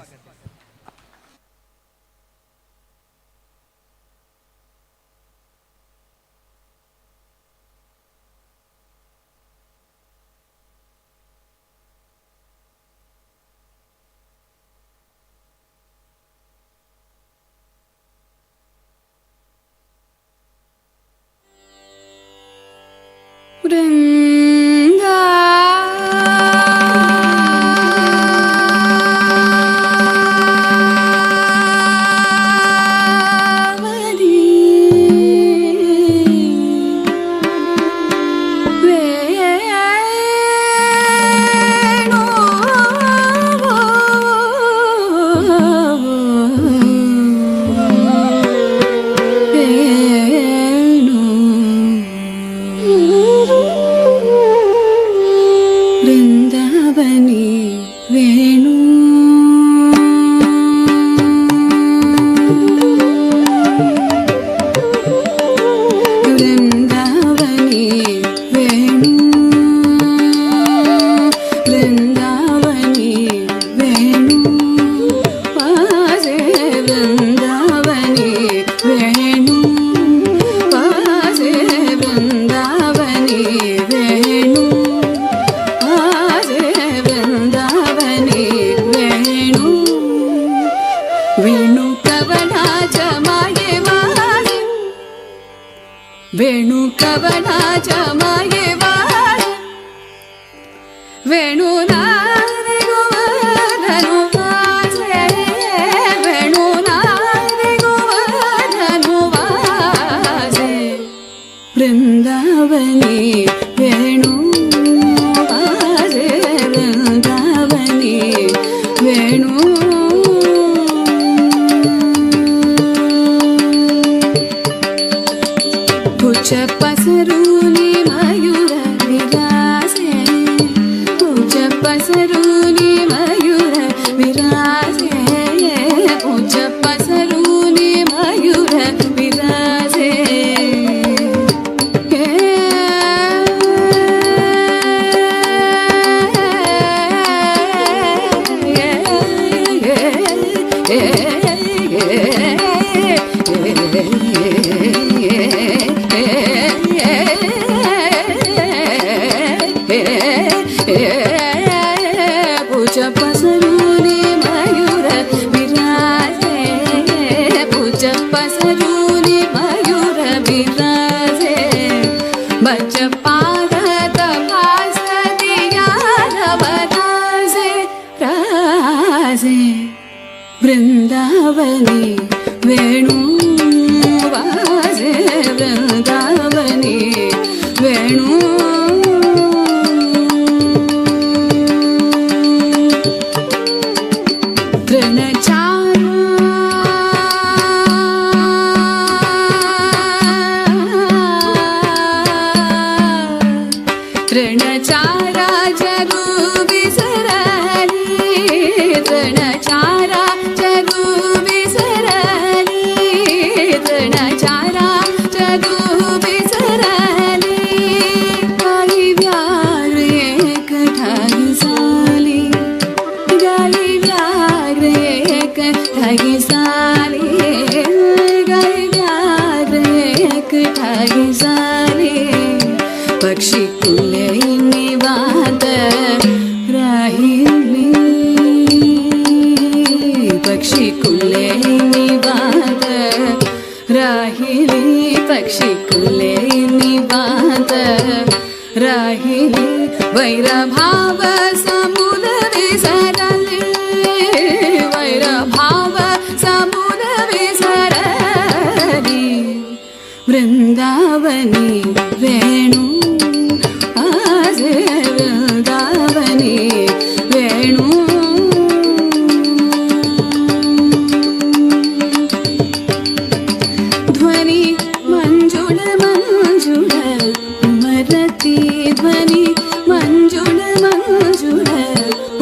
ध्वनि मंजुल मंजुल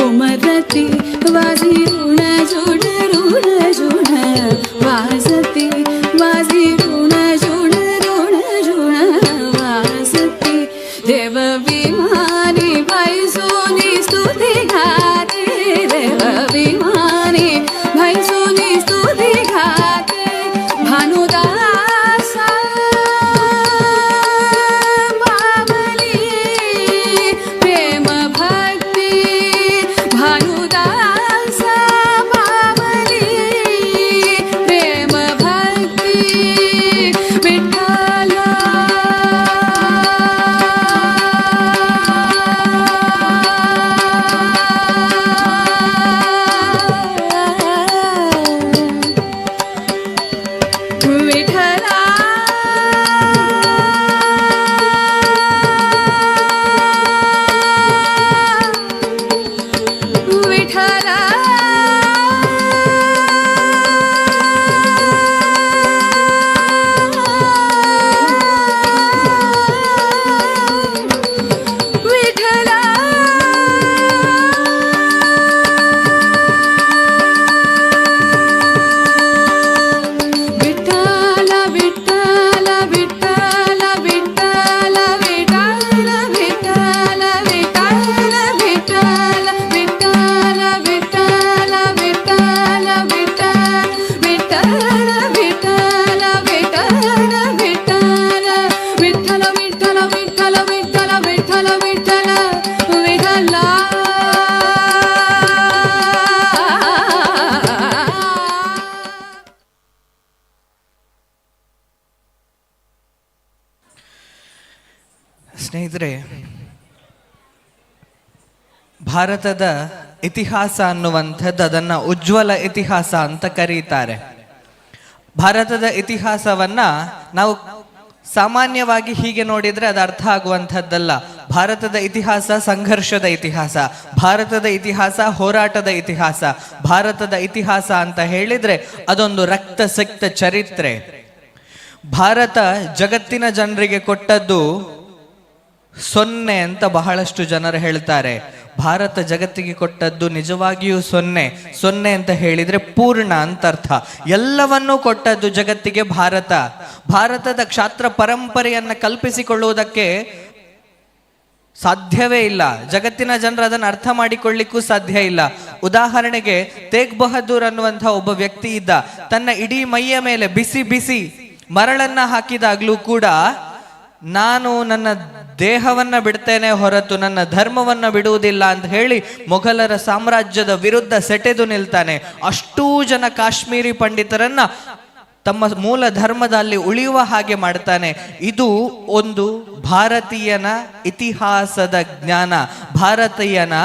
उमरती ಸ್ನೇಹಿತರೆ, ಭಾರತದ ಇತಿಹಾಸ ಅನ್ನುವಂಥದ್ದು ಅದನ್ನು ಉಜ್ವಲ ಇತಿಹಾಸ ಅಂತ ಕರೀತಾರೆ. ಭಾರತದ ಇತಿಹಾಸವನ್ನ ನಾವು ಸಾಮಾನ್ಯವಾಗಿ ಹೀಗೆ ನೋಡಿದ್ರೆ ಅದು ಅರ್ಥ ಆಗುವಂಥದ್ದಲ್ಲ. ಭಾರತದ ಇತಿಹಾಸ ಸಂಘರ್ಷದ ಇತಿಹಾಸ, ಭಾರತದ ಇತಿಹಾಸ ಹೋರಾಟದ ಇತಿಹಾಸ, ಭಾರತದ ಇತಿಹಾಸ ಅಂತ ಹೇಳಿದ್ರೆ ಅದೊಂದು ರಕ್ತಸಿಕ್ತ ಚರಿತ್ರೆ. ಭಾರತ ಜಗತ್ತಿನ ಜನರಿಗೆ ಕೊಟ್ಟದ್ದು 0 ಅಂತ ಬಹಳಷ್ಟು ಜನರು ಹೇಳ್ತಾರೆ. ಭಾರತ ಜಗತ್ತಿಗೆ ಕೊಟ್ಟದ್ದು ನಿಜವಾಗಿಯೂ 0 ಅಂತ ಹೇಳಿದ್ರೆ ಪೂರ್ಣ ಅಂತ ಅರ್ಥ. ಎಲ್ಲವನ್ನೂ ಕೊಟ್ಟದ್ದು ಜಗತ್ತಿಗೆ ಭಾರತ. ಭಾರತದ ಕ್ಷಾತ್ರ ಪರಂಪರೆಯನ್ನ ಕಲ್ಪಿಸಿಕೊಳ್ಳುವುದಕ್ಕೆ ಸಾಧ್ಯವೇ ಇಲ್ಲ. ಜಗತ್ತಿನ ಜನರು ಅದನ್ನು ಅರ್ಥ ಮಾಡಿಕೊಳ್ಳಿಕ್ಕೂ ಸಾಧ್ಯ ಇಲ್ಲ. ಉದಾಹರಣೆಗೆ ತೇಗ್ ಬಹದ್ದೂರ್ ಅನ್ನುವಂಥ ಒಬ್ಬ ವ್ಯಕ್ತಿ ಇದ್ದ. ತನ್ನ ಇಡೀ ಮೈಯ ಮೇಲೆ ಬಿಸಿ ಬಿಸಿ ಮರಳನ್ನ ಹಾಕಿದಾಗ್ಲೂ ಕೂಡ ನಾನು ನನ್ನ ದೇಹವನ್ನ ಬಿಡ್ತೇನೆ ಹೊರತು ನನ್ನ ಧರ್ಮವನ್ನ ಬಿಡುವುದಿಲ್ಲ ಅಂತ ಹೇಳಿ ಮೊಘಲರ ಸಾಮ್ರಾಜ್ಯದ ವಿರುದ್ಧ ಸೆಟೆದು ನಿಲ್ತಾನೆ. ಅಷ್ಟೂ ಜನ ಕಾಶ್ಮೀರಿ ಪಂಡಿತರನ್ನ ತಮ್ಮ ಮೂಲ ಧರ್ಮದಲ್ಲಿ ಉಳಿಯುವ ಹಾಗೆ ಮಾಡ್ತಾನೆ. ಇದು ಒಂದು ಭಾರತೀಯನ ಇತಿಹಾಸದ ಜ್ಞಾನ, ಭಾರತೀಯನ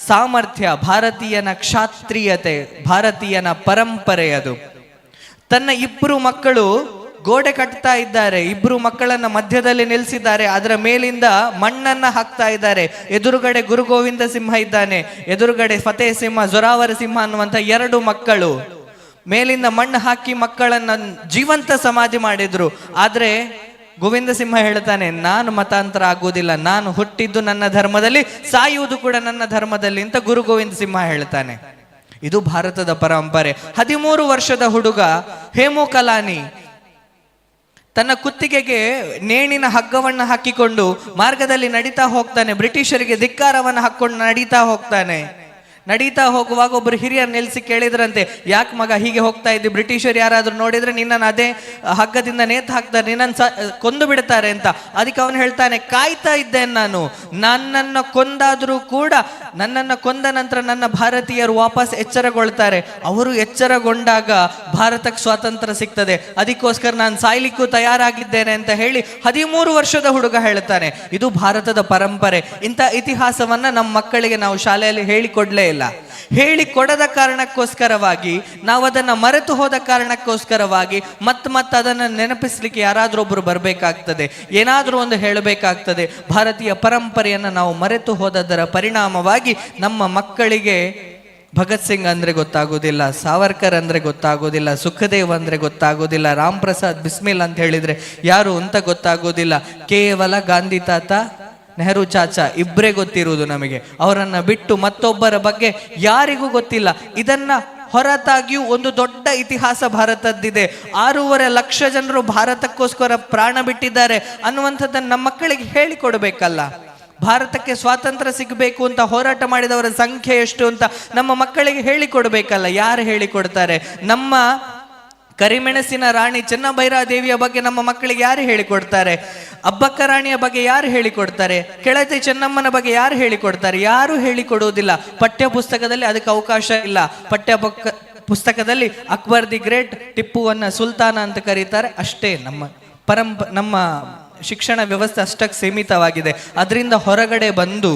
ಸಾಮರ್ಥ್ಯ, ಭಾರತೀಯನ ಕ್ಷಾತ್ರೀಯತೆ, ಭಾರತೀಯನ ಪರಂಪರೆಯದು. ತನ್ನ 2 ಮಕ್ಕಳು ಗೋಡೆ ಕಟ್ತಾ ಇದ್ದಾರೆ. 2 ಮಕ್ಕಳನ್ನ ಮಧ್ಯದಲ್ಲಿ ನಿಲ್ಲಿಸಿದ್ದಾರೆ. ಅದರ ಮೇಲಿಂದ ಮಣ್ಣನ್ನ ಹಾಕ್ತಾ ಇದ್ದಾರೆ. ಎದುರುಗಡೆ ಗುರು ಗೋವಿಂದ ಸಿಂಹ ಇದ್ದಾನೆ, ಎದುರುಗಡೆ ಫತೇ ಸಿಂಹ, ಜೊರಾವರ ಸಿಂಹ ಅನ್ನುವಂಥ 2 ಮಕ್ಕಳು. ಮೇಲಿಂದ ಮಣ್ಣು ಹಾಕಿ ಮಕ್ಕಳನ್ನ ಜೀವಂತ ಸಮಾಧಿ ಮಾಡಿದ್ರು. ಆದ್ರೆ ಗೋವಿಂದ ಸಿಂಹ ಹೇಳ್ತಾನೆ, ನಾನು ಮತಾಂತರ ಆಗುವುದಿಲ್ಲ, ನಾನು ಹುಟ್ಟಿದ್ದು ನನ್ನ ಧರ್ಮದಲ್ಲಿ, ಸಾಯುವುದು ಕೂಡ ನನ್ನ ಧರ್ಮದಲ್ಲಿ ಅಂತ ಗುರು ಗೋವಿಂದ ಸಿಂಹ ಹೇಳ್ತಾನೆ. ಇದು ಭಾರತದ ಪರಂಪರೆ. 13 ವರ್ಷದ ಹುಡುಗ ಹೇಮು ಕಲಾನಿ ತನ್ನ ಕುತ್ತಿಗೆಗೆ ನೇಣಿನ ಹಗ್ಗವನ್ನು ಹಾಕಿಕೊಂಡು ಮಾರ್ಗದಲ್ಲಿ ನಡೀತಾ ಹೋಗ್ತಾನೆ. ಬ್ರಿಟಿಷರಿಗೆ ಧಿಕ್ಕಾರವನ್ನು ಹಾಕೊಂಡು ನಡೀತಾ ಹೋಗ್ತಾನೆ. ನಡೀತಾ ಹೋಗುವಾಗ ಒಬ್ಬರು ಹಿರಿಯರು ನಿಲ್ಲಿಸಿ ಕೇಳಿದ್ರಂತೆ, ಯಾಕೆ ಮಗ ಹೀಗೆ ಹೋಗ್ತಾ ಇದ್ದಿ? ಬ್ರಿಟಿಷರು ಯಾರಾದ್ರೂ ನೋಡಿದ್ರೆ ನಿನ್ನನ್ನು ಅದೇ ಹಗ್ಗದಿಂದ ನೇತು ಹಾಕ್ತಾರೆ, ನಿನ್ನನ್ನು ಕೊಂದು ಬಿಡ್ತಾರೆ ಅಂತ. ಅದಕ್ಕೆ ಅವನು ಹೇಳ್ತಾನೆ, ಕಾಯ್ತಾ ಇದ್ದೇನೆ ನಾನು. ನನ್ನನ್ನು ಕೊಂದಾದ್ರೂ ಕೂಡ ನನ್ನನ್ನು ಕೊಂದ ನಂತರ ನನ್ನ ಭಾರತೀಯರು ವಾಪಸ್ ಎಚ್ಚರಗೊಳ್ತಾರೆ. ಅವರು ಎಚ್ಚರಗೊಂಡಾಗ ಭಾರತಕ್ಕೆ ಸ್ವಾತಂತ್ರ್ಯ ಸಿಗ್ತದೆ. ಅದಕ್ಕೋಸ್ಕರ ನಾನು ಸಾಯ್ಲಿಕ್ಕೂ ತಯಾರಾಗಿದ್ದೇನೆ ಅಂತ ಹೇಳಿ 13 ವರ್ಷದ ಹುಡುಗ ಹೇಳ್ತಾನೆ. ಇದು ಭಾರತದ ಪರಂಪರೆ. ಇಂಥ ಇತಿಹಾಸವನ್ನ ನಮ್ಮ ಮಕ್ಕಳಿಗೆ ನಾವು ಶಾಲೆಯಲ್ಲಿ ಹೇಳಿಕೊಡ್ಲೇ ಇಲ್ಲ. ಹೇಳಿಕೊಡದ ಕಾರಣಕ್ಕೋಸ್ಕರವಾಗಿ, ನಾವು ಅದನ್ನ ಮರೆತು ಹೋದ ಕಾರಣಕ್ಕೋಸ್ಕರವಾಗಿ ಮತ್ತೆ ಅದನ್ನು ನೆನಪಿಸ್ಲಿಕ್ಕೆ ಯಾರಾದ್ರೂ ಒಬ್ರು ಬರಬೇಕಾಗ್ತದೆ, ಏನಾದ್ರೂ ಒಂದು ಹೇಳಬೇಕಾಗ್ತದೆ. ಭಾರತೀಯ ಪರಂಪರೆಯನ್ನು ನಾವು ಮರೆತು ಹೋದದರ ಪರಿಣಾಮವಾಗಿ ನಮ್ಮ ಮಕ್ಕಳಿಗೆ ಭಗತ್ ಸಿಂಗ್ ಅಂದ್ರೆ ಗೊತ್ತಾಗೋದಿಲ್ಲ, ಸಾವರ್ಕರ್ ಅಂದ್ರೆ ಗೊತ್ತಾಗೋದಿಲ್ಲ, ಸುಖದೇವ್ ಅಂದ್ರೆ ಗೊತ್ತಾಗೋದಿಲ್ಲ, ರಾಮ್ ಪ್ರಸಾದ್ ಬಿಸ್ಮಿಲ್ ಅಂತ ಹೇಳಿದ್ರೆ ಯಾರು ಅಂತ ಗೊತ್ತಾಗೋದಿಲ್ಲ. ಕೇವಲ ಗಾಂಧಿ ತಾತ, ನೆಹರು ಚಾಚಾ ಇಬ್ಬರೇ ಗೊತ್ತಿರುವುದು ನಮಗೆ. ಅವರನ್ನ ಬಿಟ್ಟು ಮತ್ತೊಬ್ಬರ ಬಗ್ಗೆ ಯಾರಿಗೂ ಗೊತ್ತಿಲ್ಲ. ಇದನ್ನ ಹೊರತಾಗಿಯೂ ಒಂದು ದೊಡ್ಡ ಇತಿಹಾಸ ಭಾರತದ್ದಿದೆ. 6.5 ಲಕ್ಷ ಜನರು ಭಾರತಕ್ಕೋಸ್ಕರ ಪ್ರಾಣ ಬಿಟ್ಟಿದ್ದಾರೆ ಅನ್ನುವಂಥದ್ದನ್ನು ನಮ್ಮ ಮಕ್ಕಳಿಗೆ ಹೇಳಿಕೊಡ್ಬೇಕಲ್ಲ. ಭಾರತಕ್ಕೆ ಸ್ವಾತಂತ್ರ್ಯ ಸಿಗಬೇಕು ಅಂತ ಹೋರಾಟ ಮಾಡಿದವರ ಸಂಖ್ಯೆ ಎಷ್ಟು ಅಂತ ನಮ್ಮ ಮಕ್ಕಳಿಗೆ ಹೇಳಿಕೊಡ್ಬೇಕಲ್ಲ. ಯಾರು ಹೇಳಿಕೊಡ್ತಾರೆ? ನಮ್ಮ ಕರಿಮೆಣಸಿನ ರಾಣಿ ಚೆನ್ನಭೈರಾದೇವಿಯ ಬಗ್ಗೆ ನಮ್ಮ ಮಕ್ಕಳಿಗೆ ಯಾರು ಹೇಳಿಕೊಡ್ತಾರೆ? ಅಬ್ಬಕ್ಕ ರಾಣಿಯ ಬಗ್ಗೆ ಯಾರು ಹೇಳಿಕೊಡ್ತಾರೆ? ಕೆಳದಿ ಚೆನ್ನಮ್ಮನ ಬಗ್ಗೆ ಯಾರು ಹೇಳಿಕೊಡ್ತಾರೆ? ಯಾರು ಹೇಳಿಕೊಡುವುದಿಲ್ಲ. ಪಠ್ಯ ಪುಸ್ತಕದಲ್ಲಿ ಅದಕ್ಕೆ ಅವಕಾಶ ಇಲ್ಲ. ಪುಸ್ತಕದಲ್ಲಿ ಅಕ್ಬರ್ ದಿ ಗ್ರೇಟ್, ಟಿಪ್ಪುವನ್ನ ಸುಲ್ತಾನ ಅಂತ ಕರೀತಾರೆ ಅಷ್ಟೇ. ನಮ್ಮ ಶಿಕ್ಷಣ ವ್ಯವಸ್ಥೆ ಅಷ್ಟಕ್ಕೆ ಸೀಮಿತವಾಗಿದೆ. ಅದರಿಂದ ಹೊರಗಡೆ ಬಂದು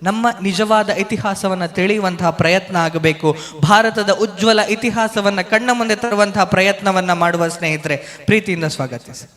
ನಮ್ಮ ನಿಜವಾದ ಇತಿಹಾಸವನ್ನು ತಿಳಿಯುವಂತಹ ಪ್ರಯತ್ನ ಆಗಬೇಕು. ಭಾರತದ ಉಜ್ವಲ ಇತಿಹಾಸವನ್ನು ಕಣ್ಣ ಮುಂದೆ ತರುವಂತಹ ಪ್ರಯತ್ನವನ್ನ ಮಾಡುವ ಸ್ನೇಹಿತರೆ ಪ್ರೀತಿಯಿಂದ ಸ್ವಾಗತಿಸಿ.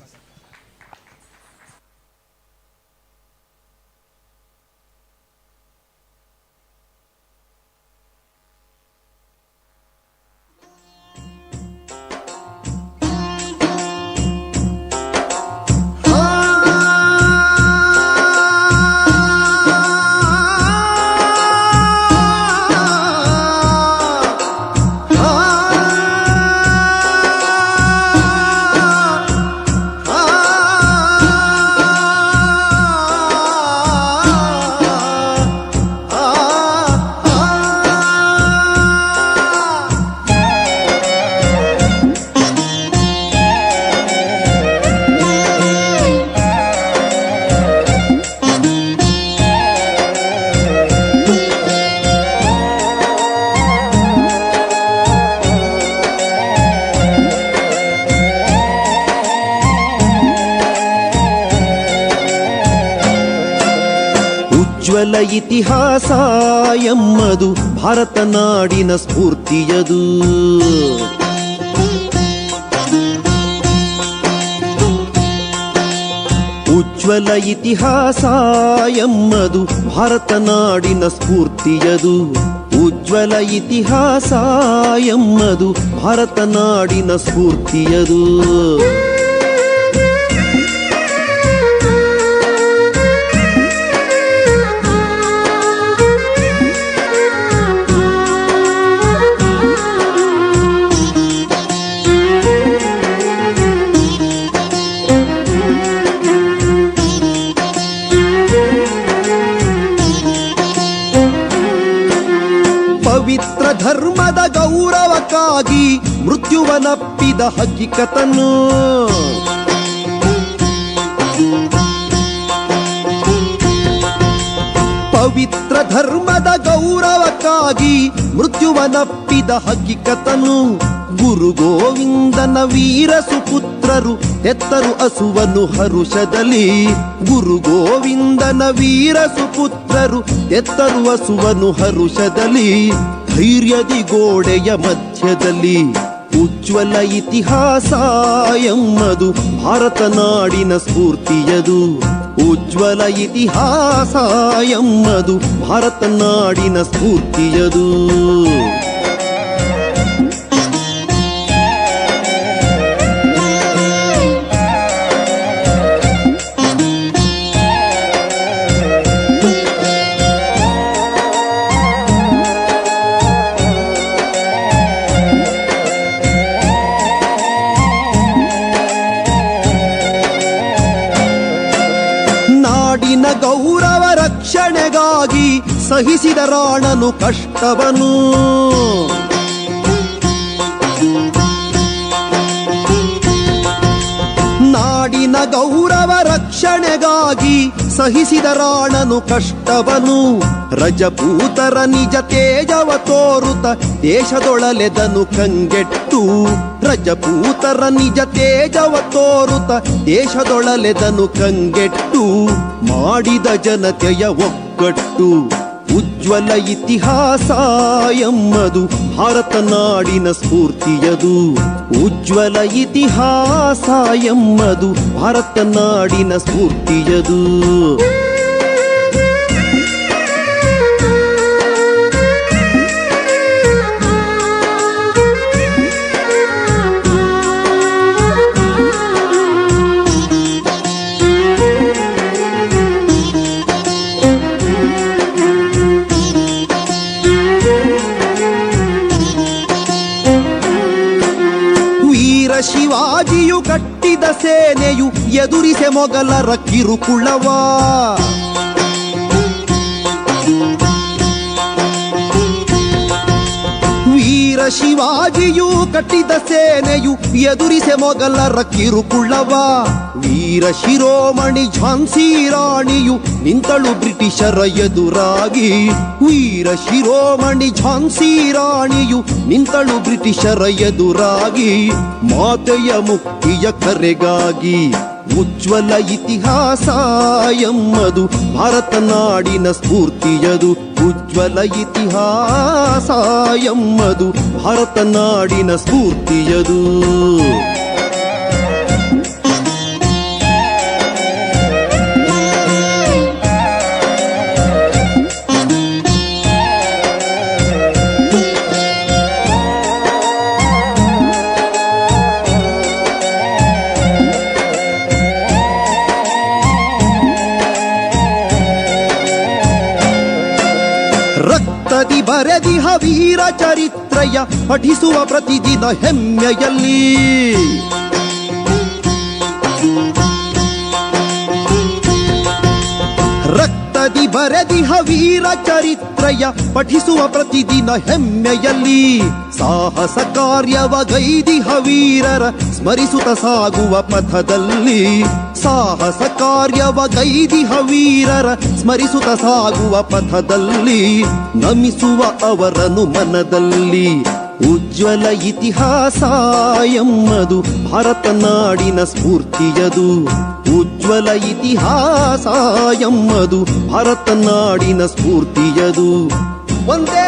ಉಜ್ವಲ ಇತಿಹಾಸ ಎಮ್ಮದು ಭಾರತ ನಾಡಿನ ಸ್ಫೂರ್ತಿಯದು. ಉಜ್ವಲ ಇತಿಹಾಸ ಎಮ್ಮದು ಭಾರತ ನಾಡಿನ ಸ್ಫೂರ್ತಿಯದು. ಉಜ್ವಲ ಇತಿಹಾಸ ಎಮ್ಮದು ಭಾರತ ನಾಡಿನ ಸ್ಫೂರ್ತಿಯದು. ಪವಿತ್ರ ಧರ್ಮದ ಗೌರವಕ್ಕಾಗಿ ಮೃತ್ಯುವನಪ್ಪಿದ ಹಕ್ಕಿಕತನ್ನು ಪವಿತ್ರ ಧರ್ಮದ ಗೌರವಕ್ಕಾಗಿ ಮೃತ್ಯುವನಪ್ಪಿದ ಹಕ್ಕಿಕತನು. ಗುರು ಗೋವಿಂದನ ವೀರ ಸುಪುತ್ರರು ಎತ್ತರು ಹಸುವನ್ನು ಹರುಷದಲ್ಲಿ. ಗುರು ಗೋವಿಂದನ ವೀರ ಸುಪುತ್ರರು ಎತ್ತರು ಹಸುವನ್ನು ಹರುಷದಲ್ಲಿ. ಧೈರ್ಯದಿ ಗೋಡೆಯ ಮಧ್ಯದಲ್ಲಿ ಉಜ್ವಲ ಇತಿಹಾಸ ಎಮ್ಮದು ಭಾರತ ನಾಡಿನ ಸ್ಫೂರ್ತಿಯದು. ಉಜ್ವಲ ಇತಿಹಾಸ ಎಮ್ಮದು ಭಾರತ ನಾಡಿನ ಸ್ಫೂರ್ತಿಯದು. ನಾಡಿನ ಗೌರವ ರಕ್ಷಣೆಗಾಗಿ ಸಹಿಸಿದ ರಾಣನು ಕಷ್ಟವನು. ನಾಡಿನ ಗೌರವ ರಕ್ಷಣೆಗಾಗಿ ಸಹಿಸಿದ ರಾಣನು ಕಷ್ಟವನು. ರಜಪೂತರ ನಿಜ ತೇಜವ ತೋರುತ್ತ ದೇಶದೊಳಲೆದನು ಕಂಗೆಟ್ಟು. ರಜಪೂತರ ನಿಜ ತೇಜವ ತೋರುತ್ತ ದೇಶದೊಳಲೆದನು ಕಂಗೆಟ್ಟು. ಮಾಡಿದ ಜನತೆಯ ಒಗ್ಗಟ್ಟು ಉಜ್ವಲ ಇತಿಹಾಸ ಎಮ್ಮದು ಭಾರತ ನಾಡಿನ ಸ್ಫೂರ್ತಿಯದು. ಉಜ್ವಲ ಇತಿಹಾಸ ಎಮ್ಮದು ಭಾರತ ನಾಡಿನ ಸ್ಫೂರ್ತಿಯದು. ಶಿವಾಜಿಯು ಕಟ್ಟಿದ ಸೇನೆಯು ಎದುರಿಸೆ ಮೊಗಲರ ಕಿರುಕುಳವ. ವೀರ ಶಿವಾಜಿಯು ಕಟ್ಟಿದ ಸೇನೆಯು ಎದುರಿಸೆ ಮೊಗಲರ ಕಿರುಕುಳವ. ವೀರ ಶಿರೋಮಣಿ ಝಾನ್ಸಿ ರಾಣಿಯು ನಿಂತಳು ಬ್ರಿಟಿಷರ ಎದುರಾಗಿ. ವೀರ ಶಿರೋಮಣಿ ಝಾನ್ಸಿ ರಾಣಿಯು ನಿಂತಳು ಬ್ರಿಟಿಷರ ಎದುರಾಗಿ. ಮಾತೆಯ ಮುಕ್ತಿಯ ಕರೆಗಾಗಿ ಉಜ್ವಲ ಇತಿಹಾಸ ಎಮ್ಮದು ಭಾರತ ನಾಡಿನ ಸ್ಫೂರ್ತಿಯದು. ಉಜ್ವಲ ಇತಿಹಾಸ ಎಮ್ಮದು ಭಾರತ ನಾಡಿನ ಸ್ಫೂರ್ತಿಯದು. ರಕ್ತದಿ ಬರೆದಿಹ ವೀರ ಚರಿತ್ರೆಯ ಪಠಿಸುವ ಪ್ರತಿದಿನ ಹೆಮ್ಮೆಯಲ್ಲಿ. ರಕ್ತದಿ ಬರೆದಿಹ ವೀರ ಚರಿತ್ರೆಯ ಪಠಿಸುವ ಪ್ರತಿದಿನ ಹೆಮ್ಮೆಯಲ್ಲಿ. ಸಾಹಸ ಕಾರ್ಯವ ಗೈದಿಹ ವೀರರ ಸ್ಮರಿಸುತ್ತ ಸಾಗುವ ಪಥದಲ್ಲಿ. ಸಾಹಸ ಕಾರ್ಯವ ಗೈದಿಹ ವೀರರ ಸ್ಮರಿಸುತ್ತ ಸಾಗುವ ಪಥದಲ್ಲಿ. ನಮಿಸುವ ಅವರನ್ನು ಮನದಲ್ಲಿ ಉಜ್ವಲ ಇತಿಹಾಸ ಎಮ್ಮದು ಭಾರತ ನಾಡಿನ ಸ್ಫೂರ್ತಿಯದು. ಉಜ್ವಲ ಇತಿಹಾಸ ಎಮ್ಮದು ಭಾರತ ನಾಡಿನ ಸ್ಫೂರ್ತಿಯದು. ಒಂದೇ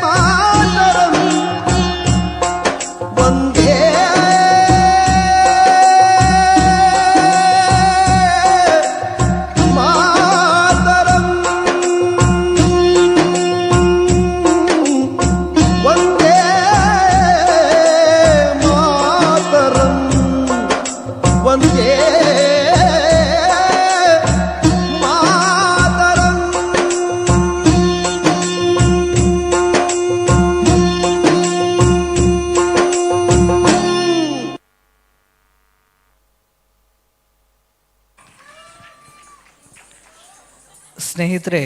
ಮಾತರಂ, ಒಂದೇ ಮಾತರಂ, ಒಂದೇ ಮಾತರಂ, ಒಂದೇ ಮಾತರಂ. ಸ್ನೇಹಿತರೆ,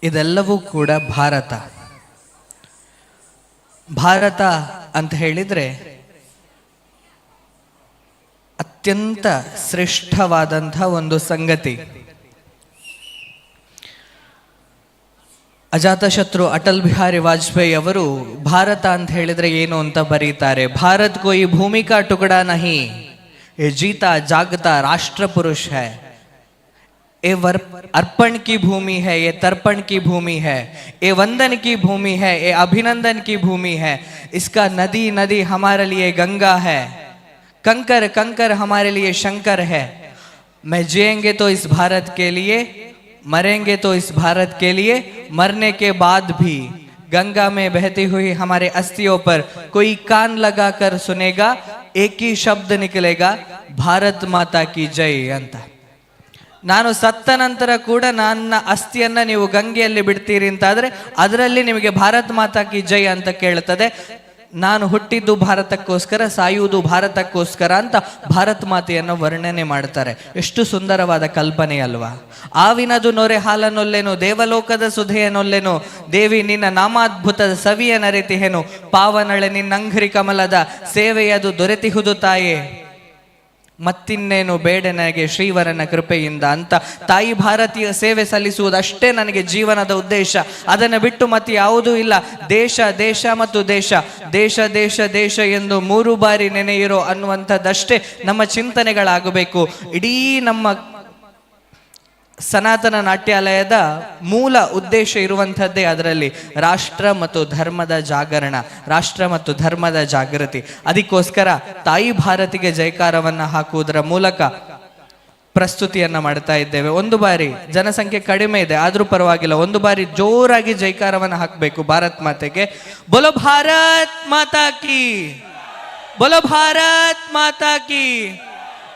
ಇದೆಲ್ಲವೂ ಕೂಡ ಭಾರತ. ಭಾರತ ಅಂತ ಹೇಳಿದರೆ ಅತ್ಯಂತ ಶ್ರೇಷ್ಠವಾದಂಥ ಒಂದು ಸಂಗತಿ. ಅಜಾತಶತ್ರು ಅಟಲ್ ಬಿಹಾರಿ ವಾಜಪೇಯಿ ಅವರು ಭಾರತ ಅಂತ ಹೇಳಿದ್ರೆ ಏನು ಅಂತ ಬರೀತಾರೆ. ಭಾರತ್ ಕೋಯಿ ಭೂಮಿ ಕಾ ಟುಕಡಾ ನಹಿ, ये जीता जागता राष्ट्र पुरुष है. ये अर्पण की भूमि है, ये तर्पण की भूमि है, ये वंदन की भूमि है, ये अभिनंदन की भूमि है. इसका नदी नदी हमारे लिए गंगा है, कंकर कंकर हमारे लिए शंकर है. मैं जिएंगे तो इस भारत के लिए, मरेंगे तो इस भारत के लिए. मरने के बाद भी गंगा में बहती हुई हमारे अस्थियों पर कोई कान लगाकर सुनेगा, एक ही शब्द निकलेगा, ಭಾರತ್ ಮಾತಾ ಕಿ ಜೈ ಅಂತ. ನಾನು ಸತ್ತ ನಂತರ ಕೂಡ ನನ್ನ ಅಸ್ಥಿಯನ್ನ ನೀವು ಗಂಗೆಯಲ್ಲಿ ಬಿಡ್ತೀರಿ ಅಂತಾದ್ರೆ ಅದರಲ್ಲಿ ನಿಮಗೆ ಭಾರತ್ ಮಾತಾ ಕಿ ಜೈ ಅಂತ ಕೇಳ್ತದೆ. ನಾನು ಹುಟ್ಟಿದ್ದು ಭಾರತಕ್ಕೋಸ್ಕರ, ಸಾಯುವುದು ಭಾರತಕ್ಕೋಸ್ಕರ ಅಂತ ಭಾರತ್ ಮಾತೆಯನ್ನು ವರ್ಣನೆ ಮಾಡ್ತಾರೆ. ಎಷ್ಟು ಸುಂದರವಾದ ಕಲ್ಪನೆ ಅಲ್ವಾ? ಆವಿನದು ನೊರೆ ಹಾಲನೊಲ್ಲೆನು, ದೇವಲೋಕದ ಸುಧೆಯನೊಲ್ಲೆನು, ದೇವಿ ನಿನ್ನ ನಾಮಾದ್ಭುತದ ಸವಿಯ ನರೆತಿಹೆನು, ಪಾವನಳೆ ನಿನ್ನಂಘ್ರಿ ಕಮಲದ ಸೇವೆಯದು ದೊರೆತಿಹುದು ತಾಯೇ, ಮತ್ತಿನ್ನೇನು ಬೇಡ ನನಗೆ ಶ್ರೀವರನ ಕೃಪೆಯಿಂದ ಅಂತ. ತಾಯಿ ಭಾರತೀಯ ಸೇವೆ ಸಲ್ಲಿಸುವುದಷ್ಟೇ ನನಗೆ ಜೀವನದ ಉದ್ದೇಶ. ಅದನ್ನು ಬಿಟ್ಟು ಮತ್ತೆ ಯಾವುದೂ ಇಲ್ಲ. ದೇಶ ದೇಶ ಮತ್ತು ದೇಶ, ದೇಶ ದೇಶ ದೇಶ ಎಂದು 3 ಬಾರಿ ನೆನೆಯಿರೋ ಅನ್ನುವಂಥದ್ದಷ್ಟೇ ನಮ್ಮ ಚಿಂತನೆಗಳಾಗಬೇಕು. ಇಡೀ ನಮ್ಮ ಸನಾತನ ನಾಟ್ಯಾಲಯದ ಮೂಲ ಉದ್ದೇಶ ಇರುವಂಥದ್ದೇ ಅದರಲ್ಲಿ ರಾಷ್ಟ್ರ ಮತ್ತು ಧರ್ಮದ ಜಾಗರಣ, ರಾಷ್ಟ್ರ ಮತ್ತು ಧರ್ಮದ ಜಾಗೃತಿ. ಅದಕ್ಕೋಸ್ಕರ ತಾಯಿ ಭಾರತಿಗೆ ಜೈಕಾರವನ್ನು ಹಾಕುವುದರ ಮೂಲಕ ಪ್ರಸ್ತುತಿಯನ್ನ ಮಾಡ್ತಾ ಇದ್ದೇವೆ. ಒಂದು ಬಾರಿ ಜನಸಂಖ್ಯೆ ಕಡಿಮೆ ಇದೆ, ಆದ್ರೂ ಪರವಾಗಿಲ್ಲ, ಒಂದು ಬಾರಿ ಜೋರಾಗಿ ಜೈಕಾರವನ್ನು ಹಾಕಬೇಕು ಭಾರತ್ ಮಾತೆಗೆ. ಬೋಲೋ ಭಾರತ್ ಮಾತಾ ಕಿ, ಬೋಲೋ ಭಾರತ್ ಮಾತಾ ಕಿ,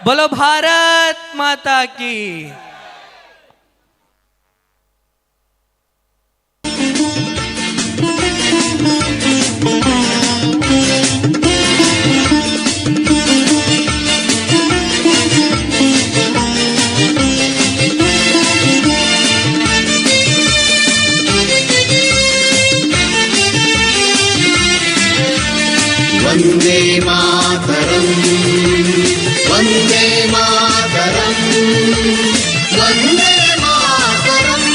ಬೋಲೋ ಭಾರತ್ ಮಾತಾ ಕಿ. वन्दे मातरम्, वन्दे मातरम्, वन्दे मातरम्.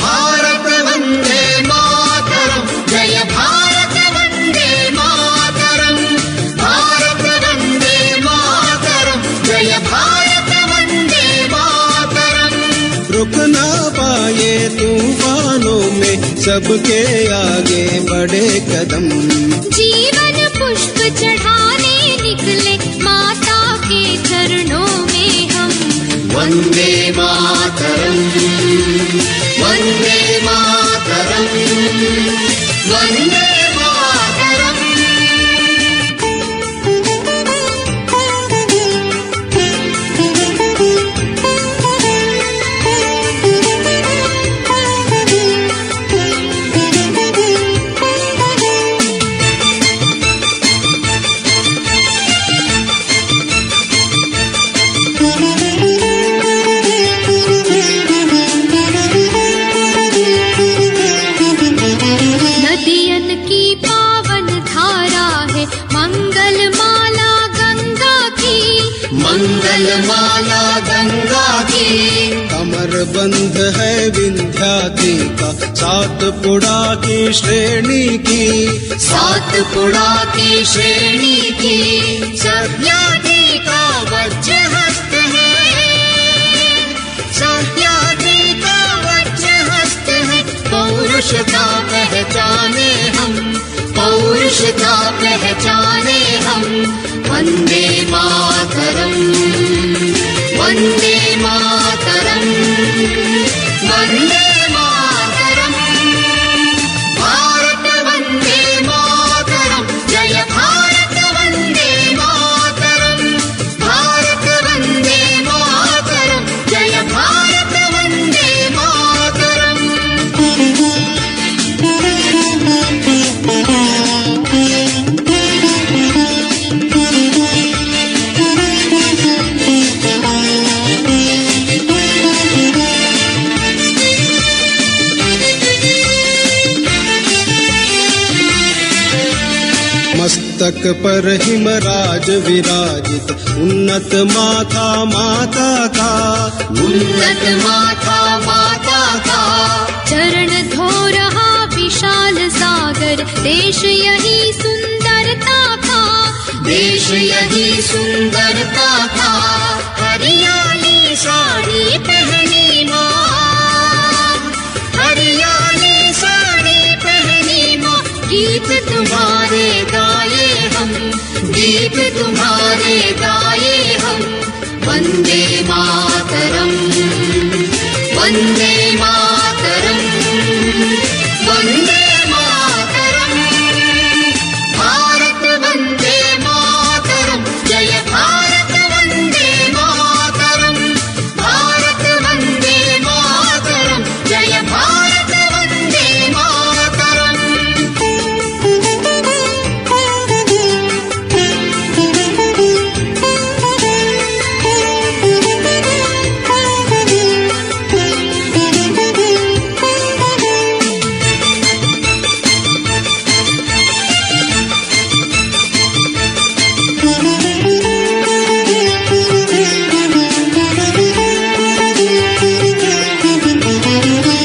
भारत वन्दे मातरम्, जय भारत वन्दे मातरम्, भारत वन्दे मातरम्, जय भारत वन्दे मातरम्. रुक ना पाए तूफानों में सबके आगे बढ़े कदम, जीवन पुष्प चढ़ाने निकले माता के चरणों में हम. वन्दे मातरम्, वन्दे मातरम्, वन्दे मातरम्. मंगल माला गंगा की, कमर प्रबंध है विंध्याद्रि का, सातपुड़ा की श्रेणी की, सातपुड़ा की श्रेणी की सह्याद्रि का वज्रहस्त है, सह्याद्रि का वज्रहस्त है। पौरुषता पहचाने हम, पौरुषता पहचाने हम। वंदे मातरम, वंदे मातरम, वंदे मातरम। भारत वंदे मातरम, जय भारत वंदे मातरम, भारत वंदे मातरम, जय भारत वंदे मातरम। मस्तक पर हिमराज विराजित, उन्नत माथा माता का, उन्नत माथा माता का। चरण धो रहा विशाल सागर, देश यही सुंदरता का, देश यही सुंदरता का। हरियाली साड़ी पहनी माँ, हरियाली साड़ी पहनी माँ। गीत तुम्हारे गाए हम, गीत तुम्हारे गाए हम। वंदे मातरम, वंदे मातरम, वंदे मातरम। भारत वंदे मातरम, जय भारत वंदे मातरम, भारत वंदे मातरम, जय भारत वंदे मातरम।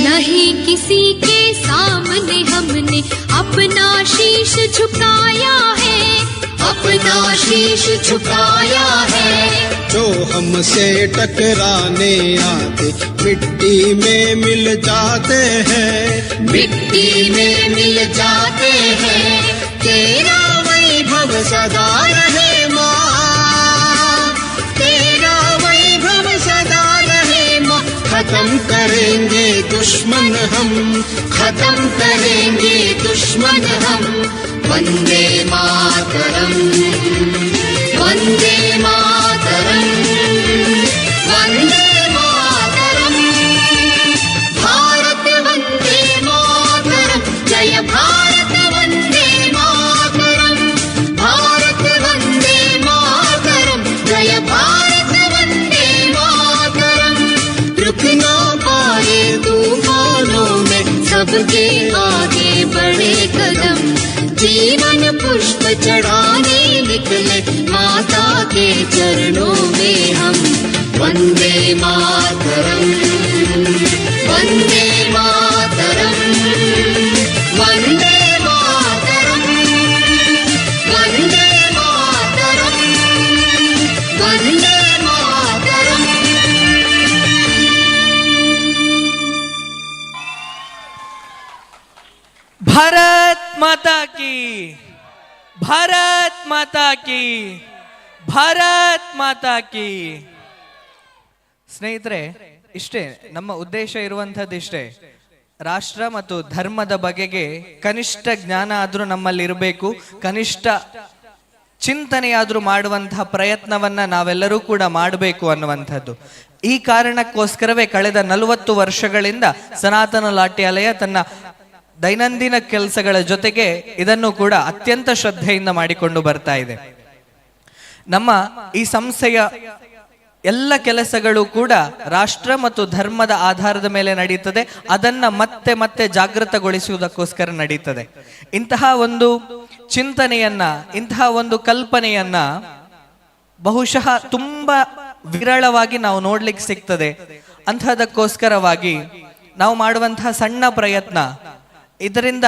नहीं किसी के सामने हमने अपना शीश झुकाया है, अपना शीश झुकाया है। जो हमसे टकराने आते मिट्टी में मिल जाते हैं, मिट्टी में मिल जाते हैं। तेरा वैभव सदा रहे माँ, तेरा वैभव सदा रहे माँ। खत्म करेंगे दुश्मन हम, खत्म करेंगे दुश्मन हम। वंदे मातरम, वंदे मातरम, वंदे मातरम। भारत वंदे मातरम, जय भारत वंदे मातरम, भारत वंदे मातरम, जय भारत वंदे मातरम। रुक ना पाए तूफानों में सबके आगे बढ़े कदम। जीवन पुष्प चढ़ाने निकले माता के चरणों में हम। वंदे मातरम, वंदे मातरम, वंदे मातरम, वंदे मातरम, वंदे मातरम। भारत माता की, भारत माता की, ಭಾರತ್ ಮಾತಾ ಕಿ. ಸ್ನೇಹಿತರೆ, ಇಷ್ಟೇ ನಮ್ಮ ಉದ್ದೇಶ ಇರುವಂಥದ್ದಿಷ್ಟೇ. ರಾಷ್ಟ್ರ ಮತ್ತು ಧರ್ಮದ ಬಗೆಗೆ ಕನಿಷ್ಠ ಜ್ಞಾನ ಆದರೂ ನಮ್ಮಲ್ಲಿ ಇರಬೇಕು, ಕನಿಷ್ಠ ಚಿಂತನೆಯಾದರೂ ಮಾಡುವಂತಹ ಪ್ರಯತ್ನವನ್ನ ನಾವೆಲ್ಲರೂ ಕೂಡ ಮಾಡಬೇಕು ಅನ್ನುವಂಥದ್ದು. ಈ ಕಾರಣಕ್ಕೋಸ್ಕರವೇ ಕಳೆದ 40 ವರ್ಷಗಳಿಂದ ಸನಾತನ ನಾಟ್ಯಾಲಯ ತನ್ನ ದೈನಂದಿನ ಕೆಲಸಗಳ ಜೊತೆಗೆ ಇದನ್ನು ಕೂಡ ಅತ್ಯಂತ ಶ್ರದ್ಧೆಯಿಂದ ಮಾಡಿಕೊಂಡು ಬರ್ತಾ ಇದೆ. ನಮ್ಮ ಈ ಸಂಸ್ಥೆಯ ಎಲ್ಲ ಕೆಲಸಗಳು ಕೂಡ ರಾಷ್ಟ್ರ ಮತ್ತು ಧರ್ಮದ ಆಧಾರದ ಮೇಲೆ ನಡೀತದೆ. ಅದನ್ನ ಮತ್ತೆ ಮತ್ತೆ ಜಾಗೃತಗೊಳಿಸುವುದಕ್ಕೋಸ್ಕರ ನಡೀತದೆ. ಇಂತಹ ಒಂದು ಚಿಂತನೆಯನ್ನ, ಇಂತಹ ಒಂದು ಕಲ್ಪನೆಯನ್ನ ಬಹುಶಃ ತುಂಬಾ ವಿರಳವಾಗಿ ನಾವು ನೋಡ್ಲಿಕ್ಕೆ ಸಿಗ್ತದೆ. ಅಂಥದಕ್ಕೋಸ್ಕರವಾಗಿ ನಾವು ಮಾಡುವಂತಹ ಸಣ್ಣ ಪ್ರಯತ್ನ, ಇದರಿಂದ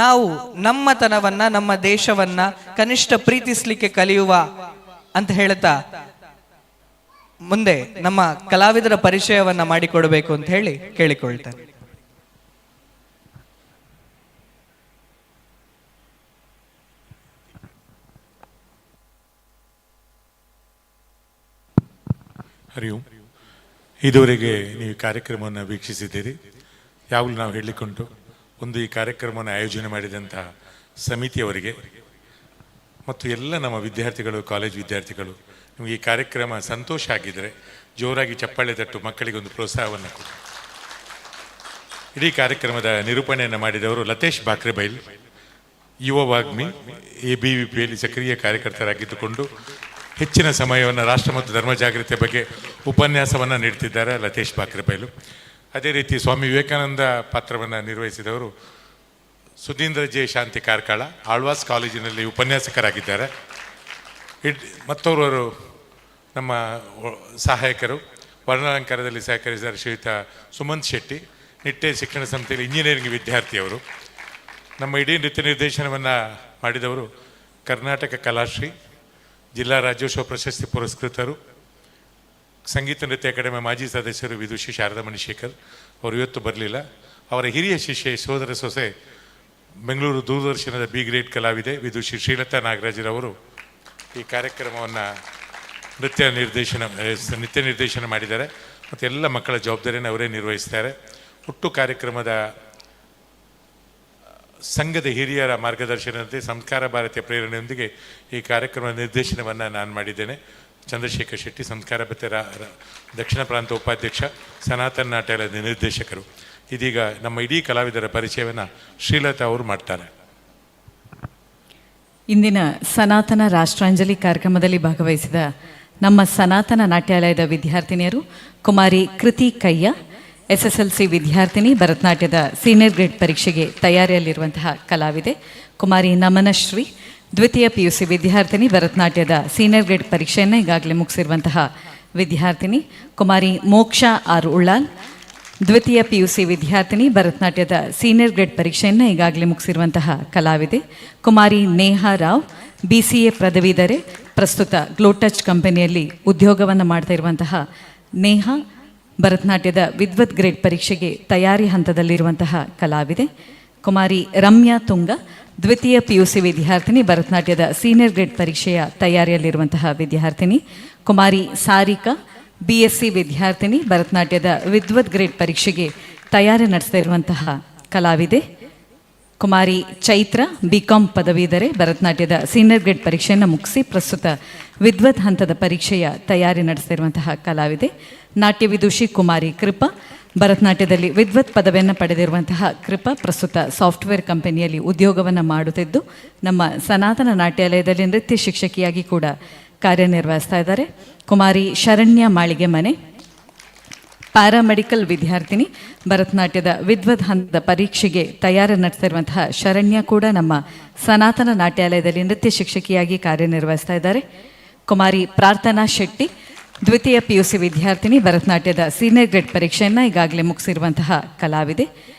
ನಾವು ನಮ್ಮತನವನ್ನ, ನಮ್ಮ ದೇಶವನ್ನ ಕನಿಷ್ಠ ಪ್ರೀತಿಸ್ಲಿಕ್ಕೆ ಕಲಿಯುವ ಅಂತ ಹೇಳ್ತಾ ಮುಂದೆ ನಮ್ಮ ಕಲಾವಿದರ ಪರಿಚಯವನ್ನ ಮಾಡಿಕೊಡಬೇಕು ಅಂತ ಹೇಳಿ ಕೇಳಿಕೊಳ್ತೇನೆ. ಹರಿ ಓಂ. ಇದುವರೆಗೆ ನೀವು ಕಾರ್ಯಕ್ರಮವನ್ನು ವೀಕ್ಷಿಸಿದ್ದೀರಿ. ಯಾವಾಗಲೂ ನಾವು ಹೇಳಲಿಕ್ಕುಂಟು, ಒಂದು ಈ ಕಾರ್ಯಕ್ರಮವನ್ನು ಆಯೋಜನೆ ಮಾಡಿದಂತಹ ಸಮಿತಿಯವರಿಗೆ ಮತ್ತು ಎಲ್ಲ ನಮ್ಮ ವಿದ್ಯಾರ್ಥಿಗಳು, ಕಾಲೇಜ್ ವಿದ್ಯಾರ್ಥಿಗಳು, ನಿಮಗೆ ಈ ಕಾರ್ಯಕ್ರಮ ಸಂತೋಷ ಆಗಿದ್ದರೆ ಜೋರಾಗಿ ಚಪ್ಪಾಳೆ ತಟ್ಟು ಮಕ್ಕಳಿಗೆ ಒಂದು ಪ್ರೋತ್ಸಾಹವನ್ನು ಕೊಡಿ. ಇಡೀ ಕಾರ್ಯಕ್ರಮದ ನಿರೂಪಣೆಯನ್ನು ಮಾಡಿದವರು ಲತೇಶ್ ಬಾಕ್ರೆಬೈಲ್, ಯುವ ವಾಗ್ಮಿ, ABVPಯಲ್ಲಿ ಸಕ್ರಿಯ ಕಾರ್ಯಕರ್ತರಾಗಿದ್ದುಕೊಂಡು ಹೆಚ್ಚಿನ ಸಮಯವನ್ನು ರಾಷ್ಟ್ರ ಮತ್ತು ಧರ್ಮ ಜಾಗೃತಿಯ ಬಗ್ಗೆ ಉಪನ್ಯಾಸವನ್ನು ನೀಡ್ತಿದ್ದಾರೆ ಲತೇಶ್ ಬಾಕ್ರೆಬೈಲು. ಅದೇ ರೀತಿ ಸ್ವಾಮಿ ವಿವೇಕಾನಂದ ಪಾತ್ರವನ್ನು ನಿರ್ವಹಿಸಿದವರು ಸುಧೀಂದ್ರ ಜೆ ಶಾಂತಿ ಕಾರ್ಕಳ, ಆಳ್ವಾಸ್ ಕಾಲೇಜಿನಲ್ಲಿ ಉಪನ್ಯಾಸಕರಾಗಿದ್ದಾರೆ. ಮತ್ತೋರ್ವರು ನಮ್ಮ ಸಹಾಯಕರು, ವರ್ಣಾಲಂಕಾರದಲ್ಲಿ ಸಹಕರಿಸಿದ್ದಾರೆ ಶ್ರೀಯುತ ಸುಮಂತ್ ಶೆಟ್ಟಿ, ನಿಟ್ಟೆ ಶಿಕ್ಷಣ ಸಂಸ್ಥೆಯಲ್ಲಿ ಇಂಜಿನಿಯರಿಂಗ್ ವಿದ್ಯಾರ್ಥಿಯವರು. ನಮ್ಮ ಇಡೀ ನೃತ್ಯ ನಿರ್ದೇಶನವನ್ನು ಮಾಡಿದವರು ಕರ್ನಾಟಕ ಕಲಾಶ್ರೀ, ಜಿಲ್ಲಾ ರಾಜ್ಯೋತ್ಸವ ಪ್ರಶಸ್ತಿ ಪುರಸ್ಕೃತರು, ಸಂಗೀತ ನೃತ್ಯ ಅಕಾಡೆಮಿ ಮಾಜಿ ಸದಸ್ಯರು ವಿದುಷಿ ಶಾರದಾ ಮಣಿಶೇಖರ್. ಅವರು ಇವತ್ತು ಬರಲಿಲ್ಲ. ಅವರ ಹಿರಿಯ ಶಿಷ್ಯೆ, ಸೋದರ ಸೊಸೆ, ಬೆಂಗಳೂರು ದೂರದರ್ಶನದ ಬಿ ಗ್ರೇಡ್ ಕಲಾವಿದೆ ವಿದುಷಿ ಶ್ರೀಲತಾ ನಾಗರಾಜರವರು ಈ ಕಾರ್ಯಕ್ರಮವನ್ನು ನೃತ್ಯ ನಿರ್ದೇಶನ ಮಾಡಿದ್ದಾರೆ ಮತ್ತು ಎಲ್ಲ ಮಕ್ಕಳ ಜವಾಬ್ದಾರಿಯನ್ನು ಅವರೇ ನಿರ್ವಹಿಸ್ತಾರೆ. ಒಟ್ಟು ಕಾರ್ಯಕ್ರಮದ ಸಂಘದ ಹಿರಿಯರ ಮಾರ್ಗದರ್ಶನದಂತೆ ಸಂಸ್ಕಾರ ಭಾರತೀಯ ಪ್ರೇರಣೆಯೊಂದಿಗೆ ಈ ಕಾರ್ಯಕ್ರಮದ ನಿರ್ದೇಶನವನ್ನು ನಾನು ಮಾಡಿದ್ದೇನೆ. ಚಂದ್ರಶೇಖರ್ ಶೆಟ್ಟಿ, ಸಂಸ್ಕಾರ ಭಾರತಿ ದಕ್ಷಿಣ ಪ್ರಾಂತ ಉಪಾಧ್ಯಕ್ಷ, ಸನಾತನ ನಾಟ್ಯಾಲಯದ ನಿರ್ದೇಶಕರು. ಇದೀಗ ನಮ್ಮ ಇಡೀ ಕಲಾವಿದರ ಪರಿಚಯವನ್ನು ಶ್ರೀಲತಾ ಅವರು ಮಾಡ್ತಾರೆ. ಇಂದಿನ ಸನಾತನ ರಾಷ್ಟ್ರಾಂಜಲಿ ಕಾರ್ಯಕ್ರಮದಲ್ಲಿ ಭಾಗವಹಿಸಿದ ನಮ್ಮ ಸನಾತನ ನಾಟ್ಯಾಲಯದ ವಿದ್ಯಾರ್ಥಿನಿಯರು ಕುಮಾರಿ ಕೃತಿ ಕಯ್ಯ, SSLC ವಿದ್ಯಾರ್ಥಿನಿ, ಭರತನಾಟ್ಯದ ಸೀನಿಯರ್ ಗ್ರೇಡ್ ಪರೀಕ್ಷೆಗೆ ತಯಾರಿಯಲ್ಲಿರುವಂತಹ ಕಲಾವಿದೆ. ಕುಮಾರಿ ನಮನಶ್ರೀ, ದ್ವಿತೀಯ PUC ವಿದ್ಯಾರ್ಥಿನಿ, ಭರತನಾಟ್ಯದ ಸೀನಿಯರ್ ಗ್ರೇಡ್ ಪರೀಕ್ಷೆಯನ್ನು ಈಗಾಗಲೇ ಮುಗಿಸಿರುವಂತಹ ವಿದ್ಯಾರ್ಥಿನಿ. ಕುಮಾರಿ ಮೋಕ್ಷಾ ಆರ್ ಉಳ್ಳಾಲ್, ದ್ವಿತೀಯ PUC ವಿದ್ಯಾರ್ಥಿನಿ, ಭರತನಾಟ್ಯದ ಸೀನಿಯರ್ ಗ್ರೇಡ್ ಪರೀಕ್ಷೆಯನ್ನು ಈಗಾಗಲೇ ಮುಗಿಸಿರುವಂತಹ ಕಲಾವಿದೆ. ಕುಮಾರಿ ನೇಹಾ ರಾವ್, BCA ಪದವೀಧರೆ, ಪ್ರಸ್ತುತ ಗ್ಲೋಟಚ್ ಕಂಪನಿಯಲ್ಲಿ ಉದ್ಯೋಗವನ್ನು ಮಾಡ್ತಾ ಇರುವಂತಹ ನೇಹಾ, ಭರತನಾಟ್ಯದ ವಿದ್ವತ್ ಗ್ರೇಡ್ ಪರೀಕ್ಷೆಗೆ ತಯಾರಿ ಹಂತದಲ್ಲಿರುವಂತಹ ಕಲಾವಿದೆ. ಕುಮಾರಿ ರಮ್ಯಾ ತುಂಗ, ದ್ವಿತೀಯ PUC ವಿದ್ಯಾರ್ಥಿನಿ, ಭರತನಾಟ್ಯದ ಸೀನಿಯರ್ ಗ್ರೇಡ್ ಪರೀಕ್ಷೆಯ ತಯಾರಿಯಲ್ಲಿರುವಂತಹ ವಿದ್ಯಾರ್ಥಿನಿ. ಕುಮಾರಿ ಸಾರಿಕಾ, BSc ವಿದ್ಯಾರ್ಥಿನಿ, ಭರತನಾಟ್ಯದ ವಿದ್ವತ್ ಗ್ರೇಡ್ ಪರೀಕ್ಷೆಗೆ ತಯಾರಿ ನಡೆಸ್ತಾ ಇರುವಂತಹ ಕಲಾವಿದೆ. ಕುಮಾರಿ ಚೈತ್ರ, BCom ಪದವೀಧರೆ, ಭರತನಾಟ್ಯದ ಸೀನಿಯರ್ ಗ್ರೇಡ್ ಪರೀಕ್ಷೆಯನ್ನು ಮುಗಿಸಿ ಪ್ರಸ್ತುತ ವಿದ್ವತ್ ಹಂತದ ಪರೀಕ್ಷೆಯ ತಯಾರಿ ನಡೆಸ್ತಿರುವಂತಹ ಕಲಾವಿದೆ. ನಾಟ್ಯ ವಿದುಷಿ ಕುಮಾರಿ ಕೃಪಾ, ಭರತನಾಟ್ಯದಲ್ಲಿ ವಿದ್ವತ್ ಪದವಿಯನ್ನು ಪಡೆದಿರುವಂತಹ ಕೃಪಾ ಪ್ರಸ್ತುತ ಸಾಫ್ಟ್ವೇರ್ ಕಂಪನಿಯಲ್ಲಿ ಉದ್ಯೋಗವನ್ನು ಮಾಡುತ್ತಿದ್ದು ನಮ್ಮ ಸನಾತನ ನಾಟ್ಯಾಲಯದಲ್ಲಿ ನೃತ್ಯ ಶಿಕ್ಷಕಿಯಾಗಿ ಕೂಡ ಕಾರ್ಯನಿರ್ವಹಿಸ್ತಾ ಇದ್ದಾರೆ. ಕುಮಾರಿ ಶರಣ್ಯ ಮಾಳಿಗೆ ಮನೆ, ಪ್ಯಾರಾಮೆಡಿಕಲ್ ವಿದ್ಯಾರ್ಥಿನಿ, ಭರತನಾಟ್ಯದ ವಿದ್ವತ್ ಹಂತದ ಪರೀಕ್ಷೆಗೆ ತಯಾರಿ ನಡೆಸ್ತಿರುವಂತಹ ಶರಣ್ಯ ಕೂಡ ನಮ್ಮ ಸನಾತನ ನಾಟ್ಯಾಲಯದಲ್ಲಿ ನೃತ್ಯ ಶಿಕ್ಷಕಿಯಾಗಿ ಕಾರ್ಯನಿರ್ವಹಿಸ್ತಾ ಇದ್ದಾರೆ. ಕುಮಾರಿ ಪ್ರಾರ್ಥನಾ ಶೆಟ್ಟಿ, ದ್ವಿತೀಯ PUC ವಿದ್ಯಾರ್ಥಿನಿ, ಭರತನಾಟ್ಯದ ಸೀನಿಯರ್ ಗ್ರೇಡ್ ಪರೀಕ್ಷೆಯನ್ನು ಈಗಾಗಲೇ ಮುಗಿಸಿರುವಂತಹ ಕಲಾವಿದೆ.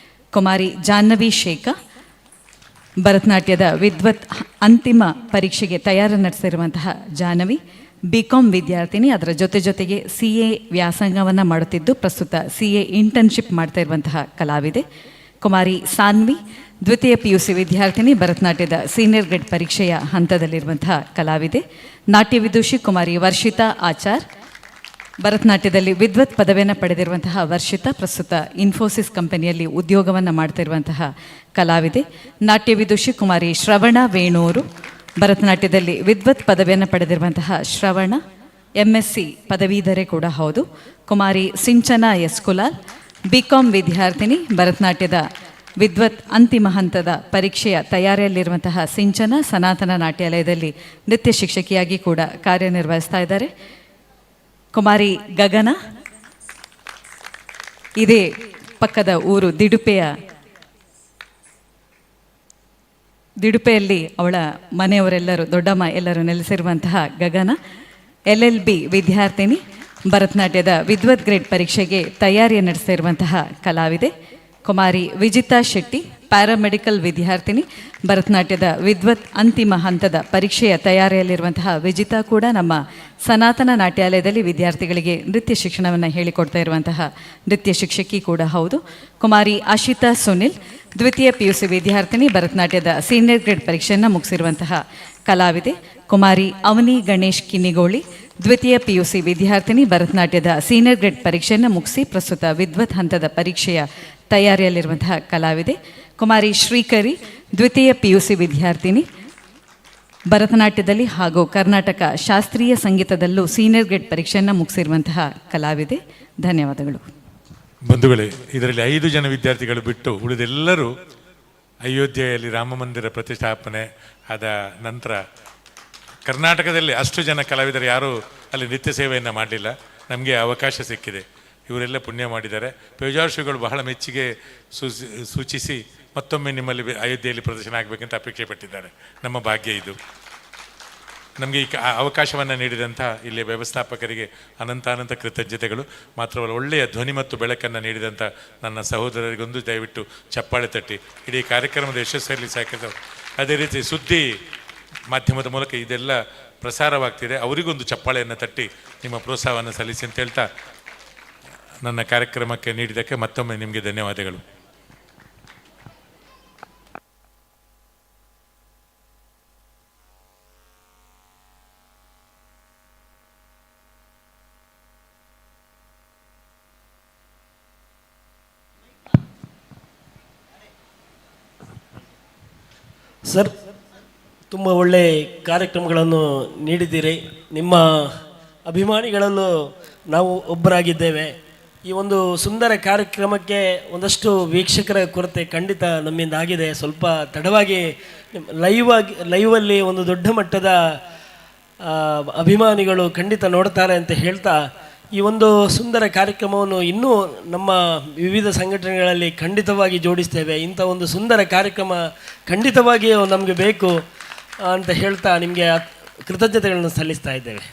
ಕುಮಾರಿ ಜಾಹ್ನವಿ ಶೇಖಾ, ಭರತನಾಟ್ಯದ ವಿದ್ವತ್ ಅಂತಿಮ ಪರೀಕ್ಷೆಗೆ ತಯಾರಿ ನಡೆಸಿರುವಂತಹ ಜಾಹ್ನವಿ, BCom ವಿದ್ಯಾರ್ಥಿನಿ, ಅದರ ಜೊತೆಗೆ CA ವ್ಯಾಸಂಗವನ್ನು ಮಾಡುತ್ತಿದ್ದು ಪ್ರಸ್ತುತ CA ಇಂಟರ್ನ್ಶಿಪ್ ಮಾಡ್ತಾ ಇರುವಂತಹ ಕಲಾವಿದೆ. ಕುಮಾರಿ ಸಾನ್ವಿ, ದ್ವಿತೀಯ PUC ವಿದ್ಯಾರ್ಥಿನಿ, ಭರತನಾಟ್ಯದ ಸೀನಿಯರ್ ಗ್ರೇಡ್ ಪರೀಕ್ಷೆಯ ಹಂತದಲ್ಲಿರುವಂತಹ ಕಲಾವಿದೆ. ನಾಟ್ಯ ವಿದುಷಿ ಕುಮಾರಿ ವರ್ಷಿತಾ ಆಚಾರ್, ಭರತನಾಟ್ಯದಲ್ಲಿ ವಿದ್ವತ್ ಪದವಿಯನ್ನು ಪಡೆದಿರುವಂತಹ ವರ್ಷಿತಾ ಪ್ರಸ್ತುತ ಇನ್ಫೋಸಿಸ್ ಕಂಪನಿಯಲ್ಲಿ ಉದ್ಯೋಗವನ್ನು ಮಾಡ್ತಾ ಇರುವಂತಹ ಕಲಾವಿದೆ. ನಾಟ್ಯ ವಿದುಷಿ ಕುಮಾರಿ ಶ್ರವಣ ವೇಣೂರು, ಭರತನಾಟ್ಯದಲ್ಲಿ ವಿದ್ವತ್ ಪದವಿಯನ್ನು ಪಡೆದಿರುವಂತಹ ಶ್ರವಣ MSc ಪದವೀಧರೆ ಕೂಡ ಹೌದು. ಕುಮಾರಿ ಸಿಂಚನಾ ಎಸ್ ಕುಲಾಲ್, BCom ವಿದ್ಯಾರ್ಥಿನಿ, ಭರತನಾಟ್ಯದ ವಿದ್ವತ್ ಅಂತಿಮ ಹಂತದ ಪರೀಕ್ಷೆಯ ತಯಾರಿಯಲ್ಲಿರುವಂತಹ ಸಿಂಚನ ಸನಾತನ ನಾಟ್ಯಾಲಯದಲ್ಲಿ ನೃತ್ಯ ಶಿಕ್ಷಕಿಯಾಗಿ ಕೂಡ ಕಾರ್ಯನಿರ್ವಹಿಸ್ತಾ ಇದ್ದಾರೆ. ಕುಮಾರಿ ಗಗನ, ಇದೇ ಪಕ್ಕದ ಊರು ದಿಡುಪೆಯಲ್ಲಿ ಅವಳ ಮನೆಯವರೆಲ್ಲರೂ, ದೊಡ್ಡಮ್ಮ ಎಲ್ಲರೂ ನೆಲೆಸಿರುವಂತಹ ಗಗನ, LLB ವಿದ್ಯಾರ್ಥಿನಿ, ಭರತನಾಟ್ಯದ ವಿದ್ವತ್ ಗ್ರೇಡ್ ಪರೀಕ್ಷೆಗೆ ತಯಾರಿ ನಡೆಸ್ತಾ ಇರುವಂತಹ ಕಲಾವಿದೆ ಕುಮಾರಿ ವಿಜಿತಾ ಶೆಟ್ಟಿ, ಪ್ಯಾರಾಮೆಡಿಕಲ್ ವಿದ್ಯಾರ್ಥಿನಿ. ಭರತನಾಟ್ಯದ ವಿದ್ವತ್ ಅಂತಿಮ ಹಂತದ ಪರೀಕ್ಷೆಯ ತಯಾರಿಯಲ್ಲಿರುವಂತಹ ವಿಜಿತಾ ಕೂಡ ನಮ್ಮ ಸನಾತನ ನಾಟ್ಯಾಲಯದಲ್ಲಿ ವಿದ್ಯಾರ್ಥಿಗಳಿಗೆ ನೃತ್ಯ ಶಿಕ್ಷಣವನ್ನು ಹೇಳಿಕೊಡ್ತಾ ಇರುವಂತಹ ನೃತ್ಯ ಶಿಕ್ಷಕಿ ಕೂಡ ಹೌದು. ಕುಮಾರಿ ಆಶಿತಾ ಸುನಿಲ್, ದ್ವಿತೀಯ PUC ವಿದ್ಯಾರ್ಥಿನಿ, ಭರತನಾಟ್ಯದ ಸೀನಿಯರ್ ಗ್ರೇಡ್ ಪರೀಕ್ಷೆಯನ್ನು ಮುಗಿಸಿರುವಂತಹ ಕಲಾವಿದೆ. ಕುಮಾರಿ ಅವನಿ ಗಣೇಶ್ ಕಿನ್ನಿಗೋಳಿ, ದ್ವಿತೀಯ PUC ವಿದ್ಯಾರ್ಥಿನಿ, ಭರತನಾಟ್ಯದ ಸೀನಿಯರ್ ಗ್ರೇಡ್ ಪರೀಕ್ಷೆಯನ್ನು ಮುಗಿಸಿ ಪ್ರಸ್ತುತ ವಿದ್ವತ್ ಹಂತದ ಪರೀಕ್ಷೆಯ ತಯಾರಿಯಲ್ಲಿರುವಂತಹ ಕಲಾವಿದೆ. ಕುಮಾರಿ ಶ್ರೀಕರಿ, ದ್ವಿತೀಯ PUC ವಿದ್ಯಾರ್ಥಿನಿ, ಭರತನಾಟ್ಯದಲ್ಲಿ ಹಾಗೂ ಕರ್ನಾಟಕ ಶಾಸ್ತ್ರೀಯ ಸಂಗೀತದಲ್ಲೂ ಸೀನಿಯರ್ ಗ್ರೇಡ್ ಪರೀಕ್ಷೆಯನ್ನು ಮುಗಿಸಿರುವಂತಹ ಕಲಾವಿದೆ. ಧನ್ಯವಾದಗಳು. ಬಂಧುಗಳೇ, ಇದರಲ್ಲಿ 5 ಜನ ವಿದ್ಯಾರ್ಥಿಗಳು ಬಿಟ್ಟು ಉಳಿದೆಲ್ಲರೂ ಅಯೋಧ್ಯೆಯಲ್ಲಿ ರಾಮ ಮಂದಿರ ಪ್ರತಿಷ್ಠಾಪನೆ ಆದ ನಂತರ ಕರ್ನಾಟಕದಲ್ಲಿ ಅಷ್ಟು ಜನ ಕಲಾವಿದರು ಯಾರೂ ಅಲ್ಲಿ ನಿತ್ಯ ಸೇವೆಯನ್ನು ಮಾಡಲಿಲ್ಲ. ನಮಗೆ ಅವಕಾಶ ಸಿಕ್ಕಿದೆ. ಇವರೆಲ್ಲ ಪುಣ್ಯ ಮಾಡಿದ್ದಾರೆ. ಪೇಜಾರ್ ಬಹಳ ಮೆಚ್ಚುಗೆ ಸೂಚಿಸಿ ಮತ್ತೊಮ್ಮೆ ನಿಮ್ಮಲ್ಲಿ ಅಯೋಧ್ಯೆಯಲ್ಲಿ ಪ್ರದರ್ಶನ ಆಗಬೇಕಂತ ಅಪೇಕ್ಷೆ ಪಟ್ಟಿದ್ದಾರೆ. ನಮ್ಮ ಭಾಗ್ಯ ಇದು. ನಮಗೆ ಈ ಅವಕಾಶವನ್ನು ನೀಡಿದಂಥ ಇಲ್ಲಿಯ ವ್ಯವಸ್ಥಾಪಕರಿಗೆ ಅನಂತ ಕೃತಜ್ಞತೆಗಳು. ಮಾತ್ರವಲ್ಲ, ಒಳ್ಳೆಯ ಧ್ವನಿ ಮತ್ತು ಬೆಳಕನ್ನು ನೀಡಿದಂಥ ನನ್ನ ಸಹೋದರರಿಗೊಂದು ದಯವಿಟ್ಟು ಚಪ್ಪಾಳೆ ತಟ್ಟಿ ಇಡೀ ಕಾರ್ಯಕ್ರಮದ ಯಶಸ್ಸಲ್ಲಿ ಸಾಕಿದವರು. ಅದೇ ರೀತಿ ಸುದ್ದಿ ಮಾಧ್ಯಮದ ಮೂಲಕ ಇದೆಲ್ಲ ಪ್ರಸಾರವಾಗ್ತಿದೆ, ಅವರಿಗೊಂದು ಚಪ್ಪಾಳೆಯನ್ನು ತಟ್ಟಿ ನಿಮ್ಮ ಪ್ರೋತ್ಸಾಹವನ್ನು ಸಲ್ಲಿಸಿ ಅಂತ ಹೇಳ್ತಾ ನನ್ನ ಕಾರ್ಯಕ್ರಮಕ್ಕೆ ನೀಡಿದ್ದಕ್ಕೆ ಮತ್ತೊಮ್ಮೆ ನಿಮಗೆ ಧನ್ಯವಾದಗಳು. ಸರ್, ತುಂಬ ಒಳ್ಳೆ ಕಾರ್ಯಕ್ರಮಗಳನ್ನು ನೀಡಿದ್ದೀರಿ. ನಿಮ್ಮ ಅಭಿಮಾನಿಗಳಲ್ಲೂ ನಾವು ಒಬ್ಬರಾಗಿದ್ದೇವೆ. ಈ ಒಂದು ಸುಂದರ ಕಾರ್ಯಕ್ರಮಕ್ಕೆ ಒಂದಷ್ಟು ವೀಕ್ಷಕರ ಕೊರತೆ ಖಂಡಿತ ನಮ್ಮಿಂದ ಆಗಿದೆ. ಸ್ವಲ್ಪ ತಡವಾಗಿ ಲೈವಲ್ಲಿ ಒಂದು ದೊಡ್ಡ ಮಟ್ಟದ ಅಭಿಮಾನಿಗಳು ಖಂಡಿತ ನೋಡ್ತಾರೆ ಅಂತ ಹೇಳ್ತಾ, ಈ ಒಂದು ಸುಂದರ ಕಾರ್ಯಕ್ರಮವನ್ನು ಇನ್ನೂ ನಮ್ಮ ವಿವಿಧ ಸಂಘಟನೆಗಳಲ್ಲಿ ಖಂಡಿತವಾಗಿ ಜೋಡಿಸ್ತೇವೆ. ಇಂಥ ಒಂದು ಸುಂದರ ಕಾರ್ಯಕ್ರಮ ಖಂಡಿತವಾಗಿಯೂ ನಮಗೆ ಬೇಕು ಅಂತ ಹೇಳ್ತಾ ನಿಮಗೆ ಕೃತಜ್ಞತೆಗಳನ್ನು ಸಲ್ಲಿಸ್ತಾ ಇದ್ದೇವೆ.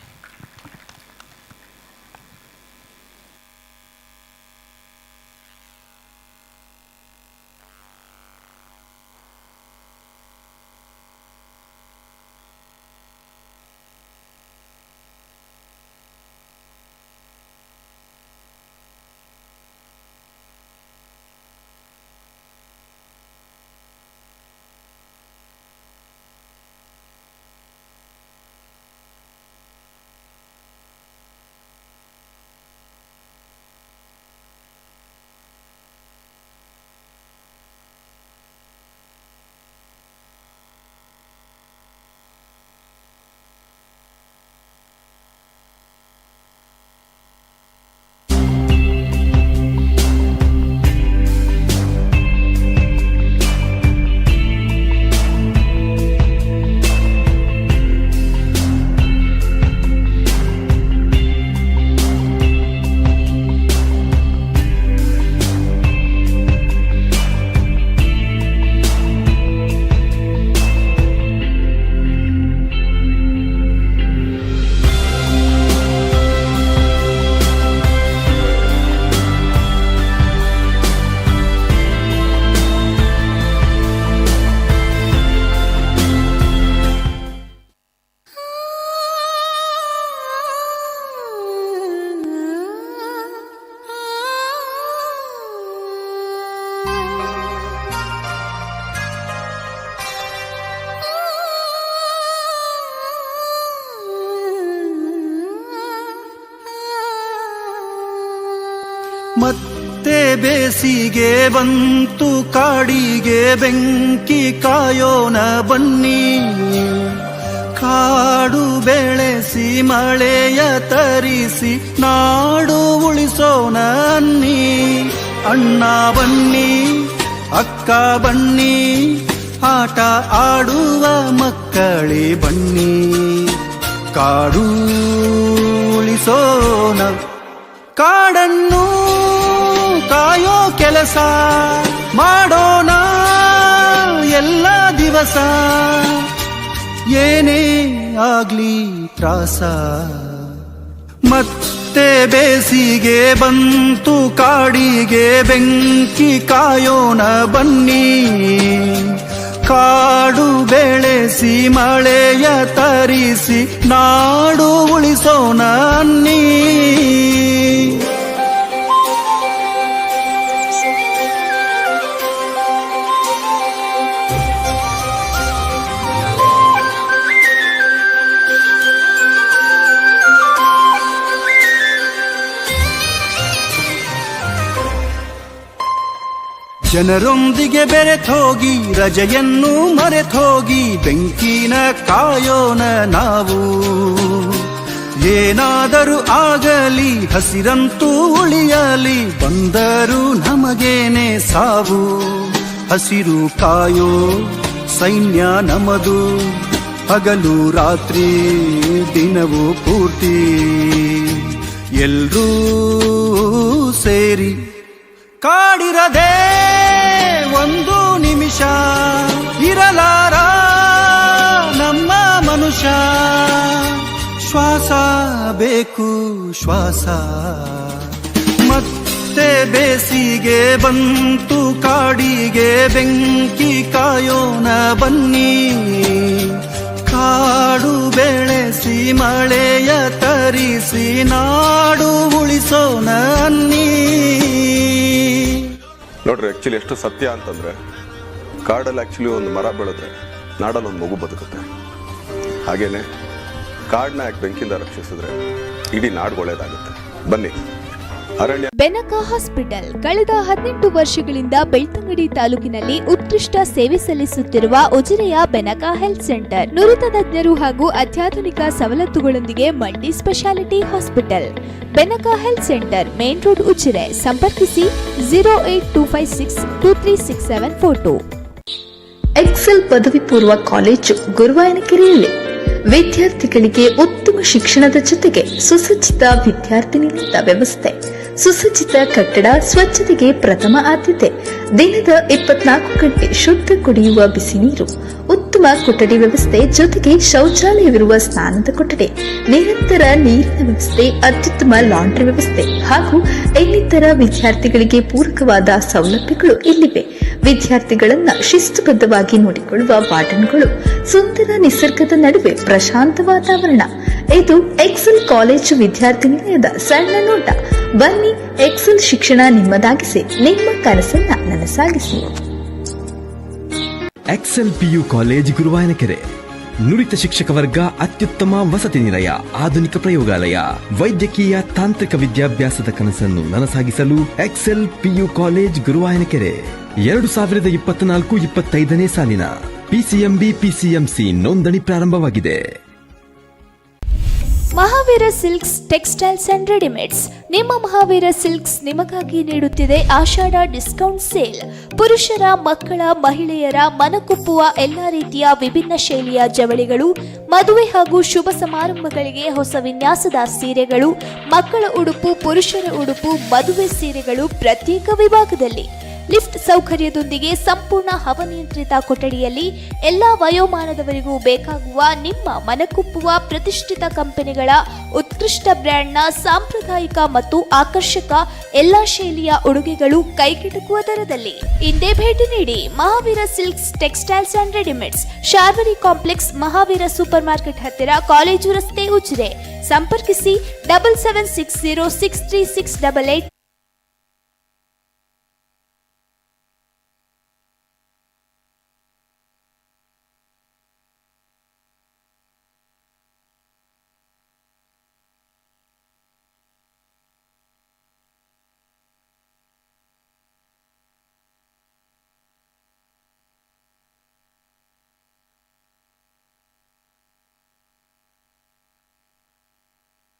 ಮತ್ತೆ ಬೇಸಿಗೆ ಬಂತು, ಕಾಡಿಗೆ ಬೆಂಕಿ ಕಾಯೋಣ ಬನ್ನಿ. ಕಾಡು ಬೆಳೆಸಿ ಮಳೆಯ ತರಿಸಿ ನಾಡು ಉಳಿಸೋಣ ಅನ್ನಿ. ಅಣ್ಣ ಬನ್ನಿ, ಅಕ್ಕ ಬನ್ನಿ, ಆಟ ಆಡುವ ಮಕ್ಕಳೇ ಬನ್ನಿ. ಕಾಡು ಉಳಿಸೋಣ, ಕಾಡನ್ನು ಕಾಯೋ ಕೆಲಸ ಮಾಡೋಣ ಎಲ್ಲ ದಿವಸ. ಏನೇ ಆಗ್ಲಿ ತ್ರಾಸ, ಮತ್ತೆ ಮತ್ತೆ ಬೇಸಿಗೆ ಬಂತು ಕಾಡಿಗೆ ಬೆಂಕಿ ಕಾಯೋಣ ಬನ್ನಿ ಕಾಡು ಬೆಳೆಸಿ ಮಳೆಯ ತರಿಸಿ ನಾಡು ಉಳಿಸೋಣ ಅನ್ನಿ ಜನರೊಂದಿಗೆ ಬೆರೆತೋಗಿ ರಜೆಯನ್ನು ಮರೆತೋಗಿ ಬೆಂಕಿನ ಕಾಯೋಣ ನಾವು ಏನಾದರೂ ಆಗಲಿ ಹಸಿರಂತೂ ಉಳಿಯಲಿ ಬಂದರೂ ನಮಗೇನೆ ಸಾವು ಹಸಿರು ಕಾಯೋ ಸೈನ್ಯ ನಮದು ಹಗಲು ರಾತ್ರಿ ದಿನವೂ ಪೂರ್ತಿ ಎಲ್ರೂ ಸೇರಿ ಕಾಡಿರದೆ ಒಂದು ನಿಮಿಷ ಇರಲಾರ ನಮ್ಮ ಮನುಷ್ಯ ಶ್ವಾಸ ಬೇಕು ಶ್ವಾಸ ಮತ್ತೆ ಬೇಸಿಗೆ ಬಂತು ಕಾಡಿಗೆ ಬೆಂಕಿ ಕಾಯೋಣ ಬನ್ನಿ ಕಾಡು ಬೆಳೆಸಿ ಮಳೆಯ ತರಿಸಿ ನಾಡು ಉಳಿಸೋಣ ಅನ್ನಿ ನೋಡ್ರಿ ಆಕ್ಚುಲಿ ಎಷ್ಟು ಸತ್ಯ ಅಂತಂದ್ರೆ ಕಾಡಲ್ಲಿ ಆಕ್ಚುಲಿ ಒಂದು ಮರ ಬೆಳೆದ್ರೆ ನಾಡಲ್ಲಿ ಒಂದು ಮಗು ಬದುಕುತ್ತೆ ಹಾಗೇನೆ ಕಾಡನ್ನ ಯಾಕೆ ಬೆಂಕಿಯಿಂದ ರಕ್ಷಿಸಿದ್ರೆ ಇಡೀ ನಾಡು ಒಳ್ಳೇದಾಗುತ್ತೆ ಬನ್ನಿ ಅರಣ್ಯ ಬೆನಕ ಹಾಸ್ಪಿಟಲ್ ಕಳೆದ 18 ವರ್ಷಗಳಿಂದ ಬೆಳ್ತಂಗಡಿ ತಾಲೂಕಿನಲ್ಲಿ ಉತ್ಕೃಷ್ಟ ಸೇವೆ ಸಲ್ಲಿಸುತ್ತಿರುವ ಉಜಿರೆಯ ಬೆನಕ ಹೆಲ್ತ್ ಸೆಂಟರ್ ನುರಿತ ತಜ್ಞರು ಹಾಗೂ ಅತ್ಯಾಧುನಿಕ ಸವಲತ್ತುಗಳೊಂದಿಗೆ multi speciality hospital Benaka health centre main road Ujire ಸಂಪರ್ಕಿಸಿ 08256236742 ಎಕ್ಸೆಲ್ ಪದವಿ ಪೂರ್ವ ಕಾಲೇಜು ಗುರುವಾಯನಕೆರೆಯಲ್ಲಿ ವಿದ್ಯಾರ್ಥಿಗಳಿಗೆ ಉತ್ತಮ ಶಿಕ್ಷಣದ ಜೊತೆಗೆ ಸುಸಜ್ಜಿತ ವಿದ್ಯಾರ್ಥಿ ನಿಲಯದ ವ್ಯವಸ್ಥೆ ಸುಸಜ್ಜಿತ ಕಟ್ಟಡ ಸ್ವಚ್ಛತೆಗೆ ಪ್ರಥಮ ಆದ್ಯತೆ ದಿನದ 24 ಗಂಟೆ ಶುದ್ಧ ಕುಡಿಯುವ ಬಿಸಿ ನೀರು ಉತ್ತಮ ಕೊಠಡಿ ವ್ಯವಸ್ಥೆ ಜೊತೆಗೆ ಶೌಚಾಲಯವಿರುವ ಸ್ನಾನದ ಕೊಠಡಿ ನಿರಂತರ ನೀರಿನ ವ್ಯವಸ್ಥೆ ಅತ್ಯುತ್ತಮ ಲಾಂಡ್ರಿ ವ್ಯವಸ್ಥೆ ಹಾಗೂ ಇನ್ನಿತರ ವಿದ್ಯಾರ್ಥಿಗಳಿಗೆ ಪೂರಕವಾದ ಸೌಲಭ್ಯಗಳು ಇಲ್ಲಿವೆ ವಿದ್ಯಾರ್ಥಿಗಳನ್ನ ಶಿಸ್ತುಬದ್ಧವಾಗಿ ನೋಡಿಕೊಳ್ಳುವ ವಾರ್ಡನ್ಗಳು ಸುಂದರ ನಿಸರ್ಗದ ನಡುವೆ ಪ್ರಶಾಂತ ವಾತಾವರಣ ಇದು ಎಕ್ಸೆಲ್ ಕಾಲೇಜು ವಿದ್ಯಾರ್ಥಿ ನಿಲಯದ ಸಣ್ಣ ನೋಟ ಬನ್ನಿ ಎಕ್ಸೆಲ್ ಶಿಕ್ಷಣ ನಿಮ್ಮದಾಗಿಸಿ ನಿಮ್ಮ ಕನಸನ್ನ ನನಸಾಗಿಸಿ ಎಕ್ಸೆಲ್ ಪಿಯು ಕಾಲೇಜ್ ಗುರುವಾಯನಕೆರೆ ನುರಿತ ಶಿಕ್ಷಕ ವರ್ಗ ಅತ್ಯುತ್ತಮ ವಸತಿ ನಿಲಯ ಆಧುನಿಕ ಪ್ರಯೋಗಾಲಯ ವೈದ್ಯಕೀಯ ತಾಂತ್ರಿಕ ವಿದ್ಯಾಭ್ಯಾಸದ ಕನಸನ್ನು ನನಸಾಗಿಸಲು ಎಕ್ಸೆಲ್ ಪಿಯು ಕಾಲೇಜ್ ಗುರುವಾಯನಕೆರೆ 2024-25ನೇ ಸಾಲಿನ ಪಿಸಿಎಂಬಿ ಪಿಸಿಎಂಸಿ ನೋಂದಣಿ ಪ್ರಾರಂಭವಾಗಿದೆ. Mahaveera silks textiles and readymades ನಿಮ್ಮ ಮಹಾವೀರ ಸಿಲ್ಕ್ಸ್ ನಿಮಗಾಗಿ ನೀಡುತ್ತಿದೆ ಆಷಾಢ ಡಿಸ್ಕೌಂಟ್ ಸೇಲ್ ಪುರುಷರ ಮಕ್ಕಳ ಮಹಿಳೆಯರ ಮನಕುಪ್ಪುವ ಎಲ್ಲಾ ರೀತಿಯ ವಿಭಿನ್ನ ಶೈಲಿಯ ಜವಳಿಗಳು ಮದುವೆ ಹಾಗೂ ಶುಭ ಸಮಾರಂಭಗಳಿಗೆ ಹೊಸ ವಿನ್ಯಾಸದ ಸೀರೆಗಳು ಮಕ್ಕಳ ಉಡುಪು ಪುರುಷರ ಉಡುಪು ಮದುವೆ ಸೀರೆಗಳು ಪ್ರತ್ಯೇಕ ವಿಭಾಗದಲ್ಲಿ ಲಿಫ್ಟ್ ಸೌಕರ್ಯದೊಂದಿಗೆ ಸಂಪೂರ್ಣ ಹವಾನಿಯಂತ್ರಿತ ಕೊಠಡಿಯಲ್ಲಿ ಎಲ್ಲಾ ವಯೋಮಾನದವರಿಗೂ ಬೇಕಾಗುವ ನಿಮ್ಮ ಮನಕುಪ್ಪುವ ಪ್ರತಿಷ್ಠಿತ ಕಂಪನಿಗಳ ಉತ್ಕೃಷ್ಟ ಬ್ರ್ಯಾಂಡ್ನ ಸಾಂಪ್ರದಾಯಿಕ ಮತ್ತು ಆಕರ್ಷಕ ಎಲ್ಲಾ ಶೈಲಿಯ ಉಡುಗೆಗಳು ಕೈಗೆಟುಕುವ ದರದಲ್ಲಿ ಇಂದೇ ಭೇಟಿ ನೀಡಿ Mahaveera silks textiles and readymades Sharvari complex Mahaveera super market ಹತ್ತಿರ ಕಾಲೇಜು ರಸ್ತೆ ಉಜಿರೆ ಸಂಪರ್ಕಿಸಿ 7760636888